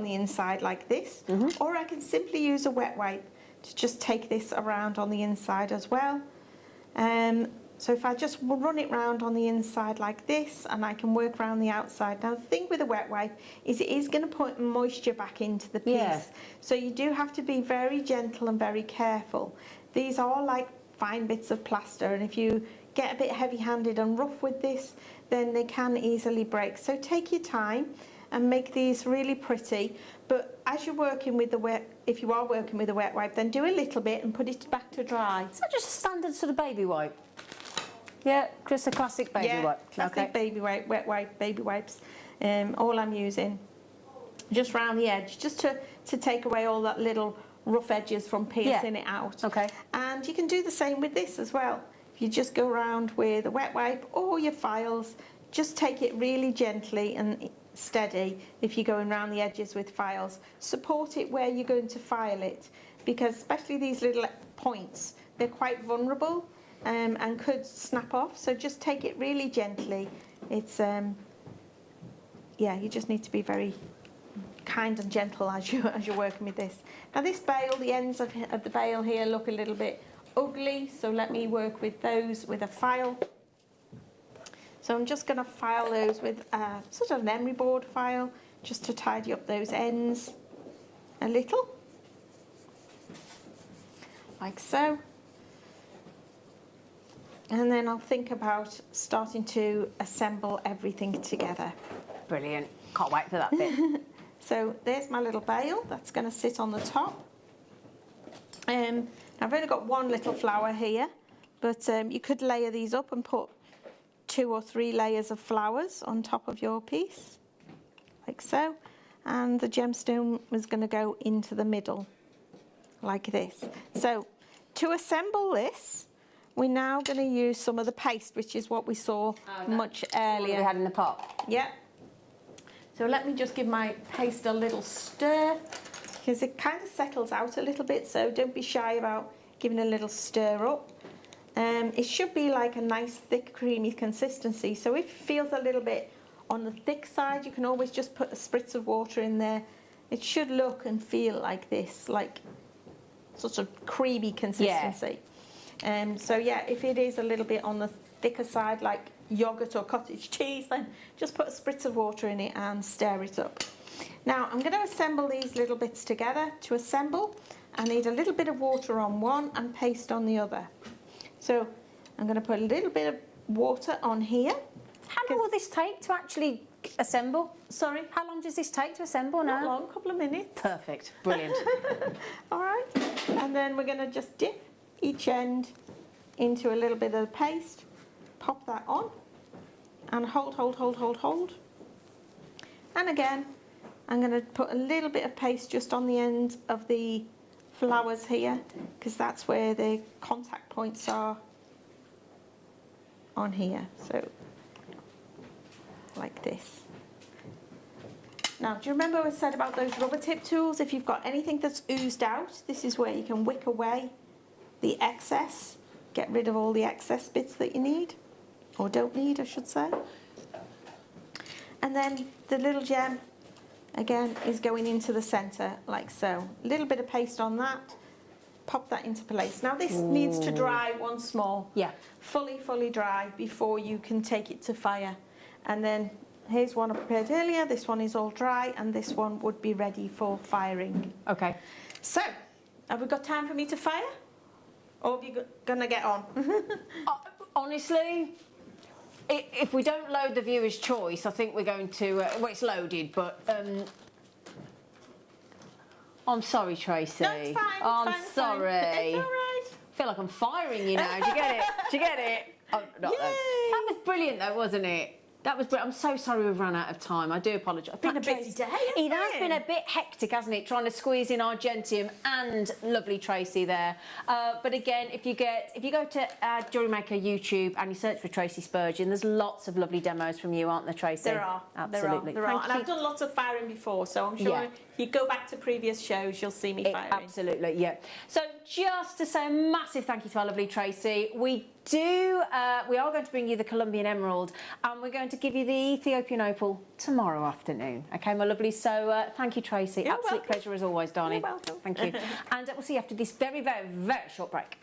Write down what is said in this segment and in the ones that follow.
the inside like this, or I can simply use a wet wipe to just take this around on the inside as well. So if I just run it round on the inside like this, and I can work around the outside. Now the thing with a wet wipe is it is going to put moisture back into the piece, so you do have to be very gentle and very careful. These are like fine bits of plaster, and if you get a bit heavy-handed and rough with this, then they can easily break. So take your time and make these really pretty. But as you're working with the wet, if you are working with a wet wipe, then do a little bit and put it back to dry. Is that just a standard sort of baby wipe? Yeah, just a classic baby wipe. Classic baby wipe, wet wipe, baby wipes. All I'm using, just round the edge, just to take away all that little rough edges from piercing it out. Okay. And you can do the same with this as well. If you just go around with a wet wipe or your files, just take it really gently and steady. If you're going around the edges with files, support it where you're going to file it, because especially these little points, they're quite vulnerable and could snap off. So just take it really gently. It's yeah, you just need to be very kind and gentle as you're working with this. Now this bail, the ends of the bail here look a little bit ugly, so let me work with those with a file. So I'm just going to file those with sort of an emery board file, just to tidy up those ends a little, like so. And then I'll think about starting to assemble everything together. Brilliant. Can't wait for that bit. So there's my little bail that's going to sit on the top. I've only got one little flower here, but you could layer these up and put 2 or 3 layers of flowers on top of your piece, like so. And the gemstone was going to go into the middle, like this. So to assemble this, we're now going to use some of the paste, which is what we saw much earlier. We had in the pot. Yeah. So let me just give my paste a little stir, because it kind of settles out a little bit, so don't be shy about giving a little stir up. It should be like a nice thick creamy consistency, so if it feels a little bit on the thick side, you can always just put a spritz of water in there. It should look and feel like this, like sort of creamy consistency. So yeah, if it is a little bit on the thicker side, like yogurt or cottage cheese, then just put a spritz of water in it and stir it up. Now I'm going to assemble these little bits together. To assemble, I need a little bit of water on one and paste on the other. So I'm going to put a little bit of water on here. How long will this take to actually assemble? Sorry? How long does this take to assemble now? Not long, a couple of minutes. Perfect. Brilliant. All right. And then we're going to just dip each end into a little bit of the paste, pop that on, and hold. And again, I'm going to put a little bit of paste just on the end of the flowers here, because that's where the contact points are on here. So like this. Now, do you remember what I said about those rubber tip tools? If you've got anything that's oozed out, this is where you can wick away the excess, get rid of all the excess bits that you need, or don't need, I should say. And then the little gem, again, is going into the centre, like so. A little bit of paste on that, pop that into place. Now this needs to dry once more. Yeah. Fully dry before you can take it to fire. And then here's one I prepared earlier. This one is all dry, and this one would be ready for firing. Okay. So, have we got time for me to fire? Or are you gonna get on? Honestly, if we don't load the viewer's choice, I think we're going to. Well, it's loaded, but I'm sorry, Tracy. No, it's fine. I'm sorry. It's all right. I feel like I'm firing you now. Do you get it? Do you get it? Oh, not that. That was brilliant, though, wasn't it? That was brilliant. I'm so sorry we've run out of time. I do apologise. It's been a busy day, hasn't it has been a bit hectic, hasn't it? Trying to squeeze in Argentium and lovely Tracy there. But again, if you go to Jewellery Maker YouTube and you search for Tracy Spurgeon, there's lots of lovely demos from you, aren't there, Tracy? There are. Absolutely. There are. And I've done lots of firing before, so I'm sure if you go back to previous shows, you'll see me firing. Absolutely, yeah. So just to say a massive thank you to our lovely Tracy. We we are going to bring you the Colombian emerald, and we're going to give you the Ethiopian opal tomorrow afternoon. Okay, my lovely. So thank you, Tracy. You're Absolute welcome. pleasure as always, darling. You're welcome. Thank you. And we'll see you after this very, very, very short break.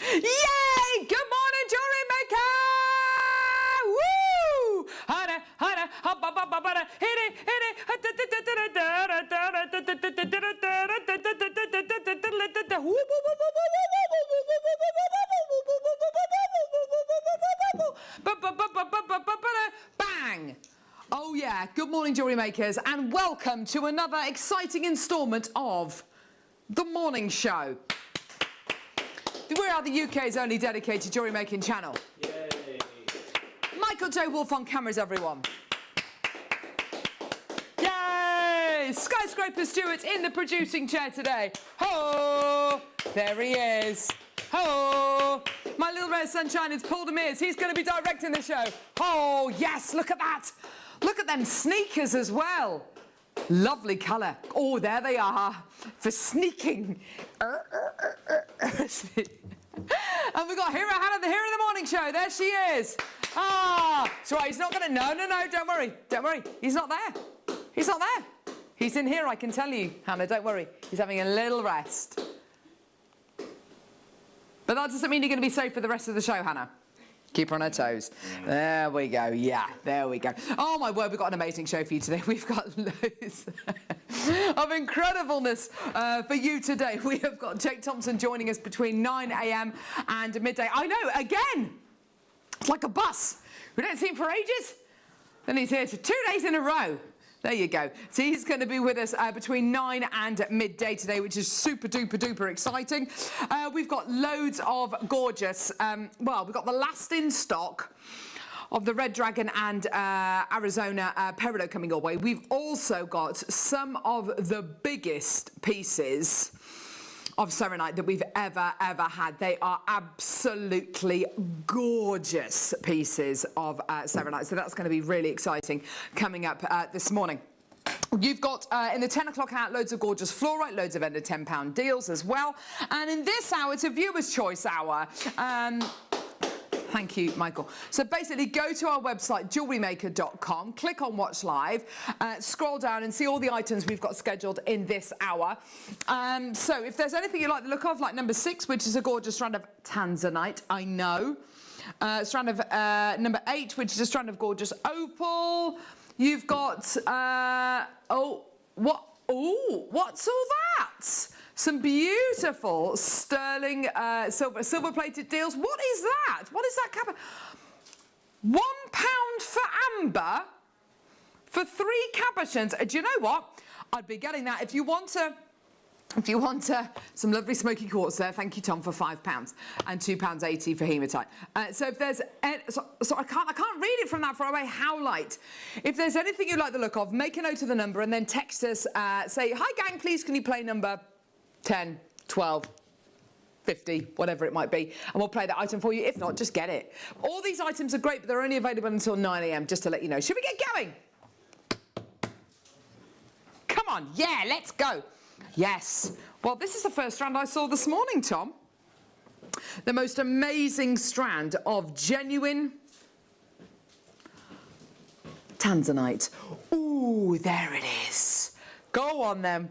Yay! Good morning, Jewellery Maker! Woo! Hana, hana, hubba, bubba, bada, hit it, hit it. Bang! Oh yeah, good morning, Jewellery Makers, and welcome to another exciting instalment of The Morning Show. We are the UK's only dedicated jewellery making channel. Yay! Michael J. Wolf on cameras, everyone. Yay! Skyscraper Stewart in the producing chair today. Ho! There he is. Ho! My little red sunshine is Paul Demers. He's going to be directing the show. Oh, yes, look at that. Look at them sneakers as well. Lovely colour. Oh, there they are for sneaking. And we've got Hannah, the hero of the morning show. There she is. Ah, that's right. He's not going to. No, don't worry. Don't worry. He's not there. He's not there. He's in here, I can tell you, Hannah. Don't worry. He's having a little rest. But that doesn't mean you're going to be safe for the rest of the show, Hannah. Keep her on her toes. There we go. Yeah, there we go. Oh, my word, we've got an amazing show for you today. We've got loads of incredibleness for you today. We have got Jake Thompson joining us between 9 a.m. and midday. I know, again, it's like a bus. We don't see him for ages. Then he's here 2 days in a row. There you go. So he's going to be with us between 9 and midday today, which is super duper duper exciting. We've got loads of gorgeous, well, we've got the last in stock of the Red Dragon and Arizona Peridot coming your way. We've also got some of the biggest pieces of Serenite that we've ever had. They are absolutely gorgeous pieces of Serenite, so that's going to be really exciting coming up this morning. You've got, in the 10 o'clock hour, loads of gorgeous fluorite, loads of under £10 deals as well. And in this hour, it's a viewer's choice hour. Thank you, Michael. So basically, go to our website, JewelleryMaker.com, click on Watch Live, scroll down and see all the items we've got scheduled in this hour. So if there's anything you like the look of, like number 6, which is a gorgeous strand of Tanzanite, I know. Strand of number 8, which is a strand of gorgeous opal. You've got, what's all that? Some beautiful sterling silver-plated deals. What is that? What is that cap? £1 for amber for 3 cabochons. Do you know what? I'd be getting that if you want some lovely smoky quartz there. Thank you, Tom, for £5 and £2.80 for hematite. So if there's, so I can't read it from that far away. How light? If there's anything you like the look of, make a note of the number and then text us. Say, hi gang, please can you play number 10, 12, 50, whatever it might be, and we'll play that item for you. If not, just get it. All these items are great, but they're only available until 9 a.m, just to let you know. Should we get going? Come on, yeah, let's go. Yes. Well, this is the first strand I saw this morning, Tom. The most amazing strand of genuine Tanzanite. Ooh, there it is. Go on, then.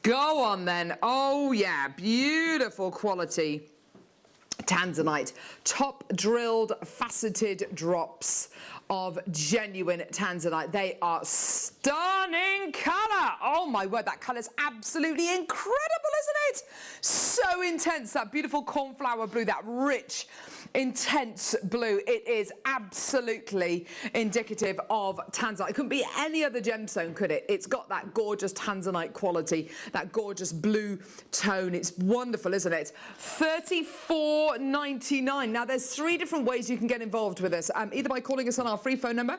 Go on then. Oh yeah, beautiful quality Tanzanite. Top drilled faceted drops of genuine Tanzanite. They are stunning colour. Oh my word, that colour's absolutely incredible, isn't it? So intense, that beautiful cornflower blue, that rich, intense blue. It is absolutely indicative of Tanzanite. It couldn't be any other gemstone, could it? It's got that gorgeous Tanzanite quality, that gorgeous blue tone. It's wonderful, isn't it? $34.99. Now, there's 3 different ways you can get involved with us. Either by calling us on our free phone number,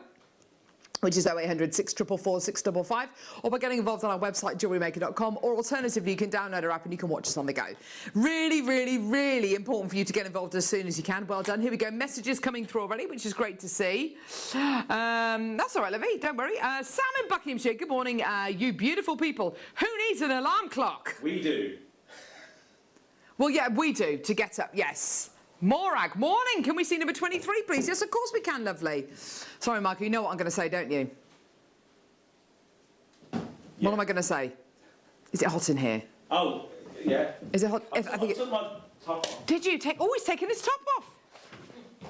which is 0800 644 655, or by getting involved on our website, JewelleryMaker.com, or alternatively, you can download our app and you can watch us on the go. Really, really, really important for you to get involved as soon as you can. Well done. Here we go. Messages coming through already, which is great to see. That's all right, Livy. Don't worry. Sam in Buckinghamshire, good morning. You beautiful people. Who needs an alarm clock? We do. Well, yeah, we do, to get up, yes. Morag, morning. Can we see number 23, please? Yes, of course we can, lovely. Sorry, Michael, you know what I'm going to say, don't you? Yeah. What am I going to say? Is it hot in here? Oh, yeah. Is it hot? I took my top off. Did you take? Oh, he's taken his top off.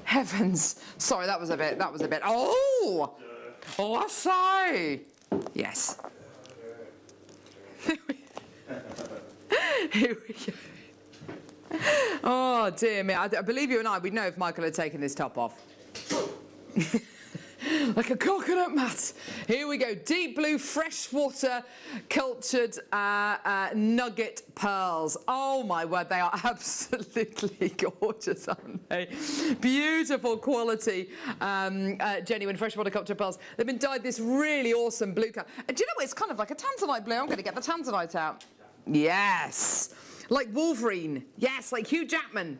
Heavens. Sorry, that was a bit. Oh! Oh, I say. Yes. Here we go. Oh, dear me. I believe you and I, we'd know if Michael had taken his top off. Like a coconut mat. Here we go. Deep blue freshwater cultured nugget pearls. Oh, my word. They are absolutely gorgeous, aren't they? Beautiful quality genuine freshwater cultured pearls. They've been dyed this really awesome blue colour. Do you know what? It's kind of like a Tanzanite blue. I'm going to get the Tanzanite out. Yes. Like Wolverine. Yes, like Hugh Jackman.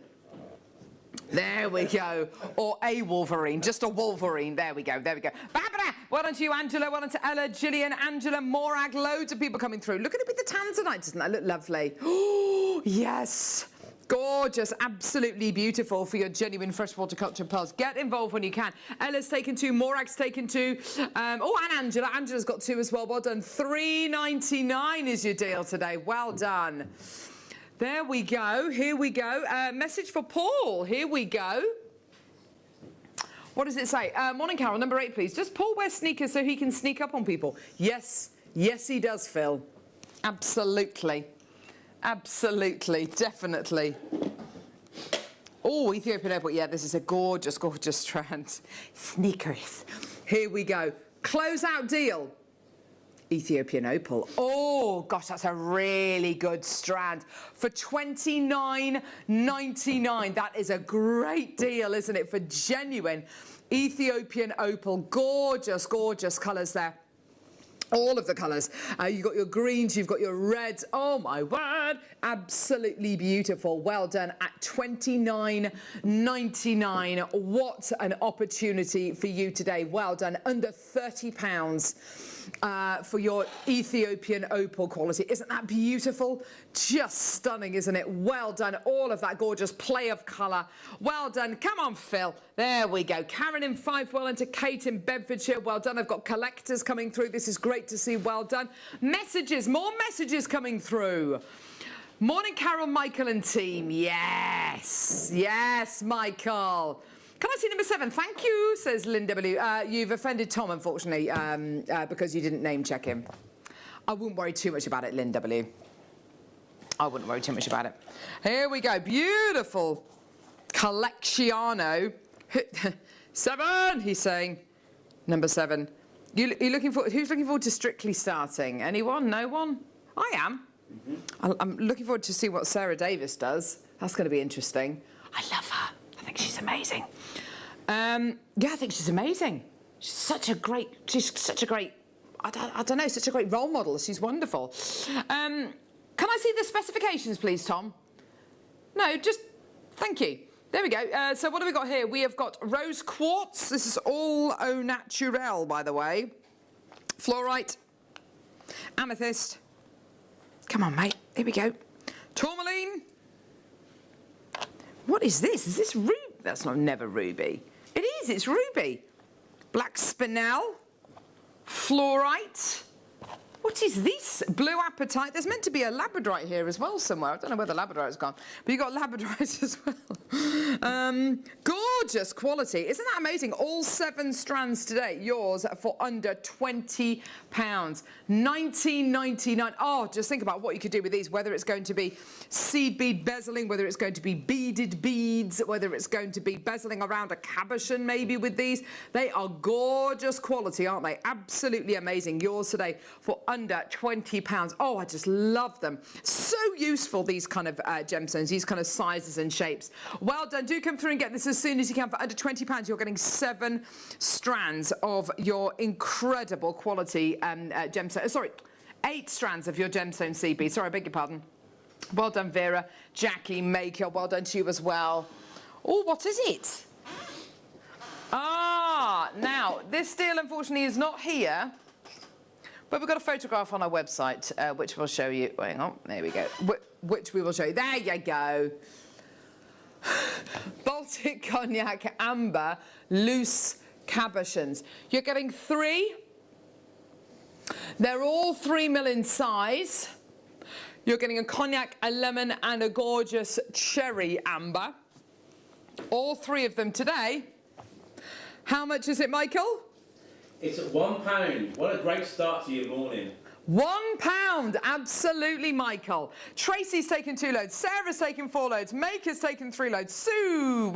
There we go. Or a Wolverine. Just a Wolverine. There we go. There we go. Barbara. Well done to you, Angela. Well done to Ella, Gillian, Angela, Morag. Loads of people coming through. Look at it with the Tanzanite. Doesn't that look lovely? Oh, yes. Gorgeous. Absolutely beautiful for your genuine freshwater culture pearls. Get involved when you can. Ella's taken 2. Morag's taken 2. Oh, and Angela. Angela's got 2 as well. Well done. $3.99 is your deal today. Well done. There we go. Here we go. Message for Paul. Here we go. What does it say? Morning, Carol. Number 8, please. Does Paul wear sneakers so he can sneak up on people? Yes. Yes, he does, Phil. Absolutely. Absolutely. Definitely. Oh, Ethiopian Airport. Yeah, this is a gorgeous, gorgeous strand. Sneakers. Here we go. Close-out deal. Ethiopian opal. Oh gosh, that's a really good strand for $29.99. That is a great deal, isn't it, for genuine Ethiopian opal. Gorgeous, gorgeous colours there. All of the colours. You've got your greens, you've got your reds. Oh my word, absolutely beautiful. Well done at $29.99. What an opportunity for you today. Well done. Under £30 for your Ethiopian opal quality. Isn't that beautiful? Just stunning, isn't it? Well done. All of that gorgeous play of colour. Well done. Come on, Phil. There we go. Karen in Fife. Well done to Kate in Bedfordshire. Well done. I've got collectors coming through. This is great to see. Well done. Messages. More messages coming through. Morning, Carol, Michael and team. Yes. Yes, Michael. Can I see number 7? Thank you, says Lynn W. You've offended Tom, unfortunately, because you didn't name check him. I wouldn't worry too much about it, Lynn W. I wouldn't worry too much about it. Here we go. Beautiful Collecciano. 7, he's saying. Number 7. Who's looking forward to Strictly starting? Anyone? No one? I am. Mm-hmm. I'm looking forward to see what Sarah Davis does. That's going to be interesting. I love her. I think she's amazing. Yeah, I think she's amazing. She's such a great, I don't know, such a great role model. She's wonderful. Can I see the specifications, please, Tom? No, just, thank you. There we go. So what have we got here? We have got rose quartz. This is all au naturel, by the way. Fluorite. Amethyst. Come on, mate. Here we go. Tourmaline. What is this? Is this ruby? That's never ruby. It is, it's ruby. Black spinel. Fluorite. What is this? Blue Apatite. There's meant to be a labradorite here as well somewhere. I don't know where the labradorite's gone. But you've got labradorite as well. Gorgeous quality. Isn't that amazing? All 7 strands today. Yours for under £20. $19.99. Oh, just think about what you could do with these. Whether it's going to be seed bead bezeling, whether it's going to be beaded beads, whether it's going to be bezeling around a cabochon maybe with these. They are gorgeous quality, aren't they? Absolutely amazing. Yours today for under £20. Oh, I just love them. So useful, these kind of gemstones, these kind of sizes and shapes. Well done. Do come through and get this as soon as you can. For under £20, you're getting 7 strands of your incredible quality gemstone. Sorry, 8 strands of your gemstone seed bead. Sorry, I beg your pardon. Well done, Vera. Jackie, Maker, well done to you as well. Oh, what is it? Ah, now, this deal, unfortunately, is not here. But we've got a photograph on our website, which we'll show you. Hang on, there we go. Which we will show you. There you go. Baltic Cognac Amber Loose Cabochons. You're getting 3. They're all 3mm in size. You're getting a cognac, a lemon, and a gorgeous cherry amber. All 3 of them today. How much is it, Michael? It's at £1. What a great start to your morning. £1, absolutely, Michael. Tracy's taken 2 loads. Sarah's taken 4 loads. Maker's taken 3 loads. Sue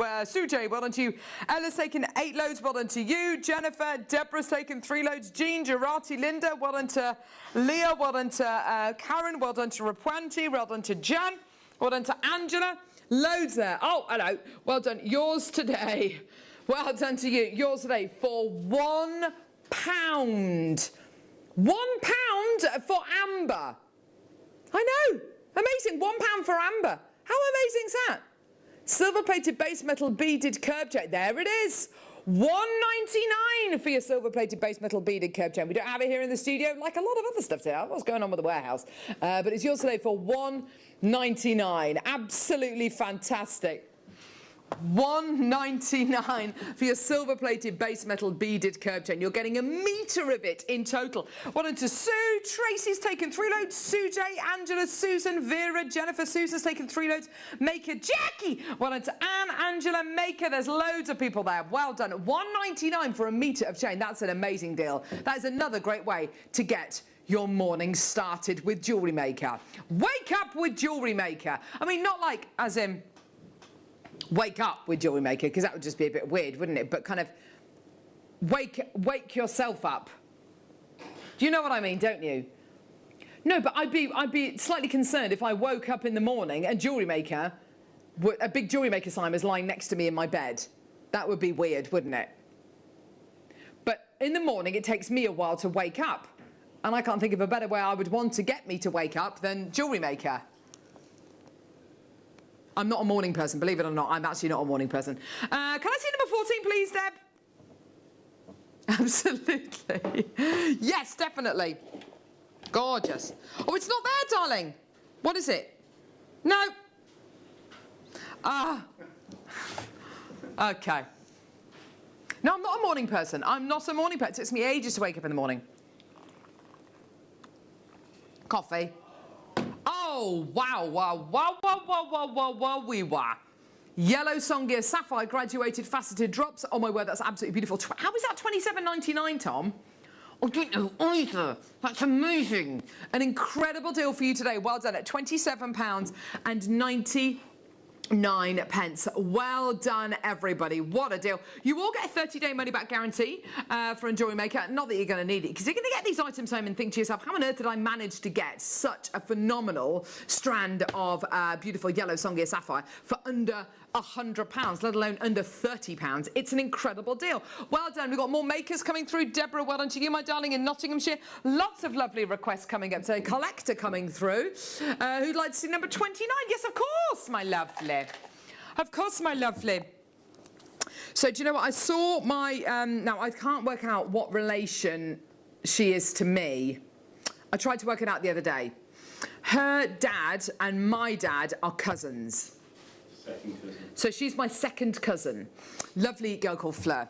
J, well done to you. Ella's taken 8 loads, well done to you. Jennifer, Deborah's taken 3 loads. Jean, Gerati, Linda, well done to Leah, well done to Karen, well done to Rapuanti, well done to Jan, well done to Angela. Loads there. Oh, hello. Well done. Yours today. Well done to you. Yours today for £1. £1 for amber. I know. Amazing. £1 for amber. How amazing is that? Silver-plated base metal beaded curb chain. There it is. $1.99 for your silver-plated base metal beaded curb chain. We don't have it here in the studio, like a lot of other stuff today. What's going on with the warehouse? But it's yours today for $1.99. Absolutely fantastic. $1.99 for your silver-plated base metal beaded curb chain. You're getting 1 metre of it in total. Well done to Sue. Tracy's taken 3 loads. Sue J, Angela, Susan, Vera, Jennifer. Susan's taken 3 loads. Maker, Jackie. Well done to Anne, Angela, Maker. There's loads of people there. Well done. $1.99 for 1 metre of chain. That's an amazing deal. That is another great way to get your morning started with Jewellery Maker. Wake up with Jewellery Maker. I mean, not like as in wake up with Jewellery Maker, because that would just be a bit weird, wouldn't it? But kind of wake yourself up. Do you know what I mean, don't you? No, but I'd be slightly concerned if I woke up in the morning and Jewellery Maker, a big Jewellery Maker sign was lying next to me in my bed. That would be weird, wouldn't it? But in the morning, it takes me a while to wake up. And I can't think of a better way I would want to get me to wake up than Jewellery Maker. I'm not a morning person, believe it or not. I'm actually not a morning person. Can I see number 14, please, Deb? Absolutely. Yes, definitely. Gorgeous. Oh, it's not there, darling. What is it? No. Okay. No, I'm not a morning person. I'm not a morning person. It takes me ages to wake up in the morning. Coffee. Oh, wow, we were. Yellow Songia Sapphire graduated faceted drops. Oh my word, that's absolutely beautiful. How is that £27.99, Tom? I don't know either. That's amazing. An incredible deal for you today. Well done at £27.99. Well done, everybody. What a deal. You all get a 30-day money-back guarantee for Jewellery Maker. Not that you're going to need it, because you're going to get these items home and think to yourself, how on earth did I manage to get such a phenomenal strand of beautiful yellow Songia Sapphire for under £100, let alone under £30? It's an incredible deal. Well done. We've got more makers coming through. Deborah, well done to you, my darling, in Nottinghamshire. Lots of lovely requests coming up today. Collector coming through. Who'd like to see number 29? Yes, of course, my lovely. Of course, my lovely. So, do you know what? I saw my... now, I can't work out what relation she is to me. I tried to work it out the other day. Her dad and my dad are cousins. Second cousin. So she's my second cousin. Lovely girl called Fleur.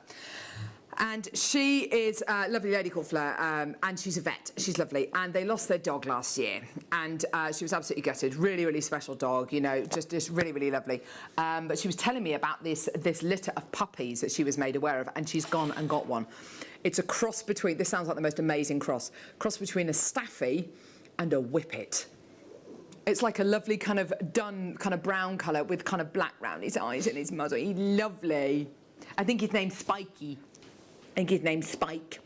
And she is a lovely lady called Fleur, and she's a vet. She's lovely. And they lost their dog last year. And she was absolutely gutted. Really, really special dog, you know, just really, really lovely. But she was telling me about this litter of puppies that she was made aware of, and she's gone and got one. It's a cross between, this sounds like the most amazing cross between a Staffy and a Whippet. It's like a lovely kind of dun, kind of brown colour with kind of black round his eyes and his muzzle. He's lovely. I think his name's Spikey. I think his name's Spike.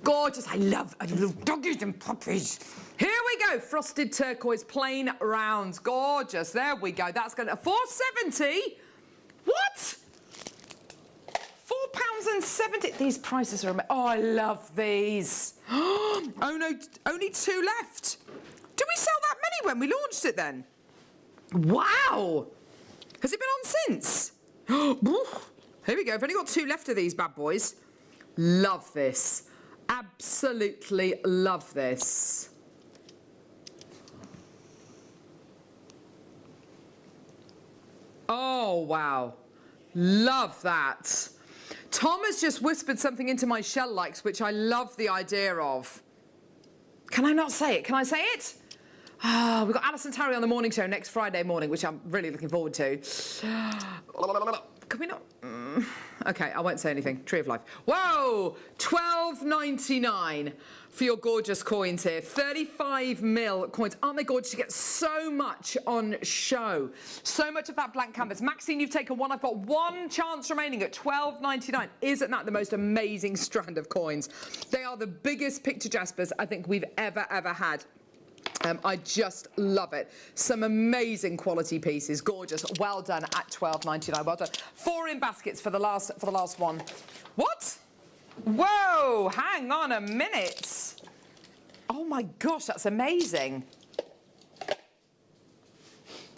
Gorgeous. I love doggies and puppies. Here we go. Frosted turquoise plain rounds. Gorgeous. There we go. That's going to £4.70. What? £4.70. These prices are amazing. Oh, I love these. Oh no, only 2 left. Did we sell that many when we launched it then? Wow. Has it been on since? Here we go. I've only got 2 left of these bad boys. Love this. Absolutely love this. Oh, wow. Love that. Tom has just whispered something into my shell likes, which I love the idea of. Can I not say it? Can I say it? We've got Alison Tarry on the morning show next Friday morning, which I'm really looking forward to. Can we not? Okay, I won't say anything. Tree of Life. Whoa! £12.99 for your gorgeous coins here. 35mm coins. Aren't they gorgeous? You get so much on show. So much of that blank canvas. Maxine, you've taken one. I've got 1 chance remaining at £12.99. Isn't that the most amazing strand of coins? They are the biggest picture jaspers I think we've ever had. I just love it. Some amazing quality pieces, gorgeous. Well done at £12.99. Well done. 4 in baskets for the last one. What? Whoa! Hang on a minute. Oh my gosh, that's amazing.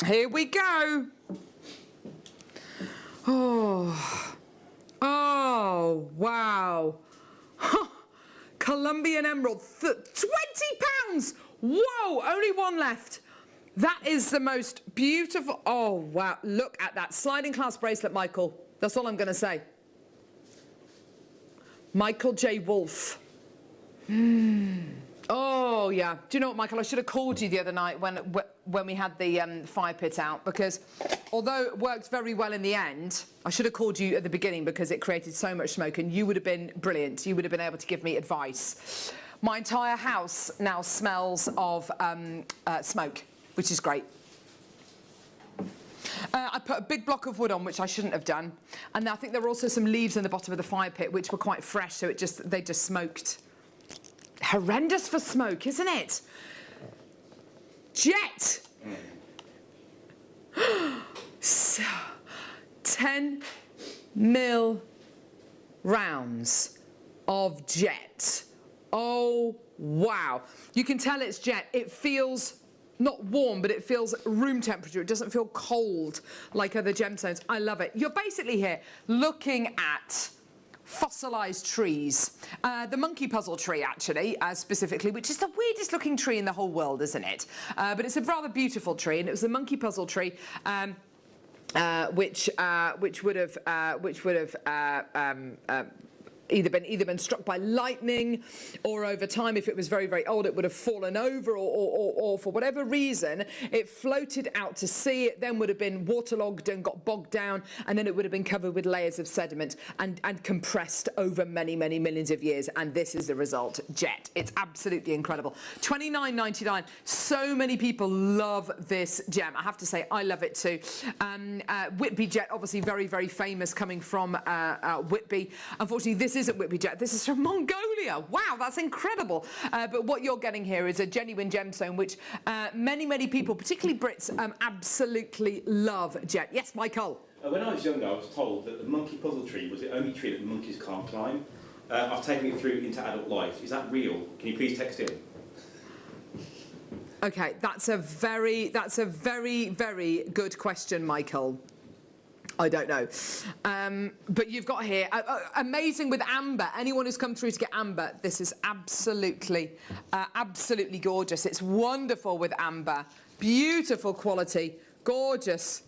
Here we go. Oh wow. Colombian emerald, £20. Whoa, only 1 left. That is the most beautiful. Oh, wow. Look at that sliding clasp bracelet, Michael. That's all I'm going to say. Michael J. Wolfe. Oh, yeah. Do you know what, Michael? I should have called you the other night when we had the fire pit out, because although it worked very well in the end, I should have called you at the beginning because it created so much smoke, and you would have been brilliant. You would have been able to give me advice. My entire house now smells of smoke, which is great. I put a big block of wood on, which I shouldn't have done. And I think there were also some leaves in the bottom of the fire pit, which were quite fresh, so they just smoked. Horrendous for smoke, isn't it? Jet! 10mm rounds of jet. Oh, wow. You can tell it's jet. It feels not warm, but it feels room temperature. It doesn't feel cold like other gemstones. I love it. You're basically here looking at fossilised trees. The monkey puzzle tree, actually, specifically, which is the weirdest looking tree in the whole world, isn't it? But it's a rather beautiful tree, and it was the monkey puzzle tree which would have either been struck by lightning, or over time, if it was very, very old, it would have fallen over, or for whatever reason, it floated out to sea. It then would have been waterlogged and got bogged down, and then it would have been covered with layers of sediment and compressed over many, many millions of years. And this is the result, jet. It's absolutely incredible. £29.99. So many people love this gem. I have to say, I love it too. Whitby jet, obviously very, very famous, coming from Whitby. Unfortunately, this isn't Whitby jet. This is from Mongolia. Wow, that's incredible. But what you're getting here is a genuine gemstone, which many, many people, particularly Brits, absolutely love jet. Yes, Michael? When I was younger, I was told that the monkey puzzle tree was the only tree that monkeys can't climb. I've taken it through into adult life. Is that real? Can you please text in? Okay, that's a very, very good question, Michael. I don't know. But you've got here, amazing with amber. Anyone who's come through to get amber, this is absolutely gorgeous. It's wonderful with amber. Beautiful quality. Gorgeous.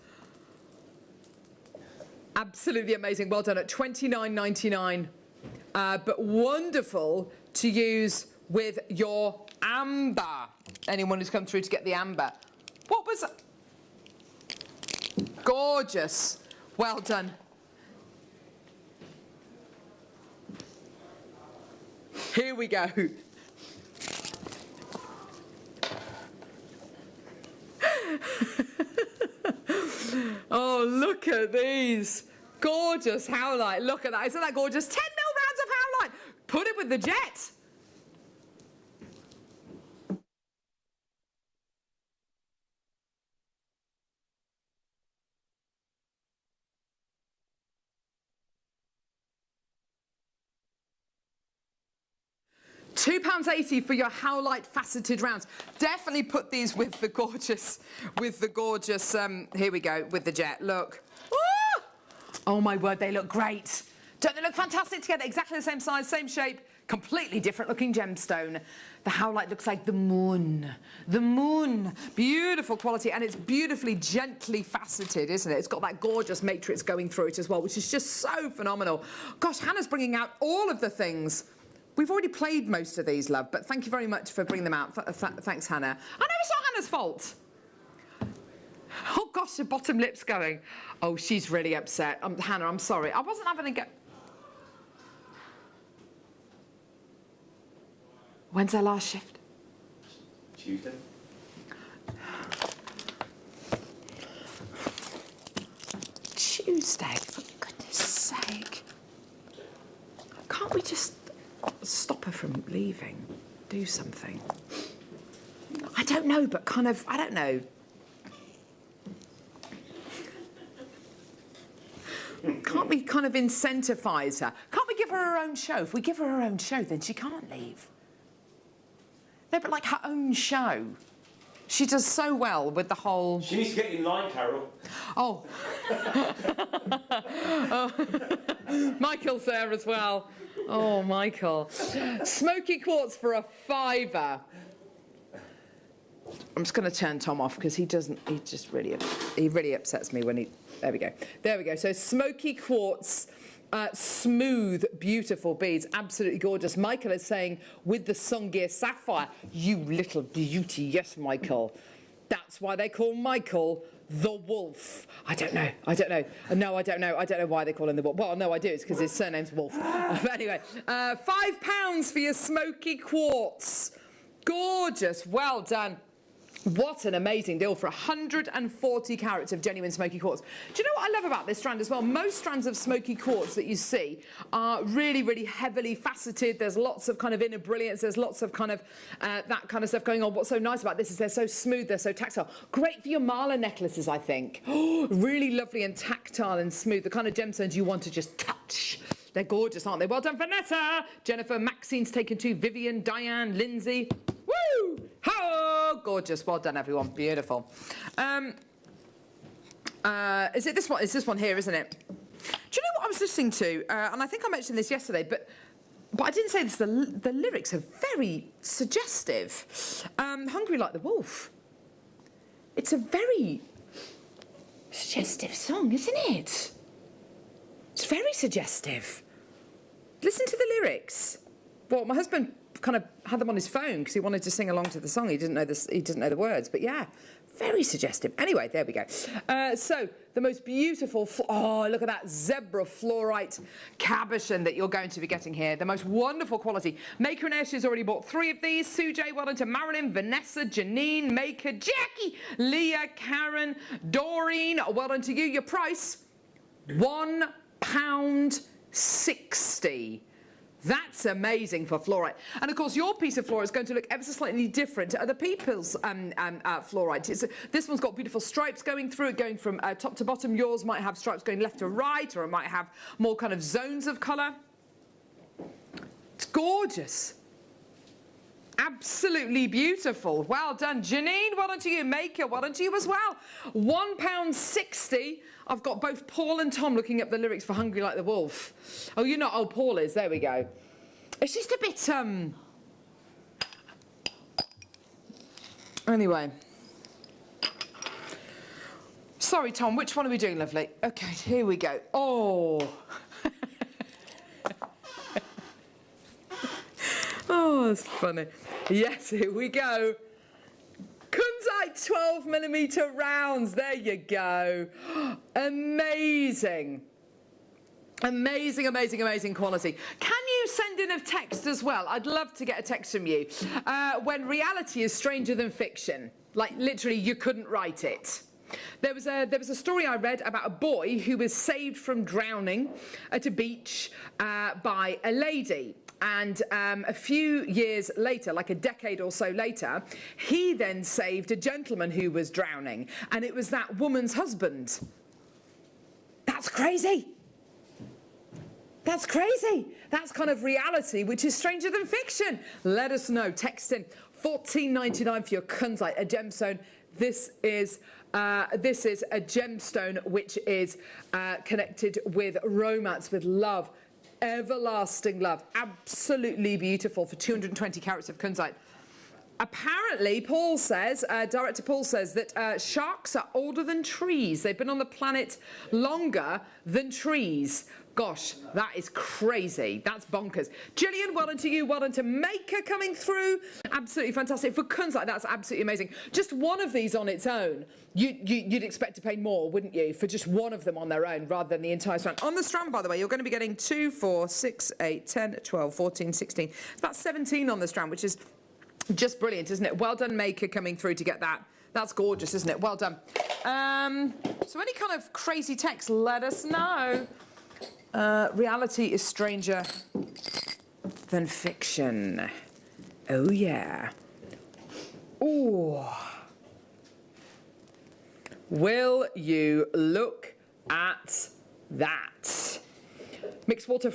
Absolutely amazing. Well done at £29.99. but wonderful to use with your amber. Anyone who's come through to get the amber. What was... Gorgeous. Well done. Here we go. Oh, look at these. Gorgeous howlite. Look at that. Isn't that gorgeous? 10 mil rounds of howlite. Put it with the jet. £2.80 for your howlite faceted rounds. Definitely put these with the gorgeous, here we go, with the jet. Look. Woo! Oh my word, they look great. Don't they look fantastic together? Exactly the same size, same shape, completely different looking gemstone. The howlite looks like the moon. The moon. Beautiful quality, and it's beautifully, gently faceted, isn't it? It's got that gorgeous matrix going through it as well, which is just so phenomenal. Gosh, Hannah's bringing out all of the things. We've already played most of these, love, but thank you very much for bringing them out. Thanks, Hannah. I know it's not Hannah's fault. Oh, gosh, the bottom lip's going. Oh, she's really upset. Hannah, I'm sorry. I wasn't having a go. When's our last shift? Tuesday. Tuesday, for goodness sake. Can't we just stop her from leaving? Do something. I don't know, but kind of, I don't know. Can't we kind of incentivise her? Can't we give her her own show? If we give her her own show, then she can't leave. No, but like her own show. She does so well with the whole... She needs to get in line, Carol. Oh. Oh. Michael's there as well. Oh, Michael. Smoky quartz for a £5. I'm just going to turn Tom off because he really upsets me when he... There we go. There we go. So smoky quartz, smooth, beautiful beads, absolutely gorgeous. Michael is saying, with the Songir sapphire, you little beauty. Yes, Michael. That's why they call Michael the Wolf. I don't know. No, I don't know. I don't know why they call him the Wolf. Well, no, I do. It's because his surname's Wolf. But anyway, £5 for your smoky quartz. Gorgeous. Well done. What an amazing deal for 140 carats of genuine smoky quartz. Do you know what I love about this strand as well? Most strands of smoky quartz that you see are really, really heavily faceted. There's lots of kind of inner brilliance. There's lots of kind of that kind of stuff going on. What's so nice about this is they're so smooth, they're so tactile. Great for your mala necklaces, I think. Oh, really lovely and tactile and smooth. The kind of gemstones you want to just touch. They're gorgeous, aren't they? Well done, Vanessa. Jennifer, Maxine's taken 2. Vivian, Diane, Lindsay. Woo! Oh, gorgeous. Well done, everyone. Beautiful. Is it this one? It's this one here, isn't it? Do you know what I was listening to? And I think I mentioned this yesterday, but I didn't say this. The lyrics are very suggestive. Hungry Like the Wolf. It's a very suggestive song, isn't it? It's very suggestive. Listen to the lyrics. Well, my husband kind of had them on his phone because he wanted to sing along to the song. He didn't know the words, but yeah, very suggestive. Anyway, there we go. So the most beautiful, oh, look at that zebra fluorite cabochon that you're going to be getting here. The most wonderful quality. Maker and Ash has already bought 3 of these. Sue J, well done to Marilyn, Vanessa, Janine, Maker, Jackie, Leah, Karen, Doreen, well done to you. Your price, £1.60. That's amazing for fluorite. And of course, your piece of fluorite is going to look ever so slightly different to other people's fluorite. This one's got beautiful stripes going through it, going from top to bottom. Yours might have stripes going left to right, or it might have more kind of zones of colour. It's gorgeous. Absolutely beautiful. Well done, Janine. Well done to you, Maker. Well done to you as well. £1.60. I've got both Paul and Tom looking up the lyrics for Hungry Like the Wolf. Oh, you're not. Oh, Paul is. There we go. It's just a bit, Anyway. Sorry, Tom. Which one are we doing, lovely? Okay, here we go. Oh. that's funny. Yes, here we go. Kunzite 12mm rounds. There you go. Amazing. Amazing, amazing, amazing quality. Can you send in a text as well? I'd love to get a text from you. When reality is stranger than fiction. Like, literally, you couldn't write it. There was a story I read about a boy who was saved from drowning at a beach by a lady. And a few years later, like a decade or so later, he then saved a gentleman who was drowning. And it was that woman's husband. That's crazy. That's crazy. That's kind of reality, which is stranger than fiction. Let us know. Text in $14.99 for your kunzite, a gemstone. This is a gemstone which is connected with romance, with love, everlasting love. Absolutely beautiful for 220 carats of kunzite. Apparently, Paul says, Director Paul says that sharks are older than trees. They've been on the planet longer than trees. Gosh, that is crazy. That's bonkers. Gillian, well done to you. Well done to Maker coming through. Absolutely fantastic. For kunzite, that's absolutely amazing. Just one of these on its own, you'd expect to pay more, wouldn't you, for just one of them on their own rather than the entire strand. On the strand, by the way, you're going to be getting 2, 4, 6, 8, 10, 12, 14, 16. It's about 17 on the strand, which is just brilliant, isn't it? Well done, Maker, coming through to get that. That's gorgeous, isn't it? Well done. So any kind of crazy text, let us know. Reality is stranger than fiction. Oh, yeah. Ooh. Will you look at that? Mixed water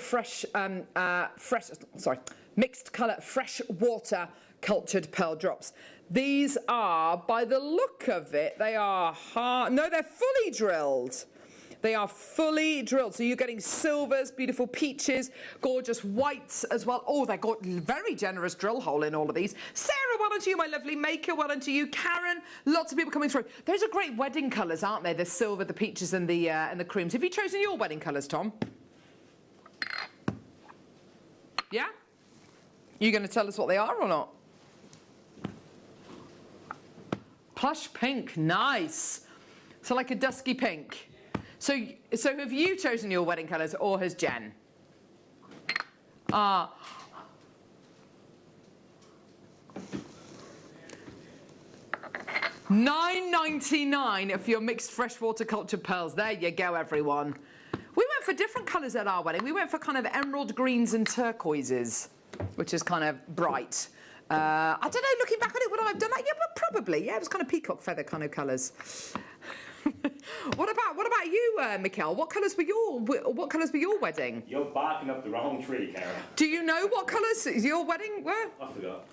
mixed colour fresh water cultured pearl drops. These are, by the look of it, they are hard. No, they're fully drilled. They are fully drilled. So you're getting silvers, beautiful peaches, gorgeous whites as well. Oh, they've got very generous drill hole in all of these. Sarah, well done to you, my lovely Maker. Well done to you. Karen, lots of people coming through. Those are great wedding colours, aren't they? The silver, the peaches and the creams. Have you chosen your wedding colours, Tom? Yeah? You going to tell us what they are or not? Plush pink, nice. So like a dusky pink. So have you chosen your wedding colours or has Jen? $9.99 for your mixed freshwater cultured pearls. There you go, everyone. We went for different colours at our wedding. We went for kind of emerald greens and turquoises, which is kind of bright. I don't know, looking back on it, would I have done that? Yeah, but probably. Yeah, it was kind of peacock feather kind of colours. What about you, Mikkel? What colours were your wedding? You're barking up the wrong tree, Karen. Do you know what colours your wedding were? I forgot.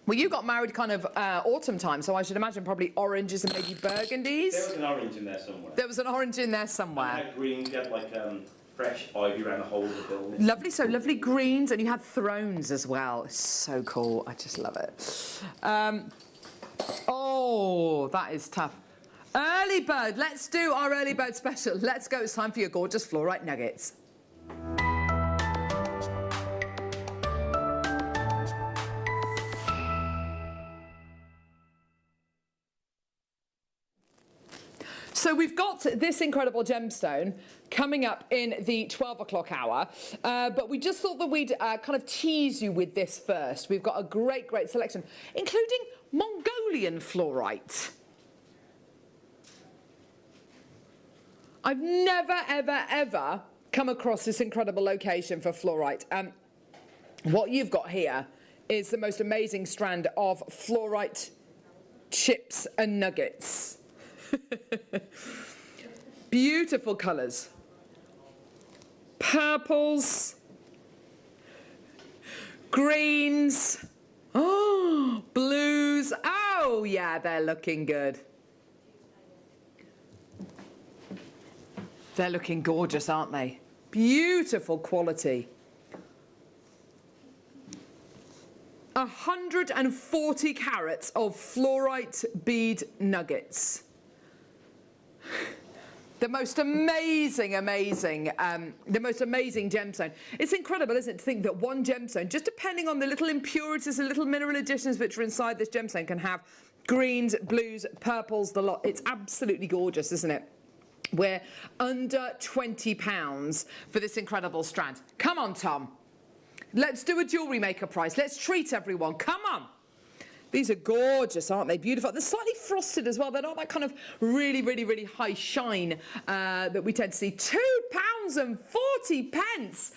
Well, you got married kind of autumn time, so I should imagine probably oranges and maybe burgundies. There was an orange in there somewhere. There was an orange in there somewhere. And you had greens, you had like fresh ivy around the whole of the building. Lovely, so lovely greens, and you had thrones as well. It's so cool. I just love it. Oh, that is tough. Early bird. Let's do our early bird special. Let's go. It's time for your gorgeous fluorite nuggets. So we've got this incredible gemstone coming up in the 12 o'clock hour, but we just thought that we'd kind of tease you with this first. We've got a great, great selection, including Mongolian fluorite. I've never, ever, ever come across this incredible location for fluorite. What you've got here is the most amazing strand of fluorite chips and nuggets. Beautiful colours. Purples. Greens. Oh, blues. Oh, yeah, they're looking good. They're looking gorgeous, aren't they? Beautiful quality. 140 carats of fluorite bead nuggets. The most amazing gemstone. It's incredible, isn't it, to think that one gemstone, just depending on the little impurities and little mineral additions which are inside this gemstone, can have greens, blues, purples, the lot. It's absolutely gorgeous, isn't it? We're under £20 for this incredible strand. Come on, Tom. Let's do a Jewellery Maker price. Let's treat everyone. Come on. These are gorgeous, aren't they? Beautiful. They're slightly frosted as well. They're not that kind of really, really, really high shine that we tend to see. £2.40. That's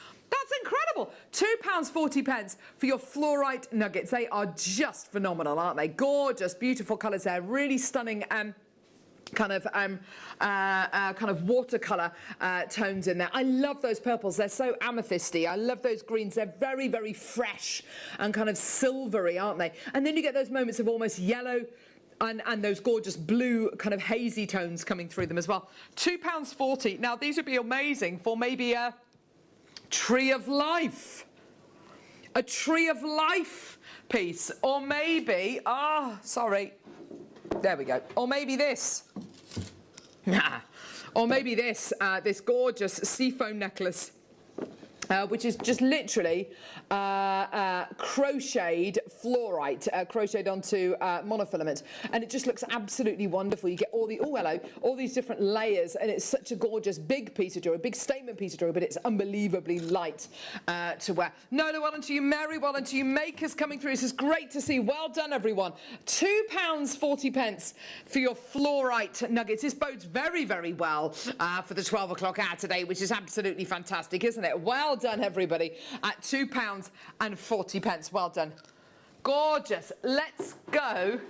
incredible. £2.40 for your fluorite nuggets. They are just phenomenal, aren't they? Gorgeous, beautiful colours there. Really stunning kind of watercolour tones in there. I love those purples. They're so amethysty. I love those greens. They're very, very fresh and kind of silvery, aren't they? And then you get those moments of almost yellow and those gorgeous blue kind of hazy tones coming through them as well. £2.40. Now, these would be amazing for maybe a tree of life. A tree of life piece. Or maybe, sorry. There we go. Or maybe this. Or maybe this, this gorgeous seafoam necklace, which is just literally crocheted fluorite, crocheted onto monofilament, and it just looks absolutely wonderful. You get all the all these different layers, and it's such a gorgeous big piece of jewellery, big statement piece of jewellery, but it's unbelievably light to wear. Nola, well done to you. Mary, well done to you. Makers coming through. This is great to see. Well done, everyone. £2.40 for your fluorite nuggets. This bodes very, very well for the 12 o'clock hour today, which is absolutely fantastic, isn't it? Well done, everybody, at £2.40. Well done. Gorgeous. Let's go.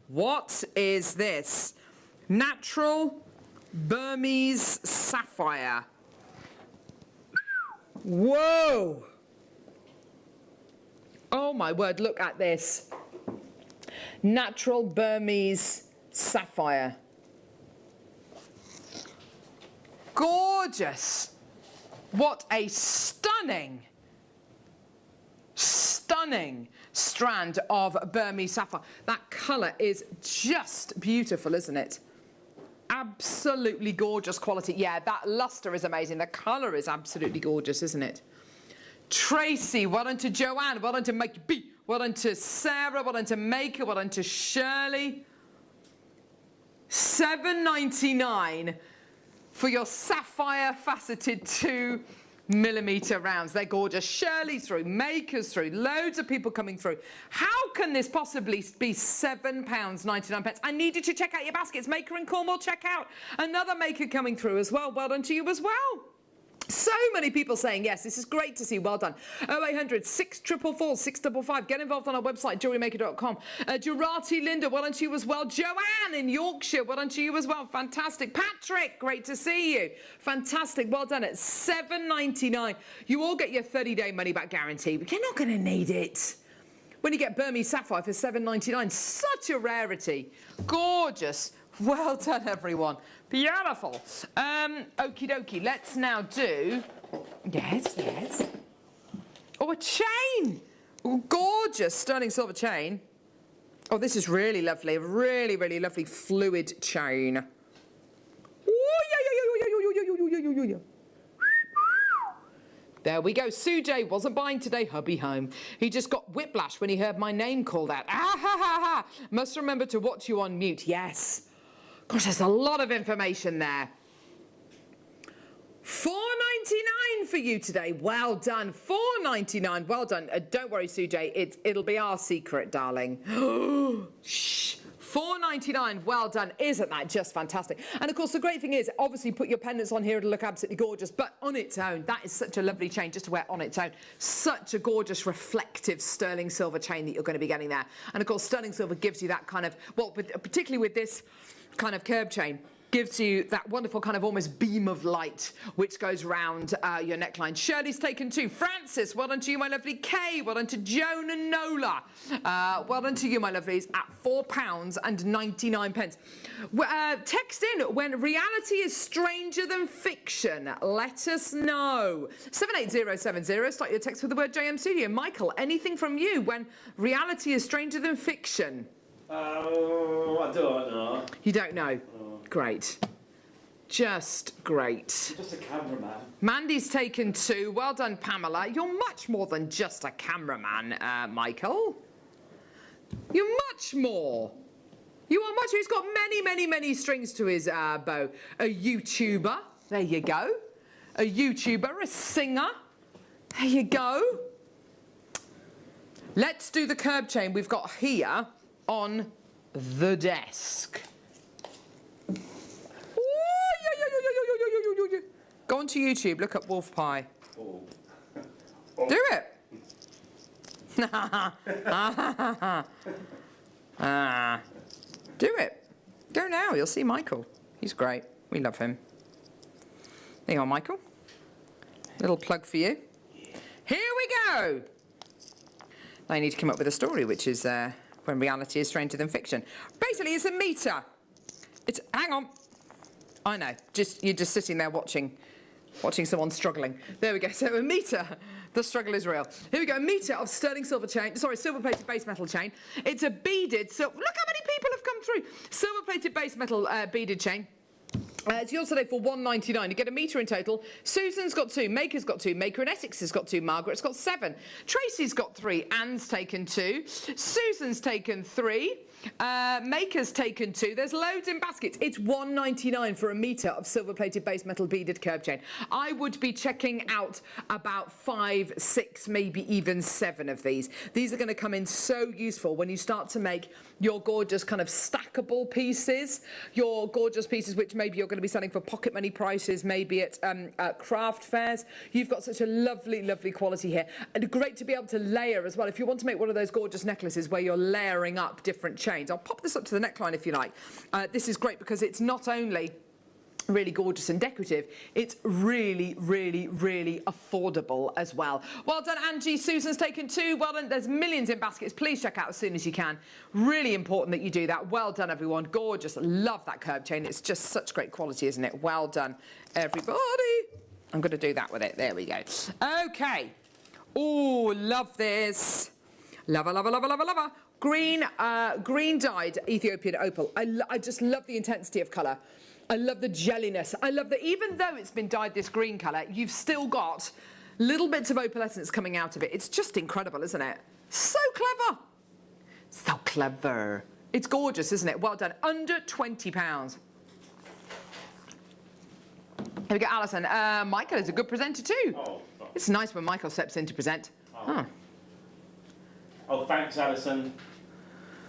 What is this? Natural Burmese sapphire. Whoa. Oh my word, look at this. Natural Burmese sapphire. Gorgeous. What a stunning strand of Burmese sapphire. That colour is just beautiful, isn't it? Absolutely gorgeous quality. Yeah, that lustre is amazing. The colour is absolutely gorgeous, isn't it? Tracy, well done to Joanne, well done to Mikey B, well done to Sarah, well done to Maker, well done to Shirley. $7.99 for your sapphire faceted 2mm rounds. They're gorgeous. Shirley's through, Maker's through, loads of people coming through. How can this possibly be £7.99? I need you to check out your baskets. Maker in Cornwall, check out another Maker coming through as well. Well done to you as well. So many people saying yes. This is great to see. Well done. 0800 644 655. Get involved on our website, JewelleryMaker.com. Jurati Linda, well done to you as well. Joanne in Yorkshire, well done to you as well. Fantastic. Patrick, great to see you. Fantastic. Well done at $7.99. You all get your 30-day money-back guarantee, but you're not going to need it. When you get Burmese sapphire for $7.99, such a rarity. Gorgeous. Well done, everyone. Beautiful. Okie dokie. Let's now do... Yes. Oh, a chain. Oh, gorgeous. Sterling silver chain. Oh, this is really lovely. A really, really lovely fluid chain. Oh, yeah. There we go. Sujay wasn't buying today, hubby home. He just got whiplash when he heard my name called out. Ah, ha, ha, ha. Must remember to watch you on mute. Yes. Gosh, there's a lot of information there. $4.99 for you today. Well done. $4.99. Well done. Don't worry, Sujay. It'll be our secret, darling. Shh. $4.99. Well done. Isn't that just fantastic? And of course, the great thing is, obviously, put your pendants on here. It'll look absolutely gorgeous. But on its own, that is such a lovely chain just to wear on its own. Such a gorgeous, reflective sterling silver chain that you're going to be getting there. And of course, sterling silver gives you that kind of, well, particularly with this kind of curb chain, gives you that wonderful kind of almost beam of light which goes round your neckline. Shirley's taken 2. Francis, well done to you, my lovely. Kay, well done to Joan and Nola. Well done to you, my lovelies, at £4.99. Text in when reality is stranger than fiction. Let us know. 78070, start your text with the word JM Studio. Michael, anything from you when reality is stranger than fiction? I don't know. You don't know? Great. Just great. Just a cameraman. Mandy's taken 2. Well done, Pamela. You're much more than just a cameraman, Michael. You're much more. You are much. He's got many, many, many strings to his bow. A YouTuber. There you go. A YouTuber, a singer. There you go. Let's do the curb chain we've got here on the desk. Go onto YouTube, look up wolf pie. Oh. Do it. Do it. Go now, you'll see Michael. He's great. We love him. There you are, Michael. Little plug for you. Here we go. Now you need to come up with a story, which is when reality is stranger than fiction. Basically, it's a meter. It's, hang on. I know, you're just sitting there watching someone struggling. There we go, so a meter, the struggle is real. Here we go, a meter of sterling silver chain, silver plated base metal chain. It's a beaded, so look how many people have come through. Silver plated base metal beaded chain. It's yours today for £1.99. You get a metre in total. Susan's got 2. Maker's got 2. Maker and Essex has got 2. Margaret's got 7. Tracy's got 3. Anne's taken 2. Susan's taken 3. Maker's taken 2. There's loads in baskets. It's £1.99 for a metre of silver-plated base metal beaded curb chain. I would be checking out about 5, 6, maybe even 7 of these. These are going to come in so useful when you start to make your gorgeous kind of stackable pieces, your gorgeous pieces which maybe you're going to be selling for pocket money prices, maybe at craft fairs. You've got such a lovely, lovely quality here. And great to be able to layer as well. If you want to make one of those gorgeous necklaces where you're layering up different chains, I'll pop this up to the neckline if you like. This is great because it's not only really gorgeous and decorative, it's really, really, really affordable as well. Well done, Angie. Susan's taken 2. Well done. There's millions in baskets. Please check out as soon as you can. Really important that you do that. Well done, everyone. Gorgeous. Love that curb chain. It's just such great quality, isn't it? Well done, everybody. I'm going to do that with it. There we go. Okay. Oh, love this. Lover, lover, lover, lover, lover. Green dyed Ethiopian opal. I just love the intensity of colour. I love the jelliness. I love that even though it's been dyed this green colour, you've still got little bits of opalescence coming out of it. It's just incredible, isn't it? So clever. So clever. It's gorgeous, isn't it? Well done. Under £20. Here we go, Alison. Michael is a good presenter too. Oh. It's nice when Michael steps in to present. Oh, oh thanks, Alison.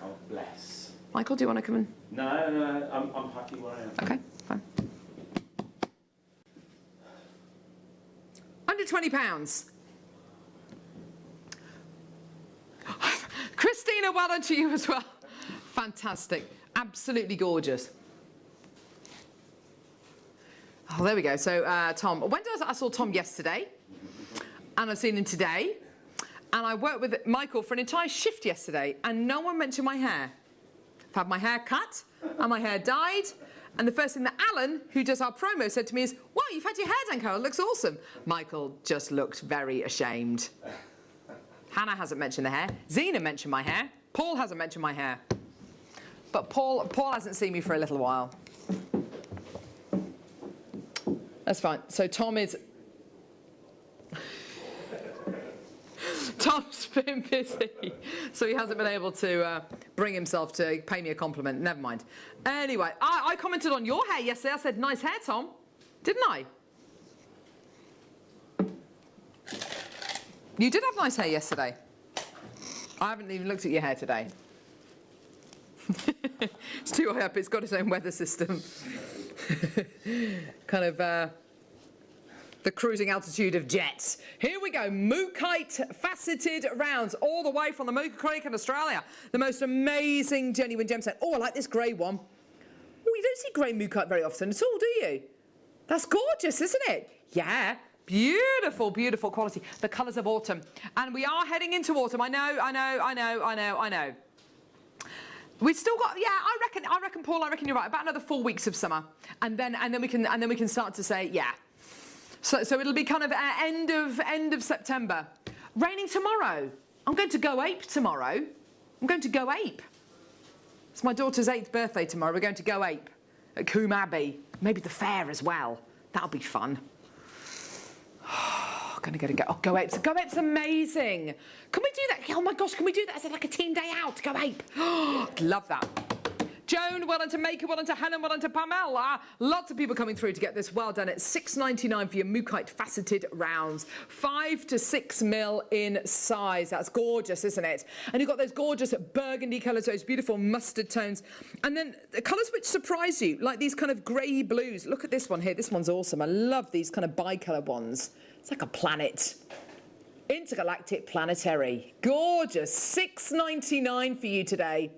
Oh, bless. Michael, do you want to come in? No, I'm happy where I am. Okay, fine. Under £20. Christina, well done to you as well. Fantastic. Absolutely gorgeous. Oh, there we go. So, Tom. I saw Tom yesterday, and I've seen him today. And I worked with Michael for an entire shift yesterday, and no one mentioned my hair. I've had my hair cut and my hair dyed, and the first thing that Alan, who does our promo, said to me is, wow, you've had your hair done, Carol, it looks awesome. Michael just looked very ashamed. Hannah hasn't mentioned the hair. Zena mentioned my hair. Paul hasn't mentioned my hair. But Paul hasn't seen me for a little while. That's fine. So Tom's been busy, so he hasn't been able to bring himself to pay me a compliment. Never mind. Anyway, I commented on your hair yesterday. I said, nice hair, Tom. Didn't I? You did have nice hair yesterday. I haven't even looked at your hair today. It's too high up. It's got its own weather system. Kind of... the cruising altitude of jets. Here we go, Mookite faceted rounds, all the way from the Mooka Creek in Australia. The most amazing genuine gemstone. Oh, I like this grey one. Oh, you don't see grey mookaite very often at all, do you? That's gorgeous, isn't it? Yeah. Beautiful, beautiful quality. The colours of autumn. And we are heading into autumn. I know. We've still got, yeah, I reckon, Paul, you're right. About another 4 weeks of summer. And then we can start to say, yeah. So it'll be kind of end of September. Raining tomorrow. I'm going to go ape tomorrow. It's my daughter's 8th birthday tomorrow. We're going to go ape at Coombe Abbey. Maybe the fair as well. That'll be fun. Gonna go. Oh, go ape's amazing. Can we do that? Oh my gosh, can we do that as like a team day out? Go ape. Love that. Joan, well done to Maker, well done to Helen, well done to Pamela. Lots of people coming through to get this. Well done. It's $6.99 for your mookaite faceted rounds. 5 to 6 mil in size. That's gorgeous, isn't it? And you've got those gorgeous burgundy colours, those beautiful mustard tones. And then the colours which surprise you, like these kind of grey blues. Look at this one here. This one's awesome. I love these kind of bicolour ones. It's like a planet. Intergalactic planetary. Gorgeous. $6.99 for you today.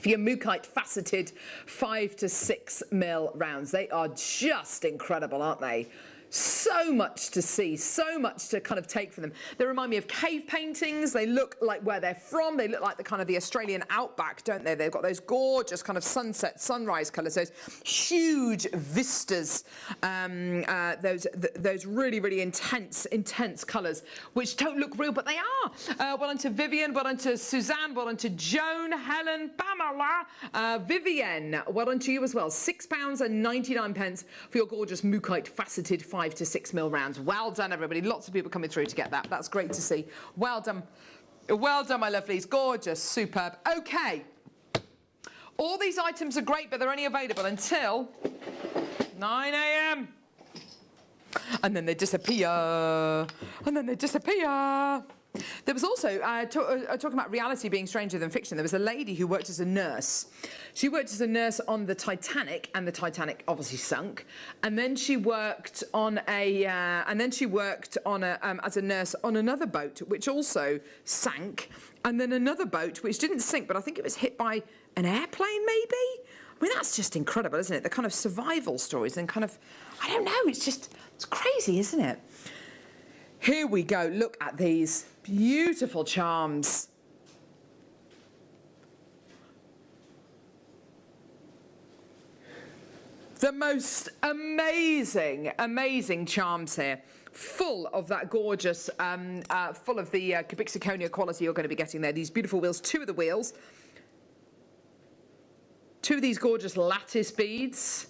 For your mookaite faceted 5 to 6 mil rounds. They are just incredible, aren't they? So much to see, so much to kind of take from them. They remind me of cave paintings. They look like where they're from. They look like the kind of the Australian outback, don't they? They've got those gorgeous kind of sunset, sunrise colours, those huge vistas, those really, really intense colours, which don't look real, but they are. Well done to Vivian, well done to Suzanne, well done to Joan, Helen, Pamela, Vivian, well done to you as well. £6.99 for your gorgeous mookaite faceted 5 to 6 mil rounds. Well done, everybody. Lots of people coming through to get that. That's great to see. Well done. Well done, my lovelies. Gorgeous. Superb. Okay. All these items are great, but they're only available until 9 a.m. And then they disappear. There was also, talking about reality being stranger than fiction, there was a lady who worked as a nurse. She worked as a nurse on the Titanic, and the Titanic obviously sunk. And then she worked on as a nurse on another boat, which also sank. And then another boat, which didn't sink, but I think it was hit by an airplane, maybe? I mean, that's just incredible, isn't it? The kind of survival stories and kind of, I don't know, it's crazy, isn't it? Here we go. Look at these beautiful charms. The most amazing charms here. Full of that gorgeous, full of the cubic zirconia quality you're going to be getting there. These beautiful wheels, 2 of the wheels. 2 of these gorgeous lattice beads.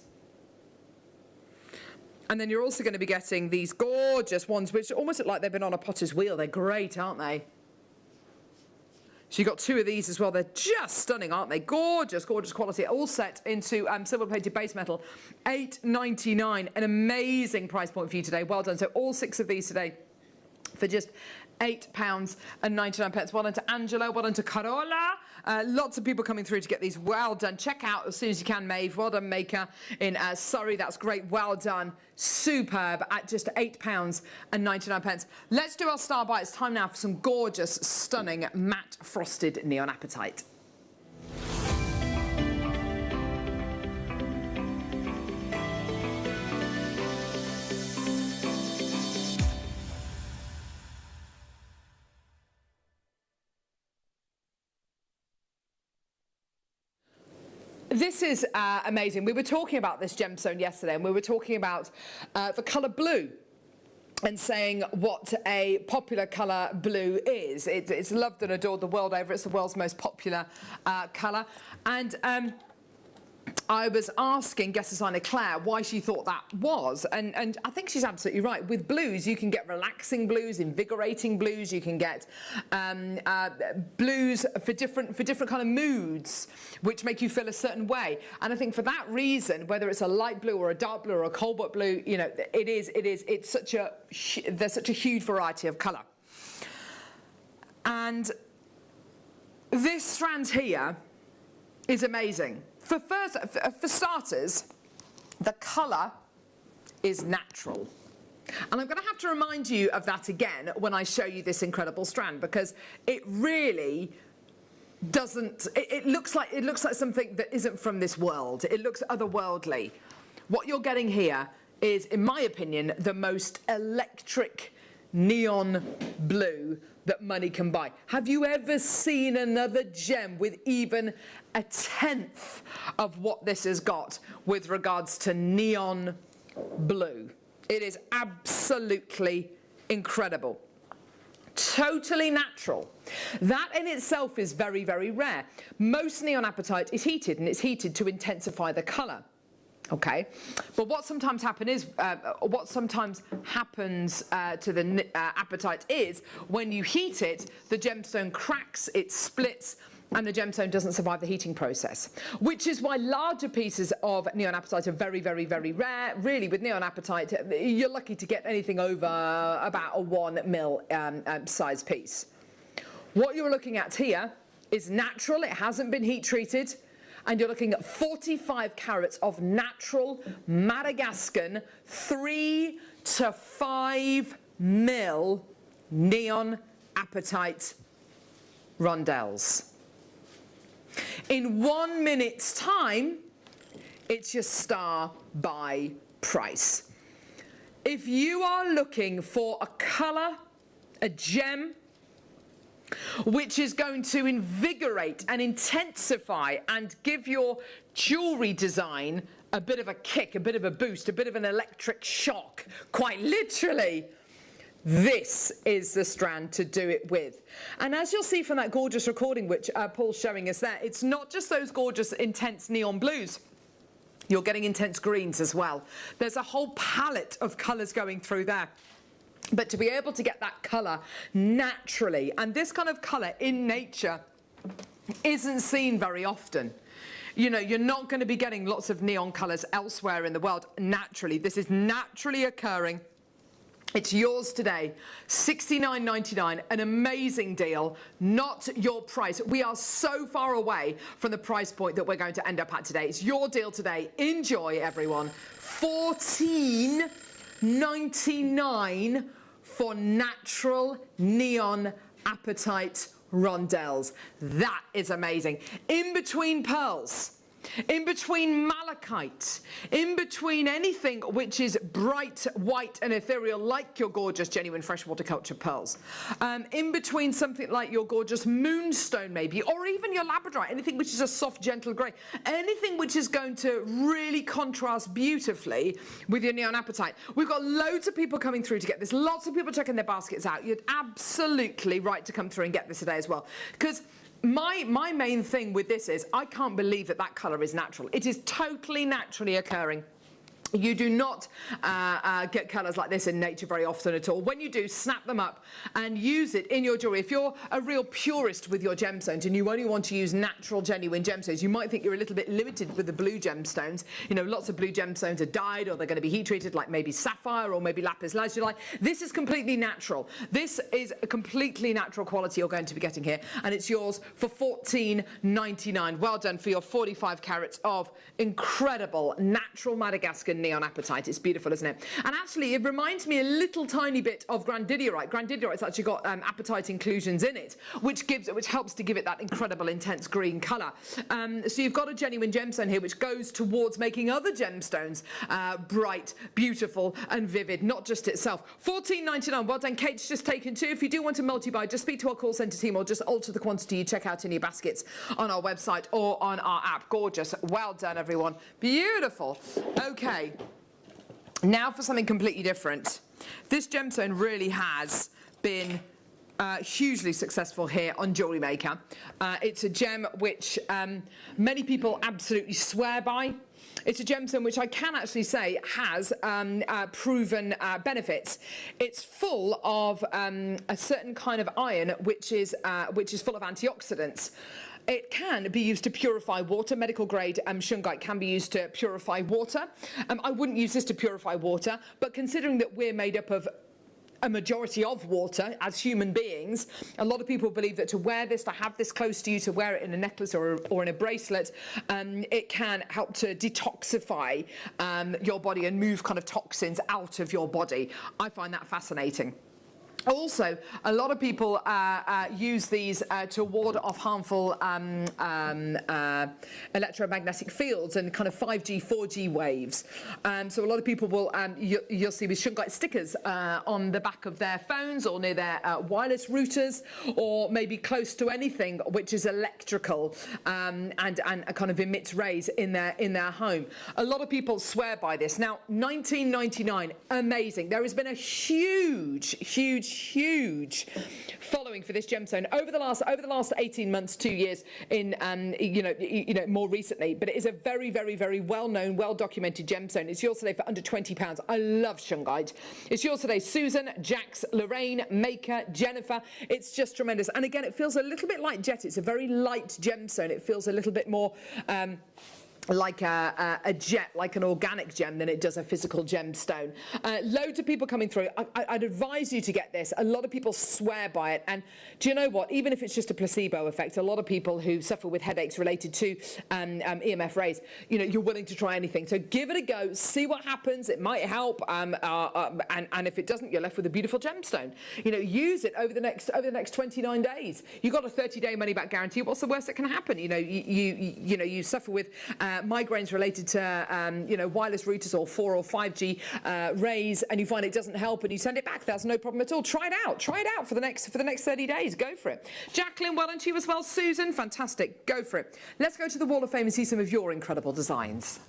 And then you're also going to be getting these gorgeous ones, which almost look like they've been on a potter's wheel. They're great, aren't they? So you've got 2 of these as well. They're just stunning, aren't they? Gorgeous, gorgeous quality. All set into silver-plated base metal. $8.99. An amazing price point for you today. Well done. So all 6 of these today for just £8.99. Well done to Angela. Well done to Carola. Lots of people coming through to get these. Well done. Check out as soon as you can, Maeve. Well done, Maker in Surrey. That's great. Well done. Superb at just £8.99. Let's do our star buy. It's time now for some gorgeous, stunning matte frosted neon apatite. This is amazing. We were talking about this gemstone yesterday, and we were talking about the colour blue and saying what a popular colour blue is. It's loved and adored the world over. It's the world's most popular colour. And I was asking guest designer Claire why she thought that was, and I think she's absolutely right. With blues, you can get relaxing blues, invigorating blues. You can get blues for different kind of moods, which make you feel a certain way. And I think for that reason, whether it's a light blue or a dark blue or a cobalt blue, you know, there's such a huge variety of colour. And this strand here is amazing. For starters, the colour is natural. And I'm going to have to remind you of that again when I show you this incredible strand, because it really it looks like something that isn't from this world. It looks otherworldly. What you're getting here is, in my opinion, the most electric neon blue that money can buy. Have you ever seen another gem with even a tenth of what this has got with regards to neon blue? It is absolutely incredible. Totally natural. That in itself is very, very rare. Most neon apatite is heated, and it's heated to intensify the colour. Okay, but what sometimes happens to the apatite is when you heat it, the gemstone cracks, it splits, and the gemstone doesn't survive the heating process, which is why larger pieces of neon apatite are very, very, very rare. Really, with neon apatite, you're lucky to get anything over about a 1 mil size piece. What you're looking at here is natural. It hasn't been heat treated. And you're looking at 45 carats of natural Madagascan 3 to 5 mil neon apatite rondelles. In 1 minute's time, it's your star buy price. If you are looking for a colour, a gem, which is going to invigorate and intensify and give your jewellery design a bit of a kick, a bit of a boost, a bit of an electric shock, quite literally, this is the strand to do it with. And as you'll see from that gorgeous recording which Paul's showing us there, it's not just those gorgeous intense neon blues. You're getting intense greens as well. There's a whole palette of colours going through there. But to be able to get that colour naturally, and this kind of colour in nature isn't seen very often. You know, you're not going to be getting lots of neon colours elsewhere in the world naturally. This is naturally occurring. It's yours today, $69.99, an amazing deal, not your price. We are so far away from the price point that we're going to end up at today. It's your deal today. Enjoy, everyone. $14.99 for natural neon apatite rondelles. That is amazing. In between pearls, in between malachite, in between anything which is bright, white and ethereal like your gorgeous genuine freshwater culture pearls, in between something like your gorgeous moonstone maybe, or even your labradorite, anything which is a soft, gentle grey, anything which is going to really contrast beautifully with your neon apatite. We've got loads of people coming through to get this, lots of people checking their baskets out. You're absolutely right to come through and get this today as well, because my main thing with this is I can't believe that colour is natural. It is totally naturally occurring. You do not get colours like this in nature very often at all. When you do, snap them up and use it in your jewellery. If you're a real purist with your gemstones and you only want to use natural, genuine gemstones, you might think you're a little bit limited with the blue gemstones. You know, lots of blue gemstones are dyed or they're going to be heat treated, like maybe sapphire or maybe lapis lazuli. This is completely natural. This is a completely natural quality you're going to be getting here, and it's yours for $14.99. Well done for your 45 carats of incredible natural Madagascar neon apatite. It's beautiful, isn't it? And actually, it reminds me a little tiny bit of grandidierite. Grandidierite's actually got apatite inclusions in it, which helps to give it that incredible intense green colour. So you've got a genuine gemstone here, which goes towards making other gemstones bright, beautiful, and vivid, not just itself. $14.99. Well done, Kate's just taken 2. If you do want to multi-buy, just speak to our call centre team or just alter the quantity you check out in your baskets on our website or on our app. Gorgeous. Well done, everyone. Beautiful. Okay. Now for something completely different. This gemstone really has been hugely successful here on Jewellery Maker. It's a gem which many people absolutely swear by. It's a gemstone which I can actually say has proven benefits. It's full of a certain kind of iron which is full of antioxidants. It can be used to purify water. Medical grade shungite can be used to purify water. I wouldn't use this to purify water, but considering that we're made up of a majority of water as human beings, a lot of people believe that to wear this, to have this close to you, to wear it in a necklace or in a bracelet, it can help to detoxify your body and move kind of toxins out of your body. I find that fascinating. Also, a lot of people use these to ward off harmful electromagnetic fields and kind of 5G, 4G waves. So a lot of people will, you'll see with shungite stickers on the back of their phones or near their wireless routers, or maybe close to anything which is electrical and kind of emits rays in their home. A lot of people swear by this. Now, 1999, amazing. There has been a huge following for this gemstone over the last 18 months, 2 years in more recently, but it is a very well-known, well-documented gemstone. It's yours today for under £20. I love shungite. It's yours today, Susan, Jax, Lorraine, Maker, Jennifer. It's just tremendous. And again, it feels a little bit like jet. It's a very light gemstone. It feels a little bit more like a jet, like an organic gem, than it does a physical gemstone. Loads of people coming through. I'd advise you to get this. A lot of people swear by it, and do you know what? Even if it's just a placebo effect, a lot of people who suffer with headaches related to EMF rays, you're willing to try anything. So give it a go, see what happens. It might help, and if it doesn't, you're left with a beautiful gemstone. Use it over the next 29 days. You've got a 30-day money-back guarantee. What's the worst that can happen? You suffer with migraines related to wireless routers or 4 or 5G rays, and you find it doesn't help, and you send it back. That's no problem at all. Try it out for the next 30 days. Go for it. Jacqueline, well done to you as well. Susan, fantastic. Go for it. Let's go to the Wall of Fame and see some of your incredible designs.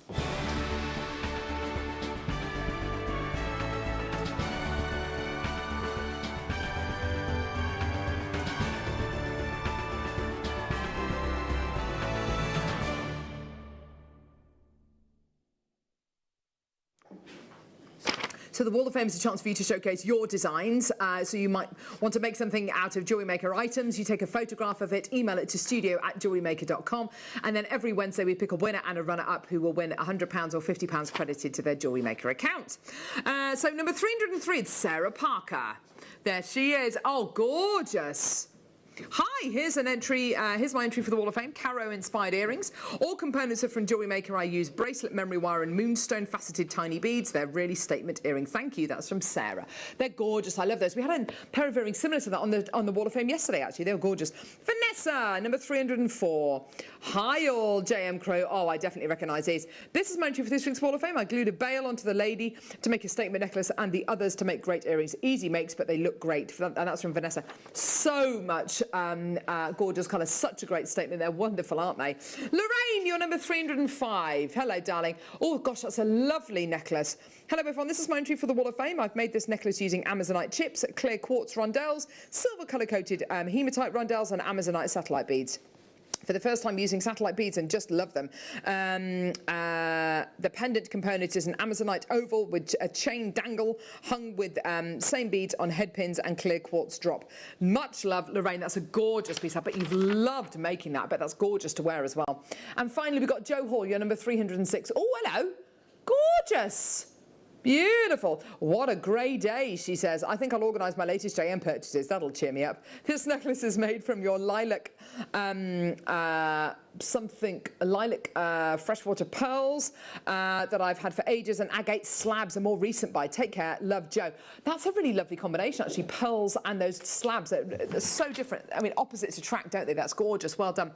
So the Wall of Fame is a chance for you to showcase your designs. So you might want to make something out of Jewellery Maker items. You take a photograph of it, email it to studio@jewellerymaker.com, and then every Wednesday we pick a winner and a runner-up who will win £100 or £50 credited to their Jewellery Maker account. So number 303 is Sarah Parker. There she is. Oh, gorgeous. Hi, here's an entry. Here's my entry for the Wall of Fame. Caro-inspired earrings. All components are from Jewellery Maker. I use bracelet, memory wire, and moonstone faceted tiny beads. They're really statement earring. Thank you. That's from Sarah. They're gorgeous. I love those. We had a pair of earrings similar to that on the Wall of Fame yesterday. Actually, they were gorgeous. Vanessa, number 304. Hi, all. JM Crow. Oh, I definitely recognise these. This is my entry for this week's Wall of Fame. I glued a bail onto the lady to make a statement necklace, and the others to make great earrings. Easy makes, but they look great. And that's from Vanessa. So much. Gorgeous colour, such a great statement. They're wonderful, aren't they? Lorraine, you're number 305. Hello, darling. Oh gosh, that's a lovely necklace. Hello everyone, this is my entry for the Wall of Fame. I've made this necklace using Amazonite chips, clear quartz rondelles, silver colour coated hematite rondelles, and Amazonite satellite beads. For the first time using satellite beads, and just love them. The pendant component is an Amazonite oval with a chain dangle hung with same beads on head pins and clear quartz drop. Much love, Lorraine. That's a gorgeous piece. I bet you've loved making that. I bet that's gorgeous to wear as well. And finally, we've got Jo Hall, your number 306. Oh, hello. Gorgeous. Beautiful. What a grey day, she says. I think I'll organise my latest JM purchases. That'll cheer me up. This necklace is made from your lilac, freshwater pearls that I've had for ages, and agate slabs, a more recent buy. Take care. Love, Jo. That's a really lovely combination, actually. Pearls and those slabs. They're so different. I mean, opposites attract, don't they? That's gorgeous. Well done.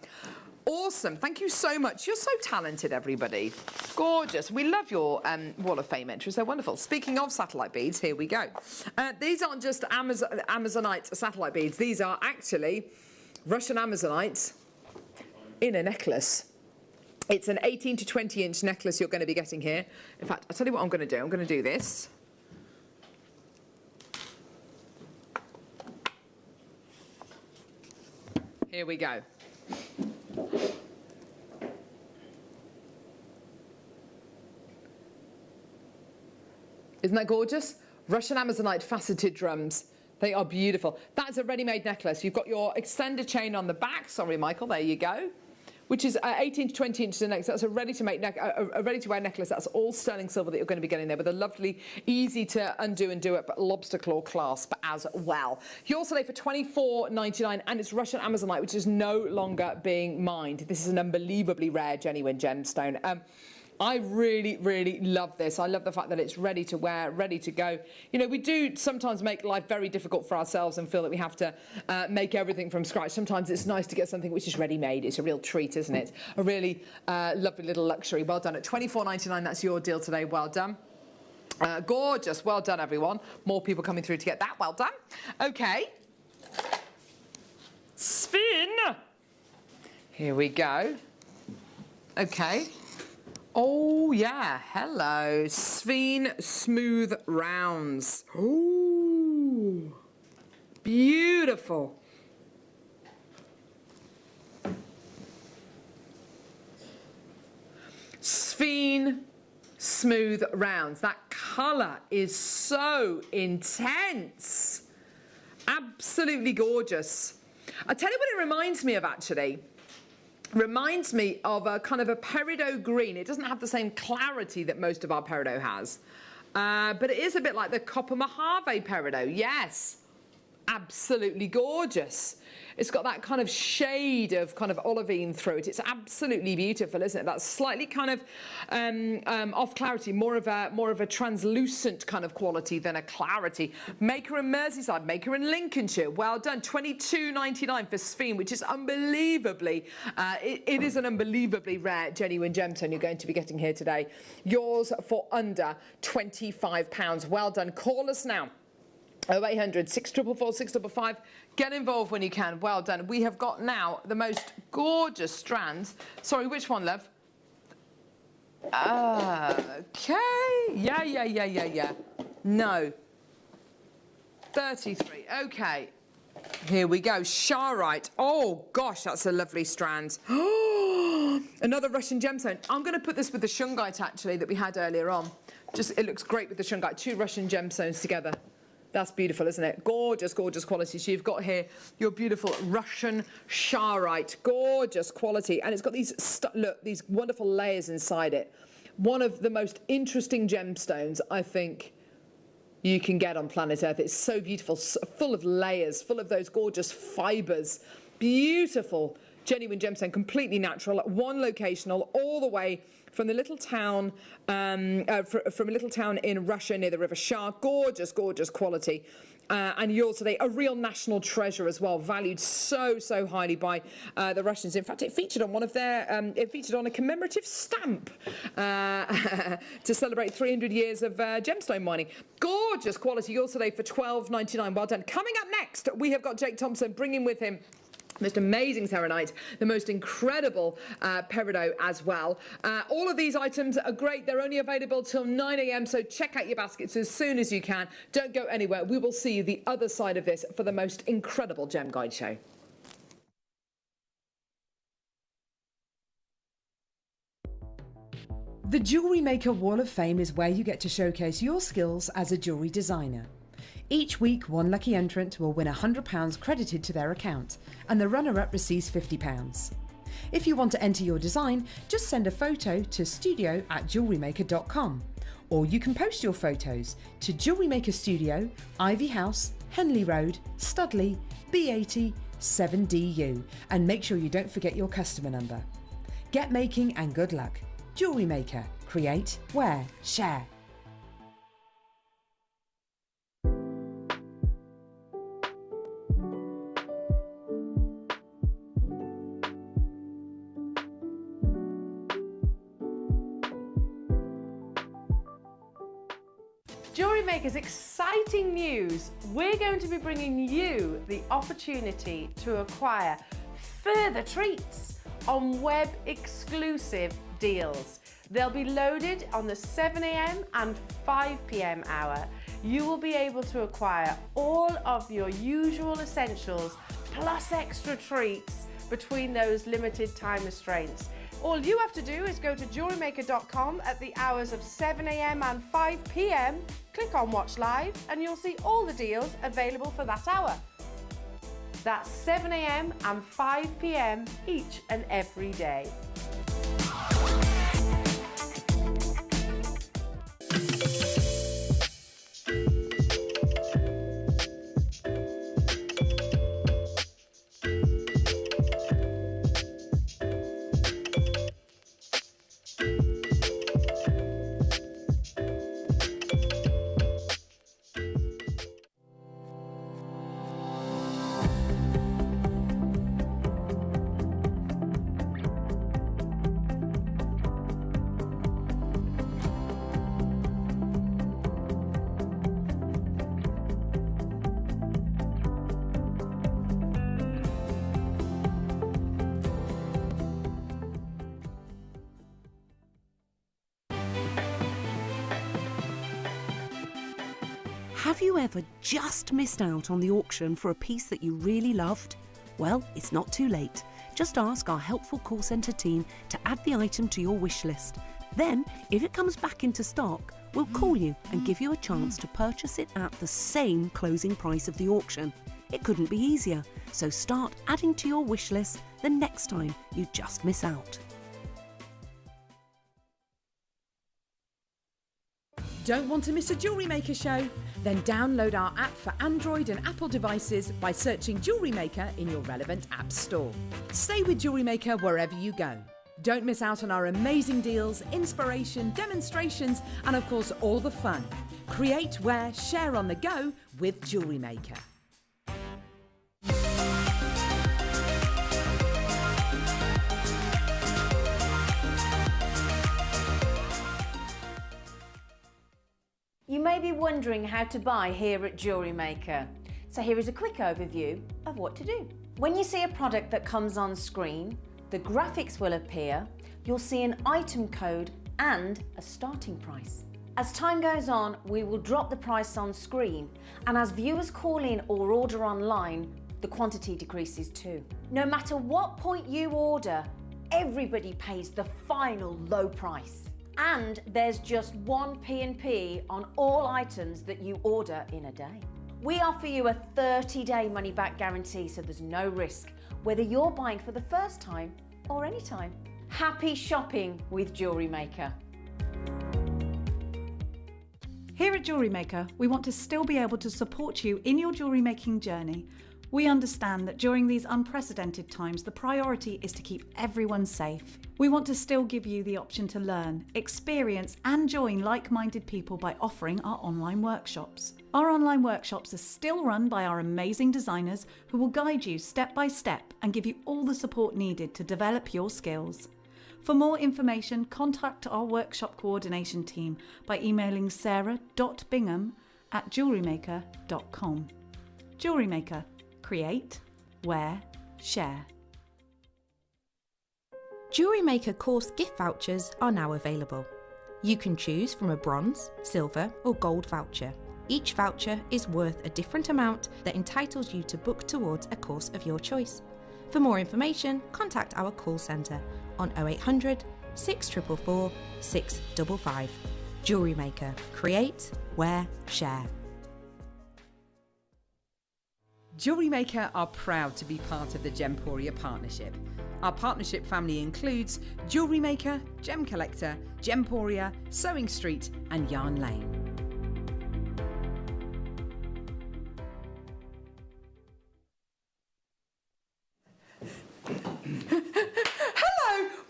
Awesome. Thank you so much. You're so talented, everybody. Gorgeous. We love your Wall of Fame entries. They're wonderful. Speaking of satellite beads, here we go. These aren't just Amazonite satellite beads. These are actually Russian Amazonite in a necklace. It's an 18 to 20 inch necklace you're going to be getting here. In fact, I'll tell you what I'm going to do. I'm going to do this. Here we go. Isn't that gorgeous? Russian Amazonite faceted drums. They are beautiful. That's a ready-made necklace. You've got your extender chain on the back. Sorry, Michael. There you go. Which is 18 to 20 inches in length. So that's a ready-to-wear necklace. That's all sterling silver that you're going to be getting there, with a lovely, easy to undo and do it, but lobster claw clasp as well. Yours today for $24.99, and it's Russian Amazonite, which is no longer being mined. This is an unbelievably rare genuine gemstone. I really, really love this. I love the fact that it's ready to wear, ready to go. You know, we do sometimes make life very difficult for ourselves and feel that we have to make everything from scratch. Sometimes it's nice to get something which is ready-made. It's a real treat, isn't it? A really lovely little luxury. Well done. At £24.99, that's your deal today. Well done. Gorgeous. Well done, everyone. More people coming through to get that. Well done. Okay. Spin. Here we go. Okay. Oh, yeah. Hello. Sveen Smooth Rounds. Ooh. Beautiful. Sveen Smooth Rounds. That colour is so intense. Absolutely gorgeous. I'll tell you what it reminds me of, actually. Reminds me of a kind of a Peridot green. It doesn't have the same clarity that most of our Peridot has. But it is a bit like the Copper Mojave Peridot. Yes. Absolutely gorgeous. It's got that kind of shade of kind of olivine through it. It's absolutely beautiful, isn't it? That's slightly kind of off clarity, more of a translucent kind of quality than a clarity. Maker in Merseyside, Maker in Lincolnshire. Well done. £22.99 for Sveen, which is unbelievably, it is an unbelievably rare genuine gemstone you're going to be getting here today. Yours for under £25. Well done. Call us now. 0800 644 655. Get involved when you can. Well done. We have got now the most gorgeous strands. Sorry, which one, love? Okay. Yeah. No. 33. Okay. Here we go. Sharite. Oh, gosh, that's a lovely strand. Another Russian gemstone. I'm going to put this with the shungite, actually, that we had earlier on. Just, it looks great with the shungite. Two Russian gemstones together. That's beautiful, isn't it? Gorgeous, gorgeous quality. So you've got here your beautiful Russian Sharite. Gorgeous quality. And it's got these, look, these wonderful layers inside it. One of the most interesting gemstones, I think, you can get on planet Earth. It's so beautiful, full of layers, full of those gorgeous fibres. Beautiful, genuine gemstone, completely natural, at one locational, all the way from the little town, from a little town in Russia near the River Shar. Gorgeous, gorgeous quality. And you're also a real national treasure as well, valued so, so highly by the Russians. In fact, it featured on one of their, it featured on a commemorative stamp to celebrate 300 years of gemstone mining. Gorgeous quality, yours today for £12.99. Well done. Coming up next, we have got Jake Thompson bringing with him most amazing Tanzanite, the most incredible Peridot as well. All of these items are great. They're only available till 9 a.m, so check out your baskets as soon as you can. Don't go anywhere. We will see you the other side of this for the most incredible Gem Guide show. The Jewellery Maker Wall of Fame is where you get to showcase your skills as a jewellery designer. Each week, one lucky entrant will win £100 credited to their account, and the runner-up receives £50. If you want to enter your design, just send a photo to studio@jewellerymaker.com, or you can post your photos to Jewellery Maker Studio, Ivy House, Henley Road, Studley, B80 7DU, and make sure you don't forget your customer number. Get making and good luck. Jewellery Maker. Create, wear, share. Jewellery Maker's exciting news. We're going to be bringing you the opportunity to acquire further treats on web exclusive deals. They'll be loaded on the 7 a.m. and 5 p.m. hour. You will be able to acquire all of your usual essentials plus extra treats between those limited time restraints. All you have to do is go to JewelleryMaker.com at the hours of 7 a.m. and 5 p.m, click on Watch Live, and you'll see all the deals available for that hour. That's 7 a.m. and 5 p.m. each and every day. Have you ever just missed out on the auction for a piece that you really loved? Well, it's not too late. Just ask our helpful call centre team to add the item to your wish list. Then, if it comes back into stock, we'll call you and give you a chance to purchase it at the same closing price of the auction. It couldn't be easier, so start adding to your wish list the next time you just miss out. Don't want to miss a Jewellery Maker show? Then download our app for Android and Apple devices by searching Jewellery Maker in your relevant app store. Stay with Jewellery Maker wherever you go. Don't miss out on our amazing deals, inspiration, demonstrations, and of course all the fun. Create, wear, share on the go with Jewellery Maker. You may be wondering how to buy here at Jewellery Maker. So here is a quick overview of what to do. When you see a product that comes on screen, the graphics will appear, you'll see an item code and a starting price. As time goes on, we will drop the price on screen, and as viewers call in or order online, the quantity decreases too. No matter what point you order, everybody pays the final low price. And there's just one P&P on all items that you order in a day. We offer you a 30-day money-back guarantee, so there's no risk, whether you're buying for the first time or any time. Happy shopping with Jewellery Maker. Here at Jewellery Maker, we want to still be able to support you in your jewellery making journey. We understand that during these unprecedented times, the priority is to keep everyone safe. We want to still give you the option to learn, experience, and join like-minded people by offering our online workshops. Our online workshops are still run by our amazing designers who will guide you step by step and give you all the support needed to develop your skills. For more information, contact our workshop coordination team by emailing sarah.bingham@jewellerymaker.com. Jewellery Maker. Create, wear, share. Jewellery Maker course gift vouchers are now available. You can choose from a bronze, silver or gold voucher. Each voucher is worth a different amount that entitles you to book towards a course of your choice. For more information, contact our call centre on 0800 644 655. Jewellery Maker. Create, wear, share. Jewellery Maker are proud to be part of the Gemporia partnership. Our partnership family includes Jewellery Maker, Gem Collector, Gemporia, Sewing Street and Yarn Lane.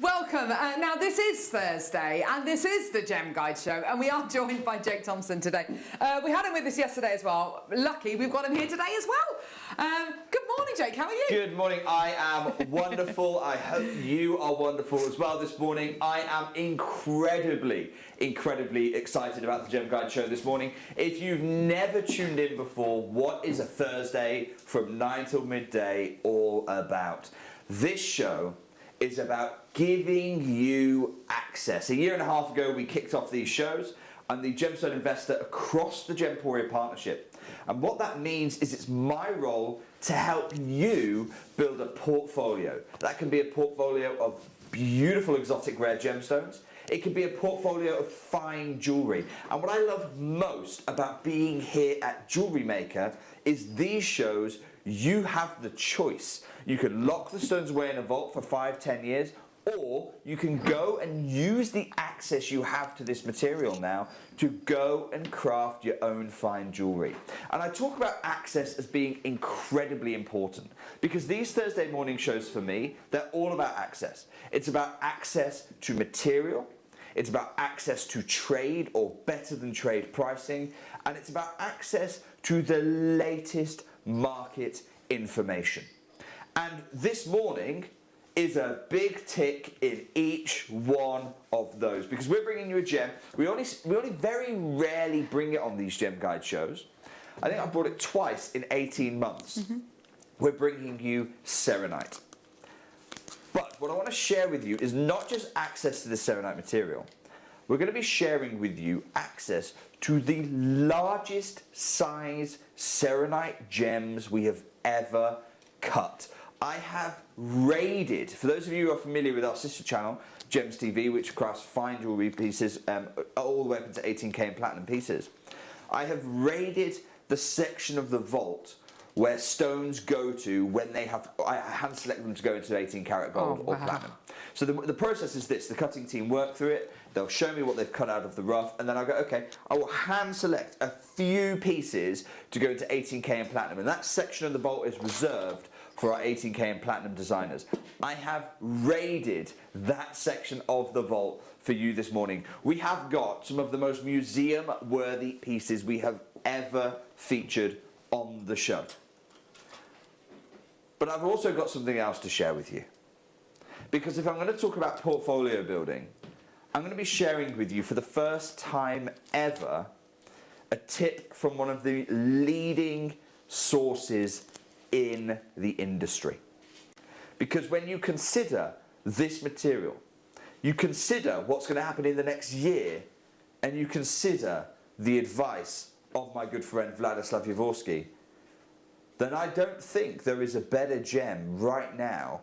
Welcome. Now this is Thursday and this is the Gem Guide Show and we are joined by Jake Thompson today. We had him with us yesterday as well. Lucky we've got him here today as well. Good morning, Jake. How are you? Good morning. I am wonderful. I hope you are wonderful as well this morning. I am incredibly excited about the Gem Guide Show this morning. If you've never tuned in before, what is a Thursday from 9 till midday all about? This show is about giving you access. A year and a half ago, we kicked off these shows. I'm the Gemstone investor across the Gemporia partnership. And what that means is it's my role to help you build a portfolio. That can be a portfolio of beautiful exotic rare gemstones. It can be a portfolio of fine jewellery. And what I love most about being here at Jewellery Maker is these shows, you have the choice. You can lock the stones away in a vault for 5-10 years, or you can go and use the access you have to this material now to go and craft your own fine jewellery. And I talk about access as being incredibly important because these Thursday morning shows for me, they're all about access. It's about access to material, it's about access to trade or better than trade pricing, and it's about access to the latest market information. And this morning is a big tick in each one of those because we're bringing you a gem. We only very rarely bring it on these Gem Guide shows. I think I brought it twice in 18 months. Mm-hmm. We're bringing you selenite. But what I want to share with you is not just access to the selenite material, we're going to be sharing with you access to the largest size Serenite gems we have ever cut. I have raided, for those of you who are familiar with our sister channel, Gems TV, which crafts fine jewellery pieces all the way up into 18k and platinum pieces, I have raided the section of the vault where stones go to when they have, I hand select them to go into 18 karat gold or platinum. So the process is this: the cutting team work through it, they'll show me what they've cut out of the rough, and then I'll go, okay, I will hand select a few pieces to go into 18k and platinum, and that section of the vault is reserved for our 18k and platinum designers. I have raided that section of the vault for you this morning. We have got some of the most museum-worthy pieces we have ever featured on the show. But I've also got something else to share with you. Because if I'm going to talk about portfolio building, I'm going to be sharing with you for the first time ever a tip from one of the leading sources in the industry. Because when you consider this material, you consider what's going to happen in the next year, and you consider the advice of my good friend Vladislav Yavorski, then I don't think there is a better gem right now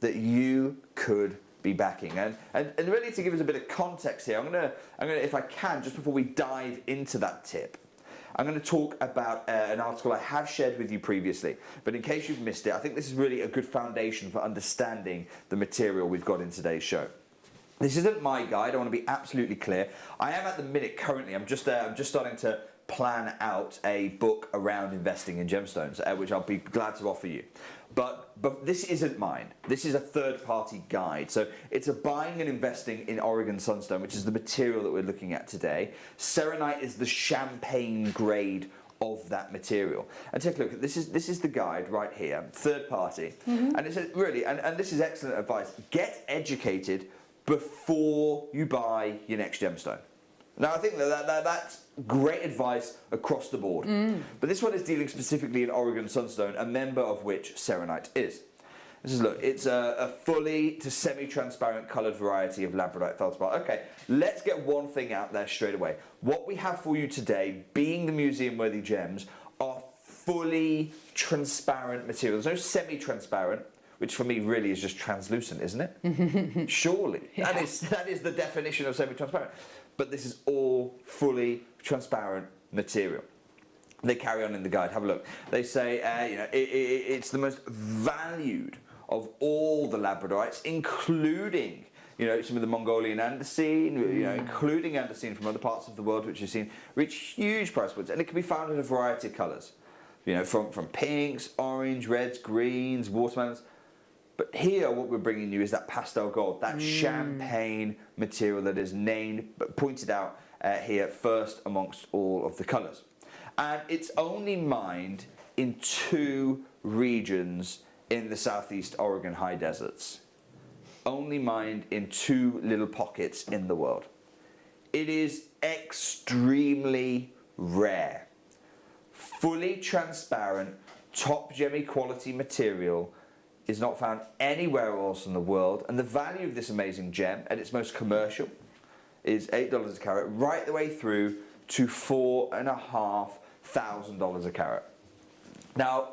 that you could be backing. And really, to give us a bit of context here, I'm gonna, if I can, just before we dive into that tip, I'm going to talk about an article I have shared with you previously, but in case you've missed it, I think this is really a good foundation for understanding the material we've got in today's show. This isn't my guide, I want to be absolutely clear. I am at the minute currently, I'm just starting to plan out a book around investing in gemstones, which I'll be glad to offer you. But this isn't mine. This is a third-party guide. So it's a buying and investing in Oregon Sunstone, which is the material that we're looking at today. Serenite is the champagne grade of that material. And take a look. This is the guide right here, third party. And it says, really, and this is excellent advice, get educated before you buy your next gemstone. Now, I think that's great advice across the board. But this one is dealing specifically in Oregon Sunstone, a member of which Serenite is. This is, look, it's a fully to semi-transparent coloured variety of labradorite feldspar. Okay, let's get one thing out there straight away. What we have for you today, being the museum-worthy gems, are fully transparent materials. There's no semi-transparent, which for me really is just translucent, isn't it? Surely. Yeah. That is the definition of semi-transparent. But this is all fully transparent material. They carry on in the guide, have a look. They say, it's the most valued of all the labradorites, including, some of the Mongolian Andesine, including Andesine from other parts of the world, which you've seen reach huge price points. And it can be found in a variety of colours, from pinks, orange, reds, greens, watermelons. But here, what we're bringing you is that pastel gold, that champagne material that is pointed out here first amongst all of the colours. And it's only mined in 2 regions in the southeast Oregon high deserts. Only mined in 2 little pockets in the world. It is extremely rare. Fully transparent, top gemmy quality material is not found anywhere else in the world, and the value of this amazing gem at its most commercial is $8 a carat, right the way through to $4,500 a carat. Now,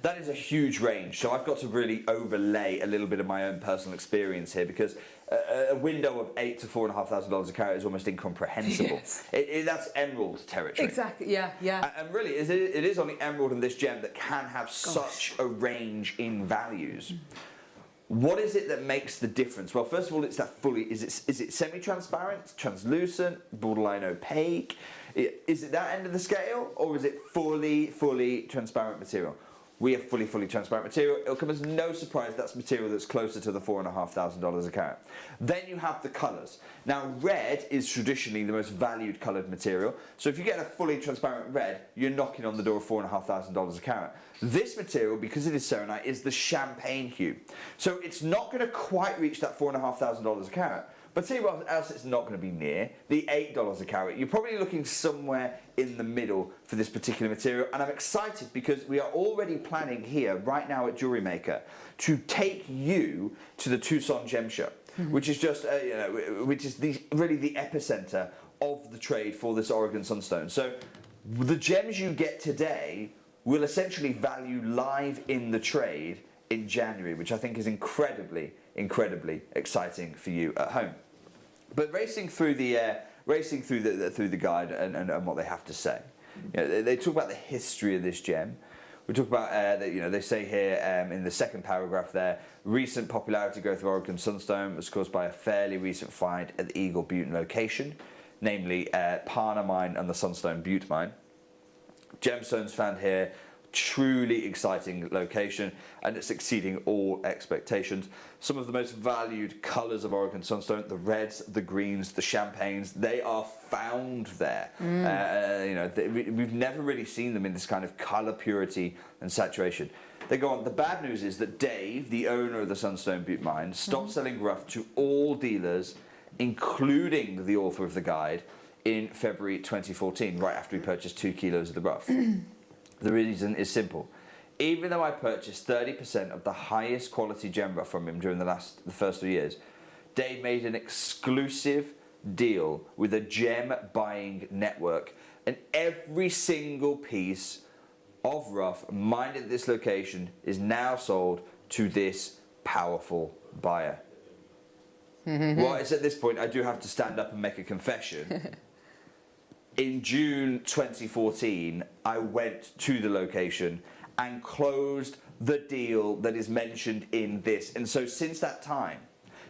that is a huge range, so I've got to really overlay a little bit of my own personal experience here, because a window of $8,000 to $4,500 a carat is almost incomprehensible. Yes. That's emerald territory. Exactly, yeah. And really, it is only emerald and this gem that can have such a range in values. What is it that makes the difference? Well, first of all, it's that fully, is it semi-transparent, translucent, borderline opaque? Is it that end of the scale, or is it fully transparent material? We have fully transparent material. It'll come as no surprise that's material that's closer to the $4,500 a carat. Then you have the colours. Now, red is traditionally the most valued coloured material. So if you get a fully transparent red, you're knocking on the door of $4,500 a carat. This material, because it is Serenite, is the champagne hue. So it's not going to quite reach that $4,500 a carat, But tell you what else it's not going to be near, the $8 a carat. You're probably looking somewhere in the middle for this particular material, and I'm excited because we are already planning here, right now at Jewellery Maker, to take you to the Tucson Gem Show, which is just, which is really the epicenter of the trade for this Oregon Sunstone. So the gems you get today will essentially value live in the trade in January, which I think is incredibly exciting for you at home. But racing through the guide and what they have to say, they talk about the history of this gem. We talk about they say here in the second paragraph there, recent popularity growth of Oregon Sunstone was caused by a fairly recent find at the Eagle Butte location, namely Parna Mine and the Sunstone Butte Mine. Gemstones found here. Truly exciting location, and it's exceeding all expectations. Some of the most valued colours of Oregon Sunstone, the reds, the greens, the champagnes, they are found there. We've never really seen them in this kind of colour purity and saturation. They go on. The bad news is that Dave, the owner of the Sunstone Butte Mine, stopped selling rough to all dealers, including the author of the guide, in February 2014, right after he purchased 2 kilos of the rough. The reason is simple. Even though I purchased 30% of the highest quality gem rough from him during the first 3 years, Dave made an exclusive deal with a gem buying network, and every single piece of rough mined at this location is now sold to this powerful buyer. Well, it's at this point I do have to stand up and make a confession. In June 2014, I went to the location and closed the deal that is mentioned in this. And so since that time,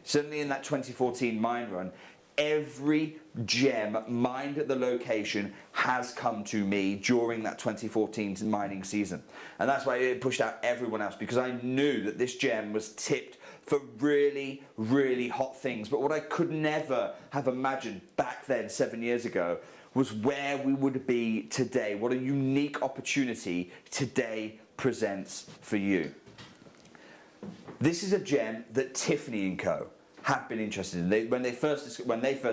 certainly in that 2014 mine run, every gem mined at the location has come to me during that 2014 mining season. And that's why it pushed out everyone else, because I knew that this gem was tipped for really, really hot things. But what I could never have imagined back then, 7 years ago, was where we would be today. What a unique opportunity today presents for you. This is a gem that Tiffany & Co. have been interested in. When they first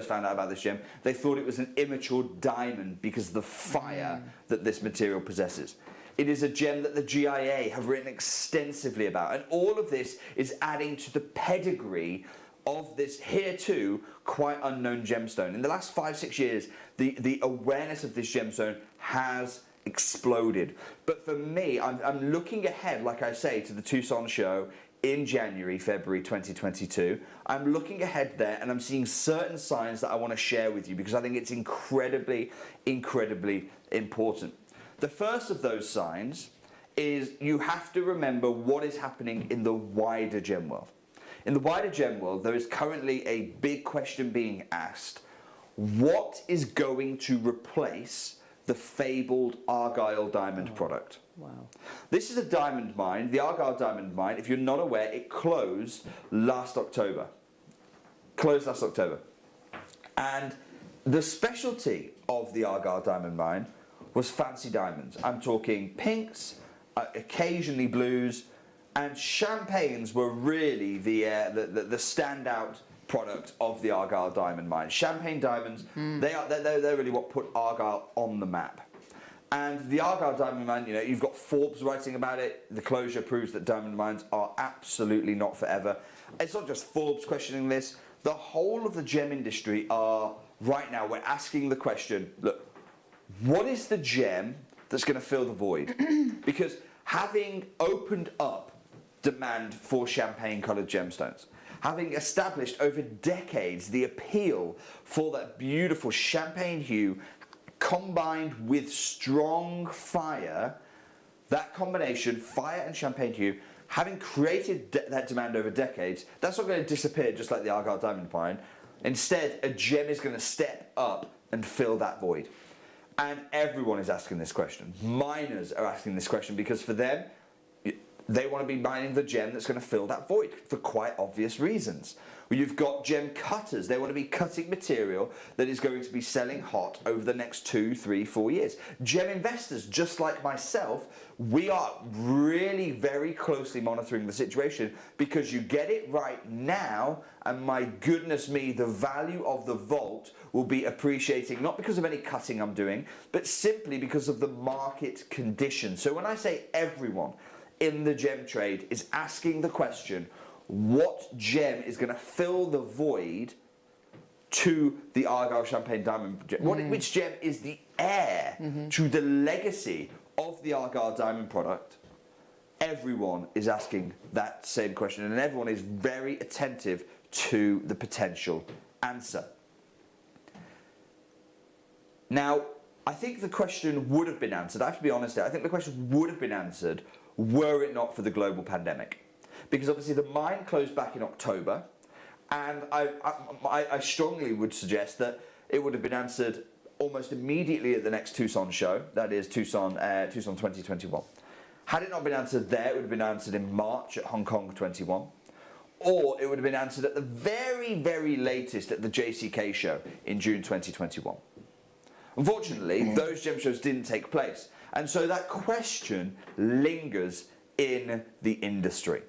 found out about this gem, they thought it was an immature diamond because of the fire that this material possesses. It is a gem that the GIA have written extensively about, and all of this is adding to the pedigree of this here too quite unknown gemstone. In the last 5-6 years, the awareness of this gemstone has exploded. But for me, I'm looking ahead, like I say, to the Tucson show in February 2022. I'm looking ahead there, and I'm seeing certain signs that I want to share with you because I think it's incredibly important. The first of those signs is you have to remember what is happening in the wider gem world. In the wider gem world, there is currently a big question being asked: what is going to replace the fabled Argyle diamond product? Wow. This is a diamond mine, the Argyle diamond mine. If you're not aware, it closed last October. And the specialty of the Argyle diamond mine was fancy diamonds. I'm talking pinks, occasionally blues, and champagnes were really the standout product of the Argyle diamond mine. Champagne diamonds, they're really what put Argyle on the map. And the Argyle diamond mine, you've got Forbes writing about it. The closure proves that diamond mines are absolutely not forever. It's not just Forbes questioning this. The whole of the gem industry are, right now, we're asking the question, look, what is the gem that's going to fill the void? Because having opened up demand for champagne-coloured gemstones, having established over decades the appeal for that beautiful champagne hue combined with strong fire, that combination, fire and champagne hue, having created that demand over decades, that's not going to disappear just like the Argyle diamond mine. Instead, a gem is going to step up and fill that void. And everyone is asking this question. Miners are asking this question because for them, they want to be mining the gem that's going to fill that void for quite obvious reasons. You've got gem cutters. They want to be cutting material that is going to be selling hot over the next 2, 3, 4 years. Gem investors, just like myself, we are really very closely monitoring the situation, because you get it right now, and my goodness me, the value of the vault will be appreciating, not because of any cutting I'm doing, but simply because of the market conditions. So when I say everyone in the gem trade is asking the question, what gem is going to fill the void to the Argyle Champagne Diamond gem? Which gem is the heir to the legacy of the Argyle Diamond product? Everyone is asking that same question, and everyone is very attentive to the potential answer. Now, I think the question would have been answered. I have to be honest here. I think the question would have been answered were it not for the global pandemic. Because obviously the mine closed back in October, and I strongly would suggest that it would have been answered almost immediately at the next Tucson show, that is Tucson 2021. Had it not been answered there, it would have been answered in March at Hong Kong 21, or it would have been answered at the very, very latest at the JCK show in June 2021. Unfortunately, those gem shows didn't take place, and so that question lingers in the industry.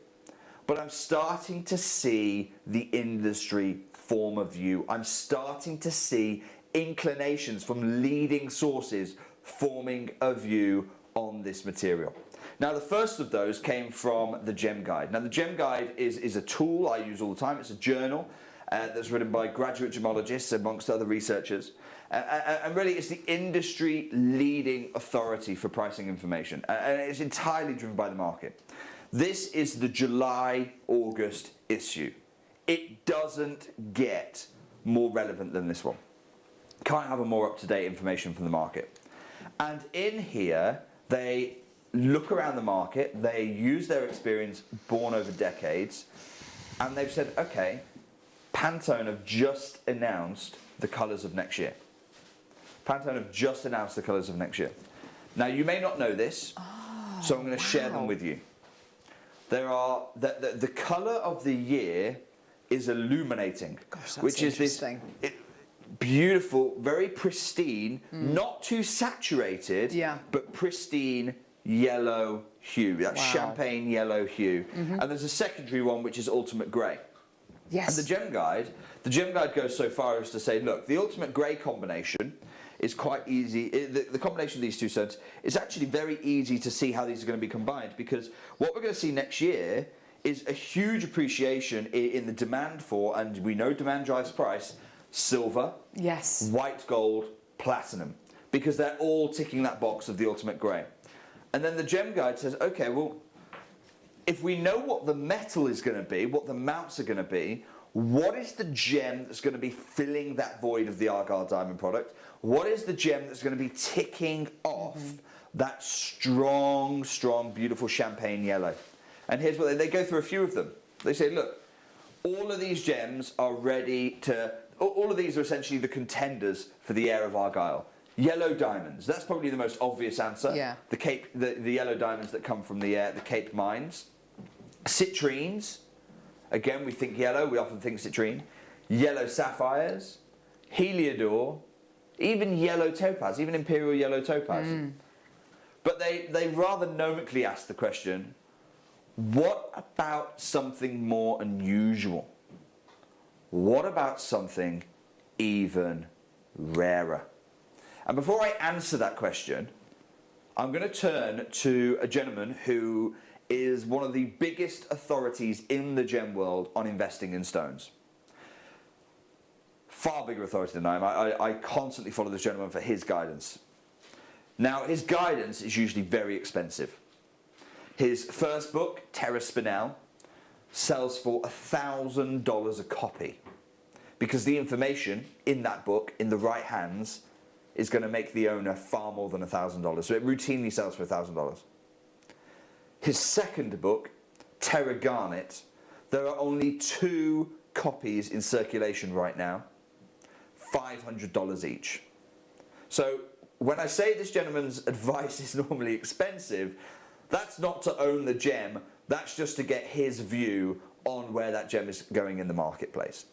But I'm starting to see the industry form a view. I'm starting to see inclinations from leading sources forming a view on this material. Now, the first of those came from the Gem Guide. Now, the Gem Guide is a tool I use all the time. It's a journal that's written by graduate gemologists amongst other researchers. And really, it's the industry leading authority for pricing information. And it's entirely driven by the market. This is the July-August issue. It doesn't get more relevant than this one. Can't have a more up-to-date information from the market. And in here, they look around the market, they use their experience born over decades, and they've said, okay, Pantone have just announced the colours of next year. Pantone have just announced the colours of next year. Now, you may not know this, so I'm going to share them with you. There are the colour of the year is illuminating, which is this beautiful, very pristine, not too saturated, but pristine yellow hue. That champagne yellow hue. And there's a secondary one which is ultimate grey. Yes. And the Gem Guide goes so far as to say, look, the ultimate grey combination is quite easy. The combination of these two stones is actually very easy to see how these are going to be combined, because what we're going to see next year is a huge appreciation in the demand for, and we know demand drives price, silver, white gold, platinum, because they're all ticking that box of the ultimate grey. And then the Gem Guide says, okay, well, if we know what the metal is going to be, what the amounts are going to be, what is the gem that's going to be filling that void of the Argyle Diamond product? What is the gem that's going to be ticking off that strong, strong, beautiful champagne yellow? And here's what they go through a few of them. They say, look, all of these gems are ready to, all of these are essentially the contenders for the heir of Argyle. Yellow diamonds, that's probably the most obvious answer. Yeah. The yellow diamonds that come from the Cape mines. Citrines, again, we think yellow, we often think citrine. Yellow sapphires, heliodor, even yellow topaz, even imperial yellow topaz. But they rather gnomically ask the question, what about something more unusual? What about something even rarer? And before I answer that question, I'm going to turn to a gentleman who is one of the biggest authorities in the gem world on investing in stones. Far bigger authority than I am. I constantly follow this gentleman for his guidance. Now, his guidance is usually very expensive. His first book, Terra Spinel, sells for $1,000 a copy, because the information in that book, in the right hands, is going to make the owner far more than $1,000. So it routinely sells for $1,000. His second book, Terra Garnet, there are only 2 copies in circulation right now, $500 each. So when I say this gentleman's advice is normally expensive, that's not to own the gem, that's just to get his view on where that gem is going in the marketplace.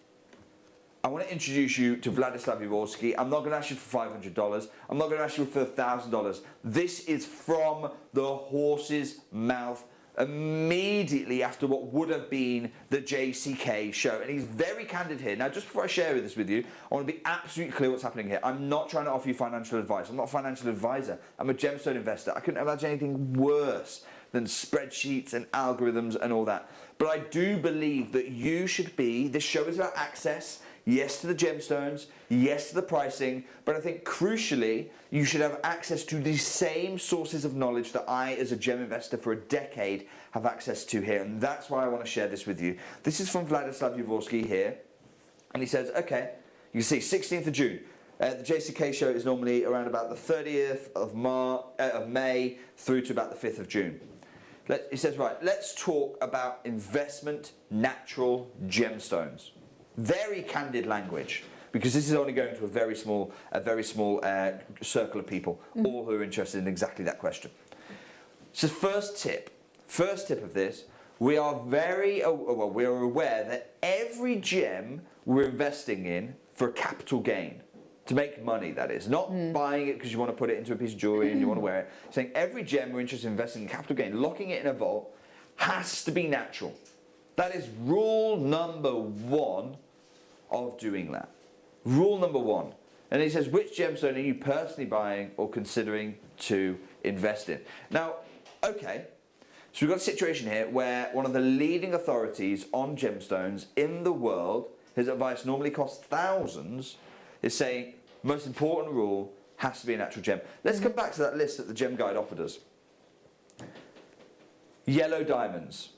I want to introduce you to Vladislav Jaworski. I'm not going to ask you for $500. I'm not going to ask you for $1,000. This is from the horse's mouth immediately after what would have been the JCK show. And he's very candid here. Now, just before I share this with you, I want to be absolutely clear what's happening here. I'm not trying to offer you financial advice. I'm not a financial advisor. I'm a gemstone investor. I couldn't imagine anything worse than spreadsheets and algorithms and all that. But I do believe that you should be, this show is about access, yes to the gemstones, yes to the pricing, but I think crucially, you should have access to the same sources of knowledge that I, as a gem investor for a decade, have access to here. And that's why I want to share this with you. This is from Vladislav Jaworski here. And he says, okay, you can see 16th of June. The JCK show is normally around about the 30th of May through to about the 5th of June. He says, right, let's talk about investment natural gemstones. Very candid language, because this is only going to a very small circle of people, all who are interested in exactly that question. So first tip of this, we are we're aware that every gem we're investing in for a capital gain, to make money, that is, not buying it because you want to put it into a piece of jewelry and you want to wear it. Saying every gem we're interested in investing in capital gain, locking it in a vault, has to be natural. That is rule number one of doing that. Rule number one. And he says, which gemstone are you personally buying or considering to invest in? Now, okay, so we've got a situation here where one of the leading authorities on gemstones in the world, his advice normally costs thousands, is saying, most important rule has to be a natural gem. Let's come back to that list that the Gem Guide offered us. Yellow diamonds,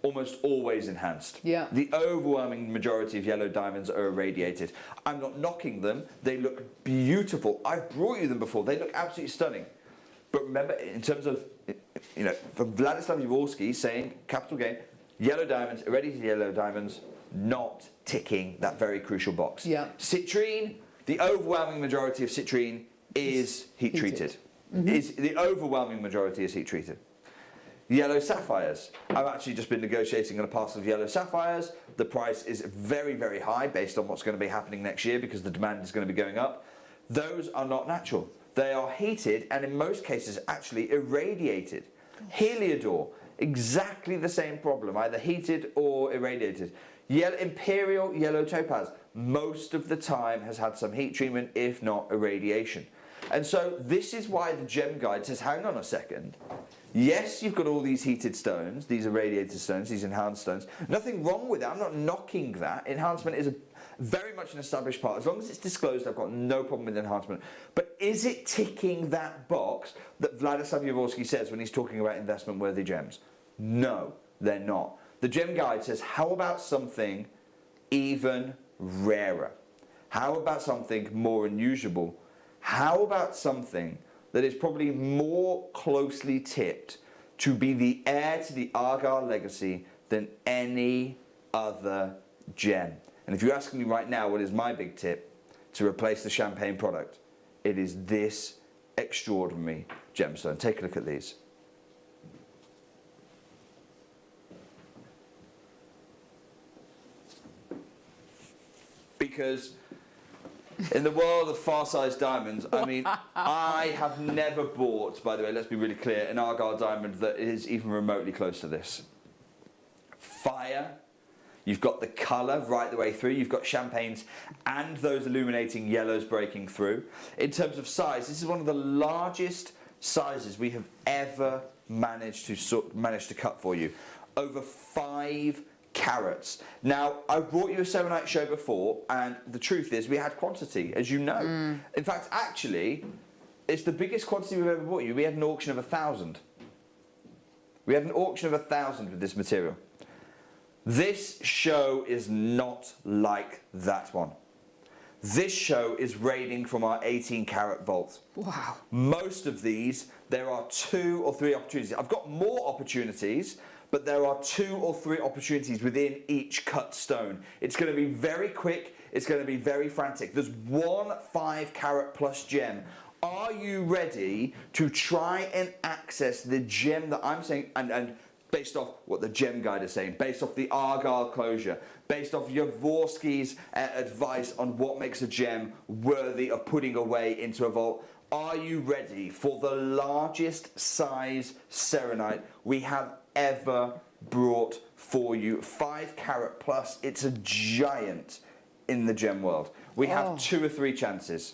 almost always enhanced. Yeah. The overwhelming majority of yellow diamonds are irradiated. I'm not knocking them. They look beautiful. I've brought you them before. They look absolutely stunning. But remember, in terms of, for Vladislav Jaworski saying capital gain, yellow diamonds, irradiated yellow diamonds, not ticking that very crucial box. Yeah. Citrine, the overwhelming majority of citrine is heat treated. The overwhelming majority is heat treated. Yellow sapphires. I've actually just been negotiating on a parcel of yellow sapphires. The price is very, very high based on what's going to be happening next year because the demand is going to be going up. Those are not natural. They are heated and in most cases actually irradiated. Heliodor, exactly the same problem, either heated or irradiated. Imperial yellow topaz, most of the time has had some heat treatment, if not irradiation. And so this is why the Gem Guide says, hang on a second. Yes, you've got all these heated stones, these irradiated stones, these enhanced stones. Nothing wrong with it. I'm not knocking that. Enhancement is very much an established part. As long as it's disclosed, I've got no problem with enhancement. But is it ticking that box that Vladislav Jaworski says when he's talking about investment-worthy gems? No, they're not. The Gem Guide says, how about something even rarer? How about something more unusual? How about something that is probably more closely tipped to be the heir to the Argyle legacy than any other gem? And if you're asking me right now what is my big tip to replace the champagne product, it is this extraordinary gemstone. Take a look at these. Because in the world of far-sized diamonds, I mean, I have never bought, by the way, let's be really clear, an Argyle diamond that is even remotely close to this. Fire, you've got the colour right the way through, you've got champagnes and those illuminating yellows breaking through. In terms of size, this is one of the largest sizes we have ever managed to cut for you. Over 5 carats. Now, I've brought you a Serenite show before, and the truth is we had quantity, as you know. In fact, actually, it's the biggest quantity we've ever brought you. We had an auction of 1,000. We had an auction of 1,000 with this material. This show is not like that one. This show is raiding from our 18-carat vault. Wow. Most of these, there are 2 or 3 opportunities. I've got more opportunities, but there are 2 or 3 opportunities within each cut stone. It's going to be very quick, it's going to be very frantic. There's one 5-carat plus gem. Are you ready to try and access the gem that I'm saying, and based off what the Gem Guide is saying, based off the Argyle closure, based off Jaworski's advice on what makes a gem worthy of putting away into a vault. Are you ready for the largest size serenite we have ever brought for you? 5 carat plus. It's a giant in the gem world. We have 2 or 3 chances.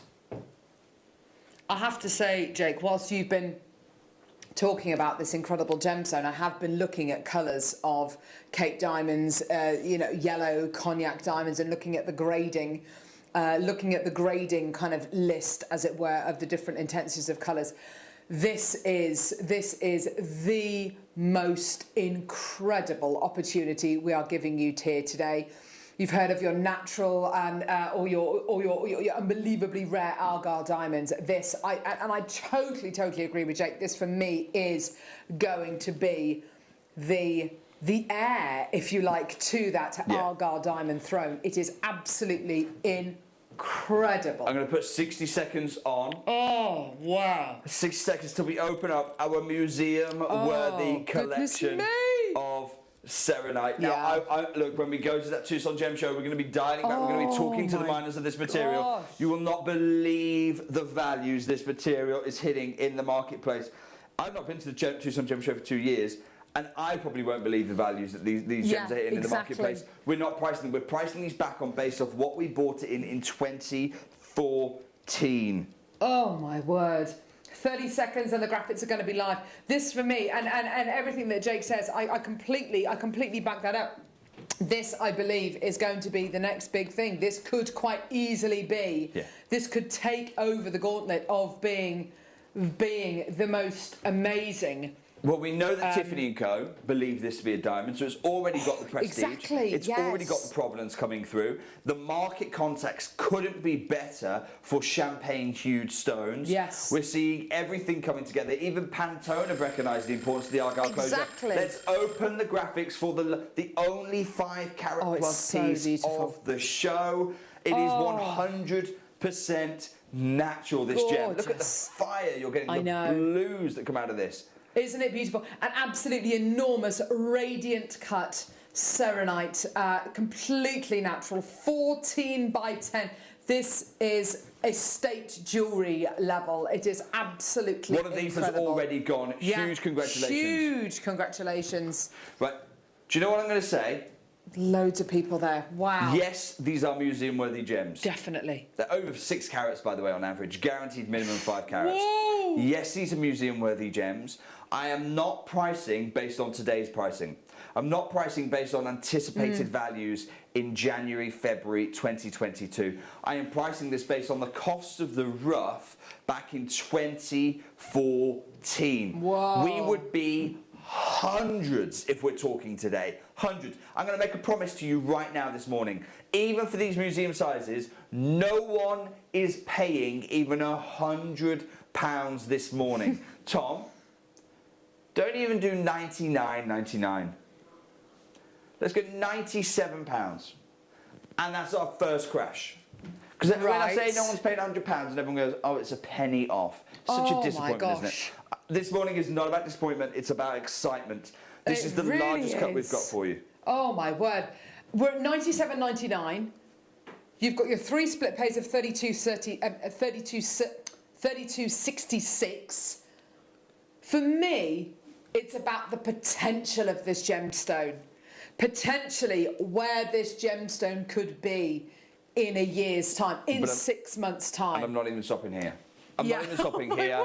I have to say, Jake, whilst you've been talking about this incredible gemstone, I have been looking at colours of Cape diamonds, yellow, cognac diamonds, and looking at the grading kind of list, as it were, of the different intensities of colours. This is the most incredible opportunity we are giving you here today. You've heard of your natural and or your unbelievably rare Argyle diamonds. I totally agree with Jake. This for me is going to be the heir, if you like, to that Argyle diamond throne. It is absolutely incredible. I'm going to put 60 seconds on. Oh, wow. 60 seconds till we open up our museum-worthy collection of serenite. Now, look, when we go to that Tucson Gem Show, we're going to be dialing back, we're going to be talking to the miners of this material. You will not believe the values this material is hitting in the marketplace. I've not been to the Tucson Gem Show for 2 years, and I probably won't believe the values that these gems are hitting in the marketplace. We're not pricing them. We're pricing these back on based off what we bought it in 2014. Oh, my word. 30 seconds and the graphics are going to be live. This for me, and everything that Jake says, I completely back that up. This, I believe, is going to be the next big thing. This could quite easily be. This could take over the gauntlet of being the most amazing. Well, we know that Tiffany & Co. believe this to be a diamond, so it's already got the prestige. Exactly, it's already got the provenance coming through. The market context couldn't be better for champagne-hued stones. Yes. We're seeing everything coming together. Even Pantone have recognised the importance of the Argyle closure. Let's open the graphics for the only 5 carat plus piece of the show. It is 100% natural, this gem. Look at the fire you're getting, the blues that come out of this. Isn't it beautiful? An absolutely enormous radiant cut serenite, completely natural, 14 by 10. This is estate jewellery level. It is absolutely incredible. One of these has already gone. Huge congratulations. Huge congratulations. Right. Do you know what I'm going to say? Loads of people there. Wow. Yes, these are museum-worthy gems. Definitely. They're over 6 carats, by the way, on average. Guaranteed minimum 5 carats. Whoa. Yes, these are museum-worthy gems. I am not pricing based on today's pricing. I'm not pricing based on anticipated values in January, February 2022. I am pricing this based on the cost of the rough back in 2014. Whoa. We would be hundreds if we're talking today. Hundreds. I'm going to make a promise to you right now this morning. Even for these museum sizes, no one is paying even £100 this morning. Tom, don't even do $99.99. Let's go £97. And that's our first crash. Because when I say no one's paid £100 and everyone goes, oh, it's a penny off. Such a disappointment, isn't it? This morning is not about disappointment, it's about excitement. This is the largest cut we've got for you. Oh my word. We're at $97.99. You've got your 3 split pays of $32.66. For me, it's about the potential of this gemstone. Potentially where this gemstone could be in a year's time, in 6 months' time. And I'm not even stopping here. I'm not even stopping here.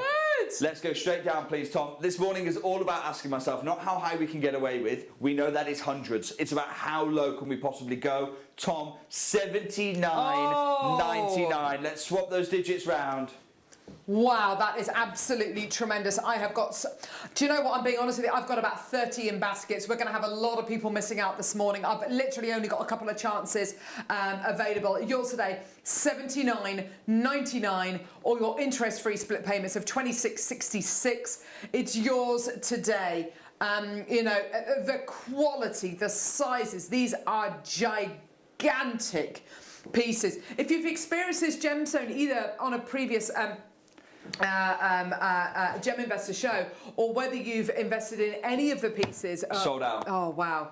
Let's go straight down, please, Tom. This morning is all about asking myself, not how high we can get away with. We know that is hundreds. It's about how low can we possibly go. Tom, $79.99. Let's swap those digits round. Wow, that is absolutely tremendous. I have got... Do you know what? I'm being honest with you. I've got about 30 in baskets. We're going to have a lot of people missing out this morning. I've literally only got a couple of chances available. Yours today, $79.99, or your interest-free split payments of $26.66. It's yours today. You know, the quality, the sizes, these are gigantic pieces. If you've experienced this gemstone either on a previous... Gem Investor Show, or whether you've invested in any of the pieces. Sold out. Oh, wow.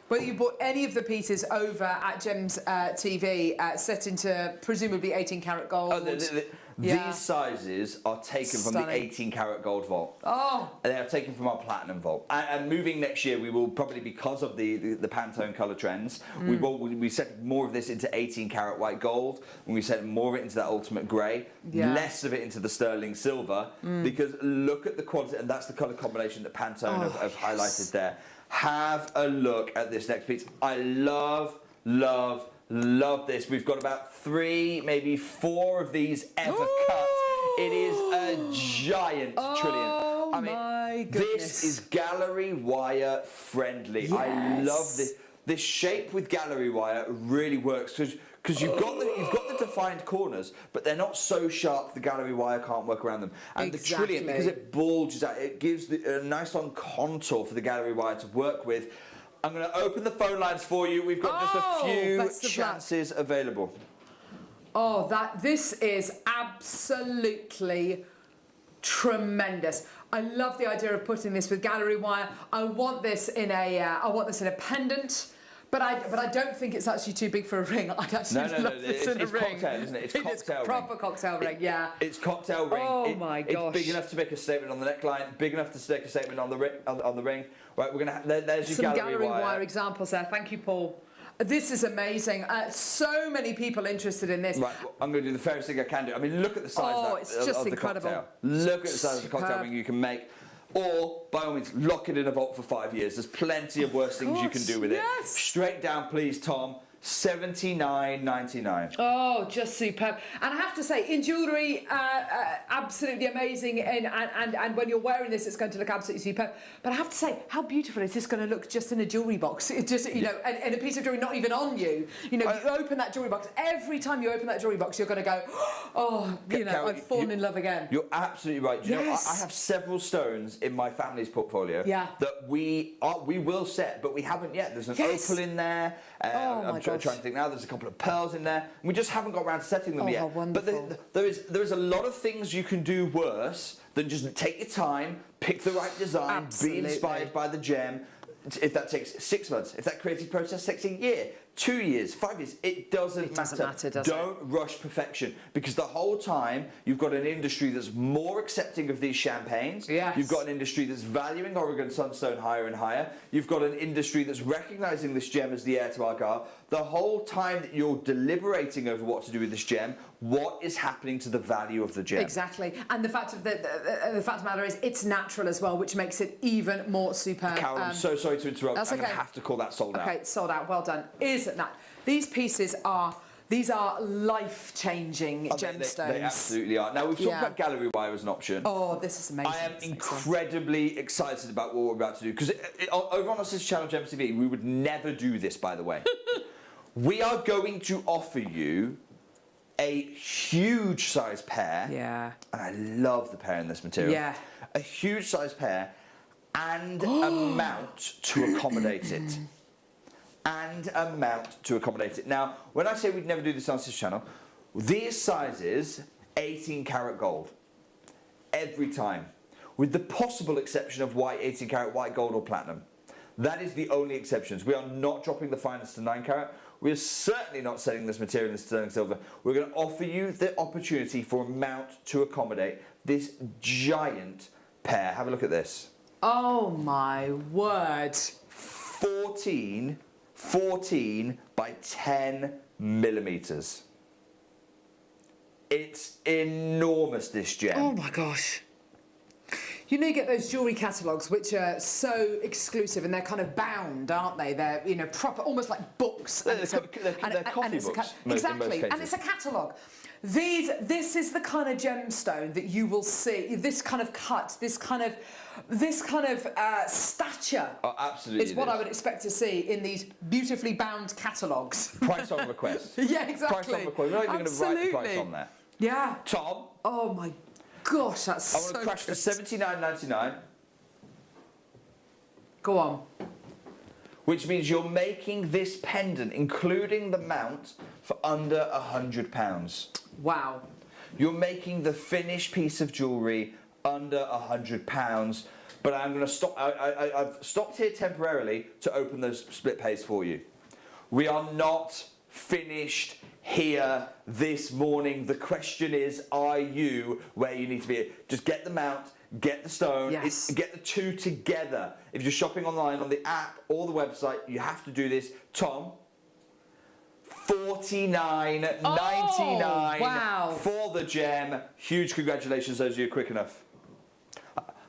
Whether you bought any of the pieces over at Gems TV, set into presumably 18 karat gold. Oh, these sizes are taken from the 18 karat gold vault. Oh! They are taken from our platinum vault. And moving next year, we will probably, because of the Pantone colour trends, we set more of this into 18 karat white gold, and we set more of it into that ultimate grey, less of it into the sterling silver, because look at the quality, and that's the colour combination that Pantone have highlighted there. Have a look at this next piece. I love this. We've got about 3, maybe 4 of these ever cut. It is a giant trillion. I mean, my goodness. this is gallery wire friendly. Yes. I love this. This shape with gallery wire really works because you've got the defined corners, but they're not so sharp the gallery wire can't work around them. And the trillion, because it bulges out, it gives a nice long contour for the gallery wire to work with. I'm going to open the phone lines for you. We've got just a few chances available. Oh, this is absolutely tremendous. I love the idea of putting this with gallery wire. I want this in a pendant. But I don't think it's actually too big for a ring. I'd actually love this in a ring. It's cocktail, isn't it? It's cocktail ring. Proper cocktail ring, yeah. It's cocktail ring. Oh my gosh. It's big enough to make a statement on the neckline, big enough to make a statement on the ring. Right, we're gonna. There's your some gallery wire examples there. Thank you, Paul. This is amazing. So many people interested in this. Right, well, I'm going to do the fairest thing I can do. I mean, look at the size of the cocktail. Look at the size of the cocktail ring you can make. Or, by all means, lock it in a vault for 5 years. There's plenty of worse things you can do with it. Straight down, please, Tom. $79.99. Oh, just superb. And I have to say, in jewellery, absolutely amazing. And when you're wearing this, it's going to look absolutely superb. But I have to say, how beautiful is this going to look just in a jewellery box? It just, you know, and a piece of jewellery not even on you. You know, you open that jewellery box. Every time you open that jewellery box, you're going to go, oh, you know, Carol, I've fallen in love again. You're absolutely right. You know, I have several stones in my family's portfolio that we will set, but we haven't yet. There's an opal in there. I'm trying to think now. There's a couple of pearls in there. We just haven't got around to setting them yet. But there is a lot of things you can do worse than just take your time, pick the right design, be inspired by the gem. If that takes 6 months, if that creative process takes a year, 2 years, 5 years, it doesn't matter. Don't rush perfection, because the whole time you've got an industry that's more accepting of these champagnes. You've got an industry that's valuing Oregon Sunstone higher and higher. You've got an industry that's recognising this gem as the heir to our car. The whole time that you're deliberating over what to do with this gem, what is happening to the value of the gem? Exactly. And the fact of the fact of the matter is, it's natural as well, which makes it even more superb. Carol, I'm so sorry to interrupt. That's I'm going to have to call that sold out. Okay, sold out. Well done. Isn't that? These pieces are... These are life-changing gemstones. They absolutely are. Now, we've talked about gallery wire as an option. Oh, this is amazing. I am incredibly excited about what we're about to do, because over on our sister channel, Gems TV, we would never do this, by the way. We are going to offer you a huge size pair. Yeah. And I love the pair in this material. Yeah. A huge size pair and a mount to accommodate it. And a mount to accommodate it. Now, when I say we'd never do this on this channel, these sizes, 18 karat gold. Every time. With the possible exception of white 18 karat white gold or platinum. That is the only exceptions. We are not dropping the finest to 9 karat. We're certainly not selling this material in sterling silver. We're going to offer you the opportunity for a mount to accommodate this giant pair. Have a look at this. Oh my word. 14 by 10 millimeters. It's enormous, this gem. Oh my gosh. You know, you get those jewellery catalogues which are so exclusive and they're kind of bound, aren't they? They're, you know, proper, almost like books. They're coffee books. Exactly, and it's a catalogue. This is the kind of gemstone that you will see. This kind of cut, this kind of stature. Oh, absolutely. Is what I would expect to see in these beautifully bound catalogues. Price on request. Yeah, exactly. Price on request. We're not even going to write the price on there. Yeah. Tom. Oh my gosh, that's so I want to crash for £79.99. Go on. Which means you're making this pendant, including the mount, for under £100. Wow. You're making the finished piece of jewellery under £100. But I'm going to stop. I've stopped here temporarily to open those split pays for you. We are not finished here this morning. The question is, are you where you need to be? Just get the mount, get the stone, get the two together. If you're shopping online on the app or the website, you have to do this. Tom, $49.99 for the gem. Huge congratulations, those of you quick enough.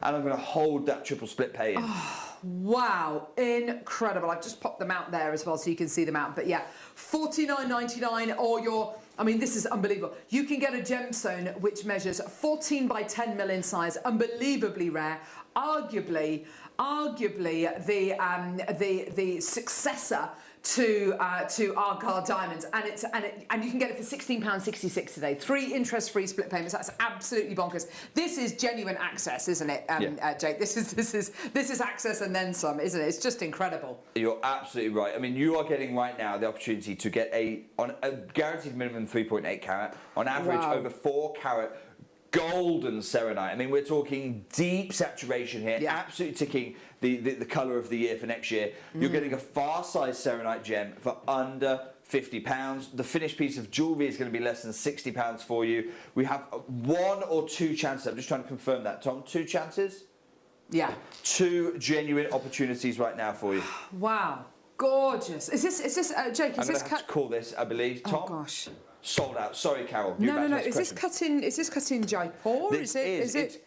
And I'm going to hold that triple split pay in. Oh, wow, incredible. I've just popped them out there as well so you can see them out. But yeah, $49.99 or your, I mean, this is unbelievable. You can get a gemstone which measures 14 by 10 mil in size, unbelievably rare. Arguably the successor to Argyle Diamonds, and you can get it for £16.66 today. 3 interest-free split payments. That's absolutely bonkers. This is genuine access, isn't it, Jake? This is access and then some, isn't it? It's just incredible. You're absolutely right. I mean, you are getting right now the opportunity to get a guaranteed minimum 3.8 carat, on average over 4 carat. Golden serenite. I mean, we're talking deep saturation here, absolutely ticking the colour of the year for next year. You're getting a far-sized serenite gem for under £50. The finished piece of jewellery is going to be less than £60 for you. We have 1 or 2 chances. I'm just trying to confirm that, Tom. 2 chances? Yeah. 2 genuine opportunities right now for you. Wow. Gorgeous. Is this Jake, is this cut? To call this, I believe, Tom. Oh, gosh. Sold out. Sorry, Carol. No. Is this cut in Jaipur?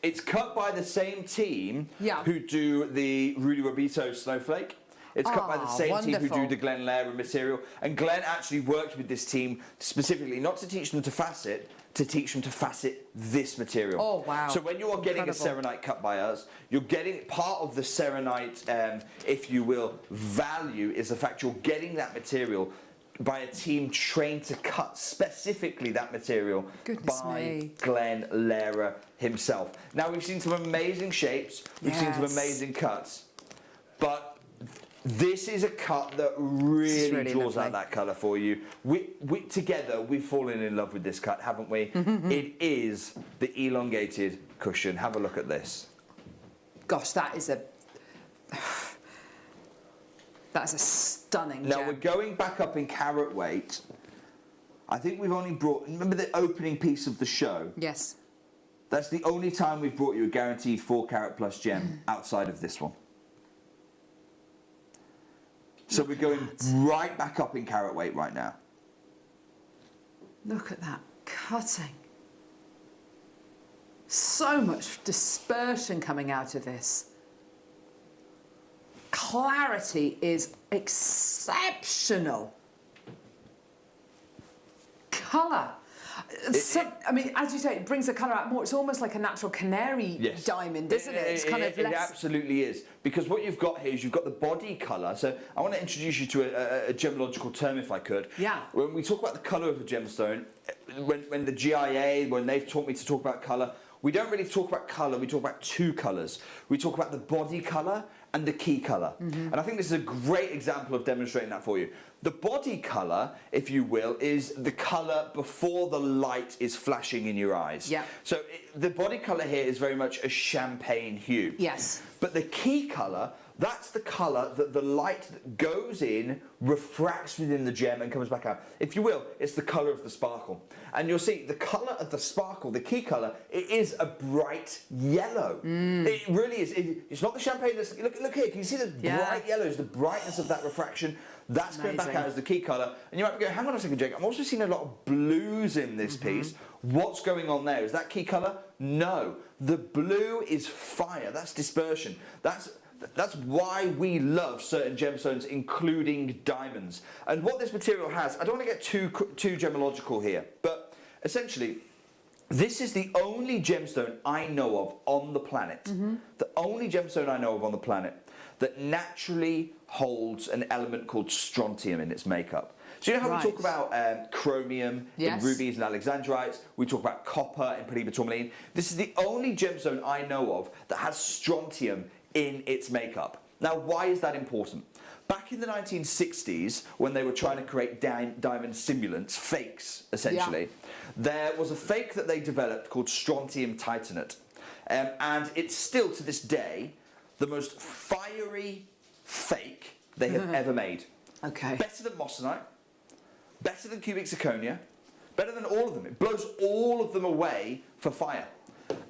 It's cut by the same team who do the Rudy Robito snowflake. It's cut by the same team who do the Glen Lehrer material. And Glen actually worked with this team specifically not to teach them to facet, to teach them to facet this material. Oh, wow. So when you are getting a serenite cut by us, you're getting part of the serenite, if you will, value is the fact you're getting that material by a team trained to cut specifically that material by Glen Lehrer himself. Now, we've seen some amazing shapes, we've seen some amazing cuts, but this is a cut that really draws out that colour for you. Together, we've fallen in love with this cut, haven't we? It is the elongated cushion. Have a look at this. Gosh, that is a... That's a stunning gem. Now, we're going back up in carat weight. I think we've only brought... Remember the opening piece of the show? Yes. That's the only time we've brought you a guaranteed 4 carat plus gem outside of this one. So we're going right back up in carat weight right now. Look at that cutting. So much dispersion coming out of this. Clarity is exceptional. Colour. I mean, as you say, it brings the colour out more. It's almost like a natural canary diamond, isn't it? It's kind of less... It absolutely is. Because what you've got here is you've got the body colour. So I want to introduce you to a gemological term, if I could. Yeah. When we talk about the colour of a gemstone, when the GIA, when they've taught me to talk about colour, we don't really talk about colour, we talk about 2 colours. We talk about the body colour and the key colour. And I think this is a great example of demonstrating that for you. The body colour, if you will, is the colour before the light is flashing in your eyes. Yeah. So the body colour here is very much a champagne hue. Yes. But the key colour, that's the colour that the light that goes in, refracts within the gem and comes back out. If you will, it's the colour of the sparkle. And you'll see the colour of the sparkle, the key colour, it is a bright yellow. It really is. It's not the champagne. Look here, can you see the bright yellows, the brightness of that refraction? That's going back out as the key colour. And you might be going, hang on a second, Jake, I'm also seeing a lot of blues in this piece. What's going on there? Is that key colour? No. The blue is fire. That's dispersion. That's why we love certain gemstones, including diamonds. And what this material has, I don't want to get too gemological here, but essentially, this is the only gemstone I know of on the planet, the only gemstone I know of on the planet that naturally holds an element called strontium in its makeup. So you know how we talk about chromium in rubies and alexandrites, we talk about copper in Peridot tourmaline. This is the only gemstone I know of that has strontium in its makeup. Now, why is that important? back in the 1960s, when they were trying to create diamond simulants, fakes, essentially, there was a fake that they developed called strontium titanate. And it's still, to this day, the most fiery fake they have ever made. Okay. Better than moissanite, better than cubic zirconia, better than all of them. It blows all of them away for fire.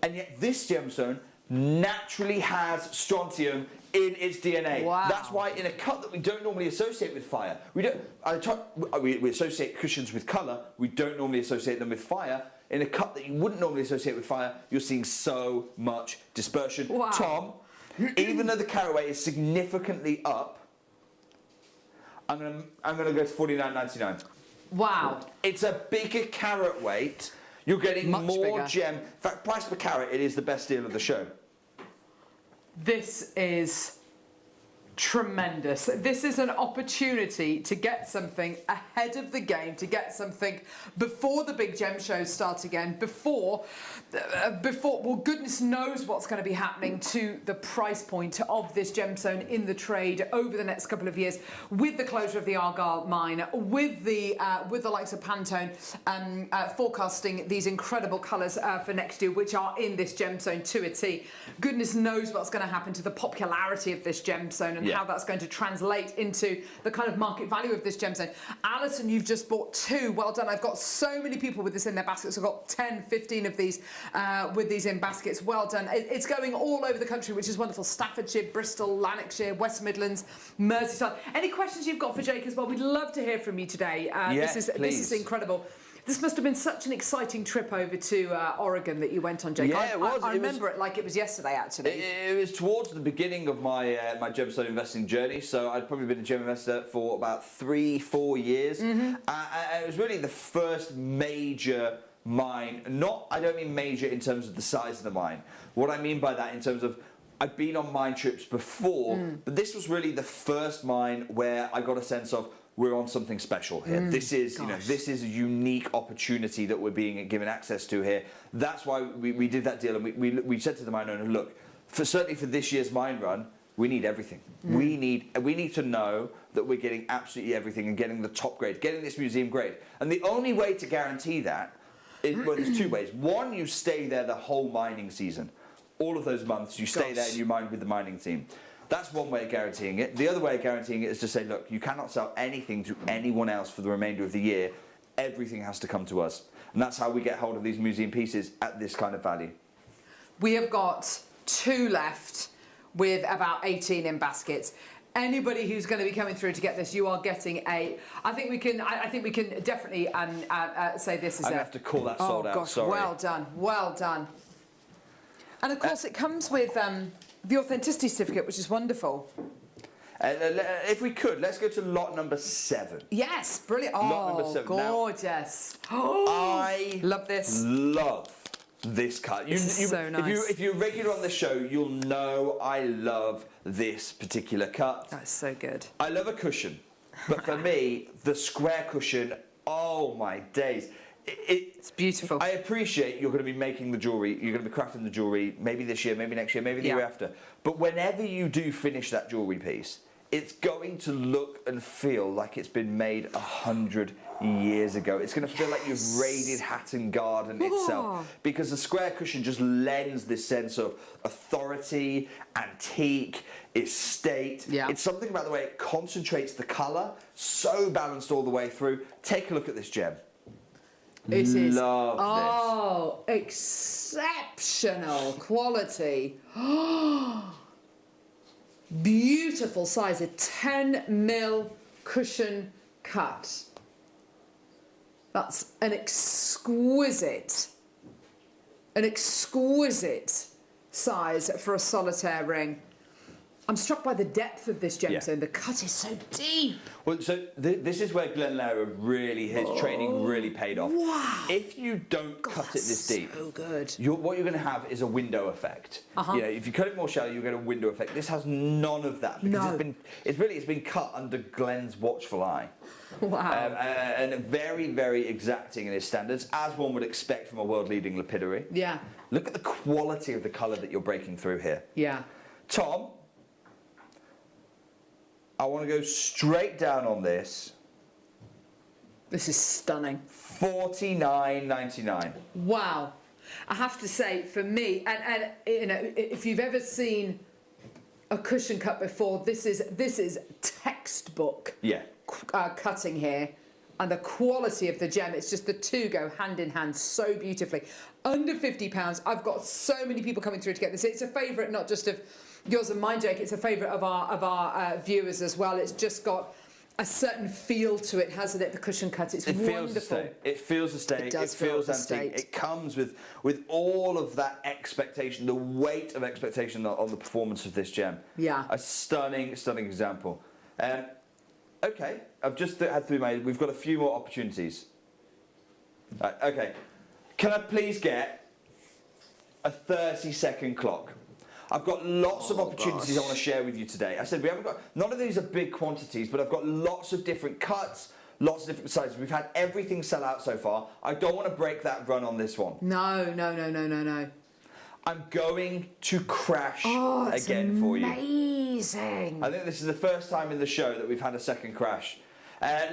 And yet this gemstone naturally has strontium in its DNA. Wow. That's why in a cut that we don't normally associate with fire, we associate cushions with colour, we don't normally associate them with fire. In a cut that you wouldn't normally associate with fire, you're seeing so much dispersion. Wow. Tom, even though the carat weight is significantly up, I'm gonna go to $49.99. Wow. It's a bigger carat weight. You're getting Much more bigger. gem. In fact, price per carat, it is the best deal of the show. This is tremendous. This is an opportunity to get something ahead of the game, to get something before the big gem shows start again, before, well, goodness knows what's going to be happening to the price point of this gemstone in the trade over the next couple of years, with the closure of the Argyle mine, with the likes of Pantone forecasting these incredible colours for next year, which are in this gemstone to a T. Goodness knows what's going to happen to the popularity of this gemstone and how that's going to translate into the kind of market value of this gemstone. Alison, you've just bought 2. Well done. I've got so many people with this in their baskets. I've got 10, 15 of these with these in baskets. Well done. It's going all over the country, which is wonderful. Staffordshire, Bristol, Lanarkshire, West Midlands, Merseyside. Any questions you've got for Jake as well? We'd love to hear from you today. Yes, this is incredible. This must have been such an exciting trip over to Oregon that you went on, Jake. Yeah, it was. I remember it like it was yesterday, actually. It was towards the beginning of my my gemstone investing journey. So I'd probably been a gem investor for about 3-4 years. And it was really the first major mine. I don't mean major in terms of the size of the mine. What I mean by that in terms of I've been on mine trips before, but this was really the first mine where I got a sense of we're on something special here. This is, this is a unique opportunity that we're being given access to here. That's why we did that deal, and we said to the mine owner, look, certainly for this year's mine run, we need everything. We need to know that we're getting absolutely everything and getting the top grade, getting this museum grade. And the only way to guarantee that is, well, there's 2 ways. One, you stay there the whole mining season. All of those months, you stay there and you mine with the mining team. That's one way of guaranteeing it. The other way of guaranteeing it is to say, look, you cannot sell anything to anyone else for the remainder of the year. Everything has to come to us. And that's how we get hold of these museum pieces at this kind of value. We have got 2 left with about 18 in baskets. Anybody who's going to be coming through to get this, you are getting a. I think we can definitely say this is. I'm going to have to call that sold out. Gosh, sorry. well done, well done. And of course, it comes with the authenticity certificate, which is wonderful. If we could, let's go to lot number 7. Yes, brilliant. Lot number 7. Gorgeous. I love this. Love this cut. So nice. If you're regular on the show, you'll know I love this particular cut. That's so good. I love a cushion, but for me, the square cushion, oh my days. It's beautiful. I appreciate you're going to be making the jewellery, you're going to be crafting the jewellery, maybe this year, maybe next year, maybe the year after. But whenever you do finish that jewellery piece, it's going to look and feel like it's been made 100 years ago. It's going to feel like you've raided Hatton Garden itself, because the square cushion just lends this sense of authority, antique, estate. It's something about the way it concentrates the colour, so balanced all the way through. Take a look at this gem. It is. Love this. Oh, exceptional quality. Beautiful size, a 10mm cushion cut. That's an exquisite size for a solitaire ring. I'm struck by the depth of this gemstone. The cut is so deep. Well, so this is where Glenn Lara really, his training really paid off. Wow. If you don't cut it this deep, so good. What you're going to have is a window effect. You know, if you cut it more shallow, you get a window effect. This has none of that, because it's been cut under Glenn's watchful eye. Wow. And very, very exacting in his standards, as one would expect from a world-leading lapidary. Yeah. Look at the quality of the colour that you're breaking through here. Yeah. Tom, I want to go straight down on this. This is stunning. $49.99. Wow. I have to say, for me, and you know, if you've ever seen a cushion cut before, this is textbook cutting here. And the quality of the gem, it's just the two go hand in hand so beautifully. Under £50, I've got so many people coming through to get this. It's a favourite, not just of yours and mine, Jake, it's a favourite of our viewers as well. It's just got a certain feel to it, hasn't it, the cushion cut? It's wonderful. It feels a stay. It does it feels feel antique. estate. It comes with all of that expectation, the weight of expectation on the performance of this gem. Yeah. A stunning, stunning example. Okay, I've just had through we've got a few more opportunities. Right, okay, can I please get a 30-second clock? I've got lots of opportunities I want to share with you today. I said we haven't got, none of these are big quantities, but I've got lots of different cuts, lots of different sizes. We've had everything sell out so far. I don't want to break that run on this one. No. I'm going to crash again for you. Amazing. I think this is the first time in the show that we've had a second crash.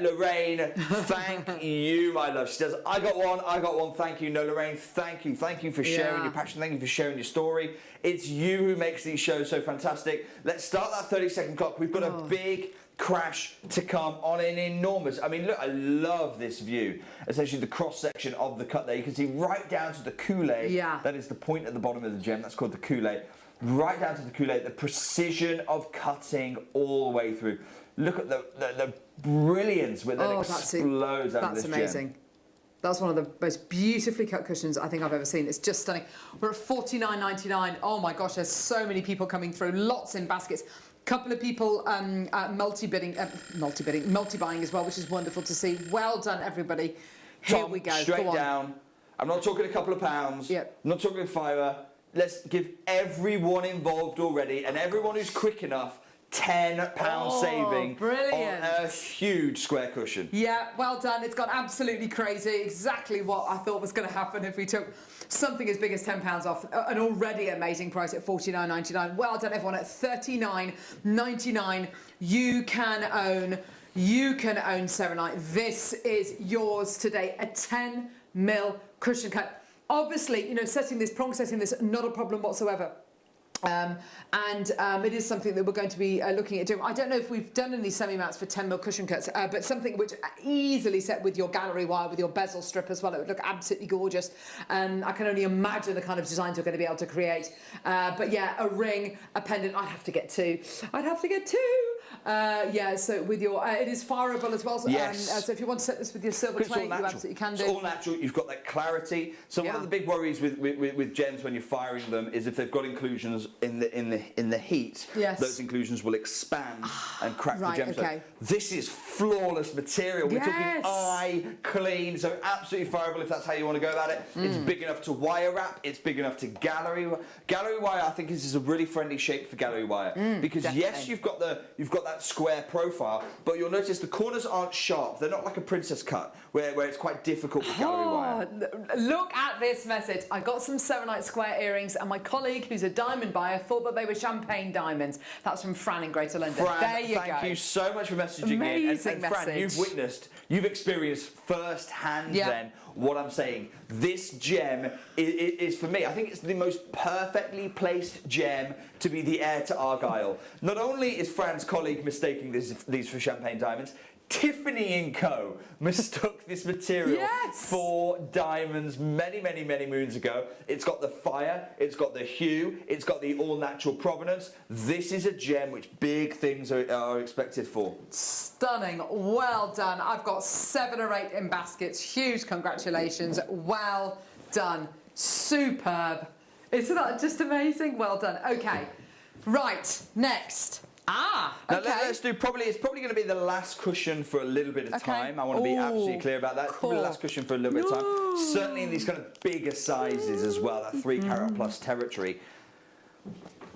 Lorraine, thank you, my love. She says, I got one, thank you. No, Lorraine, thank you for sharing your passion, thank you for sharing your story. It's you who makes these shows so fantastic. Let's start that 30-second clock. We've got a big crash to come on an enormous, I mean, look, I love this view. Essentially the cross-section of the cut there. You can see right down to the coulee. Yeah. That is the point at the bottom of the gem. That's called the coulee. Right down to the coulee, the precision of cutting all the way through. Look at the brilliance with that explodes out of this gem. That's amazing. That's one of the most beautifully cut cushions I think I've ever seen. It's just stunning. We're at $49.99. Oh my gosh, there's so many people coming through. Lots in baskets. Couple of people multi-buying as well, which is wonderful to see. Well done, everybody. Here Tom, we go. Straight go on. down. I'm not talking a couple of pounds. Yep. I'm not talking a fiver. Let's give everyone involved already and everyone who's quick enough £10 saving brilliant. on a huge square cushion. Yeah, well done. It's gone absolutely crazy. Exactly what I thought was going to happen if we took something as big as £10 off an already amazing price at $49.99. Well done, everyone. At $39.99, you can own Serenite. This is yours today. A 10mm cushion cut. Obviously, you know, prong setting this, not a problem whatsoever. It is something that we're going to be looking at doing. I don't know if we've done any semi-mats for 10mm cushion cuts, but something which easily set with your gallery wire, with your bezel strip as well. It would look absolutely gorgeous. I can only imagine the kind of designs we're going to be able to create. But yeah, a ring, a pendant. I'd have to get two. Yeah, so with your, it is fireable as well. So, yes. So if you want to set this with your silver clay, you absolutely can do. It's all natural. You've got that clarity. So one of the big worries with gems when you're firing them is if they've got inclusions in the heat, those inclusions will expand and crack the gemstone. Okay. This is flawless material. We're talking eye clean, so absolutely fireable if that's how you want to go about it. It's big enough to wire wrap. It's big enough to gallery wire. I think this is a really friendly shape for gallery wire because yes, you've got that square profile, but you'll notice the corners aren't sharp. They're not like a princess cut where it's quite difficult with gallery wire. Look at this message. I got some Serenite square earrings and my colleague who's a diamond buyer thought that they were champagne diamonds. That's from Fran in Greater London. Fran, there you go. Thank you so much for messaging in. And Fran, you've experienced firsthand then what I'm saying. This gem is for me, I think it's the most perfectly placed gem to be the heir to Argyle. Not only is Fran's colleague mistaking these for champagne diamonds, Tiffany & Co. mistook this material for diamonds many moons ago. It's got the fire, it's got the hue, it's got the all-natural provenance. This is a gem which big things are expected for. Stunning. Well done. I've got 7 or 8 in baskets. Huge congratulations. Well done. Superb. Isn't that just amazing? Well done. Okay. Right. Next. Now let's do it's probably going to be the last cushion for a little bit of time. I want to be absolutely clear about that. It's probably the last cushion for a little bit of time. Certainly in these kind of bigger sizes as well, that 3 carat plus territory.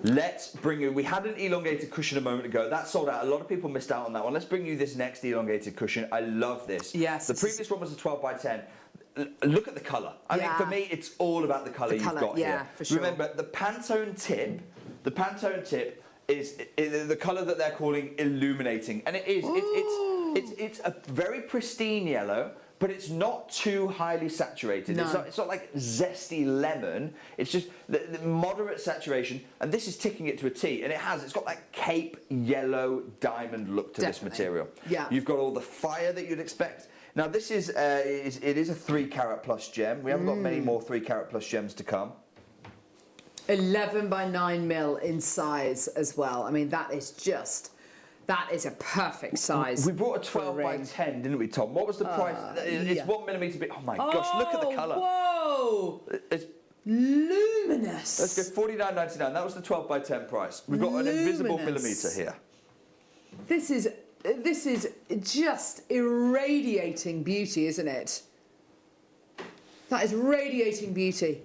Let's bring you, we had an elongated cushion a moment ago. That sold out. A lot of people missed out on that one. Let's bring you this next elongated cushion. I love this. Yes. The previous one was a 12 by 10. Look at the colour. I mean, for me, it's all about the colour you've got here. For sure. Remember, the Pantone tip is the colour that they're calling illuminating, and it is. It's a very pristine yellow, but it's not too highly saturated. No. It's not like zesty lemon. It's just the moderate saturation, and this is ticking it to a T. And it's got that cape yellow diamond look to this material. Yeah. You've got all the fire that you'd expect. Now this is it is a 3 carat plus gem. We haven't got many more 3 carat plus gems to come. 11 by 9 mil in size as well. I mean, that is a perfect size. We brought a 12 by 10, didn't we, Tom? What was the price? It's yeah. 1 millimetre big. Oh my gosh, look at the colour. Whoa! It's, Luminous. let's go $49.99. That was the 12 by 10 price. We've got an invisible millimetre here. This is just irradiating beauty, isn't it? That is radiating beauty.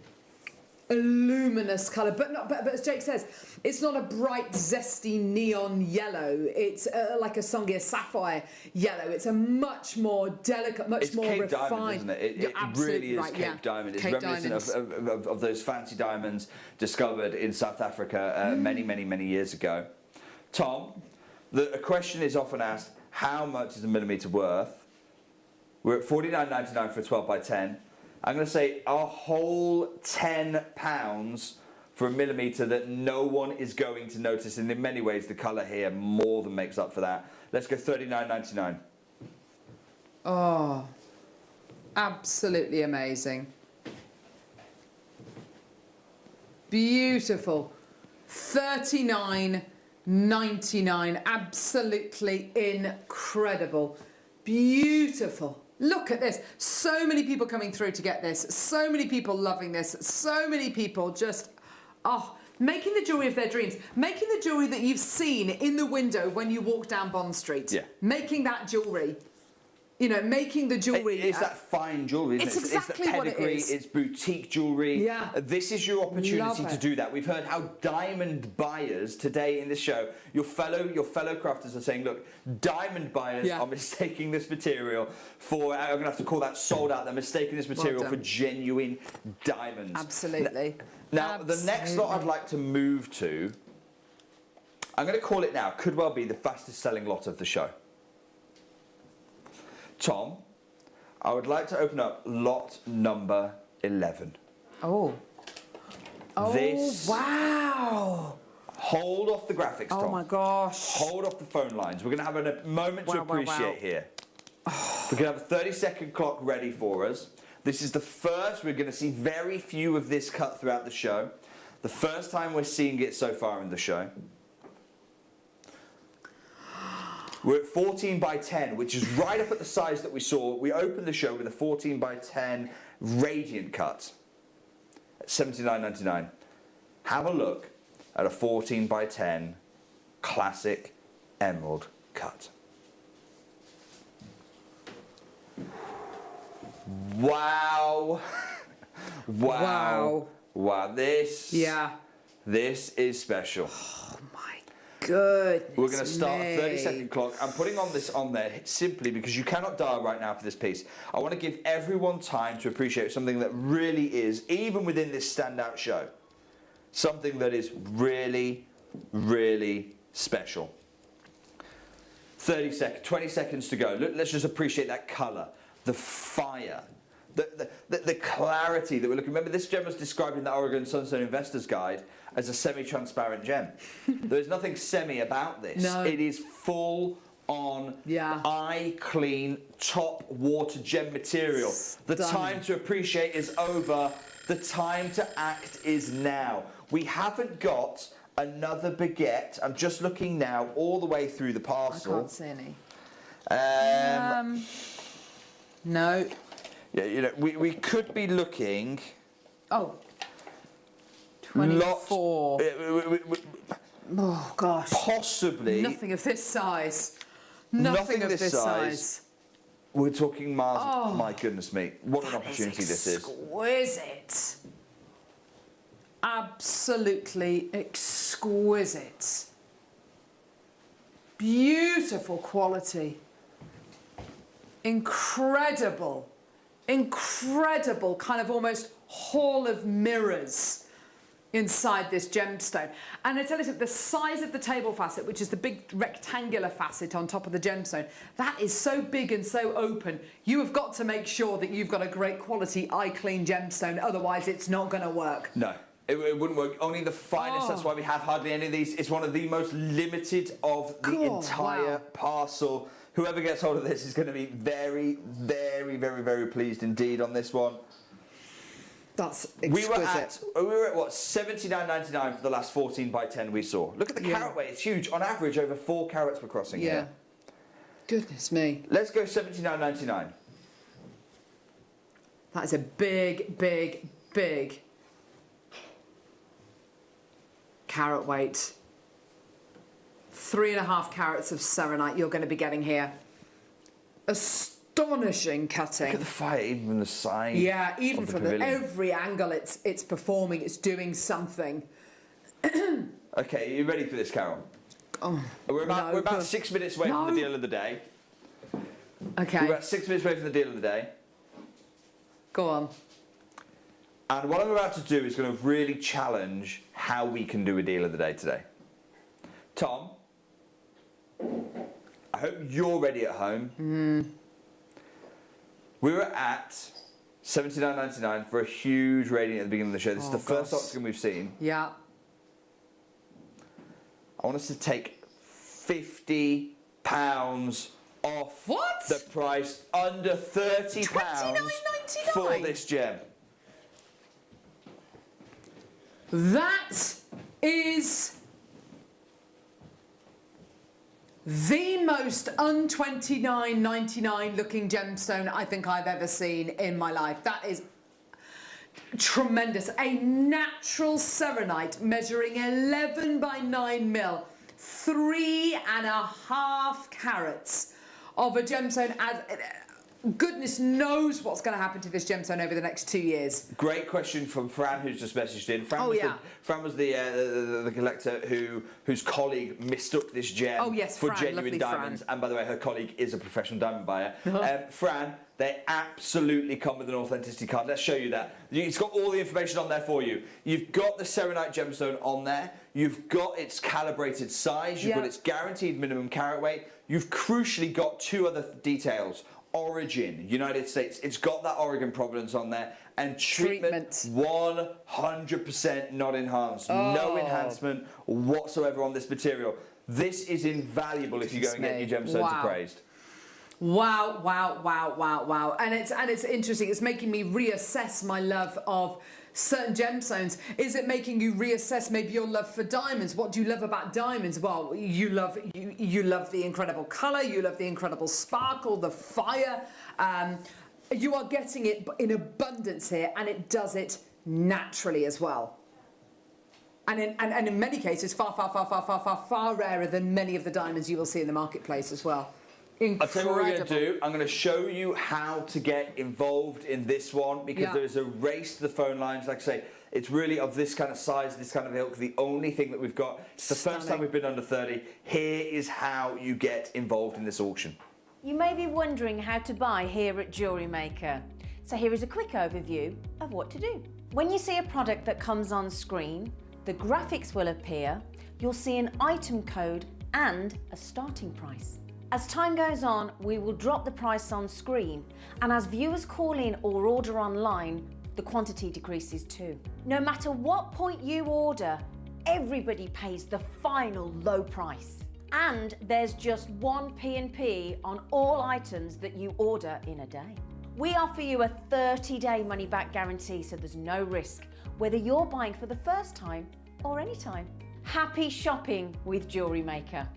A luminous colour, but as Jake says, it's not a bright, zesty neon yellow. It's like a Songia sapphire yellow. It's a much more delicate, much more Cape refined. Diamond, isn't it? It really is Cape Diamond. It's Cape reminiscent of those fancy diamonds discovered in South Africa many years ago. Tom, a question is often asked: how much is a millimetre worth? We're at $49.99 for a 12 by 10. I'm going to say a whole £10 for a millimetre that no one is going to notice, and in many ways the colour here more than makes up for that. Let's go $39.99. Oh, absolutely amazing. Beautiful. $39.99. Absolutely incredible. Beautiful. Look at this. So many people coming through to get this. So many people loving this. So many people just, making the jewellery of their dreams. Making the jewellery that you've seen in the window when you walk down Bond Street. Yeah. Making that jewellery. You know, making the jewellery. It's that fine jewellery, isn't It's it? exactly it's the what it pedigree, is. It's boutique jewellery. Yeah. This is your opportunity Love to it. do that. We've heard how diamond buyers today in this show, your fellow crafters are saying, look, diamond buyers are mistaking this material for, I'm going to have to call that sold out, they're mistaking this material for genuine diamonds. Absolutely. Now, the next lot I'd like to move to, I'm going to call it now, could well be the fastest selling lot of the show. Tom, I would like to open up lot number 11. Oh. Oh, This- wow. Hold off the graphics, Tom. Oh my gosh. Hold off the phone lines. We're going to have a moment to Wow, wow, appreciate wow. here. We're going to have a 30-second clock ready for us. This is the first, we're going to see very few of this cut throughout the show. The first time we're seeing it so far in the show. We're at 14 by 10, which is right up at the size that we saw. We opened the show with a 14 by 10 radiant cut at $79.99. Have a look at a 14 by 10 classic emerald cut. Wow. Wow. Wow. This is special. Goodness. We're going to start a 30-second clock. I'm putting on this on there simply because you cannot dial right now for this piece. I want to give everyone time to appreciate something that really is, even within this standout show, something that is really, really special. 30 seconds, 20 seconds to go. Look, let's just appreciate that colour, the fire, the clarity that we're looking. Remember, this gem was described in the Oregon Sunstone Investors Guide as a semi-transparent gem. There's nothing semi about this. No. It is full on eye clean top water gem material. The time to appreciate is over. The time to act is now. We haven't got another baguette. I'm just looking now all the way through the parcel. I can't see any. No. Yeah, you know, we could be looking. Oh. 24. Oh gosh. Possibly. Nothing of this size. Nothing of this size. We're talking miles. Oh, my goodness me! What an opportunity this is. Exquisite. Absolutely exquisite. Beautiful quality. Incredible kind of almost hall of mirrors inside this gemstone. And I tell you, the size of the table facet, which is the big rectangular facet on top of the gemstone, that is so big and so open. You have got to make sure that you've got a great quality eye clean gemstone, otherwise it's not going to work. No. It wouldn't work. Only the finest. That's why we have hardly any of these. It's one of the most limited of the entire parcel. Whoever gets hold of this is going to be very, very, very, very pleased indeed on this one. That's exquisite. We were at what, $79.99 for the last 14 by 10 we saw. Look at the carat weight. It's huge. On average, over 4 carats per crossing here. Goodness me. Let's go $79.99. That is a big, big, big carat weight. 3.5 carats of serenite you're going to be getting here. Astonishing cutting. Look at the fire, even from the side. Yeah, even from every angle it's performing, it's doing something. Okay, are you ready for this, Carol? Oh, we're about 6 minutes away from the deal of the day. Okay. We're about 6 minutes away from the deal of the day. Go on. And what I'm about to do is going to really challenge how we can do a deal of the day today. Tom, I hope you're ready at home. We were at $79.99 for a huge rating at the beginning of the show. This is the first option we've seen. Yeah. I want us to take £50 off the price, under £30 for this gem. That is the most un-$29.99 looking gemstone I think I've ever seen in my life. That is tremendous. A natural serenite measuring 11 by 9 mil, 3.5 carats of a gemstone. Goodness knows what's going to happen to this gemstone over the next 2 years. Great question from Fran, who's just messaged in. Fran was the collector whose colleague mistook this gem for genuine diamonds. Fran. And by the way, her colleague is a professional diamond buyer. Fran, they absolutely come with an authenticity card. Let's show you that. It's got all the information on there for you. You've got the serenite gemstone on there. You've got its calibrated size. You've got its guaranteed minimum carat weight. You've crucially got 2 other details. Origin, United States. It's got that Oregon provenance on there. And treatment 100% not enhanced. No enhancement whatsoever on this material. This is invaluable if you go and get your gemstones appraised. Wow, wow, wow, wow, wow. And it's interesting. It's making me reassess my love of certain gemstones. Is it making you reassess maybe your love for diamonds? What do you love about diamonds? Well, you love the incredible colour, you love the incredible sparkle, the fire. You are getting it in abundance here, and it does it naturally as well. And in many cases, far rarer than many of the diamonds you will see in the marketplace as well. Incredible. I'll tell you what we're going to do. I'm going to show you how to get involved in this one, because there is a race to the phone lines. Like I say, it's really of this kind of size, this kind of ilk, the only thing that we've got. It's the first time we've been under 30. Here is how you get involved in this auction. You may be wondering how to buy here at Jewellery Maker. So here is a quick overview of what to do. When you see a product that comes on screen, the graphics will appear, you'll see an item code and a starting price. As time goes on, we will drop the price on screen, and as viewers call in or order online, the quantity decreases too. No matter what point you order, everybody pays the final low price. And there's just 1 P&P on all items that you order in a day. We offer you a 30-day money-back guarantee, so there's no risk, whether you're buying for the first time or any time. Happy shopping with Jewellery Maker.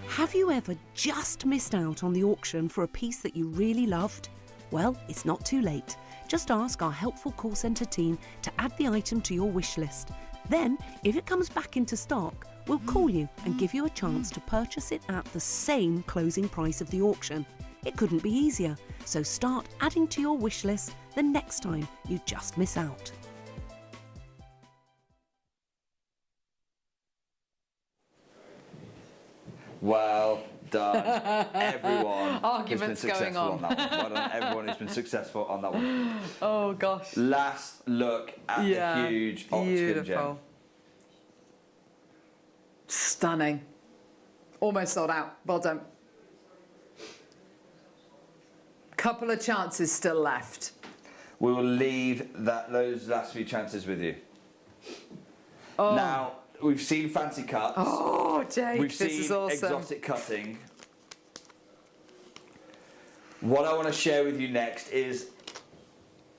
Have you ever just missed out on the auction for a piece that you really loved? Well, it's not too late. Just ask our helpful call centre team to add the item to your wish list. Then, if it comes back into stock, we'll call you and give you a chance to purchase it at the same closing price of the auction. It couldn't be easier, so start adding to your wish list the next time you just miss out. Well done, everyone who's been Arguments going successful on. on that one. Well done, everyone who's been successful on that one. Oh gosh. Last look at the huge Opticum gem. Stunning. Almost sold out. Well done. Couple of chances still left. We will leave those last few chances with you. Oh. Now, we've seen fancy cuts. Oh, Jake, we've this seen is awesome. exotic cutting. What I want to share with you next is,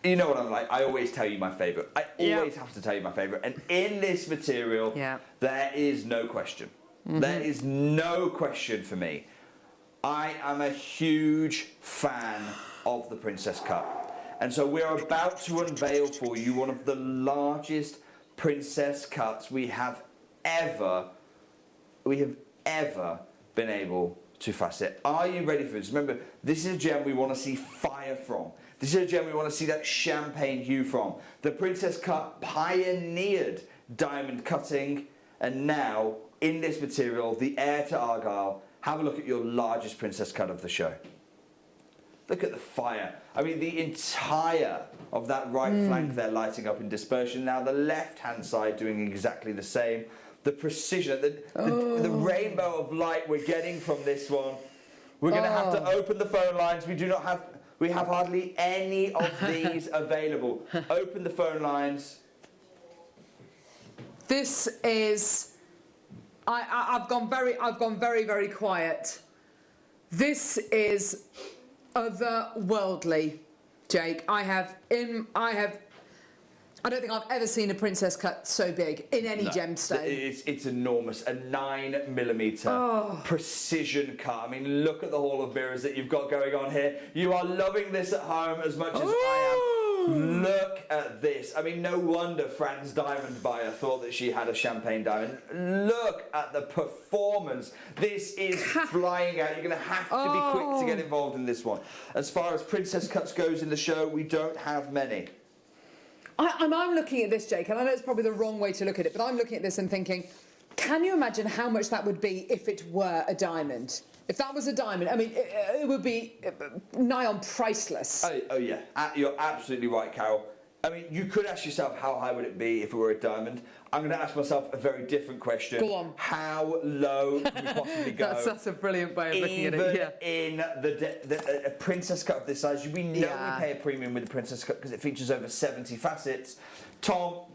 you know what I'm like, I always tell you my favourite. I always have to tell you my favourite. And in this material, there is no question. There is no question for me. I am a huge fan of the Princess Cut. And so we're about to unveil for you one of the largest princess cuts we have ever been able to facet. Are you ready for this? Remember, this is a gem we want to see fire from. This is a gem we want to see that champagne hue from. The Princess Cut pioneered diamond cutting, and now in this material, the heir to Argyle, have a look at your largest princess cut of the show. Look at the fire. I mean, the entire of that right flank there lighting up in dispersion. Now the left-hand side doing exactly the same. The precision, the rainbow of light we're getting from this one. We're going to have to open the phone lines. We have hardly any of these available. Open the phone lines. This is. I've gone very quiet. This is otherworldly, Jake. I don't think I've ever seen a princess cut so big in any gemstone. It's enormous. A 9mm precision cut. I mean, look at the hall of mirrors that you've got going on here. You are loving this at home as much as I am. Look at this. I mean, no wonder Fran's diamond buyer thought that she had a champagne diamond. Look at the performance. This is flying out. You're going to have to be quick to get involved in this one. As far as princess cuts goes in the show, we don't have many. I'm looking at this, Jake, and I know it's probably the wrong way to look at it, but I'm looking at this and thinking, can you imagine how much that would be if it were a diamond? If that was a diamond, I mean, it would be nigh on priceless. Oh yeah, you're absolutely right, Carol. I mean, you could ask yourself, how high would it be if it were a diamond? I'm going to ask myself a very different question. Go on. How low can we possibly go? That's a brilliant way of looking at it. Yeah. In a princess cut of this size, we know we pay a premium with the princess cut because it features over 70 facets. Tom,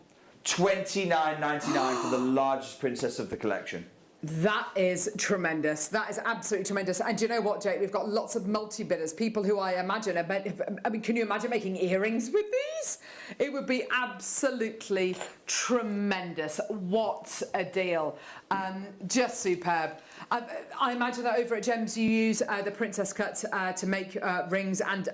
$29.99 for the largest princess of the collection. That is tremendous. That is absolutely tremendous. And do you know what, Jake? We've got lots of multi-bidders, people who I imagine can you imagine making earrings with these? It would be absolutely tremendous. What a deal. Just superb. I imagine that over at Gems you use the princess cut to make rings and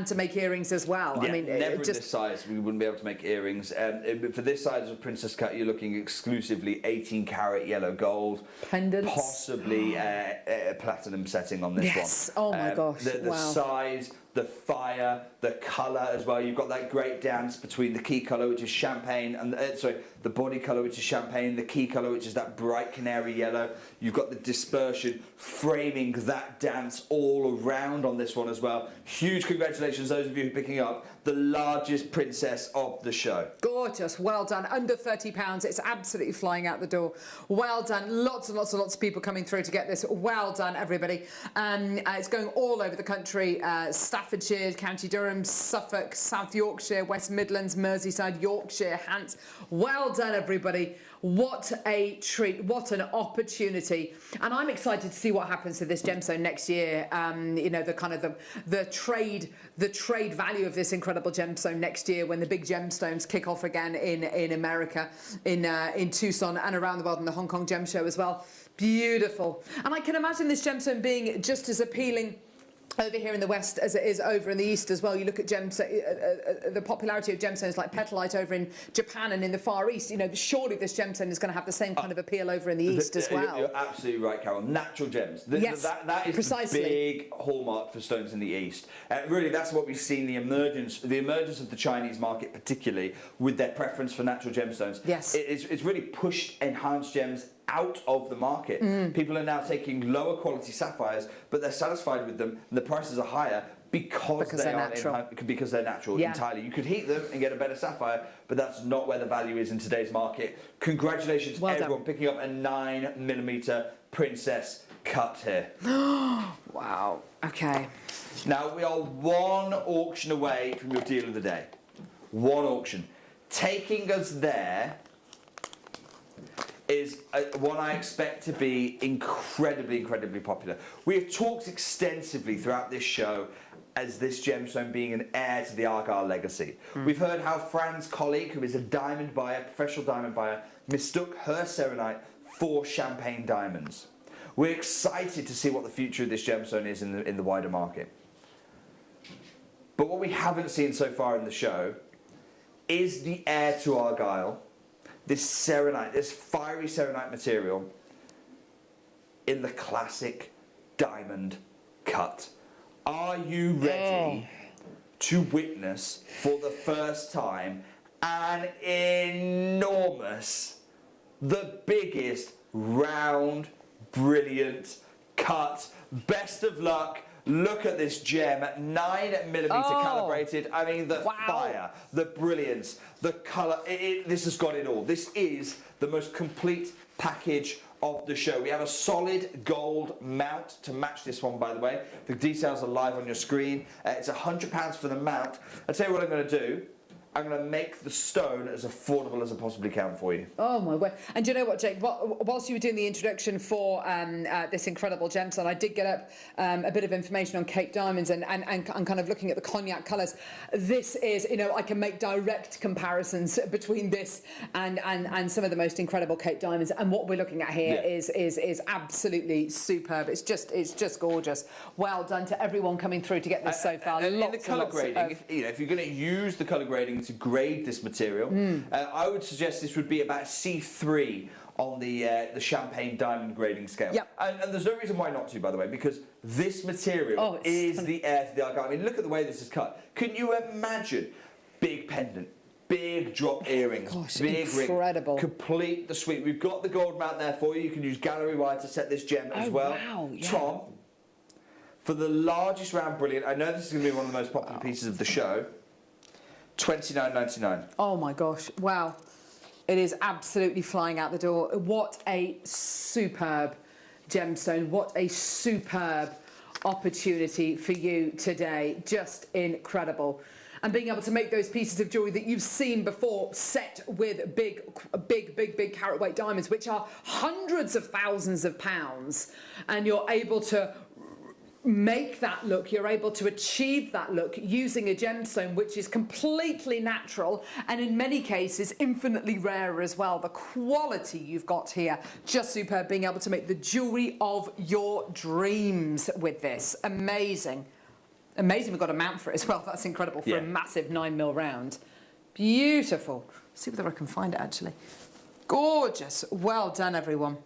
to make earrings as well. Yeah, I mean, never in this size we wouldn't be able to make earrings. For this size of princess cut, you're looking exclusively 18-carat yellow gold, pendants, possibly a platinum setting on this one. Yes. Oh my gosh. The size, the fire, the colour as well. You've got that great dance between the key colour, which is champagne, and the body colour, which is champagne, the key colour, which is that bright canary yellow. You've got the dispersion framing that dance all around on this one as well. Huge congratulations, those of you who are picking up the largest princess of the show. Gorgeous, well done. Under £30, it's absolutely flying out the door. Well done. Lots and lots and lots of people coming through to get this. Well done, everybody. It's going all over the country. Staffordshire, County Durham, Suffolk, South Yorkshire, West Midlands, Merseyside, Yorkshire, Hants. Well done, everybody. What a treat, what an opportunity. And I'm excited to see what happens to this gemstone next year. You know, the trade value of this incredible gemstone next year when the big gemstones kick off again in America, in Tucson and around the world in the Hong Kong Gem Show as well. Beautiful. And I can imagine this gemstone being just as appealing over here in the West as it is over in the East as well. You look at the popularity of gemstones like Peridot over in Japan and in the Far East. You know, surely this gemstone is going to have the same kind of appeal over in the East as well. You're absolutely right, Carol. Natural gems. Yes, that is precisely. The big hallmark for stones in the East. Really, that's what we've seen, the emergence of the Chinese market, particularly with their preference for natural gemstones. Yes. It's really pushed enhanced gems out of the market. People are now taking lower quality sapphires, but they're satisfied with them, and the prices are higher because they're natural. Because they're natural entirely. You could heat them and get a better sapphire, but that's not where the value is in today's market. Congratulations to everyone picking up a 9mm princess cut here. Wow. Okay. Now we are one auction away from your deal of the day. One auction. Taking us there is one I expect to be incredibly, incredibly popular. We have talked extensively throughout this show as this gemstone being an heir to the Argyle legacy. We've heard how Fran's colleague, who is a diamond buyer, professional diamond buyer, mistook her serenite for champagne diamonds. We're excited to see what the future of this gemstone is in the wider market. But what we haven't seen so far in the show is the heir to Argyle, this serenite, this fiery serenite material in the classic diamond cut. Are you ready to witness for the first time an enormous, the biggest, round, brilliant cut? Best of luck. Look at this gem, 9mm calibrated. I mean, the fire, the brilliance, the colour. This has got it all. This is the most complete package of the show. We have a solid gold mount to match this one, by the way. The details are live on your screen. It's £100 for the mount. I'll tell you what I'm going to do. I'm going to make the stone as affordable as I possibly can for you. Oh my word. And do you know what, Jake? Whilst you were doing the introduction for this incredible gemstone, I did get up a bit of information on Cape Diamonds and kind of looking at the cognac colours. This is, you know, I can make direct comparisons between this and some of the most incredible Cape Diamonds. And what we're looking at here is absolutely superb. It's just gorgeous. Well done to everyone coming through to get this so far. And the colour grading, if you're going to use the colour grading to grade this material, I would suggest this would be about C3 on the champagne diamond grading scale. Yep. And there's no reason why not to, by the way, because this material is the heir to the Argyle. I mean, look at the way this is cut. Couldn't you imagine? Big pendant, big drop earrings, big incredible. ring, complete the suite. We've got the gold mount there for you. You can use gallery wire to set this gem as well. Wow, yeah. Tom, for the largest round brilliant, I know this is going to be one of the most popular pieces of the show, $29.99. Oh my gosh, wow. It is absolutely flying out the door. What a superb gemstone. What a superb opportunity for you today. Just incredible. And being able to make those pieces of jewellery that you've seen before set with big carat weight diamonds, which are hundreds of thousands of pounds, and you're able to make that look, you're able to achieve that look using a gemstone which is completely natural and in many cases infinitely rarer as well. The quality you've got here, just superb. Being able to make the jewellery of your dreams with this. Amazing. Amazing we've got a mount for it as well. That's incredible for a massive 9mm round. Beautiful. Let's see whether I can find it actually. Gorgeous. Well done, everyone.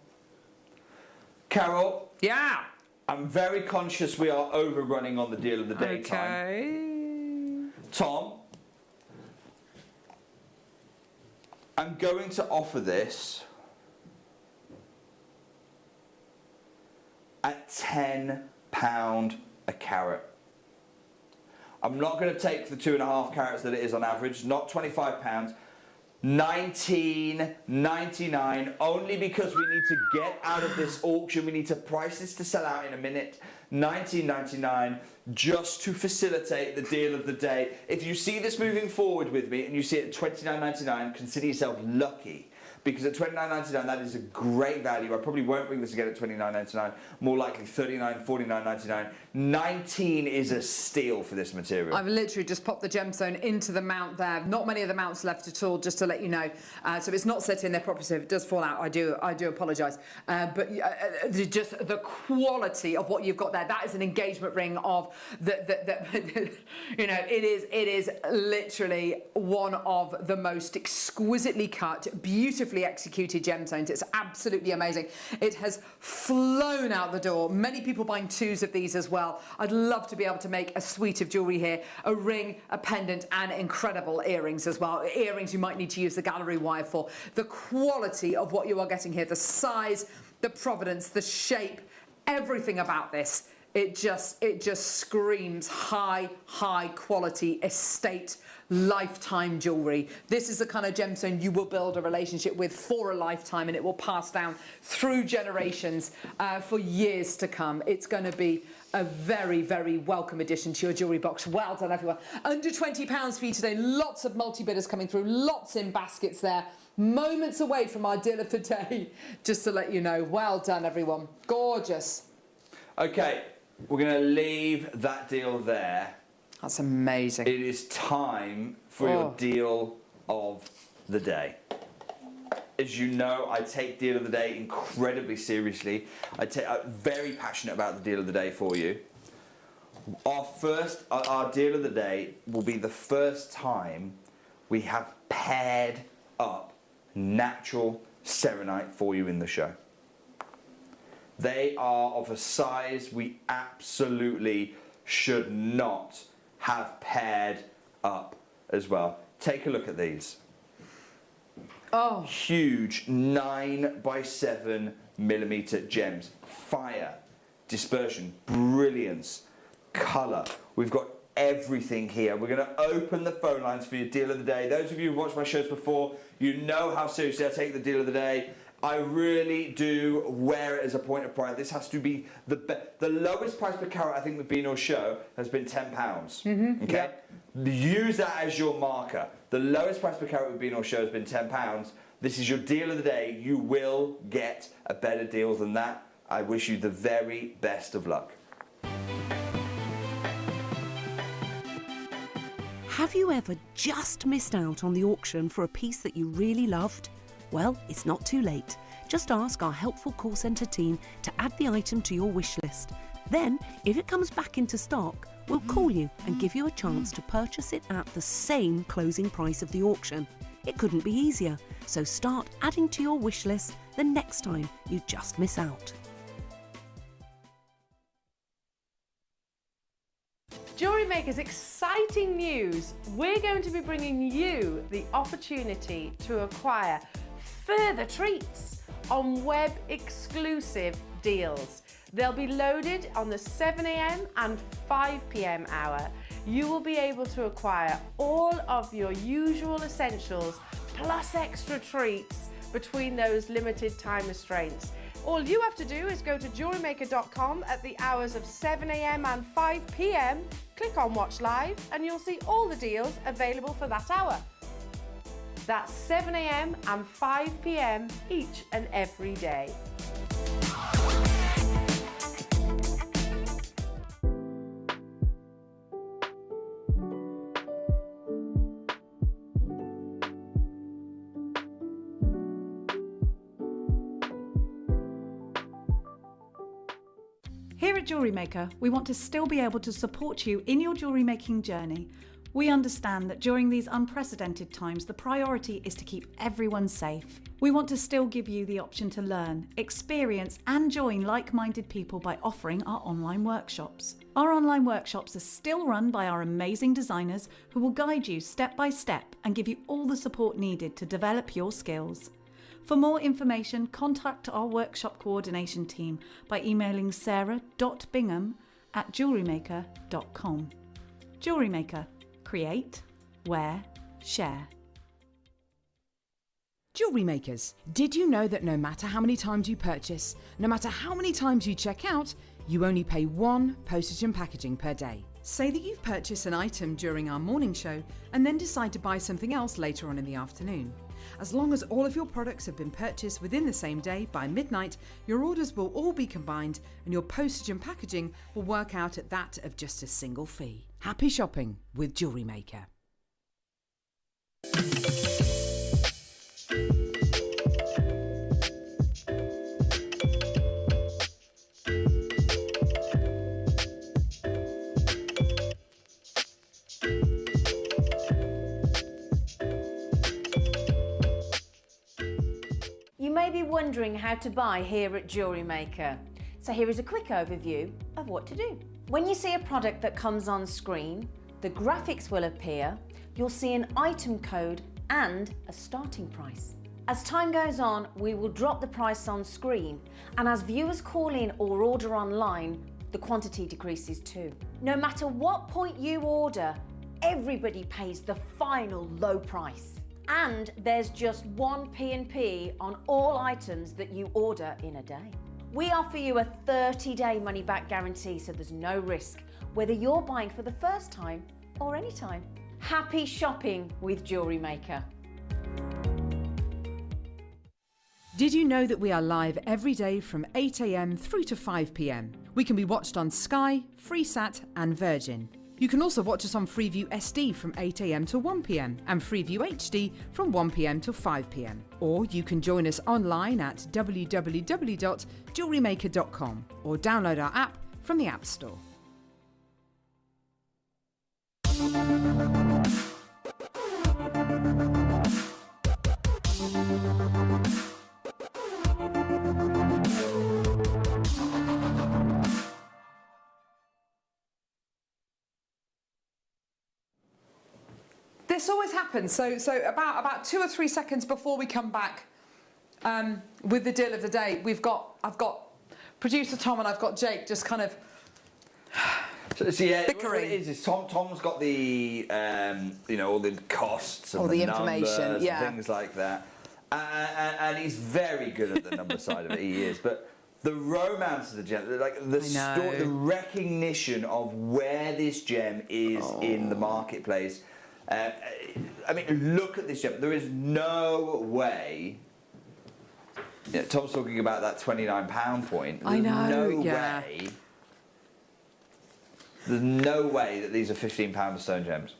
Carol. Yeah. I'm very conscious we are overrunning on the deal of the day time. Tom, I'm going to offer this at £10 a carat. I'm not going to take the 2.5 carats that it is on average, not £25. $19.99, only because we need to get out of this auction. We need to price this to sell out in a minute. $19.99, just to facilitate the deal of the day. If you see this moving forward with me and you see it at $29.99, consider yourself lucky. Because at $29.99, that is a great value. I probably won't bring this again at $29.99. More likely $39, $49.99. $19 is a steal for this material. I've literally just popped the gemstone into the mount there. Not many of the mounts left at all, just to let you know. So it's not set in there properly. So if it does fall out, I do apologise. But just the quality of what you've got there, that is an engagement ring of you know, it is literally one of the most exquisitely cut, beautifully beautifully executed gemstones. It's absolutely amazing. It has flown out the door. Many people buying 2s of these as well. I'd love to be able to make a suite of jewellery here, a ring, a pendant and incredible earrings as well. Earrings you might need to use the gallery wire for. The quality of what you are getting here, the size, the provenance, the shape, everything about this, it just screams high quality estate lifetime jewellery. This is the kind of gemstone you will build a relationship with for a lifetime, and it will pass down through generations for years to come. It's going to be a very welcome addition to your jewellery box. Well done, everyone. Under £20 for you today. Lots of multi-bidders coming through, lots in baskets there. Moments away from our deal of the day, just to let you know. Well done, everyone. Gorgeous. Okay, we're going to leave that deal there. That's amazing. It is time for your deal of the day. As you know, I take deal of the day incredibly seriously. I'm very passionate about the deal of the day for you. Our deal of the day will be the first time we have paired up natural selenite for you in the show. They are of a size we absolutely should not have paired up as well. Take a look at these. Oh. Huge 9x7mm gems. Fire, dispersion, brilliance, colour. We've got everything here. We're going to open the phone lines for your deal of the day. Those of you who've watched my shows before, you know how seriously I take the deal of the day. I really do wear it as a point of pride. This has to be the lowest price per carat I think the Beano show has been £10. Okay? Use that as your marker. The lowest price per carat with Beano show has been £10. This is your deal of the day. You will get a better deal than that. I wish you the very best of luck. Have you ever just missed out on the auction for a piece that you really loved? Well, it's not too late. Just ask our helpful call centre team to add the item to your wish list. Then, if it comes back into stock, we'll call you and give you a chance to purchase it at the same closing price of the auction. It couldn't be easier, so start adding to your wish list the next time you just miss out. Jewellery Maker's exciting news. We're going to be bringing you the opportunity to acquire further treats on web exclusive deals. They'll be loaded on the 7 a.m. and 5 p.m. hour. You will be able to acquire all of your usual essentials plus extra treats between those limited time restraints. All you have to do is go to JewelleryMaker.com at the hours of 7 a.m. and 5 p.m. Click on Watch Live and you'll see all the deals available for that hour. That's 7 a.m. and 5 p.m. each and every day. Here at Jewellery Maker, we want to still be able to support you in your jewellery making journey. We understand that during these unprecedented times, the priority is to keep everyone safe. We want to still give you the option to learn, experience and join like-minded people by offering our online workshops. Our online workshops are still run by our amazing designers who will guide you step by step and give you all the support needed to develop your skills. For more information, contact our workshop coordination team by emailing sarah.bingham@jewellerymaker.com. Jewellery Maker. Create, wear, share. Jewellery makers, did you know that no matter how many times you purchase, no matter how many times you check out, you only pay one postage and packaging per day? Say that you've purchased an item during our morning show and then decide to buy something else later on in the afternoon. As long as all of your products have been purchased within the same day by midnight, your orders will all be combined and your postage and packaging will work out at that of just a single fee. Happy shopping with Jewellery Maker. wondering how to buy here at Jewellery Maker. So here is a quick overview of what to do. When you see a product that comes on screen, the graphics will appear, you'll see an item code and a starting price. As time goes on, we will drop the price on screen, and as viewers call in or order online, the quantity decreases too. No matter what point you order, everybody pays the final low price. And there's just one P&P on all items that you order in a day. We offer you a 30-day money-back guarantee, so there's no risk, whether you're buying for the first time or any time. Happy shopping with Jewellery Maker. Did you know that we are live every day from 8 a.m. through to 5 p.m? We can be watched on Sky, Freesat and Virgin. You can also watch us on Freeview SD from 8 a.m. to 1 p.m. and Freeview HD from 1 p.m. to 5 p.m. Or you can join us online at www.jewellerymaker.com or download our app from the App Store. This always happens. So about 2 or 3 seconds before we come back with the deal of the day, I've got producer Tom and I've got Jake just kind of bickering. What it is Tom's got the all the costs and all the information, information, yeah, and things like that, and he's very good at the number side of it. He is, but the romance of the gem, like the story, the recognition of where this gem is in the marketplace. I mean, look at this gem. There is no way. Yeah, Tom's talking about that £29 point. There's There's no way that these are £15 a stone gems.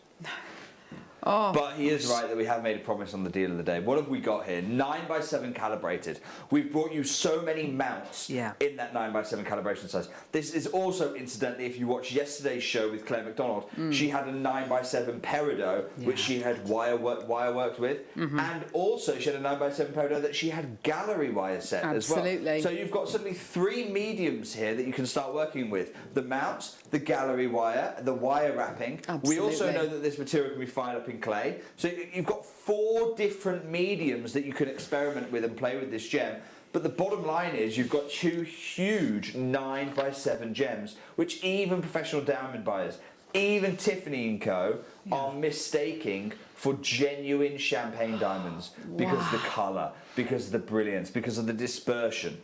But he is right that we have made a promise on the deal of the day. What have we got here? 9x7 calibrated. We've brought you so many mounts in that 9x7 calibration size. This is also, incidentally, if you watch yesterday's show with Claire McDonald, she had a 9x7 Peridot, which she had wire worked with. And also she had a 9x7 Peridot that she had gallery wire set as well. So you've got suddenly 3 mediums here that you can start working with. The mounts, the gallery wire, the wire wrapping. We also know that this material can be fired up in clay. So you've got 4 different mediums that you can experiment with and play with this gem. But the bottom line is you've got 2 huge 9x7 gems, which even professional diamond buyers, even Tiffany & Co. are mistaking for genuine champagne diamonds because of the colour, because of the brilliance, because of the dispersion.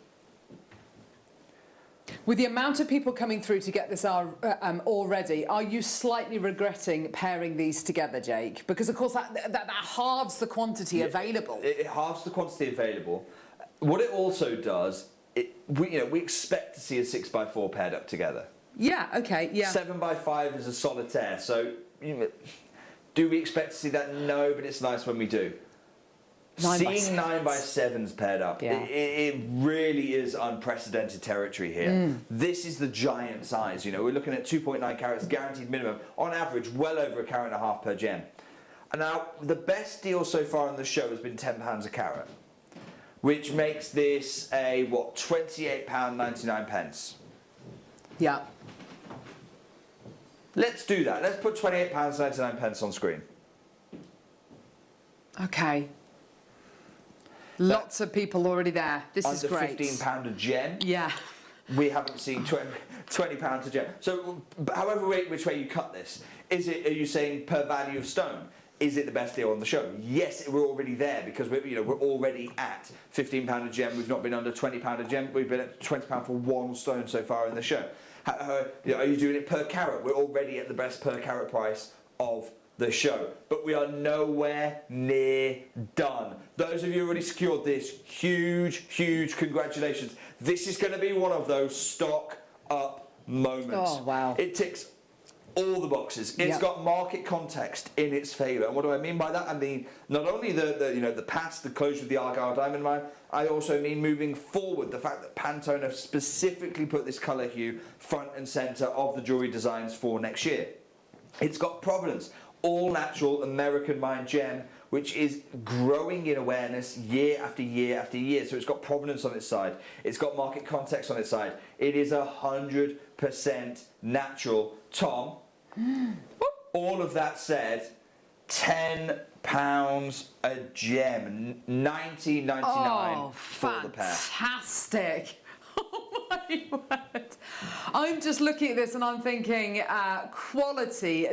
With the amount of people coming through to get this already, are you slightly regretting pairing these together, Jake? Because of course that halves the quantity available. It halves the quantity available. What it also does, we expect to see a 6x4 paired up together. Yeah. Okay. Yeah. 7x5 is a solitaire. So, do we expect to see that? No, but it's nice when we do. Seeing 9x7s paired up, it really is unprecedented territory here. This is the giant size. We're looking at 2.9 carats guaranteed minimum, on average well over £1.5 carats per gem. And now the best deal so far on the show has been £10 a carat, which makes this a £28.99. Yeah. Let's do that. Let's put £28.99 on screen. Okay. Lots of people already there. This is great. Under £15 a gem. Yeah. We haven't seen £20 a gem. So, however which way you cut this, are you saying per value of stone? Is it the best deal on the show? Yes, we're already there because we're already at £15 a gem. We've not been under £20 a gem. We've been at £20 for 1 stone so far in the show. Are you doing it per carat? We're already at the best per carat price of the show, but we are nowhere near done. Those of you who already secured this, huge congratulations. This is going to be one of those stock up moments. Oh wow. It ticks all the boxes. It's got market context in its favour. And what do I mean by that? I mean not only the past, the closure of the Argyle diamond mine, I also mean moving forward, the fact that Pantone have specifically put this colour hue front and centre of the jewellery designs for next year. It's got provenance. all natural American mined gem, which is growing in awareness year after year after year. So it's got provenance on its side. It's got market context on its side. It is 100% natural. Tom, all of that said, £10 a gem, $19.99 for the pair. Fantastic. Oh my word. I'm just looking at this and I'm thinking quality.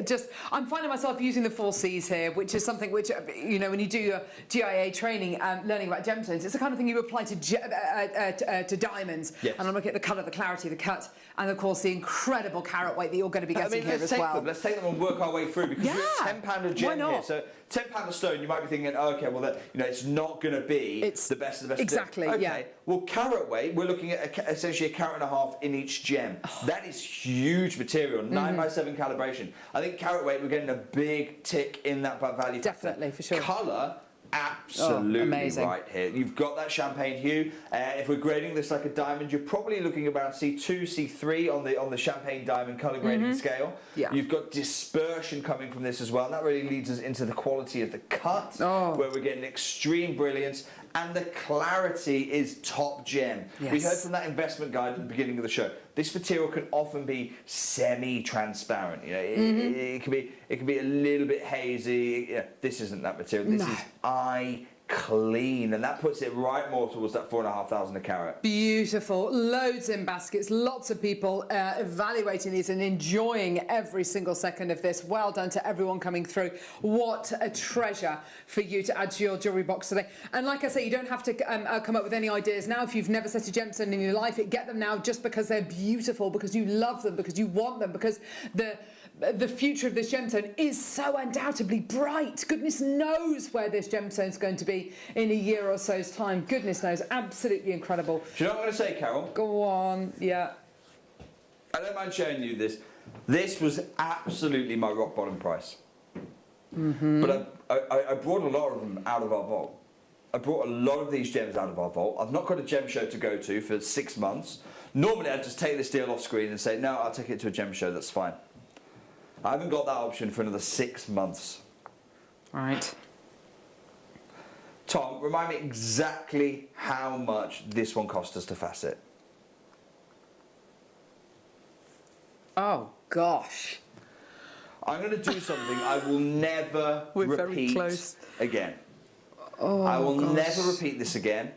I'm finding myself using the 4 C's here, which is something which, you know, when you do your GIA training and learning about gemstones, it's the kind of thing you apply to diamonds. Yes. And I'm looking at the colour, the clarity, the cut, and of course the incredible carat weight that you're going to be getting here as well. Let's take them and work our way through, because we're at £10 a gem here. So £10 a stone, you might be thinking, okay, well, you know, it's not going to be the best of the best. Exactly. Okay. Yeah. Well, carat weight, we're looking at essentially a carat and a half in each gem. That is huge material, 9x7 calibration. I think carat weight, we're getting a big tick in that value factor. Definitely, for sure. Colour, absolutely right here. You've got that champagne hue. If we're grading this like a diamond, you're probably looking about C2, C3 on the champagne diamond colour grading scale. Yeah. You've got dispersion coming from this as well, and that really leads us into the quality of the cut, where we're getting extreme brilliance. And the clarity is top gem. Yes. We heard from that investment guide at the beginning of the show. This material can often be semi-transparent. You know, it can be a little bit hazy. Yeah, this isn't that material. This is eye clean, and that puts it right more towards that 4,500 a carat. Beautiful, loads in baskets, lots of people evaluating these and enjoying every single second of this. Well done to everyone coming through. What a treasure for you to add to your jewellery box today. And like I say, you don't have to come up with any ideas now. If you've never set a gemstone in your life, get them now just because they're beautiful, because you love them, because you want them, because the future of this gemstone is so undoubtedly bright. Goodness knows where this gemstone is going to be in a year or so's time. Goodness knows. Absolutely incredible. Do you know what I'm going to say, Carol? Go on. Yeah. I don't mind showing you this. This was absolutely my rock bottom price. But I brought a lot of them out of our vault. I brought a lot of these gems out of our vault. I've not got a gem show to go to for 6 months. Normally I'd just take this deal off screen and say, no, I'll take it to a gem show, that's fine. I haven't got that option for another 6 months. Right. Tom, remind me exactly how much this one cost us to facet. Oh, gosh. I'm going to do something I will never repeat again. Oh, I will gosh. never repeat this again.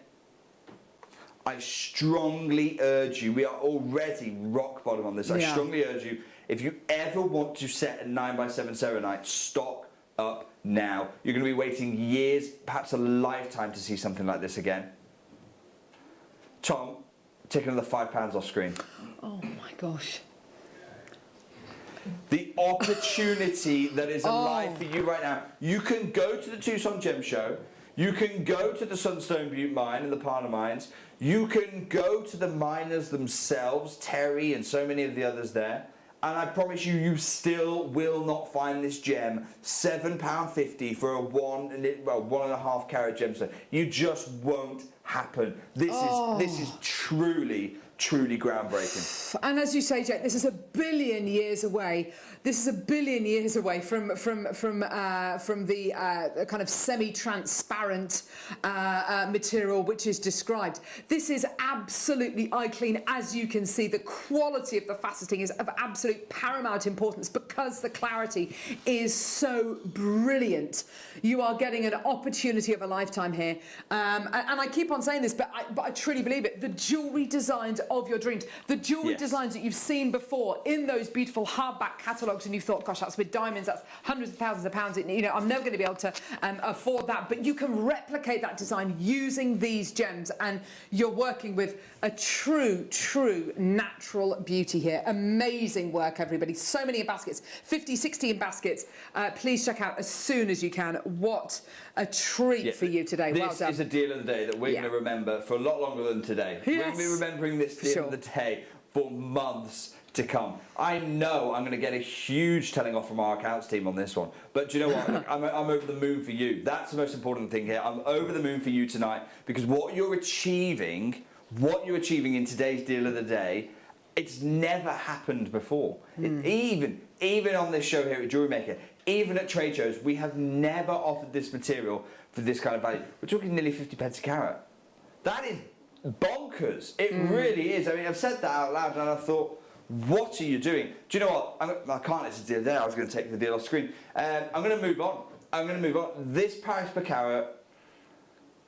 I strongly urge you, we are already rock bottom on this, I strongly urge you, if you ever want to set a 9x7 selenite, stock up now. You're going to be waiting years, perhaps a lifetime, to see something like this again. Tom, take another £5 off screen. Oh my gosh. The opportunity that is alive for you right now. You can go to the Tucson Gem Show. You can go to the Sunstone Butte Mine and the Parna Mines. You can go to the miners themselves, Terry and so many of the others there. And I promise you, you still will not find this gem £7.50 for a 1.5 carat gemstone. You just won't happen. This is truly groundbreaking. And as you say, Jake, this is a billion years away. This is a billion years away from the kind of semi-transparent material which is described. This is absolutely eye clean. As you can see, the quality of the faceting is of absolute paramount importance because the clarity is so brilliant. You are getting an opportunity of a lifetime here. And I keep on saying this, but I truly believe it. The jewellery designs of your dreams, the jewellery designs that you've seen before in those beautiful hardback catalogues, and you thought, gosh, that's with diamonds, that's hundreds of thousands of pounds, you know, I'm never going to be able to afford that, but you can replicate that design using these gems, and you're working with a true natural beauty here. Amazing work, everybody. So many in baskets, 50, 60 in baskets. Please check out as soon as you can. What a treat for you today. Well done. This is a deal of the day that we're going to remember for a lot longer than today. We're going to be remembering this deal of the day for months to come. I know I'm going to get a huge telling off from our accounts team on this one, but do you know what? I'm over the moon for you. That's the most important thing here. I'm over the moon for you tonight, because what you're achieving in today's deal of the day It's never happened before. Even on this show here at Jewellery Maker, even at trade shows, we have never offered this material for this kind of value. We're talking nearly 50 pence a carat. That is bonkers. It really is. I mean, I've said that out loud and I thought, what are you doing? Do you know what? I can't let the deal there. I was going to take the deal off screen. I'm going to move on. This price per carat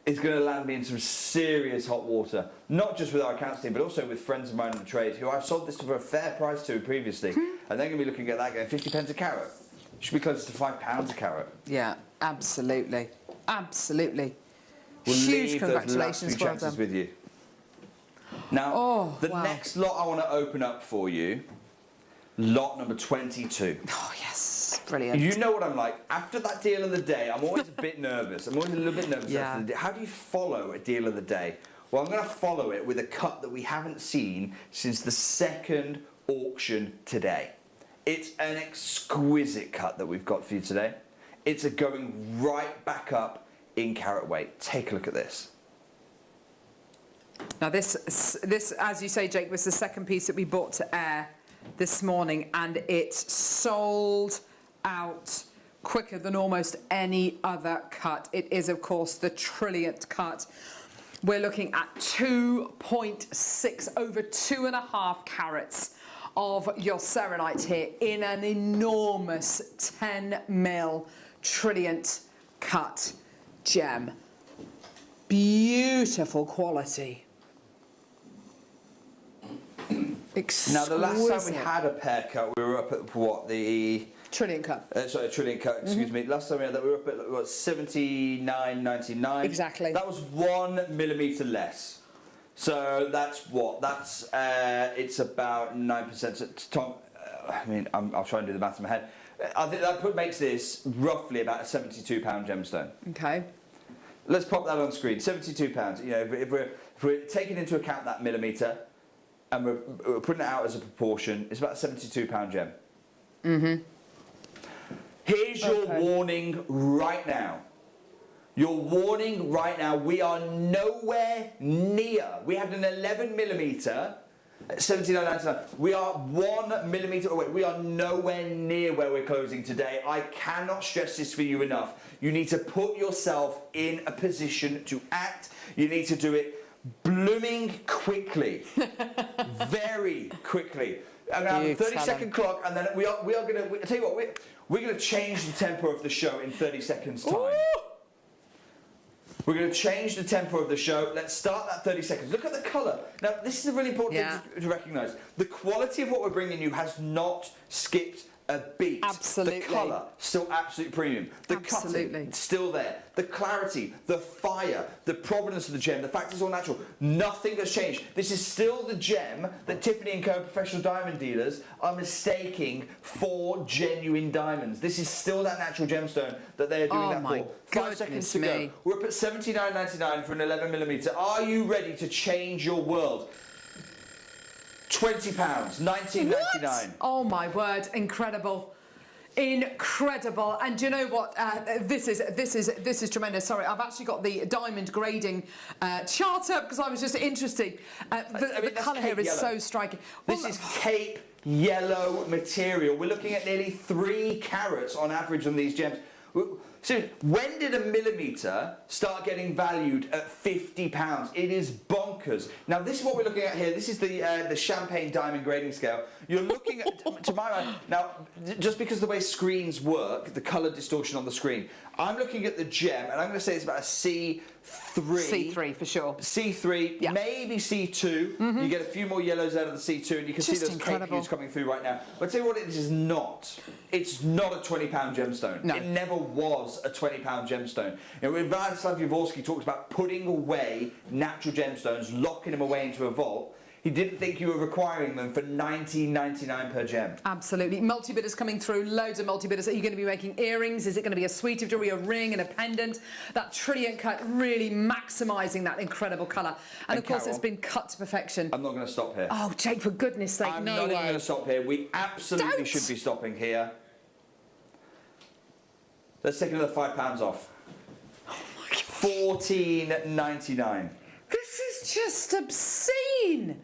is going to land me in some serious hot water. Not just with our accounts team, but also with friends of mine in the trade who I've sold this for a fair price to previously. And they're going to be looking at that going 50 pence a carat. Should be closer to £5 a carat. Yeah, absolutely. Absolutely. We'll Huge leave congratulations, those last few chances with you. Now, next lot I want to open up for you, lot number 22. Oh, yes. Brilliant. You know what I'm like. After that deal of the day, I'm always a bit nervous. I'm always a little bit nervous after the day. How do you follow a deal of the day? Well, I'm going to follow it with a cut that we haven't seen since the second auction today. It's an exquisite cut that we've got for you today. It's going right back up in carat weight. Take a look at this. Now this, as you say, Jake, was the second piece that we brought to air this morning, and it sold out quicker than almost any other cut. It is, of course, the trillionth cut. We're looking at 2.6, over 2.5 carats of your serenite here in an enormous 10mm trillionth cut gem. Beautiful quality. Exquisite. Now, the last time we had a pear cut, we were up at what, the trillion cut. Sorry, trillion cut. Excuse me. Last time we had that, we were up at what, 79.99. Exactly. That was 1 millimetre less. So that's what? That's it's about 9%. So, Tom, I mean, I'll try and do the math in my head. I think that makes this roughly about a £72 gemstone. Okay. Let's pop that on screen. £72. You know, if we're taking into account that millimetre, and we're putting it out as a proportion, it's about a £72 gem. Here's your warning right now. Your warning right now, we are nowhere near. We had an 11mm at 79.99. We are 1 millimetre away. We are nowhere near where we're closing today. I cannot stress this for you enough. You need to put yourself in a position to act. You need to do it blooming quickly. Very quickly. I'm going to have a 30-second clock, and then we are going to... I tell you what, we're going to change the tempo of the show in 30 seconds' time. Ooh. We're going to change the tempo of the show. Let's start that 30 seconds. Look at the colour. Now, this is a really important thing to recognise. The quality of what we're bringing you has not skipped a beat. Absolutely. The colour, still absolutely premium. The cutting, still there. The clarity, the fire, the provenance of the gem, the fact it's all natural. Nothing has changed. This is still the gem that Tiffany & Co. professional diamond dealers are mistaking for genuine diamonds. This is still that natural gemstone that they are doing that for. 5 seconds to go. We're up at $79.99 for an 11mm. Are you ready to change your world? £20, $19.99. Oh my word! Incredible, incredible. And do you know what? This is tremendous. Sorry, I've actually got the diamond grading chart up because I was just interested. The colour here is so striking. This is Cape yellow material. We're looking at nearly 3 carats on average on these gems. So when did a millimetre start getting valued at £50? It is bonkers. Now this is what we're looking at here. This is the champagne diamond grading scale. You're looking at, to my mind, now just because the way screens work, the colour distortion on the screen, I'm looking at the gem and I'm going to say it's about a C3. C3 for sure. C3, maybe C2. You get a few more yellows out of the C2 and you can see those cape hues coming through right now. But I'll tell you what, it is not. It's not a £20 gemstone. No. It never was a £20 gemstone. You know, when Vladislav Jaworski talks about putting away natural gemstones, locking them away into a vault, he didn't think you were requiring them for $19.99 per gem. Absolutely. Multi-bidders coming through, loads of multi-bidders. Are you going to be making earrings? Is it going to be a suite of jewellery, a ring and a pendant? That trillion cut really maximising that incredible colour. And of course, Carol, it's been cut to perfection. I'm not going to stop here. Oh, Jake, for goodness sake, I'm not even going to stop here. We absolutely should be stopping here. Let's take another £5 off. Oh my God. $14.99. This is just obscene.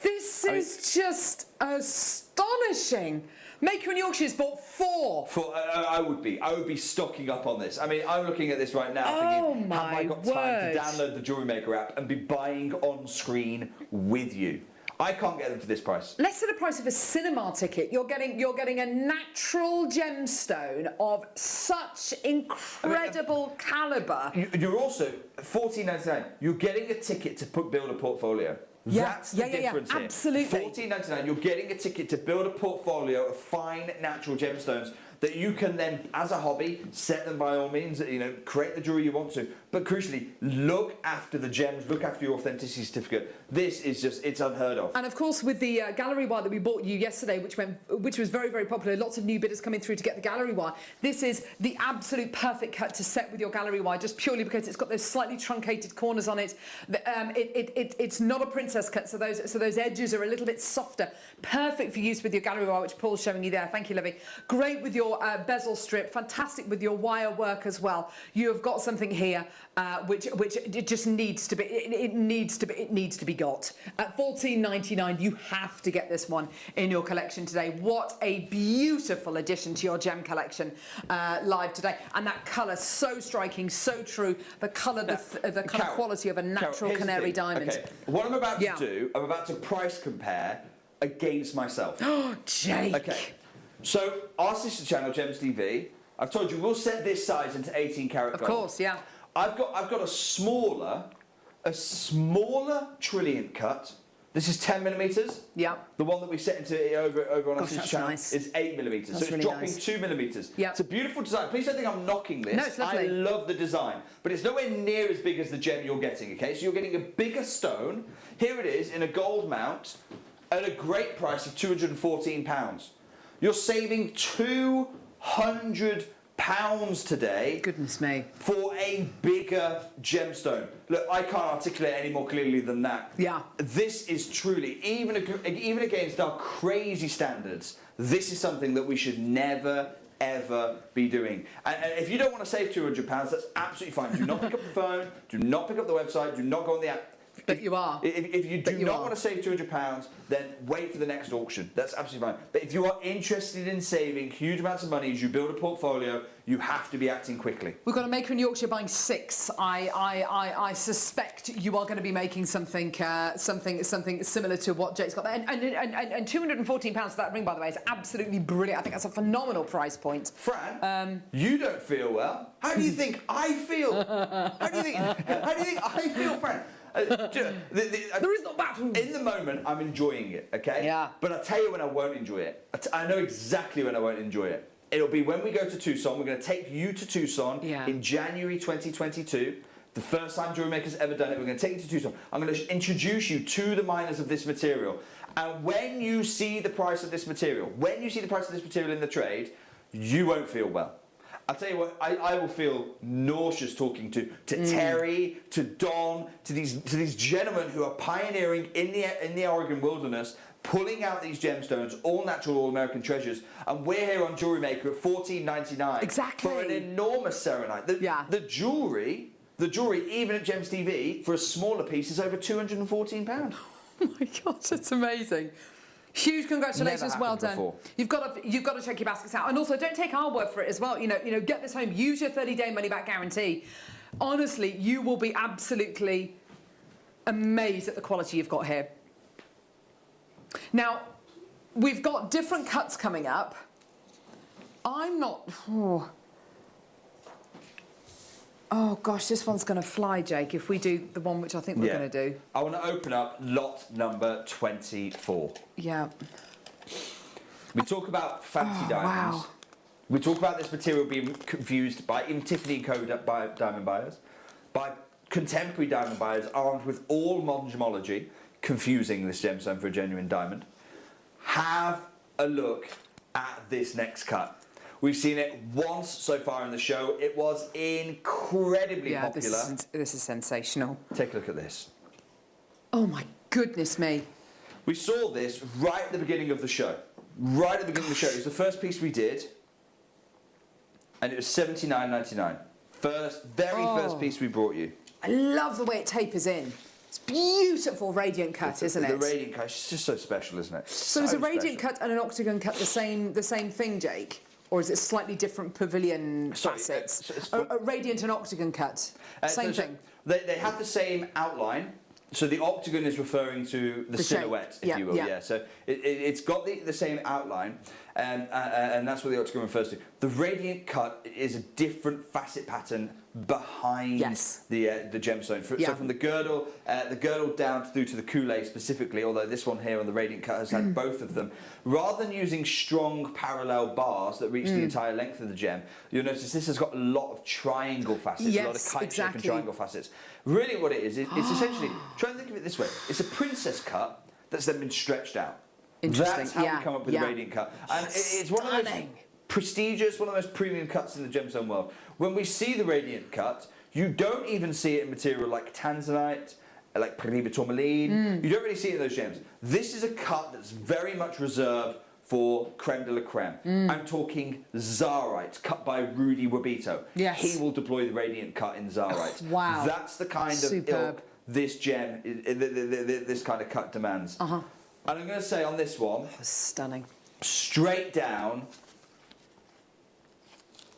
This is just astonishing. Maker in Yorkshire's bought 4. I would be stocking up on this. I mean, I'm looking at this right now thinking, have I got time to download the Jewellery Maker app and be buying on screen with you? I can't get them for this price. Less than the price of a cinema ticket. You're getting a natural gemstone of such incredible calibre. You're also $14.99. You're getting a ticket to build a portfolio. That's the difference here. Absolutely. $14.99. You're getting a ticket to build a portfolio of fine natural gemstones that you can then, as a hobby, set them by all means. You know, create the jewelry you want to. But crucially, look after the gems. Look after your authenticity certificate. This is just—it's unheard of. And of course, with the gallery wire that we bought you yesterday, which was very, very popular, lots of new bidders coming through to get the gallery wire. This is the absolute perfect cut to set with your gallery wire, just purely because it's got those slightly truncated corners on it. It's not a princess cut, so those edges are a little bit softer. Perfect for use with your gallery wire, which Paul's showing you there. Thank you, Livy. Great with your bezel strip. Fantastic with your wire work as well. You have got something here which it just needs to be. It needs to be got. At $14.99, you have to get this one in your collection today. What a beautiful addition to your gem collection live today. And that colour, so striking, so true. The colour, the kind of quality of a natural canary diamond. Okay. What I'm about to do, I'm about to price compare against myself. Oh, Jake. Okay. So our sister channel, Gems TV, I've told you we'll set this size into 18 karat gold. Of course, yeah. I've got a smaller trilliant cut. This is 10 millimeters. Yeah. The one that we set into over on our sister channel nice. is 8 millimeters. So it's really dropping nice. 2 millimeters. Yeah. It's a beautiful design. Please don't think I'm knocking this. No, it's lovely. I love the design, but it's nowhere near as big as the gem you're getting. Okay, so you're getting a bigger stone. Here it is in a gold mount at a great price of £214. You're saving £200 today. Goodness me. For a bigger gemstone. Look, I can't articulate any more clearly than that. Yeah. This is truly, even against our crazy standards, this is something that we should never, ever be doing. And if you don't want to save £200, that's absolutely fine. Do not pick up the phone, do not pick up the website, do not go on the app. But you are. If you do not want to save £200, then wait for the next auction. That's absolutely fine. But if you are interested in saving huge amounts of money as you build a portfolio, you have to be acting quickly. We've got a maker in Yorkshire buying 6. I suspect you are going to be making something similar to what Jake's got there. And £214 for that ring, by the way, is absolutely brilliant. I think that's a phenomenal price point. Fran, you don't feel well. How do you think I feel? How do you think I feel, Fran? There is no battle. In the moment, I'm enjoying it, okay? Yeah. But I'll tell you when I won't enjoy it. I know exactly when I won't enjoy it. It'll be when we go to Tucson. We're going to take you to Tucson in January 2022. The first time Jewellery Maker's ever done it. We're going to take you to Tucson. I'm going to introduce you to the miners of this material. And when you see the price of this material, in the trade, you won't feel well. I'll tell you what, I will feel nauseous talking to Terry, to Don, to these gentlemen who are pioneering in the Oregon wilderness, pulling out these gemstones, all natural, all American treasures, and we're here on Jewellery Maker at $14.99 exactly for an enormous serenite. The jewellery, even at Gems TV, for a smaller piece is over £214. Oh my God, that's amazing. Huge congratulations, well done. Before. You've got to check your baskets out, and also don't take our word for it as well. You know, get this home. Use your 30-day money-back guarantee. Honestly, you will be absolutely amazed at the quality you've got here. Now, we've got different cuts coming up. I'm not. Oh gosh, this one's going to fly, Jake, if we do the one which I think we're going to do. I want to open up lot number 24. Yeah. We talk about fancy diamonds. Wow. We talk about this material being confused by even Tiffany & Co. diamond buyers, by contemporary diamond buyers armed with all modern gemology, confusing this gemstone for a genuine diamond. Have a look at this next cut. We've seen it once so far in the show. It was incredibly popular. This is sensational. Take a look at this. Oh my goodness me. We saw this right at the beginning of the show. Right at the beginning of the show. It was the first piece we did. And it was $79.99. Very first piece we brought you. I love the way it tapers in. It's beautiful radiant cut, isn't it? The radiant cut is just so special, isn't it? So is a radiant cut and an octagon cut the same thing, Jake? Or is it slightly different pavilion facets? A radiant and octagon cut, same thing. They have the same outline. So the octagon is referring to the silhouette, if you will. Yeah. So it's got the same outline, and that's what the octagon refers to. The radiant cut is a different facet pattern behind the gemstone. So from the girdle down through to the coulee specifically, although this one here on the radiant cut has had both of them. Rather than using strong parallel bars that reach the entire length of the gem, you'll notice this has got a lot of triangle facets, a lot of kite shape and triangle facets. Really what it is, it's essentially, try and think of it this way, it's a princess cut that's then been stretched out. That's how we come up with the radiant cut. And it's one of the most prestigious, one of the most premium cuts in the gemstone world. When we see the radiant cut, you don't even see it in material like Tanzanite, like Peridot tourmaline. You don't really see it in those gems. This is a cut that's very much reserved for creme de la creme. I'm talking Zarite, cut by Rudy Wabito. Yes. He will deploy the radiant cut in Zarite. Wow. That's the kind of ilk this gem, this kind of cut demands. And I'm going to say on this one, stunning. Straight down,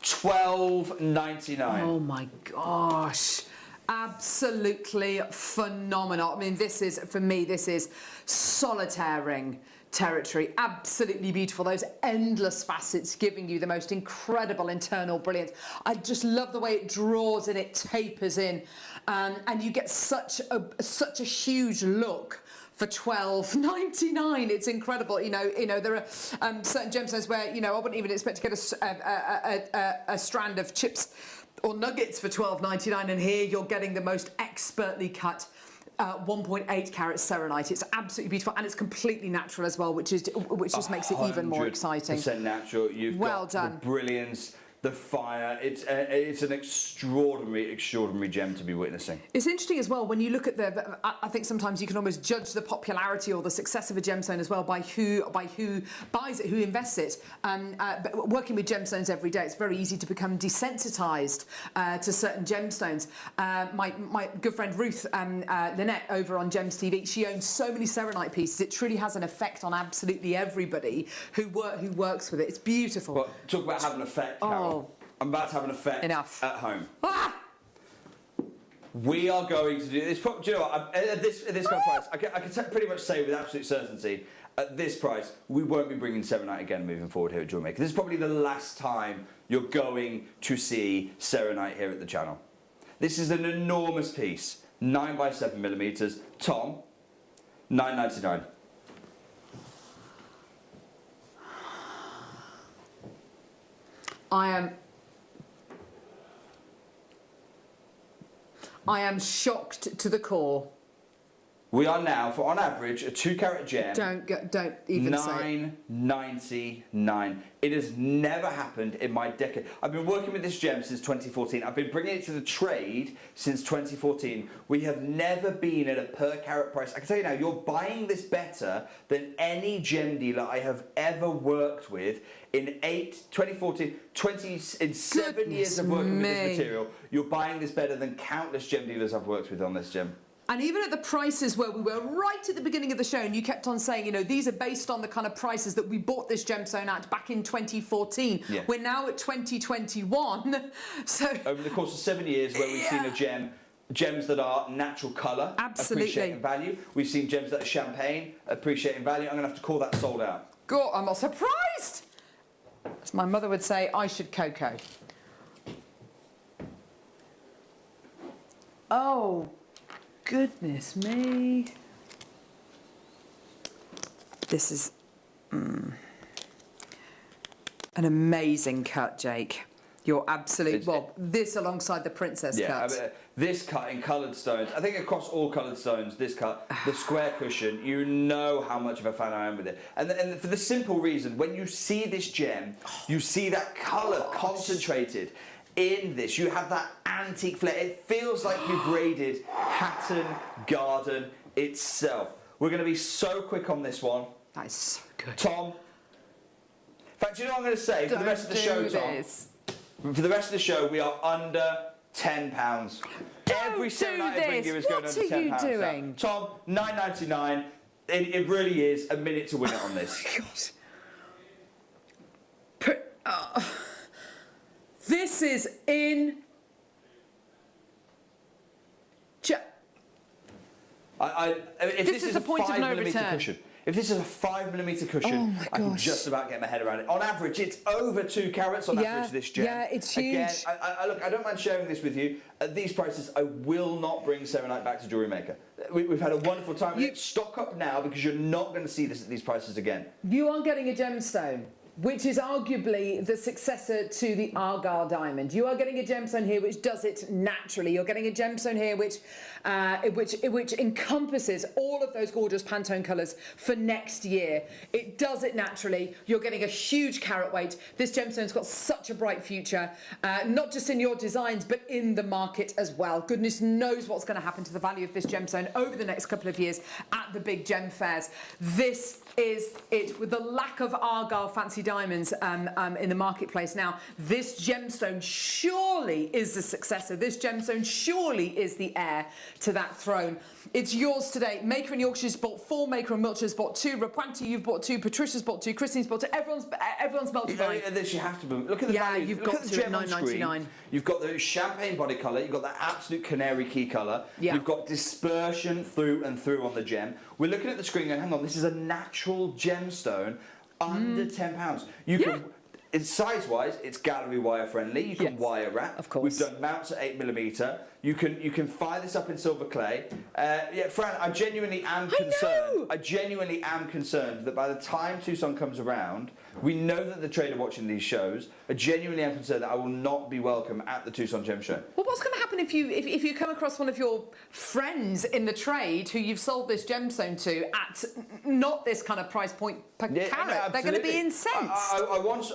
$12.99. Oh my gosh. Absolutely phenomenal. I mean, this is, for me, this is solitaire ring territory. Absolutely beautiful. Those endless facets giving you the most incredible internal brilliance. I just love the way it draws and it tapers in, and you get such a huge look for $12.99. It's incredible. You know, there are certain gemstones where, you know, I wouldn't even expect to get a strand of chips or nuggets for $12.99, and here you're getting the most expertly cut 1.8 carat serenite. It's absolutely beautiful, and it's completely natural as well, which just makes it even more exciting. 100% natural. You've got the brilliance, the fire. It's an extraordinary gem to be witnessing. It's interesting as well when you look at I think sometimes you can almost judge the popularity or the success of a gemstone as well by who buys it, who invests it. But working with gemstones every day, it's very easy to become desensitized to certain gemstones. My good friend Ruth Lynette over on Gems TV, she owns so many serenite pieces. It truly has an effect on absolutely everybody who works with it. It's beautiful. Well, talk about having an effect, Carol. I'm about to have an effect at home. We are going to do this. Do you know what? At this kind of price, I can pretty much say with absolute certainty, at this price, we won't be bringing serenite again moving forward here at Jewellery Maker. This is probably the last time you're going to see serenite here at the channel. This is an enormous piece, 9 by 7 millimeters. Tom, $9.99. I am shocked to the core. We are now, for on average, a 2 carat gem. Don't even say $9.99. It has never happened in my decade. I've been working with this gem since 2014. I've been bringing it to the trade since 2014. We have never been at a per carat price. I can tell you now, you're buying this better than any gem dealer I have ever worked with in 7 years of working with this material. You're buying this better than countless gem dealers I've worked with on this gem. And even at the prices where we were right at the beginning of the show, and you kept on saying, you know, these are based on the kind of prices that we bought this gemstone at back in 2014. Yeah. We're now at 2021. So over the course of 7 years where we've seen gems that are natural colour, appreciating value. We've seen gems that are champagne, appreciating value. I'm going to have to call that sold out. God, I'm not surprised. As my mother would say, I should cocoa. Oh. Goodness me. This is an amazing cut, Jake. You're absolute. This alongside the princess cut. I mean, this cut in coloured stones, I think across all coloured stones, this cut, the square cushion, you know how much of a fan I am with it. And for the simple reason, when you see this gem, you see that colour concentrated in this. You have that antique flair. It feels like you've raided Hatton Garden itself. We're going to be so quick on this one. That is so good. Tom. In fact, you know what I'm going to say? For the rest of the show, Tom. For the rest of the show, we are under £10. every seven I bring you is going under £10. What are you doing? Tom, £9.99. It really is a minute to win it on this. This is in. If this is a point of no 5mm return. cushion, if this is a 5mm cushion, I can just about get my head around it. On average, it's over 2 carats on average, this gem. Yeah, it's huge. Again, look, I don't mind sharing this with you. At these prices, I will not bring Serenite back to Jewellery Maker. We've had a wonderful time. Stock up now because you're not going to see this at these prices again. You are getting a gemstone, which is arguably the successor to the Argyle diamond. You are getting a gemstone here which does it naturally. You're getting a gemstone here which encompasses all of those gorgeous Pantone colours for next year. It does it naturally. You're getting a huge carat weight. This gemstone's got such a bright future, not just in your designs, but in the market as well. Goodness knows what's going to happen to the value of this gemstone over the next couple of years at the big gem fairs. This is it. With the lack of Argyle fancy diamonds in the marketplace now, this gemstone surely is the successor. This gemstone surely is the heir to that throne. It's yours today. Maker and Yorkshire's bought 4, Maker and Wiltshire's bought 2, Rapuanti you've bought 2, Patricia's bought 2, Christine's bought 2. Everyone's melted. This you have to look at the value. You've look got at the to gem at on screen. $9.99. You've got the champagne body colour. You've got the absolute canary key colour. Yeah. You've got dispersion through and through on the gem. We're looking at the screen going, hang on, this is a natural gemstone under £10. You can. It's size-wise, it's gallery wire friendly. You can wire wrap. Of course. We've done mounts at 8mm. You can fire this up in silver clay. Fran, I genuinely am concerned. I genuinely am concerned that by the time Tucson comes around, we know that the trader watching these shows. I genuinely am concerned that I will not be welcome at the Tucson Gem Show. Well, what's going to happen if you come across one of your friends in the trade who you've sold this gemstone to at not this kind of price point per carat? They're going to be incensed. I once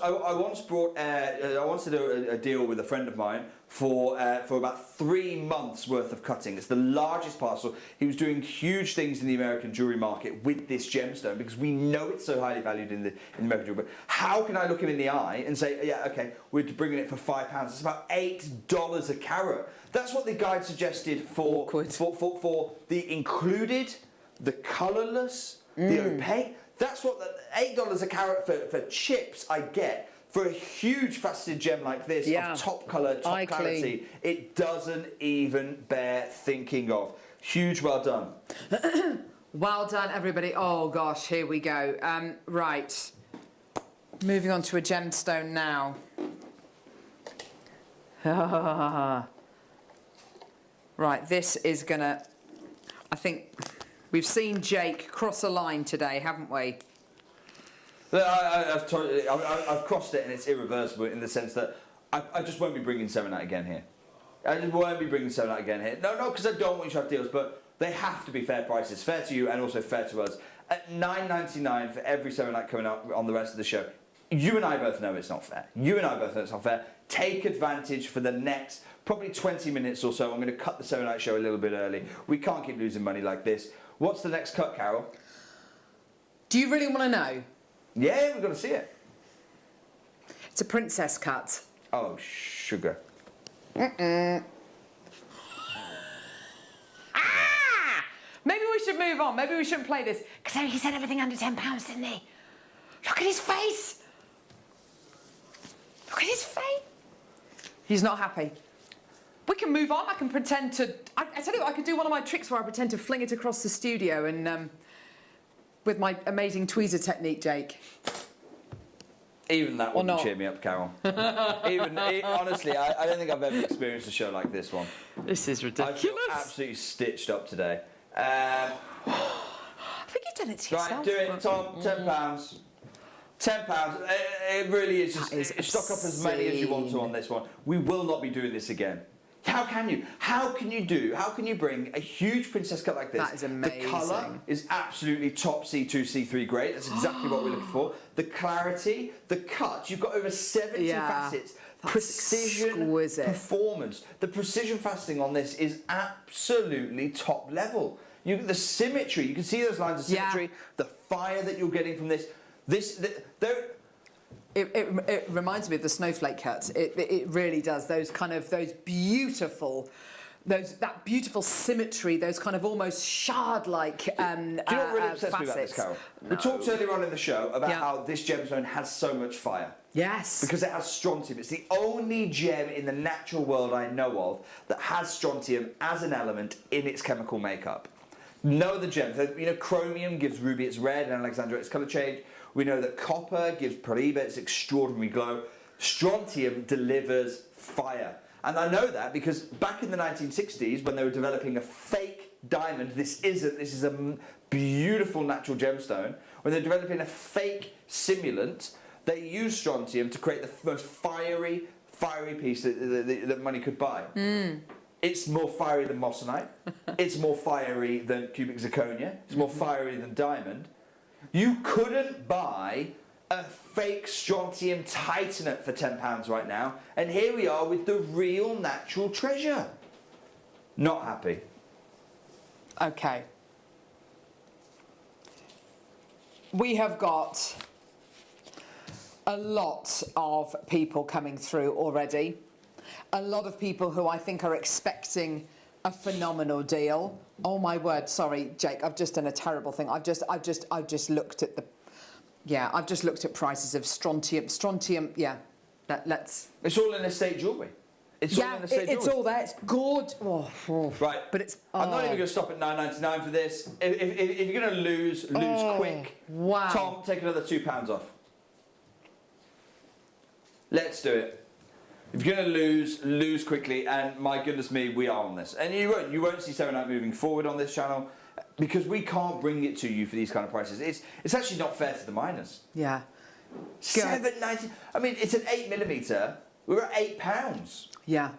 did a deal with a friend of mine for about 3 months worth of cutting. It's the largest parcel. He was doing huge things in the American jewellery market with this gemstone because we know it's so highly valued in the American jewellery. How can I look him in the eye and say, yeah, okay, we're bringing it for £5? It's about $8 a carat. That's what the guide suggested for the included, the colourless, the opaque. That's what the $8 a carat for chips I get. For a huge faceted gem like this, of top colour, top clarity, it doesn't even bear thinking of. Huge well done. Well done, everybody. Oh, gosh, here we go. Right. Moving on to a gemstone now. Right, this is going to... I think we've seen Jake cross a line today, haven't we? I've crossed it and it's irreversible in the sense that I just won't be bringing Serenite again here. I just won't be bringing Serenite again here. No, because I don't want you to have deals, but they have to be fair prices, fair to you and also fair to us. At $9.99 for every Serenite coming up on the rest of the show, you and I both know it's not fair. You and I both know it's not fair. Take advantage for the next probably 20 minutes or so. I'm going to cut the Serenite show a little bit early. We can't keep losing money like this. What's the next cut, Carol? Do you really want to know? Yeah, we've got to see it. It's a princess cut. Oh, sugar. Ah! Maybe we should move on. Maybe we shouldn't play this. Because he said everything under £10, didn't he? Look at his face. Look at his face. He's not happy. We can move on. I can pretend to... I tell you what, I could do one of my tricks where I pretend to fling it across the studio and... with my amazing tweezer technique, Jake. Even that wouldn't cheer me up, Carol. Honestly, I don't think I've ever experienced a show like this one. This is ridiculous. I feel absolutely stitched up today. I think you've done it to yourself. Right, do it, Tom. £10. £10. It really is just stock up as many as you want to on this one. We will not be doing this again. How can you? How can you bring a huge princess cut like this? That is amazing. The colour is absolutely top C2, C3 grade. That's exactly what we're looking for. The clarity, the cut. You've got over 70 facets. Precision, exquisite. Performance. The precision faceting on this is absolutely top level. The symmetry. You can see those lines of symmetry. The fire that you're getting from this. It reminds me of the snowflake cut. It really does. Those beautiful that beautiful symmetry, those kind of almost shard-like Do you know what really upsets me about this, facets. Carol? We talked earlier on in the show about how this gemstone has so much fire. Yes. Because it has strontium. It's the only gem in the natural world I know of that has strontium as an element in its chemical makeup. No other gem. You know, chromium gives ruby its red and alexandrite its colour change. We know that copper gives Peridot its extraordinary glow. Strontium delivers fire. And I know that because back in the 1960s, when they were developing a fake diamond, this is a beautiful natural gemstone, when they're developing a fake simulant, they used strontium to create the most fiery piece that money could buy. It's more fiery than moissanite. It's more fiery than cubic zirconia. It's more fiery than diamond. You couldn't buy a fake strontium titanate for £10 right now, and here we are with the real natural treasure. Not happy. Okay. We have got a lot of people coming through already. A lot of people who I think are expecting a phenomenal deal. Oh my word! Sorry, Jake. I've just done a terrible thing. I've just looked at the. Yeah, I've just looked at prices of strontium. Strontium. Yeah. Let's. It's all in estate jewellery. It's all in estate jewellery. It's all there. It's good. Oh. Right. But it's. I'm not even going to stop at £9.99 for this. If you're going to lose quick. Wow. Tom, take another £2 off. Let's do it. If you're going to lose quickly, and my goodness me, we are on this. And you won't see Serenite moving forward on this channel because we can't bring it to you for these kind of prices. It's actually not fair to the miners. Yeah. $7.90. I mean, it's an 8mm. We're at £8. Yeah.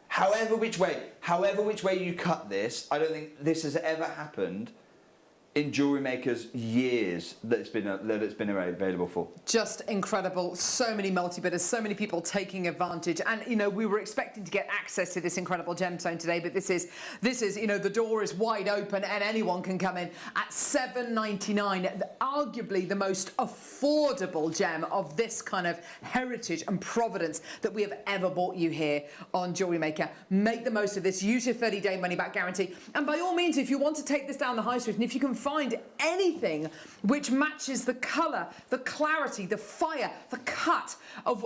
However which way you cut this, I don't think this has ever happened in Jewellery Maker's years that it's been available for. Just incredible. So many multi-bidders, so many people taking advantage. And, you know, we were expecting to get access to this incredible gemstone today, but this is, you know, the door is wide open and anyone can come in at $7.99. Arguably the most affordable gem of this kind of heritage and provenance that we have ever bought you here on Jewellery Maker. Make the most of this. Use your 30-day money-back guarantee. And by all means, if you want to take this down the high street, and if you can find anything which matches the colour, the clarity, the fire, the cut of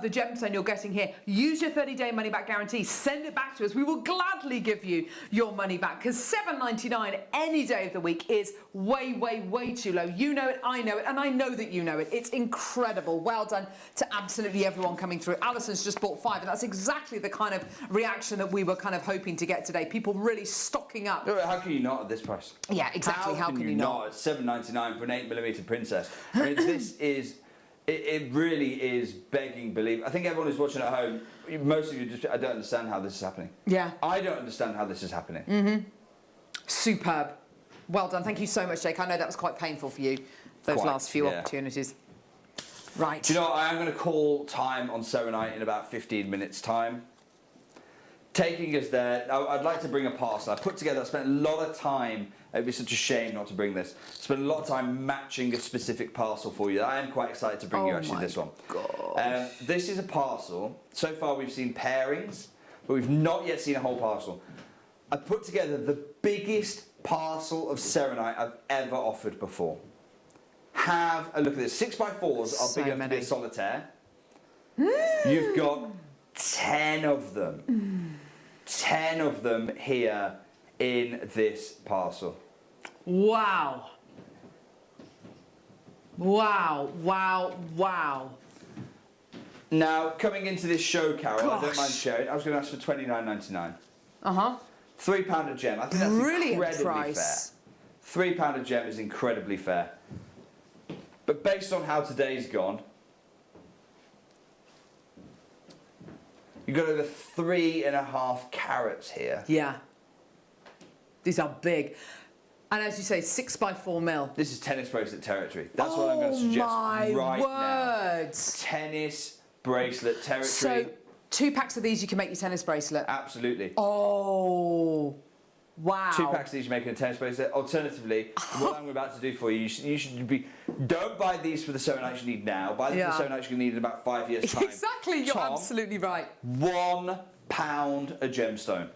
the gemstone you're getting here, use your 30-day money-back guarantee. Send it back to us. We will gladly give you your money back because $7.99 any day of the week is way, way, way too low. You know it, I know it, and I know that you know it. It's incredible. Well done to absolutely everyone coming through. Alison's just bought 5, and that's exactly the kind of reaction that we were kind of hoping to get today. People really stocking up. How can you not at this price? Yeah, exactly. How can you not? At $7.99 for an 8mm princess. I mean, this is. It really is begging belief. I think everyone who's watching at home, most of you I don't understand how this is happening. Yeah. I don't understand how this is happening. Mm-hmm. Superb. Well done. Thank you so much, Jake. I know that was quite painful for you, those last few opportunities. Right. Do you know what? I am going to call time on Serenite in about 15 minutes' time. Taking us there, I'd like to bring a parcel. I spent a lot of time, it'd be such a shame not to bring this, spent a lot of time matching a specific parcel for you. I am quite excited to bring you actually this one. God. This is a parcel. So far we've seen pairings, but we've not yet seen a whole parcel. I put together the biggest parcel of Serenite I've ever offered before. Have a look at this. 6x4s are big enough to be a solitaire. You've got 10 of them. 10 of them here in this parcel. Wow. Wow, wow, wow. Now, coming into this show, Carol, I don't mind sharing. I was going to ask for $29.99. Uh-huh. £3 a gem. I think that's Brilliant incredibly price. fair. £3 a gem is incredibly fair. But based on how today's gone, you've got over 3.5 carats here. Yeah. These are big. And as you say, 6x4 mil. This is tennis bracelet territory. That's what I'm going to suggest right now. Tennis bracelet territory. So, 2 packs of these, you can make your tennis bracelet. Absolutely. Oh, wow. 2 packs of these, you make a tennis bracelet. Alternatively, what I'm about to do for you, you should be. Don't buy these for the Serenites you need now. Buy them for the Serenites you need in about 5 years' time. Exactly, you're absolutely right. £1 a gemstone.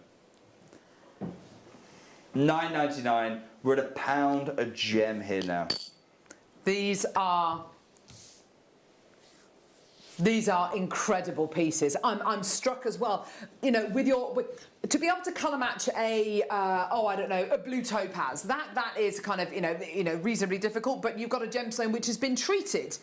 £9.99. We're at £1 a gem here now. These are incredible pieces. I'm struck as well. You know, to be able to colour match a I don't know, a blue topaz. That is kind of you know reasonably difficult. But you've got a gemstone which has been treated.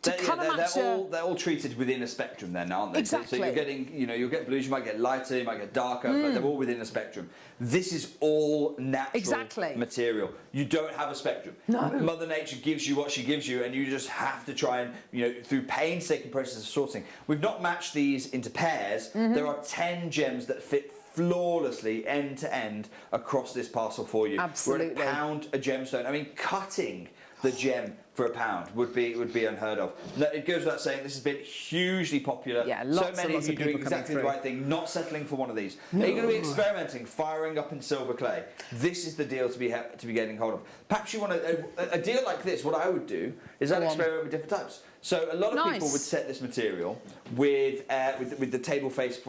They're all treated within a spectrum then, aren't they? Exactly. So you're getting, you'll get blues, you might get lighter, you might get darker, but they're all within a spectrum. This is all natural material. You don't have a spectrum. No. Mother Nature gives you what she gives you, and you just have to try and, through painstaking process of sourcing. We've not matched these into pairs. There are 10 gems that fit flawlessly end to end across this parcel for you. Absolutely. We're at £1 a gemstone. I mean, cutting the gem for £1 would be unheard of. No, it goes without saying this has been hugely popular. Yeah, so many of you doing exactly the right thing, not settling for one of these. No. You're going to be experimenting, firing up in silver clay. This is the deal to be getting hold of. Perhaps you want a deal like this. What I would do is I'd experiment with different types. So a lot of people would set this material with the table face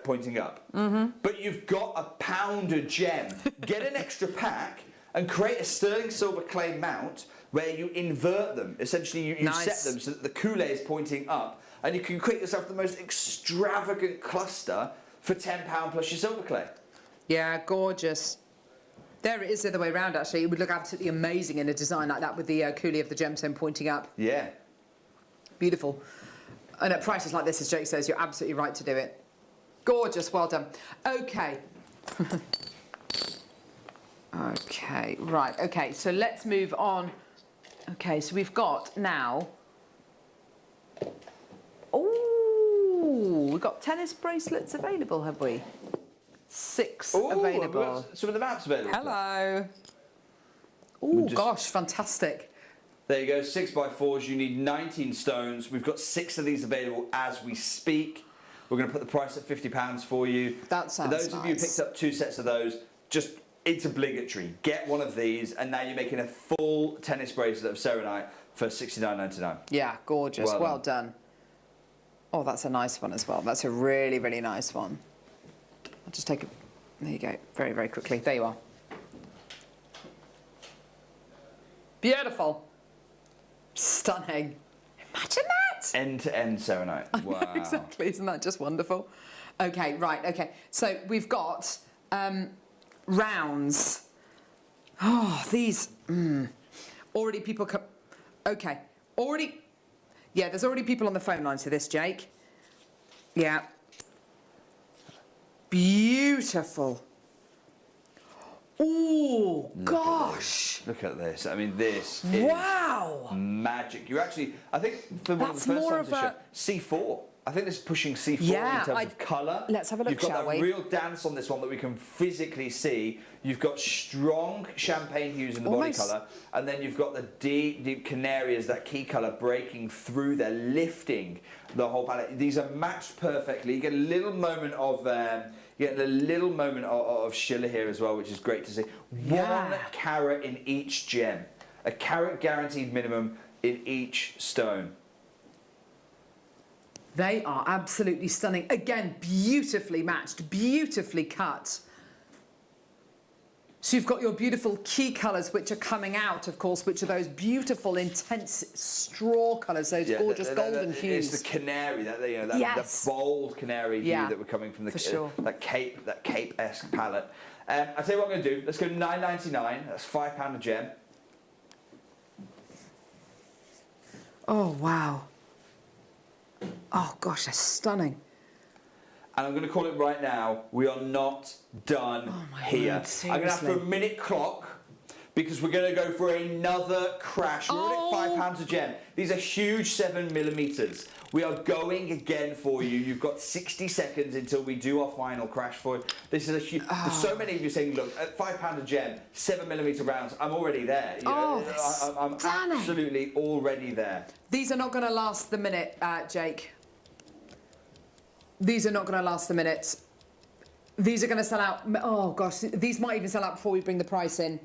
pointing up. But you've got £1 a gem. Get an extra pack and create a sterling silver clay mount where you invert them. Essentially, you set them so that the coulee is pointing up, and you can create yourself the most extravagant cluster for £10 plus your silver clay. Yeah, gorgeous. There it is the other way around, actually. It would look absolutely amazing in a design like that with the coulee of the gemstone pointing up. Yeah. Beautiful. And at prices like this, as Jake says, you're absolutely right to do it. Gorgeous, well done. Okay. Okay, right, okay, so let's move on. Okay, so we've got now... Oh, we've got tennis bracelets available, have we? 6 available. We've got some of the mounts available. Hello. Oh, gosh, fantastic. There you go, 6x4s, you need 19 stones. We've got 6 of these available as we speak. We're going to put the price at £50 for you. That sounds nice. For those of you who picked up 2 sets of those, it's obligatory. Get one of these, and now you're making a full tennis bracelet of serenite for $69.99. Yeah, gorgeous. Well done. Oh, that's a nice one as well. That's a really, really nice one. I'll just take it. There you go. Very, very quickly. There you are. Beautiful. Stunning. Imagine that. End-to-end serenite. Wow. Exactly. Isn't that just wonderful? Okay, right. Okay. So we've got... rounds. Oh, these. Already people come. Okay. Already. Yeah, there's already people on the phone lines for this, Jake. Yeah. Beautiful. Oh, gosh. Look at this. I mean, this is magic. You're actually, I think, for one of the first times to show, C4. I think this is pushing C4 in terms of colour. Let's have a look, You've got that real dance on this one that we can physically see. You've got strong champagne hues in the body colour, and then you've got the deep canary as that key colour breaking through there, lifting the whole palette. These are matched perfectly. You get a little moment of shiller here as well, which is great to see. 1 carat in each gem. A carat guaranteed minimum in each stone. They are absolutely stunning. Again, beautifully matched, beautifully cut. So you've got your beautiful key colours, which are coming out, of course, which are those beautiful, intense straw colours, those gorgeous golden hues. It's the canary, that bold canary hue that we're coming from that cape-esque palette. I'll tell you what I'm going to do. Let's go $9.99. That's £5 a gem. Oh, wow. Oh, gosh, they're stunning. And I'm going to call it right now, we are not done here. I'm going to ask for a minute clock because we're going to go for another crash. We're already at £5 a gem. These are huge 7mm. We are going again for you. You've got 60 seconds until we do our final crash for you. This is a huge... There's so many of you saying, look, at £5 a gem, 7mm rounds, I'm already there. I'm absolutely already there. These are not going to last the minute, Jake. These are not going to last the minute. These are going to sell out. Oh gosh, these might even sell out before we bring the price in.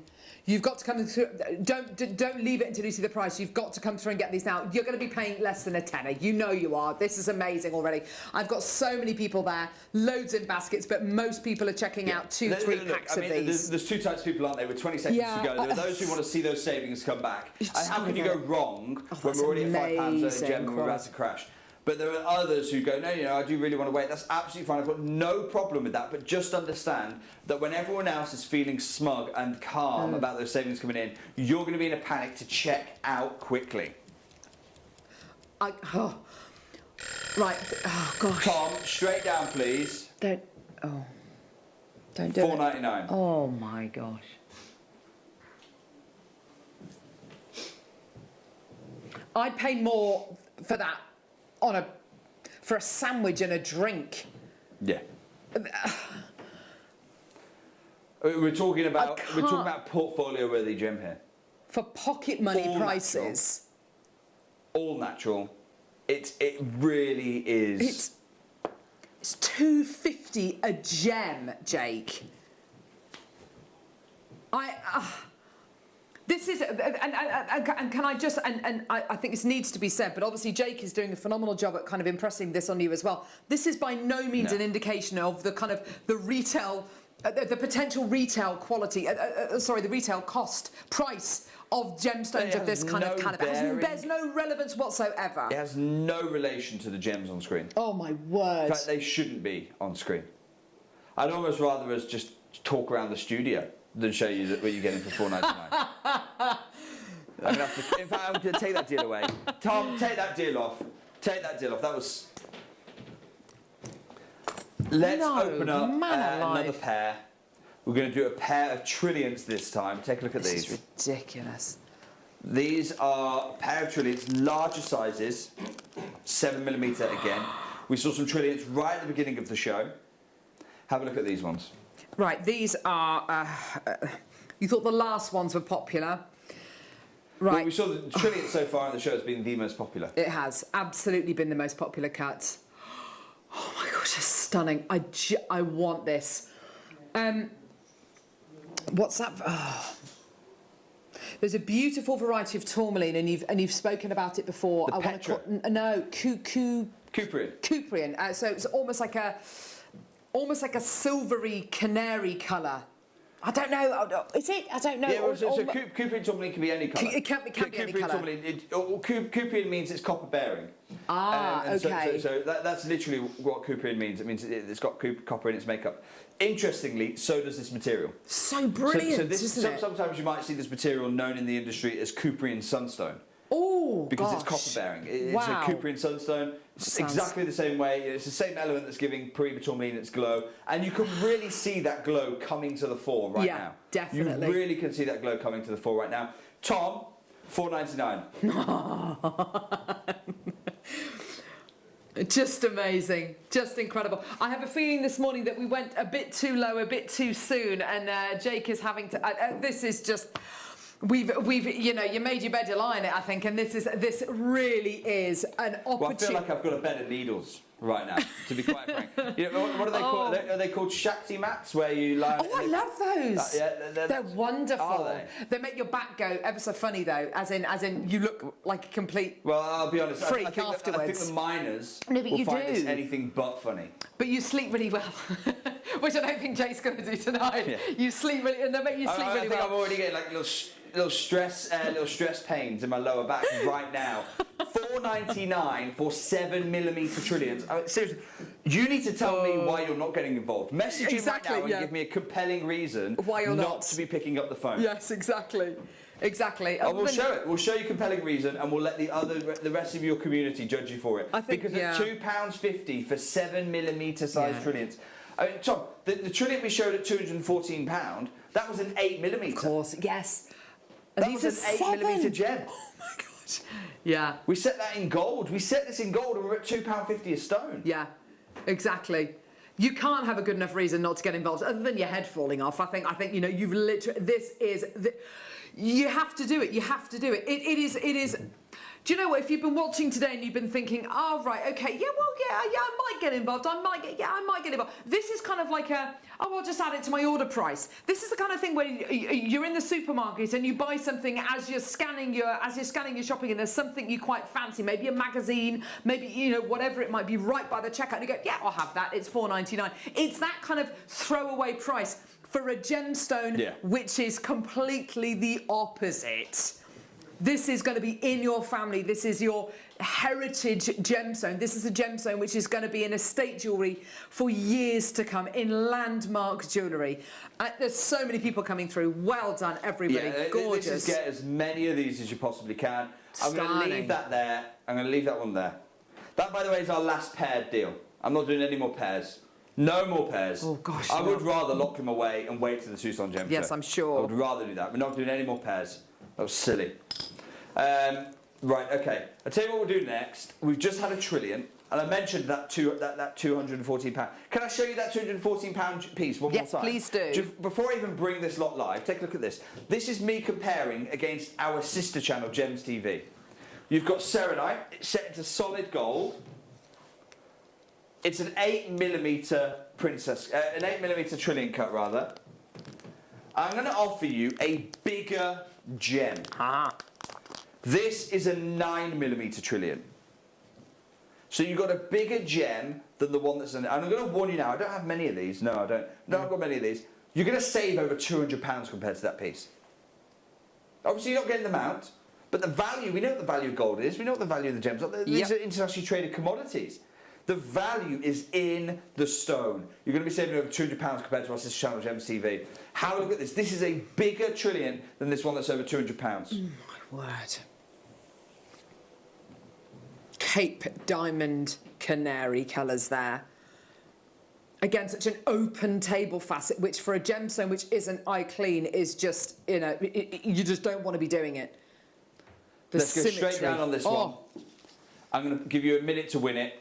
You've got to come through. Don't leave it until you see the price. You've got to come through and get these now. You're going to be paying less than a tenner. You know you are. This is amazing already. I've got so many people there, loads in baskets, but most people are checking out 2-3 packs of these. There's two types of people, aren't there? With 20 seconds to go. There are those who want to see those savings come back. And how can you go wrong when we're already at £5 a gem and we're about to crash? But there are others who go, no, I do really want to wait. That's absolutely fine. I've got no problem with that. But just understand that when everyone else is feeling smug and calm about those savings coming in, you're going to be in a panic to check out quickly. Right. Oh, gosh. Tom, straight down, please. Don't do it. $4.99. Oh, my gosh. I'd pay more for that for a sandwich and a drink. Yeah. We're talking about portfolio worthy gem here. For pocket money all prices. Natural, all natural. It really is. It's $2.50 a gem, Jake. This is, and can I just, and I think this needs to be said, but obviously Jake is doing a phenomenal job at kind of impressing this on you as well. This is by no means an indication of the kind of the retail, the potential retail quality, the retail cost, price of gemstones of this kind of caliber. There's no relevance whatsoever. It has no relation to the gems on screen. Oh my word. In fact, they shouldn't be on screen. I'd almost rather us just talk around the studio than show you what you're getting for $4.99. I'm gonna have to, in fact, I'm going to take that deal away. Tom, take that deal off. Take that deal off. That was... Let's open up another pair. We're going to do a pair of trillions this time. Take a look at these. This is ridiculous. These are a pair of trillions, larger sizes, 7mm again. We saw some trillions right at the beginning of the show. Have a look at these ones. Right, these are... you thought the last ones were popular. Right. Well, we saw the trillion so far in the show has been the most popular. It has absolutely been the most popular cut. Oh my gosh, it's stunning. I want this. What's that? Oh. There's a beautiful variety of tourmaline, and you've spoken about it before. The Petra. Cuprian. So it's almost like a silvery canary colour. I don't know. Is it? I don't know. Yeah, so Cuprian tourmaline can be any colour. It can be any colour. Cuprian means it's copper bearing. Okay. So that's literally what Cuprian means. It means it's got copper in its makeup. Interestingly, so does this material. So brilliant, isn't it? Sometimes you might see this material known in the industry as Cuprian sunstone. Oh, because it's copper bearing. It's a Cuprian sunstone. It's exactly the same way. It's the same element that's giving Peridot tourmaline its glow, and you can really see that glow coming to the fore right now. Yeah, definitely. You really can see that glow coming to the fore right now. Tom, $4.99. Just amazing, just incredible. I have a feeling this morning that we went a bit too low, a bit too soon, and Jake is having to. This is just. We've you made your bed, you lie in it, I think, and this really is an opportunity. Well, I feel like I've got a bed of needles right now, to be quite frank. What are they called? Are they called Shakti mats, where you lie? Oh, I love those. They're wonderful. Are they make your back go ever so funny though, as in you look like a complete. Well, I'll be honest. Freak I think afterwards. I think the miners will find this anything but funny. But you sleep really well, which I don't think Jake's going to do tonight. Yeah. You sleep really, and they make you sleep really well. I think I'm already getting like little stress pains in my lower back right now. $4.99 for 7mm trillions. I mean, seriously, you need to tell me why you're not getting involved. Message me right now and give me a compelling reason why you're not to be picking up the phone. Yes, exactly. We'll show it. We'll show you compelling reason, and we'll let the rest of your community judge you for it. I think, because at £2.50 for 7mm size trillions. I mean, Tom, the trillion we showed at £214, that was an 8mm. Of course, yes. That was an 8mm gem. Oh my gosh. Yeah. We set that in gold. We set this in gold and we're at £2.50 a stone. Yeah, exactly. You can't have a good enough reason not to get involved, other than your head falling off. I think you've literally. You have to do it. You have to do it. It is. Do you know what? If you've been watching today and you've been thinking, oh, right, okay, I might get involved. I might get involved. This is kind of like I'll just add it to my order price. This is the kind of thing where you're in the supermarket and you buy something as you're scanning your shopping, and there's something you quite fancy, maybe a magazine, maybe, you know, whatever it might be, right by the checkout, and you go, yeah, I'll have that. It's $4.99. It's that kind of throwaway price for a gemstone, which is completely the opposite. This is going to be in your family. This is your heritage gemstone. This is a gemstone which is going to be in estate jewellery for years to come, in landmark jewellery. There's so many people coming through. Well done, everybody. Yeah, gorgeous. Get as many of these as you possibly can. I'm going to leave that there. I'm going to leave that one there. That, by the way, is our last paired deal. I'm not doing any more pairs. No more pairs. Oh, gosh. I would rather lock them away and wait to the Tucson Gem Show. Yes, I'm sure. I would rather do that. We're not doing any more pairs. That was silly. Right, okay. I'll tell you what we'll do next. We've just had a trillion, and I mentioned that £214. Can I show you that £214 piece one more time? Yes, please do. Before I even bring this lot live, take a look at this. This is me comparing against our sister channel, Gems TV. You've got Serenite. It's set into solid gold. It's an 8mm princess, an 8mm trillion cut, rather. I'm going to offer you a bigger gem. This is a 9mm trillion. So you've got a bigger gem than the one that's in it. And I'm going to warn you now, I don't have many of these. No, I don't. No, I've got many of these. You're going to save over £200 compared to that piece. Obviously, you're not getting them out. But the value, we know what the value of gold is. We know what the value of the gems are. These are internationally traded commodities. The value is in the stone. You're going to be saving over £200 compared to our sister channel, Gems TV. Have a look at this. This is a bigger trillion than this one that's over £200. My word. Cape Diamond Canary colours there. Again, such an open table facet, which for a gemstone which isn't eye clean is just, you know, you just don't want to be doing it. Let's go straight down on this one. I'm going to give you a minute to win it.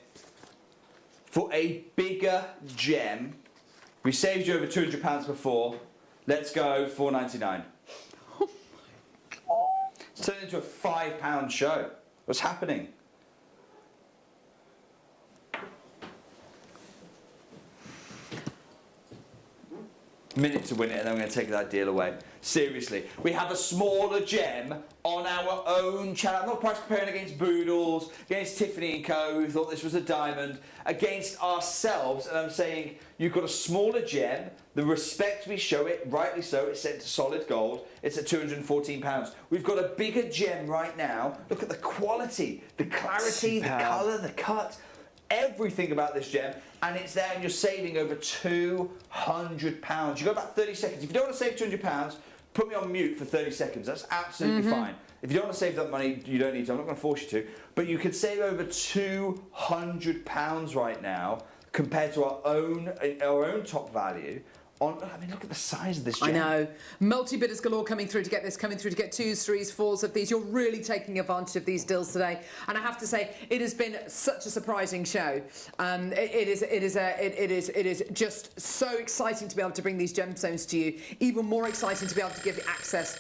For a bigger gem, we saved you over £200 before. Let's go $4.99. Oh my God. It's turned into a £5 show. What's happening? Minute to win it, and then I'm going to take that deal away. Seriously, we have a smaller gem on our own channel. I'm not price comparing against Boodles, against Tiffany & Co, who thought this was a diamond, against ourselves, and I'm saying you've got a smaller gem. The respect we show it, rightly so, it's set to solid gold. It's at £214. We've got a bigger gem right now. Look at the quality, the clarity, the colour, the cut. Everything about this gem, and it's there, and you're saving over £200. You've got about 30 seconds. If you don't want to save £200, put me on mute for 30 seconds. That's absolutely fine. If you don't want to save that money, you don't need to. I'm not going to force you to. But you could save over £200 right now compared to our own top value. I mean, look at the size of this gem. I know. Multi-bidders galore coming through to get this, coming through to get 2s, 3s, 4s of these. You're really taking advantage of these deals today. And I have to say, it has been such a surprising show. It is just so exciting to be able to bring these gemstones to you. Even more exciting to be able to give you access.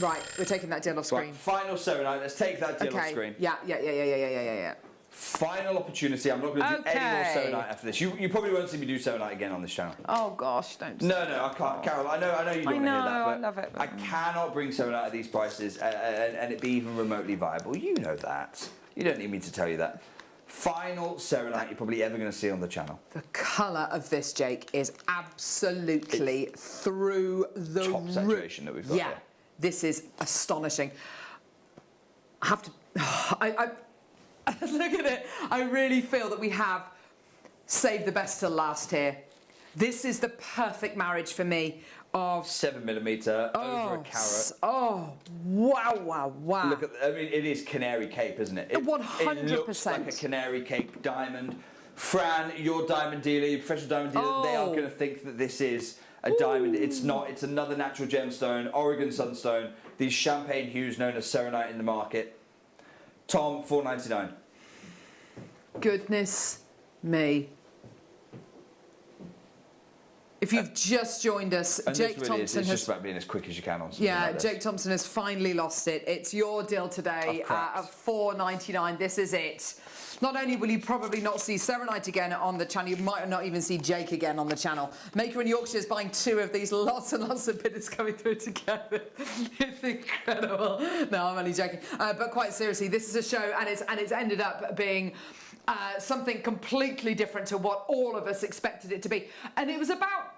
Right, we're taking that deal off screen. Right, final Serenite. Let's take that deal off screen. Yeah. Final opportunity. I'm not going to do any more Serenite after this. You probably won't see me do Serenite again on this channel. Oh gosh, don't. No, I can't. Carol, I know you don't want to hear that. But I love it. I cannot bring Serenite at these prices and it be even remotely viable. You know that. You don't need me to tell you that. Final Serenite you're probably ever going to see on the channel. The colour of this, Jake, is absolutely through the top saturation that we've got. Yeah, this is astonishing. I have to. Look at it. I really feel that we have saved the best till last here. This is the perfect marriage for me of 7mm over a carat. Oh, wow. Look at, I mean, it is Canary Cape, isn't it? 100%. It looks like a Canary Cape diamond. Fran, your diamond dealer, your professional diamond dealer, they are going to think that this is a diamond. It's not. It's another natural gemstone, Oregon Sunstone. These champagne hues known as Serenite in the market. Tom, $4.99. Goodness me. If you've just joined us, And Jake this really Thompson it's has... just about being as quick as you can on something Yeah, like this. Jake Thompson has finally lost it. It's your deal today at $4.99. This is it. Not only will you probably not see Serenite again on the channel, you might not even see Jake again on the channel. Maker in Yorkshire is buying 2 of these. Lots and lots of bidders coming through together. It's incredible. No, I'm only joking. But quite seriously, this is a show, and it's ended up being something completely different to what all of us expected it to be. And it was about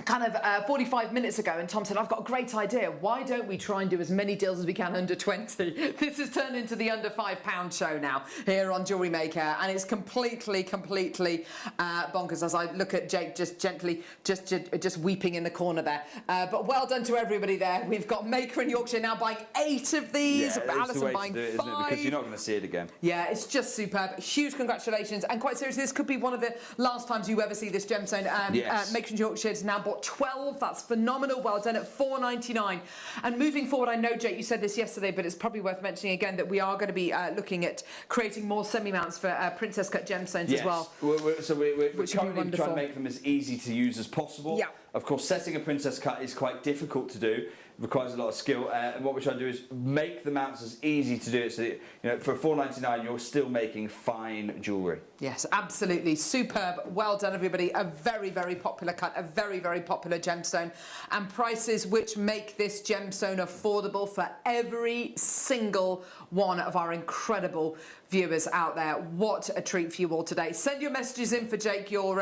kind of 45 minutes ago, and Tom said, I've got a great idea. Why don't we try and do as many deals as we can under 20? This has turned into the under £5 show now here on Jewellery Maker, and it's completely bonkers as I look at Jake just gently, just weeping in the corner there. But well done to everybody there. We've got Maker in Yorkshire now buying 8 of these. Yeah, Alison buying 5. Isn't it? Because you're not going to see it again. Yeah, it's just superb. Huge congratulations. And quite seriously, this could be one of the last times you ever see this gemstone. Yes. Maker in Yorkshire has now bought 12. That's phenomenal. Well done at $4.99. And moving forward, I know, Jake, you said this yesterday, but it's probably worth mentioning again that we are going to be looking at creating more semi-mounts for princess cut gemstones as well. We're currently trying wonderful. to make them as easy to use as possible. Yeah. Of course, setting a princess cut is quite difficult to do. It requires a lot of skill, and what we're trying to do is make the mounts as easy to do it so that, for $4.99 you're still making fine jewellery. Yes, absolutely. Superb. Well done, everybody. A very, very popular cut, a very, very popular gemstone, and prices which make this gemstone affordable for every single one of our incredible viewers out there. What a treat for you all today. Send your messages in for Jake, your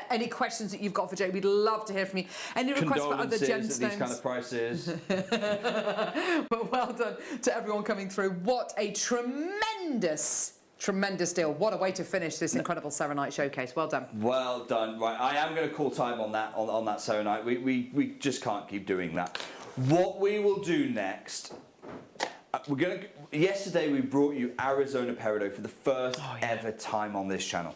any questions that you've got for Jake. We'd love to hear from you. Any requests for other gemstones? At these kind of prices. But well done to everyone coming through. What a tremendous deal. What a way to finish this incredible Serenite showcase. Well done. Well done. Right, I am going to call time on that Serenite. We just can't keep doing that. What we will do next, yesterday we brought you Arizona Peridot for the first ever time on this channel.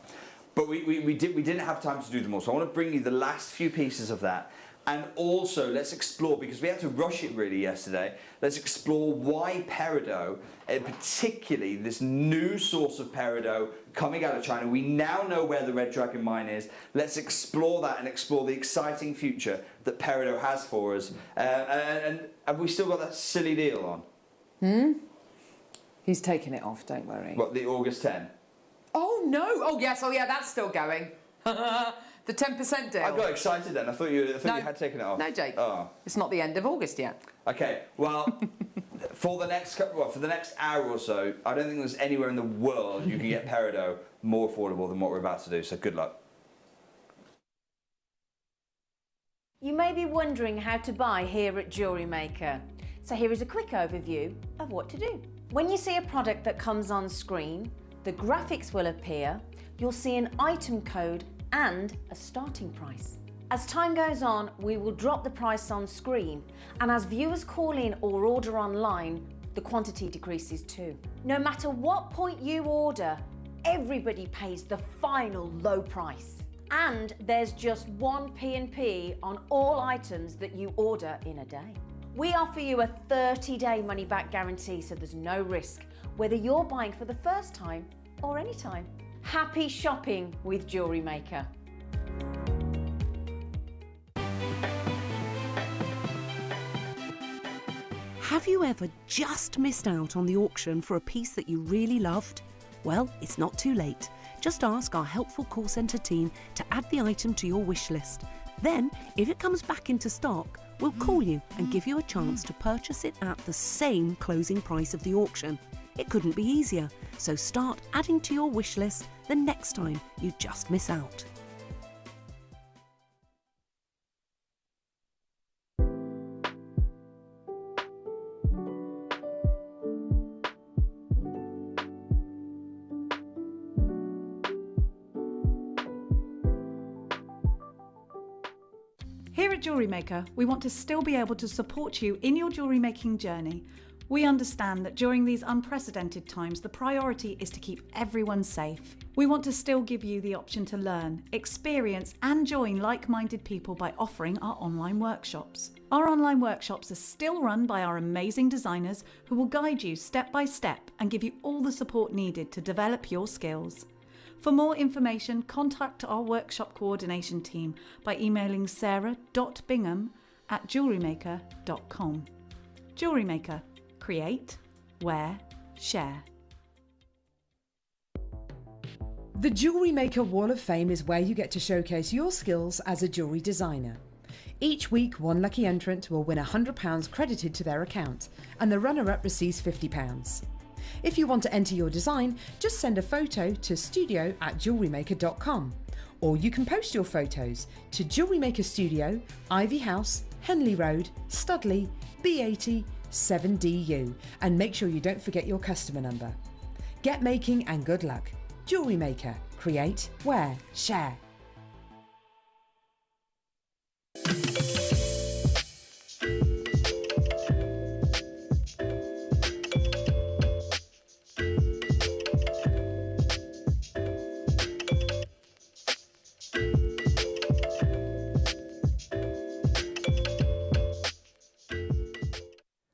But we didn't have time to do them all. So I want to bring you the last few pieces of that. And also, let's explore, because we had to rush it really yesterday, let's explore why Peridot, and particularly this new source of Peridot coming out of China. We now know where the Red Dragon mine is. Let's explore that and explore the exciting future that Peridot has for us. And have we still got that silly deal on? He's taking it off, don't worry. What, the August 10? Oh, no. Oh, yes. Oh, yeah, that's still going. The 10% deal. I got excited then. I thought you had taken it off. No, Jake. Oh. It's not the end of August yet. Okay, well, for the next hour or so, I don't think there's anywhere in the world you can get Peridot more affordable than what we're about to do, so good luck. You may be wondering how to buy here at Jewellery Maker. So here is a quick overview of what to do. When you see a product that comes on screen, the graphics will appear, you'll see an item code and a starting price. As time goes on, we will drop the price on screen, and as viewers call in or order online, the quantity decreases too. No matter what point you order, everybody pays the final low price. And there's just one P&P on all items that you order in a day. We offer you a 30-day money-back guarantee, so there's no risk, whether you're buying for the first time or any time. Happy shopping with Jewellery Maker. Have you ever just missed out on the auction for a piece that you really loved? Well, it's not too late. Just ask our helpful call centre team to add the item to your wish list. Then, if it comes back into stock, we'll call you and give you a chance to purchase it at the same closing price of the auction. It couldn't be easier, so start adding to your wish list the next time you just miss out. Here at Jewellery Maker, we want to still be able to support you in your jewellery making journey. We understand that during these unprecedented times, the priority is to keep everyone safe. We want to still give you the option to learn, experience, and join like-minded people by offering our online workshops. Our online workshops are still run by our amazing designers who will guide you step by step and give you all the support needed to develop your skills. For more information, contact our workshop coordination team by emailing sarah.bingham@jewellerymaker.com. Jewellery Maker. Create, wear, share. The Jewellery Maker Wall of Fame is where you get to showcase your skills as a jewellery designer. Each week, one lucky entrant will win £100 credited to their account, and the runner-up receives £50. If you want to enter your design, just send a photo to studio@jewellerymaker.com, or you can post your photos to Jewellery Maker Studio, Ivy House, Henley Road, Studley, B80 7DU, and make sure you don't forget your customer number. Get making and good luck. Jewellery Maker. Create, wear, share.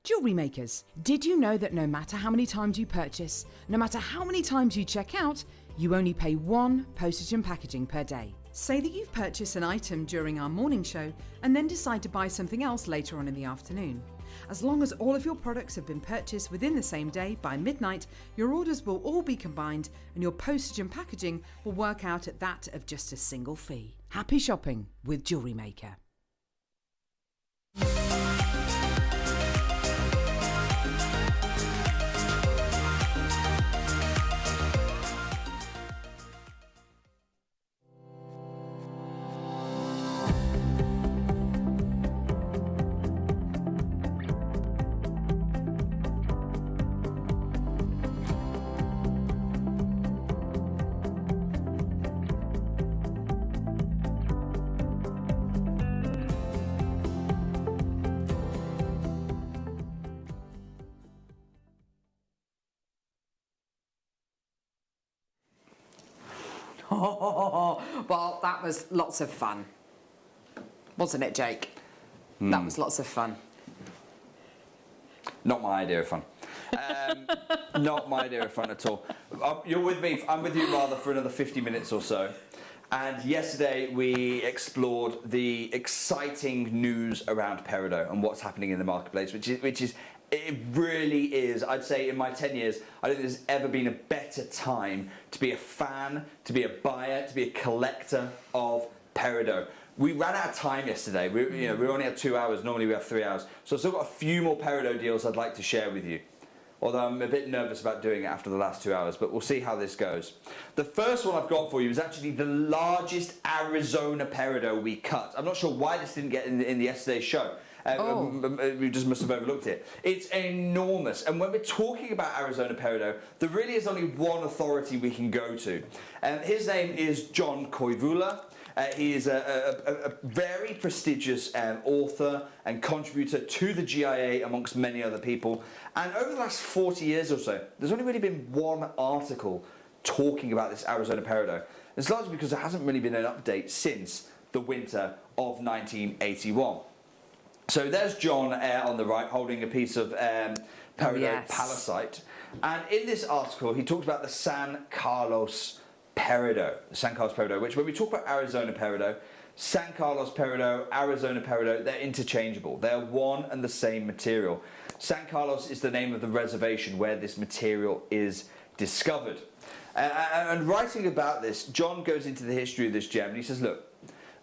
Jewellery makers, did you know that no matter how many times you purchase, no matter how many times you check out, you only pay one postage and packaging per day? Say that you've purchased an item during our morning show and then decide to buy something else later on in the afternoon. As long as all of your products have been purchased within the same day by midnight, your orders will all be combined and your postage and packaging will work out at that of just a single fee. Happy shopping with Jewellery Maker. Well, that was lots of fun. Wasn't it, Jake? That was lots of fun. Not my idea of fun. Not my idea of fun at all. You're with me, I'm with you rather for another 50 minutes or so. And yesterday we explored the exciting news around Peridot and what's happening in the marketplace, which is it really is. I'd say in my 10 years, I don't think there's ever been a better time to be a fan, to be a buyer, to be a collector of Peridot. We ran out of time yesterday. We only had 2 hours. Normally we have 3 hours. So I've still got a few more Peridot deals I'd like to share with you. Although I'm a bit nervous about doing it after the last 2 hours, but we'll see how this goes. The first one I've got for you is actually the largest Arizona Peridot we cut. I'm not sure why this didn't get in the yesterday's show. We just must have overlooked it. It's enormous, and when we're talking about Arizona Peridot, there really is only one authority we can go to. His name is John Koivula. He is a very prestigious author and contributor to the GIA amongst many other people. And over the last 40 years or so, there's only really been one article talking about this Arizona Peridot. It's largely because there hasn't really been an update since the winter of 1981. So there's John on the right holding a piece of Peridot palisite. And in this article, he talks about the San Carlos Peridot, which when we talk about Arizona Peridot, San Carlos Peridot, Arizona Peridot, they're interchangeable. They're one and the same material. San Carlos is the name of the reservation where this material is discovered. And writing about this, John goes into the history of this gem and he says, look,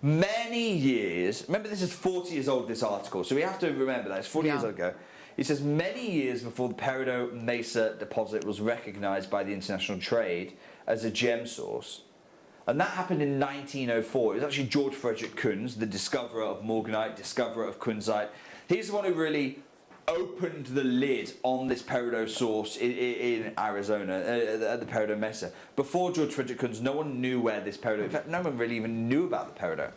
many years, remember this is 40 years old, this article, so we have to remember that, it's 40 years ago. He says, many years before the Peridot Mesa deposit was recognised by the international trade as a gem source. And that happened in 1904. It was actually George Frederick Kunz, the discoverer of morganite, discoverer of kunzite. He's the one who really opened the lid on this Peridot source in Arizona, at the Peridot Mesa. Before George Frederick Kunz, no one knew where this Peridot, in fact, no one really even knew about the Peridot.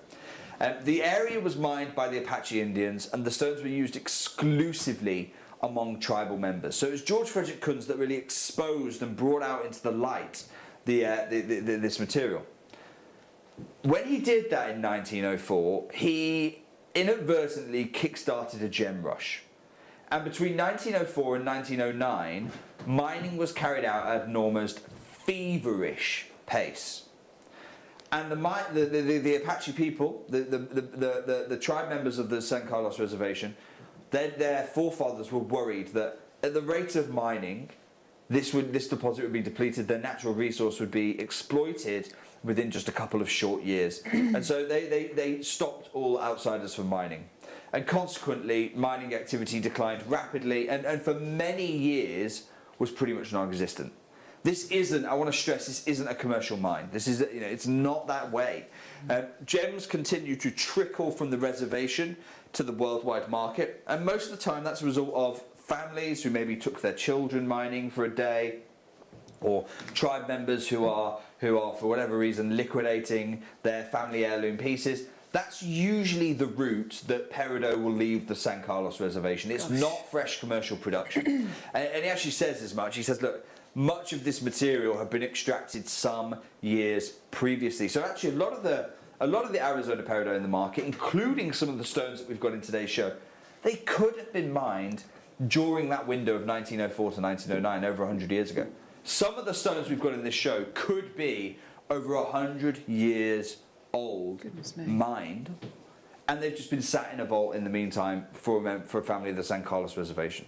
The area was mined by the Apache Indians, and the stones were used exclusively among tribal members. So it was George Frederick Kunz that really exposed and brought out into the light this material. When he did that in 1904, he inadvertently kick-started a gem rush. And between 1904 and 1909, mining was carried out at an almost feverish pace. And the Apache people, the tribe members of the San Carlos Reservation, their forefathers were worried that at the rate of mining, this deposit would be depleted, their natural resource would be exploited within just a couple of short years. And so they stopped all outsiders from mining. And consequently, mining activity declined rapidly and for many years was pretty much non-existent. This isn't, I want to stress, this isn't a commercial mine. This is, it's not that way. Gems continue to trickle from the reservation to the worldwide market, and most of the time that's a result of families who maybe took their children mining for a day, or tribe members who are for whatever reason liquidating their family heirloom pieces. That's usually the route that Peridot will leave the San Carlos Reservation. It's not fresh commercial production. And he actually says as much. He says, look, much of this material had been extracted some years previously. So actually a lot of the Arizona Peridot in the market, including some of the stones that we've got in today's show, they could have been mined during that window of 1904 to 1909, over 100 years ago. Some of the stones we've got in this show could be over 100 years old, mined, and they've just been sat in a vault in the meantime for a family of the San Carlos Reservation.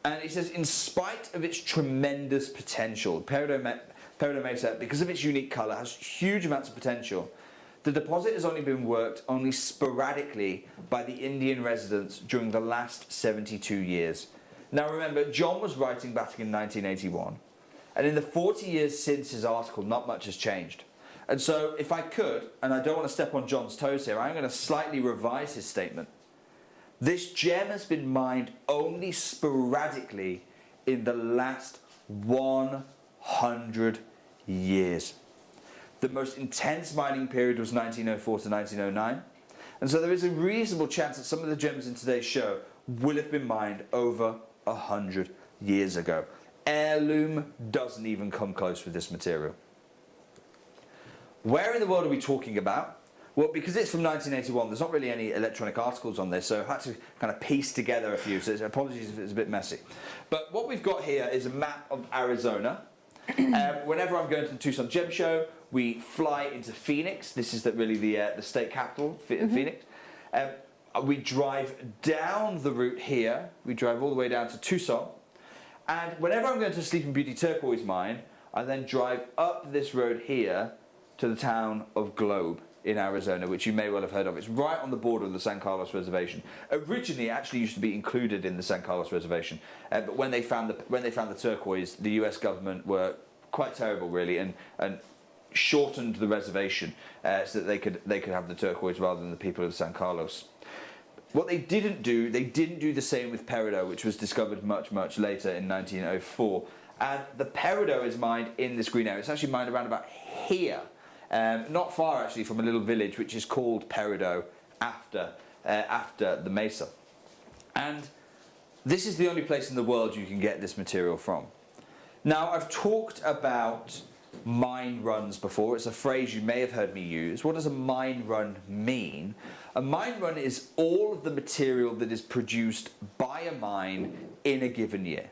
And he says, in spite of its tremendous potential, Peridot Mesa, because of its unique colour, has huge amounts of potential. The deposit has only been worked only sporadically by the Indian residents during the last 72 years. Now remember, John was writing back in 1981, and in the 40 years since his article, not much has changed. And so, if I could, and I don't want to step on John's toes here, I'm going to slightly revise his statement. This gem has been mined only sporadically in the last 100 years. The most intense mining period was 1904 to 1909. And so there is a reasonable chance that some of the gems in today's show will have been mined over 100 years ago. Heirloom doesn't even come close with this material. Where in the world are we talking about? Well, because it's from 1981, there's not really any electronic articles on this, so I had to kind of piece together a few, so apologies if it's a bit messy. But what we've got here is a map of Arizona. Whenever I'm going to the Tucson Gem Show, we fly into Phoenix. This is really the state capital, Phoenix. We drive down the route here. We drive all the way down to Tucson. And whenever I'm going to Sleeping Beauty Turquoise Mine, I then drive up this road here to the town of Globe in Arizona, which you may well have heard of. It's right on the border of the San Carlos Reservation. Originally, it actually used to be included in the San Carlos Reservation, but when they found the turquoise, the U.S. government were quite terrible, really, and shortened the reservation so that they could have the turquoise rather than the people of San Carlos. What they didn't do the same with Peridot, which was discovered much, much later in 1904. And the Peridot is mined in this green area. It's actually mined around about here. Not far actually from a little village which is called Peridot after the mesa. And this is the only place in the world you can get this material from. Now, I've talked about mine runs before. It's a phrase you may have heard me use. What does a mine run mean? A mine run is all of the material that is produced by a mine in a given year.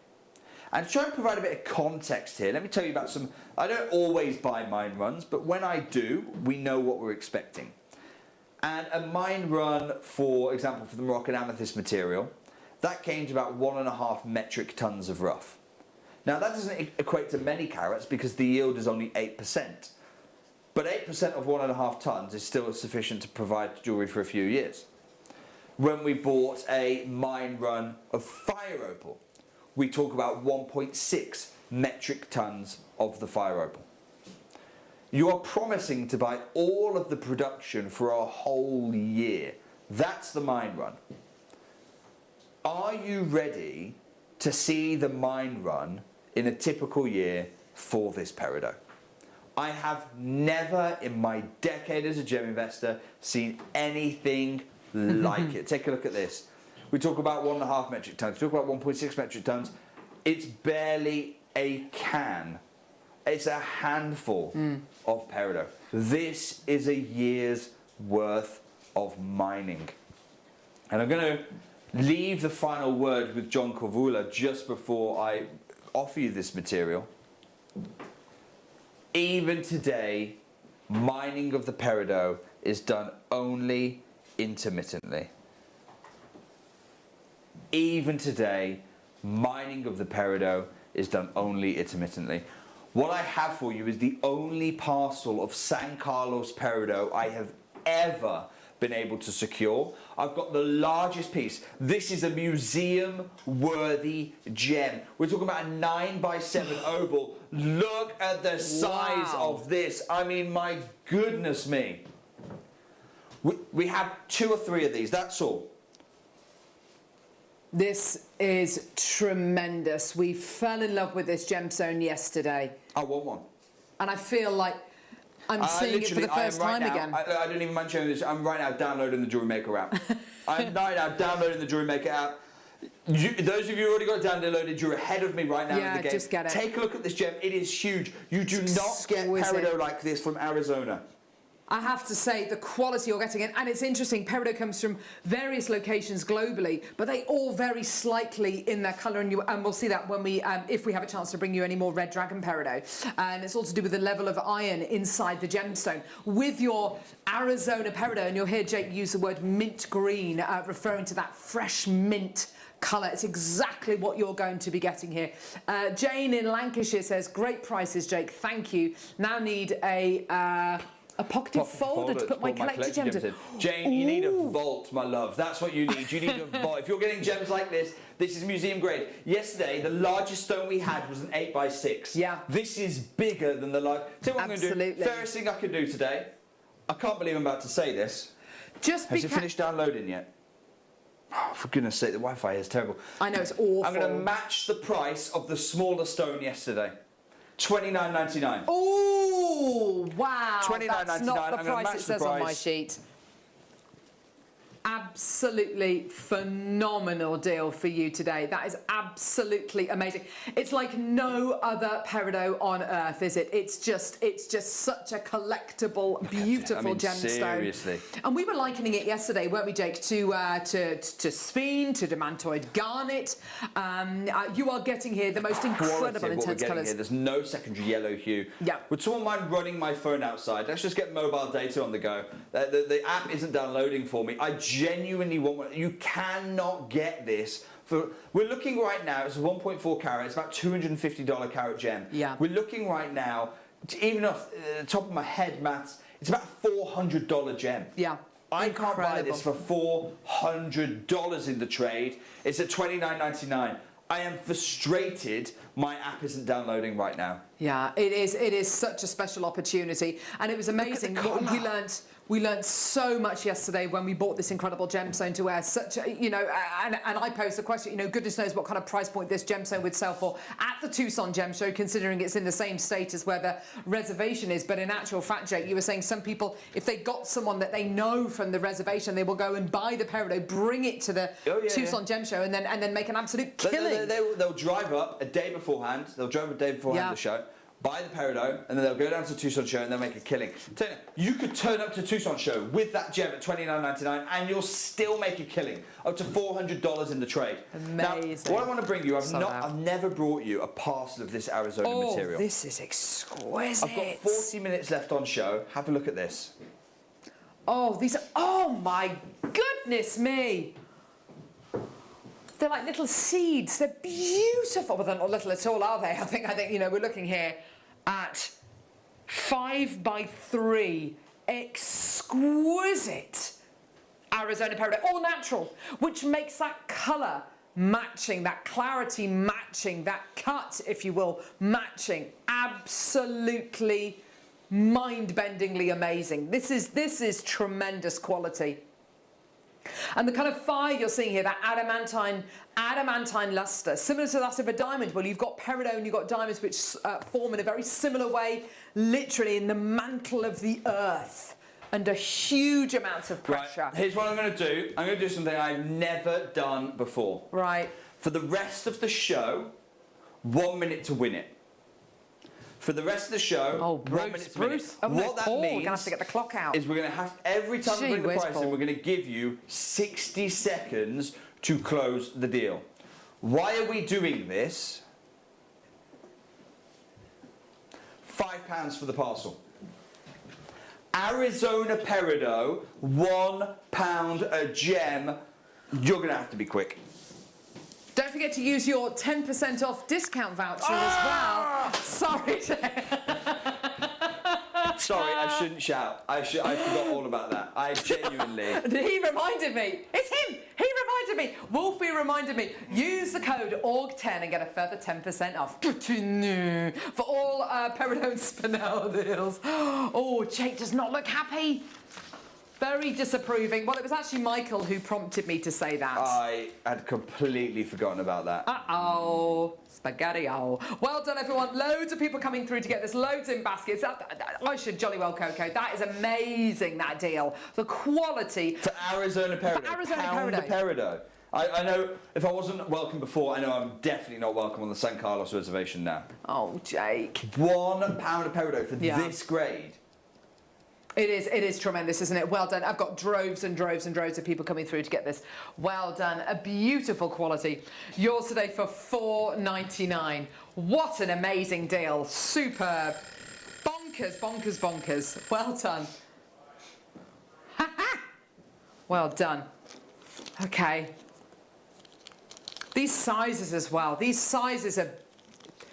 And to try and provide a bit of context here, let me tell you about some. I don't always buy mine runs, but when I do, we know what we're expecting. And a mine run, for example, for the Moroccan amethyst material, that came to about 1.5 metric tons of rough. Now, that doesn't equate to many carats because the yield is only 8%. But 8% of 1.5 tons is still sufficient to provide jewellery for a few years. When we bought a mine run of fire opal, we talk about 1.6 metric tons of the fire opal. You are promising to buy all of the production for a whole year. That's the mine run. Are you ready to see the mine run in a typical year for this Peridot? I have never in my decade as a gem investor seen anything like it. Take a look at this. We talk about 1.5 metric tons. We talk about 1.6 metric tons. It's barely a can. It's a handful of Peridot. This is a year's worth of mining. And I'm going to leave the final word with John Corvula just before I offer you this material. Even today, mining of the peridot is done only intermittently. Even today, mining of the peridot is done only intermittently. What I have for you is the only parcel of San Carlos peridot I have ever been able to secure. I've got the largest piece. This is a museum-worthy gem. We're talking about a 9x7 oval. Look at the size of this. I mean, my goodness me. We have 2 or 3 of these, that's all. This is tremendous. We fell in love with this gemstone yesterday. I want one. And I feel like I'm seeing it for the first time again. I don't even mind showing this. I'm right now downloading the Jewellery Maker app. I'm right now downloading the Jewellery Maker app. Those of you who already got it downloaded, you're ahead of me right now in the game. Just get it. Take a look at this gem. It is huge. You do not get peridot like this from Arizona. I have to say, the quality you're getting, and it's interesting, peridot comes from various locations globally, but they all vary slightly in their colour, and we'll see that when we, if we have a chance to bring you any more red dragon peridot. And it's all to do with the level of iron inside the gemstone. With your Arizona peridot, and you'll hear Jake use the word mint green, referring to that fresh mint colour. It's exactly what you're going to be getting here. Jane in Lancashire says, great prices, Jake, thank you. Now need a pocketed folder to put my collector gems in. Jane, you need a vault, my love. That's what you need. You need a vault. If you're getting gems like this, this is museum grade. Yesterday, the largest stone we had was an 8x6. Yeah. This is bigger than the large. Tell you what I'm going to do. Fairest thing I could do today. I can't believe I'm about to say this. Has it finished downloading yet? Oh, for goodness sake, the Wi-Fi is terrible. I know, it's awful. I'm going to match the price of the smaller stone yesterday. $29.99. Oh, wow. $29.99. That's not the price it says on my sheet. Absolutely phenomenal deal for you today. That is absolutely amazing. It's like no other peridot on earth, is it? It's just such a collectible, beautiful gemstone. Seriously. And we were likening it yesterday, weren't we, Jake, to sphene, to demantoid garnet. You are getting here the most incredible intense colours. There's no secondary yellow hue. Yeah. Would someone mind running my phone outside? Let's just get mobile data on the go. The app isn't downloading for me. I genuinely want one. You cannot get this. We're looking right now, it's a 1.4 carat, it's about $250 carat gem. Yeah. We're looking right now, even off the top of my head, maths, it's about a $400 gem. Yeah. I can't buy this for $400 in the trade. It's at $29.99. I am frustrated my app isn't downloading right now. Yeah, it is such a special opportunity, and it was amazing. We learned so much yesterday when we bought this incredible gemstone to wear. Such a, and I posed the question, goodness knows what kind of price point this gemstone would sell for at the Tucson Gem Show, considering it's in the same state as where the reservation is. But in actual fact, Jake, you were saying some people, if they got someone that they know from the reservation, they will go and buy the peridot, bring it to the Tucson Gem Show, and then make an absolute killing. They'll drive up a day beforehand. They'll drive a day beforehand the show, buy the peridot, and then they'll go down to the Tucson show and they'll make a killing. Tell you could turn up to Tucson show with that gem at $29.99 and you'll still make a killing, up to $400 in the trade. Amazing. Now, what I want to bring you, I've never brought you a parcel of this Arizona material. Oh, this is exquisite. I've got 40 minutes left on show. Have a look at this. Oh, oh my goodness me. They're like little seeds. They're beautiful. Well, they're not little at all, are they? I think we're looking here at 5x3 exquisite Arizona peridot, all natural, which makes that colour matching, that clarity matching, that cut, if you will, matching. Absolutely mind-bendingly amazing. This is tremendous quality. And the kind of fire you're seeing here, that adamantine luster, similar to that of a diamond. Well, you've got peridot and you've got diamonds which form in a very similar way, literally in the mantle of the earth, under huge amounts of pressure. Right. Here's what I'm going to do. I'm going to do something I've never done before. Right. For the rest of the show, 1 minute to win it. For the rest of the show, 1 minute to win it. What that means, we're going to have to get the clock out. Is we're going to have, every time we bring the price in, we're going to give you 60 seconds to close the deal. Why are we doing this? £5 for the parcel. Arizona Peridot, £1 a gem. You're going to have to be quick. Don't forget to use your 10% off discount voucher as well. Sorry, Sorry, I shouldn't shout. I forgot all about that. I genuinely... He reminded me. It's him. He reminded me. Wolfie reminded me. Use the code ORG10 and get a further 10% off. For all Peridot and Spinel deals. Oh, Jake does not look happy. Very disapproving. Well, it was actually Michael who prompted me to say that. I had completely forgotten about that. Uh-oh. Spaghetti-o. Well done, everyone. Loads of people coming through to get this. Loads in baskets. I should jolly well Coco. That is amazing, that deal. The quality. For Arizona Peridot. For Arizona Pound Peridot. Peridot. I know if I wasn't welcome before, I know I'm definitely not welcome on the San Carlos reservation now. Oh, Jake. £1 of Peridot for this grade. It is tremendous, isn't it? Well done. I've got droves and droves and droves of people coming through to get this. Well done. A beautiful quality. Yours today for £4.99. What an amazing deal. Superb. Bonkers, bonkers, bonkers. Well done. Well done. Okay. These sizes as well. These sizes are...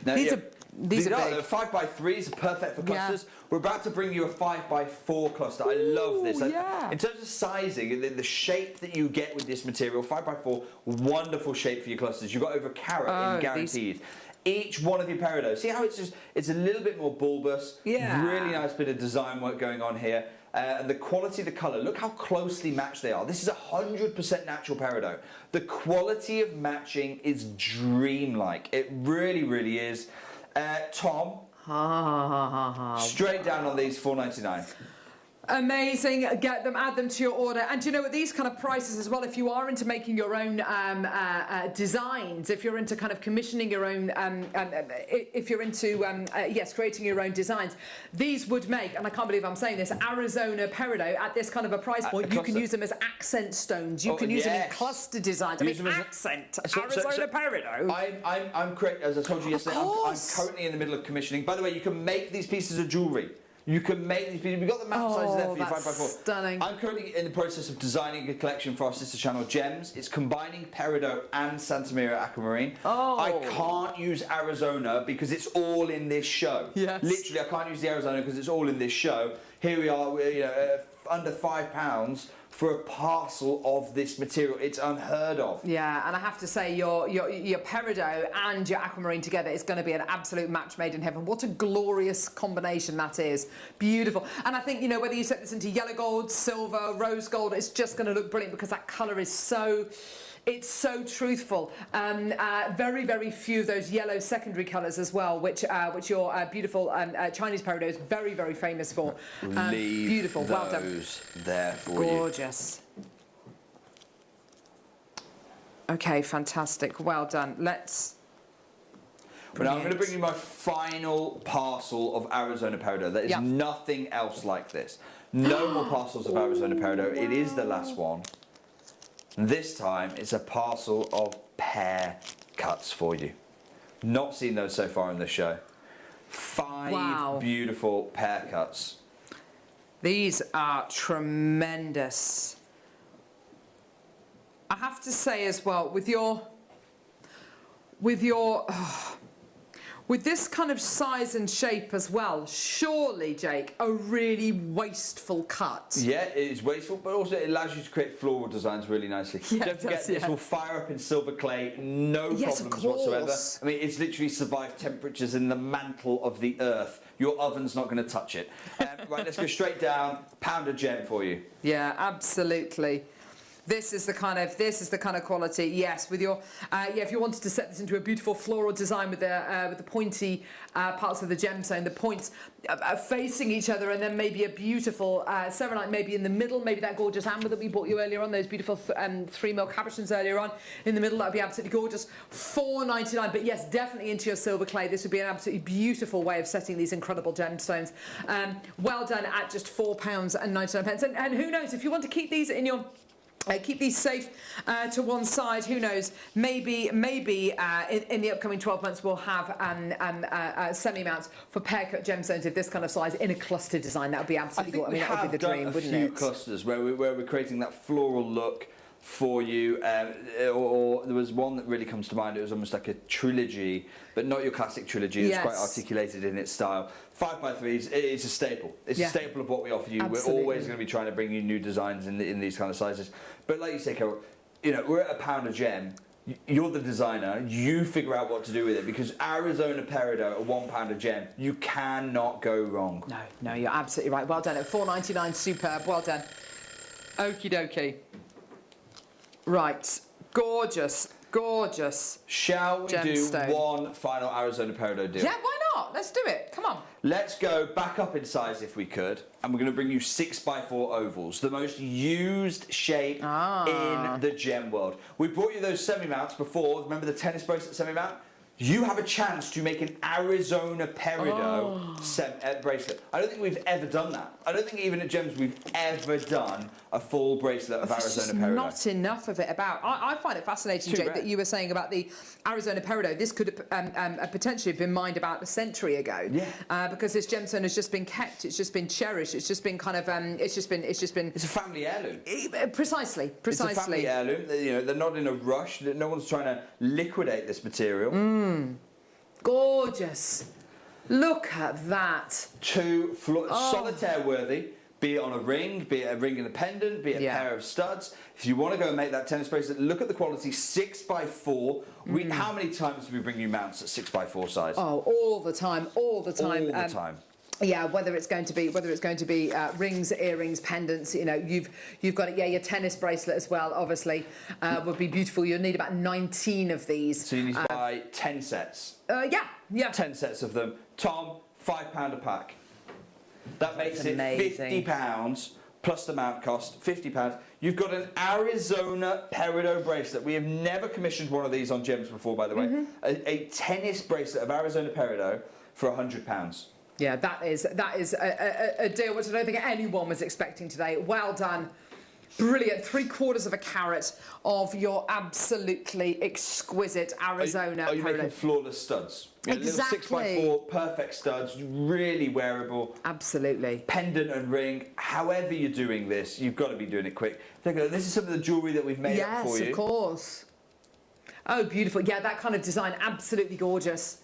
Now, these are big. 5x3s are perfect for clusters. We're about to bring you a 5x4 cluster. I love this. Yeah. In terms of sizing, the shape that you get with this material, 5x4, wonderful shape for your clusters. You've got over a carat in guaranteed. Each one of your Peridots. See how it's a little bit more bulbous. Yeah. Really nice bit of design work going on here. And the quality of the colour, look how closely matched they are. This is 100% natural Peridot. The quality of matching is dreamlike. It really, really is. Tom, straight down on these, $4.99. Amazing. Get them, add them to your order. And you know, at these kind of prices as well, if you are into making your own designs, if you're into kind of commissioning your own, if you're into, creating your own designs, these would make, and I can't believe I'm saying this, Arizona Peridot at this kind of a price point, you can use them as accent stones. You can use them in cluster designs. I mean, accent, Arizona Peridot. I'm correct, as I told you yesterday, I'm currently in the middle of commissioning. By the way, you can make these pieces of jewellery. You can make these pieces. We've got the map sizes there for you, 5x4. Stunning. I'm currently in the process of designing a collection for our sister channel, Gems. It's combining Peridot and Santa Mira Aquamarine. Oh. I can't use Arizona because it's all in this show. Yes. Literally, I can't use the Arizona because it's all in this show. Here we are, we're, under £5 for a parcel of this material. It's unheard of. Yeah, and I have to say, your Peridot and your aquamarine together is going to be an absolute match made in heaven. What a glorious combination that is. Beautiful. And I think, you know, whether you set this into yellow gold, silver, rose gold, it's just going to look brilliant because that colour is so... It's so truthful. Very, very few of those yellow secondary colours as well, which your beautiful Chinese Peridot is very, very famous for. Beautiful. Well done. There for you. Gorgeous. Okay, fantastic. Well done. Let's... But now I'm going to bring you my final parcel of Arizona Peridot. There is nothing else like this. No more parcels of Arizona Peridot. It is the last one. This time, it's a parcel of pear cuts for you. Not seen those so far in the show. 5 beautiful pear cuts. These are tremendous. I have to say as well, with this kind of size and shape as well, surely, Jake, a really wasteful cut. Yeah, it is wasteful, but also it allows you to create floral designs really nicely. Yeah, Don't forget, this will fire up in silver clay, no problems whatsoever. I mean, it's literally survived temperatures in the mantle of the earth. Your oven's not going to touch it. Right, let's go straight down. £1 a gem for you. Yeah, absolutely. This is the kind of quality. Yes, with your if you wanted to set this into a beautiful floral design with the pointy parts of the gemstone, the points facing each other, and then maybe a beautiful serenite maybe in the middle, maybe that gorgeous amber that we bought you earlier on, those beautiful 3 mil cabochons earlier on in the middle, that would be absolutely gorgeous. $4.99, but yes, definitely into your silver clay. This would be an absolutely beautiful way of setting these incredible gemstones. Well done at just £4.99. And who knows, if you want to keep these in your Keep these safe to one side. Who knows? Maybe in the upcoming 12 months we'll have semi-mounts for pear-cut gemstones of this kind of size in a cluster design. That would be absolutely cool. I mean, that would be the dream, wouldn't it? a few clusters where we're creating that floral look for you, or there was one that really comes to mind. It was almost like a trilogy, but not your classic trilogy. It's quite articulated in its style. 5x3s, it's a staple. It's a staple of what we offer you. Absolutely. We're always going to be trying to bring you new designs in these kind of sizes. But like you say, Carol, you know, we're at £1 a gem. You're the designer. You figure out what to do with it, because Arizona Peridot at £1 a gem, you cannot go wrong. No, you're absolutely right. Well done. At $4.99, superb. Well done. Okie dokie. Right, gorgeous. Shall we Gemstone. do one final Arizona Peridot deal? Yeah, why not? Let's do it. Come on. Let's go back up in size if we could, and we're going to bring you 6x4 ovals, the most used shape in the gem world. We brought you those semi-mounts before. Remember the tennis bracelet semi-mount? You have a chance to make an Arizona Peridot bracelet. I don't think we've ever done that. I don't think even at Gems we've ever done a full bracelet of Arizona Peridot. Not enough of it about. I find it fascinating, Jake, that you were saying about the Arizona Peridot. This could have potentially been mined about a century ago. Yeah. Because this gemstone has just been kept. It's just been cherished. It's just been kind of. It's just been. It's a family heirloom. Precisely. It's a family heirloom. You know, they're not in a rush. No one's trying to liquidate this material. Gorgeous. Look at that. Solitaire worthy, be it on a ring, be it a ring and a pendant, be it a pair of studs. If you want to go and make that tennis bracelet, look at the quality, 6x4. How many times do we bring you mounts at 6x4 size? Oh, all the time. All the time. Yeah, whether it's going to be rings, earrings, pendants. You know, you've got it. Yeah, your tennis bracelet as well. Obviously, would be beautiful. You'll need about 19 of these. So you need to buy 10 sets. Yeah. 10 sets of them. Tom, £5 a pack. That makes it £50 plus the mount cost. £50. You've got an Arizona Peridot bracelet. We have never commissioned one of these on Gems before, by the way. A tennis bracelet of Arizona Peridot for £100. Yeah, that is a deal which I don't think anyone was expecting today. Well done. Brilliant. 3/4 of a carat of your absolutely exquisite Arizona Peridot. Are you making flawless studs? Exactly. Little 6x4 perfect studs, really wearable. Absolutely. Pendant and ring. However you're doing this, you've got to be doing it quick. This is some of the jewellery that we've made up for you. Yes, of course. Oh, beautiful. Yeah, that kind of design, absolutely gorgeous.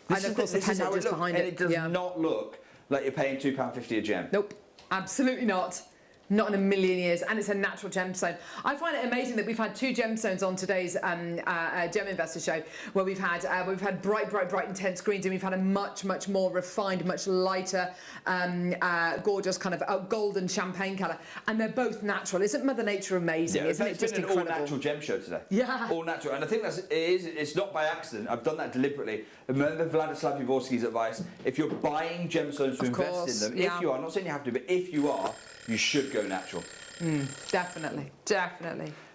And of course the pendant just behind it. And it does not look like you're paying £2.50 a gem. Nope, absolutely not. Not in a million years, and it's a natural gemstone. I find it amazing that we've had 2 gemstones on today's Gem Investor Show, where we've had bright, intense greens, and we've had a much more refined, much lighter, gorgeous kind of golden champagne colour, and they're both natural. Isn't Mother Nature amazing? Yeah, isn't it just incredible? incredible? All natural gem show today. Yeah, all natural, and I think it's not by accident. I've done that deliberately. Remember Vladislav Yavorski's advice: if you're buying gemstones to invest in them, if you are, I'm not saying you have to, but if you are, you should go natural. Definitely.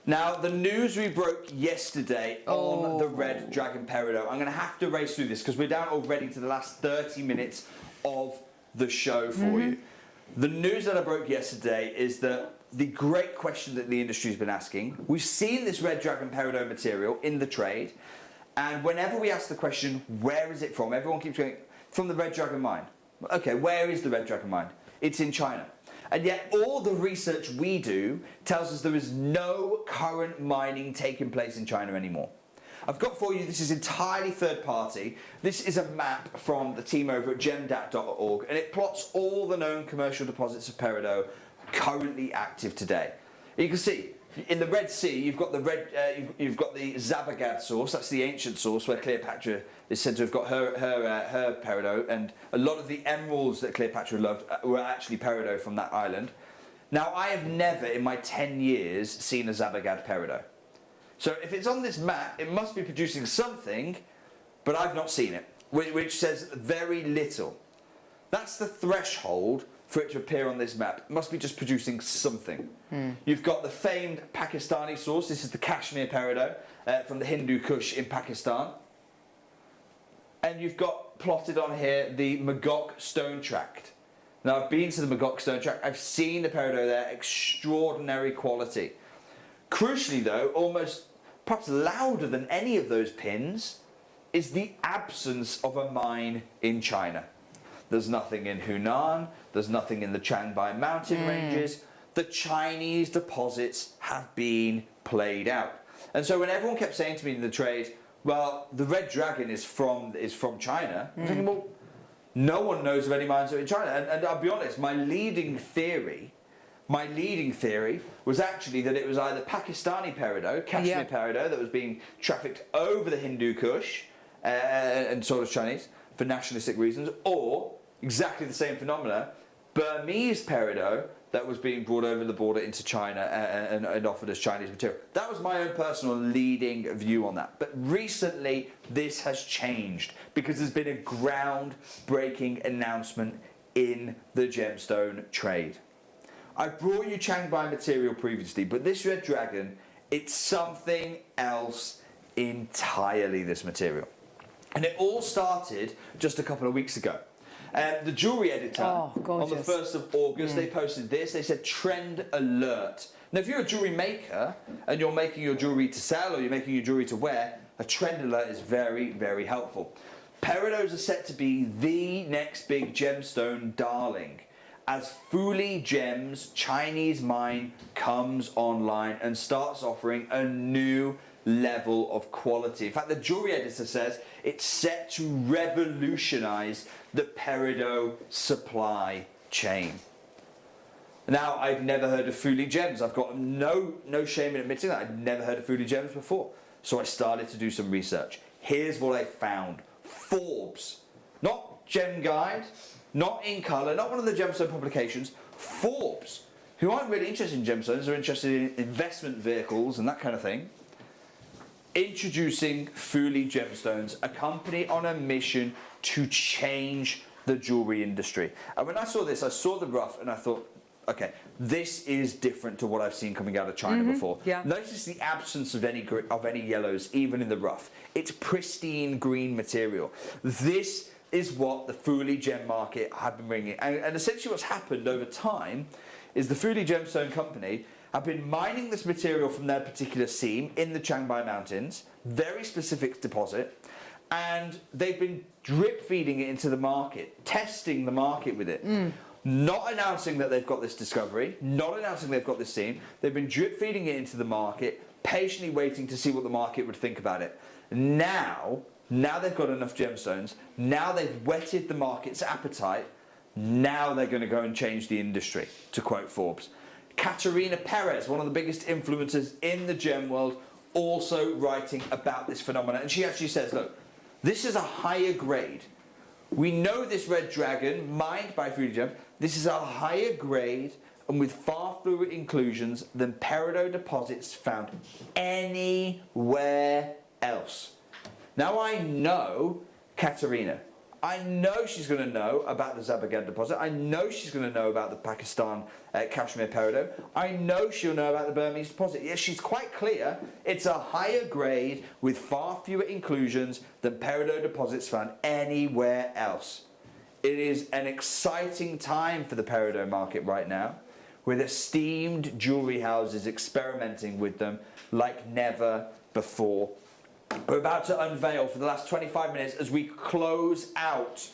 Now, the news we broke yesterday on the Red Dragon Peridot, I'm going to have to race through this because we're down already to the last 30 minutes of the show for you. The news that I broke yesterday is that the great question that the industry's been asking, we've seen this Red Dragon Peridot material in the trade, and whenever we ask the question, where is it from? Everyone keeps going, from the Red Dragon mine. Okay, where is the Red Dragon mine? It's in China. And yet all the research we do tells us there is no current mining taking place in China anymore. I've got for you, this is entirely third party. This is a map from the team over at gemdat.org, and it plots all the known commercial deposits of Peridot currently active today. You can see in the Red Sea, you've got the Zabagad source. That's the ancient source where Cleopatra is said to have got her Peridot, and a lot of the emeralds that Cleopatra loved were actually Peridot from that island. Now, I have never in my 10 years seen a Zabagad Peridot. So if it's on this map, it must be producing something, but I've not seen it, which says very little. That's the threshold for it to appear on this map. It must be just producing something. You've got the famed Pakistani source. This is the Kashmir Peridot from the Hindu Kush in Pakistan. And you've got plotted on here the Magok Stone Tract. Now, I've been to the Magok Stone Tract. I've seen the Peridot there. Extraordinary quality. Crucially though, almost perhaps louder than any of those pins, is the absence of a mine in China. There's nothing in Hunan, there's nothing in the Changbai mountain ranges. The Chinese deposits have been played out. And so when everyone kept saying to me in the trade, well, the Red Dragon is from China, I'm thinking, well, no one knows of any mines in China. And I'll be honest, my leading theory was actually that it was either Pakistani Peridot, Kashmir Peridot, that was being trafficked over the Hindu Kush and sort of Chinese for nationalistic reasons, or exactly the same phenomena, Burmese Peridot that was being brought over the border into China and offered as Chinese material. That was my own personal leading view on that. But recently, this has changed because there's been a groundbreaking announcement in the gemstone trade. I brought you Changbai material previously, but this Red Dragon, it's something else entirely, this material. And it all started just a couple of weeks ago. The jewellery editor, on the 1st of August, they posted this. They said, trend alert. Now, if you're a jewellery maker and you're making your jewellery to sell or you're making your jewellery to wear, a trend alert is very, very helpful. Peridots are set to be the next big gemstone darling as Fuli Gems Chinese mine comes online and starts offering a new level of quality. In fact, the jewellery editor says it's set to revolutionise the Peridot supply chain. Now, I've never heard of Fuli Gems. I've got no shame in admitting that. I've never heard of Fuli Gems before. So I started to do some research. Here's what I found. Forbes, not Gem Guide, not In Colour, not one of the gemstone publications, Forbes, who aren't really interested in gemstones, they're interested in investment vehicles and that kind of thing, introducing Fuli Gemstones, a company on a mission to change the jewellery industry. And when I saw this, I saw the rough and I thought, okay, this is different to what I've seen coming out of China before. Yeah. Notice the absence of any yellows, even in the rough. It's pristine green material. This is what the Fuli Gem market have been bringing. And essentially what's happened over time is the Fuli Gemstone company have been mining this material from their particular seam in the Changbai Mountains, very specific deposit, and they've been drip feeding it into the market, testing the market with it. Not announcing that they've got this discovery, not announcing they've got this seam. They've been drip feeding it into the market, patiently waiting to see what the market would think about it. Now they've got enough gemstones, now they've whetted the market's appetite, now they're going to go and change the industry, to quote Forbes. Katerina Perez, one of the biggest influencers in the gem world, also writing about this phenomenon. And she actually says, look, this is a higher grade. We know this Red Dragon, mined by Fuli Gem, this is a higher grade and with far fewer inclusions than Peridot deposits found anywhere else. Now I know Katerina. I know she's going to know about the Zabagan deposit. I know she's going to know about the Pakistan Kashmir Peridot. I know she'll know about the Burmese deposit. Yes, she's quite clear. It's a higher grade with far fewer inclusions than Peridot deposits found anywhere else. It is an exciting time for the Peridot market right now, with esteemed jewellery houses experimenting with them like never before. We're about to unveil for the last 25 minutes as we close out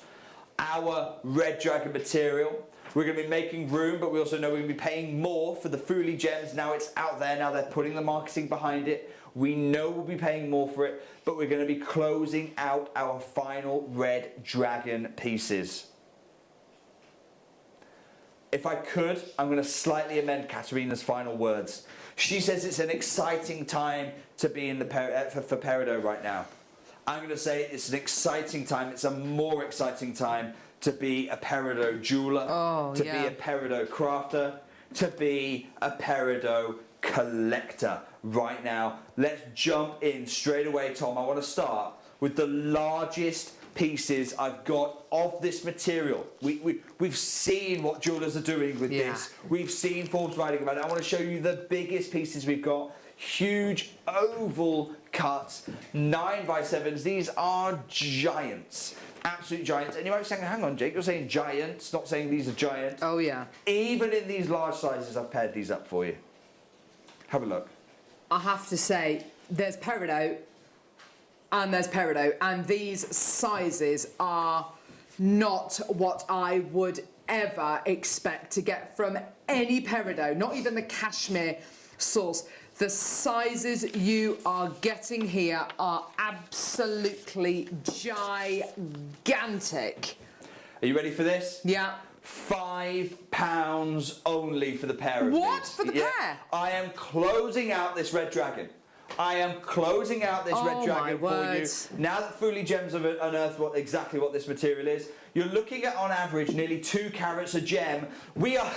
our Red Dragon material. We're going to be making room, but we also know we're going to be paying more for the Fuli Gems. Now it's out there, now they're putting the marketing behind it. We know we'll be paying more for it, but we're going to be closing out our final Red Dragon pieces. If I could, I'm going to slightly amend Katerina's final words. She says it's an exciting time to be in the for Peridot right now. I'm going to say it's an exciting time. It's a more exciting time to be a Peridot jeweller, be a Peridot crafter, to be a Peridot collector right now. Let's jump in straight away, Tom. I want to start with the largest pieces I've got of this material. We've seen what jewellers are doing with this. We've seen Forbes writing about it. I want to show you the biggest pieces we've got. Huge oval cuts, 9x7s. These are giants, absolute giants. And you might be saying, hang on, Jake, you're saying giants, not saying these are giants. Oh yeah. Even in these large sizes, I've paired these up for you. Have a look. I have to say, there's Peridot and there's Peridot, and these sizes are not what I would ever expect to get from any Peridot, not even the cashmere source. The sizes you are getting here are absolutely gigantic. Are you ready for this? Yeah. £5 only for the pair of What? these. For the pair? I am closing out this red dragon. I am closing out this red dragon for you. Now that Fully Gems have unearthed exactly what this material is, you're looking at, on average, nearly 2 carats a gem. We are,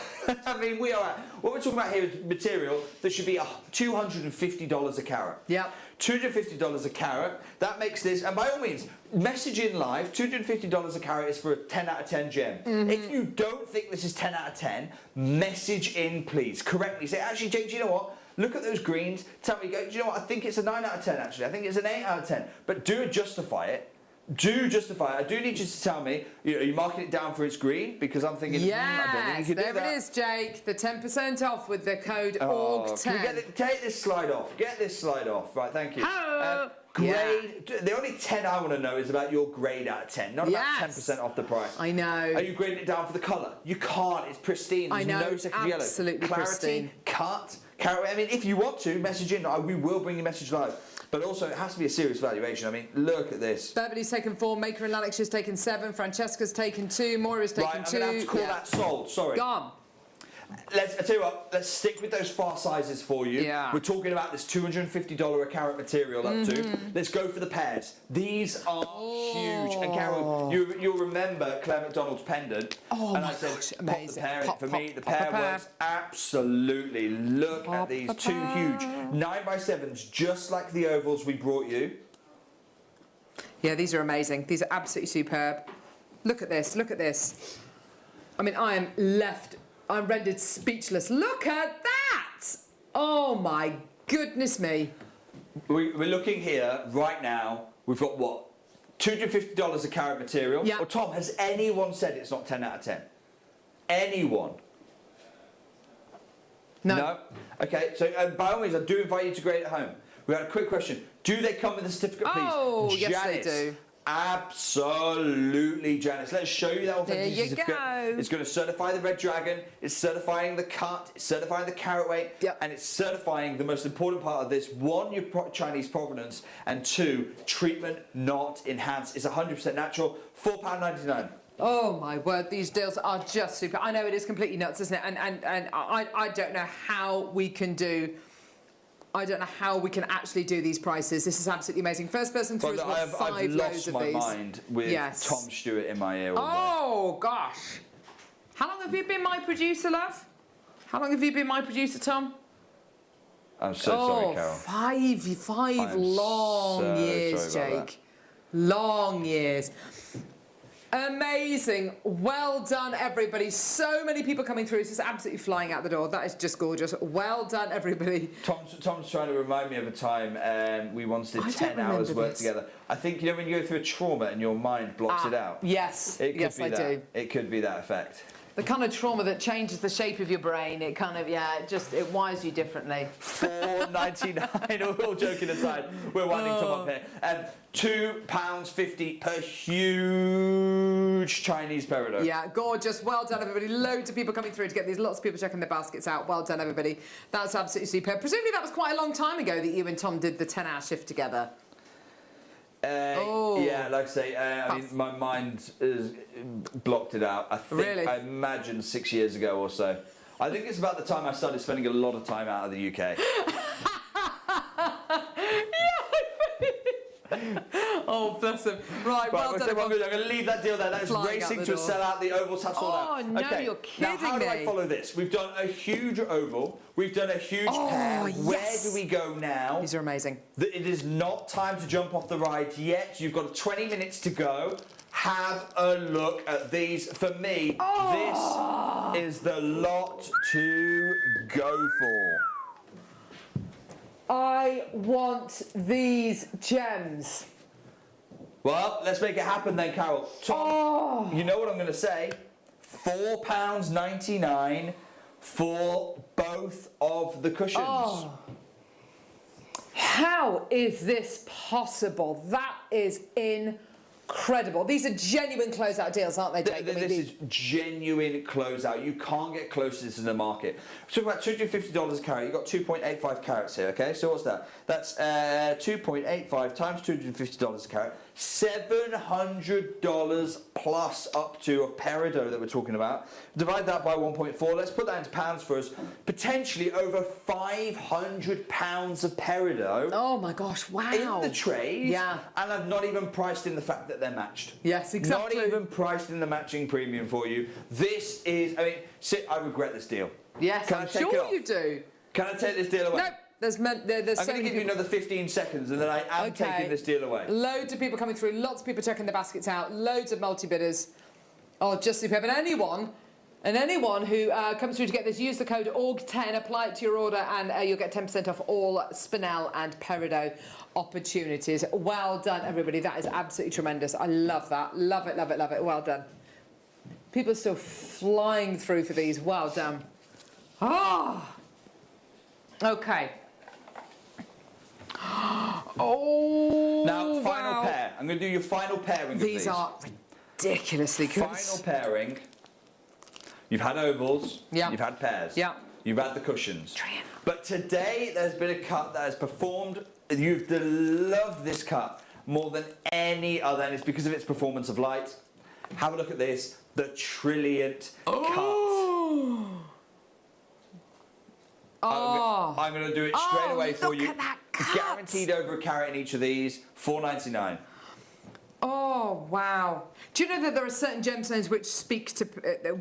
I mean, we are, what we're talking about here is material that should be $250 a carat. Yep. $250 a carat. That makes this, and by all means, message in live, $250 a carat is for a 10 out of 10 gem. If you don't think this is 10 out of 10, message in, please. Correctly say, actually, Jake, do you know what? Look at those greens. Tell me, do you know what? I think it's a 9 out of 10, actually. I think it's an 8 out of 10. But do justify it. Do justify it. I do need you to tell me, are you marking it down for its green? Because I'm thinking, I don't think you can do that. There it is, Jake. The 10% off with the code ORG10. Can we take this slide off? Get this slide off. Right, thank you. Grade. The only 10 I want to know is about your grade out of 10, not about 10% off the price. I know. Are you grading it down for the colour? You can't. It's pristine. There's no second yellow. Absolutely Clarity, pristine. cut, carat. I mean, if you want to, message in. We will bring your message live. But also, it has to be a serious valuation. I mean, look at this. Beverly's taken 4, Maker and Lanex's taken 7, Francesca's taken 2, Moira's taken 2. I'm going to have to call that sold. Sorry. Gone. I tell you what, let's stick with those far sizes for you. Yeah. We're talking about this $250 a carat material up to. Let's go for the pairs. These are huge. And Carol, you'll remember Claire McDonald's pendant. And I said, amazing. Pop the pair in. For me, the pair works absolutely. Look at these, 2 huge 9x7s, just like the ovals we brought you. Yeah, these are amazing. These are absolutely superb. Look at this, look at this. I mean, I'm rendered speechless. Look at that! Oh my goodness me. We're looking here right now. We've got what? $250 a carat material. Yeah. Well, Tom, has anyone said it's not 10 out of 10? Anyone? No. Okay, so by all means, I do invite you to grade at home. We had a quick question. Do they come with a certificate, please? Oh, yes, they do. Absolutely, Janice. Let's show you that authenticity There you certificate. go. It's going to certify the red dragon, it's certifying the cut, it's certifying the carat weight, and it's certifying the most important part of this: 1, your Chinese provenance, and 2, treatment not enhanced. It's 100% natural. £4.99. Oh my word, these deals are just super. I know it is completely nuts, isn't it? And I don't know how we can do. I don't know how we can actually do these prices. This is absolutely amazing. First person through has got 5 I've loads lost of my these. mind with Tom Stewart in my ear. Oh gosh. How long have you been my producer, love? How long have you been my producer, Tom? I'm so sorry, Carol. 5 long years, Jake. Long years. Amazing. Well done, everybody. So many people coming through. This is absolutely flying out the door. That is just gorgeous. Well done, everybody. Tom's trying to remind me of a time we once did 10 hours work together. I think, you know, when you go through a trauma and your mind blocks it out. Yes. Yes, I do. It could be that effect. The kind of trauma that changes the shape of your brain. It kind of, it wires you differently. $4.99. All joking aside, we're winding Tom up here. £2.50 per huge Chinese peridot. Yeah, gorgeous. Well done, everybody. Loads of people coming through to get these. Lots of people checking their baskets out. Well done, everybody. That's absolutely superb. Presumably that was quite a long time ago that you and Tom did the 10-hour shift together. Yeah, like I say, I mean, my mind has blocked it out. I think, Really? I imagine 6 years ago or so. I think it's about the time I started spending a lot of time out of the UK. Oh, bless him. Right, well done. I'm going to leave that deal there. That is racing to sell out. The ovals have sold out. Oh, no, you're kidding Now, how do I follow this? We've done a huge oval. We've done a huge pair. Yes. Where do we go now? These are amazing. It is not time to jump off the ride yet. You've got 20 minutes to go. Have a look at these. For me, this is the lot to go for. I want these gems. Well, let's make it happen then, Carol. Tom, you know what I'm going to say? £4.99 for both of the cushions. How is this possible? That is incredible. These are genuine closeout deals, aren't they, Jake? This is genuine closeout. You can't get close to this in the market. So about $250 a carat. You've got 2.85 carats here, okay? So what's that? That's 2.85 times $250 a carat. $700 plus up to a peridot that we're talking about. Divide that by 1.4. Let's put that into pounds for us. Potentially over 500 pounds of peridot. Oh my gosh, wow. In the trade. Yeah. And I've not even priced in the fact that they're matched. Yes, exactly. Not even priced in the matching premium for you. This is, I mean, I regret this deal. Yes, Can I'm I take it sure off? you do. Can I take this deal away? No, there's I'm so going to many give you people. another 15 seconds and then I am taking this deal away. Loads of people coming through, lots of people checking their baskets out, loads of multi-bidders. Oh, just superb. And anyone who comes through to get this, use the code ORG10, apply it to your order, and you'll get 10% off all Spinel and Peridot opportunities. Well done, everybody. That is absolutely tremendous. I love that. Love it, love it, love it. Well done. People are still flying through for these. Well done. Ah! Okay. Oh, now, final wow. pair. I'm going to do your final pairing of these. These are ridiculously good. Final pairing. You've had ovals. Yeah. You've had pairs. Yeah. You've had the cushions. But today there's been a cut that has performed. You've loved this cut more than any other, and it's because of its performance of light. Have a look at this. The trillionth cut. I'm going to do it straight away for you. Look at that cut. Guaranteed over a carat in each of these. $4.99. Oh wow! Do you know that there are certain gemstones which speak to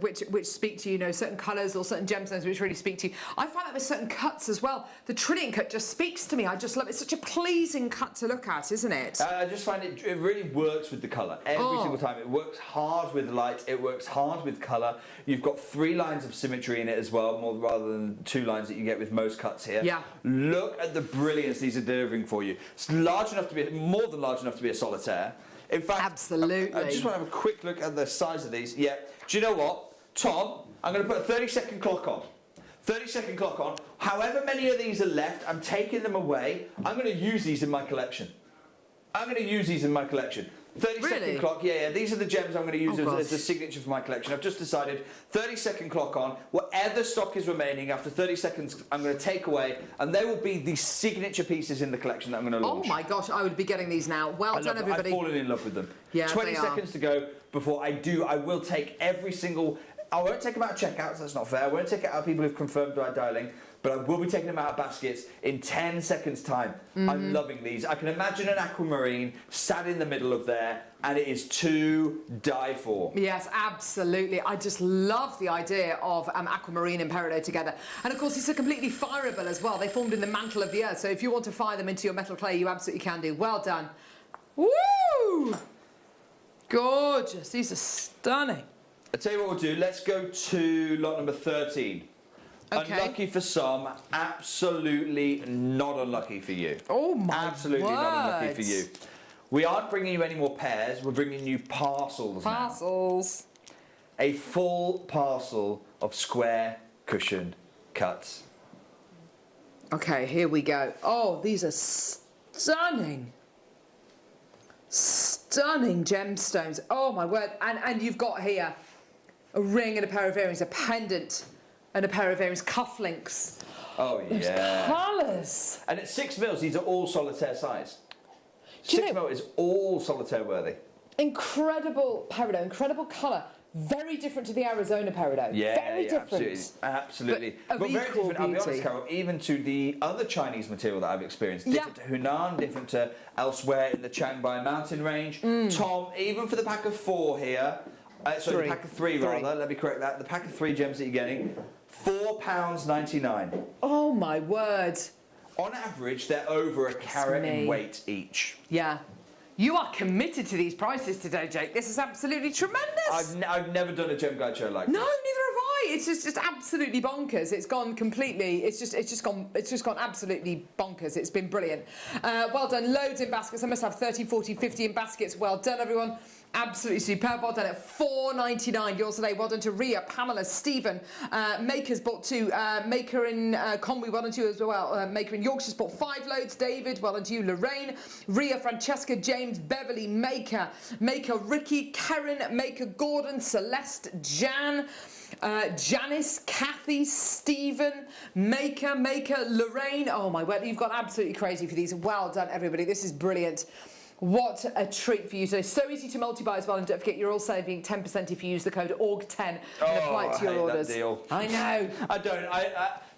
which speak to you, certain colours or certain gemstones which really speak to you? I find that with certain cuts as well. The trillion cut just speaks to me. I just love it. It's such a pleasing cut to look at, isn't it? I just find it really works with the colour every single time. It works hard with light. It works hard with colour. You've got 3 lines of symmetry in it as well, more rather than 2 lines that you get with most cuts here. Yeah. Look at the brilliance these are delivering for you. It's large enough to be more than large enough to be a solitaire. In fact, absolutely. I just want to have a quick look at the size of these. Yeah. Do you know what, Tom? I'm going to put a 30-second clock on. 30-second clock on. However many of these are left, I'm taking them away. I'm going to use these in my collection. 30-second clock, yeah. These are the gems I'm going to use as a signature for my collection. I've just decided 30-second clock on. Whatever stock is remaining, after 30 seconds, I'm going to take away, and they will be the signature pieces in the collection that I'm going to launch. Oh my gosh, I would be getting these now. Well done, everybody. I've fallen in love with them. Yeah, 20 they seconds to go before I do. I will take every single... I won't take them out of checkouts, that's not fair. I won't take it out of people who've confirmed by dialing, but I will be taking them out of baskets in 10 seconds' time. I'm loving these. I can imagine an aquamarine sat in the middle of there, and it is to die for. Yes, absolutely. I just love the idea of aquamarine and peridot together. And of course, it's a completely fireable as well. They formed in the mantle of the earth, so if you want to fire them into your metal clay, you absolutely can do. Well done. Woo! Gorgeous. These are stunning. I'll tell you what we'll do. Let's go to lot number 13. Okay. Unlucky for some, absolutely not unlucky for you. Oh my Absolutely not unlucky for you. We aren't bringing you any more pairs, we're bringing you parcels now. Parcels. A full parcel of square cushion cuts. Okay, here we go. Oh, these are stunning. Stunning gemstones. Oh my word. And you've got here a ring and a pair of earrings, a pendant and a pair of earrings, cufflinks. Oh Those yeah. colours. And at 6 mils, these are all solitaire size. Do you 6 mil is all solitaire worthy. Incredible peridot, incredible colour. Very different to the Arizona peridot. Very different. Absolutely. But very equal different, I'll be honest, beauty. Carol, even to the other Chinese material that I've experienced. Different to Hunan, different to elsewhere in the Chiangbai mountain range. Tom, even for the pack of 4 here, sorry, the pack of 3 rather, let me correct that. The pack of 3 gems that you're getting, £4.99. Oh my word. On average, they're over a carat in weight each. Yeah. You are committed to these prices today, Jake. This is absolutely tremendous. I've never done a gem guide show like this. No, neither have I. It's just absolutely bonkers. It's gone completely. It's just gone absolutely bonkers. It's been brilliant. Well done. Loads in baskets. I must have 30, 40, 50 in baskets. Well done, everyone. Absolutely superb. Well done at £4.99. Yours today. Well done to Ria, Pamela, Stephen. Maker's bought 2. Maker in Conwy, well done to you as well. Maker in Yorkshire's bought 5 loads. David, well done to you. Lorraine, Ria, Francesca, James, Beverly, Maker, Ricky, Karen, Maker, Gordon, Celeste, Jan. Janice, Kathy, Stephen, Maker, Lorraine. Oh my word, you've gone absolutely crazy for these. Well done, everybody. This is brilliant. What a treat for you today. So easy to multi-buy as well, and don't forget you're all saving 10% if you use the code ORG10 and apply it to your orders. That deal. I know. I don't.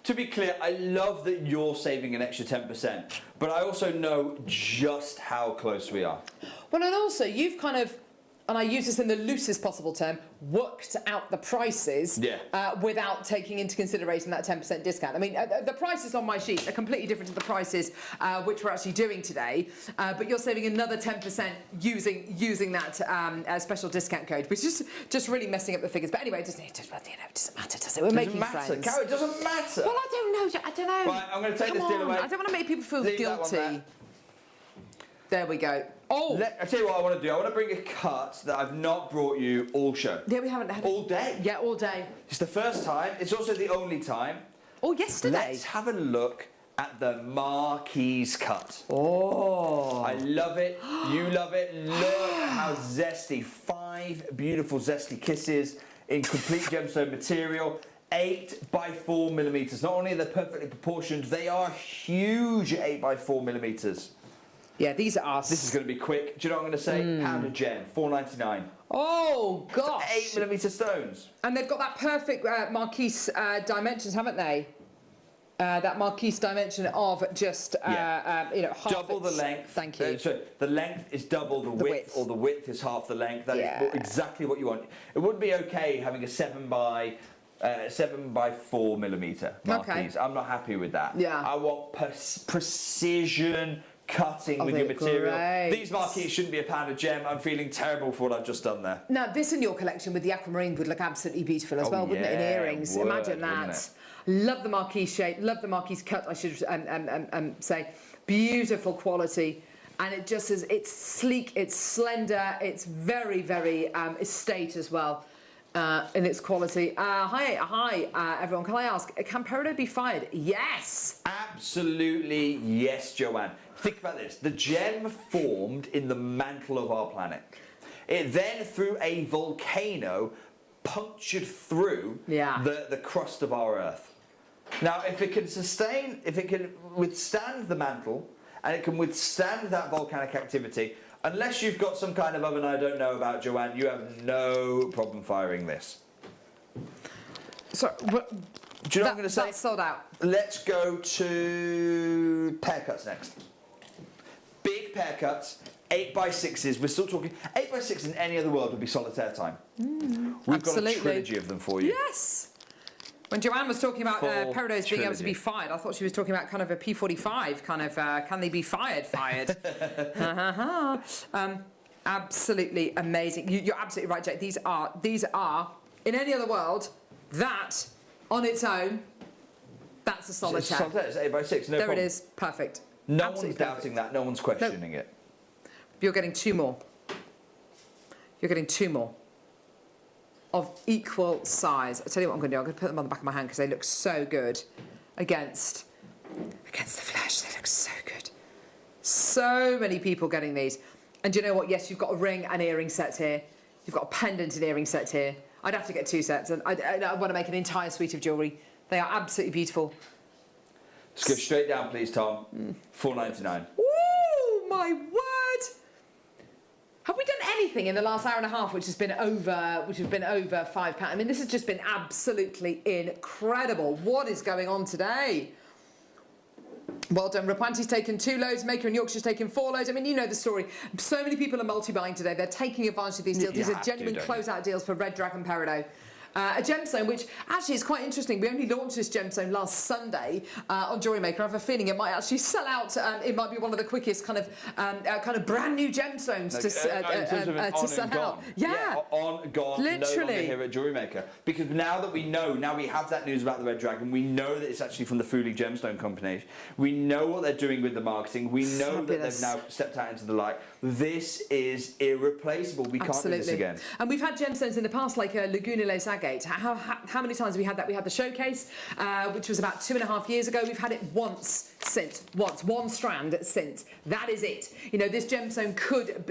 To be clear, I love that you're saving an extra 10%, but I also know just how close we are. Well, and also you've kind of, and I use this in the loosest possible term, worked out the prices without taking into consideration that 10% discount. I mean, the prices on my sheet are completely different to the prices which we're actually doing today, but you're saving another 10% using that special discount code, which is just really messing up the figures. But anyway, it doesn't matter, does it? We're making friends. Carol, it doesn't matter. Well, I don't know. Right, I'm going to take this deal away. I don't want to make people feel guilty. There we go. I'll tell you what I want to do. I want to bring a cut that I've not brought you all show. Yeah, we haven't had all day. Yeah, all day. It's the first time. It's also the only time. Oh, yesterday. Let's have a look at the Marquise cut. Oh. I love it. You love it. Look how zesty. 5 beautiful zesty kisses in complete gemstone material. 8x4mm. Not only are they perfectly proportioned, they are huge 8x4mm. Yeah, these are. This is going to be quick. Do you know what I'm going to say? Pound a gem, $4.99. Oh gosh! 8mm stones. And they've got that perfect Marquise dimensions, haven't they? That Marquise dimension of just half double the length. Thank you. So the length is double the width, or the width is half the length. That is exactly what you want. It wouldn't be okay having a 7x4mm Marquise. Okay. I'm not happy with that. Yeah. I want precision cutting with your material. Great. These marquees shouldn't be a pound a gem. I'm feeling terrible for what I've just done there. Now, this in your collection with the aquamarine would look absolutely beautiful as well, wouldn't it, in earrings? Imagine that. Love the marquise shape, love the marquise cut, I should say. Beautiful quality. And it just is, it's sleek, it's slender, it's very, very estate as well. In its quality. Hi, everyone. Can I ask, can Peridot be fired? Yes! Absolutely yes, Joanne. Think about this. The gem formed in the mantle of our planet. It then, through a volcano, punctured through the crust of our Earth. Now, if it can withstand the mantle, and it can withstand that volcanic activity, unless you've got some kind of oven I don't know about, Joanne, you have no problem firing this. So, do you know what I'm going to say? That's sold out. Let's go to pear cuts next. Big pear cuts, 8x6s. We're still talking 8x6 in any other world would be solitaire time. We've got a trilogy of them for you. Yes. When Joanne was talking about Peridot's being able to be fired, I thought she was talking about kind of a P45, kind of, can they be fired? Absolutely amazing. You're absolutely right, Jake. These are, in any other world, that, on its own, that's a solitaire. It's solitaire, it's 8x6, no there problem. It is, perfect. No one's doubting that, no one's questioning it. You're getting 2 more. You're getting 2 more. Of equal size. I'll tell you what I'm going to do. I'm going to put them on the back of my hand because they look so good against the flesh. They look so good. So many people getting these. And do you know what? Yes, you've got a ring and earring set here. You've got a pendant and earring set here. I'd have to get 2 sets. And I want to make an entire suite of jewellery. They are absolutely beautiful. Let's go straight down, please, Tom. $4.99. Ooh, my word! Have we done anything in the last hour and a half which has been over £5? I mean, this has just been absolutely incredible. What is going on today? Well done. Rapanti's taken 2 loads. Maker in Yorkshire's taken 4 loads. I mean, you know the story. So many people are multi-buying today. They're taking advantage of these deals. These are genuine closeout deals for Red Dragon Peridot. a gemstone which actually is quite interesting. We only launched this gemstone last Sunday on Jewellery Maker. I have a feeling it might actually sell out. It might be one of the quickest kind of brand new gemstones to sell out. Yeah, on, gone, literally. No longer here at Jewellery Maker. Because now that we know, now we have that news about the Red Dragon, we know that it's actually from the Fuli Gemstone Company. We know what they're doing with the marketing. We know that they've now stepped out into the light. This is irreplaceable. We can't do this again. And we've had gemstones in the past, like Laguna Les Agate. How many times have we had that? We had the showcase, which was about 2.5 years ago. We've had it once since. One strand since. That is it. You know, this gemstone could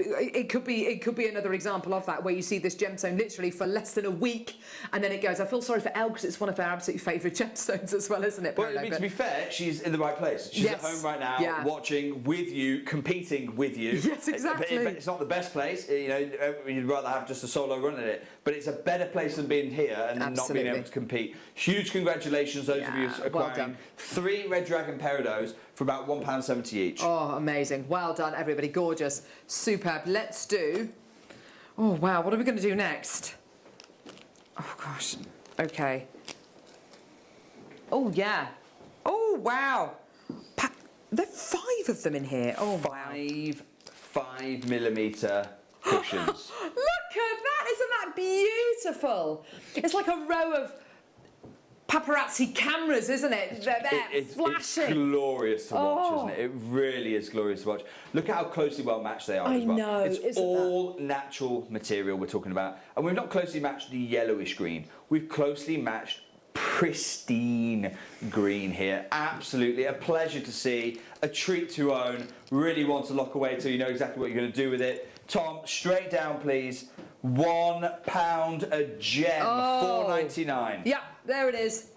be another example of that, where you see this gemstone literally for less than a week, and then it goes. I feel sorry for Elle because it's one of her absolute favourite gemstones as well, isn't it? Well, I mean, to be fair, she's in the right place. She's at home right now, watching with you, competing with you. Yes, exactly. It's not the best place. You know, you'd rather have just a solo run at it, but it's a better place than being here and not being able to compete. Huge congratulations, those of you acquiring 3 Red Dragon Peridots for about £1.70 each. Oh, amazing. Well done, everybody. Gorgeous. Superb. Let's do... Oh, wow. What are we going to do next? Oh, gosh. Okay. Oh, yeah. Oh, wow. There are 5 of them in here. Oh, 5mm cushions. Look at that! Isn't that beautiful? It's like a row of paparazzi cameras, isn't it? They're flashing. It's glorious to watch, isn't it? It really is glorious to watch. Look at how closely well matched they are as well. I know. It's all natural material we're talking about. And we've not closely matched the yellowish green. We've closely matched pristine green here. Absolutely a pleasure to see, a treat to own. Really want to lock away till you know exactly what you're going to do with it. Tom, straight down please. £1 a gem, £4.99. Yeah, there it is.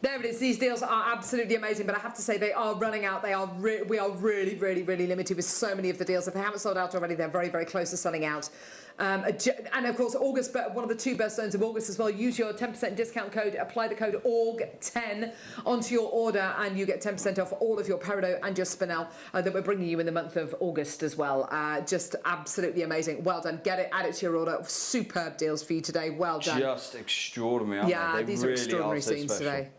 There it is. These deals are absolutely amazing, but I have to say they are running out. We are really, really, really limited with so many of the deals. If they haven't sold out already, they're very, very close to selling out. And of course, August, one of the 2 best stones of August as well. Use your 10% discount code. Apply the code AUG10 onto your order, and you get 10% off all of your Peridot and your Spinel that we're bringing you in the month of August as well. Just absolutely amazing. Well done. Get it, add it to your order. Superb deals for you today. Well done. Just extraordinary, aren't they? They these really are extraordinary so scenes special. today.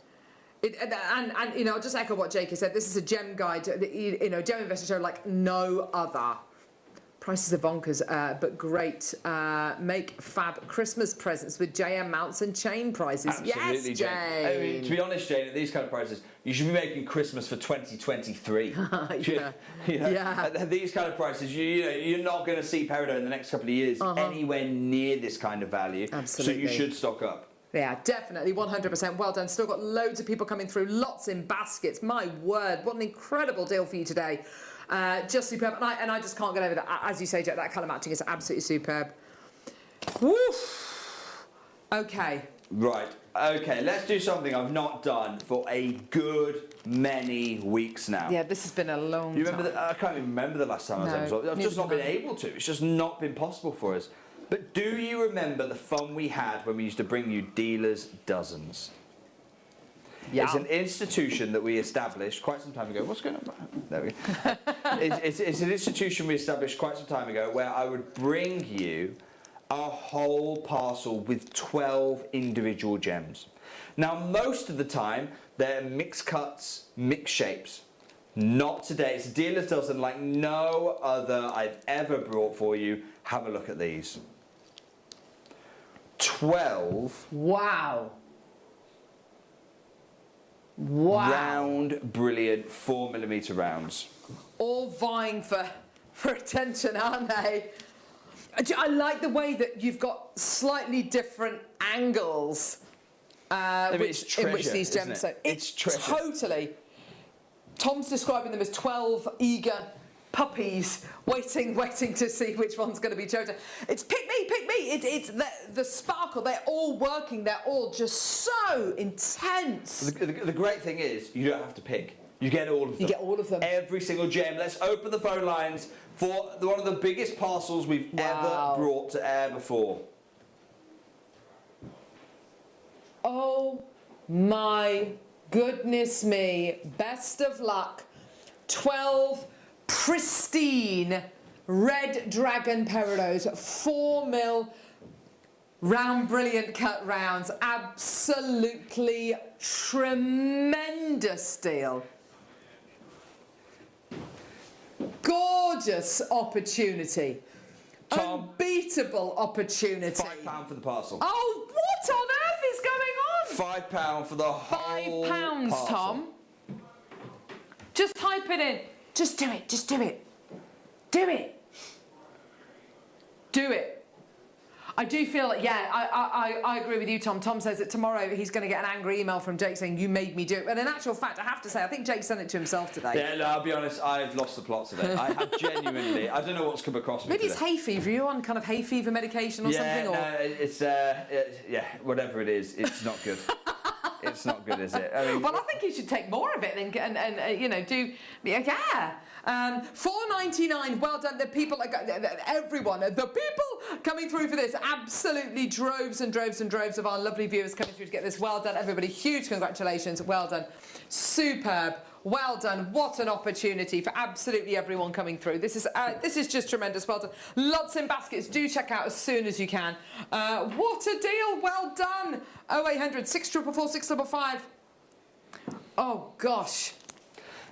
And you know, I'll just echo what Jake has said. This is a gem guide, you know, gem investor show like no other. Prices are bonkers, but great. Make fab Christmas presents with JM mounts and chain prices. Absolutely, yes, Jane. I mean, to be honest, Jane, at these kind of prices, you should be making Christmas for 2023. At these kind of prices, you're not going to see Peridot in the next couple of years anywhere near this kind of value. Absolutely. So you should stock up. Yeah, definitely, 100%. Well done. Still got loads of people coming through, lots in baskets. My word, what an incredible deal for you today. Just superb. And I just can't get over that. As you say, Jack, that colour matching is absolutely superb. Woof. Okay. Right. Okay, let's do something I've not done for a good many weeks now. Yeah, this has been a long time. I can't even remember the last time I was on. I've just not been able to. It's just not been possible for us. But do you remember the fun we had when we used to bring you dealers' dozens? Yeah. It's an institution that we established quite some time ago. What's going on? There we go. It's an institution we established quite some time ago where I would bring you a whole parcel with 12 individual gems. Now, most of the time, they're mixed cuts, mixed shapes. Not today. It's a dealer's dozen like no other I've ever brought for you. Have a look at these. 12. Wow. Wow. Round, brilliant 4mm rounds. All vying for attention, aren't they? I like the way that you've got slightly different angles in which these gems are. It's treasure. Totally. Tom's describing them as 12 eager puppies waiting to see which one's going to be chosen. It's pick me, pick me. It's the sparkle. They're all working. They're all just so intense. The great thing is you don't have to pick. You get all of them. You get all of them. Every single gem. Let's open the phone lines for one of the biggest parcels we've ever brought to air before. Oh my goodness me. Best of luck. 12 pristine Red Dragon Peridots, 4mm Round, brilliant cut rounds. Absolutely tremendous deal. Gorgeous opportunity. Tom, unbeatable opportunity. £5 for the parcel. Oh, what on earth is going on? £5 for the whole £5, parcel. Tom. Just type it in. Just do it. Just do it. Do it. Do it. I do feel like, yeah, I agree with you, Tom. Tom says that tomorrow he's going to get an angry email from Jake saying, you made me do it. And in actual fact, I have to say, I think Jake sent it to himself today. Yeah, no, I'll be honest, I've lost the plot today. I have genuinely, I don't know what's come across me Maybe today. it's hay fever. Are you on kind of hay fever medication or something? No, Or? it's, yeah, whatever it is, it's not good. It's not good, is it? I mean, well, I think you should take more of it and you know, do, yeah. £4.99. Well done. The people, everyone, the people coming through for this. Absolutely droves and droves and droves of our lovely viewers coming through to get this. Well done, everybody. Huge congratulations. Well done. Superb. Well done. What an opportunity for absolutely everyone coming through. This is just tremendous. Well done. Lots in baskets. Do check out as soon as you can. What a deal. Well done. 0800 644 655. Oh, gosh.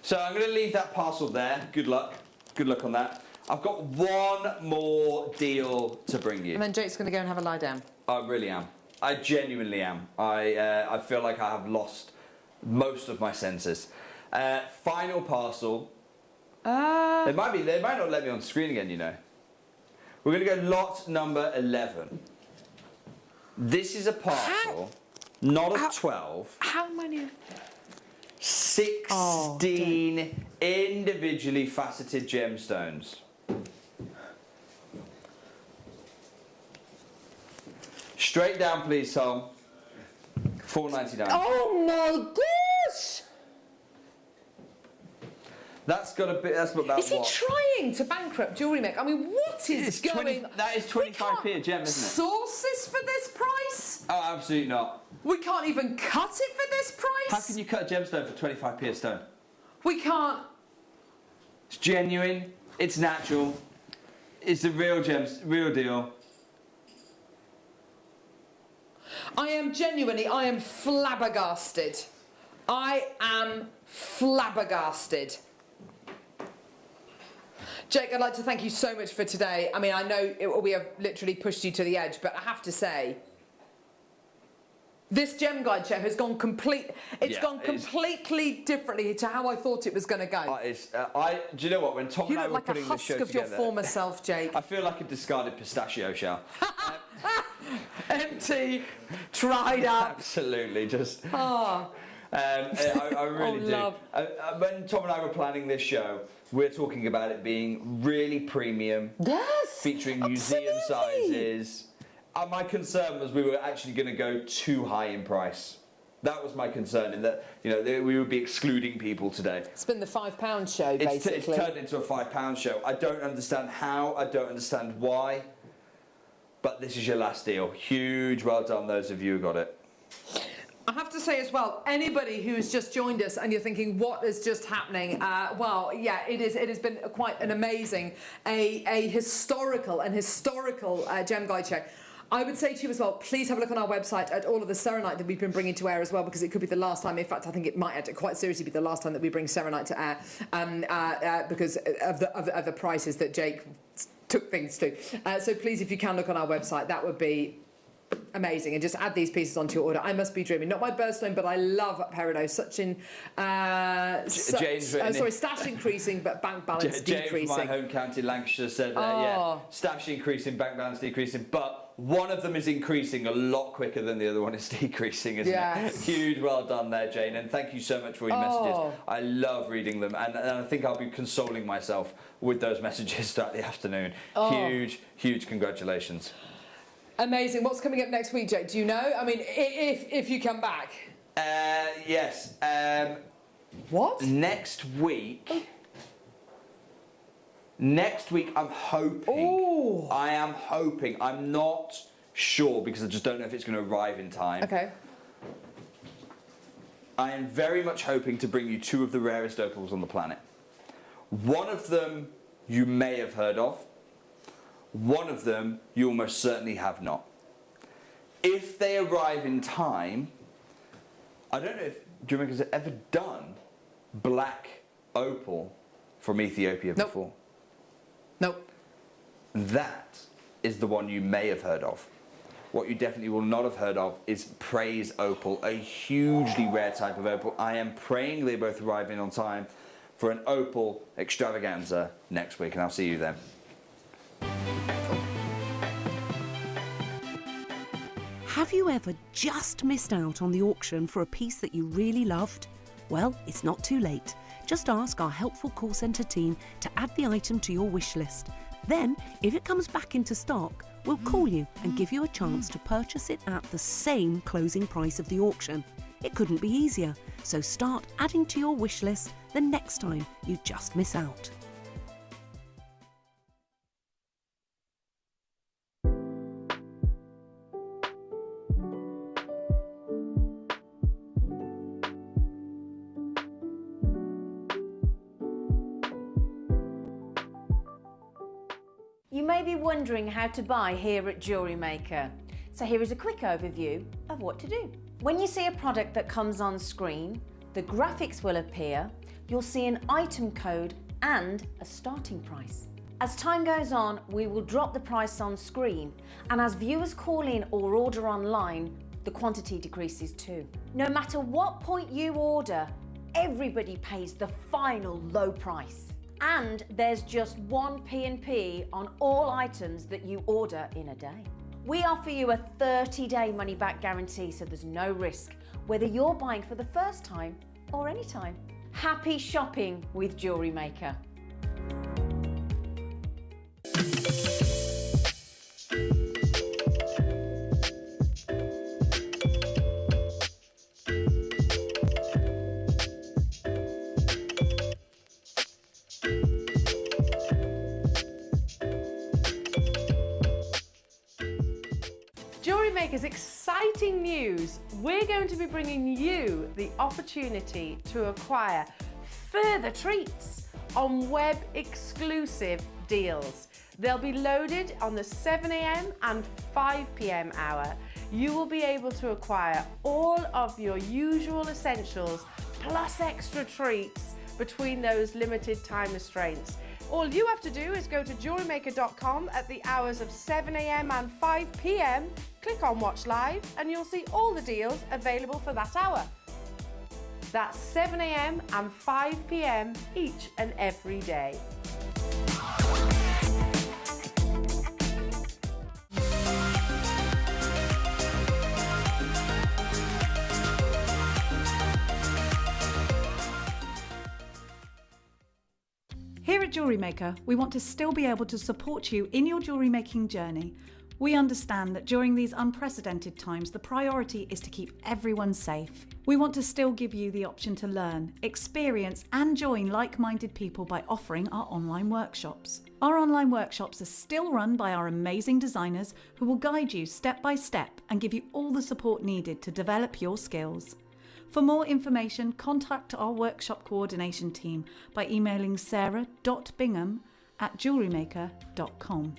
So I'm going to leave that parcel there. Good luck. Good luck on that. I've got one more deal to bring you. And then Jake's going to go and have a lie down. I really am. I genuinely am. I feel like I have lost most of my senses. Final parcel. They might not let me on screen again, you know. We're going to go lot number 11. This is a parcel, not of 12. How many? 16 individually faceted gemstones. Straight down, please, Tom. £4.99. Oh my gosh! That's got a bit. That's about Is he what? trying to bankrupt Jewellery Maker? I mean, what is going? That is 25p a gem, isn't it? Source this for this price? Oh, absolutely not. We can't even cut it for this price. How can you cut a gemstone for 25p a stone? We can't. It's genuine. It's natural. It's the real gems, real deal. I am flabbergasted. I am flabbergasted. Jake, I'd like to thank you so much for today. I mean, I know we have literally pushed you to the edge, but I have to say, this Gem Guide show has gone completely differently to how I thought it was going to go. Do you know what? When Tom and I were like putting a this show husk of together, your former self, Jake. I feel like a discarded pistachio shell. Empty, dried up. Absolutely, just. Oh. I really do. Love. When Tom and I were planning this show, we're talking about it being really premium. Yes. Featuring museum sizes. My concern was we were actually going to go too high in price. That was my concern, in that we would be excluding people today. It's been the £5 show, basically. It's turned into a £5 show. I don't understand how. I don't understand why. But this is your last deal. Huge well done, those of you who got it. I have to say as well, anybody who has just joined us and you're thinking, what is just happening? Well, yeah, it has been quite an amazing, a historical Gem Guide show. I would say to you as well, please have a look on our website at all of the serenite that we've been bringing to air as well, because it could be the last time. In fact, I think it might quite seriously be the last time that we bring serenite to air, because of the prices that Jake took things to. So please, if you can look on our website, that would be amazing, and just add these pieces onto your order. I must be dreaming. Not my birthstone, but I love Peridot. Stash increasing, but bank balance decreasing. Jane from my home county, Lancashire, said stash increasing, bank balance decreasing, but one of them is increasing a lot quicker than the other one is decreasing, isn't it? Huge well done there, Jane, and thank you so much for your messages. I love reading them, and I think I'll be consoling myself with those messages throughout the afternoon. Huge congratulations. Amazing. What's coming up next week, Jake? Do you know? I mean, if you come back. Yes. What? Next week, I'm hoping. Ooh. I am hoping. I'm not sure because I just don't know if it's going to arrive in time. Okay. I am very much hoping to bring you two of the rarest opals on the planet. One of them you may have heard of. One of them you almost certainly have not. If they arrive in time, I don't know if Jewellery Maker's ever done black opal from Ethiopia before. Nope. That is the one you may have heard of. What you definitely will not have heard of is praise opal, a hugely rare type of opal. I am praying they both arrive in on time for an opal extravaganza next week, and I'll see you then. Have you ever just missed out on the auction for a piece that you really loved? Well, it's not too late. Just ask our helpful call centre team to add the item to your wish list. Then, if it comes back into stock, we'll call you and give you a chance to purchase it at the same closing price of the auction. It couldn't be easier, so start adding to your wish list the next time you just miss out. You may be wondering how to buy here at Jewellery Maker. So here is a quick overview of what to do. When you see a product that comes on screen, the graphics will appear, you'll see an item code and a starting price. As time goes on, we will drop the price on screen, and as viewers call in or order online, the quantity decreases too. No matter what point you order, everybody pays the final low price. And there's just one P&P on all items that you order in a day. We offer you a 30-day money-back guarantee, so there's no risk, whether you're buying for the first time or any time. Happy shopping with Jewellery Maker. Jewellery Maker's exciting news. We're going to be bringing you the opportunity to acquire further treats on web exclusive deals. They'll be loaded on the 7 a.m. and 5 p.m. hour. You will be able to acquire all of your usual essentials plus extra treats between those limited time restraints. All you have to do is go to JewelleryMaker.com at the hours of 7 a.m. and 5 p.m, click on Watch Live, and you'll see all the deals available for that hour. That's 7 a.m. and 5 p.m. each and every day. Here at Jewellery Maker, we want to still be able to support you in your jewellery making journey. We understand that during these unprecedented times, the priority is to keep everyone safe. We want to still give you the option to learn, experience, and join like-minded people by offering our online workshops. Our online workshops are still run by our amazing designers who will guide you step by step and give you all the support needed to develop your skills. For more information, contact our workshop coordination team by emailing sarah.bingham@jewellerymaker.com.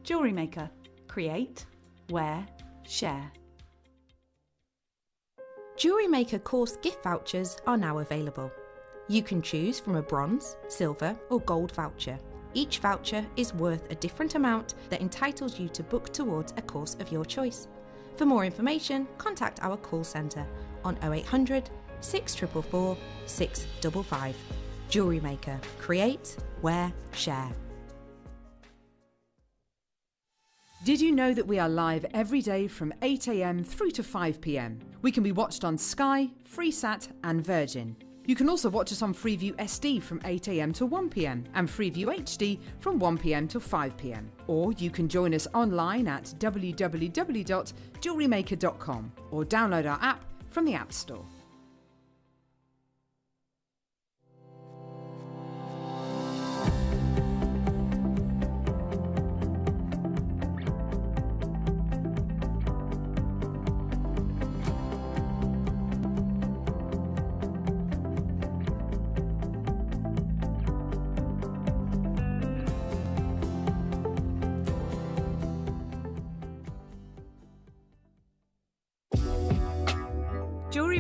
Jewellery Maker. Create, wear, share. Jewellery Maker course gift vouchers are now available. You can choose from a bronze, silver or gold voucher. Each voucher is worth a different amount that entitles you to book towards a course of your choice. For more information, contact our call centre on 0800 644 655. Jewellery Maker. Create, wear, share. Did you know that we are live every day from 8 a.m. through to 5 p.m? We can be watched on Sky, Freesat and Virgin. You can also watch us on Freeview SD from 8 a.m. to 1 p.m. and Freeview HD from 1 p.m. to 5 p.m. Or you can join us online at www.jewellerymaker.com or download our app from the App Store.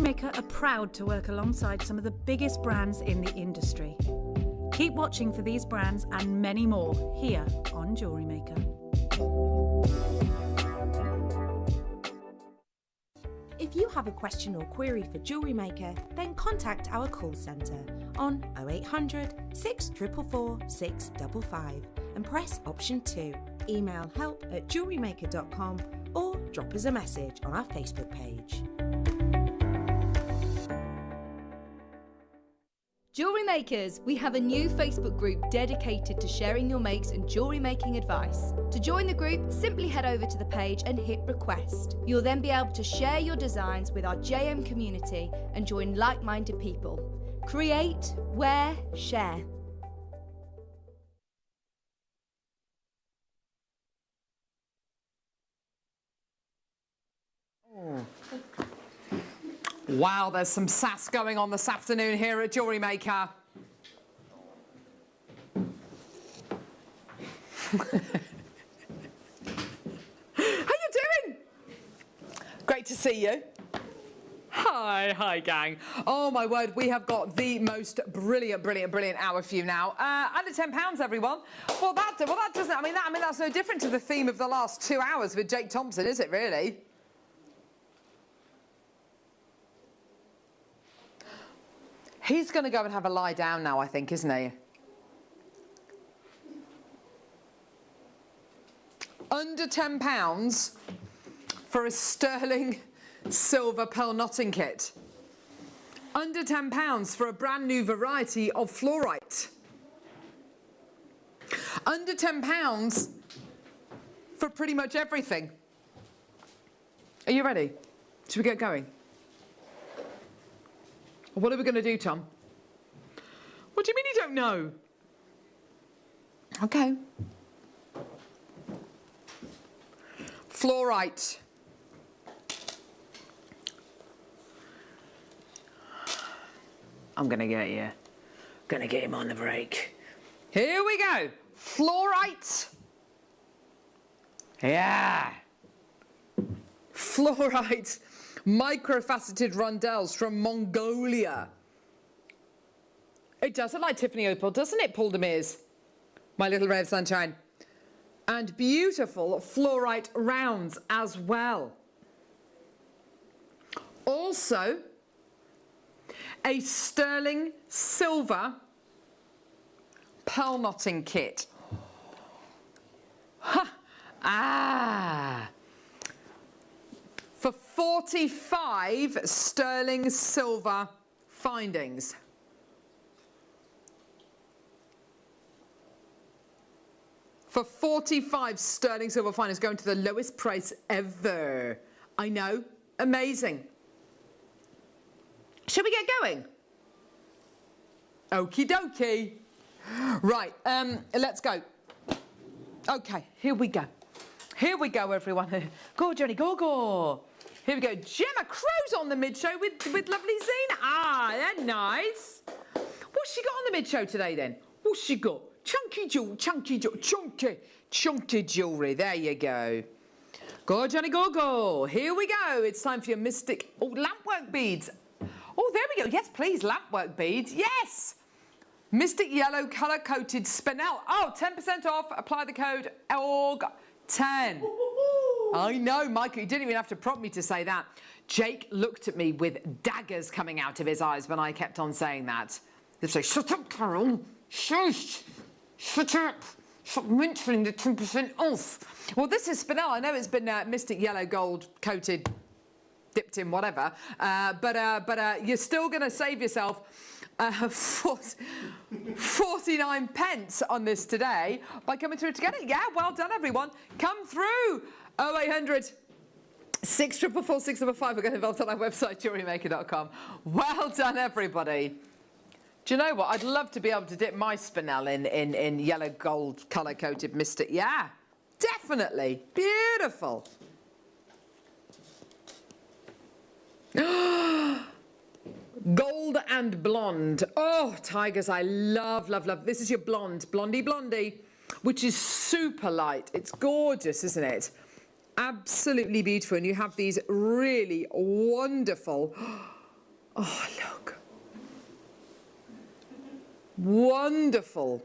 Jewellery Maker are proud to work alongside some of the biggest brands in the industry. Keep watching for these brands and many more here on Jewellery Maker. If you have a question or query for Jewellery Maker, then contact our call centre on 0800 644 655 and press option 2. Email help@jewellerymaker.com or drop us a message on our Facebook page. Jewellery Makers, we have a new Facebook group dedicated to sharing your makes and jewellery making advice. To join the group, simply head over to the page and hit request. You'll then be able to share your designs with our JM community and join like-minded people. Create, wear, share. Wow, there's some sass going on this afternoon here at Jewellery Maker. How you doing? Great to see you. Hi gang. Oh my word, we have got the most brilliant hour for you now. Under £10, everyone. Well, that doesn't. I mean, that's no different to the theme of the last 2 hours with Jake Thompson, is it really? He's going to go and have a lie down now, I think, isn't he? Under £10 for a sterling silver pearl knotting kit. Under £10 for a brand new variety of fluorite. Under £10 for pretty much everything. Are you ready? Should we get going? What are we going to do, Tom? What do you mean you don't know? Okay. Fluorite. I'm going to get you. Going to get him on the break. Here we go. Fluorite. Yeah. Fluorite. Microfaceted rondelles from Mongolia. It does look like Tiffany Opal, doesn't it, Paul Demirs? My little ray of sunshine. And beautiful fluorite rounds as well. Also, a sterling silver pearl knotting kit. Ha! Ah! For 45 sterling silver findings. For 45 sterling silver findings, going to the lowest price ever. I know, amazing. Shall we get going? Okie dokie. Right, let's go. Okay, here we go. Here we go, everyone. Go, Johnny, go. Here we go. Gemma Crow's on the mid-show with lovely Zena. Ah, they're nice. What's she got on the mid-show today, then? What's she got? Chunky jewellery. There you go. Go, Johnny, go. Here we go. It's time for your mystic... Oh, lampwork beads. Oh, there we go. Yes, please, lampwork beads. Yes. Mystic yellow colour-coated spinel. Oh, 10% off. Apply the code ORG10. I know, Michael, you didn't even have to prompt me to say that. Jake looked at me with daggers coming out of his eyes when I kept on saying that. He'd say, shut up, Carol. Shush. Shut up. Stop mentioning the 10% off. Well, this is spinel. I know it's been mystic yellow gold coated, dipped in whatever, but you're still going to save yourself 49 pence on this today by coming through together. Yeah, well done, everyone. Come through. 0800 644 655. We're getting involved on our website, JewelleryMaker.com. Well done, everybody. Do you know what? I'd love to be able to dip my spinel in yellow gold colour coated mystic. Yeah, definitely. Beautiful. Gold and blonde. Oh, tigers, I love. This is your blondie, which is super light. It's gorgeous, isn't it? Absolutely beautiful. And you have these really wonderful Oh, look. Wonderful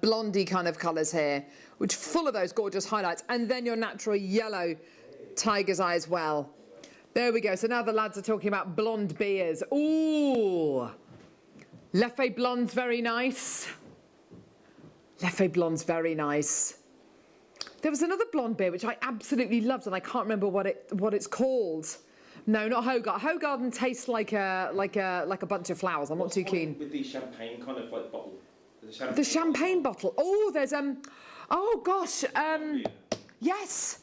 blondie kind of colours here, which are full of those gorgeous highlights. And then your natural yellow tiger's eye as well. There we go. So now the lads are talking about blonde beers. Ooh. Leffe blonde's very nice. Leffe blonde's very nice. There was another blonde beer which I absolutely loved, and I can't remember what it's called. No, not Hogarth. Hogarth tastes like a bunch of flowers. I'm not too keen. With the champagne kind of like bottle. The champagne bottle. Oh, there's oh gosh. Yes.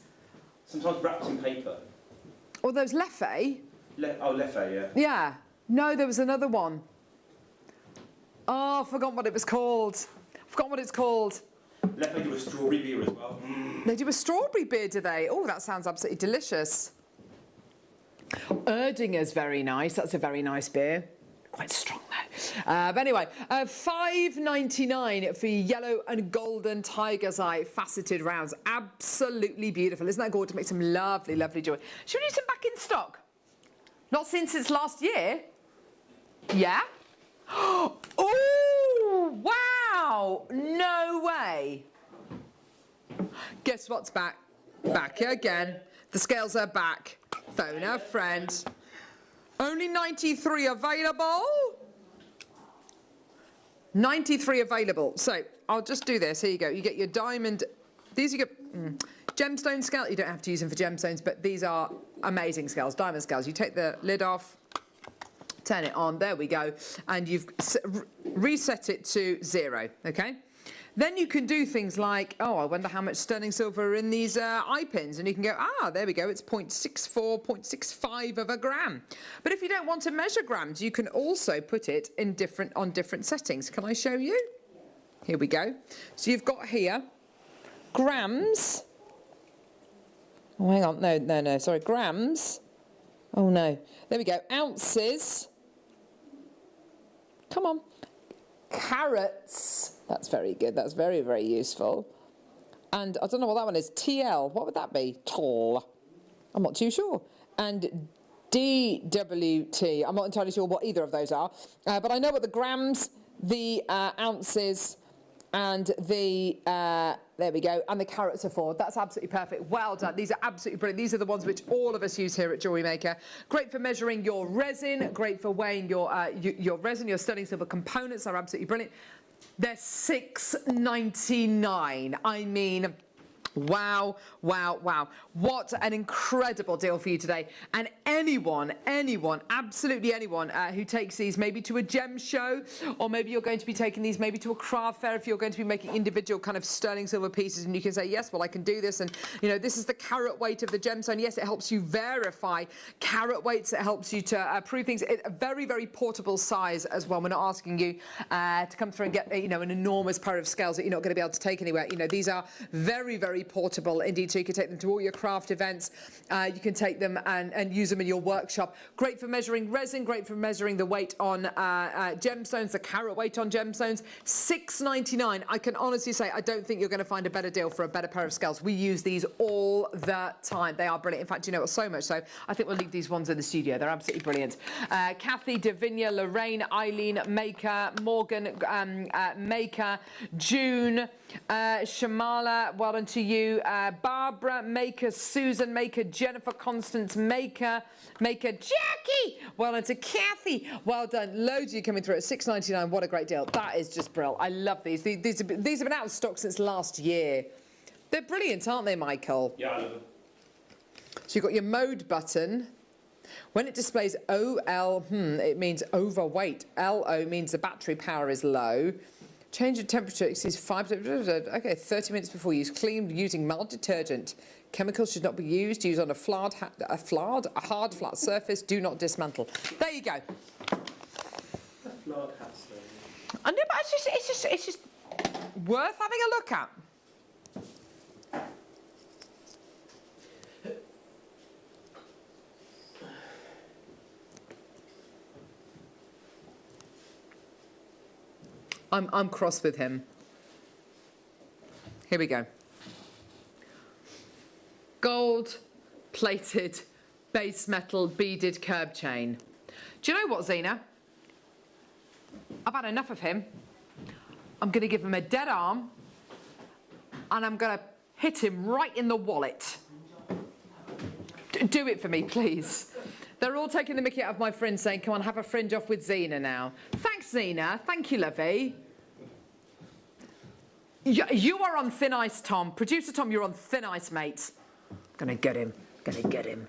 Sometimes wrapped in paper. Or those Leffe. Leffe, yeah. Yeah. No, there was another one. Oh, I forgot what it was called. Forgot what it's called. Leffe do a strawberry beer as well. They do a strawberry beer, do they? Oh, that sounds absolutely delicious. Erdinger's very nice. That's a very nice beer. Quite strong though. But anyway, $5.99 for yellow and golden tiger's eye faceted rounds. Absolutely beautiful. Isn't that gorgeous? Make some lovely, lovely jewelry. Should we do some back in stock? Not since last year. Yeah? Oh, wow. No way. Guess what's back? Back again. The scales are back. Phone a friend. Only 93 available. 93 available. So I'll just do this. Here you go. You get your diamond. These you get gemstone scale. You don't have to use them for gemstones, but these are amazing scales, diamond scales. You take the lid off, turn it on. There we go. And you've reset it to 0. Okay. Then you can do things like, oh, I wonder how much sterling silver are in these eye pins. And you can go, there we go, it's 0.64, 0.65 of a gram. But if you don't want to measure grams, you can also put it in on different settings. Can I show you? Here we go. So you've got here grams. Oh, hang on. No, sorry, grams. Oh, no. There we go. Ounces. Come on. Carats. That's very good. That's very, very useful. And I don't know what that one is. TL. What would that be? Tall. I'm not too sure. And DWT. I'm not entirely sure what either of those are. But I know what the grams, the ounces, and the, there we go, and the carats are for. That's absolutely perfect. Well done. These are absolutely brilliant. These are the ones which all of us use here at Jewellery Maker. Great for measuring your resin, great for weighing your resin, your sterling silver components are absolutely brilliant. They're $6.99. I mean, wow, wow, wow. What an incredible deal for you today. And anyone, absolutely anyone who takes these maybe to a gem show, or maybe you're going to be taking these maybe to a craft fair if you're going to be making individual kind of sterling silver pieces, and you can say, yes, well, I can do this. And, you know, this is the carat weight of the gemstone. Yes, it helps you verify carat weights. It helps you to prove things. It's a very, very portable size as well. We're not asking you to come through and get, you know, an enormous pair of scales that you're not going to be able to take anywhere. You know, these are very, very portable indeed, so you can take them to all your craft events. You can take them and use them in your workshop. Great for measuring resin, great for measuring the weight on gemstones, the carat weight on gemstones. $6.99. I can honestly say I don't think you're going to find a better deal for a better pair of scales. We use these all the time. They are brilliant. In fact, you know what, so much so I think we'll leave these ones in the studio. They're absolutely brilliant. Kathy, Davinia, Lorraine, Eileen, Maker, Morgan, Maker, June, Shamala, well done to you. Barbara, Maker, Susan, Maker, Jennifer, Constance, Maker, Jackie, well done to Kathy, well done. Loads of you coming through at $6.99. What a great deal. That is just brilliant. I love these. These have been out of stock since last year. They're brilliant, aren't they, Michael? Yeah, I love them. So you've got your mode button. When it displays OL, it means overweight. LO means the battery power is low. Change of temperature exceeds 5. Okay, 30 minutes before use. Clean using mild detergent. Chemicals should not be used. Use on a hard flat surface. Do not dismantle. There you go. A flawed hat, I know, but it's just worth having a look at. I'm cross with him. Here we go. Gold plated base metal beaded curb chain. Do you know what, Zena? I've had enough of him. I'm going to give him a dead arm, and I'm going to hit him right in the wallet. Do it for me, please. They're all taking the mickey out of my fringe, saying, come on, have a fringe off with Zena now. Thanks, Zena. Thank you, lovey. You are on thin ice, Tom. Producer Tom, you're on thin ice, mate. Gonna get him. Gonna get him.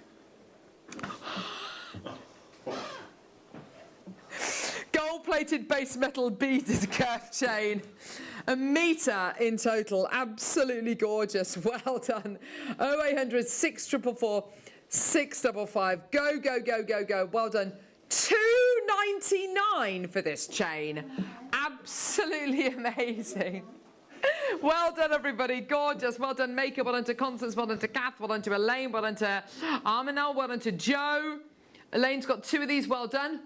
Gold-plated base metal beaded curved chain. 1 metre in total. Absolutely gorgeous. Well done. 0800 644 655. Go, go, go, go, go. Well done. £2.99 for this chain. Absolutely amazing. Well done, everybody. Gorgeous. Well done, Maker. Well done to Constance. Well done to Kath. Well done to Elaine. Well done to Arminal. Well done to Joe. Elaine's got 2 of these. Well done.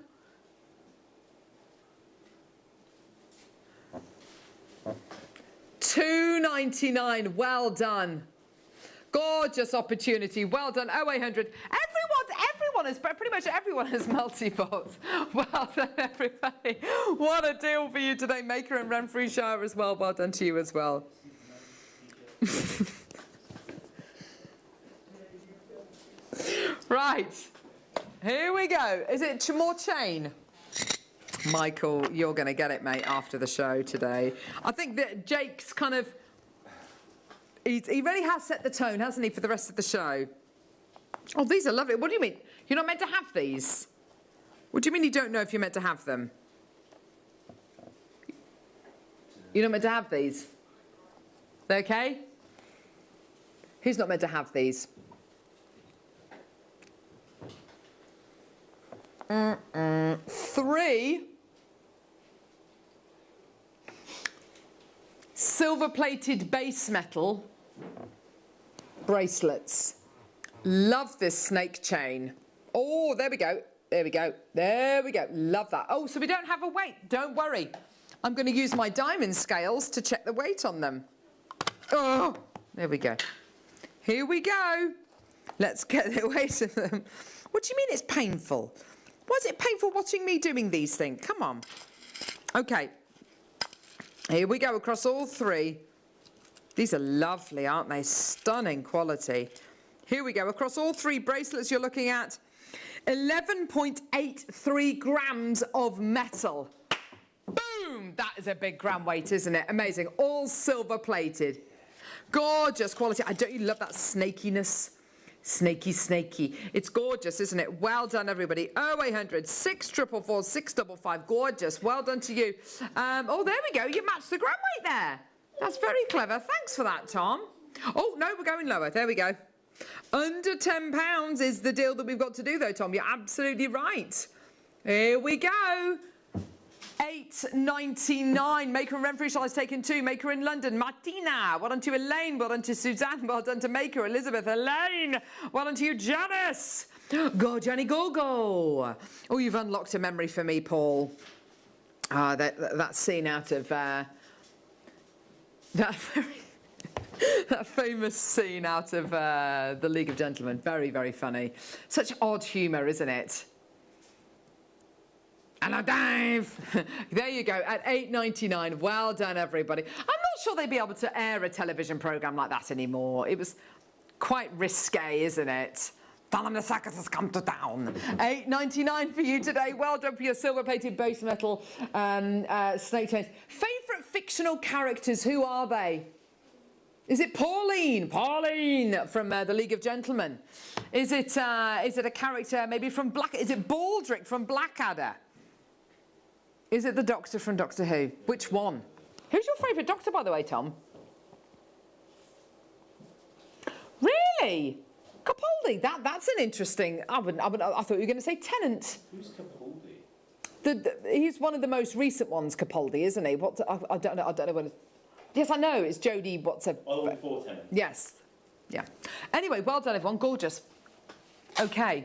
£2.99. Well done. Gorgeous opportunity. Well done. 0800. Pretty much everyone has multi-bought. Well done, everybody. What a deal for you today. Maker and Renfrewshire as well. Well done to you as well. Right. Here we go. Is it more chain? Michael, you're going to get it, mate, after the show today. I think that Jake's kind of... He really has set the tone, hasn't he, for the rest of the show? Oh, these are lovely. What do you mean? You're not meant to have these? What do you mean you don't know if you're meant to have them? You're not meant to have these? They okay? Who's not meant to have these? 3 silver-plated base metal bracelets. Love this snake chain. Oh, there we go. There we go. There we go. Love that. Oh, so we don't have a weight. Don't worry. I'm going to use my diamond scales to check the weight on them. Oh, there we go. Here we go. Let's get the weight of them. What do you mean it's painful? Why is it painful watching me doing these things? Come on. Okay. Here we go across all 3. These are lovely, aren't they? Stunning quality. Here we go. Across all 3 bracelets you're looking at 11.83 grams of metal. Boom! That is a big gram weight, isn't it? Amazing. All silver plated. Gorgeous quality. Don't you love that snakiness? Snaky, snaky. It's gorgeous, isn't it? Well done, everybody. 0800 644 655. Gorgeous. Well done to you. Oh, there we go. You matched the gram weight there. That's very clever. Thanks for that, Tom. Oh, no, we're going lower. There we go. Under £10 is the deal that we've got to do, though, Tom. You're absolutely right. Here we go. £8.99. Maker and Renfrewshire has taken 2. Maker in London. Martina. Well done to Elaine. Well done to Suzanne. Well done to Maker. Elizabeth. Elaine. Well done to you, Janice. Go, Jenny, go, go. Oh, you've unlocked a memory for me, Paul. That scene out of... that famous scene out of The League of Gentlemen. Very, very funny. Such odd humour, isn't it? Hello, Dave. There you go, at £8.99. Well done, everybody. I'm not sure they'd be able to air a television programme like that anymore. It was quite risque, isn't it? Tell them the circus has come to town. £8.99 for you today. Well done for your silver-plated base metal snake chains. Favourite fictional characters, who are they? Is it Pauline? Pauline from The League of Gentlemen. Is it a character maybe from Is it Baldric from Blackadder? Is it the Doctor from Doctor Who? Which one? Who's your favourite Doctor, by the way, Tom? Really? Capaldi? That's an interesting... I thought you were going to say Tennant. Who's Capaldi? He's one of the most recent ones, Capaldi, isn't he? I don't know what... Yes, I know. It's Jodie. Oh, the one before Tennant. Yes. Yeah. Anyway, well done, everyone. Gorgeous. Okay.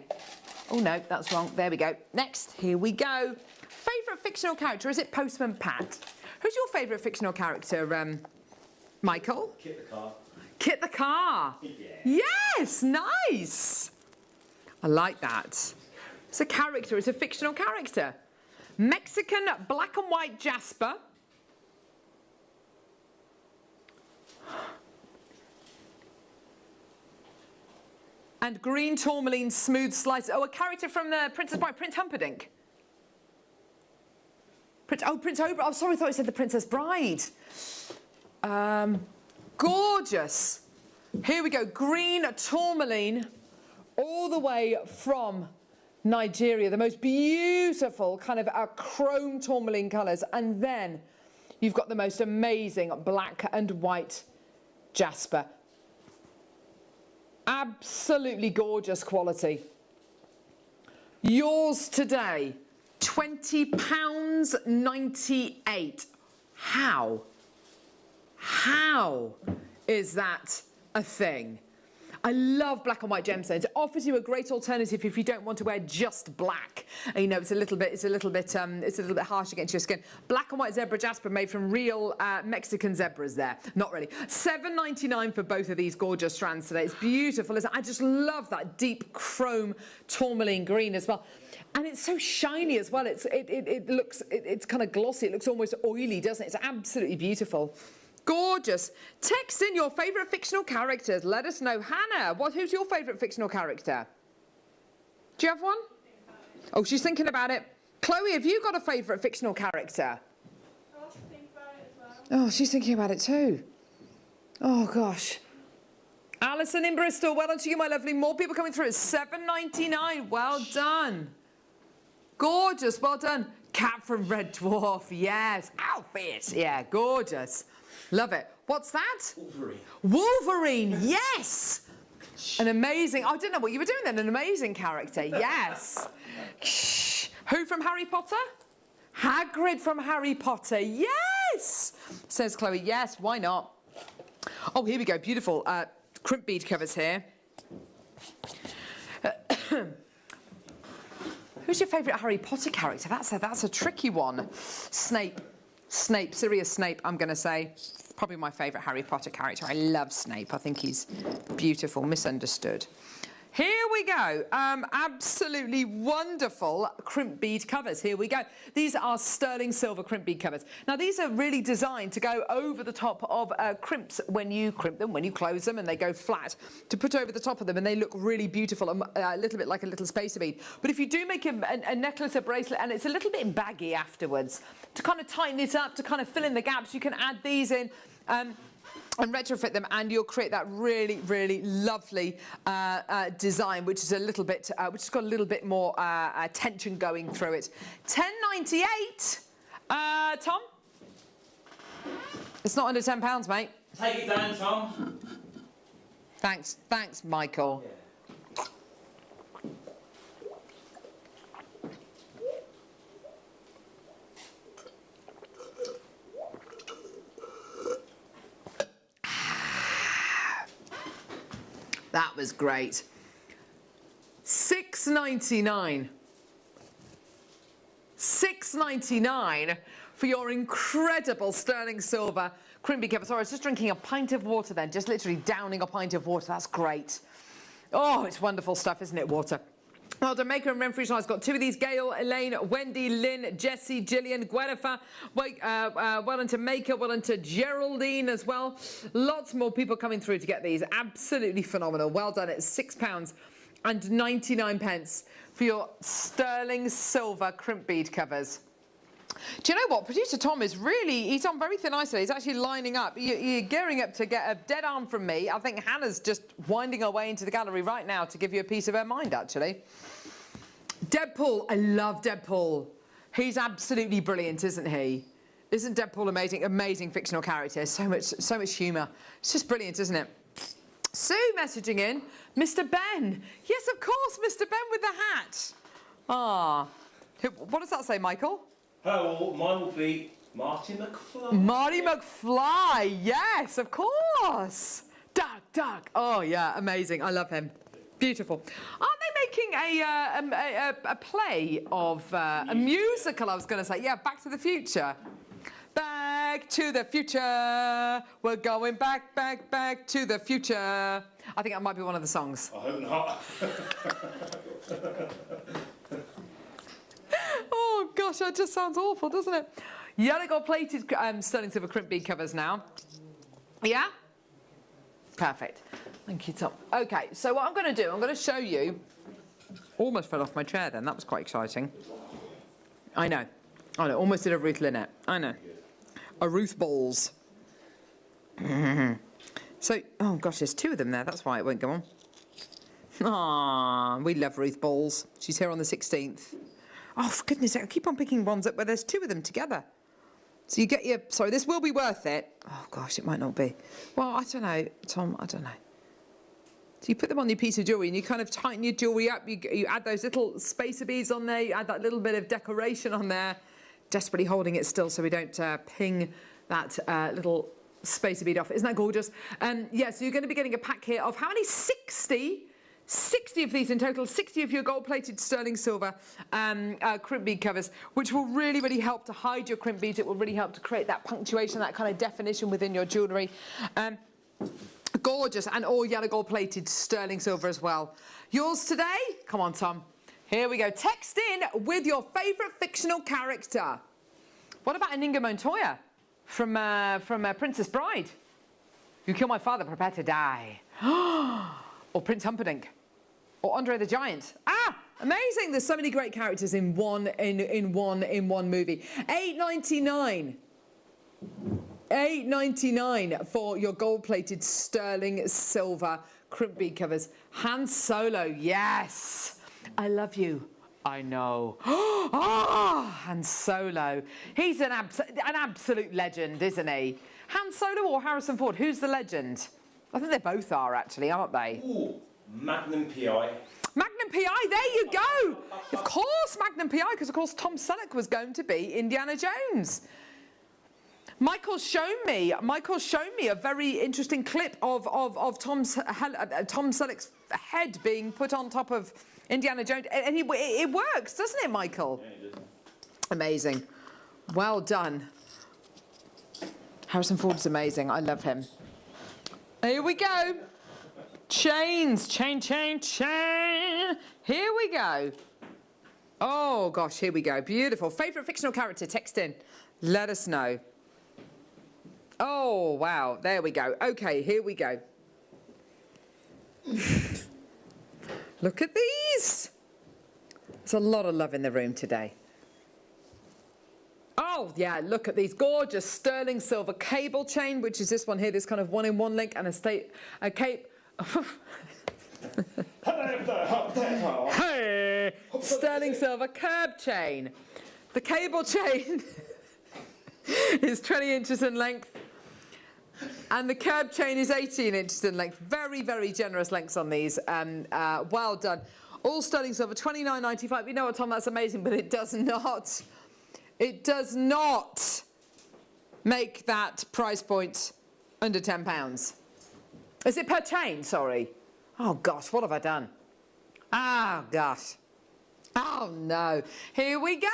Oh, no, that's wrong. There we go. Next. Here we go. Favourite fictional character? Is it Postman Pat? Who's your favourite fictional character, Michael? Kit the car. Kit the car. Yeah. Yes, nice. I like that. It's a character, it's a fictional character. Mexican black and white jasper. And green tourmaline smooth slice. Oh, a character from the Princess Bride, Prince Humperdinck. Prince Oberyn. Oh, sorry, I thought it said the Princess Bride. Gorgeous. Here we go, green tourmaline, all the way from Nigeria. The most beautiful kind of chrome tourmaline colours. And then you've got the most amazing black and white jasper. Absolutely gorgeous quality. Yours today, £20.98. How is that a thing? I love black and white gemstones. It offers you a great alternative if you don't want to wear just black. And, you know, it's a little bit harsh against your skin. Black and white zebra jasper made from real Mexican zebras there. Not really. $7.99 for both of these gorgeous strands today. It's beautiful, isn't it? I just love that deep chrome tourmaline green as well. And it's so shiny as well. It's kind of glossy. It looks almost oily, doesn't it? It's absolutely beautiful. Gorgeous. Text in your favourite fictional characters. Let us know. Hannah, who's your favourite fictional character? Do you have one? Oh, she's thinking about it. Chloe, have you got a favourite fictional character? I'll have to think about it as well. Oh, she's thinking about it too. Oh, gosh. Alison in Bristol, well done to you, my lovely. More people coming through. It's $7.99. Well done. Gorgeous. Well done. Cat from Red Dwarf. Yes. Outfit. Yeah, gorgeous. Love it. What's that? Wolverine. Wolverine, yes! An amazing... I didn't know what you were doing then. An amazing character, yes. Shh. Who from Harry Potter? Hagrid from Harry Potter, yes! Says Chloe, yes, why not? Oh, here we go, beautiful crimp bead covers here. Who's your favourite Harry Potter character? That's a tricky one. Snape, Sirius Snape, I'm going to say. Probably my favourite Harry Potter character. I love Snape. I think he's beautiful, misunderstood. Here we go. Absolutely wonderful crimp bead covers. Here we go. These are sterling silver crimp bead covers. Now, these are really designed to go over the top of crimps when you crimp them, when you close them, and they go flat, to put over the top of them, and they look really beautiful, a little bit like a little spacer bead. But if you do make a necklace, a bracelet, and it's a little bit baggy afterwards, to kind of tighten it up, to kind of fill in the gaps, you can add these in. And retrofit them, and you'll create that really, really lovely design, which is a little bit, which has got a little bit more tension going through it. $10.98. Tom? It's not under £10, mate. Take it down, Tom. Thanks, Michael. Yeah. That was great. $6.99. $6.99 for your incredible sterling silver crimp bead cover. Sorry, I was just drinking a pint of water then, just literally downing a pint of water. That's great. Oh, it's wonderful stuff, isn't it, water? Well done, Maker and Renfrew Shines. Got two of these. Gail, Elaine, Wendy, Lynn, Jessie, Gillian, Gwenifer. Well done to Maker. Well done to Geraldine as well. Lots more people coming through to get these. Absolutely phenomenal. Well done. It's £6.99 for your sterling silver crimp bead covers. Do you know what? Producer Tom is really, he's on very thin ice today. He's actually lining up. You're gearing up to get a dead arm from me. I think Hannah's just winding her way into the gallery right now to give you a piece of her mind, actually. Deadpool. I love Deadpool. He's absolutely brilliant, isn't he? Isn't Deadpool amazing? Amazing fictional character. So much humour. It's just brilliant, isn't it? Sue messaging in. Mr. Ben. Yes, of course, Mr. Ben with the hat. Ah. What does that say, Michael? Oh, mine will be Marty McFly. Marty McFly, yes, of course. Doug. Oh, yeah, amazing. I love him. Beautiful. Aren't they making a play of a musical, I was going to say? Yeah, Back to the Future. Back to the future. We're going back to the future. I think that might be one of the songs. I hope not. gosh, that just sounds awful, doesn't it? Yellow gold plated sterling silver crimp bead covers now. Yeah? Perfect. Thank you, Tom. Okay, so what I'm going to do, I'm going to show you. Almost fell off my chair then. That was quite exciting. I know. Almost did a Ruth Lynette. I know. A Ruth Balls. So, oh gosh, there's 2 of them there. That's why it won't go on. Ah, we love Ruth Balls. She's here on the 16th. Oh, for goodness sake, I keep on picking ones up where there's 2 of them together. So you get your... Sorry, this will be worth it. Oh, gosh, it might not be. Well, I don't know, Tom, I don't know. So you put them on your piece of jewellery and you kind of tighten your jewellery up. You add those little spacer beads on there. You add that little bit of decoration on there. Desperately holding it still so we don't ping that little spacer bead off. Isn't that gorgeous? Yeah, so you're going to be getting a pack here of how many? 60 of these in total, 60 of your gold-plated sterling silver crimp bead covers, which will really, really help to hide your crimp beads. It will really help to create that punctuation, that kind of definition within your jewellery. Gorgeous, and all yellow gold-plated sterling silver as well. Yours today? Come on, Tom. Here we go. Text in with your favourite fictional character. What about Inigo Montoya from Princess Bride? You kill my father, prepare to die. Or Prince Humperdinck, or Andre the Giant. Ah, amazing! There's so many great characters in one movie. $8.99. $8.99 for your gold-plated sterling silver crimp bead covers. Han Solo, yes. I love you. I know. Oh, Han Solo. He's an absolute legend, isn't he? Han Solo or Harrison Ford? Who's the legend? I think they both are, actually, aren't they? Ooh, Magnum P.I. Magnum P.I., there you go! Of course, Magnum P.I., because, of course, Tom Selleck was going to be Indiana Jones. Michael's shown me a very interesting clip of Tom Selleck's head being put on top of Indiana Jones. And it works, doesn't it, Michael? Yeah, it does. Amazing. Well done. Harrison Ford's amazing. I love him. Here we go. Chains. Chain. Here we go. Oh, gosh, here we go. Beautiful. Favourite fictional character? Text in. Let us know. Oh, wow. There we go. OK, here we go. Look at these. There's a lot of love in the room today. Oh, yeah, look at these gorgeous sterling silver cable chain, which is this one here, this kind of 1-in-1 link, and a cape. Hey! Sterling silver curb chain. The cable chain is 20 inches in length, and the curb chain is 18 inches in length. Very, very generous lengths on these. Well done. All sterling silver, $29.95. You know what, Tom, that's amazing, but it does not. It does not make that price point under £10. Is it per chain? Sorry. Oh, gosh, what have I done? Oh, gosh. Oh, no. Here we go.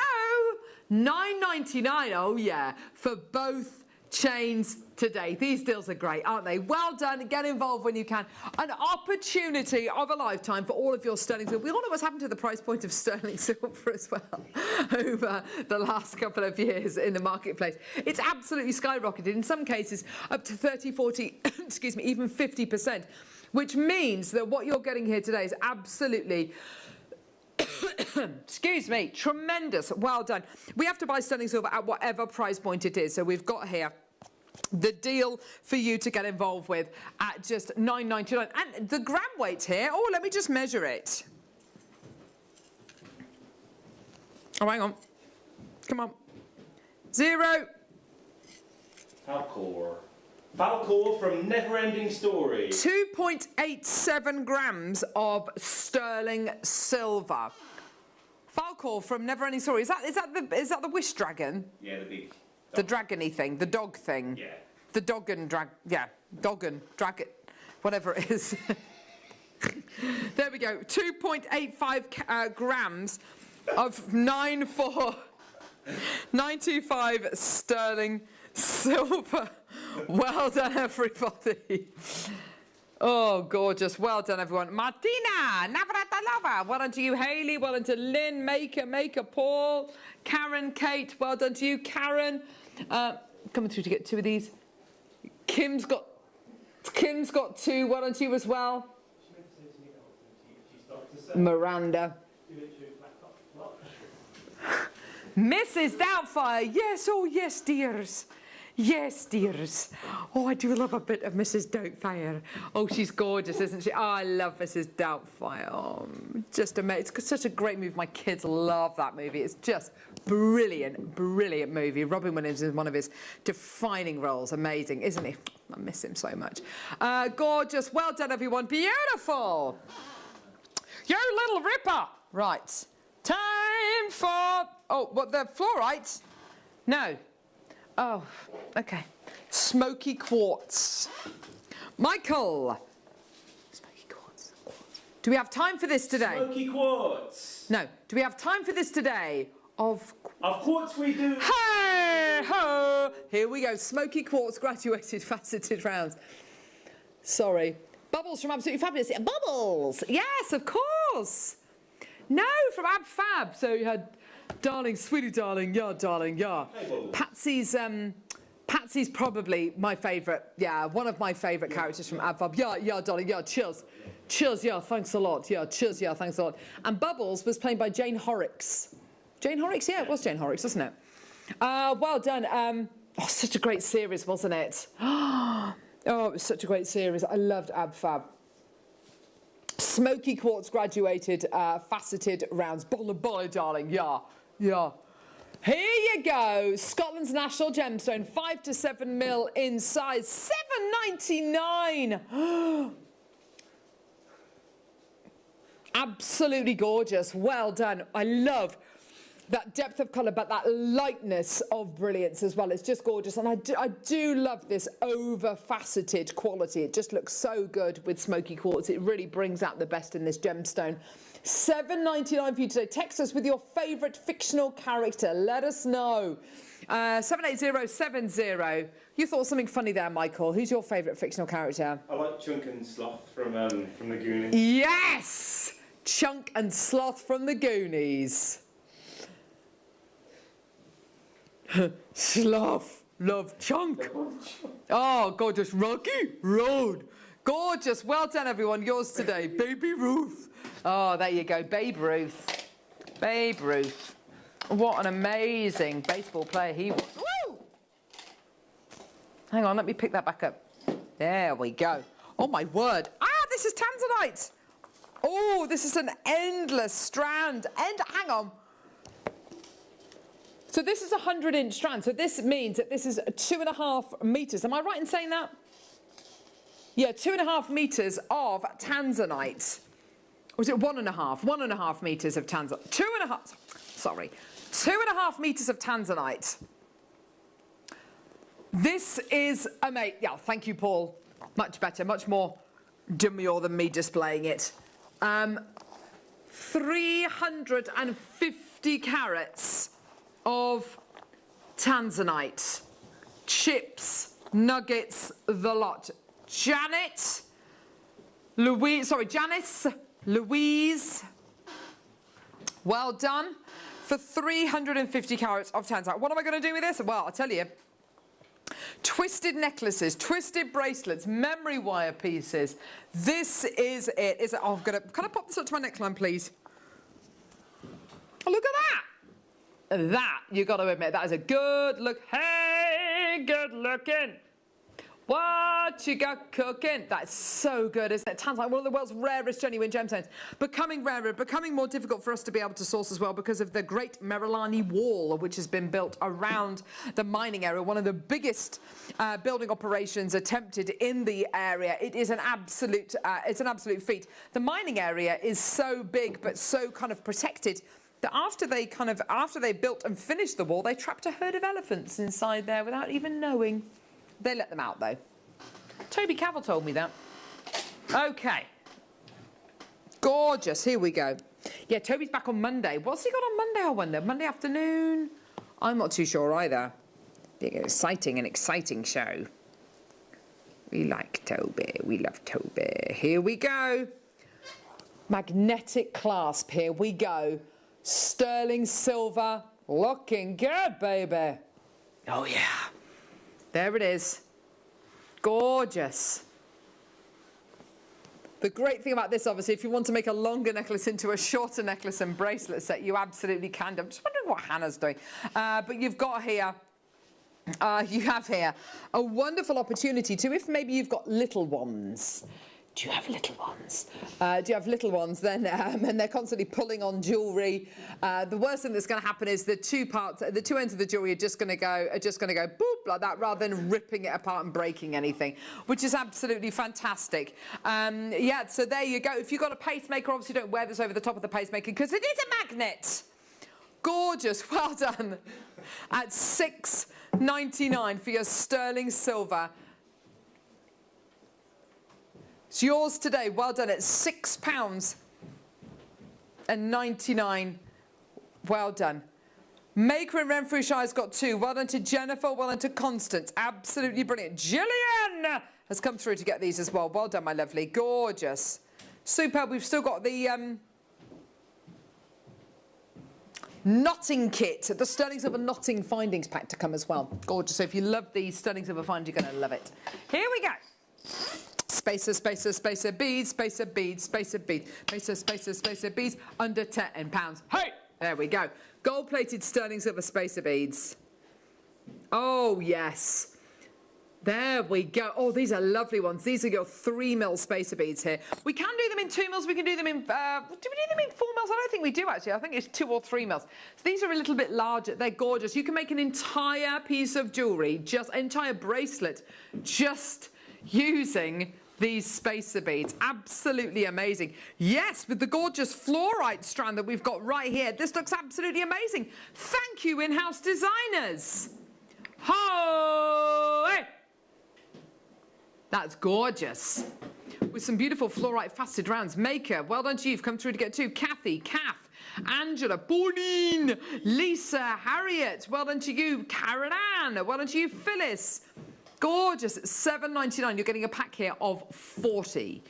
$9.99. Oh, yeah, for both chains today. These deals are great, aren't they? Well done. Get involved when you can. An opportunity of a lifetime for all of your sterling silver. We all know what's happened to the price point of sterling silver as well over the last couple of years in the marketplace. It's absolutely skyrocketed, in some cases up to 30, 40, excuse me, even 50%, which means that what you're getting here today is absolutely excuse me, tremendous. Well done. We have to buy sterling silver at whatever price point it is. So we've got here the deal for you to get involved with at just $9.99. And the gram weight here, oh, let me just measure it. Oh, hang on. Come on. 0. Falcor from Neverending Story. 2.87 grams of sterling silver. Falcor from Neverending Story. Is that the wish dragon? Yeah, the big. The dragony thing, the dog thing. Yeah. The doggon dragon, whatever it is. There we go. 2.85 grams of 9.925 sterling silver. Well done, everybody. Oh, gorgeous. Well done, everyone. Martina, Navrata love her. Well done to you, Hayley. Well done to Lynn, Maker, Paul, Karen, Kate. Well done to you, Karen. Coming through to get 2 of these. Kim's got 2. Well done to you as well. Miranda. Mrs. Doubtfire. Yes, oh yes, dears. Yes, dears. Oh, I do love a bit of Mrs. Doubtfire. Oh, she's gorgeous, isn't she? Oh, I love Mrs. Doubtfire. Oh, just amazing. It's such a great movie. My kids love that movie. It's just brilliant, brilliant movie. Robin Williams is one of his defining roles. Amazing, isn't he? I miss him so much. Gorgeous. Well done, everyone. Beautiful. You little ripper. Right. Time for... Oh, what, the fluorite? No. Oh, okay. Smoky quartz. Michael. Smoky quartz. Do we have time for this today? Smoky quartz. No. Do we have time for this today? Of course we do. Hey ho! Here we go. Smoky quartz graduated faceted rounds. Sorry. Bubbles from Absolutely Fabulous. Bubbles! Yes, of course. No, from Ab Fab. So you had darling, sweetie darling, yeah, darling, yeah. Patsy's probably my favourite, yeah, one of my favourite characters from Ab Fab. Yeah, darling, yeah, cheers. Cheers, yeah, thanks a lot. Yeah, cheers, yeah, thanks a lot. And Bubbles was played by Jane Horrocks. Jane Horrocks? Yeah, it was Jane Horrocks, wasn't it? Well done. Oh, such a great series, wasn't it? Oh, it was such a great series. I loved Ab Fab. Smoky quartz graduated faceted rounds. Bolly, darling, yeah. Yeah. Here you go. Scotland's national gemstone, 5 to 7 mil in size, $7.99. Absolutely gorgeous. Well done. I love that depth of colour, but that lightness of brilliance as well. It's just gorgeous. And I do love this over-faceted quality. It just looks so good with smoky quartz. It really brings out the best in this gemstone. $7.99 for you today. Text us with your favourite fictional character. Let us know. 78070. You thought something funny there, Michael. Who's your favourite fictional character? I like Chunk and Sloth from the Goonies. Yes! Chunk and Sloth from the Goonies. Sloth, love Chunk. Oh, gorgeous. Rocky Road. Gorgeous. Well done, everyone. Yours today. Baby Ruth. Oh, there you go. Babe Ruth. Babe Ruth. What an amazing baseball player he was. Woo! Hang on, let me pick that back up. There we go. Oh, my word. Ah, this is Tanzanite. Oh, this is an endless strand. Hang on. So this is a 100-inch strand. So this means that this is 2.5 metres. Am I right in saying that? Yeah, 2.5 metres of Tanzanite. Or is it 1.5? 1.5 metres of Tanzanite. 2.5. Sorry. 2.5 metres of Tanzanite. This is amazing. Yeah, thank you, Paul. Much better, much more demure than me displaying it. 350 carats of Tanzanite. Chips, nuggets, the lot. Janice, Louise, well done for 350 carats of Tanzanite. What am I going to do with this? Well, I'll tell you. Twisted necklaces, twisted bracelets, memory wire pieces. This is it. Oh, can I pop this up to my neckline, please? Oh, look at that. That, you got to admit, that is a good look. Hey, good looking. What you got cooking? That's so good, isn't it? Tanzanite, one of the world's rarest genuine gemstones. Becoming rarer, becoming more difficult for us to be able to source as well because of the Great Merrilani Wall, which has been built around the mining area. One of the biggest building operations attempted in the area. It is an absolute, it's an absolute feat. The mining area is so big but so kind of protected that after they built and finished the wall, they trapped a herd of elephants inside there without even knowing. They let them out, though. Toby Cavill told me that. OK. Gorgeous. Here we go. Yeah, Toby's back on Monday. What's he got on Monday, I wonder? Monday afternoon? I'm not too sure either. Big, exciting show. We like Toby. We love Toby. Here we go. Magnetic clasp, here we go. Sterling silver, looking good, baby. Oh yeah, there it is. Gorgeous. The great thing about this, obviously, if you want to make a longer necklace into a shorter necklace and bracelet set, you absolutely can do. I'm just wondering what Hannah's doing. But you've got here, you have here a wonderful opportunity to, if maybe you've got little ones. Do you have little ones? Do you have little ones then, and they're constantly pulling on jewellery? The worst thing that's going to happen is the two ends of the jewellery are just going to go boop like that, rather than ripping it apart and breaking anything, which is absolutely fantastic. Yeah, so there you go. If you've got a pacemaker, obviously don't wear this over the top of the pacemaker because it is a magnet. Gorgeous, well done. At $6.99 for your sterling silver. It's yours today. Well done at £6.99. Well done. Maker and Renfrewshire's got 2. Well done to Jennifer. Well done to Constance. Absolutely brilliant. Gillian has come through to get these as well. Well done, my lovely. Gorgeous. Superb. We've still got the knotting kit, the sterling silver knotting findings pack to come as well. Gorgeous. So if you love the sterling silver find, you're going to love it. Here we go. Spacer, spacer, spacer, beads, spacer, beads, spacer, beads, spacer, spacer, spacer, beads, under £10. Hey! There we go. Gold-plated sterling silver spacer beads. Oh, yes. There we go. Oh, these are lovely ones. These are your 3mm spacer beads here. We can do them in 2mm. We can do them in... do we do them in 4mm? I don't think we do, actually. I think it's 2 or 3mm. So these are a little bit larger. They're gorgeous. You can make an entire piece of jewellery, just an entire bracelet, just using these spacer beads. Absolutely amazing. Yes, with the gorgeous fluorite strand that we've got right here. This looks absolutely amazing. Thank you, in-house designers. Ho! Hey! That's gorgeous. With some beautiful fluorite faceted rounds. Maker, well done to you. You've come through to get 2. Kathy, Kath, Angela, Pauline, Lisa, Harriet, well done to you. Karen Ann, well done to you. Phyllis. Gorgeous. $7.99. You're getting a pack here of 40,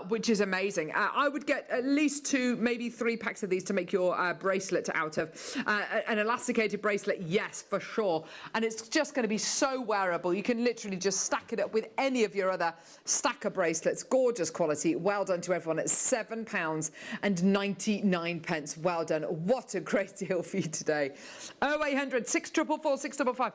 which is amazing. I would get at least 2, maybe 3 packs of these to make your bracelet out of. An elasticated bracelet, yes, for sure. And it's just going to be so wearable. You can literally just stack it up with any of your other stacker bracelets. Gorgeous quality. Well done to everyone at £7.99. Well done. What a great deal for you today. 0800 644 655.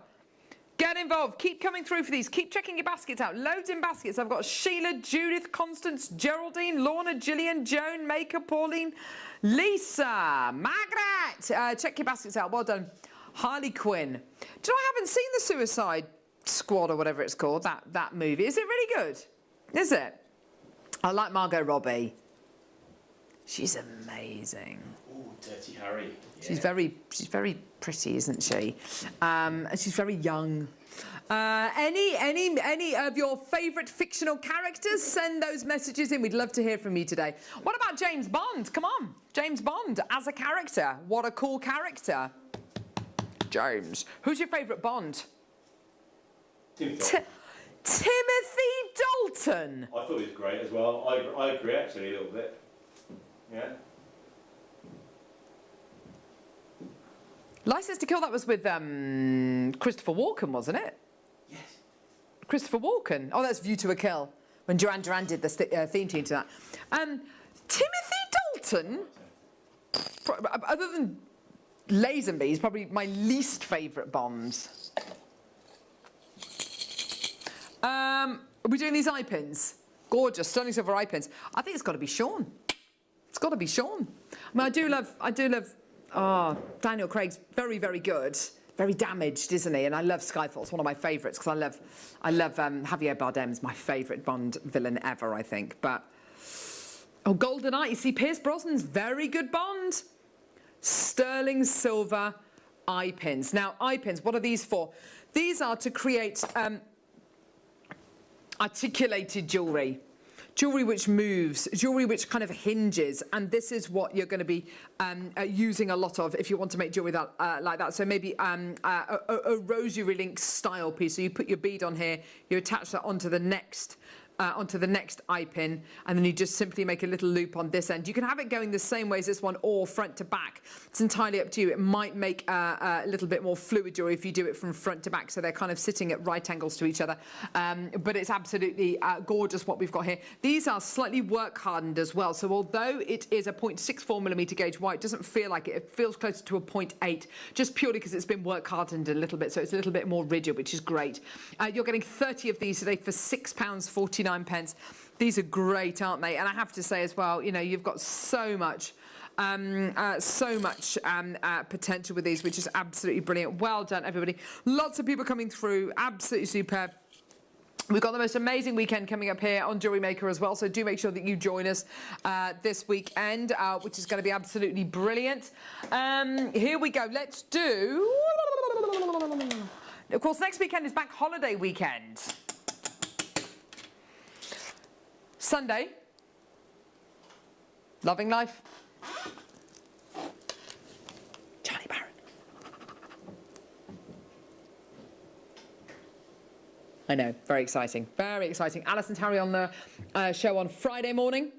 Get involved. Keep coming through for these. Keep checking your baskets out. Loads in baskets. I've got Sheila, Judith, Constance, Geraldine, Lorna, Gillian, Joan, Maker, Pauline, Lisa, Margaret. Check your baskets out. Well done. Harley Quinn. Do you know, I haven't seen the Suicide Squad or whatever it's called, that movie. Is it really good? Is it? I like Margot Robbie. She's amazing. Ooh, Dirty Harry. Yeah. She's very pretty, isn't she? And she's very young. Any of your favourite fictional characters? Send those messages in. We'd love to hear from you today. What about James Bond? Come on, James Bond as a character. What a cool character. James. Who's your favourite Bond? Timothy Dalton. I thought he was great as well. I agree actually a little bit. Yeah. License to Kill, that was with Christopher Walken, wasn't it? Yes. Christopher Walken. Oh, that's View to a Kill, when Duran Duran did the theme tune to that. Timothy Dalton, other than Lazenby, is probably my least favourite Bond. Are we doing these eye pins? Gorgeous, sterling silver eye pins. I think it's got to be Sean. It's got to be Sean. I mean, I do love. Oh, Daniel Craig's very, very good. Very damaged, isn't he? And I love Skyfall. It's one of my favourites because I love Javier Bardem's my favourite Bond villain ever, I think. But GoldenEye. You see, Pierce Brosnan's very good Bond. Sterling silver eye pins. Now, eye pins. What are these for? These are to create articulated jewellery. Jewellery which moves, jewellery which kind of hinges, and this is what you're going to be using a lot of if you want to make jewellery that, like that. So maybe a rosary link style piece. So you put your bead on here, you attach that onto the next onto the next eye pin, and then you just simply make a little loop on this end. You can have it going the same way as this one, or front to back. It's entirely up to you. It might make a little bit more fluid jewelry if you do it from front to back, so they're kind of sitting at right angles to each other. But it's absolutely gorgeous what we've got here. These are slightly work hardened as well, so although it is a 0.64mm gauge wire, it doesn't feel like it. It feels closer to a 0.8, just purely because it's been work hardened a little bit, so it's a little bit more rigid, which is great. You're getting 30 of these today for £6.49. These are great, aren't they? And I have to say as well, you know, you've got so much potential with these, which is absolutely brilliant. Well done, everybody. Lots of people coming through. Absolutely superb. We've got the most amazing weekend coming up here on Jewellery Maker as well, so do make sure that you join us this weekend, which is going to be absolutely brilliant. Here we go. Let's do... Of course, next weekend is Bank Holiday weekend. Sunday, loving life. Charlie Barron. I know, very exciting, very exciting. Alice and Harry on the show on Friday morning.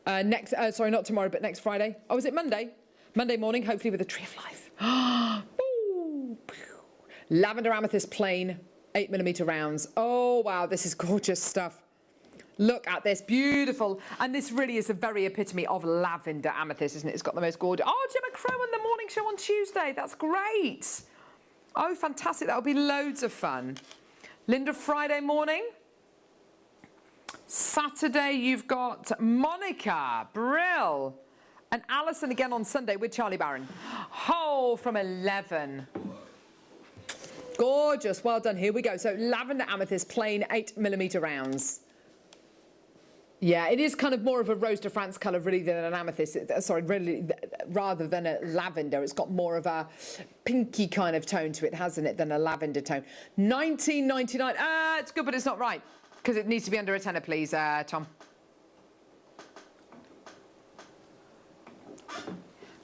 Sorry, not tomorrow, but next Friday. Oh, is it Monday? Monday morning, hopefully with a Tree of Life. Lavender amethyst plain, 8mm rounds. Oh, wow, this is gorgeous stuff. Look at this, beautiful. And this really is the very epitome of lavender amethyst, isn't it? It's got the most gorgeous... Oh, Gemma Crow on the morning show on Tuesday. That's great. Oh, fantastic. That'll be loads of fun. Linda, Friday morning. Saturday, you've got Monica, Brill. And Alison again on Sunday with Charlie Barron. Oh, from 11. Gorgeous. Well done. Here we go. So lavender amethyst, plain 8mm rounds. Yeah, it is kind of more of a Rose de France colour really than an amethyst. Really, rather than a lavender. It's got more of a pinky kind of tone to it, hasn't it, than a lavender tone. £19.99. It's good, but it's not right. Because it needs to be under a tenner, please, Tom.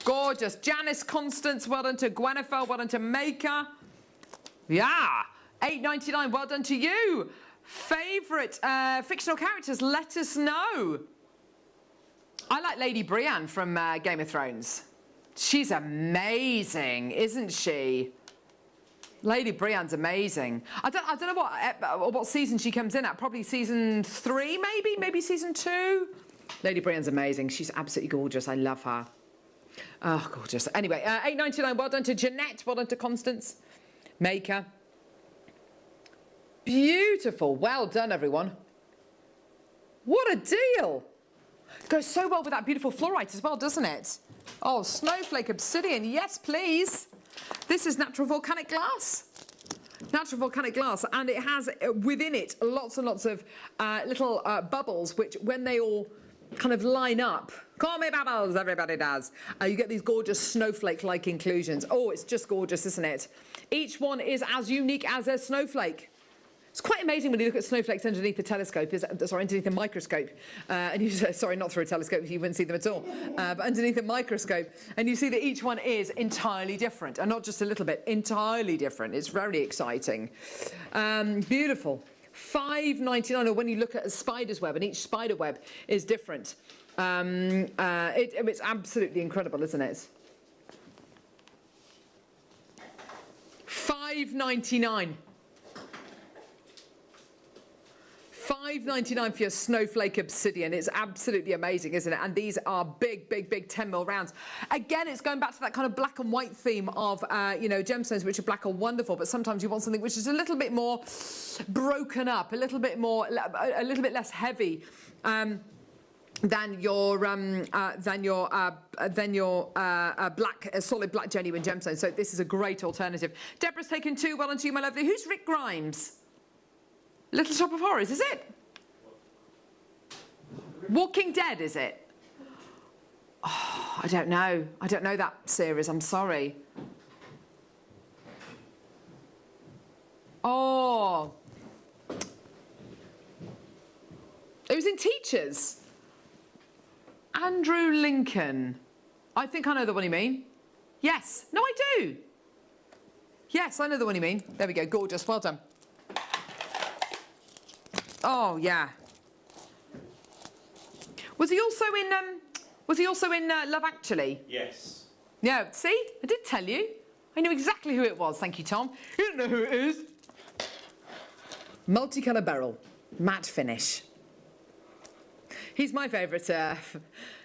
Gorgeous. Janice Constance, well done to Gwennifer, well done to Maker. Yeah, £8.99, well done to you. Favourite fictional characters, let us know. I like Lady Brienne from Game of Thrones. She's amazing, isn't she? Lady Brienne's amazing. I don't know what season she comes in at. Probably season 3, maybe season 2. Lady Brienne's amazing. She's absolutely gorgeous. I love her. Oh, gorgeous. Anyway, £8.99. Well done to Jeanette. Well done to Constance. Maker. Beautiful. Well done, everyone. What a deal. Goes so well with that beautiful fluorite as well, doesn't it? Oh, snowflake obsidian. Yes, please. This is natural volcanic glass. Natural volcanic glass. And it has within it lots and lots of little bubbles, which when they all kind of line up, call me bubbles, everybody does, you get these gorgeous snowflake-like inclusions. Oh, it's just gorgeous, isn't it? Each one is as unique as a snowflake. It's quite amazing when you look at snowflakes underneath the telescope, underneath the microscope, and you sorry, not through a telescope, you wouldn't see them at all, but underneath a microscope, and you see that each one is entirely different, and not just a little bit, entirely different. It's very exciting. Beautiful. £5.99, or when you look at a spider's web, and each spider web is different. It's absolutely incredible, isn't it? £5.99. £5.99 for your snowflake obsidian. It's absolutely amazing, isn't it? And these are big, big, big 10mm rounds. Again, it's going back to that kind of black and white theme of, gemstones, which are black are wonderful, but sometimes you want something which is a little bit more broken up, a little bit less heavy. Than your solid black genuine gemstone. So this is a great alternative. Deborah's taken 2. Well done to you, my lovely. Who's Rick Grimes? Little Shop of Horrors, is it? Walking Dead, is it? Oh, I don't know. I don't know that series. I'm sorry. Oh, it was in Teachers. Andrew Lincoln. I think I know the one you mean. Yes. No, I do. Yes, I know the one you mean. There we go. Gorgeous. Well done. Oh, yeah. Was he also in Love Actually? Yes. Yeah, see? I did tell you. I knew exactly who it was. Thank you, Tom. You don't know who it is. Multicolour beryl, matte finish. He's my favourite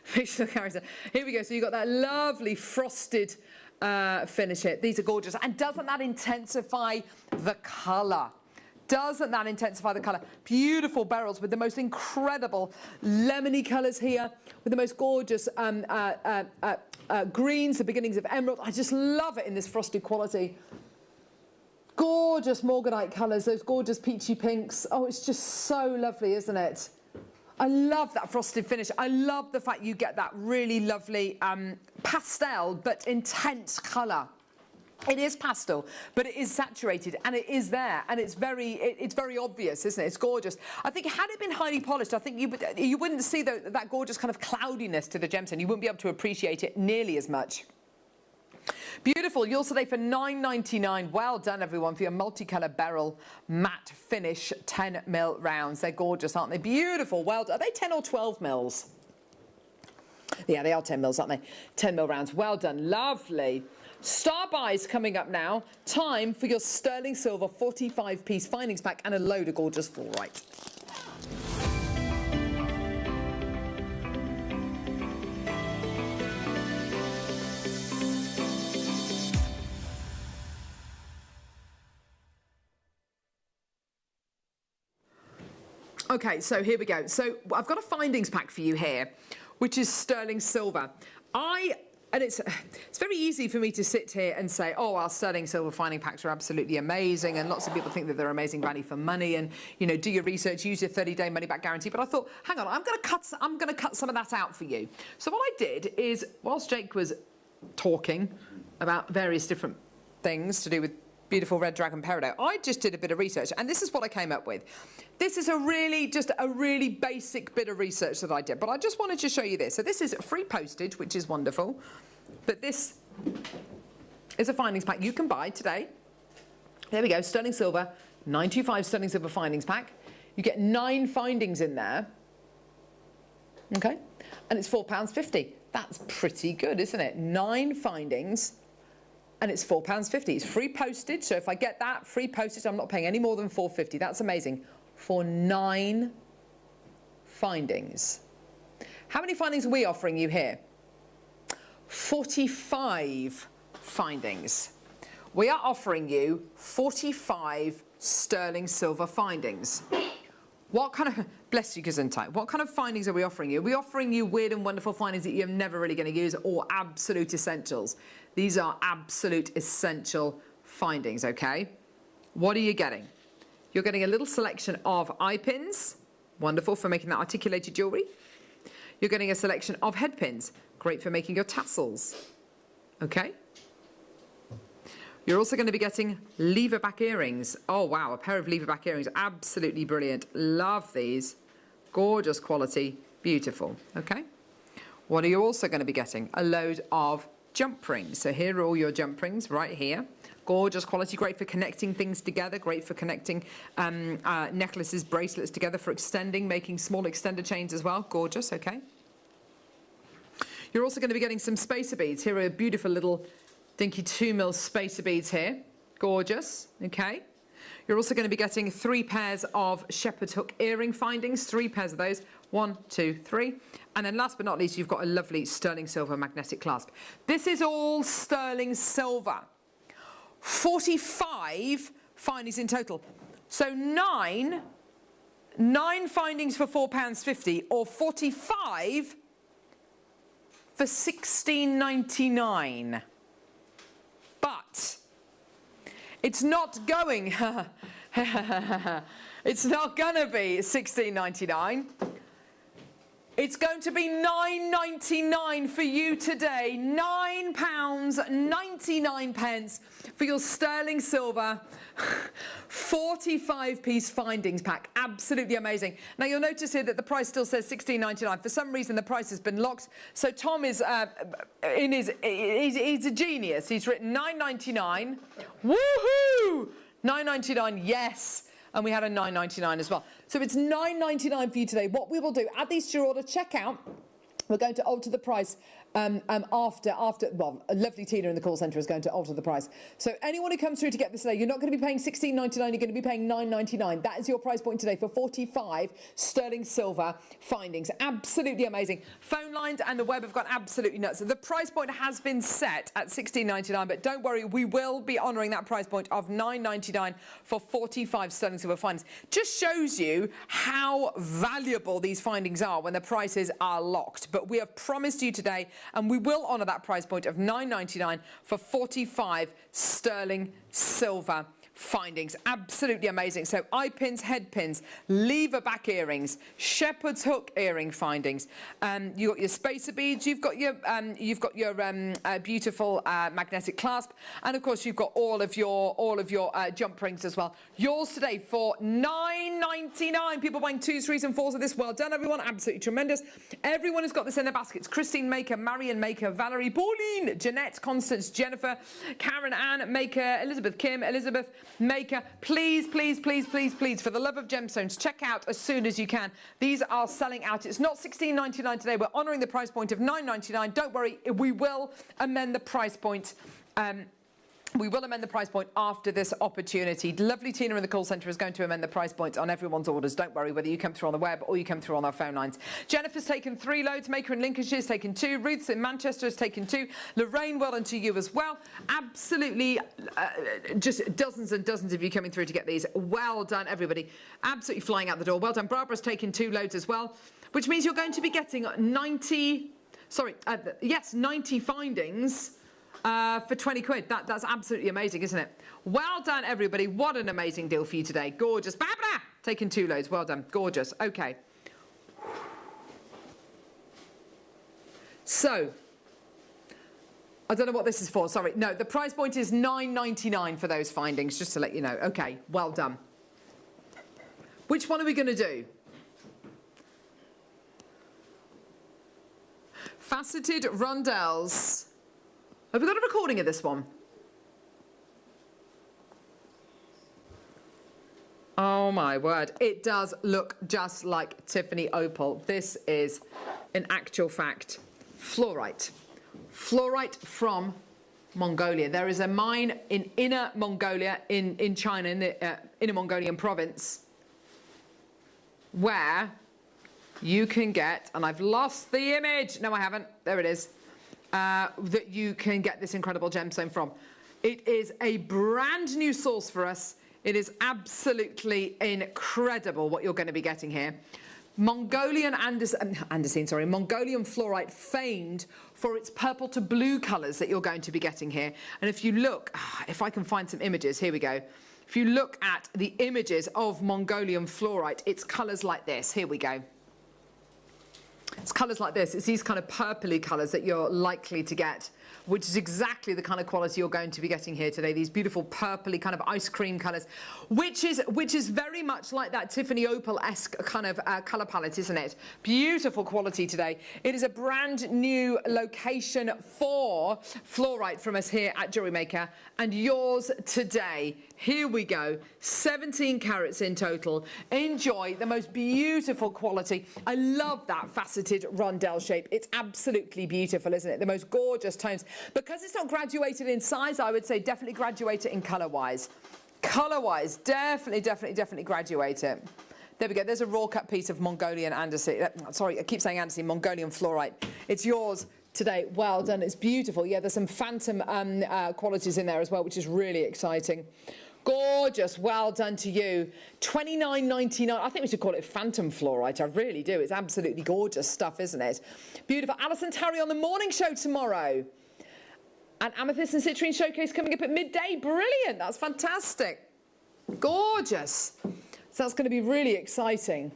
fictional character. Here we go. So you've got that lovely frosted finish here. These are gorgeous. And doesn't that intensify the colour? Doesn't that intensify the colour? Beautiful beryls with the most incredible lemony colours here, with the most gorgeous greens, the beginnings of emerald. I just love it in this frosted quality. Gorgeous morganite colours, those gorgeous peachy pinks. Oh, it's just so lovely, isn't it? I love that frosted finish. I love the fact you get that really lovely pastel but intense colour. It is pastel, but it is saturated, and it is there, and it's very obvious, isn't it? It's gorgeous. I think had it been highly polished, I think you wouldn't see that gorgeous kind of cloudiness to the gemstone. You wouldn't be able to appreciate it nearly as much. Beautiful. Yours today for $9.99. Well done, everyone, for your multicolour beryl matte finish 10mm rounds. They're gorgeous, aren't they? Beautiful. Well done. Are they 10 or 12 mils? Yeah, they are 10 mils, aren't they? 10mm rounds. Well done. Lovely. Star buys coming up now. Time for your sterling silver 45-piece findings pack and a load of gorgeous full right. Okay, so here we go. So I've got a findings pack for you here, which is sterling silver. And it's very easy for me to sit here and say, oh, our sterling silver finding packs are absolutely amazing, and lots of people think that they're amazing value for money, and, you know, do your research, use your 30-day money-back guarantee. But I thought, hang on, I'm going to cut some of that out for you. So what I did is, whilst Jake was talking about various different things to do with beautiful red dragon peridot, I just did a bit of research, and this is what I came up with. This is just a really basic bit of research that I did, but I just wanted to show you this. So this is free postage, which is wonderful, but this is a findings pack you can buy today. There we go, sterling silver, 925 sterling silver findings pack. You get 9 findings in there, okay, and it's £4.50. That's pretty good, isn't it? 9 findings. And it's £4.50. It's free postage, so if I get that free postage, I'm not paying any more than £4.50. That's amazing. For 9 findings. How many findings are we offering you here? 45 findings. We are offering you 45 sterling silver findings. What kind of, bless you, Gesundheit, what kind of findings are we offering you? Are we offering you weird and wonderful findings that you're never really going to use, or absolute essentials? These are absolute essential findings, okay? What are you getting? You're getting a little selection of eye pins, wonderful for making that articulated jewellery. You're getting a selection of head pins, great for making your tassels, okay? You're also going to be getting lever back earrings. Oh, wow, a pair of lever back earrings. Absolutely brilliant. Love these. Gorgeous quality. Beautiful. Okay. What are you also going to be getting? A load of jump rings. So here are all your jump rings right here. Gorgeous quality. Great for connecting things together. Great for connecting necklaces, bracelets together, for extending, making small extender chains as well. Gorgeous. Okay. You're also going to be getting some spacer beads. Here are beautiful little dinky 2mm spacer beads here. Gorgeous, okay. You're also going to be getting 3 pairs of shepherd hook earring findings, 3 pairs of those. 1, 2, 3. And then last but not least, you've got a lovely sterling silver magnetic clasp. This is all sterling silver. 45 findings in total. So 9 findings for £4.50, or 45 for $16.99. But it's not going, it's not going to be $16.99. It's going to be £9.99 for you today. £9.99 for your sterling silver 45-piece findings pack. Absolutely amazing. Now you'll notice here that the price still says $16.99. For some reason the price has been locked. So Tom is he's a genius. He's written $9.99. Woohoo! $9.99. Yes. and we had a £9.99 as well. So it's £9.99 for you today. What we will do, add these to your order, check out. We're going to alter the price after, well, a lovely Tina in the call centre is going to alter the price. So anyone who comes through to get this today, you're not going to be paying £16.99, you're going to be paying £9.99. That is your price point today for 45 sterling silver findings. Absolutely amazing. Phone lines and the web have gone absolutely nuts. The price point has been set at £16.99, but don't worry, we will be honouring that price point of £9.99 for 45 sterling silver findings. Just shows you how valuable these findings are when the prices are locked. But we have promised you today, and we will honour that price point of £9.99 for 45 sterling silver findings. Absolutely amazing. So eye pins, head pins, lever back earrings, shepherd's hook earring findings. You've got your spacer beads. You've got your beautiful magnetic clasp, and of course you've got all of your jump rings as well. Yours today for £9.99. People buying 2s, 3s, and 4s of this. Well done, everyone. Absolutely tremendous. Everyone has got this in their baskets. Christine Maker, Marion Maker, Valerie, Pauline, Jeanette, Constance, Jennifer, Karen Ann Maker, Elizabeth Kim, Elizabeth Maker. Please, please, please, please, please, for the love of gemstones, check out as soon as you can. These are selling out. It's not £16.99 today. We're honouring the price point of £9.99. Don't worry, we will amend the price point. We will amend the price point after this opportunity. Lovely Tina in the call centre is going to amend the price points on everyone's orders. Don't worry, whether you come through on the web or you come through on our phone lines. Jennifer's taken 3 loads. Maker in Lincolnshire has taken 2. Ruth's in Manchester has taken 2. Lorraine, well done to you as well. Absolutely, just dozens and dozens of you coming through to get these. Well done, everybody. Absolutely flying out the door. Well done. Barbara's taken 2 loads as well, which means you're going to be getting 90 findings for 20 quid. That's absolutely amazing, isn't it? Well done, everybody. What an amazing deal for you today. Gorgeous. Barbara, taking 2 loads. Well done. Gorgeous. Okay. So, I don't know what this is for. Sorry. No, the price point is £9.99 for those findings, just to let you know. Okay. Well done. Which one are we going to do? Faceted rondelles. Have we got a recording of this one? Oh my word, it does look just like Tiffany opal. This is, in actual fact, fluorite. Fluorite from Mongolia. There is a mine in Inner Mongolia, in China, in the Inner Mongolian province, where you can get, and I've lost the image. No, I haven't. There it is. That you can get this incredible gemstone from. It is a brand new source for us. It is absolutely incredible what you're going to be getting here. Mongolian fluorite, famed for its purple to blue colours that you're going to be getting here. And if you look, if I can find some images, here we go. If you look at the images of Mongolian fluorite, it's colours like this. Here we go. It's colours like this. It's these kind of purpley colours that you're likely to get, which is exactly the kind of quality you're going to be getting here today. These beautiful purpley kind of ice cream colours, which is very much like that Tiffany opal-esque kind of colour palette, isn't it? Beautiful quality today. It is a brand new location for fluorite from us here at Jewellery Maker, and yours today. Here we go, 17 carats in total. Enjoy the most beautiful quality. I love that faceted rondelle shape. It's absolutely beautiful, isn't it? The most gorgeous tones. Because it's not graduated in size, I would say definitely graduate it in colour-wise. Colour-wise, definitely graduate it. There we go. There's a raw cut piece of Mongolian andesite. Sorry, I keep saying andesite, Mongolian fluorite. It's yours today. Well done. It's beautiful. Yeah, there's some phantom qualities in there as well, which is really exciting. Gorgeous. Well done to you. $29.99. I think we should call it phantom fluorite. I really do. It's absolutely gorgeous stuff, isn't it? Beautiful. Alison Tarry on the morning show tomorrow. And Amethyst and Citrine Showcase coming up at midday. Brilliant. That's fantastic. Gorgeous. So that's going to be really exciting.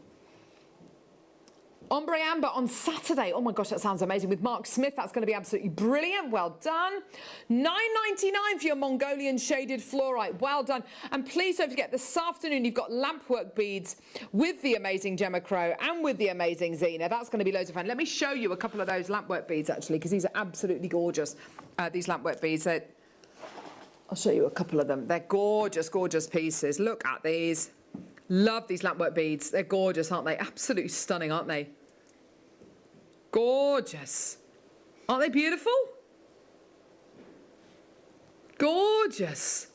Ombre Amber on Saturday. Oh my gosh, that sounds amazing. With Mark Smith, that's going to be absolutely brilliant. Well done. $9.99 for your Mongolian shaded fluorite. Well done. And please don't forget, this afternoon you've got lampwork beads with the amazing Gemma Crow and with the amazing Zena. That's going to be loads of fun. Let me show you a couple of those lampwork beads actually, because these are absolutely gorgeous. These lampwork beads. I'll show you a couple of them. They're gorgeous, gorgeous pieces. Look at these. Love these lampwork beads. They're gorgeous, aren't they? Absolutely stunning, aren't they? Gorgeous. Aren't they beautiful? Gorgeous.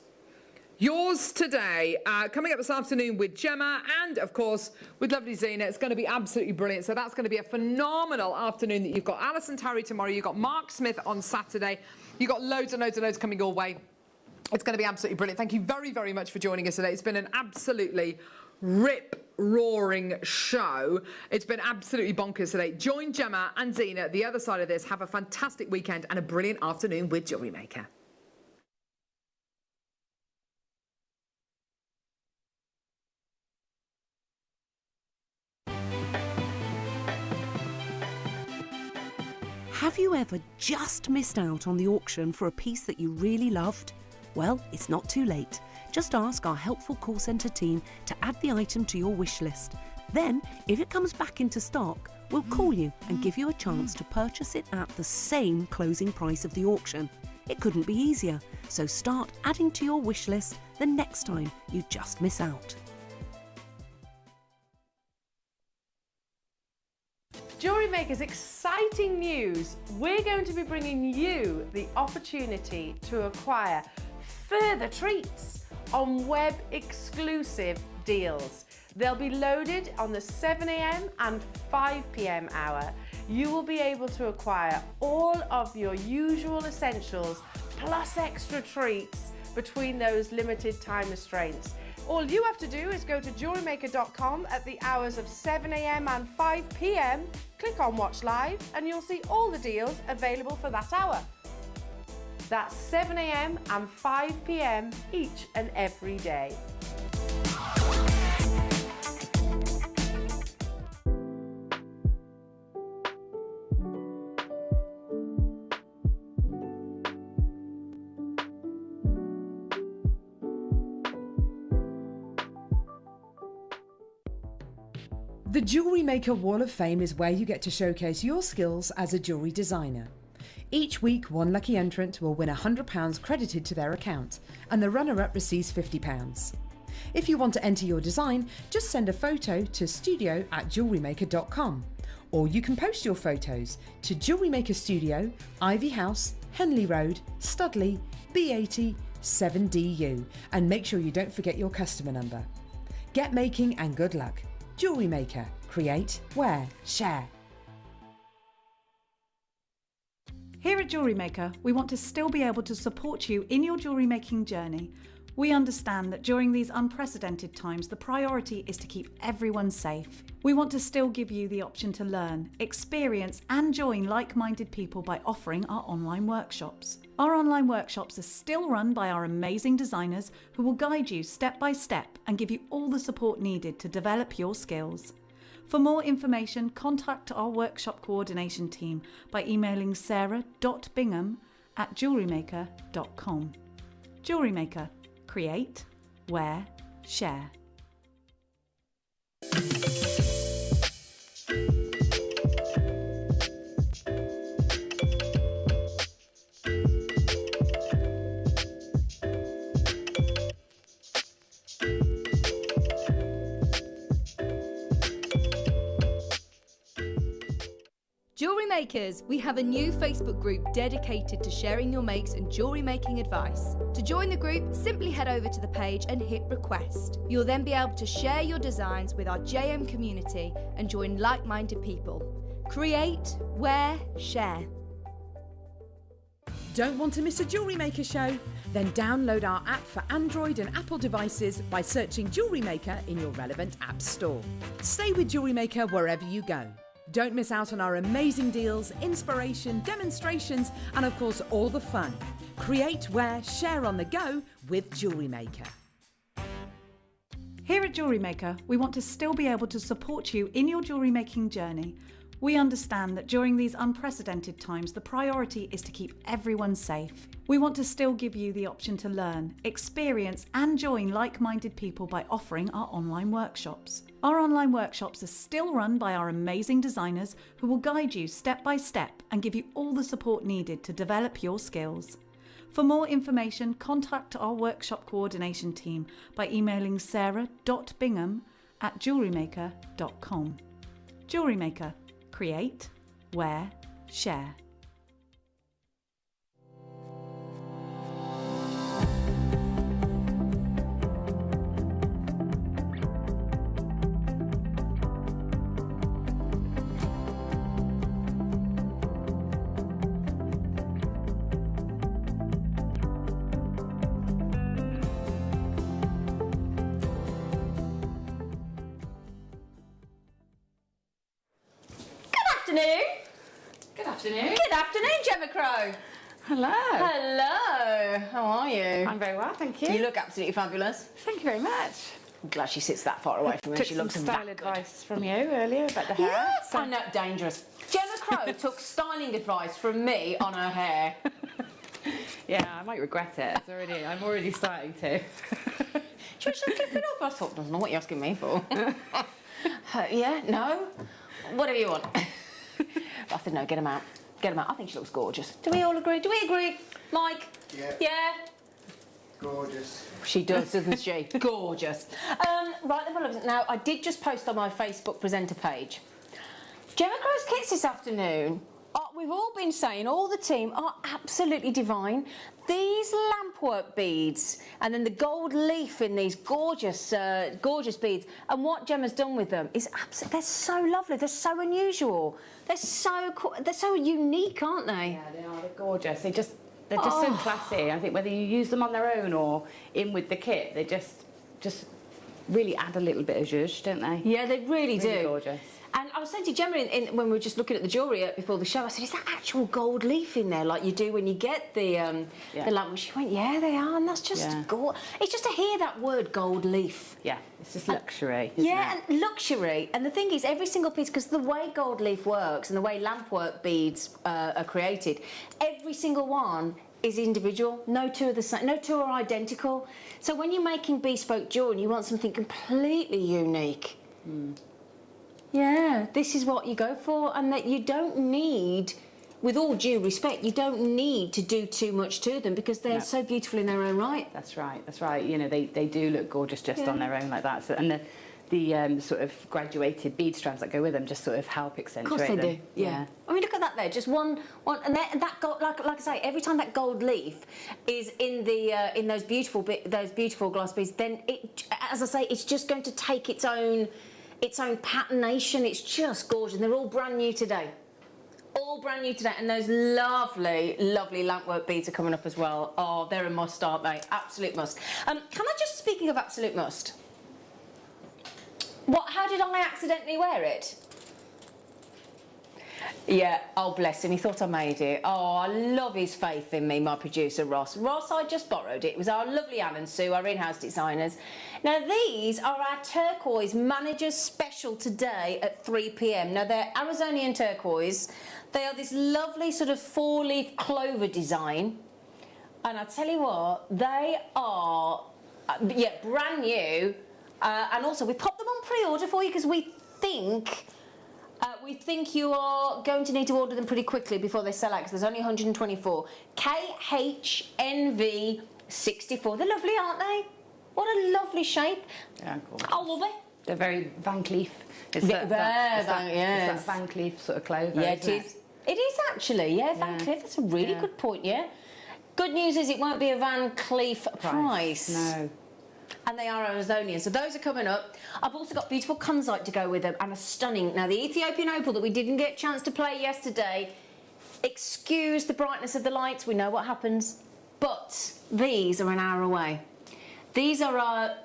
Yours today, coming up this afternoon with Gemma and, of course, with lovely Zena. It's going to be absolutely brilliant. So that's going to be a phenomenal afternoon that you've got Alison Tarry tomorrow. You've got Mark Smith on Saturday. You've got loads and loads and loads coming your way. It's going to be absolutely brilliant. Thank you very, very much for joining us today. It's been an absolutely rip-roaring show. It's been absolutely bonkers today. Join Gemma and Zena at the other side of this. Have a fantastic weekend and a brilliant afternoon with Jewellery Maker. Have you ever just missed out on the auction for a piece that you really loved? Well, it's not too late. Just ask our helpful call centre team to add the item to your wish list. Then, if it comes back into stock, we'll call you and give you a chance to purchase it at the same closing price of the auction. It couldn't be easier, so start adding to your wish list the next time you just miss out. Jewellery Maker's exciting news. We're going to be bringing you the opportunity to acquire further treats on web exclusive deals. They'll be loaded on the 7 a.m. and 5 p.m. hour. You will be able to acquire all of your usual essentials plus extra treats between those limited time restraints. All you have to do is go to JewelleryMaker.com at the hours of 7 a.m. and 5 p.m. Click on Watch Live and you'll see all the deals available for that hour. That's 7 a.m. and 5 p.m. each and every day. The Jewellery Maker Wall of Fame is where you get to showcase your skills as a jewellery designer. Each week, one lucky entrant will win £100 credited to their account, and the runner-up receives £50. If you want to enter your design, just send a photo to studio@JewelleryMaker.com, or you can post your photos to Jewellery Maker Studio, Ivy House, Henley Road, Studley, B80 7DU, and make sure you don't forget your customer number. Get making and good luck. Jewellery Maker. Create, wear, share. Here at Jewellery Maker, we want to still be able to support you in your jewellery making journey. We understand that during these unprecedented times, the priority is to keep everyone safe. We want to still give you the option to learn, experience and join like-minded people by offering our online workshops. Our online workshops are still run by our amazing designers who will guide you step by step and give you all the support needed to develop your skills. For more information, contact our workshop coordination team by emailing sarah.bingham@jewellerymaker.com. Jewellery Maker. Create, wear, share. Jewellery Makers, we have a new Facebook group dedicated to sharing your makes and jewellery making advice. To join the group, simply head over to the page and hit request. You'll then be able to share your designs with our JM community and join like-minded people. Create, wear, share. Don't want to miss a Jewellery Maker show? Then download our app for Android and Apple devices by searching Jewellery Maker in your relevant app store. Stay with Jewellery Maker wherever you go. Don't miss out on our amazing deals, inspiration, demonstrations, and of course all the fun. Create, wear, share on the go with Jewellery Maker. Here at Jewellery Maker, we want to still be able to support you in your jewellery making journey. We understand that during these unprecedented times, the priority is to keep everyone safe. We want to still give you the option to learn, experience and join like-minded people by offering our online workshops. Our online workshops are still run by our amazing designers who will guide you step by step and give you all the support needed to develop your skills. For more information, contact our workshop coordination team by emailing sarah.bingham@jewellerymaker.com. Jewellery Maker. Create, wear, share. Good afternoon, Gemma Crow. Hello. Hello. How are you? I'm very well, thank you. You look absolutely fabulous. Thank you very much. I'm glad she sits that far away from me. Took She some looks style that good. advice from you earlier about the hair. Yes, I know, dangerous. Gemma Crow took styling advice from me on her hair. Yeah, I might regret it. I'm already starting to. She was just keep it up. I thought, I don't know what you're asking me for. Yeah, no, whatever you want. I said, no, get them out. Get them out. I think she looks gorgeous. Do we all agree? Do we agree, Mike? Yeah. Yeah? Gorgeous. She does, doesn't she? Gorgeous. Right then, my loves. Now, I did just post on my Facebook presenter page. Gemma Crow's kits this afternoon, we've all been saying, all the team, are absolutely divine. These lampwork beads, and then the gold leaf in these gorgeous, gorgeous beads, and what Gemma's done with them is absolutely, they're so lovely, they're so unusual, they're so unique, aren't they? Yeah, they are. They're gorgeous. They're just so classy. I think whether you use them on their own or in with the kit, they just really add a little bit of zhuzh, don't they? Yeah, they really do. Gorgeous. And I was saying to Gemma when we were just looking at the jewellery before the show, I said, is that actual gold leaf in there like you do when you get the lamp? She went, yeah, they are, and that's just gorgeous. It's just to hear that word gold leaf. Yeah, it's just luxury, and luxury. And the thing is, every single piece, because the way gold leaf works and the way lampwork beads are created, every single one is individual. No two are the same. No two are identical. So when you're making bespoke jewellery and you want something completely unique, yeah, this is what you go for, and that you don't need, with all due respect, you don't need to do too much to them because they're so beautiful in their own right. That's right. That's right. You know, they do look gorgeous just on their own like that. So, and the sort of graduated bead strands that go with them just sort of help accentuate them. Of course they do. Yeah. I mean, look at that there. Just one, and that gold, like I say, every time that gold leaf is in the in those beautiful glass beads, then it, as I say, it's just going to take its own patternation. It's just gorgeous, and they're all brand new today. All brand new today, and those lovely, lovely lampwork beads are coming up as well. Oh, they're a must, aren't they? Absolute must. Can I just, speaking of absolute must, how did I accidentally wear it? Yeah, oh bless him, he thought I made it. Oh, I love his faith in me, my producer Ross. Ross, I just borrowed it. It was our lovely Anne and Sue, our in-house designers. Now these are our turquoise Manager's Special today at 3 p.m. Now they're Arizonian turquoise. They are this lovely sort of 4-leaf clover design. And I tell you what, they are, brand new. And also we popped them on pre-order for you because we think you are going to need to order them pretty quickly before they sell out because there's only 124. KHNV64. They're lovely, aren't they? What a lovely shape. Yeah, gorgeous. Oh, love it. They're very Van Cleef. It's that Van Cleef sort of clover. Yeah, it is. It is actually, yeah, Van Cleef. That's a really good point, yeah. Good news is it won't be a Van Cleef price. No. And they are Arizonian, so those are coming up. I've also got beautiful Tanzanite to go with them and a stunning. Now, the Ethiopian opal that we didn't get a chance to play yesterday, excuse the brightness of the lights, we know what happens, but these are an hour away. These are our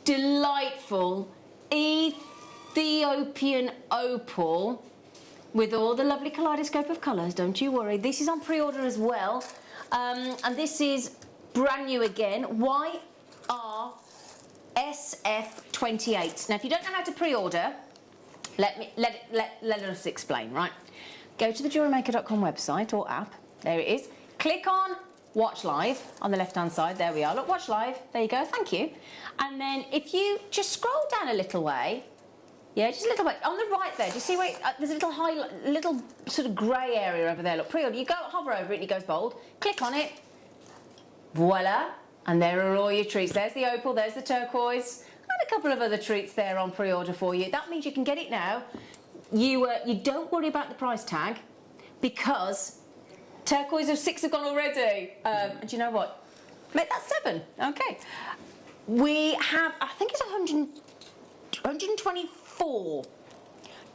delightful Ethiopian opal with all the lovely kaleidoscope of colours, don't you worry. This is on pre-order as well, and this is brand new again. YRSF28. Now, if you don't know how to pre-order, let us explain, right? Go to the JewelleryMaker.com website or app. There it is. Click on Watch Live on the left-hand side. There we are. Look, Watch Live. There you go. Thank you. And then if you just scroll down a little way, Yeah, just a little bit. On the right there, do you see where there's a little little sort of grey area over there? Look, pre-order. You go hover over it and it goes bold. Click on it. Voila. And there are all your treats. There's the opal, there's the turquoise, and a couple of other treats there on pre-order for you. That means you can get it now. You don't worry about the price tag because turquoise of 6 have gone already. And do you know what? Make that 7. Okay. We have, I think it's 124.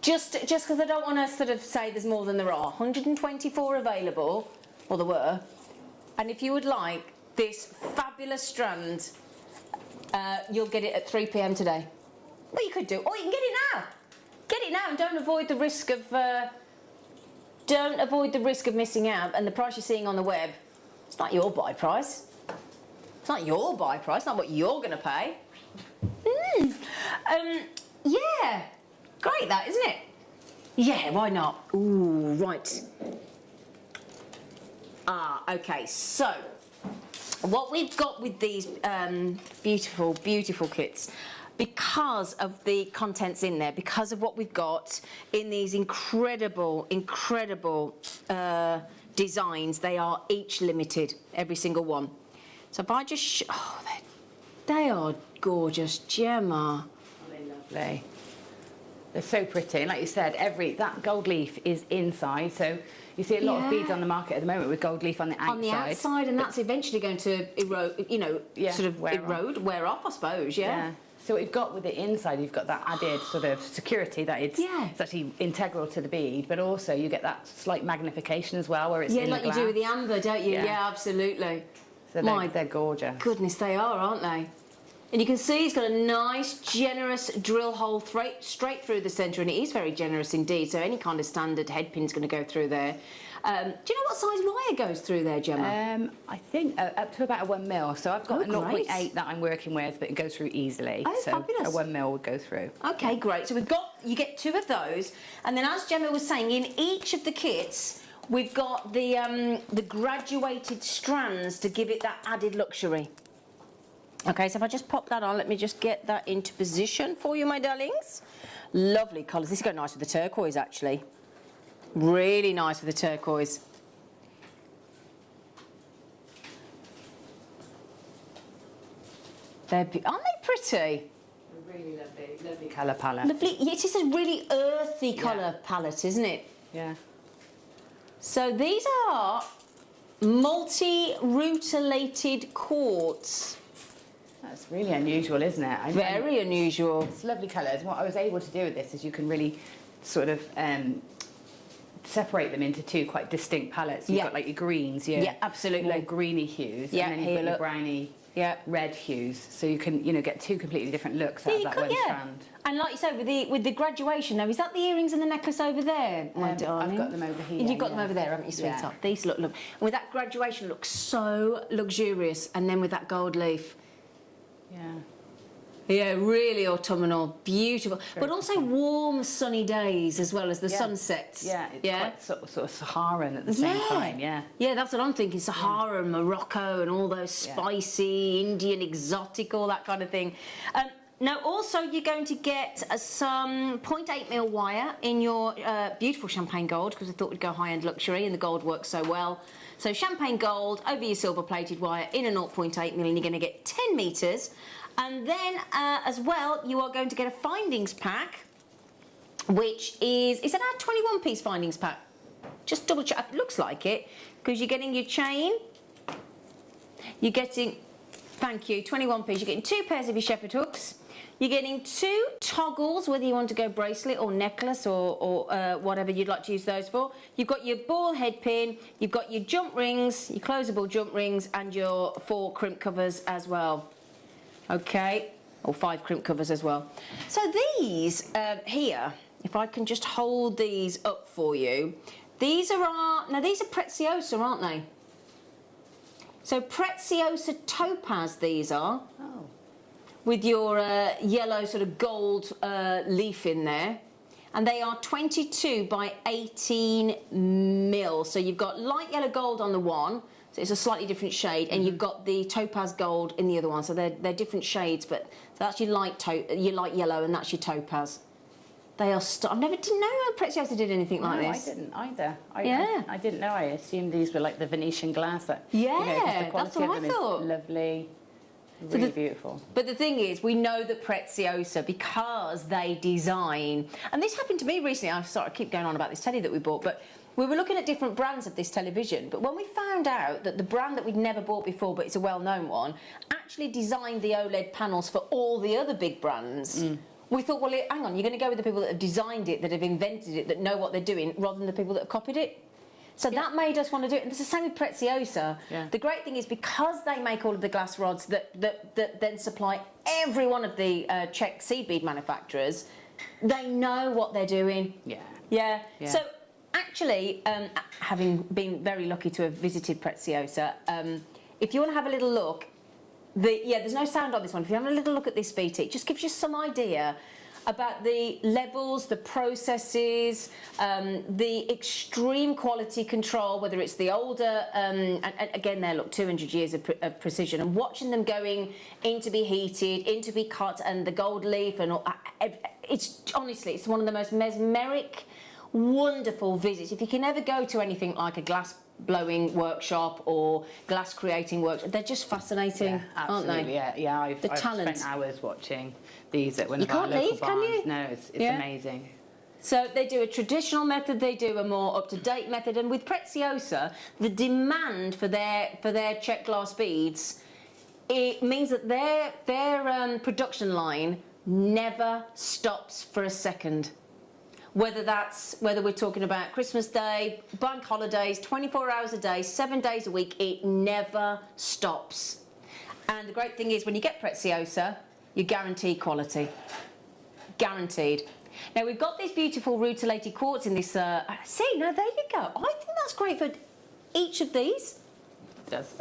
Just because I don't want to sort of say there's more than there are. 124 available, or there were. And if you would like this fabulous strand, you'll get it at 3 p.m. today. Well, you could do, or you can get it now. Get it now and don't avoid the risk of missing out. And the price you're seeing on the web, it's not your buy price. It's not your buy price. Not what you're going to pay. Yeah, great that, isn't it? Yeah, why not? Ooh, right. Okay, so what we've got with these beautiful, beautiful kits, because of the contents in there, because of what we've got in these incredible, incredible designs, they are each limited, every single one. So if I just, they are gorgeous, Gemma. They're lovely. They're so pretty, and like you said, that gold leaf is inside, so you see a lot of beads on the market at the moment with gold leaf on the outside. On the outside, and that's eventually going to erode, wear off, I suppose, yeah. So what you've got with the inside, you've got that added sort of security that it's actually integral to the bead, but also you get that slight magnification as well, where it's in like the glass. You do with the amber, don't you? Yeah, absolutely. So they're gorgeous. Goodness, they are, aren't they? And you can see it's got a nice, generous drill hole straight through the centre, and it is very generous indeed, so any kind of standard head pin's going to go through there. Do you know what size wire goes through there, Gemma? I think up to about a 1 mil. So I've got a 0.8 that I'm working with, but it goes through easily. Oh, so fabulous. A 1 mil would go through. Okay, great. So you get 2 of those, and then as Gemma was saying, in each of the kits, we've got the graduated strands to give it that added luxury. Okay, so if I just pop that on, let me just get that into position for you, my darlings. Lovely colours. This is going nice with the turquoise, actually. Really nice with the turquoise. Aren't they pretty? Really lovely colour palette. Lovely. It is a really earthy colour palette, isn't it? Yeah. So these are multi-rutilated quartz. That's really unusual, isn't it? Very unusual. It's lovely colours. What I was able to do with this is you can really sort of separate them into 2 quite distinct palettes. You've got like your greens, your absolutely more greeny hues, and then you've got your browny red hues. So you can, get 2 completely different looks out of that one strand. And like you say, with the graduation, now is that the earrings and the necklace over there, my darling? I've got them over here. You've got them over there, haven't you, sweetheart? These look. And with that graduation, looks so luxurious, and then with that gold leaf. Yeah, really autumnal, beautiful, but also warm, sunny days as well as the sunsets. Yeah, it's quite sort of Saharan at the same time. Yeah, that's what I'm thinking. Sahara and Morocco and all those spicy, Indian, exotic, all that kind of thing. Now, also, you're going to get some 0.8 mil wire in your beautiful champagne gold, because I thought we'd go high-end luxury, and the gold works so well. So champagne gold over your silver-plated wire in a 0.8 mil, and you're going to get 10 metres. And then, as well, you are going to get a findings pack, which is an 21-piece findings pack. Just double check. It looks like it, because you're getting your chain. You're getting, thank you, 21-piece. You're getting 2 pairs of your shepherd hooks. You're getting 2 toggles, whether you want to go bracelet or necklace or whatever you'd like to use those for. You've got your ball head pin, you've got your jump rings, your closable jump rings, and your 4 crimp covers as well. Okay, or 5 crimp covers as well. So these here, if I can just hold these up for you, these are Preziosa, aren't they? So Preziosa topaz these are. Oh. With your yellow sort of gold leaf in there. And they are 22 by 18 mil. So you've got light yellow gold on the one, so it's a slightly different shade, and you've got the topaz gold in the other one. So they're different shades, but that's your light yellow, and that's your topaz. They are. I didn't know Preziosa did anything like this. I didn't either. Yeah. I didn't know. I assumed these were like the Venetian glass. That, Yeah, you know, 'cause the that's quality what of I them thought. is lovely, really beautiful. But the thing is, we know that Preziosa, because they design, and this happened to me recently. I keep going on about this telly that we bought, but we were looking at different brands of this television. But when we found out that the brand that we'd never bought before, but it's a well-known one, actually designed the OLED panels for all the other big brands. We thought, well, hang on, you're going to go with the people that have designed it, that have invented it, that know what they're doing, rather than the people that have copied it. So that made us want to do it. And it's the same with Preziosa. Yeah. The great thing is, because they make all of the glass rods that then supply every one of the Czech seed bead manufacturers, they know what they're doing. Yeah. Yeah. Yeah. So actually, having been very lucky to have visited Preziosa, if you want to have a little look, there's no sound on this one. If you have a little look at this VT, it just gives you some idea about the levels, the processes, the extreme quality control, whether it's the older, and again, there, look, 200 years of precision, and watching them going in to be heated, in to be cut, and the gold leaf, and all, it's honestly, it's one of the most mesmeric, wonderful visits. If you can ever go to anything like a glass blowing workshop or glass creating workshop, they're just fascinating, aren't they? Yeah. I've talent. spent hours watching these at one of You our can't local leave, can barns. you? No, it's amazing. So they do a traditional method, they do a more up-to-date method, and with Preziosa, the demand for their Czech glass beads, it means that their production line never stops for a second. Whether we're talking about Christmas Day, bank holidays, 24 hours a day, 7 days a week, it never stops. And the great thing is, when you get Preziosa, you guarantee quality. Guaranteed. Now, we've got this beautiful rutilated quartz in this... see, now there you go. I think that's great for each of these. It does.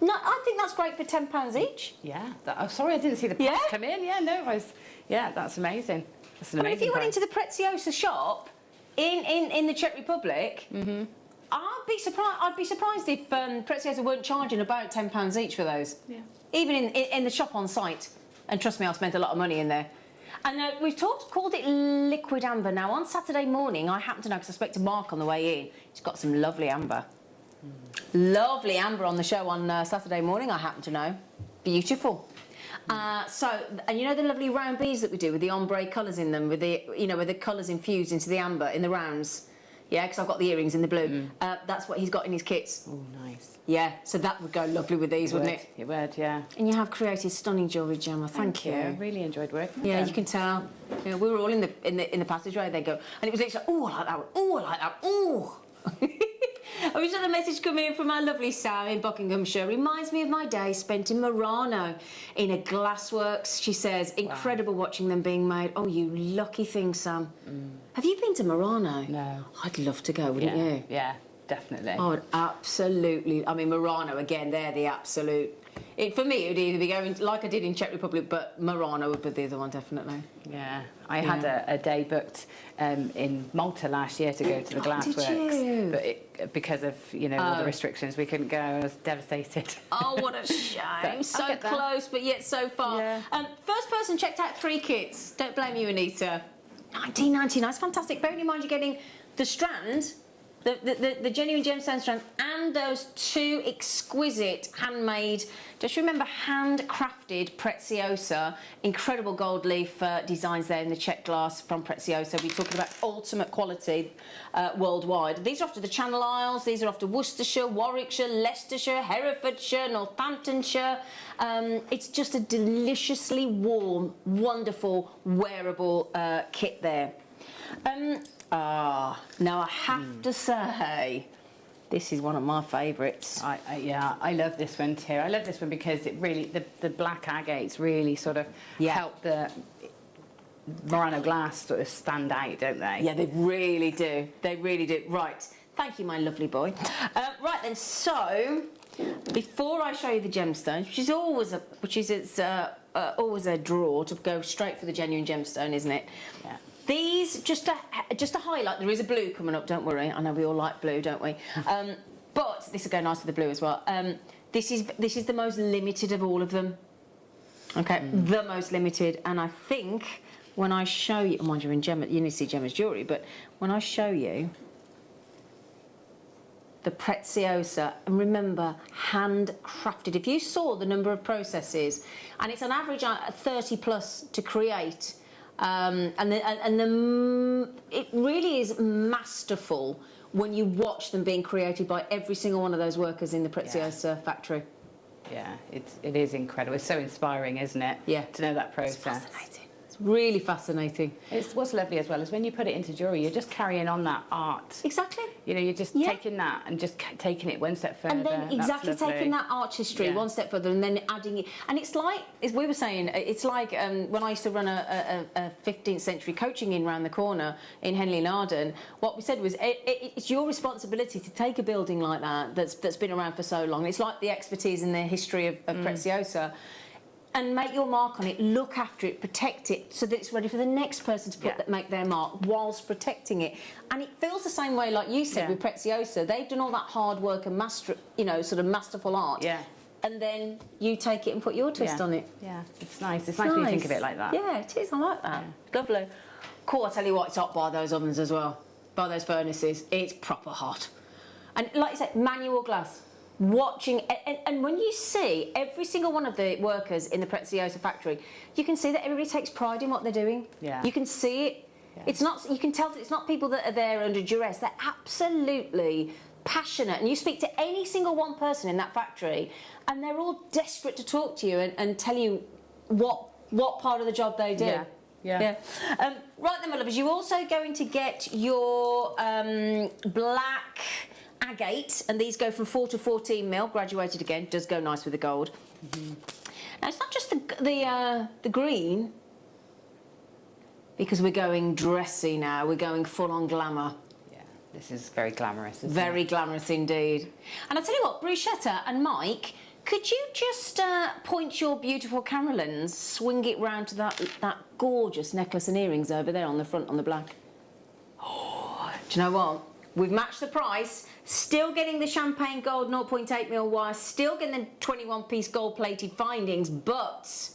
No, I think that's great for £10 each. Yeah. Sorry, I didn't see the price come in. Yeah, no, that's amazing. That's an I mean, if you went price. into the Preziosa shop in the Czech Republic, I'd be surprised if Preziosa weren't charging about £10 each for those. Yeah. Even in the shop on site. And trust me, I've spent a lot of money in there. And we've called it liquid amber. Now, on Saturday morning, I happen to know, because I spoke to Mark on the way in, he's got some lovely amber. Lovely amber on the show on Saturday morning, I happen to know. Beautiful. And you know the lovely round beads that we do with the ombre colours in them, with where the colours infused into the amber in the rounds? Yeah, because I've got the earrings in the blue. That's what he's got in his kits. Oh, nice. Yeah, so that would go lovely with these, wouldn't it? It would, yeah. And you have created stunning jewellery, Gemma. Thank you. I really enjoyed working with Yeah, them. you can tell. Yeah, we were all in the passageway. They go, and it was literally, oh, I like that one. Oh, I like that. Oh. I was had a message coming in from our lovely Sam in Buckinghamshire. Reminds me of my day spent in Murano in a glassworks. She says, incredible watching them being made. Oh, you lucky thing, Sam. Have you been to Murano? No. I'd love to go, wouldn't you? Yeah, definitely. Oh, absolutely. I mean, Murano, again, they're the absolute... for me, it would either be going like I did in Czech Republic, but Murano would be the other one, definitely. Yeah. I had a day booked in Malta last year to go to the glassworks. But because of, all the restrictions, we couldn't go. I was devastated. Oh, what a shame. So close, but yet so far. Yeah. First person checked out 3 kits. Don't blame you, Anita. $19.99. It's fantastic. Bearing in mind you're getting the strand, the genuine gemstone strand, and those 2 exquisite handmade, just remember, handcrafted Preziosa, incredible gold leaf designs there in the Czech glass from Preziosa. We're talking about ultimate quality worldwide. These are off to the Channel Isles, these are off to Worcestershire, Warwickshire, Leicestershire, Herefordshire, Northamptonshire. It's just a deliciously warm, wonderful, wearable kit there. Now I have to say, this is one of my favourites. I love this one too. I love this one because it really, the black agates really sort of help the Murano glass sort of stand out, don't they? Yeah, they really do. They really do. Right. Thank you, my lovely boy. Right then, so before I show you the gemstones, which is always a draw to go straight for the genuine gemstone, isn't it? Yeah. These, just to highlight, there is a blue coming up, don't worry. I know we all like blue, don't we? But this will go nice with the blue as well. This is the most limited of all of them. Okay, the most limited, and I think when I show you, mind you, in Gemma, you need to see Gemma's jewellery, but when I show you the Preziosa, and remember, handcrafted. If you saw the number of processes, and it's on average 30 plus to create, it really is masterful when you watch them being created by every single one of those workers in the Preziosa factory. Yeah, it is incredible. It's so inspiring, isn't it? Yeah. To know that process. It's fascinating. It's really fascinating. What's lovely as well is when you put it into jewellery, you're just carrying on that art. Exactly. You know, you're just taking that and just taking it one step further. And then exactly taking that artistry one step further and then adding it. And it's like, as we were saying, it's like when I used to run a 15th century coaching in round the corner in Henley and Arden, what we said was it's your responsibility to take a building like that that's been around for so long. It's like the expertise and the history of Preziosa. And make your mark on it, look after it, protect it, so that it's ready for the next person to make their mark whilst protecting it. And it feels the same way, like you said, with Preziosa. They've done all that hard work and sort of masterful art. Yeah. And then you take it and put your twist on it. Yeah, it's nice. It's nice when you think of it like that. Yeah, it is. I like that. Yeah. Lovely. Cool. I tell you what, it's hot by those ovens as well, by those furnaces. It's proper hot. And like you said, manual glass. Watching, and when you see every single one of the workers in the Preziosa factory, you can see that everybody takes pride in what they're doing. Yeah. You can see it. Yeah. It's not. You can tell that it's not people that are there under duress. They're absolutely passionate, and you speak to any single one person in that factory, and they're all desperate to talk to you and tell you what part of the job they do. Yeah. Yeah. Right then, my lovers, you're also going to get your black agate, and these go from 4 to 14 mil, graduated again, does go nice with the gold. Now it's not just the green, because we're going dressy now, we're going full on glamour. Yeah, this is very glamorous, isn't Very it? glamorous indeed. And I tell you what, Bruschetta and Mike, could you just point your beautiful camera lens, swing it round to that gorgeous necklace and earrings over there on the front on the black? Oh, do you know what? We've matched the price, still getting the champagne gold 0.8 mil wire, still getting the 21-piece gold-plated findings, but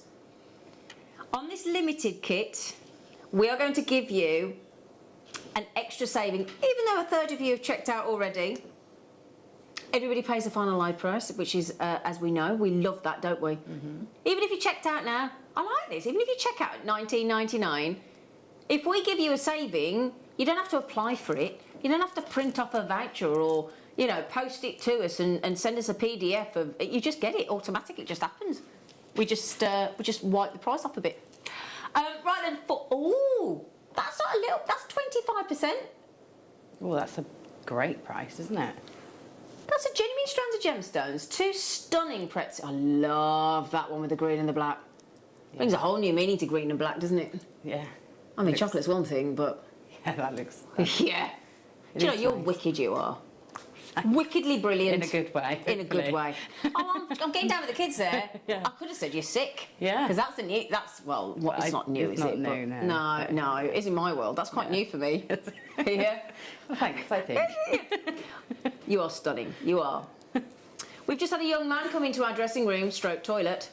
on this limited kit, we are going to give you an extra saving, even though a third of you have checked out already. Everybody pays the final live price, which is, as we know, we love that, don't we? Even if you checked out now, I like this, even if you check out at $19.99, if we give you a saving, you don't have to apply for it. You don't have to print off a voucher or, you know, post it to us and send us a PDF of it. You just get it automatically. It just happens. We just wipe the price off a bit. Right then, that's not a little. That's 25%. Oh, that's a great price, isn't it? That's a genuine strands of gemstones. Two stunning Preziosa. I love that one with the green and the black. Brings a whole new meaning to green and black, doesn't it? Yeah. I mean, chocolate's one thing, but yeah, that looks. Yeah. Do you know, you're wicked, you are. Wickedly brilliant. In a good way. In a good way. Oh, I'm getting down with the kids there. I could have said you're sick. Yeah. Because that's the new, well, it's not new, is it? New, no. No, it is in my world. That's quite new for me. Yeah. Well, thanks, I think. You are stunning. You are. We've just had a young man come into our dressing room, stroke toilet.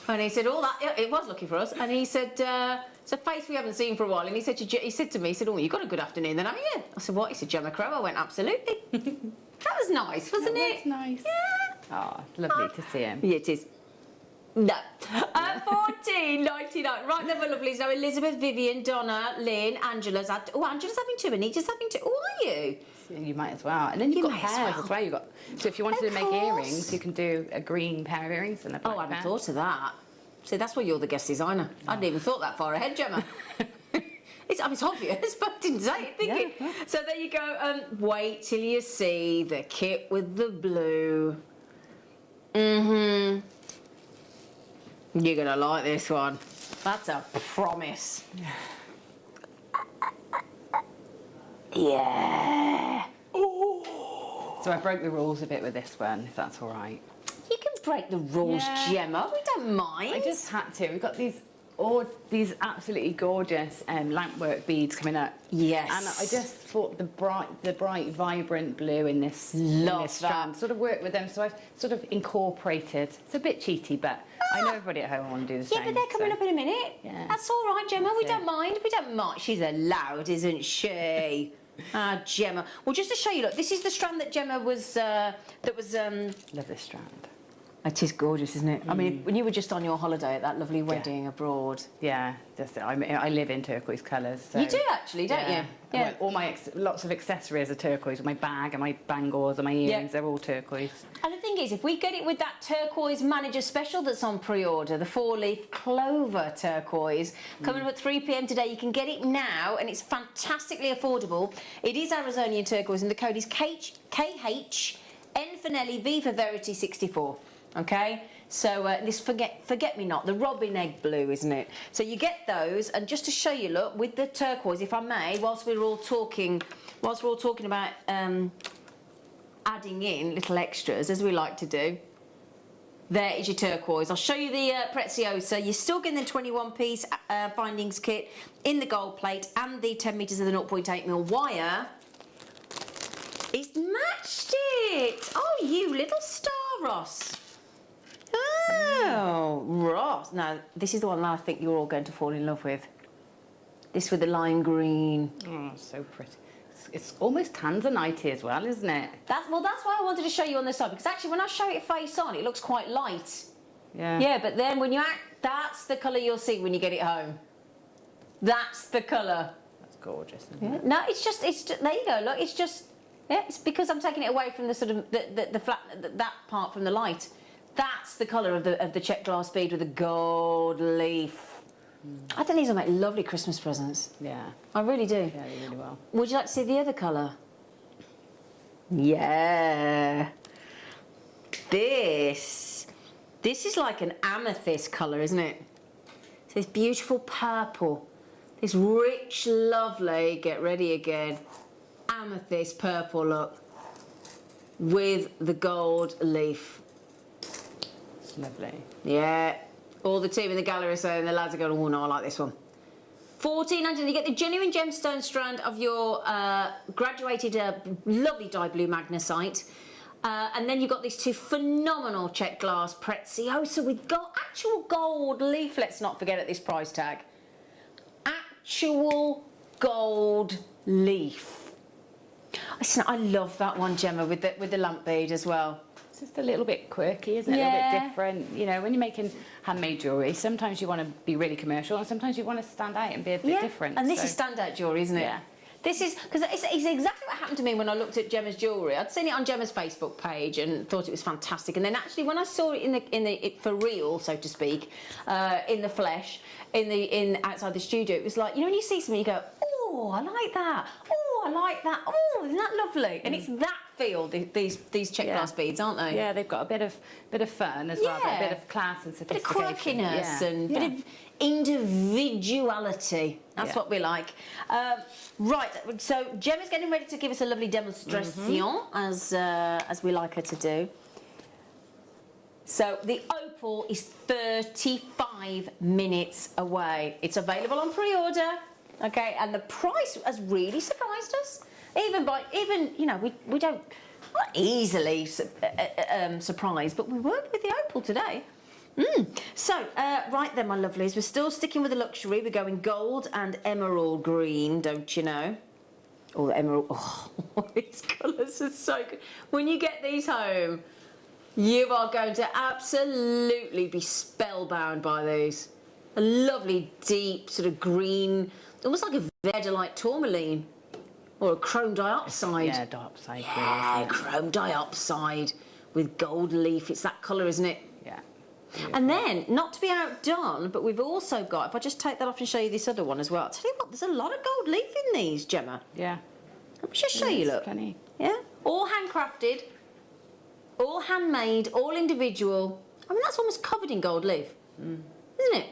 And he said, it was looking for us. And he said, it's a face we haven't seen for a while. And he said to me, oh, you got a good afternoon then, haven't you? I said, what? He said, Gemma Crow. I went, absolutely. That was nice, wasn't it? That was nice. Yeah. Oh, lovely to see him. Yeah, it is. No. $14.99. Right then, my lovelies. Now, Elizabeth, Vivian, Donna, Lynn, Angela's having two. Anita's having two. Oh, are you? You might as well. And then you've got hairs as well. You've got, so if you wanted to make earrings, you can do a green pair of earrings and a black I hadn't pair. thought of that. See, that's why you're the guest designer. I hadn't even thought that far ahead, Gemma. It's obvious, but I didn't say it, did you? So there you go. Wait till you see the kit with the blue. You're going to like this one. That's a promise. Yeah. Ooh. So I broke the rules a bit with this one, if that's all right. You can break the rules, Gemma. We don't mind. I just had to. We've got these these absolutely gorgeous lampwork beads coming up. Yes. And I just thought the bright, vibrant blue in this, strand sort of worked with them. So I've sort of incorporated. It's a bit cheaty, but I know everybody at home will want to do the same. Yeah, but they're coming up in a minute. Yeah. That's all right, Gemma. We don't mind. We don't mind. She's allowed, isn't she? Ah, Gemma. Well, just to show you, look, this is the strand that Gemma was. Love this strand. It is gorgeous, isn't it? I mean, when you were just on your holiday at that lovely wedding abroad. Yeah, I live in turquoise colours. So, you do actually, don't you? Yeah. All my lots of accessories are turquoise. My bag and my bangles and my earrings, they're all turquoise. And the thing is, if we get it with that turquoise manager special that's on pre-order, the 4-leaf clover turquoise, coming up at 3 p.m. today, you can get it now, and it's fantastically affordable. It is Arizonian turquoise, and the code is KH, N for Nelly, V for Verity 64. Okay, so this forget-me-not, the robin egg blue, isn't it? So you get those, and just to show you, look, with the turquoise, if I may, whilst we're all talking about adding in little extras, as we like to do, there is your turquoise. I'll show you the Preziosa. You're still getting the 21-piece findings kit in the gold plate and the 10 metres of the 0.8mm wire. It's matched it! Oh, you little star, Ross. Oh, Ross. Now, this is the one that I think you're all going to fall in love with. This with the lime green. Oh, so pretty. It's almost Tanzanite as well, isn't it? That's why I wanted to show you on this side, because actually when I show it face on, it looks quite light. Yeah. Yeah, but then when you that's the colour you'll see when you get it home. That's the colour. That's gorgeous, isn't it? No, it's just, there you go, look, it's just, yeah, it's because I'm taking it away from the sort of, the flat, that part from the light. That's the colour of the check glass bead with the gold leaf. I think these will make lovely Christmas presents. Yeah. I really do. Yeah, they really will. Would you like to see the other colour? Yeah. This is like an amethyst colour, isn't it? It's this beautiful purple. This rich, lovely, get ready again, amethyst purple look with the gold leaf. Lovely. Yeah. All the team in the gallery are saying, the lads are going, oh no, I like this one. $14.99. You get the genuine gemstone strand of your graduated lovely dye blue magnesite. And then you've got these two phenomenal check glass Preziosa with actual gold leaf. Let's not forget at this price tag. Actual gold leaf. Listen, I love that one, Gemma, with the lamp bead as well. It's just a little bit quirky, isn't it? Yeah. A little bit different. You know, when you're making handmade jewellery, sometimes you want to be really commercial and sometimes you want to stand out and be a bit different. And this is standout jewellery, isn't it? Yeah. This is, because it's exactly what happened to me when I looked at Gemma's jewellery. I'd seen it on Gemma's Facebook page and thought it was fantastic. And then actually when I saw it for real, so to speak, in the flesh, outside the studio, it was like, you know, when you see something, you go, oh, I like that. Oh, I like that. Oh, isn't that lovely? And it's that feel, these check glass beads, aren't they? Yeah, they've got a bit of fun as well, a bit of class and sophistication. Bit of quirkiness and bit of individuality. That's what we like. Right, so Gemma's getting ready to give us a lovely demonstration, as we like her to do. So the opal is 35 minutes away. It's available on pre-order, okay, and the price has really surprised us. Even you know, we don't, not easily surprised, but we worked with the opal today. So, right then, my lovelies, we're still sticking with the luxury. We're going gold and emerald green, don't you know? Oh, the emerald. Oh, these colours are so good. When you get these home, you are going to absolutely be spellbound by these. A lovely, deep, sort of green, almost like a verdolite tourmaline. Or a chrome diopside. Yeah, diopside. Yeah, chrome diopside with gold leaf. It's that colour, isn't it? Yeah. And then, not to be outdone, but we've also got, if I just take that off and show you this other one as well, I'll tell you what, there's a lot of gold leaf in these, Gemma. Yeah. Let me just show you, look. Funny. Yeah? All handcrafted, all handmade, all individual. I mean, that's almost covered in gold leaf, isn't it?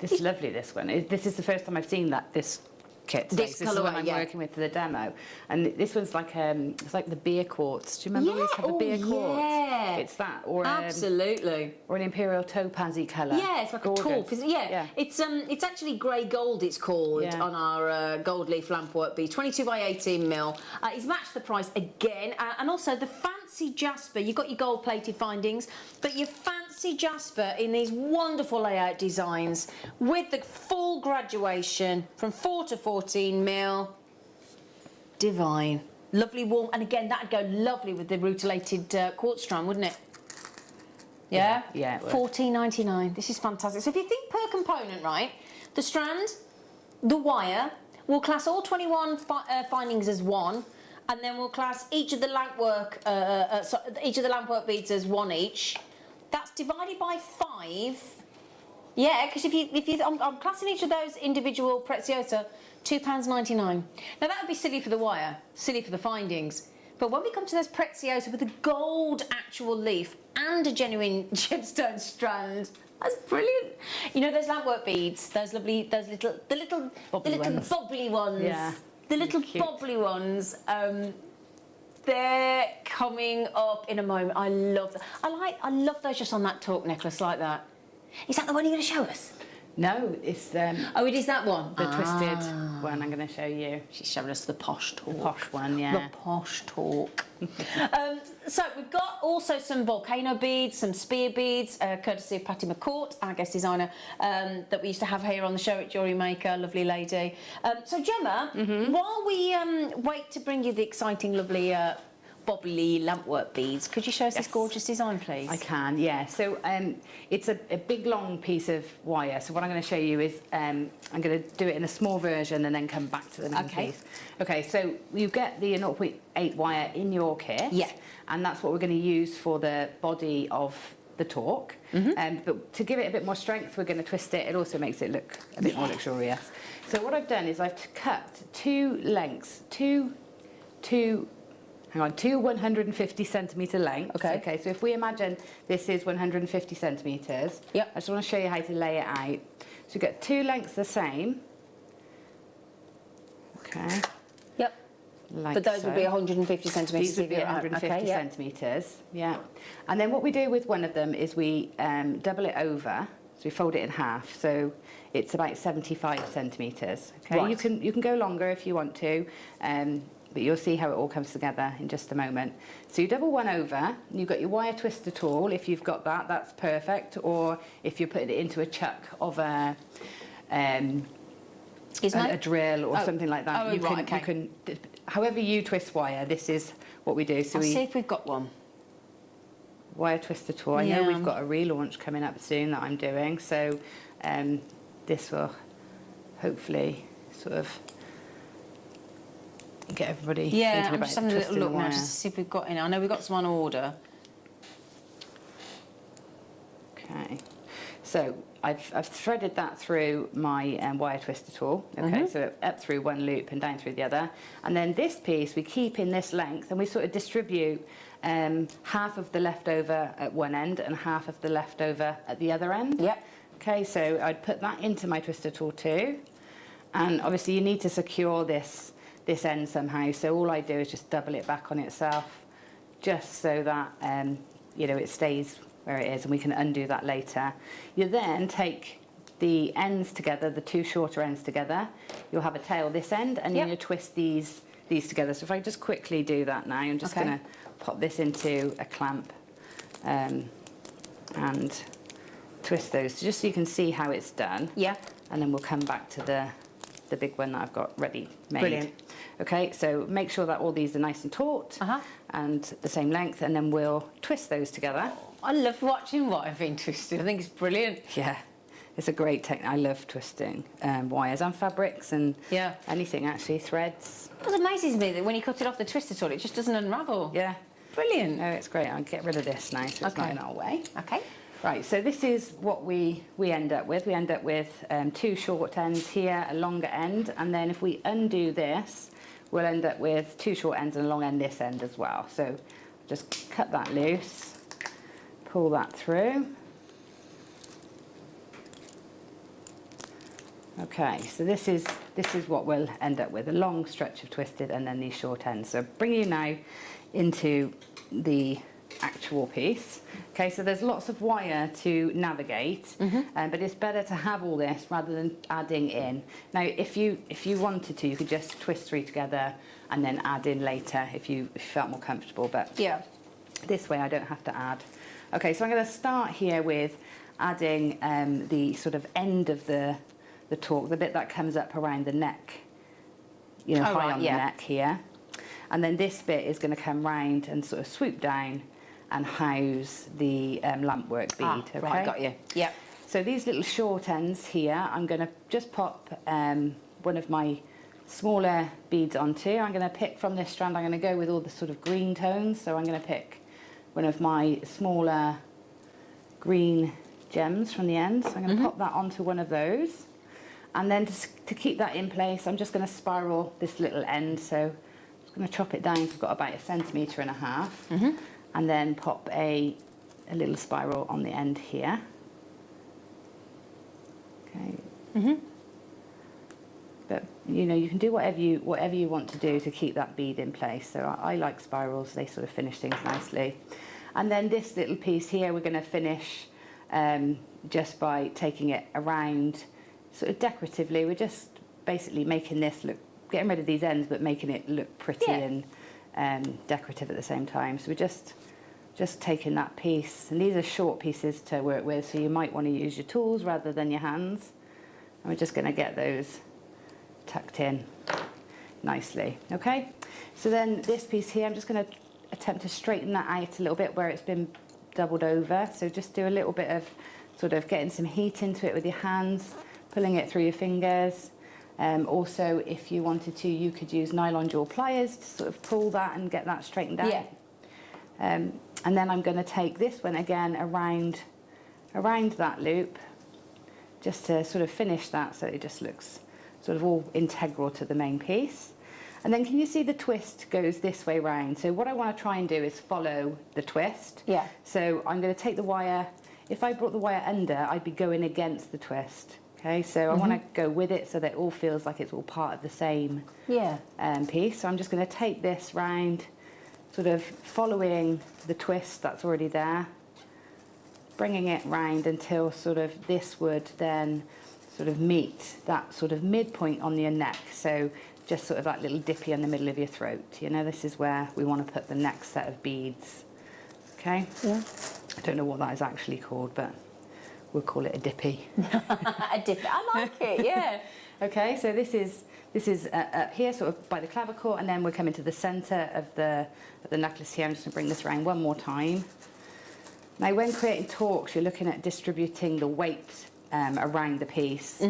This is lovely, this one. This is the first time I've seen this kit. This This is the one colourway, I'm yeah. working with for the demo. And this one's like it's like the beer quartz. Do you remember we used to have a beer quartz? Yeah. It's that, or Absolutely. or an imperial topazy colour. Yeah, it's like a taupe. Yeah. It's actually grey gold. It's called on our gold leaf lamp work bead, 22 by 18 mil. It's matched the price again, and also the fancy jasper. You've got your gold plated findings, but your fancy jasper in these wonderful layout designs with the full graduation from 4 to 14 mil. Divine. Lovely warm, and again that'd go lovely with the rutilated quartz strand, wouldn't it? Yeah? Yeah, it would. $14.99. This is fantastic. So if you think per component, right, the strand, the wire, we'll class all 21 findings as one, and then we'll class each of the lampwork beads as one each. That's divided by 5. Yeah, because I'm classing each of those individual preziosa £2.99. Now that would be silly for the wire, silly for the findings. But when we come to those preziosa with a gold actual leaf and a genuine gemstone strand, that's brilliant. You know those lampwork beads, those little bobbly ones. Yeah. The little bobbly ones. They're coming up in a moment. I love them. I love those just on that torque necklace like that. Is that the one you're going to show us? No, it's oh, it is that one. The twisted one I'm going to show you. She's showing us the posh talk. The posh one, yeah. The posh talk. So we've got also some volcano beads, some spear beads, courtesy of Patty McCourt, our guest designer, that we used to have here on the show at Jewellery Maker, lovely lady. So Gemma, while we wait to bring you the exciting, lovely bobbly lampwork beads, could you show us this gorgeous design, please? I can, yeah. So it's a big long piece of wire. So what I'm going to show you is I'm going to do it in a small version and then come back to the main piece. Okay, so you get the 0.8 wire in your kit. Yeah. And that's what we're going to use for the body of the torque. But to give it a bit more strength, we're going to twist it. It also makes it look a bit more luxurious. So what I've done is I've cut 2 lengths, two 150 centimetre lengths. Okay, so if we imagine this is 150 centimetres, I just want to show you how to lay it out. So you get 2 lengths the same. Okay. Yep. Like but those so. would be 150 centimetres. These would be 150 centimetres, yeah. And then what we do with one of them is we double it over, so we fold it in half, so it's about 75 centimetres. Okay, Right. you can go longer if you want to, but you'll see how it all comes together in just a moment. So you double one over, you've got your wire twister tool. If you've got that, that's perfect. Or if you're putting it into a chuck of a drill or something like that, you can, however you twist wire, this is what we do. So I'll see if we've got one. Wire twister tool. I know we've got a relaunch coming up soon that I'm doing, so this will hopefully sort of get everybody thinking I'm about just having a little twisting look the now wire. just to see if we've got any. I know we've got some on order. Okay, so I've threaded that through my wire twister tool. Okay, so up through one loop and down through the other. And then this piece we keep in this length and we sort of distribute half of the leftover at one end and half of the leftover at the other end. Yep. Okay, so I'd put that into my twister tool too. And obviously you need to secure this end somehow. So all I do is just double it back on itself, just so that it stays where it is, and we can undo that later. You then take the ends together, the 2 shorter ends together. You'll have a tail this end, and then you twist these together. So if I just quickly do that now, I'm just going to pop this into a clamp and twist those, just so you can see how it's done. Yeah. And then we'll come back to the big one that I've got ready made. Brilliant. Okay, so make sure that all these are nice and taut and the same length, and then we'll twist those together. I love watching wire being twisted. I think it's brilliant. Yeah, it's a great technique. I love twisting wires and fabrics and anything actually, threads. It amazes me that when you cut it off the twister tool, it just doesn't unravel. Yeah. Brilliant. No, it's great. I'll get rid of this now so it's not in our way. Okay. Right, so this is what we end up with. We end up with 2 short ends here, a longer end, and then if we undo this, we'll end up with 2 short ends and a long end this end as well. So just cut that loose, pull that through, Okay, so this is what we'll end up with, a long stretch of twisted and then these short ends. So bring you now into the actual piece. Okay, so there's lots of wire to navigate, but it's better to have all this rather than adding in. Now, if you wanted to, you could just twist 3 together and then add in later if you felt more comfortable, but yeah, this way I don't have to add. Okay, so I'm going to start here with adding the sort of end of the torque, the bit that comes up around the neck, you know, high on the neck here. And then this bit is going to come round and sort of swoop down and house the lampwork bead. Okay? Right, got you. Yep. So these little short ends here, I'm going to just pop one of my smaller beads onto. I'm going to pick from this strand, I'm going to go with all the sort of green tones. So I'm going to pick one of my smaller green gems from the end. So I'm going to pop that onto one of those. And then to keep that in place, I'm just going to spiral this little end. So I'm just going to chop it down. So I've got about 1.5 centimetres. And then pop a little spiral on the end here. Okay. But you know, you can do whatever you want to do to keep that bead in place. So I like spirals; they sort of finish things nicely. And then this little piece here, we're going to finish just by taking it around, sort of decoratively. We're just basically making this look, getting rid of these ends, but making it look pretty and decorative at the same time. So we're just taking that piece, and these are short pieces to work with, so you might want to use your tools rather than your hands. And we're just going to get those tucked in nicely. Okay, so then this piece here, I'm just going to attempt to straighten that out a little bit where it's been doubled over. So just do a little bit of sort of getting some heat into it with your hands, pulling it through your fingers. Also, if you wanted to, you could use nylon jewel pliers to sort of pull that and get that straightened out. And then I'm going to take this one again around that loop, just to sort of finish that so it just looks sort of all integral to the main piece. And then can you see the twist goes this way round? So what I want to try and do is follow the twist. Yeah. So I'm going to take the wire. If I brought the wire under, I'd be going against the twist. Okay, so I want to go with it so that it all feels like it's all part of the same piece. So I'm just going to take this round, sort of following the twist that's already there, bringing it round until sort of this would then sort of meet that sort of midpoint on your neck. So just sort of that little dippy in the middle of your throat. You know, this is where we want to put the next set of beads. Okay? Yeah. I don't know what that is actually called, but we'll call it a dippy. A dippy. I like it, yeah. Okay, so this is up here, sort of by the clavicle, and then we're coming to the centre of the necklace here. I'm just going to bring this around one more time. Now, when creating torques, you're looking at distributing the weight around the piece.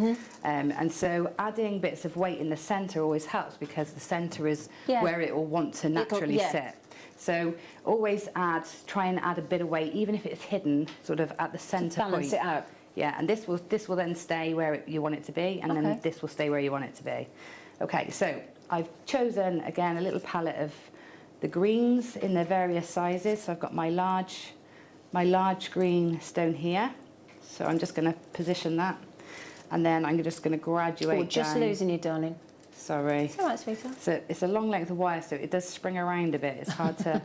And so adding bits of weight in the centre always helps, because the centre is where it will want to naturally sit. So always try and add a bit of weight, even if it's hidden, sort of at the centre point. Balance it out. Yeah, and this will then stay where you want it to be, and then this will stay where you want it to be. Okay, so I've chosen, again, a little palette of the greens in their various sizes. So I've got my large green stone here. So I'm just going to position that, and then I'm just going to graduate down. Just losing you, darling. Sorry. It's all right, sweetheart. So it's a long length of wire, so it does spring around a bit. It's hard to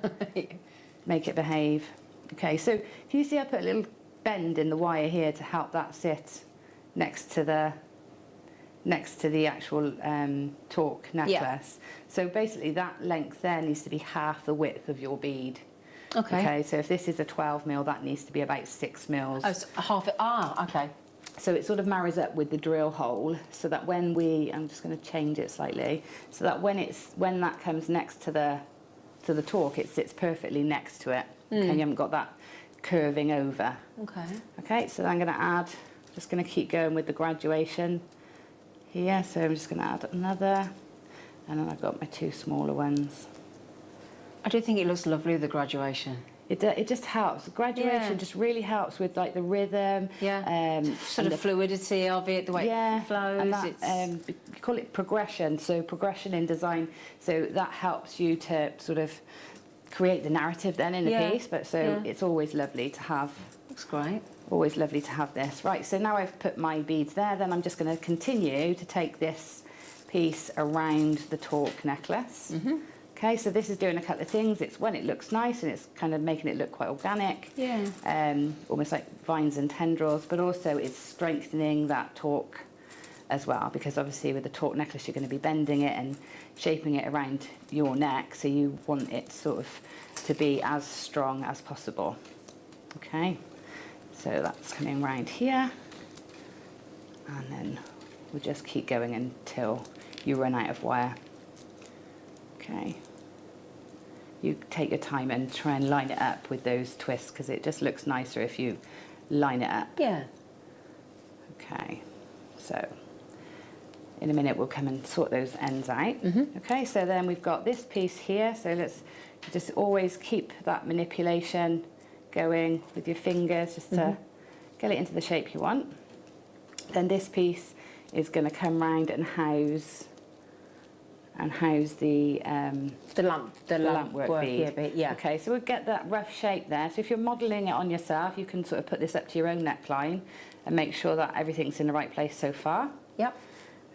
make it behave. Okay, so can you see I put a little bend in the wire here to help that sit next to the actual torque necklace. So basically that length there needs to be half the width of your bead. Okay, so if this is a 12 mil, that needs to be about 6 mils. Oh, so half it. Ah, okay. So it sort of marries up with the drill hole, so that when I'm just going to change it slightly, so that when that comes next to the torque, it sits perfectly next to it. Okay, you haven't got that curving over. Okay, so I'm going to add, just going to keep going with the graduation here. So I'm just going to add another, and then I've got my 2 smaller ones. I do think it looks lovely with the graduation. It just helps. Graduation just really helps with like the rhythm. Sort of fluidity of it, the way it flows. And that, we call it progression. So progression in design. So that helps you to sort of create the narrative then in the piece. But it's always lovely to have. Looks great. Always lovely to have this. Right, so now I've put my beads there, then I'm just going to continue to take this piece around the torque necklace. Okay, so this is doing a couple of things. It's when it looks nice and it's kind of making it look quite organic. Yeah. Almost like vines and tendrils, but also it's strengthening that torque as well, because obviously with the torque necklace you're going to be bending it and shaping it around your neck, so you want it sort of to be as strong as possible. Okay, so that's coming round here, and then we'll just keep going until you run out of wire. Okay, you take your time and try and line it up with those twists, because it just looks nicer if you line it up. Yeah. Okay, so in a minute we'll come and sort those ends out. Okay, so then we've got this piece here, so let's just always keep that manipulation going with your fingers just to get it into the shape you want. Then this piece is going to come round and house the lamp work bead. Here, yeah. Okay, so we'll get that rough shape there. So if you're modelling it on yourself, you can sort of put this up to your own neckline and make sure that everything's in the right place so far. Yep.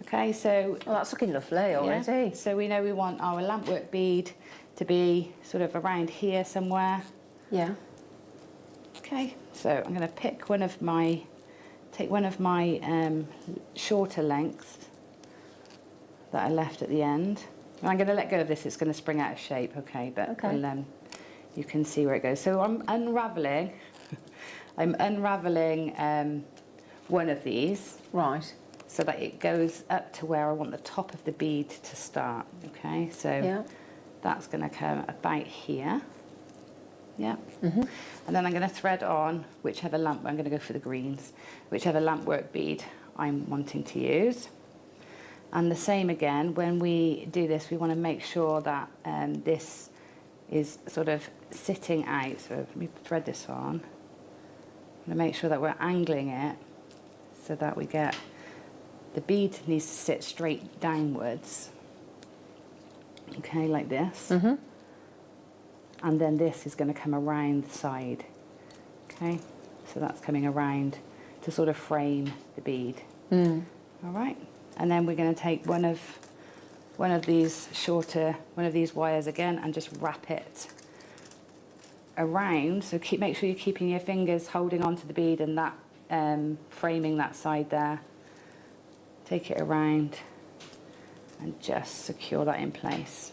Okay, so well, that's looking lovely already. Yeah. So we know we want our lamp work bead to be sort of around here somewhere. Yeah. Okay, so I'm going to pick take one of my shorter lengths that I left at the end. And I'm going to let go of this, it's going to spring out of shape, okay, but we'll, you can see where it goes. So I'm unravelling one of these. Right. So that it goes up to where I want the top of the bead to start, okay? So that's going to come about here. Yeah. And then I'm going to thread on whichever lamp, I'm going to go for the greens, whichever lamp work bead I'm wanting to use. And the same again, when we do this, we want to make sure that this is sort of sitting out. So let me thread this on. I'm going to make sure that we're angling it so that we get, the bead needs to sit straight downwards. Okay, like this. And then this is going to come around the side. Okay, so that's coming around to sort of frame the bead. All right, and then we're going to take one of these wires again and just wrap it around. So make sure you're keeping your fingers holding onto the bead and that framing that side there. Take it around and just secure that in place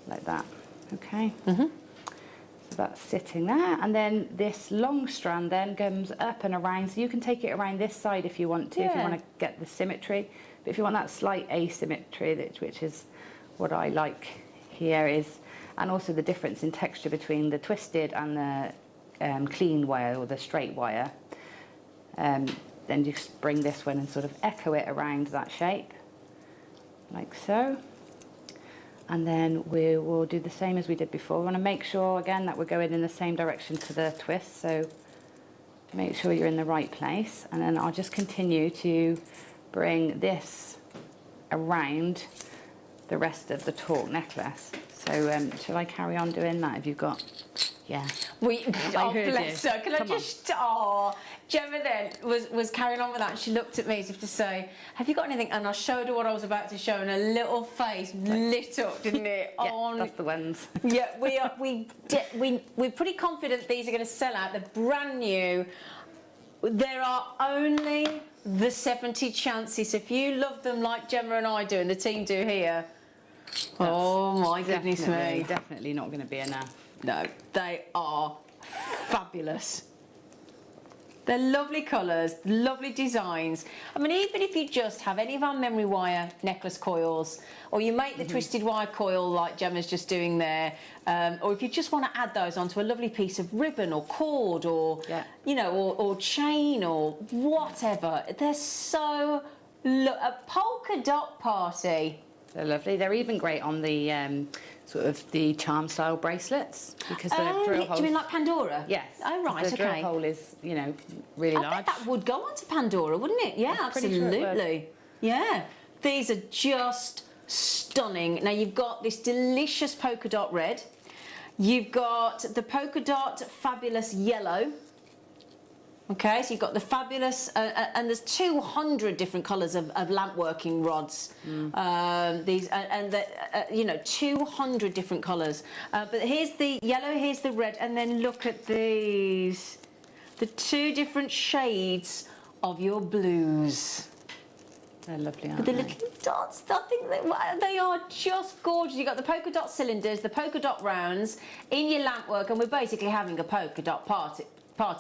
like that. Okay. So that's sitting there, and then this long strand then comes up and around, so you can take it around this side if you want to, if you want to get the symmetry, but if you want that slight asymmetry, which is what I like here, is, and also the difference in texture between the twisted and the clean wire or the straight wire, then you just bring this one and sort of echo it around that shape like so. And then we will do the same as we did before. We want to make sure, again, that we're going in the same direction to the twist. So make sure you're in the right place. And then I'll just continue to bring this around the rest of the torque necklace. So shall I carry on doing that? Have you got... Yeah. Oh, bless her. Can I just... Oh, Gemma then was carrying on with that. She looked at me as if to say, have you got anything? And I showed her what I was about to show, and her little face lit up, didn't it? Yeah, that's the ones. Yeah, we're pretty confident these are going to sell out. They're brand new. There are only the 70 chances. If you love them like Gemma and I do, and the team do here, oh my goodness me. Definitely not going to be enough. No, they are fabulous. They're lovely colours, lovely designs. I mean, even if you just have any of our memory wire necklace coils, or you make the twisted wire coil like Gemma's just doing there, or if you just want to add those onto a lovely piece of ribbon or cord, or you know, or chain or whatever, they're so a polka dot party. They're lovely. They're even great on the sort of the charm style bracelets, because the drill hole. Do you mean like Pandora? Yes. Oh right, the drill hole is, you know, really large. I bet that would go onto Pandora, wouldn't it? Yeah, absolutely. Sure yeah, these are just stunning. Now you've got this delicious polka dot red. You've got the polka dot fabulous yellow. Okay, so you've got the fabulous, and there's 200 different colours of lamp working rods. You know, 200 different colours. But here's the yellow, here's the red, and then look at these. The 2 different shades of your blues. They're lovely, With the little dots, I think they are just gorgeous. You've got the polka dot cylinders, the polka dot rounds in your lamp work, and we're basically having a polka dot party.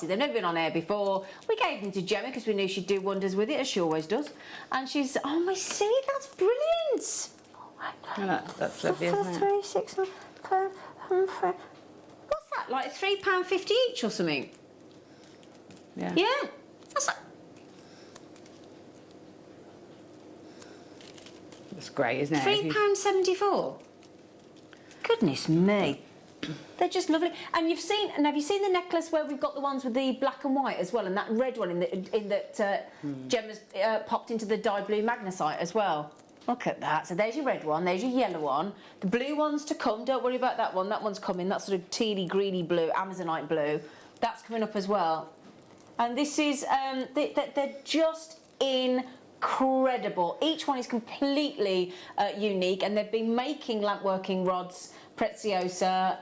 They've never been on air before. We gave them to Gemma because we knew she'd do wonders with it, as she always does. And she's, oh my, see, that's brilliant. Oh, that's lovely, isn't it? 3, 6, 5, what's that, like £3.50 each or something? Yeah. Yeah, that's like... That's great, isn't it? £3.74. Goodness me. They're just lovely. And you've seen, and have you seen the necklace where we've got the ones with the black and white as well, and that red one in that Gemma's popped into the dyed blue magnesite as well? Look at that. So there's your red one, there's your yellow one. The blue one's to come, don't worry about that one. That one's coming, that sort of tealy, greeny blue, Amazonite blue. That's coming up as well. And this is, they're just incredible. Each one is completely unique, and they've been making lamp working rods Preziosa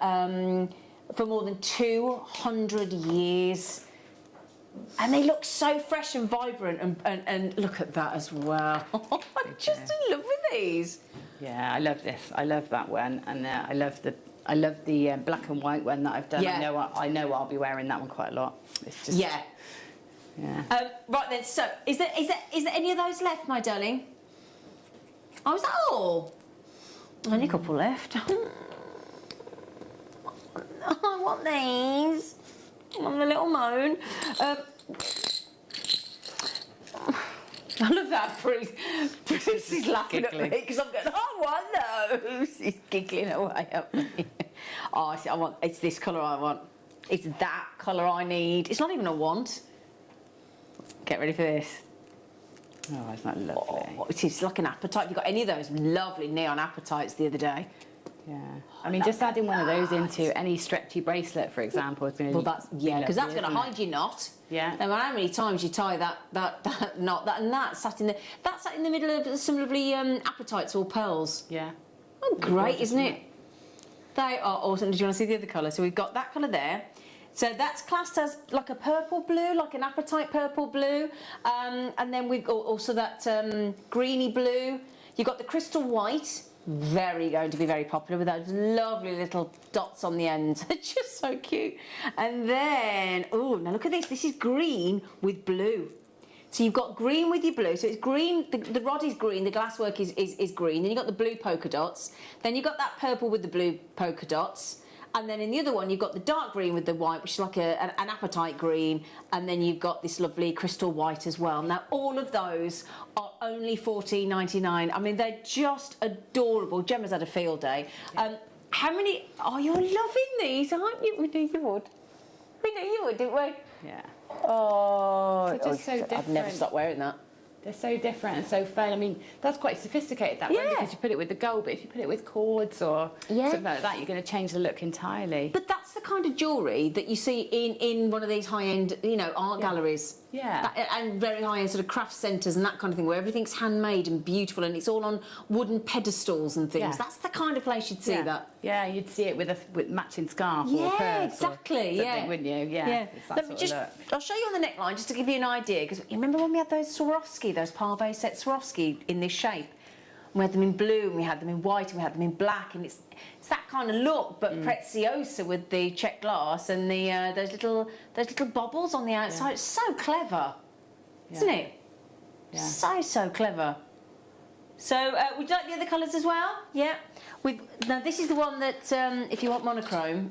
for more than 200 years, and they look so fresh and vibrant, and look at that as well. I'm just in love with these. Yeah, I love this. I love that one, and I love the black and white one that I've done. Yeah. I know I'll be wearing that one quite a lot. It's just yeah. Right then, so is there any of those left, my darling? Oh, is that all? Only a couple left. I want these. I want the little moan. I love that Bruce is laughing at me because I'm going, I want those. He's giggling away at me. Oh, I see, it's this colour I want. It's that colour I need. It's not even a want. Get ready for this. Oh, isn't that lovely? Oh, it is like an apatite. You got any of those lovely neon apatites the other day? Yeah. I mean, just adding one of those into any stretchy bracelet, for example, is going to because that's going to hide your knot. Yeah. No matter how many times you tie that knot, that sat in the middle of some lovely apatites or pearls. Yeah. Oh, great, isn't it? They are awesome. Did you want to see the other colour? So we've got that colour there. So that's classed as like a purple blue, like an apatite purple blue. And then we've got also that greeny blue. You've got the crystal white, going to be very popular with those lovely little dots on the ends. They're just so cute. And then, oh, now look at this. This is green with blue. So you've got green with your blue. So it's green, the rod is green, the glasswork is green. Then you've got the blue polka dots. Then you've got that purple with the blue polka dots. And then in the other one, you've got the dark green with the white, which is like an apatite green. And then you've got this lovely crystal white as well. Now, all of those are only $14.99. I mean, they're just adorable. Gemma's had a field day. How many... Oh, you're loving these, aren't you? We knew you would. We knew you would, didn't we? Yeah. Oh, they're just so different. I've never stopped wearing that. They're so different and so fun. I mean, that's quite sophisticated, that one, because you put it with the gold, but if you put it with cords or something like that, you're going to change the look entirely. But that's the kind of jewellery that you see in one of these high-end, art galleries. Yeah. And very high-end sort of craft centres and that kind of thing, where everything's handmade and beautiful and it's all on wooden pedestals and things. Yeah. That's the kind of place you'd see that. Yeah, you'd see it with matching scarf or a purse. Yeah, exactly, wouldn't you? Yeah. It's that sort of look. I'll show you on the neckline just to give you an idea, because you remember when we had those Swarovski, those Parve set Swarovski in this shape? We had them in blue, and we had them in white, and we had them in black, and it's that kind of look, but Preziosa with the check glass and the those little bobbles on the outside. It's so clever, isn't it? Yeah. So clever. So would you like the other colours as well? Yeah. Now this is the one that if you want monochrome